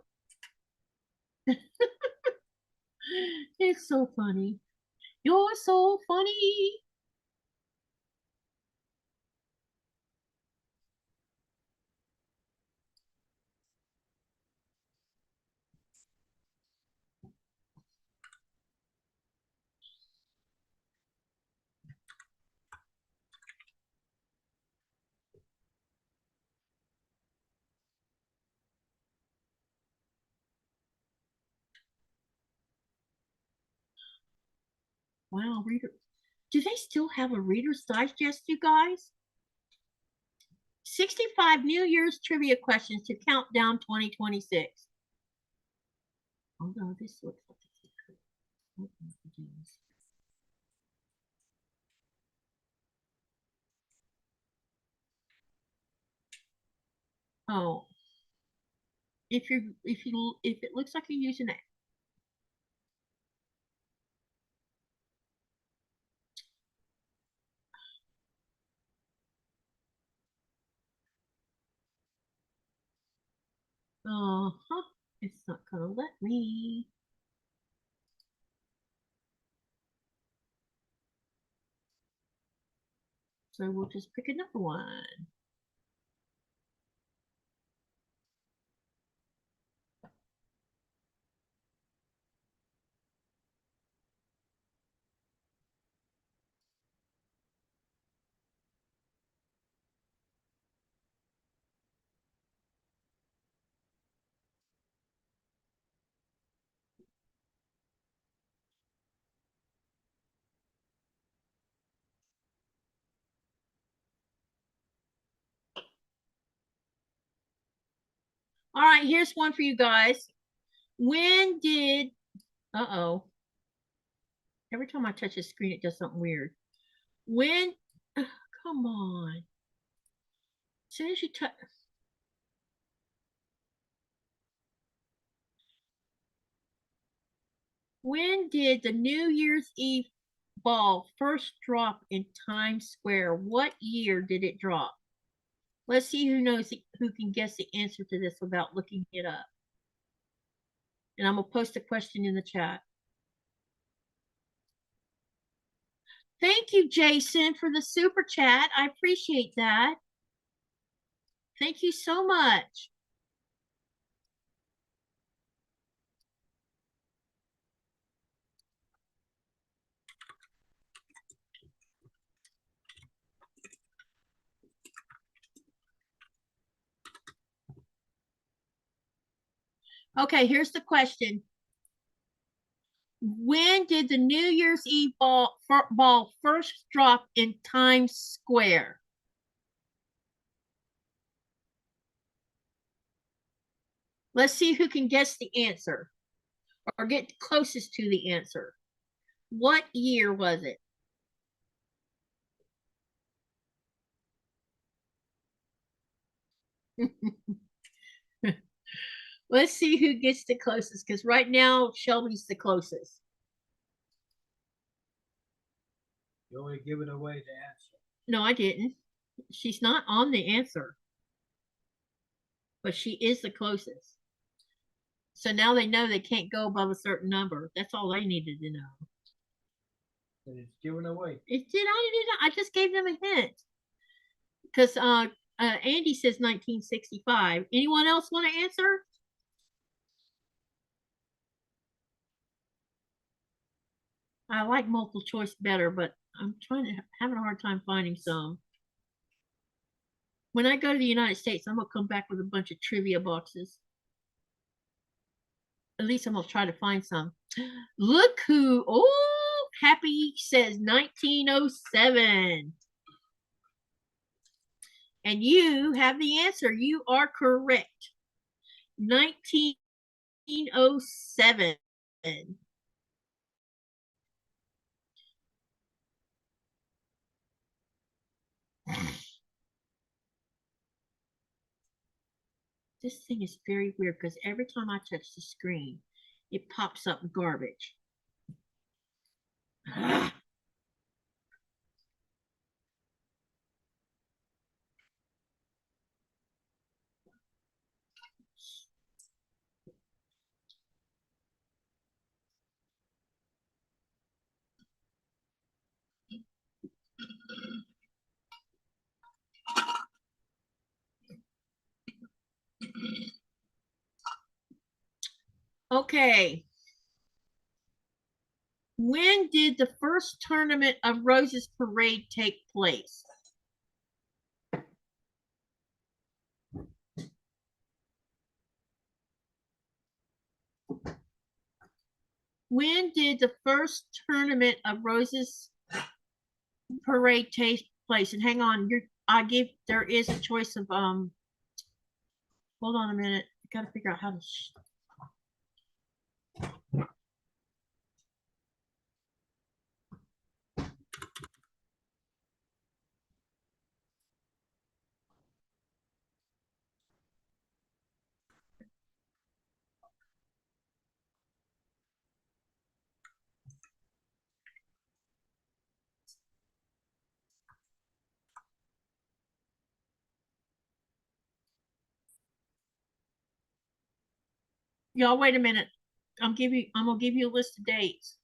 It's so funny. You're so funny. Wow, reader. Do they still have a Reader's Digest, you guys? 65 New Year's trivia questions to count down 2026. Oh no, this looks like it's oh. If it looks like you're using it. Uh-huh. It's not gonna let me. So we'll just pick another one. All right, here's one for you guys. When did, uh-oh. Every time I touch the screen, it does something weird. When, come on. As soon as you touch, when did the New Year's Eve ball first drop in Times Square? What year did it drop? Let's see who can guess the answer to this without looking it up. And I'm gonna post a question in the chat. Thank you, Jason, for the super chat. I appreciate that. Thank you so much. Okay, here's the question. When did the New Year's Eve ball first drop in Times Square? Let's see who can guess the answer or get closest to the answer. What year was it? Let's see who gets the closest, because right now Shelby's the closest. You only giving away the answer. No, I didn't. She's not on the answer, but she is the closest. So now they know they can't go above a certain number. That's all they needed to know. And it's given away. I just gave them a hint. Because Andy says 1965. Anyone else want to answer? I like multiple choice better, but I'm having a hard time finding some. When I go to the United States, I'm gonna come back with a bunch of trivia boxes. At least I'm gonna try to find some. Look who, oh, Happy says 1907. And you have the answer. You are correct. 1907. This thing is very weird because every time I touch the screen, it pops up garbage. Okay. When did the first tournament of Roses Parade take place? When did the first tournament of Roses Parade take place? And hang on, there is a choice of hold on a minute. I gotta figure out how to y'all wait a minute. I'm gonna give you a list of dates.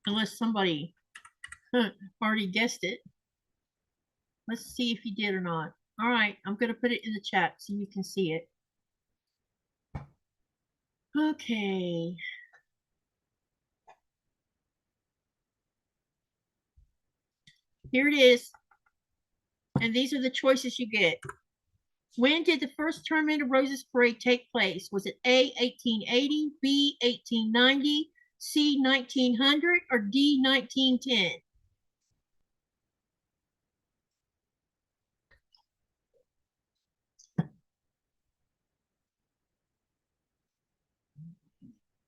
Unless somebody already guessed it. Let's see if you did or not. All right, I'm going to put it in the chat so you can see it. Okay. Here it is. And these are the choices you get. When did the first tournament of Roses Parade take place? Was it A, 1880, B, 1890, C, 1900, or D, 1910?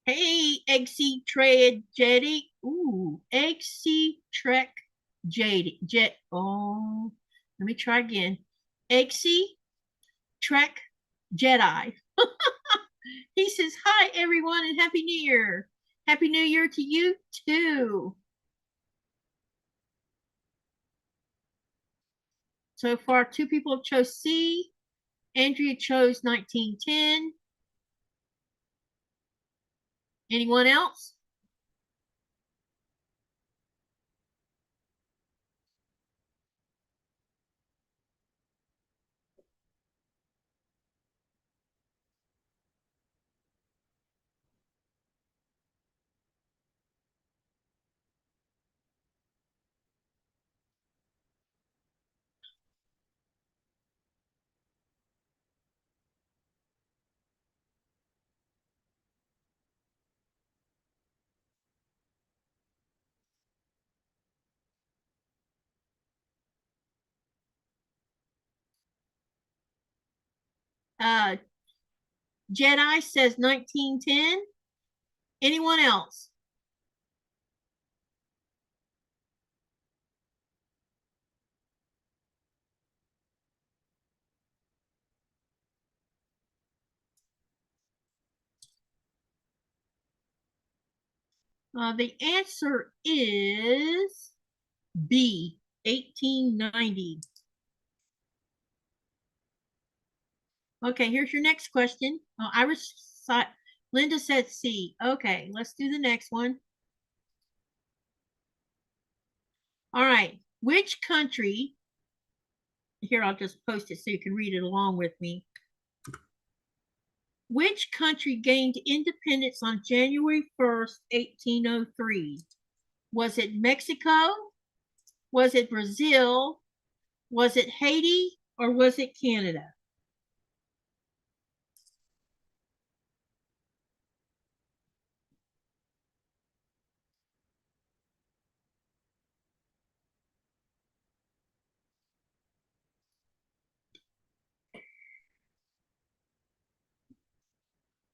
Hey, Eggsy Trade Jetty. Ooh, Eggsy Trek Jet. Oh, let me try again. Eggsy Trek Jedi. He says, hi, everyone, and Happy New Year. Happy New Year to you, too. So far, 2 people have chose C. Andrea chose 1910. Anyone else? Jedi says 1910. Anyone else? The answer is B, 1890. Okay, here's your next question. Linda said C. Okay, let's do the next one. All right. Which country, here I'll just post it so you can read it along with me. Which country gained independence on January 1st, 1803? Was it Mexico? Was it Brazil? Was it Haiti? Or was it Canada?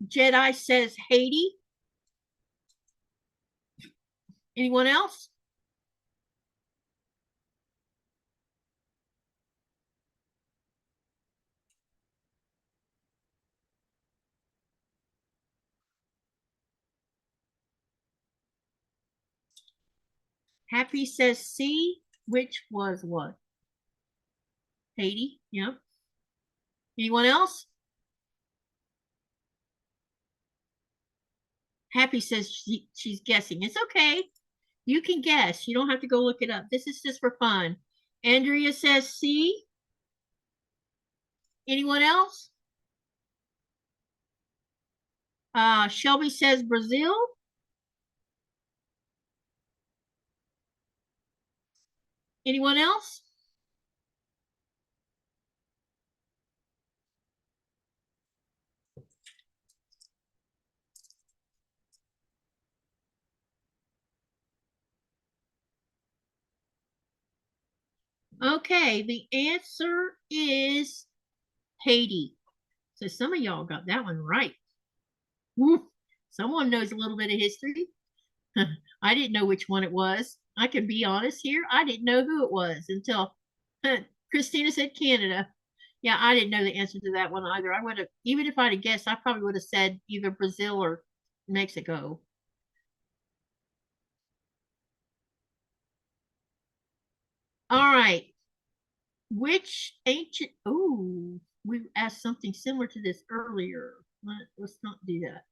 Jedi says Haiti. Anyone else? Happy says C, which was what? Haiti, yeah. Anyone else? Happy says she's guessing. It's okay. You can guess. You don't have to go look it up. This is just for fun. Andrea says C. Anyone else? Shelby says Brazil. Anyone else? Okay, the answer is Haiti. So some of y'all got that one right. Woo. Someone knows a little bit of history. I didn't know which one it was. I can be honest here. I didn't know who it was until Christina said Canada. Yeah, I didn't know the answer to that one either. I would have, even if I'd have guessed, I probably would have said either Brazil or Mexico. All right. Which ancient, oh, we asked something similar to this earlier. Let's not do that.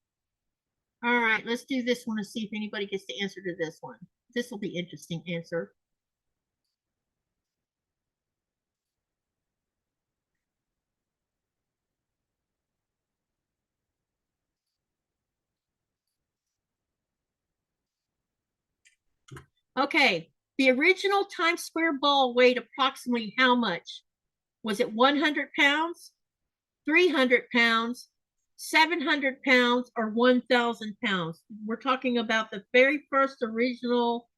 All right, let's do this one and see if anybody gets the answer to this one. This will be interesting answer. Okay, the original Times Square ball weighed approximately how much? Was it 100 pounds, 300 pounds, 700 pounds, or 1,000 pounds? We're talking about the very first original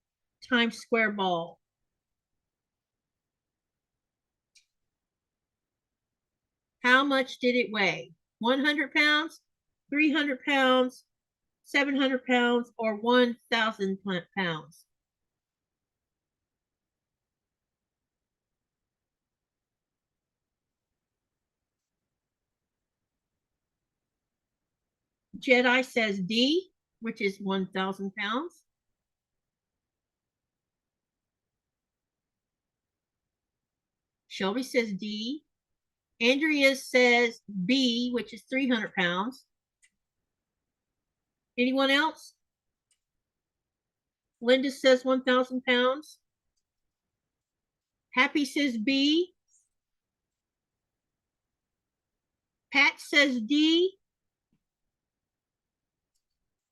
Times Square ball. How much did it weigh? 100 pounds, 300 pounds, 700 pounds, or 1,000 pounds? Jedi says D, which is 1,000 pounds. Shelby says D. Andrea says B, which is 300 pounds. Anyone else? Linda says 1,000 pounds. Happy says B. Pat says D.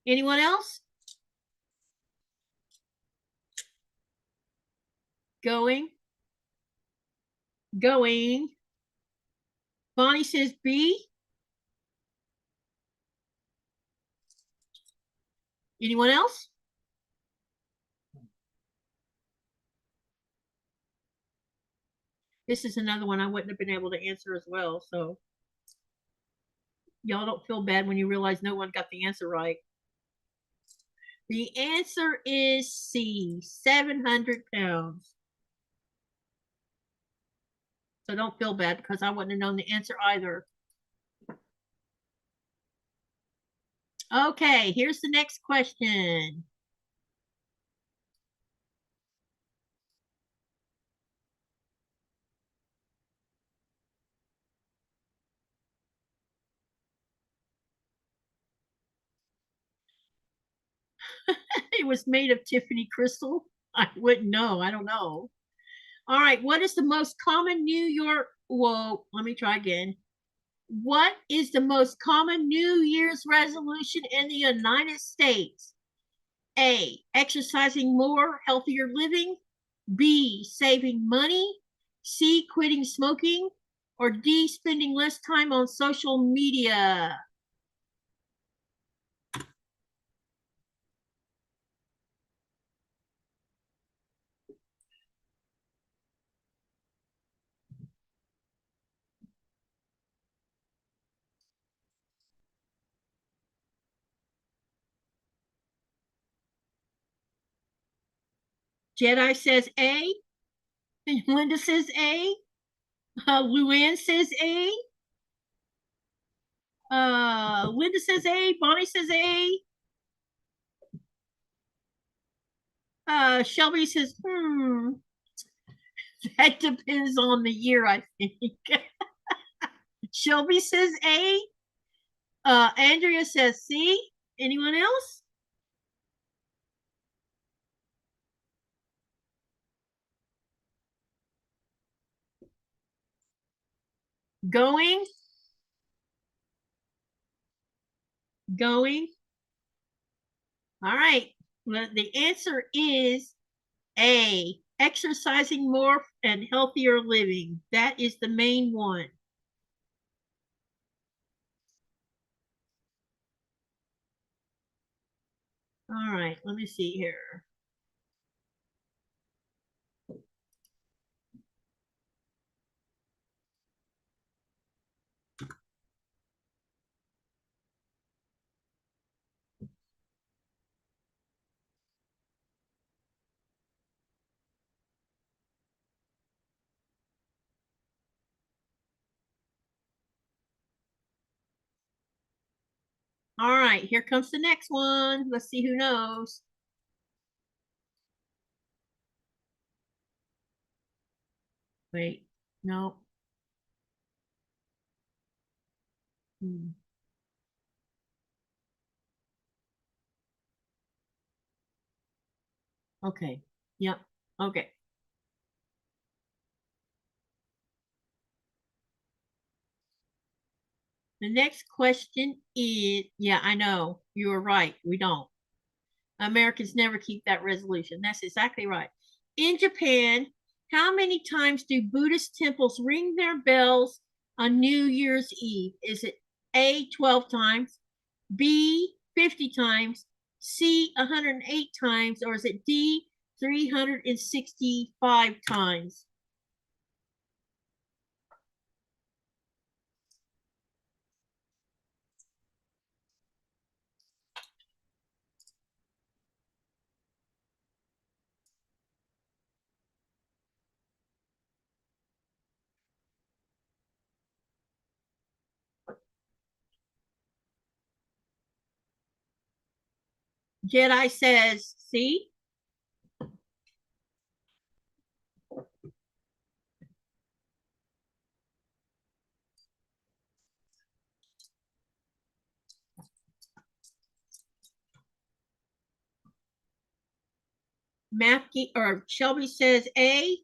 Anyone else? Going. Going. Bonnie says B. Anyone else? This is another one I wouldn't have been able to answer as well, so y'all don't feel bad when you realize no one got the answer right. The answer is C, 700 pounds. So don't feel bad because I wouldn't have known the answer either. Okay, here's the next question. it was made of Tiffany crystal. I wouldn't know. I don't know. All right. What is the most common New York? Whoa, let me try again. What is the most common New Year's resolution in the United States? A, exercising more, healthier living. B, saving money. C, quitting smoking. Or D, spending less time on social media. Jedi says A. Linda says A. Luann says A. Linda says A. Bonnie says A. Shelby says, that depends on the year, I think. Shelby says A. Andrea says C. Anyone else? Going. All right. Well, the answer is A. Exercising more and healthier living. That is the main one. All right. Let me see here. All right, here comes the next one. Let's see who knows. Wait, no. Okay, yep, okay. The next question is, yeah, I know, you were right, we don't. Americans never keep that resolution. That's exactly right. In Japan, how many times do Buddhist temples ring their bells on New Year's Eve? Is it A, 12 times, B, 50 times, C, 108 times, or is it D, 365 times? Jedi says C. Matthew or Shelby says A.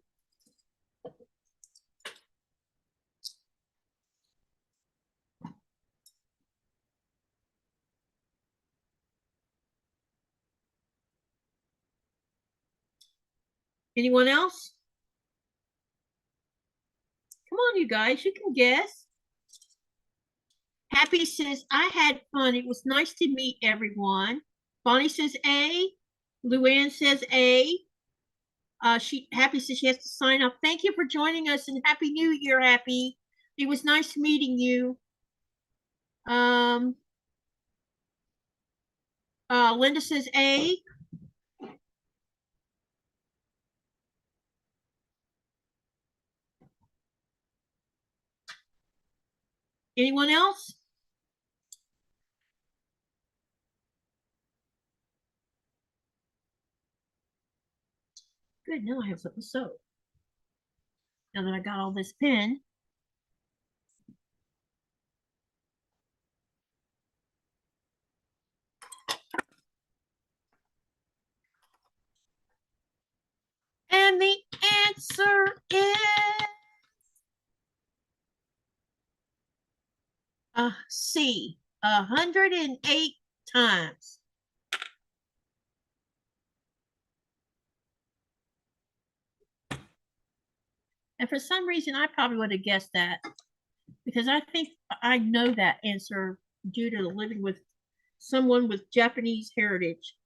Anyone else? Come on, you guys, you can guess. Happy says, I had fun. It was nice to meet everyone. Bonnie says A. Luann says A. Happy says she has to sign off. Thank you for joining us and Happy New Year, Happy. It was nice meeting you. Linda says A. Anyone else? Good, now I have something to sew. Now that I got all this pen. answer is C, 108 times. And for some reason, I probably would have guessed that because I think I know that answer due to living with someone with Japanese heritage.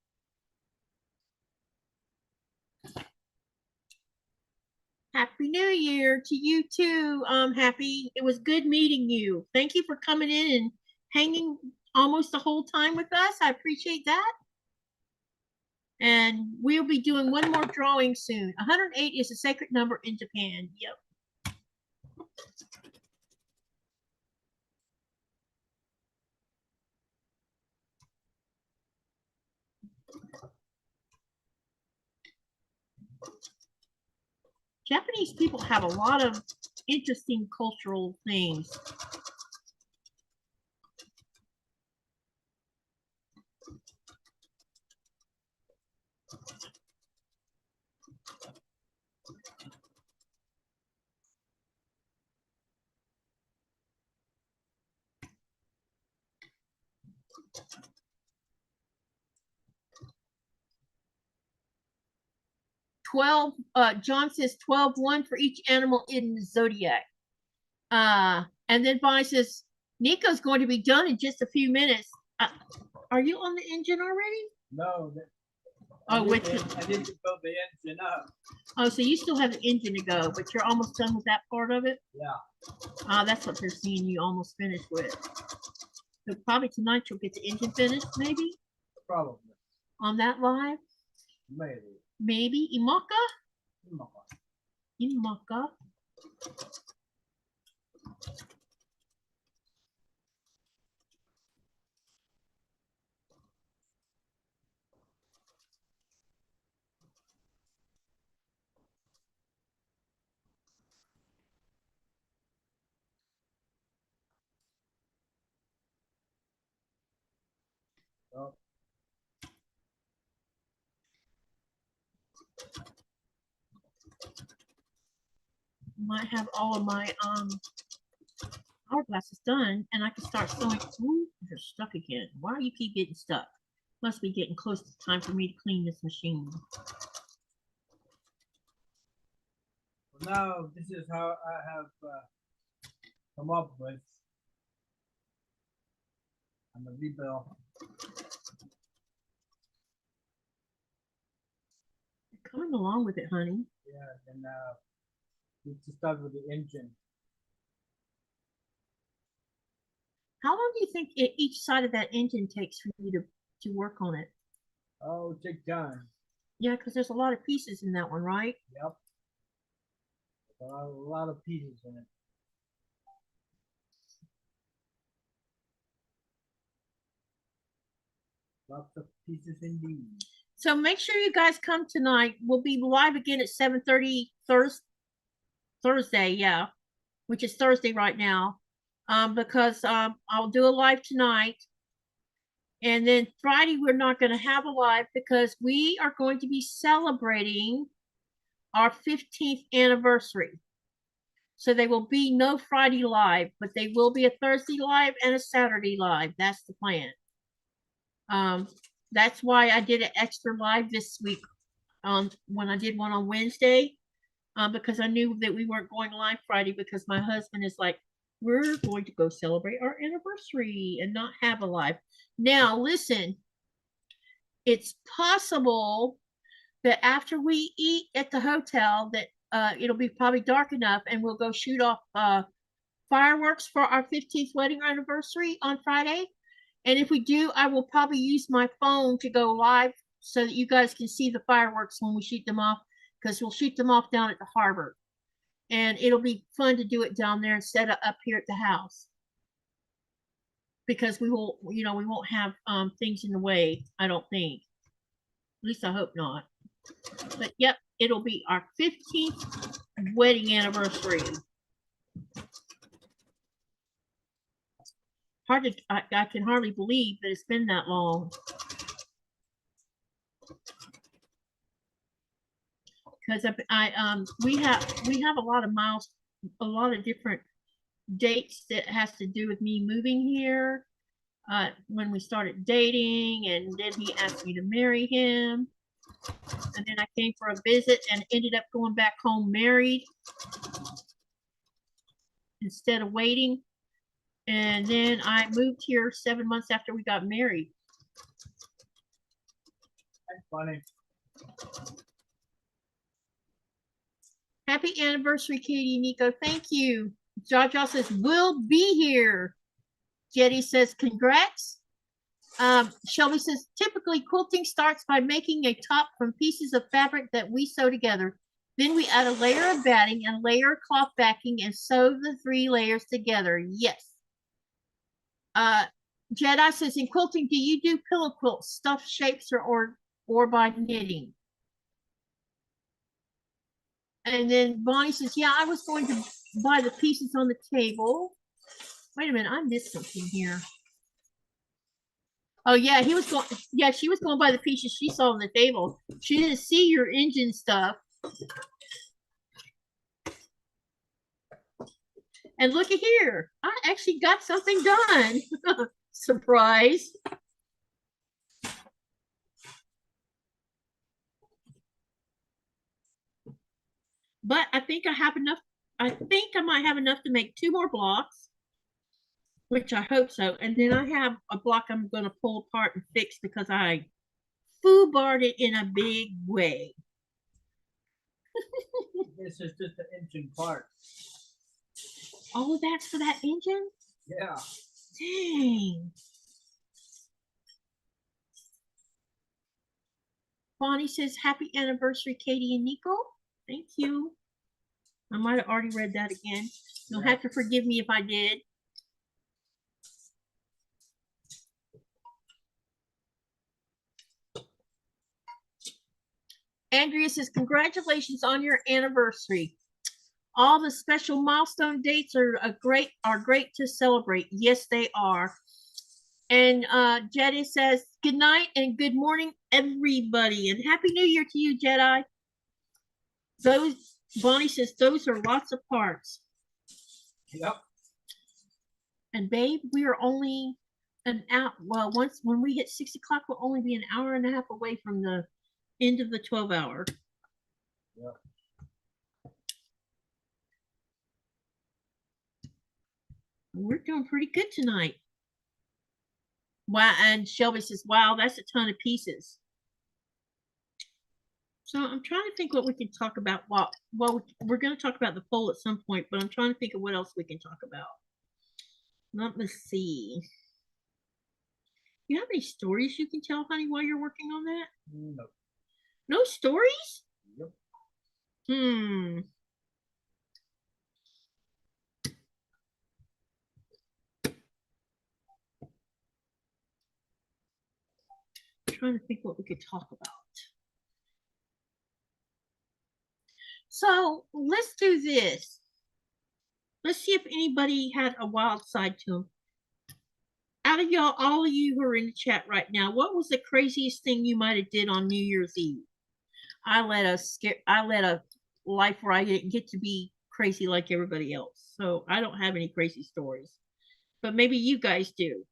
Happy New Year to you too, Happy. It was good meeting you. Thank you for coming in and hanging almost the whole time with us. I appreciate that. And we'll be doing one more drawing soon. 108 is a sacred number in Japan. Yep. Japanese people have a lot of interesting cultural things. John says 12-1 for each animal in the zodiac. And then Bonnie says, Nico's going to be done in just a few minutes. Are you on the engine already? No. Oh, I need to build the engine up. Oh, so you still have the engine to go, but you're almost done with that part of it? Yeah. That's what they're seeing you almost finished with. So probably tonight you'll get the engine finished, maybe? Probably. On that live? Maybe. Maybe. Imaka? Oh. Might have all of my hourglasses done, and I can start sewing. Ooh, you're stuck again. Why do you keep getting stuck? Must be getting close to time for me to clean this machine. Well, now this is how I have come up with. I'm a rebuild. Coming along with it, honey. Yeah, and we need to start with the engine. How long do you think each side of that engine takes for you to work on it? Oh, take time. Yeah, because there's a lot of pieces in that one, right? Yep. There are a lot of pieces in it. Lots of pieces indeed. So make sure you guys come tonight. We'll be live again at 7:30 Thursday, yeah, which is Thursday right now. Because I'll do a live tonight. And then Friday, we're not going to have a live because we are going to be celebrating our 15th anniversary. So there will be no Friday live, but they will be a Thursday live and a Saturday live. That's the plan. That's why I did an extra live this week when I did one on Wednesday, because I knew that we weren't going live Friday because my husband is like, we're going to go celebrate our anniversary and not have a live. Now, listen, it's possible that after we eat at the hotel that it'll be probably dark enough and we'll go shoot off fireworks for our 15th wedding anniversary on Friday. And if we do, I will probably use my phone to go live so that you guys can see the fireworks when we shoot them off, because we'll shoot them off down at the harbor. And it'll be fun to do it down there instead of up here at the house. Because we will, we won't have things in the way, I don't think. At least I hope not. But yep, it'll be our 15th wedding anniversary. I can hardly believe that it's been that long. because we have a lot of a lot of different dates that has to do with me moving here. When we started dating, and then he asked me to marry him, and then I came for a visit and ended up going back home married instead of waiting. And then I moved here 7 months after we got married. That's funny. Happy anniversary, Katie, Nico. Thank you. Jaja says, we'll be here. Jetty says, congrats. Shelby says, typically quilting starts by making a top from pieces of fabric that we sew together. Then we add a layer of batting and a layer of cloth backing and sew the 3 layers together. Yes. Jedi says, in quilting, do you do pillow quilts, stuffed shapes, or by knitting? And then Bonnie says, yeah, I was going to buy the pieces on the table. Wait a minute, I missed something here. Oh yeah, he was going. Yeah, she was going by the pieces she saw on the table. She didn't see your engine stuff. And look at here, I actually got something done. Surprise! But I think I have enough. I think I might have enough to make 2 more blocks, which I hope so. And then I have a block I'm going to pull apart and fix because I foobarred it in a big way. This is just the engine part. Oh, that's for that engine? Yeah. Dang. Bonnie says, happy anniversary, Katie and Nico. Thank you. I might have already read that again. You'll have to forgive me if I did. Andrea says, congratulations on your anniversary. All the special milestone dates are great to celebrate. Yes, they are. And Jedi says, good night and good morning, everybody. And Happy New Year to you, Jedi. Bonnie says, those are lots of parts. Yep. And babe, we are only an hour. Well, when we hit 6 o'clock, we'll only be an hour and a half away from the end of the 12-hour. Yep. We're doing pretty good tonight. Wow, and Shelby says, wow, that's a ton of pieces. So I'm trying to think what we can talk about. Well, we're going to talk about the poll at some point, but I'm trying to think of what else we can talk about. Let me see. You have any stories you can tell, honey, while you're working on that? No. No stories? Yep. Trying to think what we could talk about. So let's do this. Let's see if anybody had a wild side to them. Out of y'all, all of you who are in the chat right now, what was the craziest thing you might have did on New Year's Eve? I let a life where I didn't get to be crazy like everybody else. So I don't have any crazy stories. But maybe you guys do.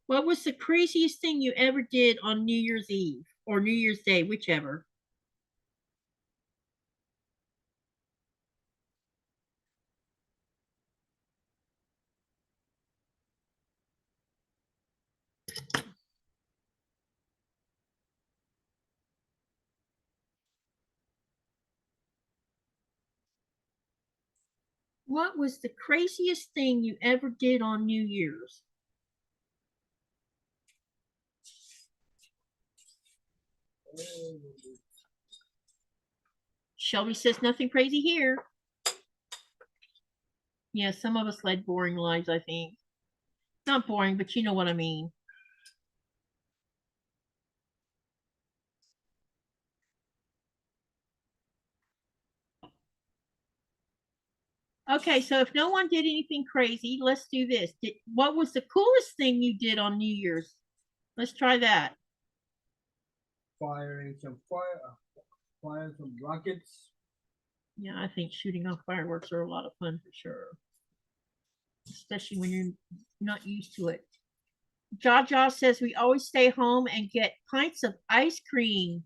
What was the craziest thing you ever did on New Year's Eve or New Year's Day, whichever? What was the craziest thing you ever did on New Year's? Shelby says nothing crazy here. Yeah, some of us led boring lives, I think. Not boring, but you know what I mean. Okay, so if no one did anything crazy, let's do this. What was the coolest thing you did on New Year's? Let's try that. Firing some rockets. Yeah, I think shooting off fireworks are a lot of fun for sure, especially when you're not used to it. Jaja says we always stay home and get pints of ice cream.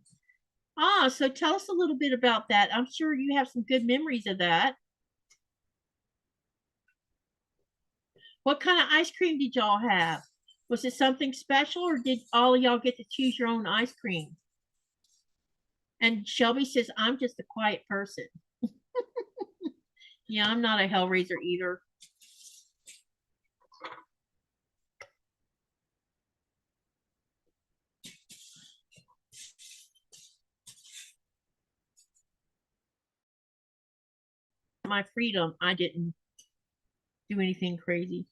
Ah, so tell us a little bit about that. I'm sure you have some good memories of that. What kind of ice cream did y'all have? Was it something special or did all of y'all get to choose your own ice cream? And Shelby says, I'm just a quiet person. Yeah, I'm not a hellraiser either. My freedom, I didn't do anything crazy.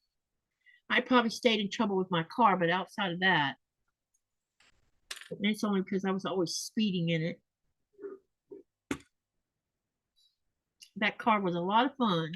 I probably stayed in trouble with my car, but outside of that, and it's only because I was always speeding in it. That car was a lot of fun.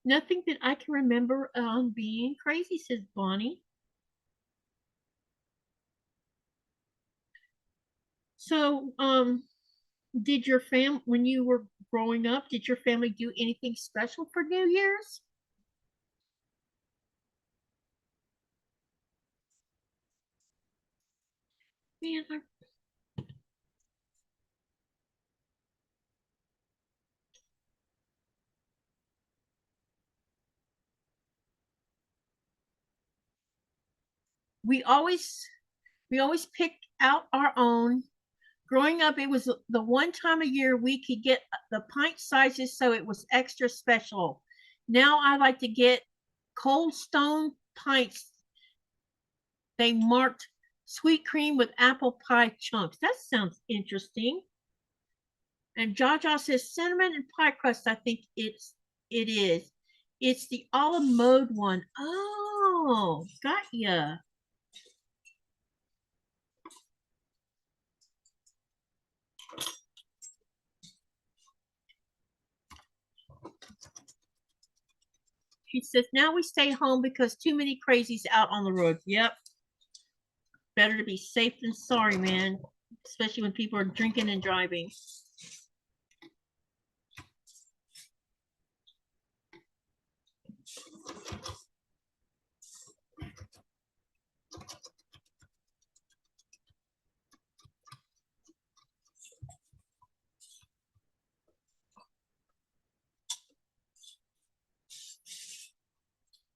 Nothing that I can remember being crazy, says Bonnie. So, did your when you were growing up, did your family do anything special for New Year's? Man, we always picked out our own. Growing up, it was the one time a year we could get the pint sizes, so it was extra special. Now I like to get Cold Stone pints. They marked sweet cream with apple pie chunks. That sounds interesting. And Jaja says cinnamon and pie crust. I think it is. It's the olive mode one. Oh, got ya. She says, now we stay home because too many crazies out on the road. Yep. Better to be safe than sorry, man. Especially when people are drinking and driving.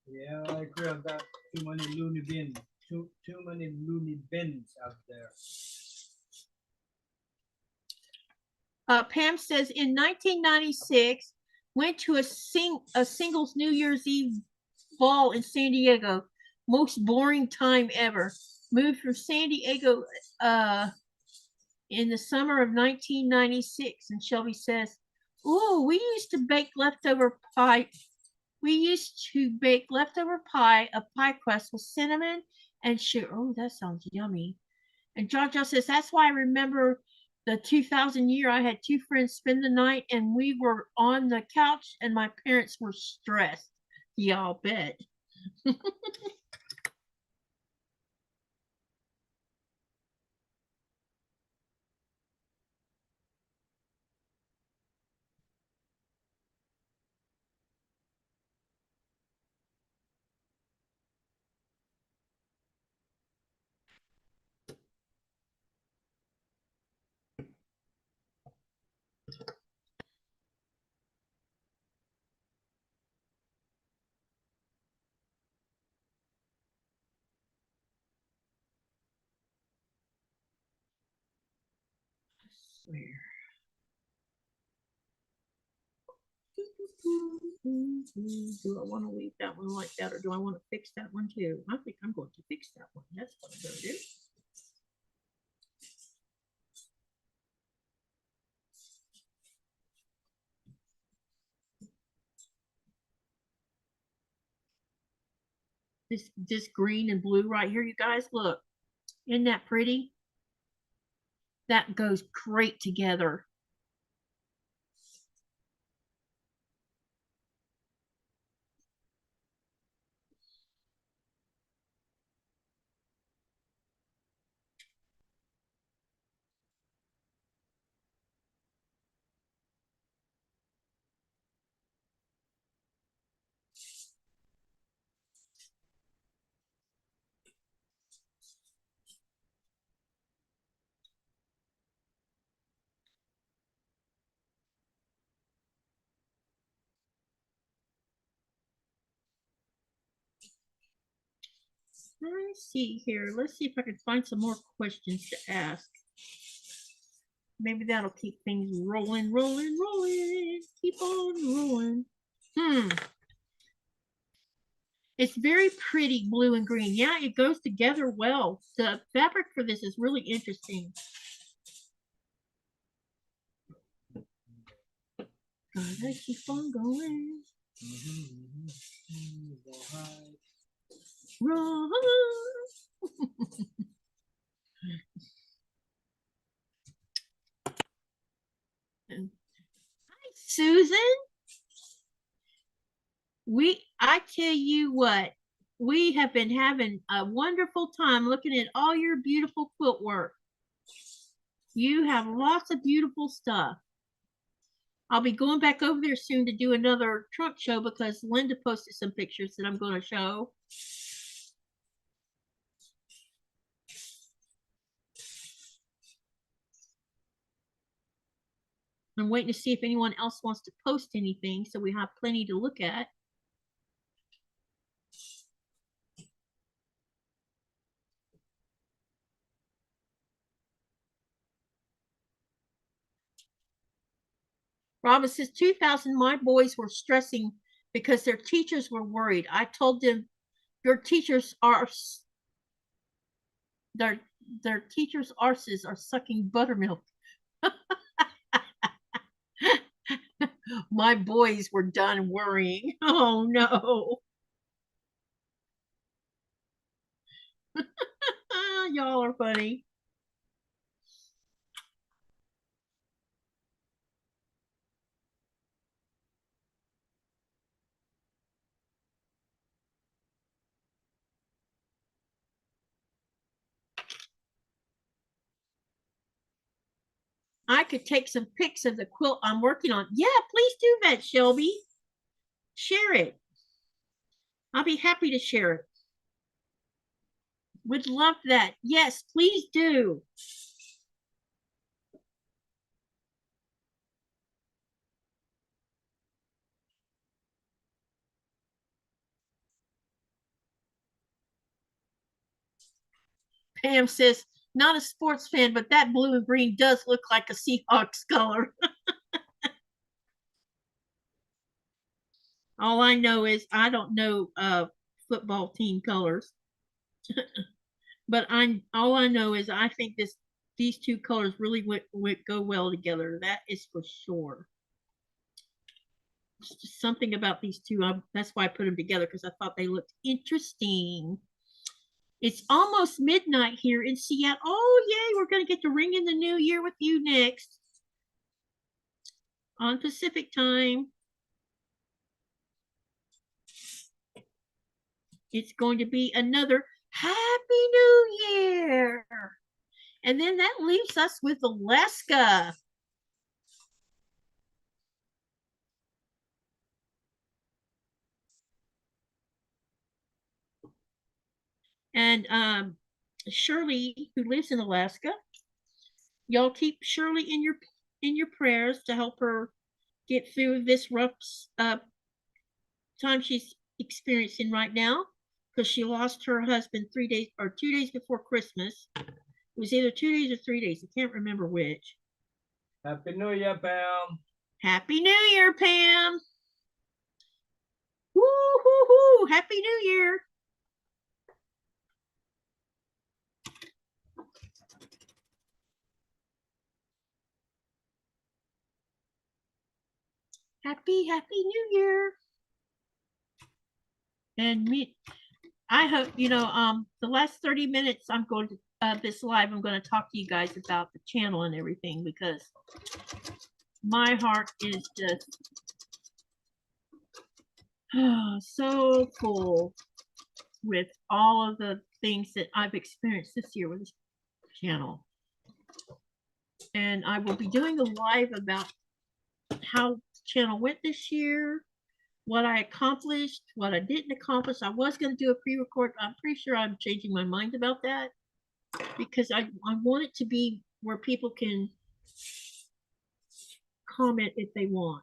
Yeah, I agree on that. Too many loony bins. Too many loony bins out there. Pam says in 1996, went to a singles New Year's Eve ball in San Diego. Most boring time ever. Moved from San Diego in the summer of 1996. And Shelby says, "Ooh, we used to bake leftover pie. We used to bake leftover pie, a pie crust with cinnamon and sugar. Oh, that sounds yummy." And Jaja says, that's why I remember the 2000 year. I had two friends spend the night and we were on the couch and my parents were stressed. Y'all bet. I swear. Do I want to leave that one like that or do I want to fix that one too? I think I'm going to fix that one. That's what I'm going to do. this green and blue right here, you guys. Look, isn't that pretty? That goes great together. Let me see here. Let's see if I can find some more questions to ask. Maybe that'll keep things rolling, rolling, rolling. Keep on rolling. It's very pretty blue and green. Yeah, it goes together well. The fabric for this is really interesting. Gotta keep on going. Run. Hi, Susan. I tell you what, we have been having a wonderful time looking at all your beautiful quilt work. You have lots of beautiful stuff. I'll be going back over there soon to do another trunk show because Linda posted some pictures that I'm going to show. I'm waiting to see if anyone else wants to post anything so we have plenty to look at. Robin says 2000 my boys were stressing because their teachers were worried. I told them your teachers are their teachers' arses are sucking buttermilk. My boys were done worrying. Oh no. Y'all are funny. I could take some pics of the quilt I'm working on. Yeah, please do that, Shelby. Share it. I'll be happy to share it. Would love that. Yes, please do. Pam says, not a sports fan, but that blue and green does look like a Seahawks color. All I know is I don't know football team colors. But all I know is I think these two colors really would go well together. That is for sure. It's just something about these two. That's why I put them together because I thought they looked interesting. It's almost midnight here in Seattle. Oh, yay, we're going to get to ring in the new year with you next on Pacific time. It's going to be another Happy New Year. And then that leaves us with Alaska. And Shirley, who lives in Alaska, y'all keep Shirley in your prayers to help her get through this rough time she's experiencing right now, because she lost her husband 2 days before Christmas. It was either 2 days or 3 days. I can't remember which. Happy New Year, Pam. Happy New Year, Pam. Woo hoo hoo! Happy New Year. Happy New Year. And I hope, the last 30 minutes I'm going to this live, I'm going to talk to you guys about the channel and everything, because my heart is just so full with all of the things that I've experienced this year with this channel. And I will be doing a live about how the channel went this year, what I accomplished, what I didn't accomplish. I was going to do a pre-record. I'm pretty sure I'm changing my mind about that, because I want it to be where people can comment if they want.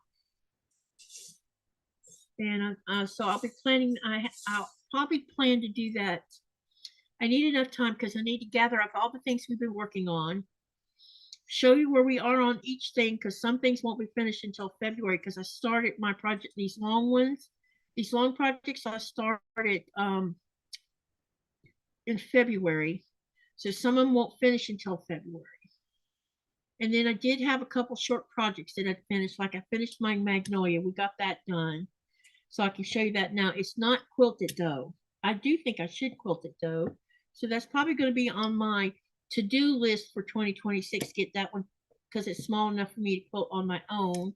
And so I'll be planning, I'll probably plan to do that. I need enough time because I need to gather up all the things we've been working on, show you where we are on each thing, because some things won't be finished until February, because I started my project, these long projects I started in February. So some of them won't finish until February. And then I did have a couple short projects that I finished, like I finished my magnolia. We got that done. So I can show you that now. It's not quilted though. I do think I should quilt it though. So that's probably going to be on my to-do list for 2026. Get that one, because it's small enough for me to quilt on my own.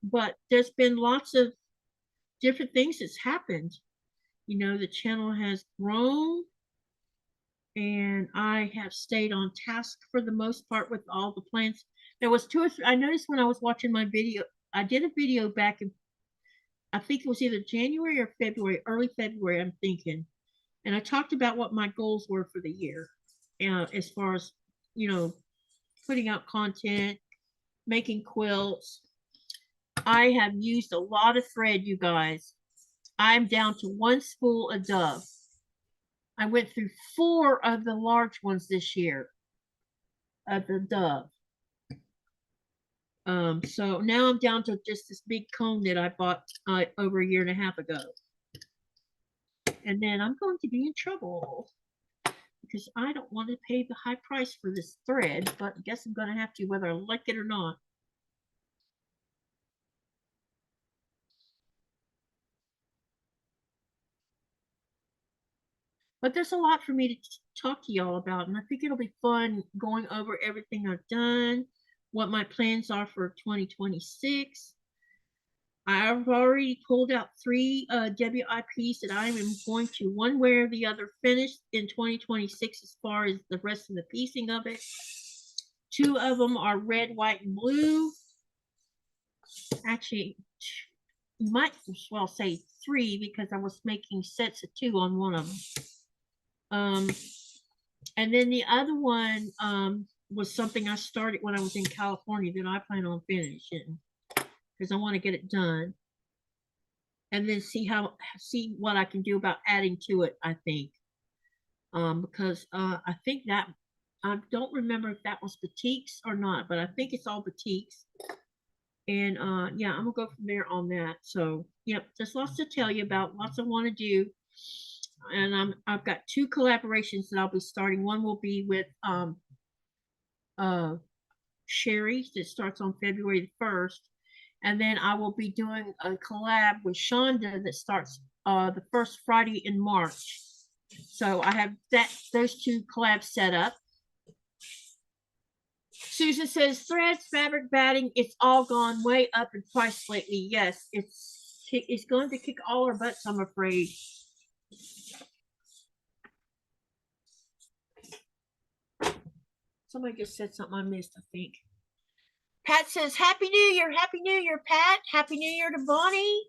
But there's been lots of different things that's happened. The channel has grown, and I have stayed on task for the most part with all the plans. There was 2 or 3. I noticed when I was watching my video, I did a video back in, I think it was either January or February, early February, I'm thinking. And I talked about what my goals were for the year, as far as, putting out content, making quilts. I have used a lot of thread, you guys. I'm down to 1 spool of Dove. I went through 4 of the large ones this year of the Dove. So now I'm down to just this big cone that I bought over 1.5 years ago. And then I'm going to be in trouble because I don't want to pay the high price for this thread, but I guess I'm going to have to, whether I like it or not. But there's a lot for me to talk to y'all about, and I think it'll be fun going over everything I've done, what my plans are for 2026. I've already pulled out 3 WIPs that I am going to one way or the other finish in 2026 as far as the rest of the piecing of it. 2 of them are red, white, and blue. Actually, you might as well say 3 because I was making sets of 2 on one of them. And then the other one was something I started when I was in California that I plan on finishing because I want to get it done, and then see what I can do about adding to it. I think because I think that I don't remember if that was batiks or not, but I think it's all batiks. And yeah, I'm gonna go from there on that. So yep, there's lots to tell you about, lots I want to do. And I've got 2 collaborations that I'll be starting. One will be with Sherry that starts on February the 1st. And then I will be doing a collab with Shonda that starts the first Friday in March. So I have those 2 collabs set up. Susan says threads, fabric, batting, it's all gone way up in price lately. Yes, it's going to kick all our butts, I'm afraid. Somebody just said something I missed, I think. Pat says, Happy New Year, Pat. Happy New Year to Bonnie.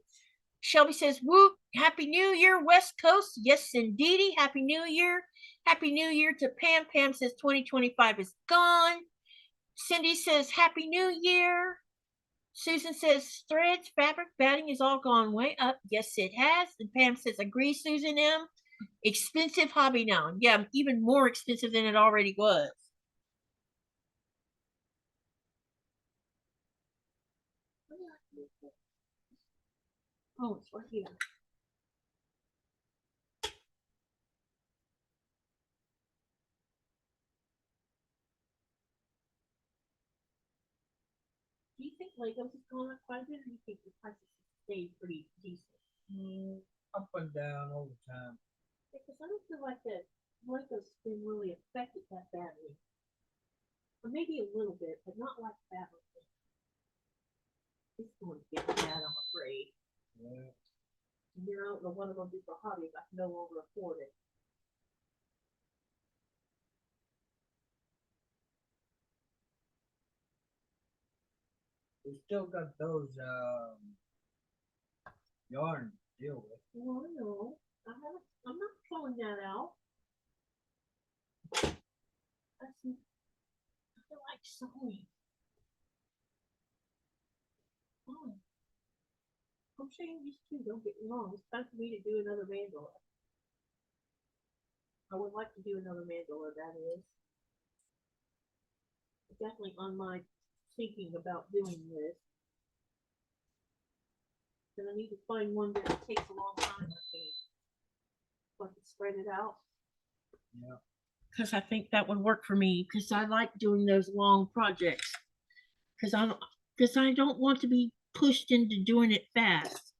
Shelby says, whoop, Happy New Year, West Coast. Yes, indeedy. Happy New Year. Happy New Year to Pam. Pam says 2025 is gone. Cindy says, Happy New Year. Susan says, threads, fabric, batting is all gone way up. Yes, it has. And Pam says, agree, Susan M. Expensive hobby now. Yeah, even more expensive than it already was. Oh, it's right here. Do you think Legos has gone up quite a bit, or do you think the prices stayed pretty decent? up and down all the time. Because I don't feel like the Lego's been really affected that badly. Or maybe a little bit, but not like that. It's going to get bad, I'm afraid. Yeah. And I don't know what I'm going to do for a hobby if I can no longer afford it. We still got those yarn to deal with. Well, I know. I'm not throwing that out. I feel like sewing. Oh. Crocheting these two, don't get me wrong. It's time for me to do another mandala. I would like to do another mandala, that is. Definitely on my thinking about doing this. Because I need to find one that takes a long time, I think. So I can spread it out. Yeah. Because I think that would work for me. Because I like doing those long projects. Because I don't want to be pushed into doing it fast.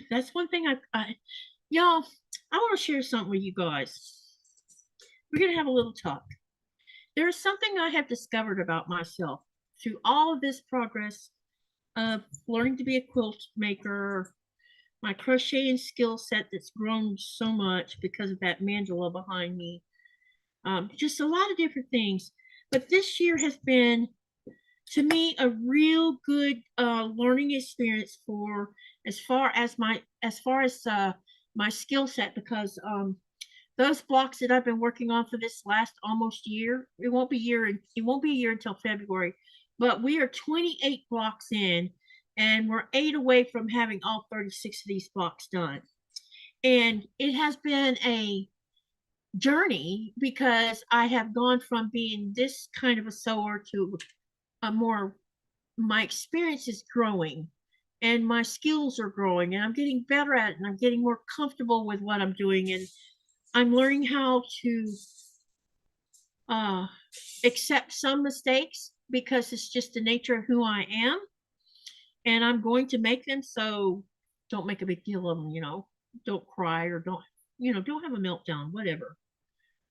That's one thing y'all, I want to share something with you guys. We're going to have a little talk. There is something I have discovered about myself through all of this progress of learning to be a quilt maker, my crocheting skill set that's grown so much because of that mandala behind me. Just a lot of different things. But this year has been, to me, a real good learning experience for as far as my skill set, because those blocks that I've been working on for this last almost year, it won't be a year until February, but we are 28 blocks in, and we're 8 away from having all 36 of these blocks done. And it has been a journey because I have gone from being this kind of a sewer to my experience is growing and my skills are growing and I'm getting better at it and I'm getting more comfortable with what I'm doing, and I'm learning how to accept some mistakes because it's just the nature of who I am, and I'm going to make them, so don't make a big deal of them, don't cry or don't have a meltdown, whatever.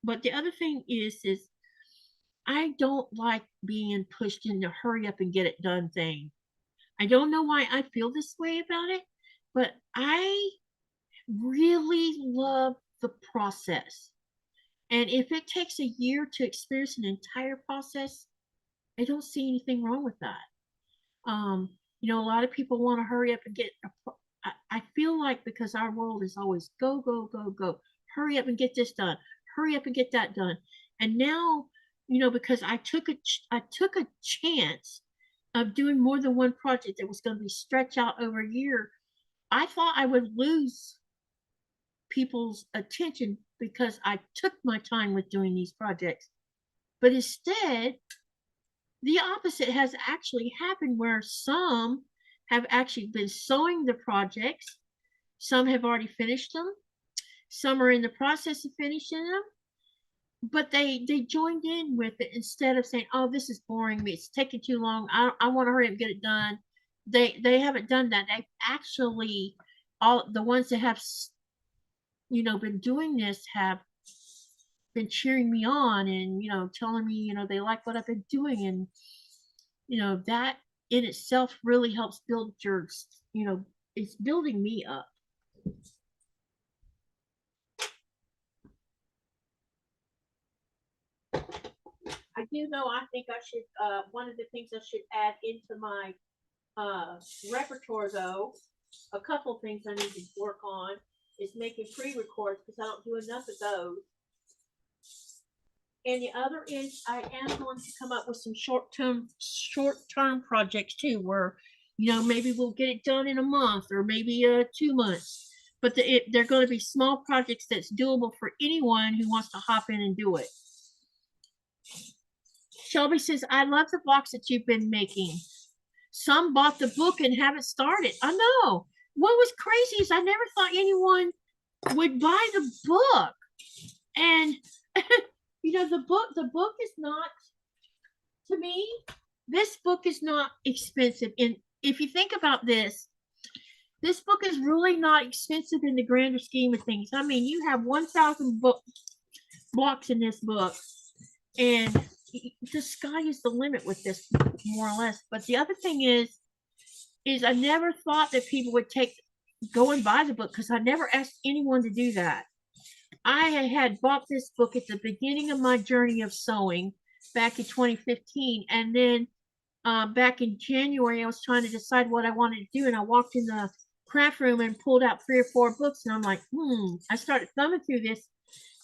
But the other thing is I don't like being pushed into hurry up and get it done thing. I don't know why I feel this way about it, but I really love the process. And if it takes a year to experience an entire process, I don't see anything wrong with that. A lot of people want to hurry up and get. I feel like because our world is always go, go, go, go, hurry up and get this done, hurry up and get that done. And now, because I took a chance of doing more than one project that was going to be stretched out over a year, I thought I would lose people's attention because I took my time with doing these projects. But instead, the opposite has actually happened, where some have actually been sewing the projects, some have already finished them, some are in the process of finishing them, but they joined in with it instead of saying, oh, this is boring me, it's taking too long, I want to hurry up and get it done. They haven't done that. They've actually, all the ones that have been doing this have been cheering me on and telling me they like what I've been doing, and that in itself really helps build it's building me up. I do know, I think I should, one of the things I should add into my repertoire, though, a couple things I need to work on is making pre-records, because I don't do enough of those. And the other is I am going to come up with some short-term projects too, where maybe we'll get it done in a month or maybe 2 months. But they're going to be small projects that's doable for anyone who wants to hop in and do it. Shelby says, I love the blocks that you've been making. Some bought the book and haven't started. I know. What was crazy is I never thought anyone would buy the book. And the book is not, to me, this book is not expensive. And if you think about this, This book is really not expensive in the grander scheme of things. I mean, you have 1,000 blocks in this book, and the sky is the limit with this, more or less. But the other thing is I never thought that people would go and buy the book, because I never asked anyone to do that. I had bought this book at the beginning of my journey of sewing back in 2015, and then back in January, I was trying to decide what I wanted to do, and I walked in the craft room and pulled out 3 or 4 books, and I'm like, I started thumbing through this,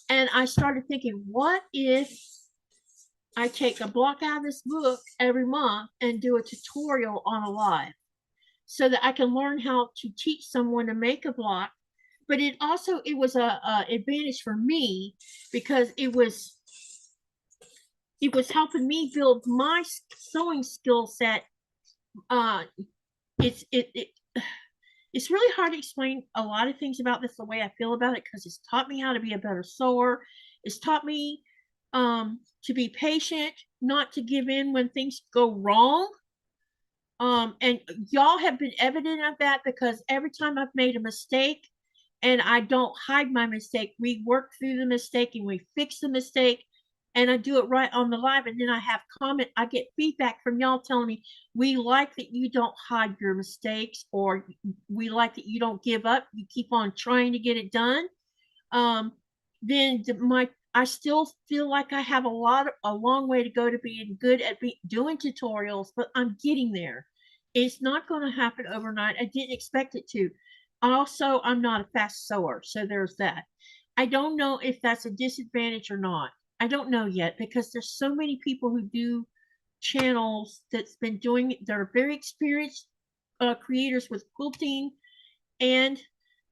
and I started thinking, what if I take a block out of this book every month and do a tutorial on a live, so that I can learn how to teach someone to make a block. But it was a advantage for me, because it was helping me build my sewing skill set. It's really hard to explain a lot of things about this the way I feel about it, because it's taught me how to be a better sewer. It's taught me to be patient, not to give in when things go wrong. And y'all have been evident of that, because every time I've made a mistake, and I don't hide my mistake, we work through the mistake and we fix the mistake, and I do it right on the live. And then I get feedback from y'all telling me, we like that you don't hide your mistakes, or we like that you don't give up, you keep on trying to get it done. Then I still feel like I have a long way to go to being good at doing tutorials, but I'm getting there. It's not going to happen overnight. I didn't expect it to. Also, I'm not a fast sewer, so there's that. I don't know if that's a disadvantage or not. I don't know yet, because there's so many people who do channels that's been doing it. They're very experienced creators with quilting, and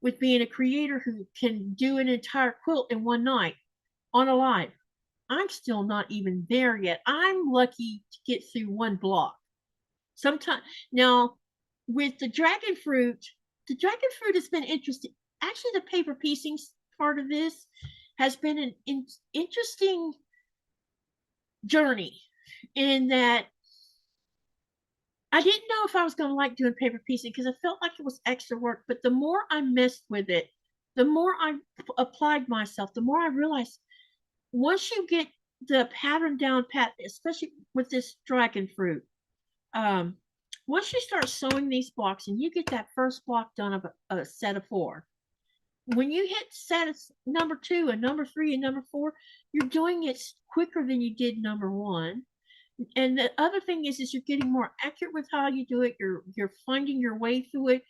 with being a creator who can do an entire quilt in one night on a live. I'm still not even there yet. I'm lucky to get through one block. Sometimes now, with the dragon fruit has been interesting. Actually, the paper piecing part of this has been an interesting journey, in that I didn't know if I was going to like doing paper piecing, because I felt like it was extra work. But the more I messed with it, the more I applied myself, the more I realized, once you get the pattern down pat, especially with this dragon fruit, once you start sewing these blocks and you get that first block done of a set of 4, when you hit set number 2 and number 3 and number 4, you're doing it quicker than you did number 1. And the other thing is you're getting more accurate with how you do it. You're finding your way through it.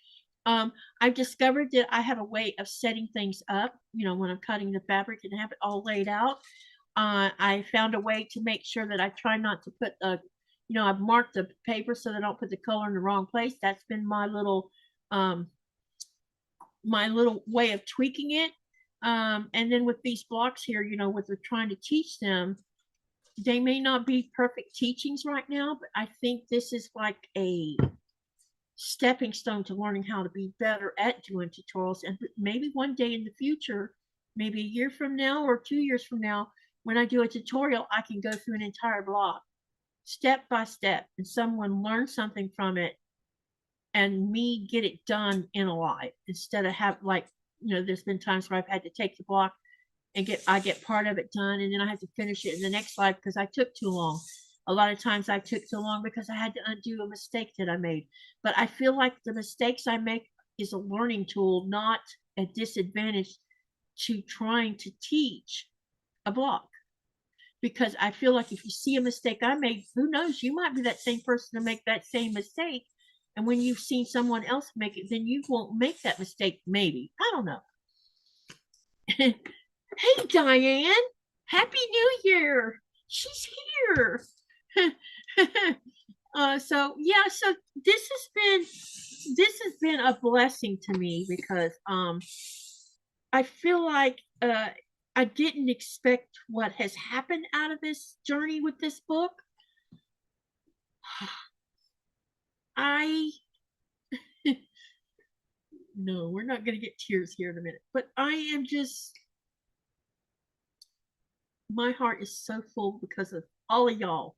I've discovered that I have a way of setting things up, when I'm cutting the fabric and have it all laid out. I found a way to make sure that I try not to put I've marked the paper so that I don't put the color in the wrong place. That's been my little way of tweaking it. And then with these blocks here, what they're trying to teach them, they may not be perfect teachings right now, but I think this is like a stepping stone to learning how to be better at doing tutorials. And maybe one day in the future, maybe a year from now or 2 years from now, when I do a tutorial, I can go through an entire block step by step, and someone learn something from it, and me get it done in a live, instead of there's been times where I've had to take the block and I get part of it done, and then I have to finish it in the next live because I took too long. A lot of times I took too long because I had to undo a mistake that I made. But I feel like the mistakes I make is a learning tool, not a disadvantage to trying to teach a block. Because I feel like if you see a mistake I made, who knows, you might be that same person to make that same mistake. And when you've seen someone else make it, then you won't make that mistake, maybe. I don't know. Hey, Diane. Happy New Year. She's here. So this has been a blessing to me, because I feel like I didn't expect what has happened out of this journey with this book. No, we're not going to get tears here in a minute, but I am my heart is so full because of all of y'all.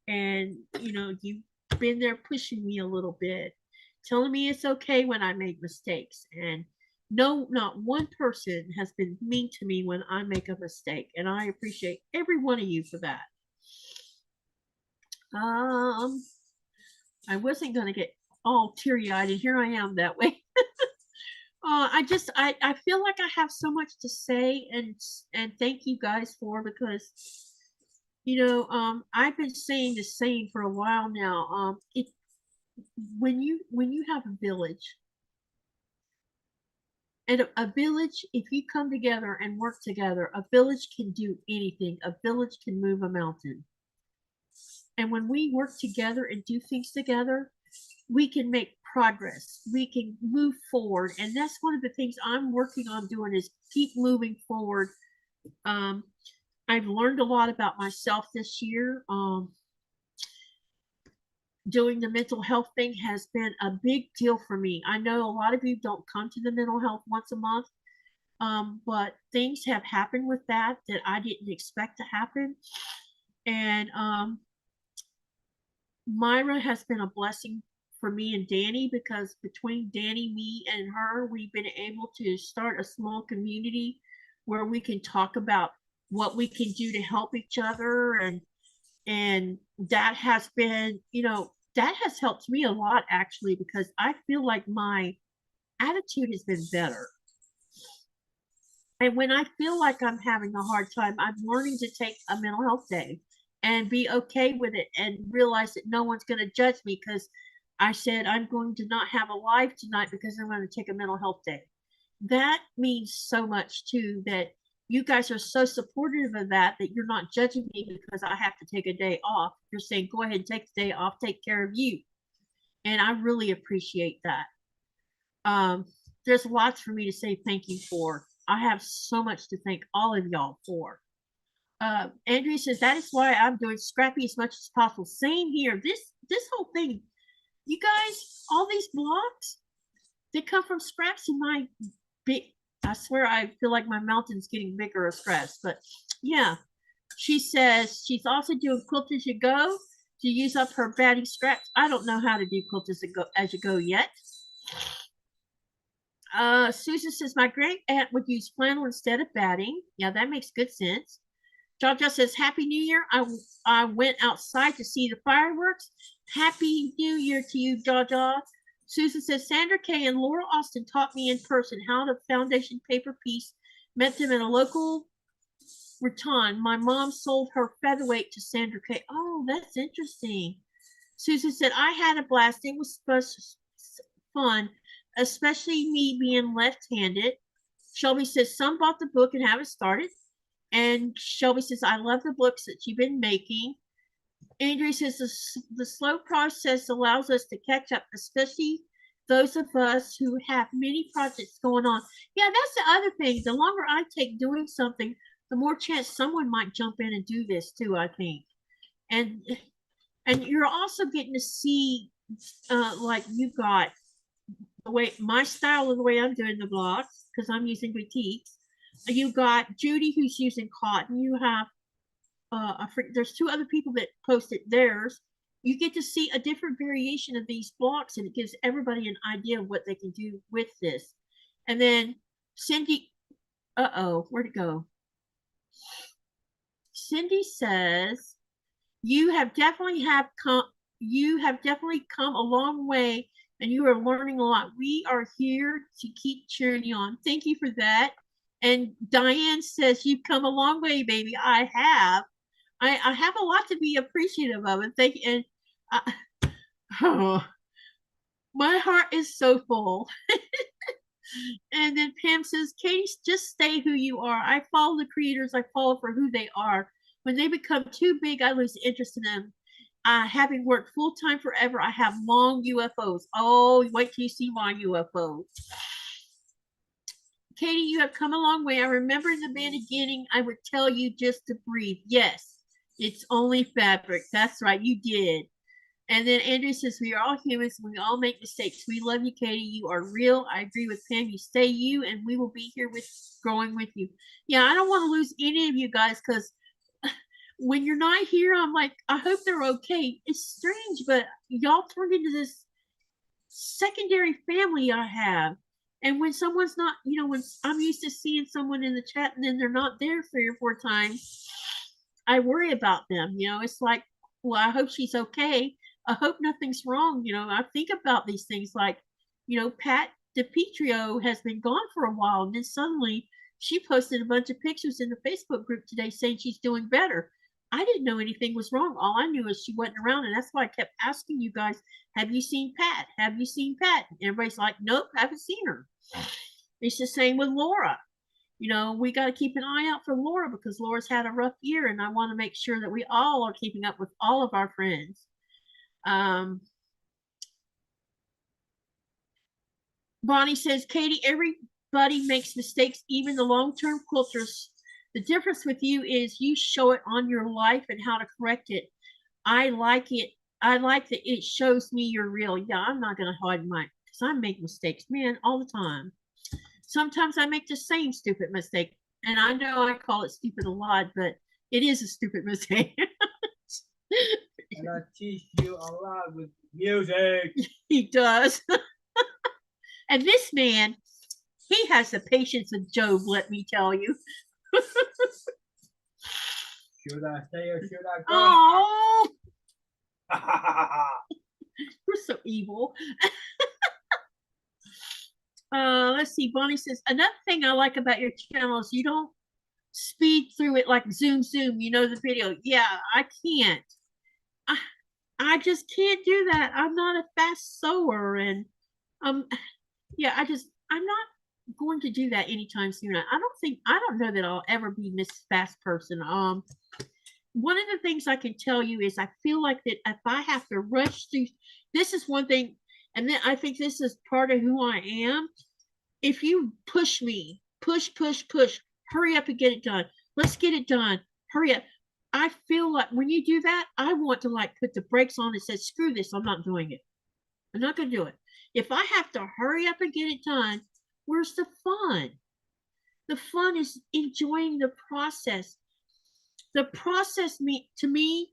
And, you've been there pushing me a little bit telling me it's okay when I make mistakes. And no, not one person has been mean to me when I make a mistake. And I appreciate every one of you for that. I wasn't going to get all teary-eyed, and here I am that way. I feel like I have so much to say and thank you guys for, because I've been saying the same for a while now. When you have a village, and a village, if you come together and work together, a village can do anything. A village can move a mountain. And when we work together and do things together, we can make progress. We can move forward. And that's one of the things I'm working on doing, is keep moving forward. I've learned a lot about myself this year. Doing the mental health thing has been a big deal for me. I know a lot of you don't come to the mental health once a month, but things have happened with that I didn't expect to happen. And Myra has been a blessing for me and Danny, because between Danny, me, and her, we've been able to start a small community where we can talk about what we can do to help each other. And that has been, that has helped me a lot, actually, because I feel like my attitude has been better. And when I feel like I'm having a hard time, I'm learning to take a mental health day and be okay with it, and realize that no one's going to judge me because I said I'm going to not have a live tonight because I'm going to take a mental health day. That means so much too, that you guys are so supportive of that you're not judging me because I have to take a day off. You're saying, go ahead and take the day off, take care of you. And I really appreciate that. There's lots for me to say thank you for. I have so much to thank all of y'all for. Andrea says, that is why I'm doing scrappy as much as possible. Same here. This whole thing, you guys, all these blocks, they come from scraps in my big, I swear I feel like my mountain's getting bigger of scraps. But yeah, she says she's also doing quilt as you go to use up her batting scraps. I don't know how to do quilt as you go yet. Susan says, my great aunt would use flannel instead of batting. Yeah, that makes good sense. Jaja says, Happy New Year. I went outside to see the fireworks. Happy New Year to you, Jaja. Susan says, Sandra Kay and Laura Austin taught me in person how to foundation paper piece. Met them in a local rattan. My mom sold her featherweight to Sandra Kay. Oh, that's interesting. Susan said, I had a blast. It was fun, especially me being left-handed. Shelby says, some bought the book and haven't started. And Shelby says, I love the books that you've been making. Andrea says, the slow process allows us to catch up, especially those of us who have many projects going on. Yeah, that's the other thing. The longer I take doing something, the more chance someone might jump in and do this too, I think. And you're also getting to see, like you got the way my style of the way I'm doing the blocks, because I'm using boutiques. You got Judy, who's using cotton. You have there's two other people that posted theirs. You get to see a different variation of these blocks, and it gives everybody an idea of what they can do with this. And then Cindy, where'd it go? Cindy says, you have definitely come a long way, and you are learning a lot. We are here to keep cheering you on. Thank you for that. And Diane says, you've come a long way, baby. I have. I have a lot to be appreciative of. And thank you. And my heart is so full. And then Pam says, Katie, just stay who you are. I follow the creators. I follow for who they are. When they become too big, I lose interest in them. Having worked full-time forever, I have long UFOs. Oh, wait till you see my UFOs. Katie, you have come a long way. I remember in the beginning, I would tell you just to breathe. Yes, it's only fabric. That's right, you did. And then Andrew says, we are all humans. We all make mistakes. We love you, Katie. You are real. I agree with Pam. You stay you, and we will be here growing with you. Yeah, I don't want to lose any of you guys, because when you're not here, I'm like, I hope they're okay. It's strange, but y'all turned into this secondary family I have. And when someone's not, you know, when I'm used to seeing someone in the chat and then they're not there 3 or 4 times, I worry about them. You know, it's like, well, I hope she's okay. I hope nothing's wrong. You know, I think about these things like, you know, Pat DiPietro has been gone for a while, and then suddenly she posted a bunch of pictures in the Facebook group today saying she's doing better. I didn't know anything was wrong. All I knew is she wasn't around, and that's why I kept asking you guys, have you seen Pat? Have you seen Pat? And everybody's like, nope, haven't seen her. It's the same with Laura. You know, we got to keep an eye out for Laura because Laura's had a rough year, and I want to make sure that we all are keeping up with all of our friends. Bonnie says, Katy, everybody makes mistakes, even the long-term quilters. The difference with you is you show it on your life and how to correct it. I like it. I like that it shows me you're real. Yeah, I'm not going to hide mine because I make mistakes, man, all the time. Sometimes I make the same stupid mistake. And I know I call it stupid a lot, but it is a stupid mistake. And I teach you a lot with music. He does. And this man, he has the patience of Job, let me tell you. Should I stay or should I go? Oh, you're so evil. Let's see. Bonnie says, another thing I like about your channel is you don't speed through it like zoom, you know, the video. Yeah, I can't. I just can't do that. I'm not a fast sewer, and yeah, I'm not going to do that anytime soon. I don't know that I'll ever be Miss Fast Person. One of the things I can tell you is I feel like that if I have to rush through, this is one thing, and then I think this is part of who I am. If you push me, push, hurry up and get it done. Let's get it done. Hurry up. I feel like when you do that, I want to like put the brakes on and say, screw this, I'm not doing it. I'm not going to do it. If I have to hurry up and get it done, where's the fun? The fun is enjoying the process. The process to me,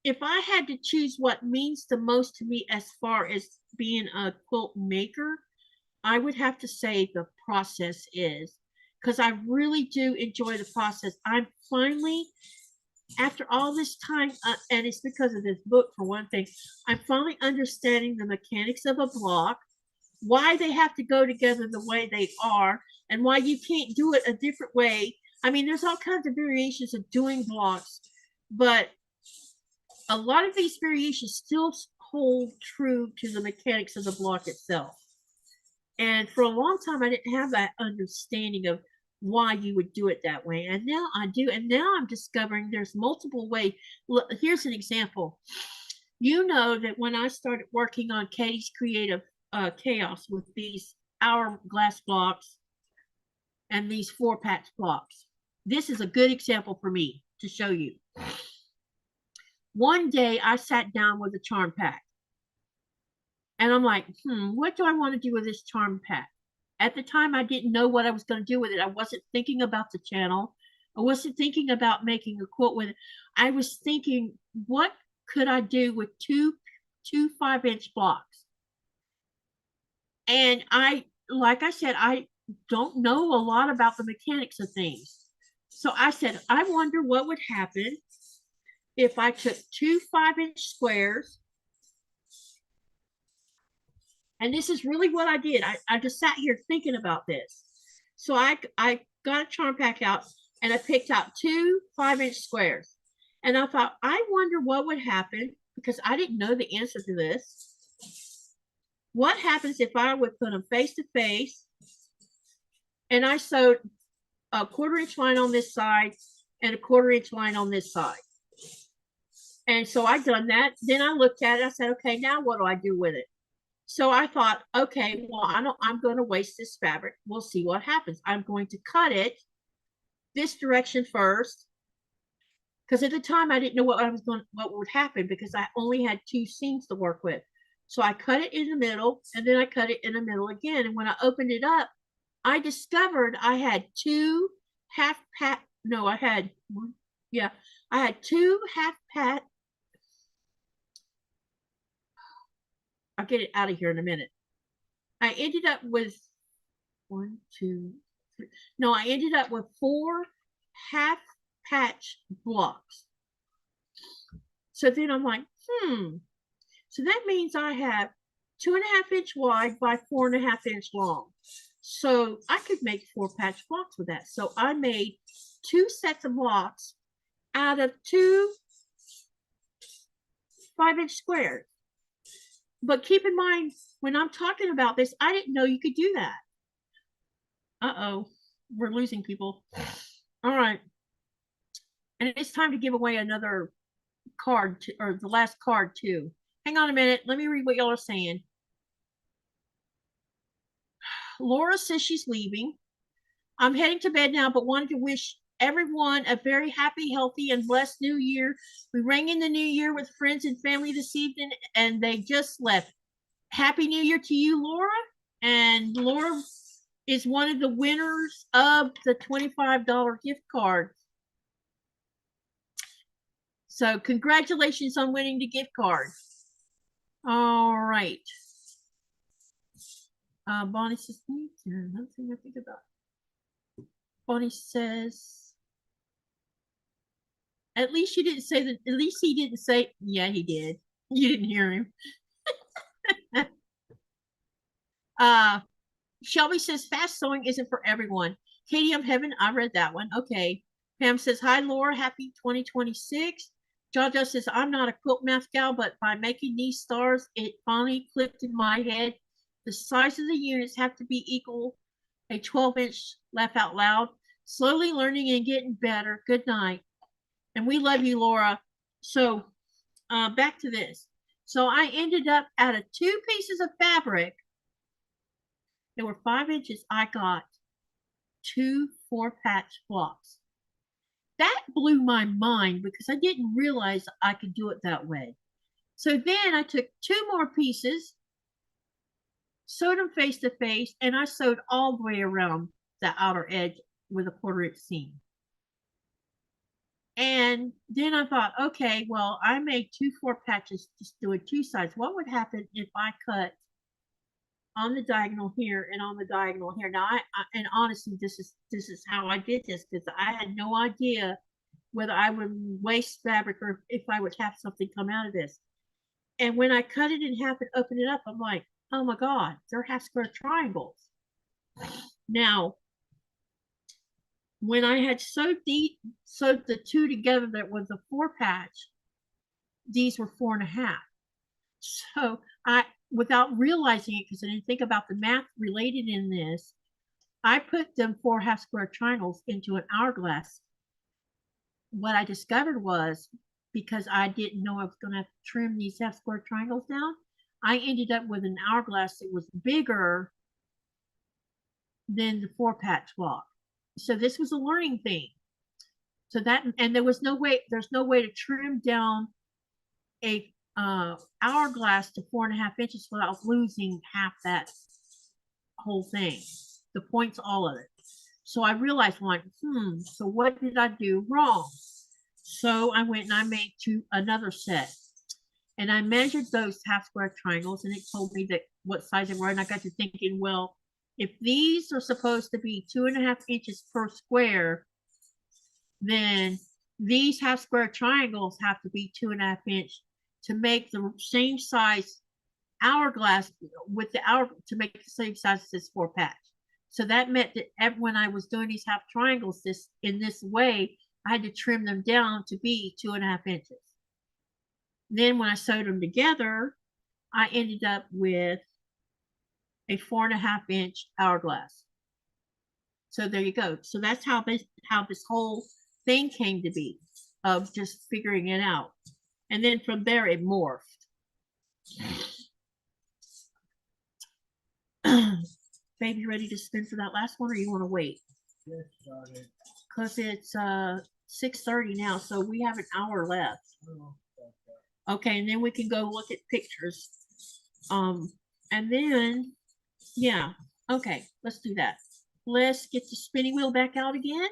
if I had to choose what means the most to me as far as being a quilt maker, I would have to say the process is, because I really do enjoy the process. I'm finally, after all this time, and it's because of this book for one thing, I'm finally understanding the mechanics of a block, why they have to go together the way they are, and why you can't do it a different way. I mean, there's all kinds of variations of doing blocks, but a lot of these variations still hold true to the mechanics of the block itself. And for a long time, I didn't have that understanding of why you would do it that way. And now I do. And now I'm discovering there's multiple ways. Look, here's an example. You know that when I started working on Katy's Creative Chaos with these hourglass blocks and these 4-patch blocks, this is a good example for me to show you. One day I sat down with a charm pack. And I'm like, what do I want to do with this charm pack? At the time, I didn't know what I was going to do with it. I wasn't thinking about the channel. I wasn't thinking about making a quilt with it. I was thinking, what could I do with two 5-inch blocks? And like I said, I don't know a lot about the mechanics of things. So I said, I wonder what would happen if I took 2 5-inch squares. And this is really what I did. I just sat here thinking about this. So I got a charm pack out and I picked out 2 5-inch squares. And I thought, I wonder what would happen, because I didn't know the answer to this. What happens if I would put them face to face and I sewed a 1/4-inch line on this side and a 1/4-inch line on this side? And so I done that. Then I looked at it. I said, okay, now what do I do with it? So I thought, okay, well, I'm going to waste this fabric. We'll see what happens. I'm going to cut it this direction first, because at the time I didn't know what would happen, because I only had 2 seams to work with. So I cut it in the middle, and then I cut it in the middle again. And when I opened it up, I discovered I had 2 half-pat. No, I had 2 half-pat. I'll get it out of here in a minute. I ended up with 1, 2, 3. No, I ended up with 4 half patch blocks. So then I'm like, so that means I have 2.5 inch wide by 4.5 inch long. So I could make 4 patch blocks with that. So I made 2 sets of blocks out of 2 5-inch squares. But keep in mind, when I'm talking about this, I didn't know you could do that. Uh-oh, we're losing people. All right. And it's time to give away another card, or the last card too. Hang on a minute. Let me read what y'all are saying. Laura says she's leaving. I'm heading to bed now, but wanted to wish everyone a very happy, healthy, and blessed new year. We rang in the new year with friends and family this evening, and they just left. Happy New Year to you, Laura. And Laura is one of the winners of the $25 gift card. So congratulations on winning the gift card. All right. Bonnie says, another thing I think about. Bonnie says, at least you didn't say that. At least he didn't say, yeah, he did. You didn't hear him. Shelby says, fast sewing isn't for everyone. Katie of Heaven, I read that one. Okay. Pam says, hi, Laura. Happy 2026. Jojo says, I'm not a quilt math gal, but by making these stars, it finally clicked in my head. The size of the units have to be equal. A 12-inch, laugh out loud. Slowly learning and getting better. Good night. And we love you, Laura. So back to this. So I ended up out of 2 pieces of fabric. They were 5 inches. I got 2 4-patch blocks. That blew my mind because I didn't realize I could do it that way. So then I took 2 more pieces, sewed them face to face, and I sewed all the way around the outer edge with a 1/4-inch seam. And then I thought, okay, well, I made 2 4-patches just doing 2 sides. What would happen if I cut on the diagonal here and on the diagonal here? Now, and honestly, this is how I did this, because I had no idea whether I would waste fabric or if I would have something come out of this. And when I cut it in half and opened it up, I'm like, oh my God, they're half square triangles. Now, when I had sewed the 2 together, that was a 4-patch, these were 4.5. So without realizing it, because I didn't think about the math related in this, I put them 4 half square triangles into an hourglass. What I discovered was, because I didn't know I was going to have to trim these half square triangles down, I ended up with an hourglass that was bigger than the 4-patch block. So this was a learning thing. So that, and there's no way to trim down a hourglass to 4.5 inches without losing half that whole thing, the points, all of it. So I realized, like, so what did I do wrong? So I went and I made another set, and I measured those half square triangles, and it told me that what size they were. And I got to thinking, well, if these are supposed to be 2.5 inches per square, then these half square triangles have to be 2.5 inch to make the same size hourglass with the hour, to make the same size as this 4-patch. So that meant that when I was doing these half triangles in this way, I had to trim them down to be 2.5 inches. Then when I sewed them together, I ended up with a 4.5 inch hourglass. So there you go. So that's how this whole thing came to be, of just figuring it out. And then from there it morphed. Babe, you ready to spin for that last one, or you want to wait? Because it's 6:30 now, so we have an hour left. Okay, and then we can go look at pictures. And then, yeah, okay, let's do that. Let's get the spinning wheel back out again.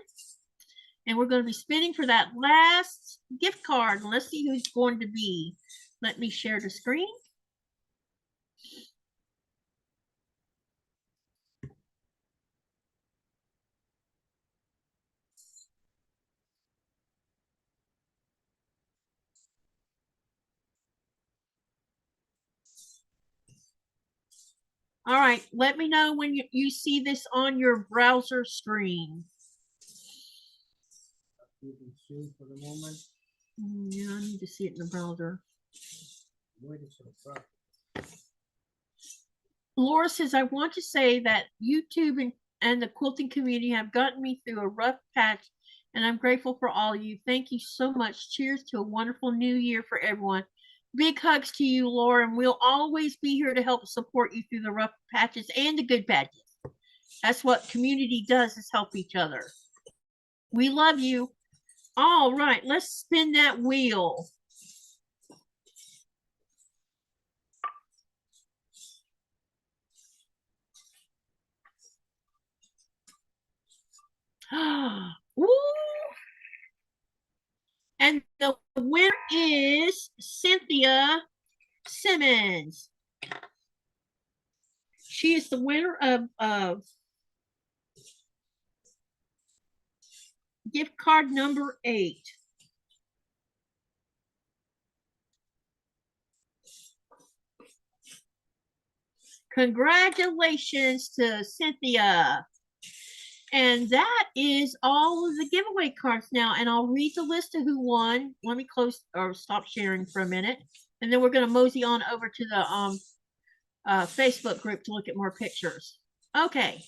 And we're going to be spinning for that last gift card. And let's see who's going to be. Let me share the screen. All right, let me know when you see this on your browser screen. You can see for the moment. Yeah, I need to see it in the browser. Waiting for the product. Laura says, I want to say that YouTube and the quilting community have gotten me through a rough patch, and I'm grateful for all of you. Thank you so much. Cheers to a wonderful new year for everyone. Big hugs to you, Laura, and we'll always be here to help support you through the rough patches and the good patches. That's what community does, is help each other. We love you. All right, let's spin that wheel. Woo! And the winner is Cynthia Simmons. She is the winner of gift card number 8. Congratulations to Cynthia. And that is all of the giveaway cards now. And I'll read the list of who won. Let me close or stop sharing for a minute. And then we're going to mosey on over to the Facebook group to look at more pictures. Okay.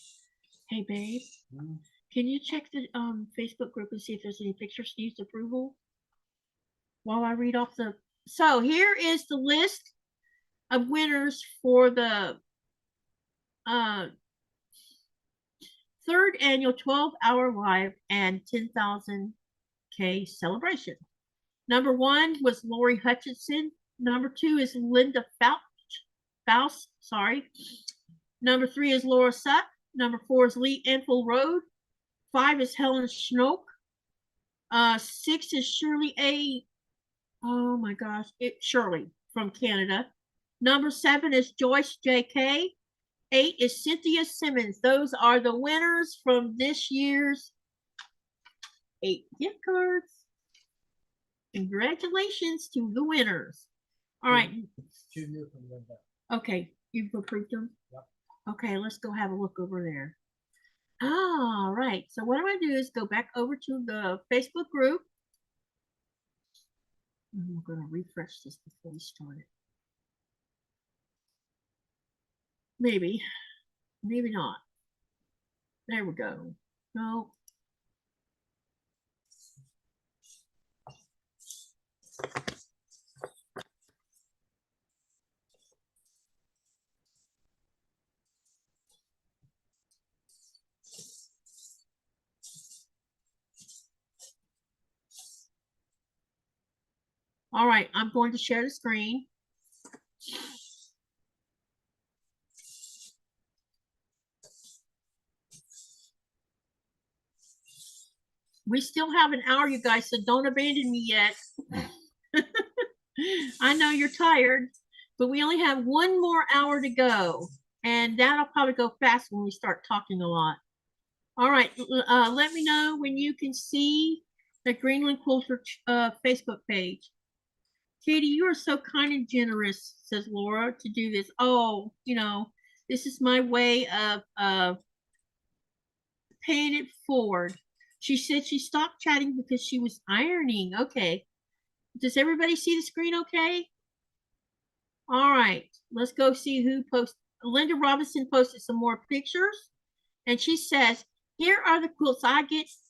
Hey, babe. Can you check the Facebook group and see if there's any pictures needs approval? While I read off the... So here is the list of winners for the 3rd annual 12-hour live and 10,000K celebration. Number 1 was Lori Hutchinson. Number 2 is Linda Faust. Number 3 is Laura Sutt. Number 4 is Lee Enfield Road. 5 is Helen Schnoke. 6 is Shirley A. Oh my gosh, Shirley from Canada. Number 7 is Joyce J.K. 8 is Cynthia Simmons. Those are the winners from this year's 8 gift cards. Congratulations to the winners. All right. Okay, you've approved them? Yep. Okay, let's go have a look over there. All right, so what I'm going to do is go back over to the Facebook group. I'm going to refresh this before we start it. Maybe not. There we go. No. All right, I'm going to share the screen. We still have an hour, you guys, so don't abandon me yet. I know you're tired, but we only have 1 more hour to go, and that'll probably go fast when we start talking a lot. All right, let me know when you can see the Greenland Quilter Facebook page. Katy, you are so kind and generous, says Laura, to do this. Oh, you know, this is my way of paying it forward. She said she stopped chatting because she was ironing. Okay. Does everybody see the screen okay? All right. Let's go see who posted. Linda Robinson posted some more pictures. And she says, here are the quilts I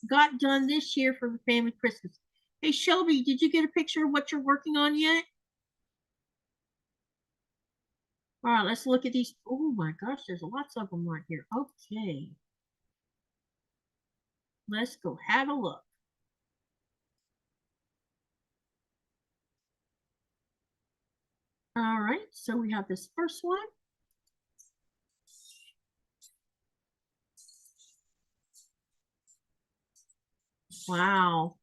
got done this year for the family Christmas. Hey, Shelby, did you get a picture of what you're working on yet? All right, let's look at these. Oh my gosh, there's lots of them right here. Okay. Let's go have a look. All right, so we have this first one. Wow.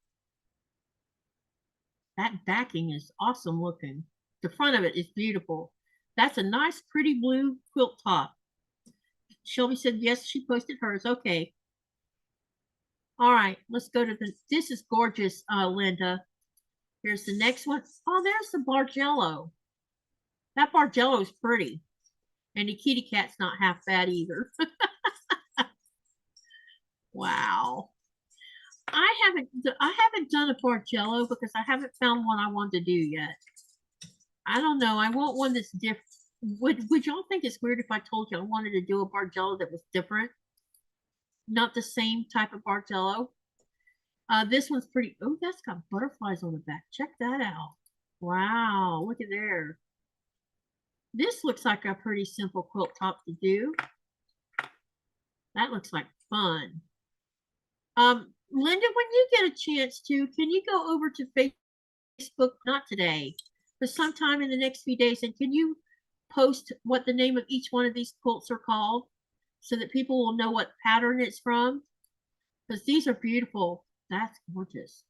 That backing is awesome looking. The front of it is beautiful. That's a nice, pretty blue quilt top. Shelby said, yes, she posted hers. Okay. All right, let's go to this is gorgeous, Linda. Here's the next one. Oh, there's the Bargello. That Bargello is pretty. And the kitty cat's not half bad either. Wow. I haven't done a Bargello because I haven't found one I want to do yet. I don't know. I want one that's different. Would y'all think it's weird if I told you I wanted to do a Bargello that was different? Not the same type of Bargello. This one's pretty. Oh, that's got butterflies on the back. Check that out. Wow, look at there. This looks like a pretty simple quilt top to do. That looks like fun. Linda, when you get a chance to, can you go over to Facebook, not today, but sometime in the next few days, and can you post what the name of each one of these quilts are called so that people will know what pattern it's from? Because these are beautiful. That's gorgeous.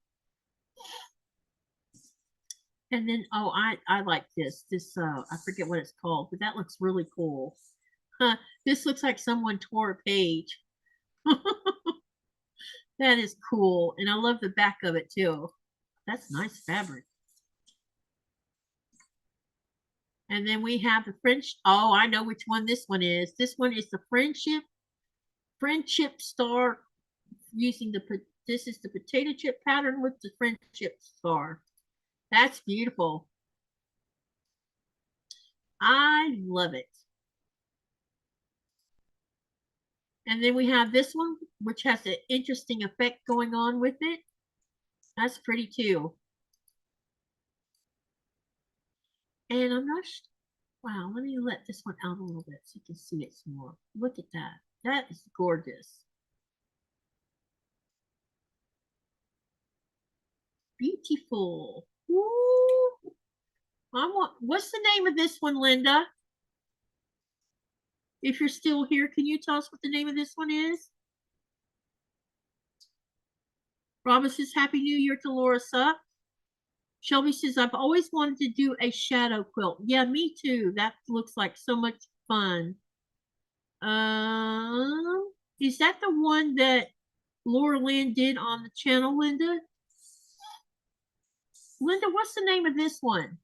And then, oh, I like this. I forget what it's called, but that looks really cool. This looks like someone tore a page. That is cool. And I love the back of it too. That's nice fabric. And then we have the French. Oh, I know which one this one is. This one is the friendship star using this is the potato chip pattern with the friendship star. That's beautiful. I love it. And then we have this one, which has an interesting effect going on with it. That's pretty too. And I'm not sure. Wow, let me let this one out a little bit so you can see it some more. Look at that. That is gorgeous. Beautiful. Woo. What's the name of this one, Linda? If you're still here, can you tell us what the name of this one is? Robin says, Happy New Year to Laura Sup. Shelby says, I've always wanted to do a shadow quilt. Yeah, me too. That looks like so much fun. Is that the one that Laura Lynn did on the channel, Linda? Linda, what's the name of this one?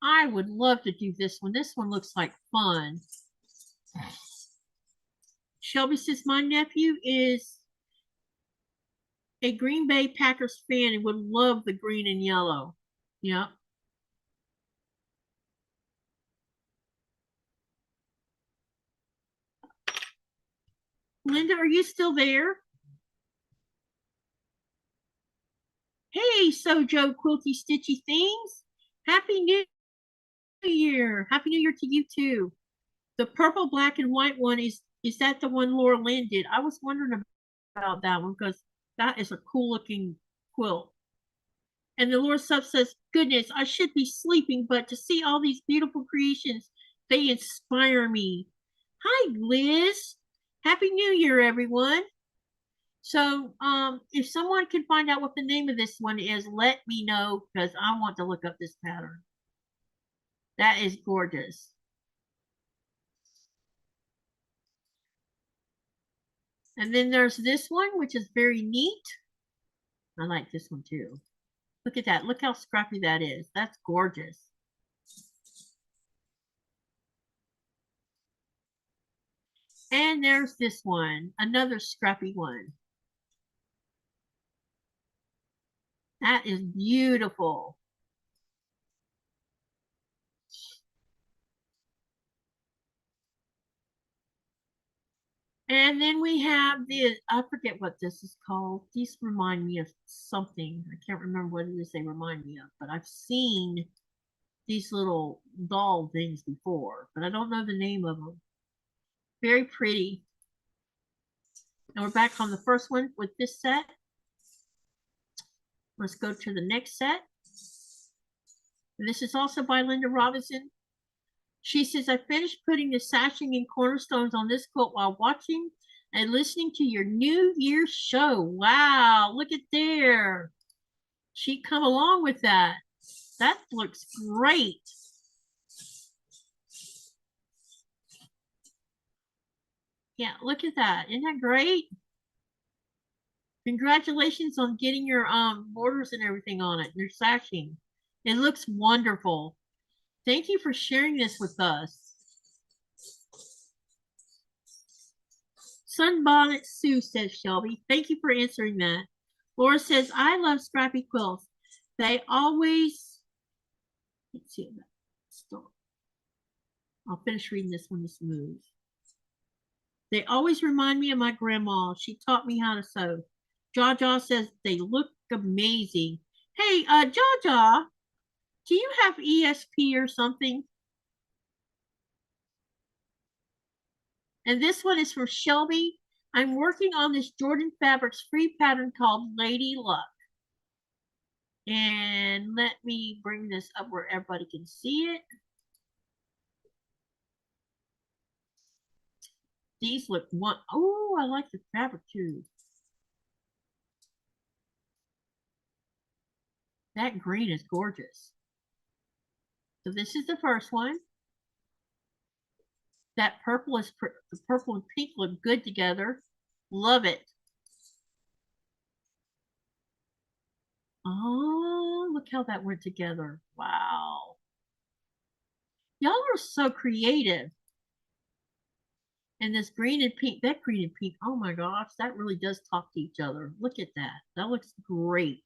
I would love to do this one. This one looks like fun. Shelby says, my nephew is a Green Bay Packers fan and would love the green and yellow. Yep. Linda, are you still there? Hey, Sojo Quilty Stitchy Things. Happy New Year. Happy New Year to you too. The purple, black, and white one is that the one Laura Lynn did? I was wondering about that one because that is a cool looking quilt. And the Laura Sub says, goodness, I should be sleeping, but to see all these beautiful creations, they inspire me. Hi, Liz. Happy New Year, everyone. So if someone can find out what the name of this one is, let me know because I want to look up this pattern. That is gorgeous. And then there's this one, which is very neat. I like this one too. Look at that. Look how scrappy that is. That's gorgeous. And there's this one, another scrappy one. That is beautiful. And then we have I forget what this is called. These remind me of something. I can't remember what it is they remind me of, but I've seen these little doll things before, but I don't know the name of them. Very pretty. And we're back on the first one with this set. Let's go to the next set. And this is also by Linda Robinson. She says, I finished putting the sashing and cornerstones on this quilt while watching and listening to your New Year's show. Wow, look at there. She come along with that. That looks great. Yeah, look at that. Isn't that great? Congratulations on getting your borders and everything on it. Your sashing. It looks wonderful. Thank you for sharing this with us. Sunbonnet Sue, says Shelby. Thank you for answering that. Laura says, I love scrappy quilts. They always, let's see, stop. I'll finish reading this when this moves. They always remind me of my grandma. She taught me how to sew. Jaja says they look amazing. Hey, Jaja, do you have ESP or something? And this one is for Shelby. I'm working on this Jordan Fabrics free pattern called Lady Luck. And let me bring this up where everybody can see it. These look one. Oh, I like the fabric too. That green is gorgeous. So this is the first one. That purple is the purple and pink look good together. Love it. Oh, look how that went together. Wow. Y'all are so creative. And this green and pink, that green and pink, oh my gosh, that really does talk to each other. Look at that. That looks great.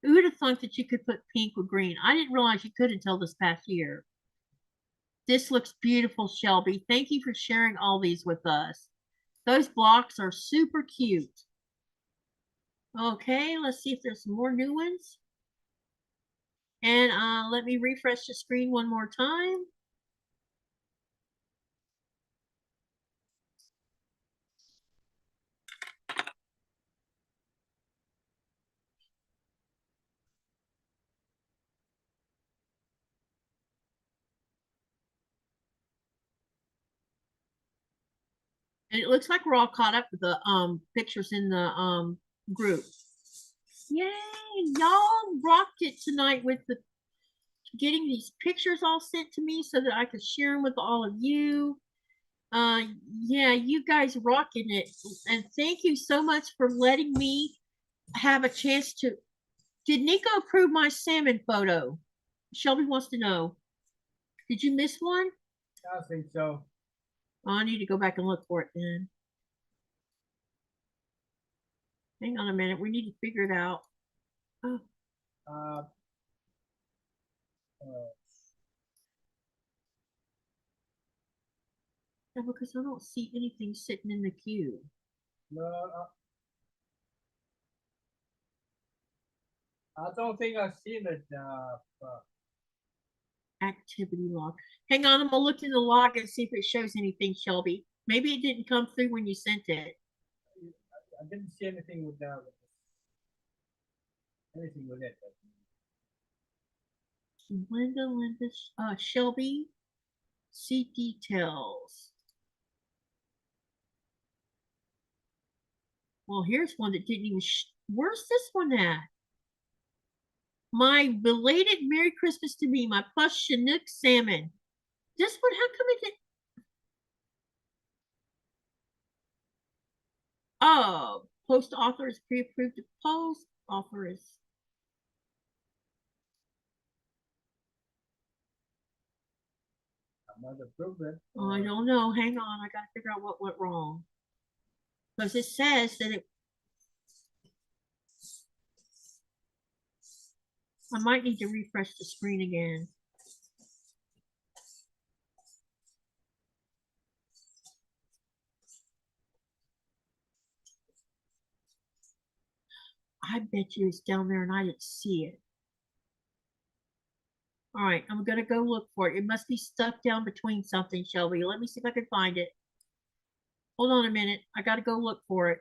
Who would have thought that you could put pink with green? I didn't realize you could until this past year. This looks beautiful, Shelby. Thank you for sharing all these with us. Those blocks are super cute. Okay, let's see if there's some more new ones. And let me refresh the screen one more time. And it looks like we're all caught up with the pictures in the group. Yay! Y'all rocked it tonight with the getting these pictures all sent to me so that I could share them with all of you. Yeah, you guys rocking it. And thank you so much for letting me have a chance to. Did Nico approve my salmon photo? Shelby wants to know. Did you miss one? I think so. Oh, I need to go back and look for it then. Hang on a minute. We need to figure it out. Oh. Yeah, because I don't see anything sitting in the queue. No, I don't think I've seen it. Activity log. Hang on, I'm gonna look in the log and see if it shows anything, Shelby. Maybe it didn't come through when you sent it. I didn't see anything with that. Anything with it. Linda, Shelby, see details. Well, here's one that didn't even. Where's this one at? My belated Merry Christmas to me, my plush Chinook salmon. This one, how come it didn't? Oh, post author is pre-approved to post. Author is. I might approve it. Oh, I don't know. Hang on. I got to figure out what went wrong. Because it says that it. I might need to refresh the screen again. I bet you it's down there and I didn't see it. All right, I'm going to go look for it. It must be stuck down between something, Shelby. Let me see if I can find it. Hold on a minute. I got to go look for it.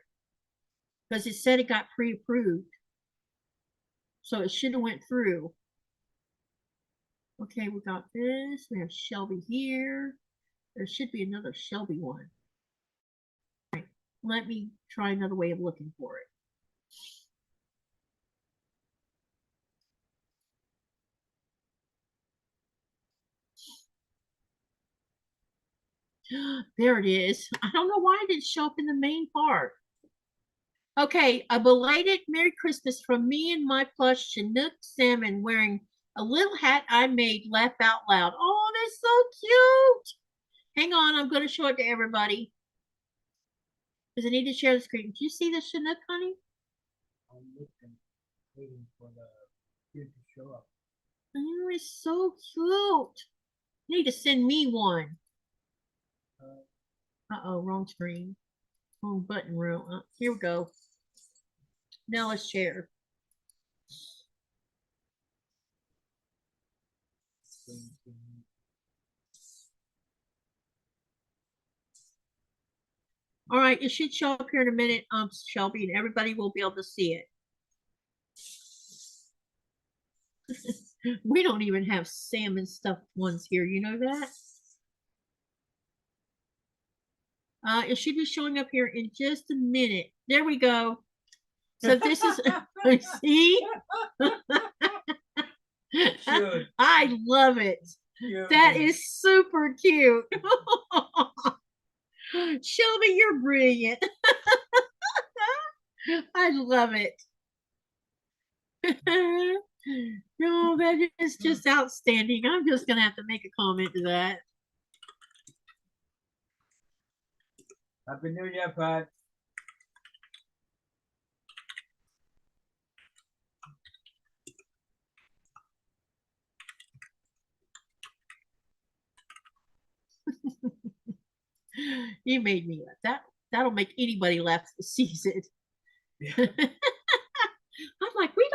Because it said it got pre-approved. So it should have went through. Okay, we got this. We have Shelby here. There should be another Shelby one. All right, let me try another way of looking for it. There it is. I don't know why it didn't show up in the main part. Okay, a belated Merry Christmas from me and my plush Chinook salmon wearing a little hat I made. Laugh out loud. Oh, that's so cute. Hang on, I'm going to show it to everybody. Because I need to share the screen. Do you see the Chinook, honey? I'm looking, waiting for the kid to show up. Oh, it's so cute. You need to send me one. Uh-oh, wrong screen. Wrong button row. Here we go. Now let's share. All right, it should show up here in a minute, Shelby, and everybody will be able to see it. We don't even have salmon stuffed ones here. You know that? It should be showing up here in just a minute. There we go. So this is, see? Cute. I love it. Cute. That is super cute. Shelby, you're brilliant. I love it. No, that is just outstanding. I'm just going to have to make a comment to that. Happy New Year, Pat. You made me laugh. That'll make anybody laugh this season. Yeah. I'm like, we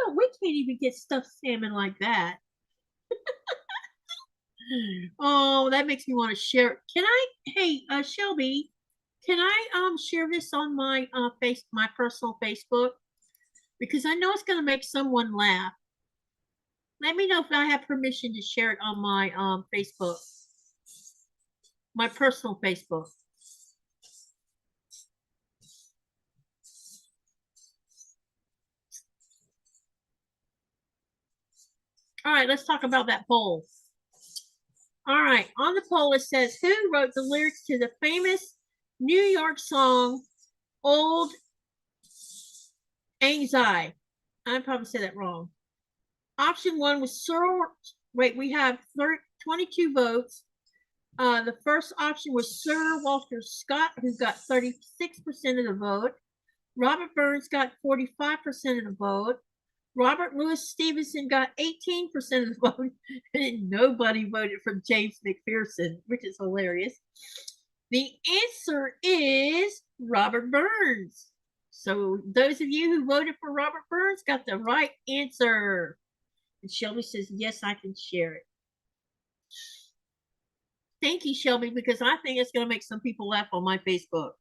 can't even get stuffed salmon like that. Oh, that makes me want to share. Can I, hey, Shelby, can I share this on my my personal Facebook? Because I know it's gonna make someone laugh. Let me know if I have permission to share it on my Facebook. My personal Facebook. All right, let's talk about that poll. All right, on the poll it says, who wrote the lyrics to the famous New York song, Old Anxiety? I probably said that wrong. Option 1 was Sir, wait, we have 22 votes. The first option was Sir Walter Scott, who got 36% of the vote. Robert Burns got 45% of the vote. Robert Louis Stevenson got 18% of the vote, and nobody voted for James McPherson, which is hilarious. The answer is Robert Burns. So those of you who voted for Robert Burns got the right answer. And Shelby says, yes, I can share it. Thank you, Shelby, because I think it's going to make some people laugh on my Facebook.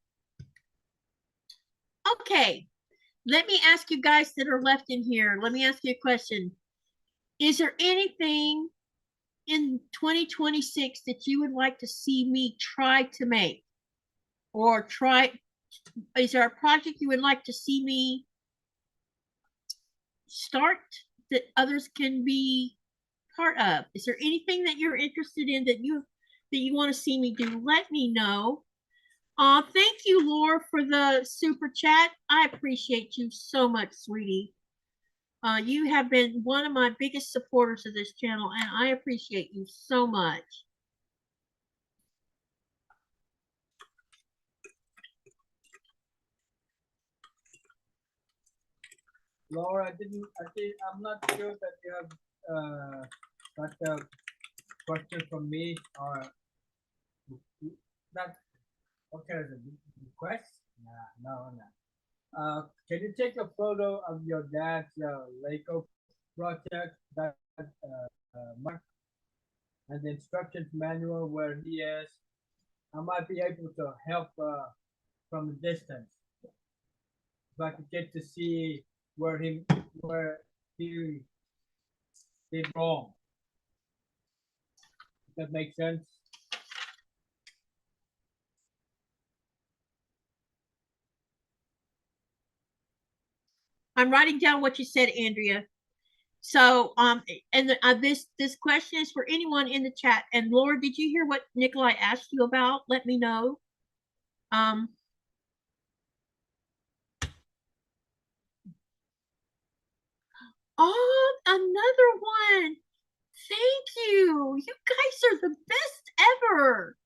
Okay. Let me ask you guys that are left in here, let me ask you a question. Is there anything in 2026 that you would like to see me try to make? Or is there a project you would like to see me start that others can be part of? Is there anything that you're interested in that you want to see me do? Let me know. Thank you, Laura, for the super chat. I appreciate you so much, sweetie. You have been one of my biggest supporters of this channel, and I appreciate you so much. Laura, I'm not sure that you have got a question from me or that. Okay, the request? No. Can you take a photo of your dad's Lego project, that mark, and the instructions manual where he is? I might be able to help from a distance, so I could get to see where he did wrong. Does that make sense? I'm writing down what you said, Andrea. So, and this question is for anyone in the chat. And Laura, did you hear what Nikolai asked you about? Let me know. Oh, another one. Thank you. You guys are the best ever.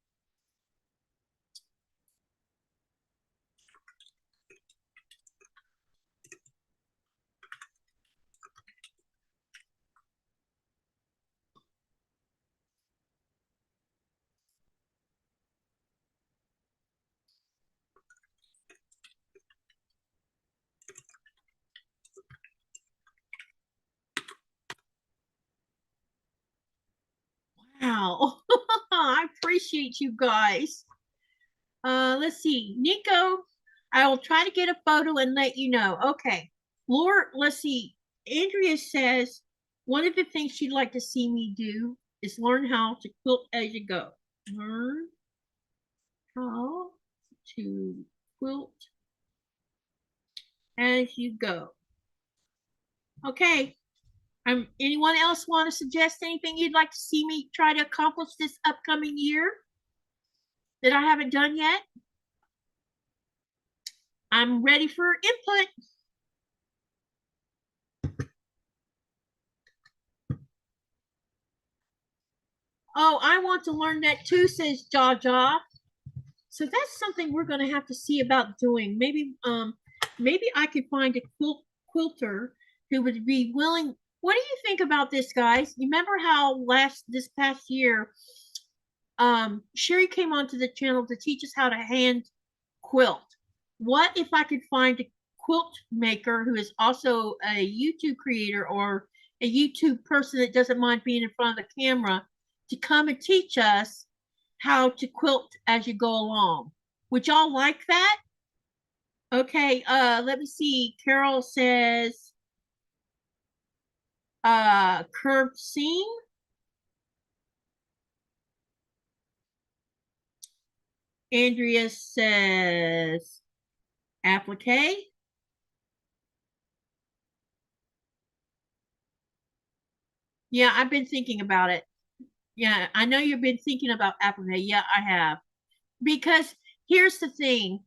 Wow. I appreciate you guys. Let's see. Nico, I will try to get a photo and let you know. Okay. Laura, let's see. Andrea says one of the things she'd like to see me do is learn how to quilt as you go. Learn how to quilt as you go. Okay. Anyone else want to suggest anything you'd like to see me try to accomplish this upcoming year that I haven't done yet? I'm ready for input. Oh, I want to learn that too, says Jaja. So that's something we're going to have to see about doing. Maybe I could find a quilter who would be willing. What do you think about this, guys? You remember how this past year, Sherry came onto the channel to teach us how to hand quilt. What if I could find a quilt maker who is also a YouTube creator or a YouTube person that doesn't mind being in front of the camera to come and teach us how to quilt as you go along? Would y'all like that? Okay, let me see. Carol says curved seam. Andrea says applique. Yeah, I've been thinking about it. Yeah, I know you've been thinking about applique. Yeah, I have. Because here's the thing.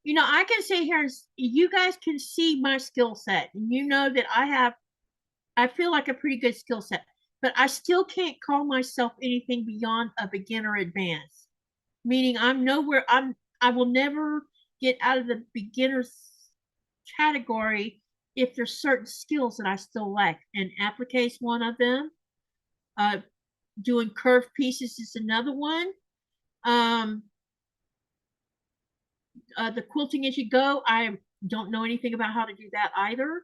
You know, I can sit here and you guys can see my skill set. And you know that I feel like a pretty good skill set. But I still can't call myself anything beyond a beginner advanced. Meaning I will never get out of the beginner's category if there's certain skills that I still lack. And applique is one of them. Doing curved pieces is another one. The quilting as you go, I don't know anything about how to do that either.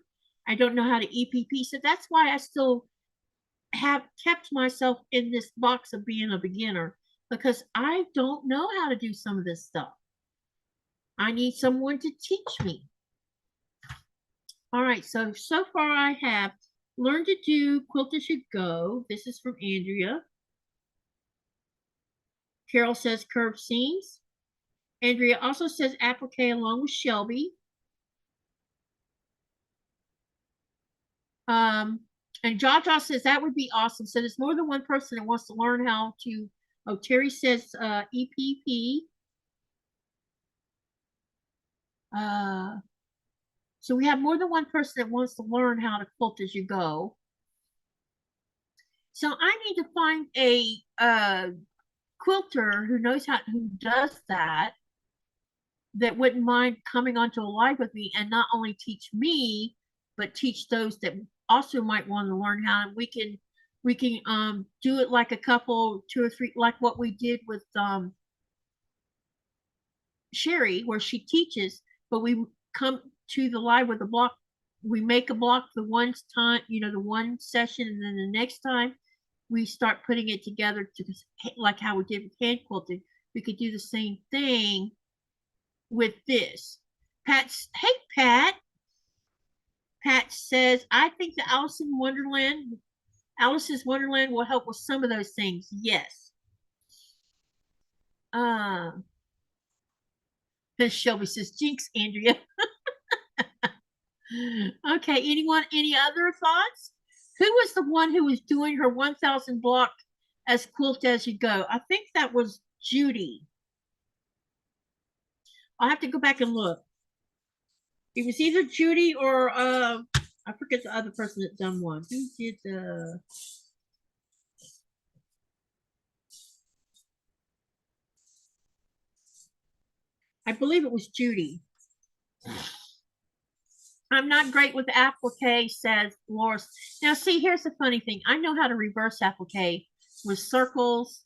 I don't know how to EPP, so that's why I still have kept myself in this box of being a beginner, because I don't know how to do some of this stuff. I need someone to teach me. All right, so far I have learned to do quilt as you go. This is from Andrea. Carol says curved seams. Andrea also says applique along with Shelby. And Jaja says that would be awesome. So there's more than one person that wants to learn how to. Oh, Terry says EPP. So we have more than one person that wants to learn how to quilt as you go. So I need to find a quilter who does that wouldn't mind coming onto a live with me and not only teach me, but teach those that also might want to learn how. And we can do it like a couple, 2 or 3, like what we did with Sherry, where she teaches, but we come to the live with a block. We make a block the one time, the one session, and then the next time we start putting it together to like how we did with hand quilting. We could do the same thing with this. Hey Pat. Pat says, I think the Alice's Wonderland will help with some of those things. Yes. Then Shelby says, jinx, Andrea. Okay, any other thoughts? Who was the one who was doing her 1,000 block as quilt as you go? I think that was Judy. I'll have to go back and look. It was either Judy or I I forget the other person that done one. Who did the? I believe it was Judy. I'm not great with applique, says Loris. Now, see, here's the funny thing. I know how to reverse applique with circles,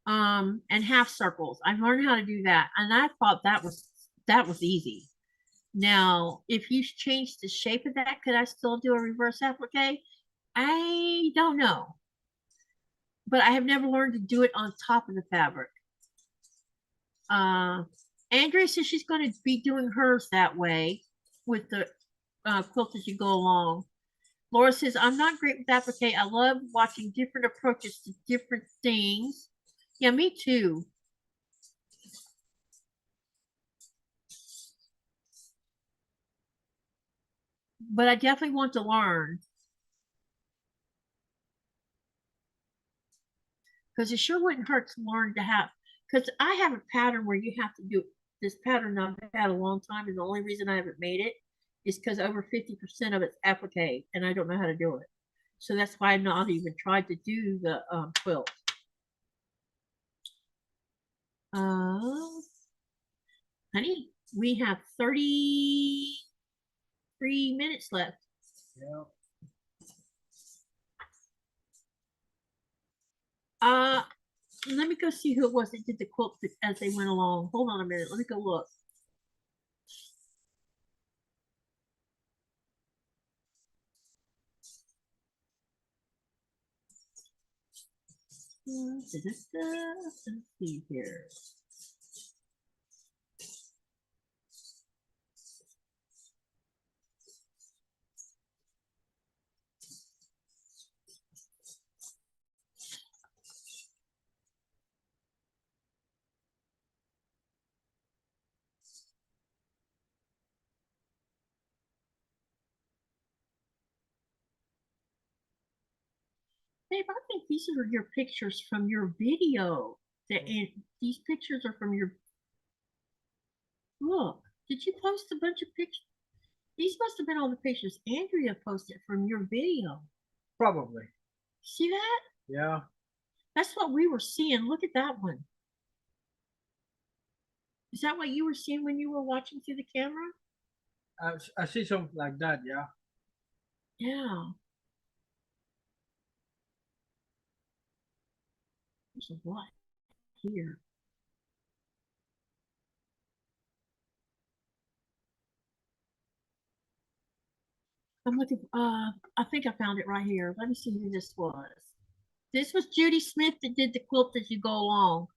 and half circles. I learned how to do that, and I thought that was easy. Now, if you change the shape of that, could I still do a reverse applique? I don't know, but I have never learned to do it on top of the fabric. Andrea says she's going to be doing hers that way with the quilt as you go along. Laura says, I'm not great with applique. I love watching different approaches to different things. Yeah, me too. But I definitely want to learn. Because it sure wouldn't hurt to learn to have, because I have a pattern where you have to do this pattern I've had a long time, and the only reason I haven't made it is because over 50% of it's applique, and I don't know how to do it. So that's why I've not even tried to do the quilt. Honey, we have 33 minutes left. Yeah. Let me go see who it was that did the quilt as they went along. Hold on a minute. Let me go look. Let's see here. Babe, I think these are your pictures from your video. These pictures are from your. Look, did you post a bunch of pictures? These must have been all the pictures Andrea posted from your video. Probably. See that? Yeah. That's what we were seeing. Look at that one. Is that what you were seeing when you were watching through the camera? I see something like that, yeah. Yeah. There's a lot here. I'm looking, I think I found it right here. Let me see who this was. This was Judy Smith that did the quilt as you go along.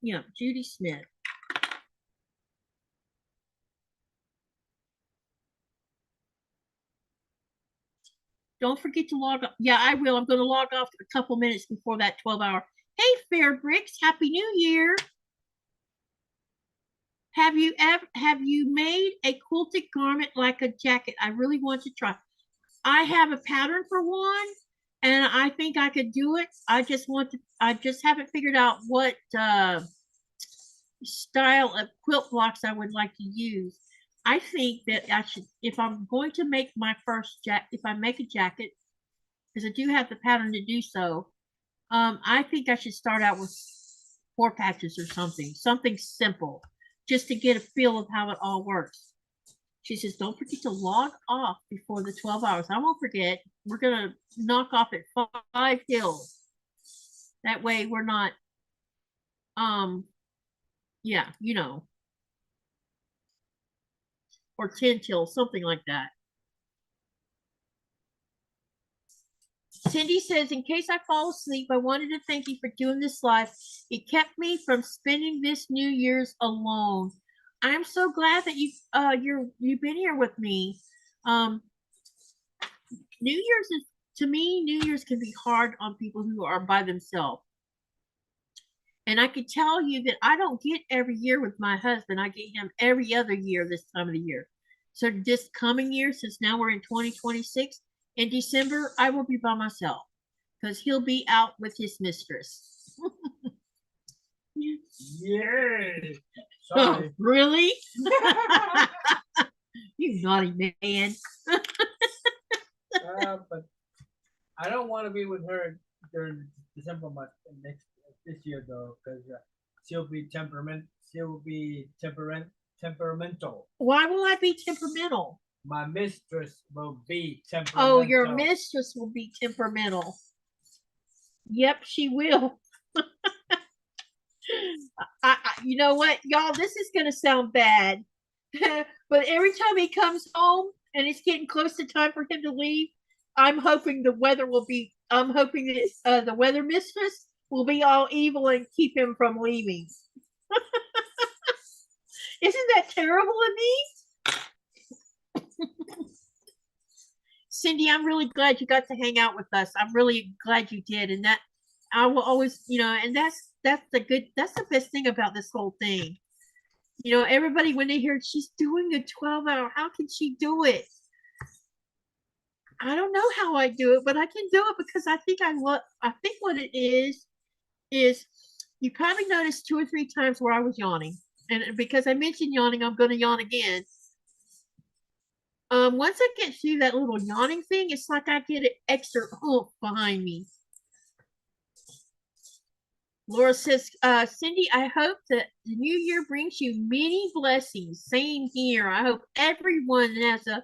Yeah, Judy Smith. Don't forget to log off. Yeah, I will. I'm going to log off a couple minutes before that 12-hour. Hey, Fair Bricks, Happy New Year. Have you made a quilted garment like a jacket? I really want to try. I have a pattern for one, and I think I could do it. I just haven't figured out what style of quilt blocks I would like to use. I think that I should, if I'm going to make my first if I make a jacket, because I do have the pattern to do so, I think I should start out with 4 patches or something simple, just to get a feel of how it all works. She says, don't forget to log off before the 12 hours. I won't forget. We're going to knock off at 5 hills. That way we're not, yeah, you know, or 10 till, something like that. Cindy says, in case I fall asleep, I wanted to thank you for doing this live. It kept me from spending this New Year's alone. I'm so glad that you've been here with me. New Year's is, to me, New Year's can be hard on people who are by themselves. And I can tell you that I don't get every year with my husband. I get him every other year this time of the year. So this coming year, since now we're in 2026, in December, I will be by myself because he'll be out with his mistress. Yay! Oh, really? You naughty man. But I don't want to be with her during December month this year though, because she'll be temperamental. Why will I be temperamental? My mistress will be temperamental. Oh, your mistress will be temperamental. Yep, she will. You know what, y'all? This is gonna sound bad, but every time he comes home and it's getting close to time for him to leave, I'm hoping the weather will be. I'm hoping that the weather mistress will be all evil and keep him from leaving. Isn't that terrible of me? Cindy, I'm really glad you got to hang out with us. I'm really glad you did, and that I will always, and that's the best thing about this whole thing. Everybody when they hear she's doing a 12-hour, how can she do it? I don't know how I do it, but I can do it because I think what it is you probably noticed 2 or 3 times where I was yawning, and because I mentioned yawning, I'm going to yawn again. Once I get through that little yawning thing, it's like I get an extra oomph behind me. Laura says, Cindy, I hope that the new year brings you many blessings. Same here. I hope everyone has a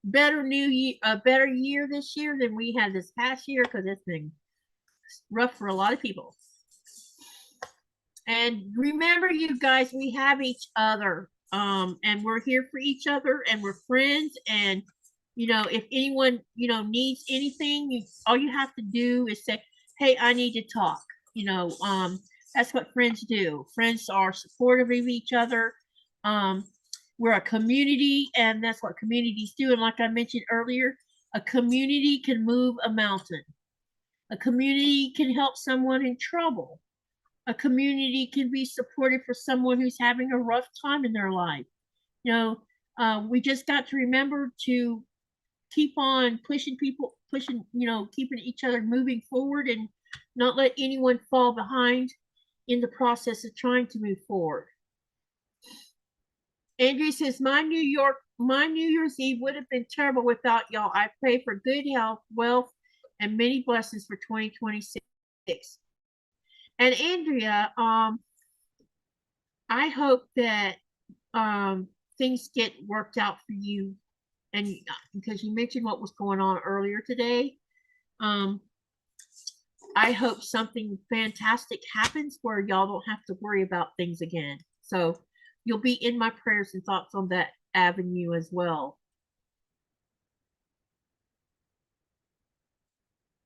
better year this year than we had this past year, because it's been rough for a lot of people. And remember, you guys, we have each other, and we're here for each other, and we're friends. And if anyone needs anything, all you have to do is say, hey, I need to talk. That's what friends do. Friends are supportive of each other. We're a community, and that's what communities do. And like I mentioned earlier, a community can move a mountain. A community can help someone in trouble. A community can be supportive for someone who's having a rough time in their life. We just got to remember to keep on pushing, keeping each other moving forward, and not let anyone fall behind in the process of trying to move forward. Andrea says, my New Year's Eve would have been terrible without y'all. I pray for good health, wealth, and many blessings for 2026. And Andrea, I hope that things get worked out for you, and because you mentioned what was going on earlier today, I hope something fantastic happens where y'all don't have to worry about things again. So you'll be in my prayers and thoughts on that avenue as well.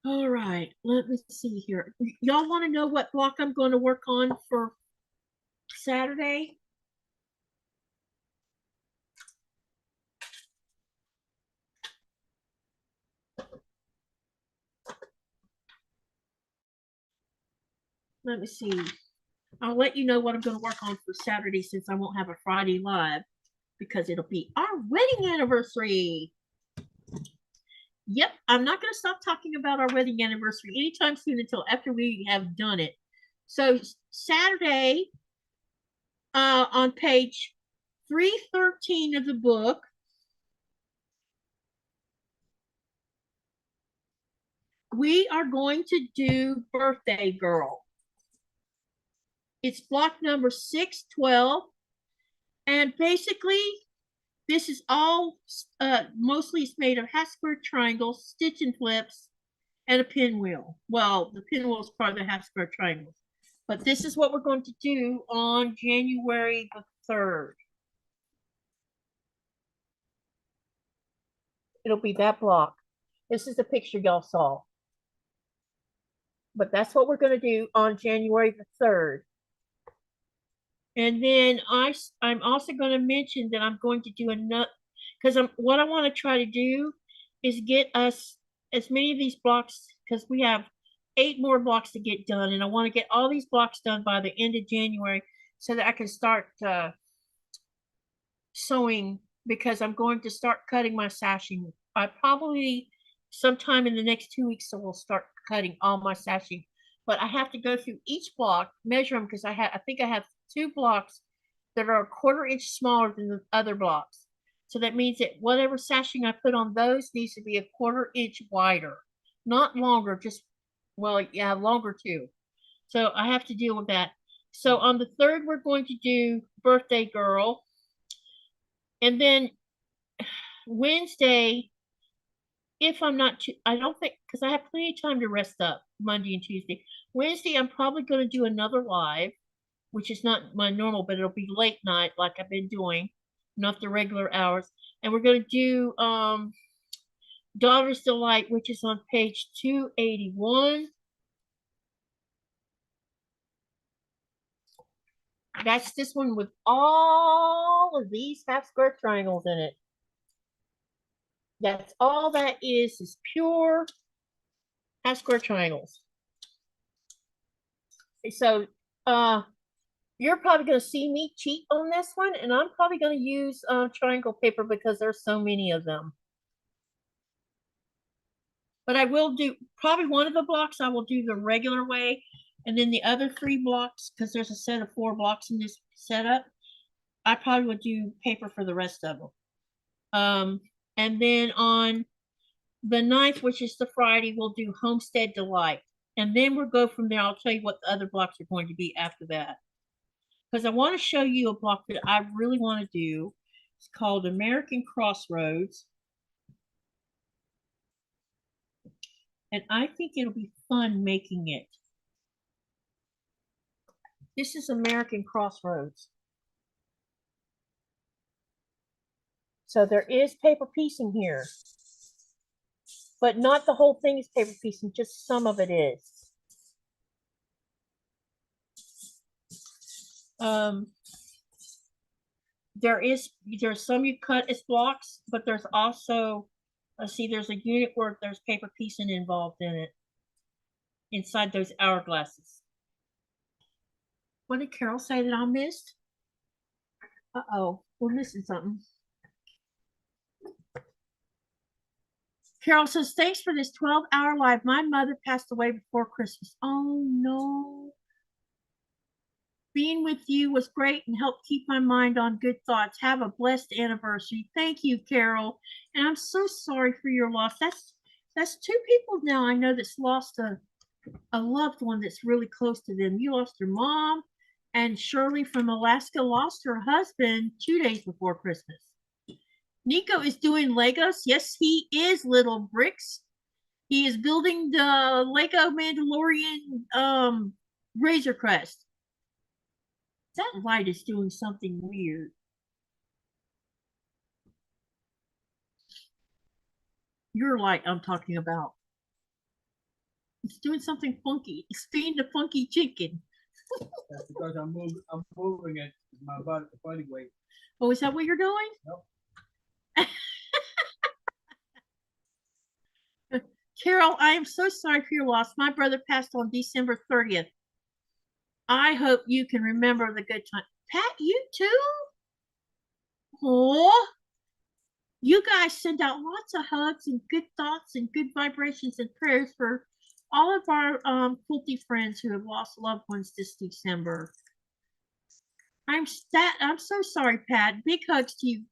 All right, let me see here. Y'all want to know what block I'm going to work on for Saturday? Let me see. I'll let you know what I'm going to work on for Saturday, since I won't have a Friday live, because it'll be our wedding anniversary. Yep, I'm not going to stop talking about our wedding anniversary anytime soon until after we have done it. So Saturday, on page 313 of the book, we are going to do Birthday Girl. It's block number 612, and basically this is all mostly it's made of half square triangles, stitch and flips, and a pinwheel. Well, the pinwheel is part of the half square triangles, but this is what we're going to do on January the 3rd. It'll be that block. This is the picture y'all saw, but that's what we're going to do on January the 3rd. And then I'm also going to mention that I'm going to do another, because what I want to try to do is get us as many of these blocks, because we have 8 more blocks to get done, and I want to get all these blocks done by the end of January so that I can start sewing, because I'm going to start cutting my sashing. I probably sometime in the next 2 weeks, so we'll start cutting all my sashing. But I have to go through each block, measure them, because I think I have 2 blocks that are a 1/4 inch smaller than the other blocks. So that means that whatever sashing I put on those needs to be a 1/4 inch wider, not longer, just, well, yeah, longer too. So I have to deal with that. So on the 3rd, we're going to do Birthday Girl. And then Wednesday, if I'm not, I don't think, because I have plenty of time to rest up Monday and Tuesday. Wednesday, I'm probably going to do another live, which is not my normal, but it'll be late night like I've been doing, not the regular hours. And we're going to do Daughter's Delight, which is on page 281. That's this one with all of these half square triangles in it. That's all that is pure half square triangles. So you're probably going to see me cheat on this one, and I'm probably going to use triangle paper because there's so many of them. But I will do probably one of the blocks I will do the regular way, and then the other 3 blocks, because there's a set of 4 blocks in this setup, I probably would do paper for the rest of them. And then on the 9th, which is the Friday, we'll do Homestead Delight. And then we'll go from there. I'll tell you what the other blocks are going to be after that. Because I want to show you a block that I really want to do. It's called American Crossroads. And I think it'll be fun making it. This is American Crossroads. So there is paper piecing here. But not the whole thing is paper piecing, just some of it is. There's some you cut as blocks, but there's also, let's see, there's a unit where there's paper piecing involved in it, inside those hourglasses. What did Carol say that I missed? Uh-oh, we're missing something. Carol says, thanks for this 12-hour live. My mother passed away before Christmas. Oh, no. Being with you was great and helped keep my mind on good thoughts. Have a blessed anniversary. Thank you, Carol. And I'm so sorry for your loss. That's 2 people now I know that's lost a loved one that's really close to them. You lost your mom, and Shirley from Alaska lost her husband 2 days before Christmas. Nico is doing Legos. Yes, he is, Little Bricks. He is building the Lego Mandalorian Razor Crest. That light is doing something weird. Your light I'm talking about. It's doing something funky. It's being the funky chicken. That's because I'm moving it with my body weight. Oh, is that what you're doing? Nope. Carol, I am so sorry for your loss. My brother passed on December 30th. I hope you can remember the good time. Pat, you too? Oh, you guys send out lots of hugs and good thoughts and good vibrations and prayers for all of our quilty friends who have lost loved ones this December. I'm so sorry, Pat. Big hugs to you.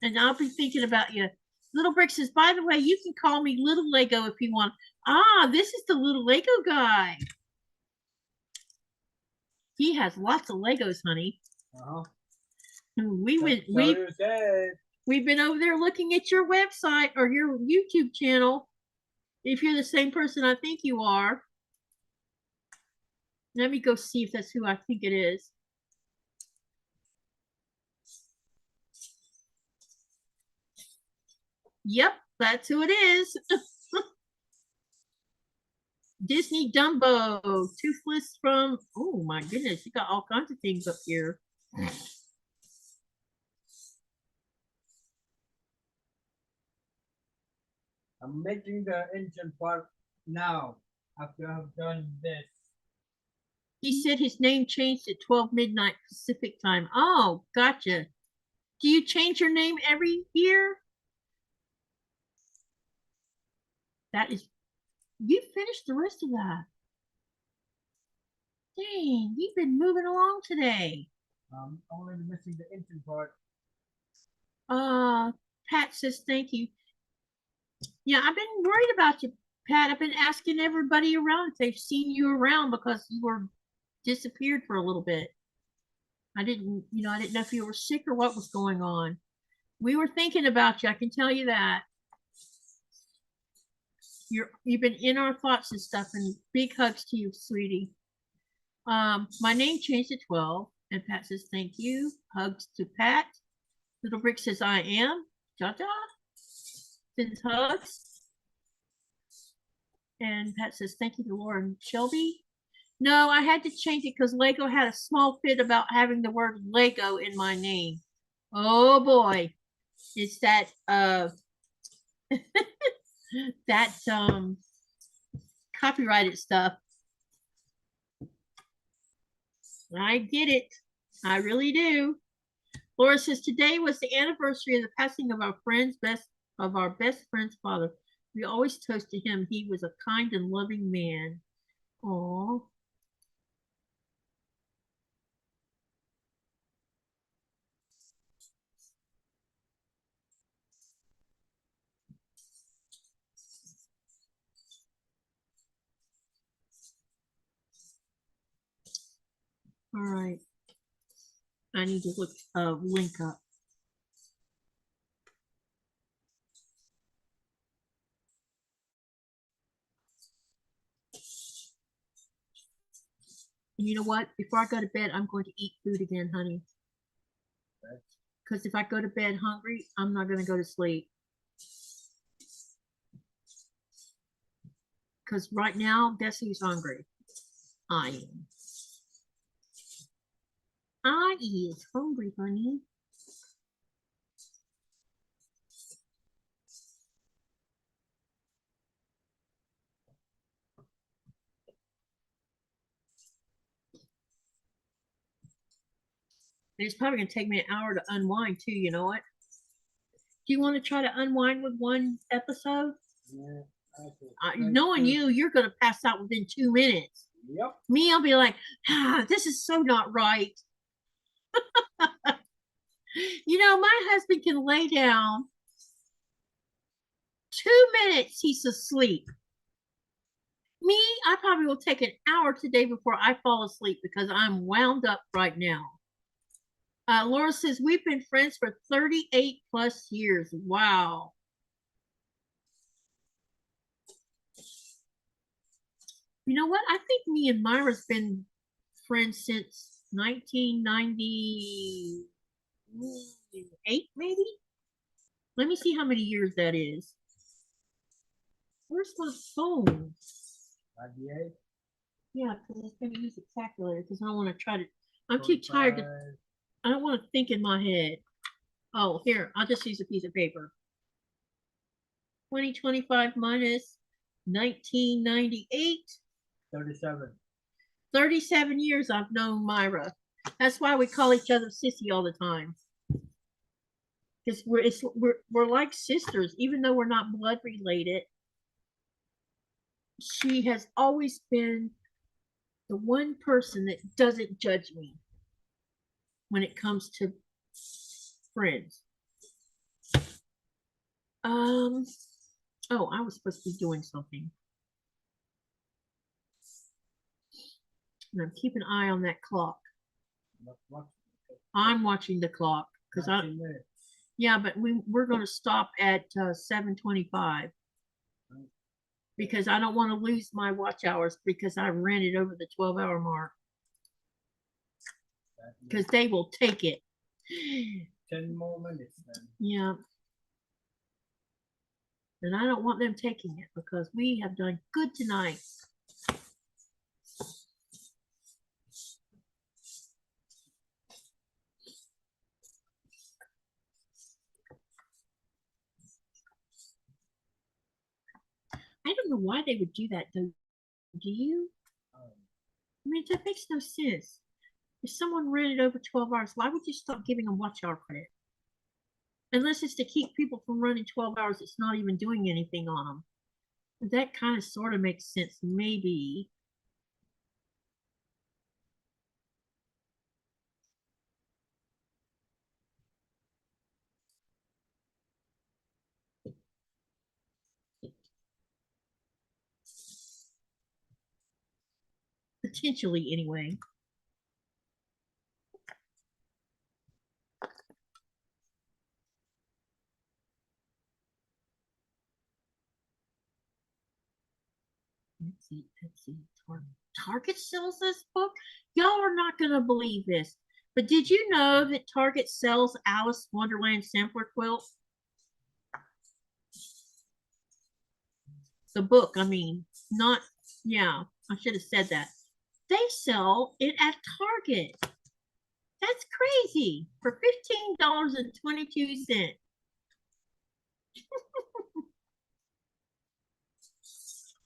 And I'll be thinking about you. Little Brick says, by the way, you can call me Little Lego if you want. Ah, this is the little Lego guy. He has lots of Legos, honey. Uh-huh. We've been over there looking at your website or your YouTube channel. If you're the same person I think you are. Let me go see if that's who I think it is. Yep, that's who it is. Disney Dumbo, Toothless from, oh my goodness, you got all kinds of things up here. I'm making the engine part now after I've done this. He said his name changed at 12 midnight Pacific time. Oh, gotcha. Do you change your name every year? That is, you finished the rest of that. Dang, you've been moving along today. I'm only missing the engine part. Pat says thank you. Yeah, I've been worried about you, Pat. I've been asking everybody around if they've seen you around because you were disappeared for a little bit. I didn't know if you were sick or what was going on. We were thinking about you, I can tell you that. You've been in our thoughts and stuff, and big hugs to you, sweetie. My name changed to 12, and Pat says thank you. Hugs to Pat. Little Brick says I am. Ja-ja. Sends hugs. And Pat says thank you to Laura and Shelby. No, I had to change it because Lego had a small fit about having the word Lego in my name. Oh boy. It's that that copyrighted stuff. I get it. I really do. Laura says today was the anniversary of the passing of our best friend's father. We always toasted him. He was a kind and loving man. Aww. All right. I need to look link up. And you know what? Before I go to bed, I'm going to eat food again, honey. Because if I go to bed hungry, I'm not going to go to sleep. Because right now, guess who's hungry? I am. I is hungry, honey. And it's probably going to take me an hour to unwind, too. You know what? Do you want to try to unwind with one episode? Yeah. Knowing you, you're going to pass out within 2 minutes. Yep. Me, I'll be like, this is so not right. My husband can lay down 2 minutes, he's asleep. Me, I probably will take an hour today before I fall asleep because I'm wound up right now. Laura says, we've been friends for 38 plus years. Wow. You know what? I think me and Myra's been friends since 1998, maybe? Let me see how many years that is. Where's my phone? 98. Yeah, because I was going to use a calculator because I don't want to try to. I'm too tired to. I don't want to think in my head. Oh, here, I'll just use a piece of paper. 2025 minus 1998. 37. 37 years I've known Myra. That's why we call each other sissy all the time. Because we're like sisters, even though we're not blood related. She has always been the one person that doesn't judge me when it comes to friends. Oh, I was supposed to be doing something. And I'm keeping an eye on that clock. I'm watching the clock because yeah, but we're going to stop at 7:25 because I don't want to lose my watch hours because I ran it over the 12-hour mark because they will take it. 10 more minutes then. Yeah. And I don't want them taking it because we have done good tonight. I don't know why they would do that though. Do you? I mean, that makes no sense. If someone ran it over 12 hours, why would you stop giving them watch hour credit? Unless it's to keep people from running 12 hours, it's not even doing anything on them. That kind of sort of makes sense, maybe. potentially anyway. Let's see. Target sells this book. Y'all are not going to believe this, but did you know that Target sells Alice Wonderland sampler quilt? The book, I mean, not, yeah, I should have said that. They sell it at Target. That's crazy for $15.22.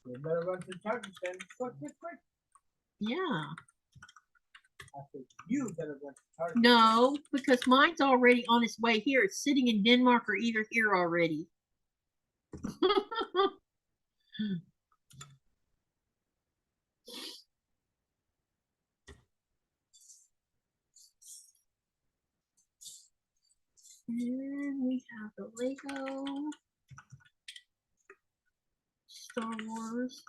You better run to Target then. Quick. Yeah. I said, you better run to Target. No, because mine's already on its way here. It's sitting in Denmark or either here already. And we have the Lego Star Wars.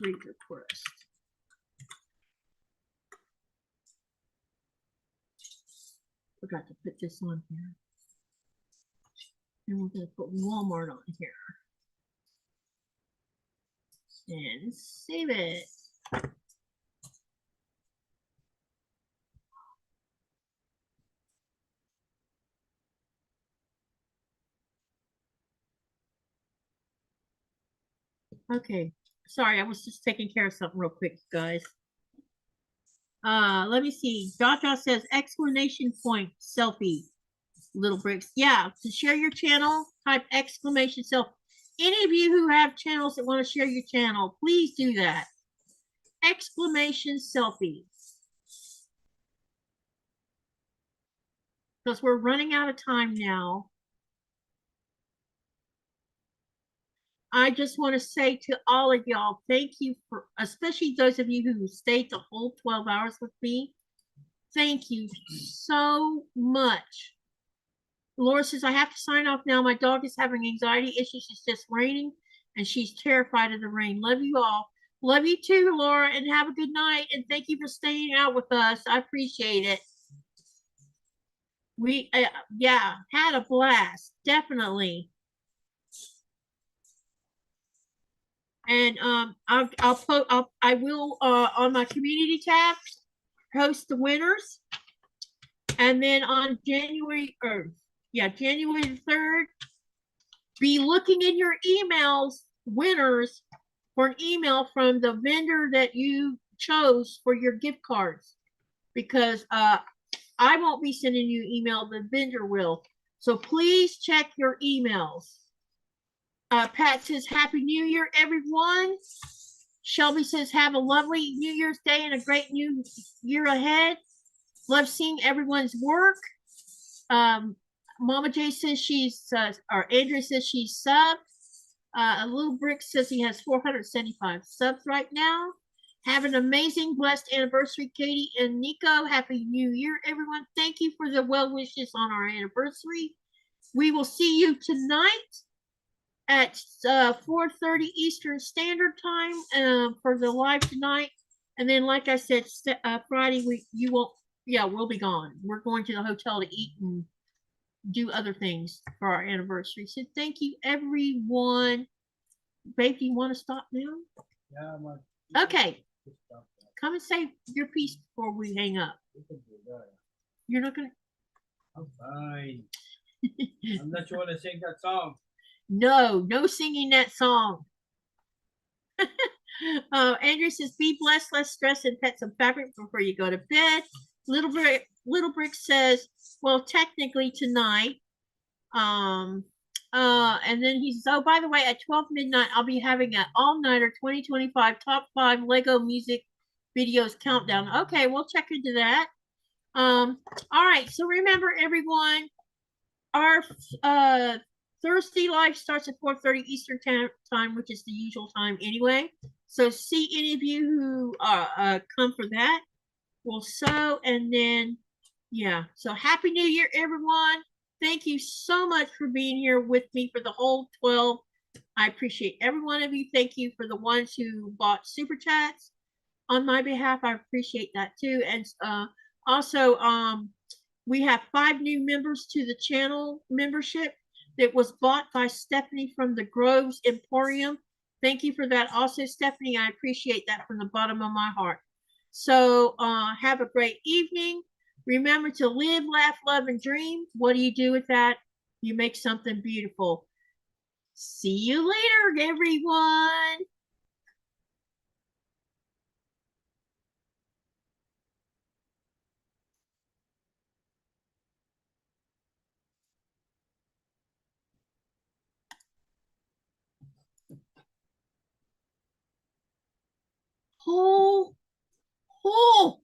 Reader Quest. Forgot to put this on here. And we're going to put Walmart on here. And save it. Okay. Sorry, I was just taking care of something real quick, guys. Let me see. Jaja says exclamation point selfie. Little bricks. Yeah, to share your channel, type exclamation selfie. Any of you who have channels that want to share your channel, please do that. Exclamation selfie. Because we're running out of time now. I just want to say to all of y'all, thank you for, especially those of you who stayed the whole 12 hours with me. Thank you so much. Laura says, I have to sign off now. My dog is having anxiety issues. It's just raining and she's terrified of the rain. Love you all. Love you too, Laura, and have a good night. And thank you for staying out with us. I appreciate it. We, yeah, had a blast. Definitely. And I will on my community tab post the winners, and then on January the 3rd, be looking in your emails, winners, for an email from the vendor that you chose for your gift cards, because I won't be sending you email, the vendor will. So please check your emails. Pat says, Happy New Year, everyone. Shelby says, have a lovely New Year's Day and a great new year ahead. Love seeing everyone's work. Mama J says she's, or Andrea says she's subbed. A Little Brick says he has 475 subs right now. Have an amazing, blessed anniversary, Katie and Nico. Happy New Year, everyone. Thank you for the well wishes on our anniversary. We will see you tonight at 4:30 Eastern Standard Time for the live tonight. And then, like I said, Friday, we'll be gone. We're going to the hotel to eat and do other things for our anniversary. So thank you, everyone. Babe, do you want to stop now? Yeah, I'm on. Okay. Come and say your piece before we hang up. You're not going to? I'm fine. Unless you want to sing that song. No singing that song. Andrew says, be blessed, less stress, and pet some fabric before you go to bed. Little Brick says, well, technically tonight. And then he says, oh, by the way, at 12 midnight, I'll be having an all-nighter 2025 top 5 Lego music videos countdown. Okay, we'll check into that. All right, so remember, everyone, our Thursday live starts at 4:30 Eastern time, which is the usual time anyway. So see any of you who come for that. We'll sew, and then, yeah. So Happy New Year, everyone. Thank you so much for being here with me for the whole 12. I appreciate every one of you. Thank you for the ones who bought super chats on my behalf. I appreciate that too. And also, we have 5 new members to the channel membership that was bought by Stephanie from the Groves Emporium. Thank you for that. Also, Stephanie, I appreciate that from the bottom of my heart. So have a great evening. Remember to live, laugh, love, and dream. What do you do with that? You make something beautiful. See you later, everyone. Oh, oh.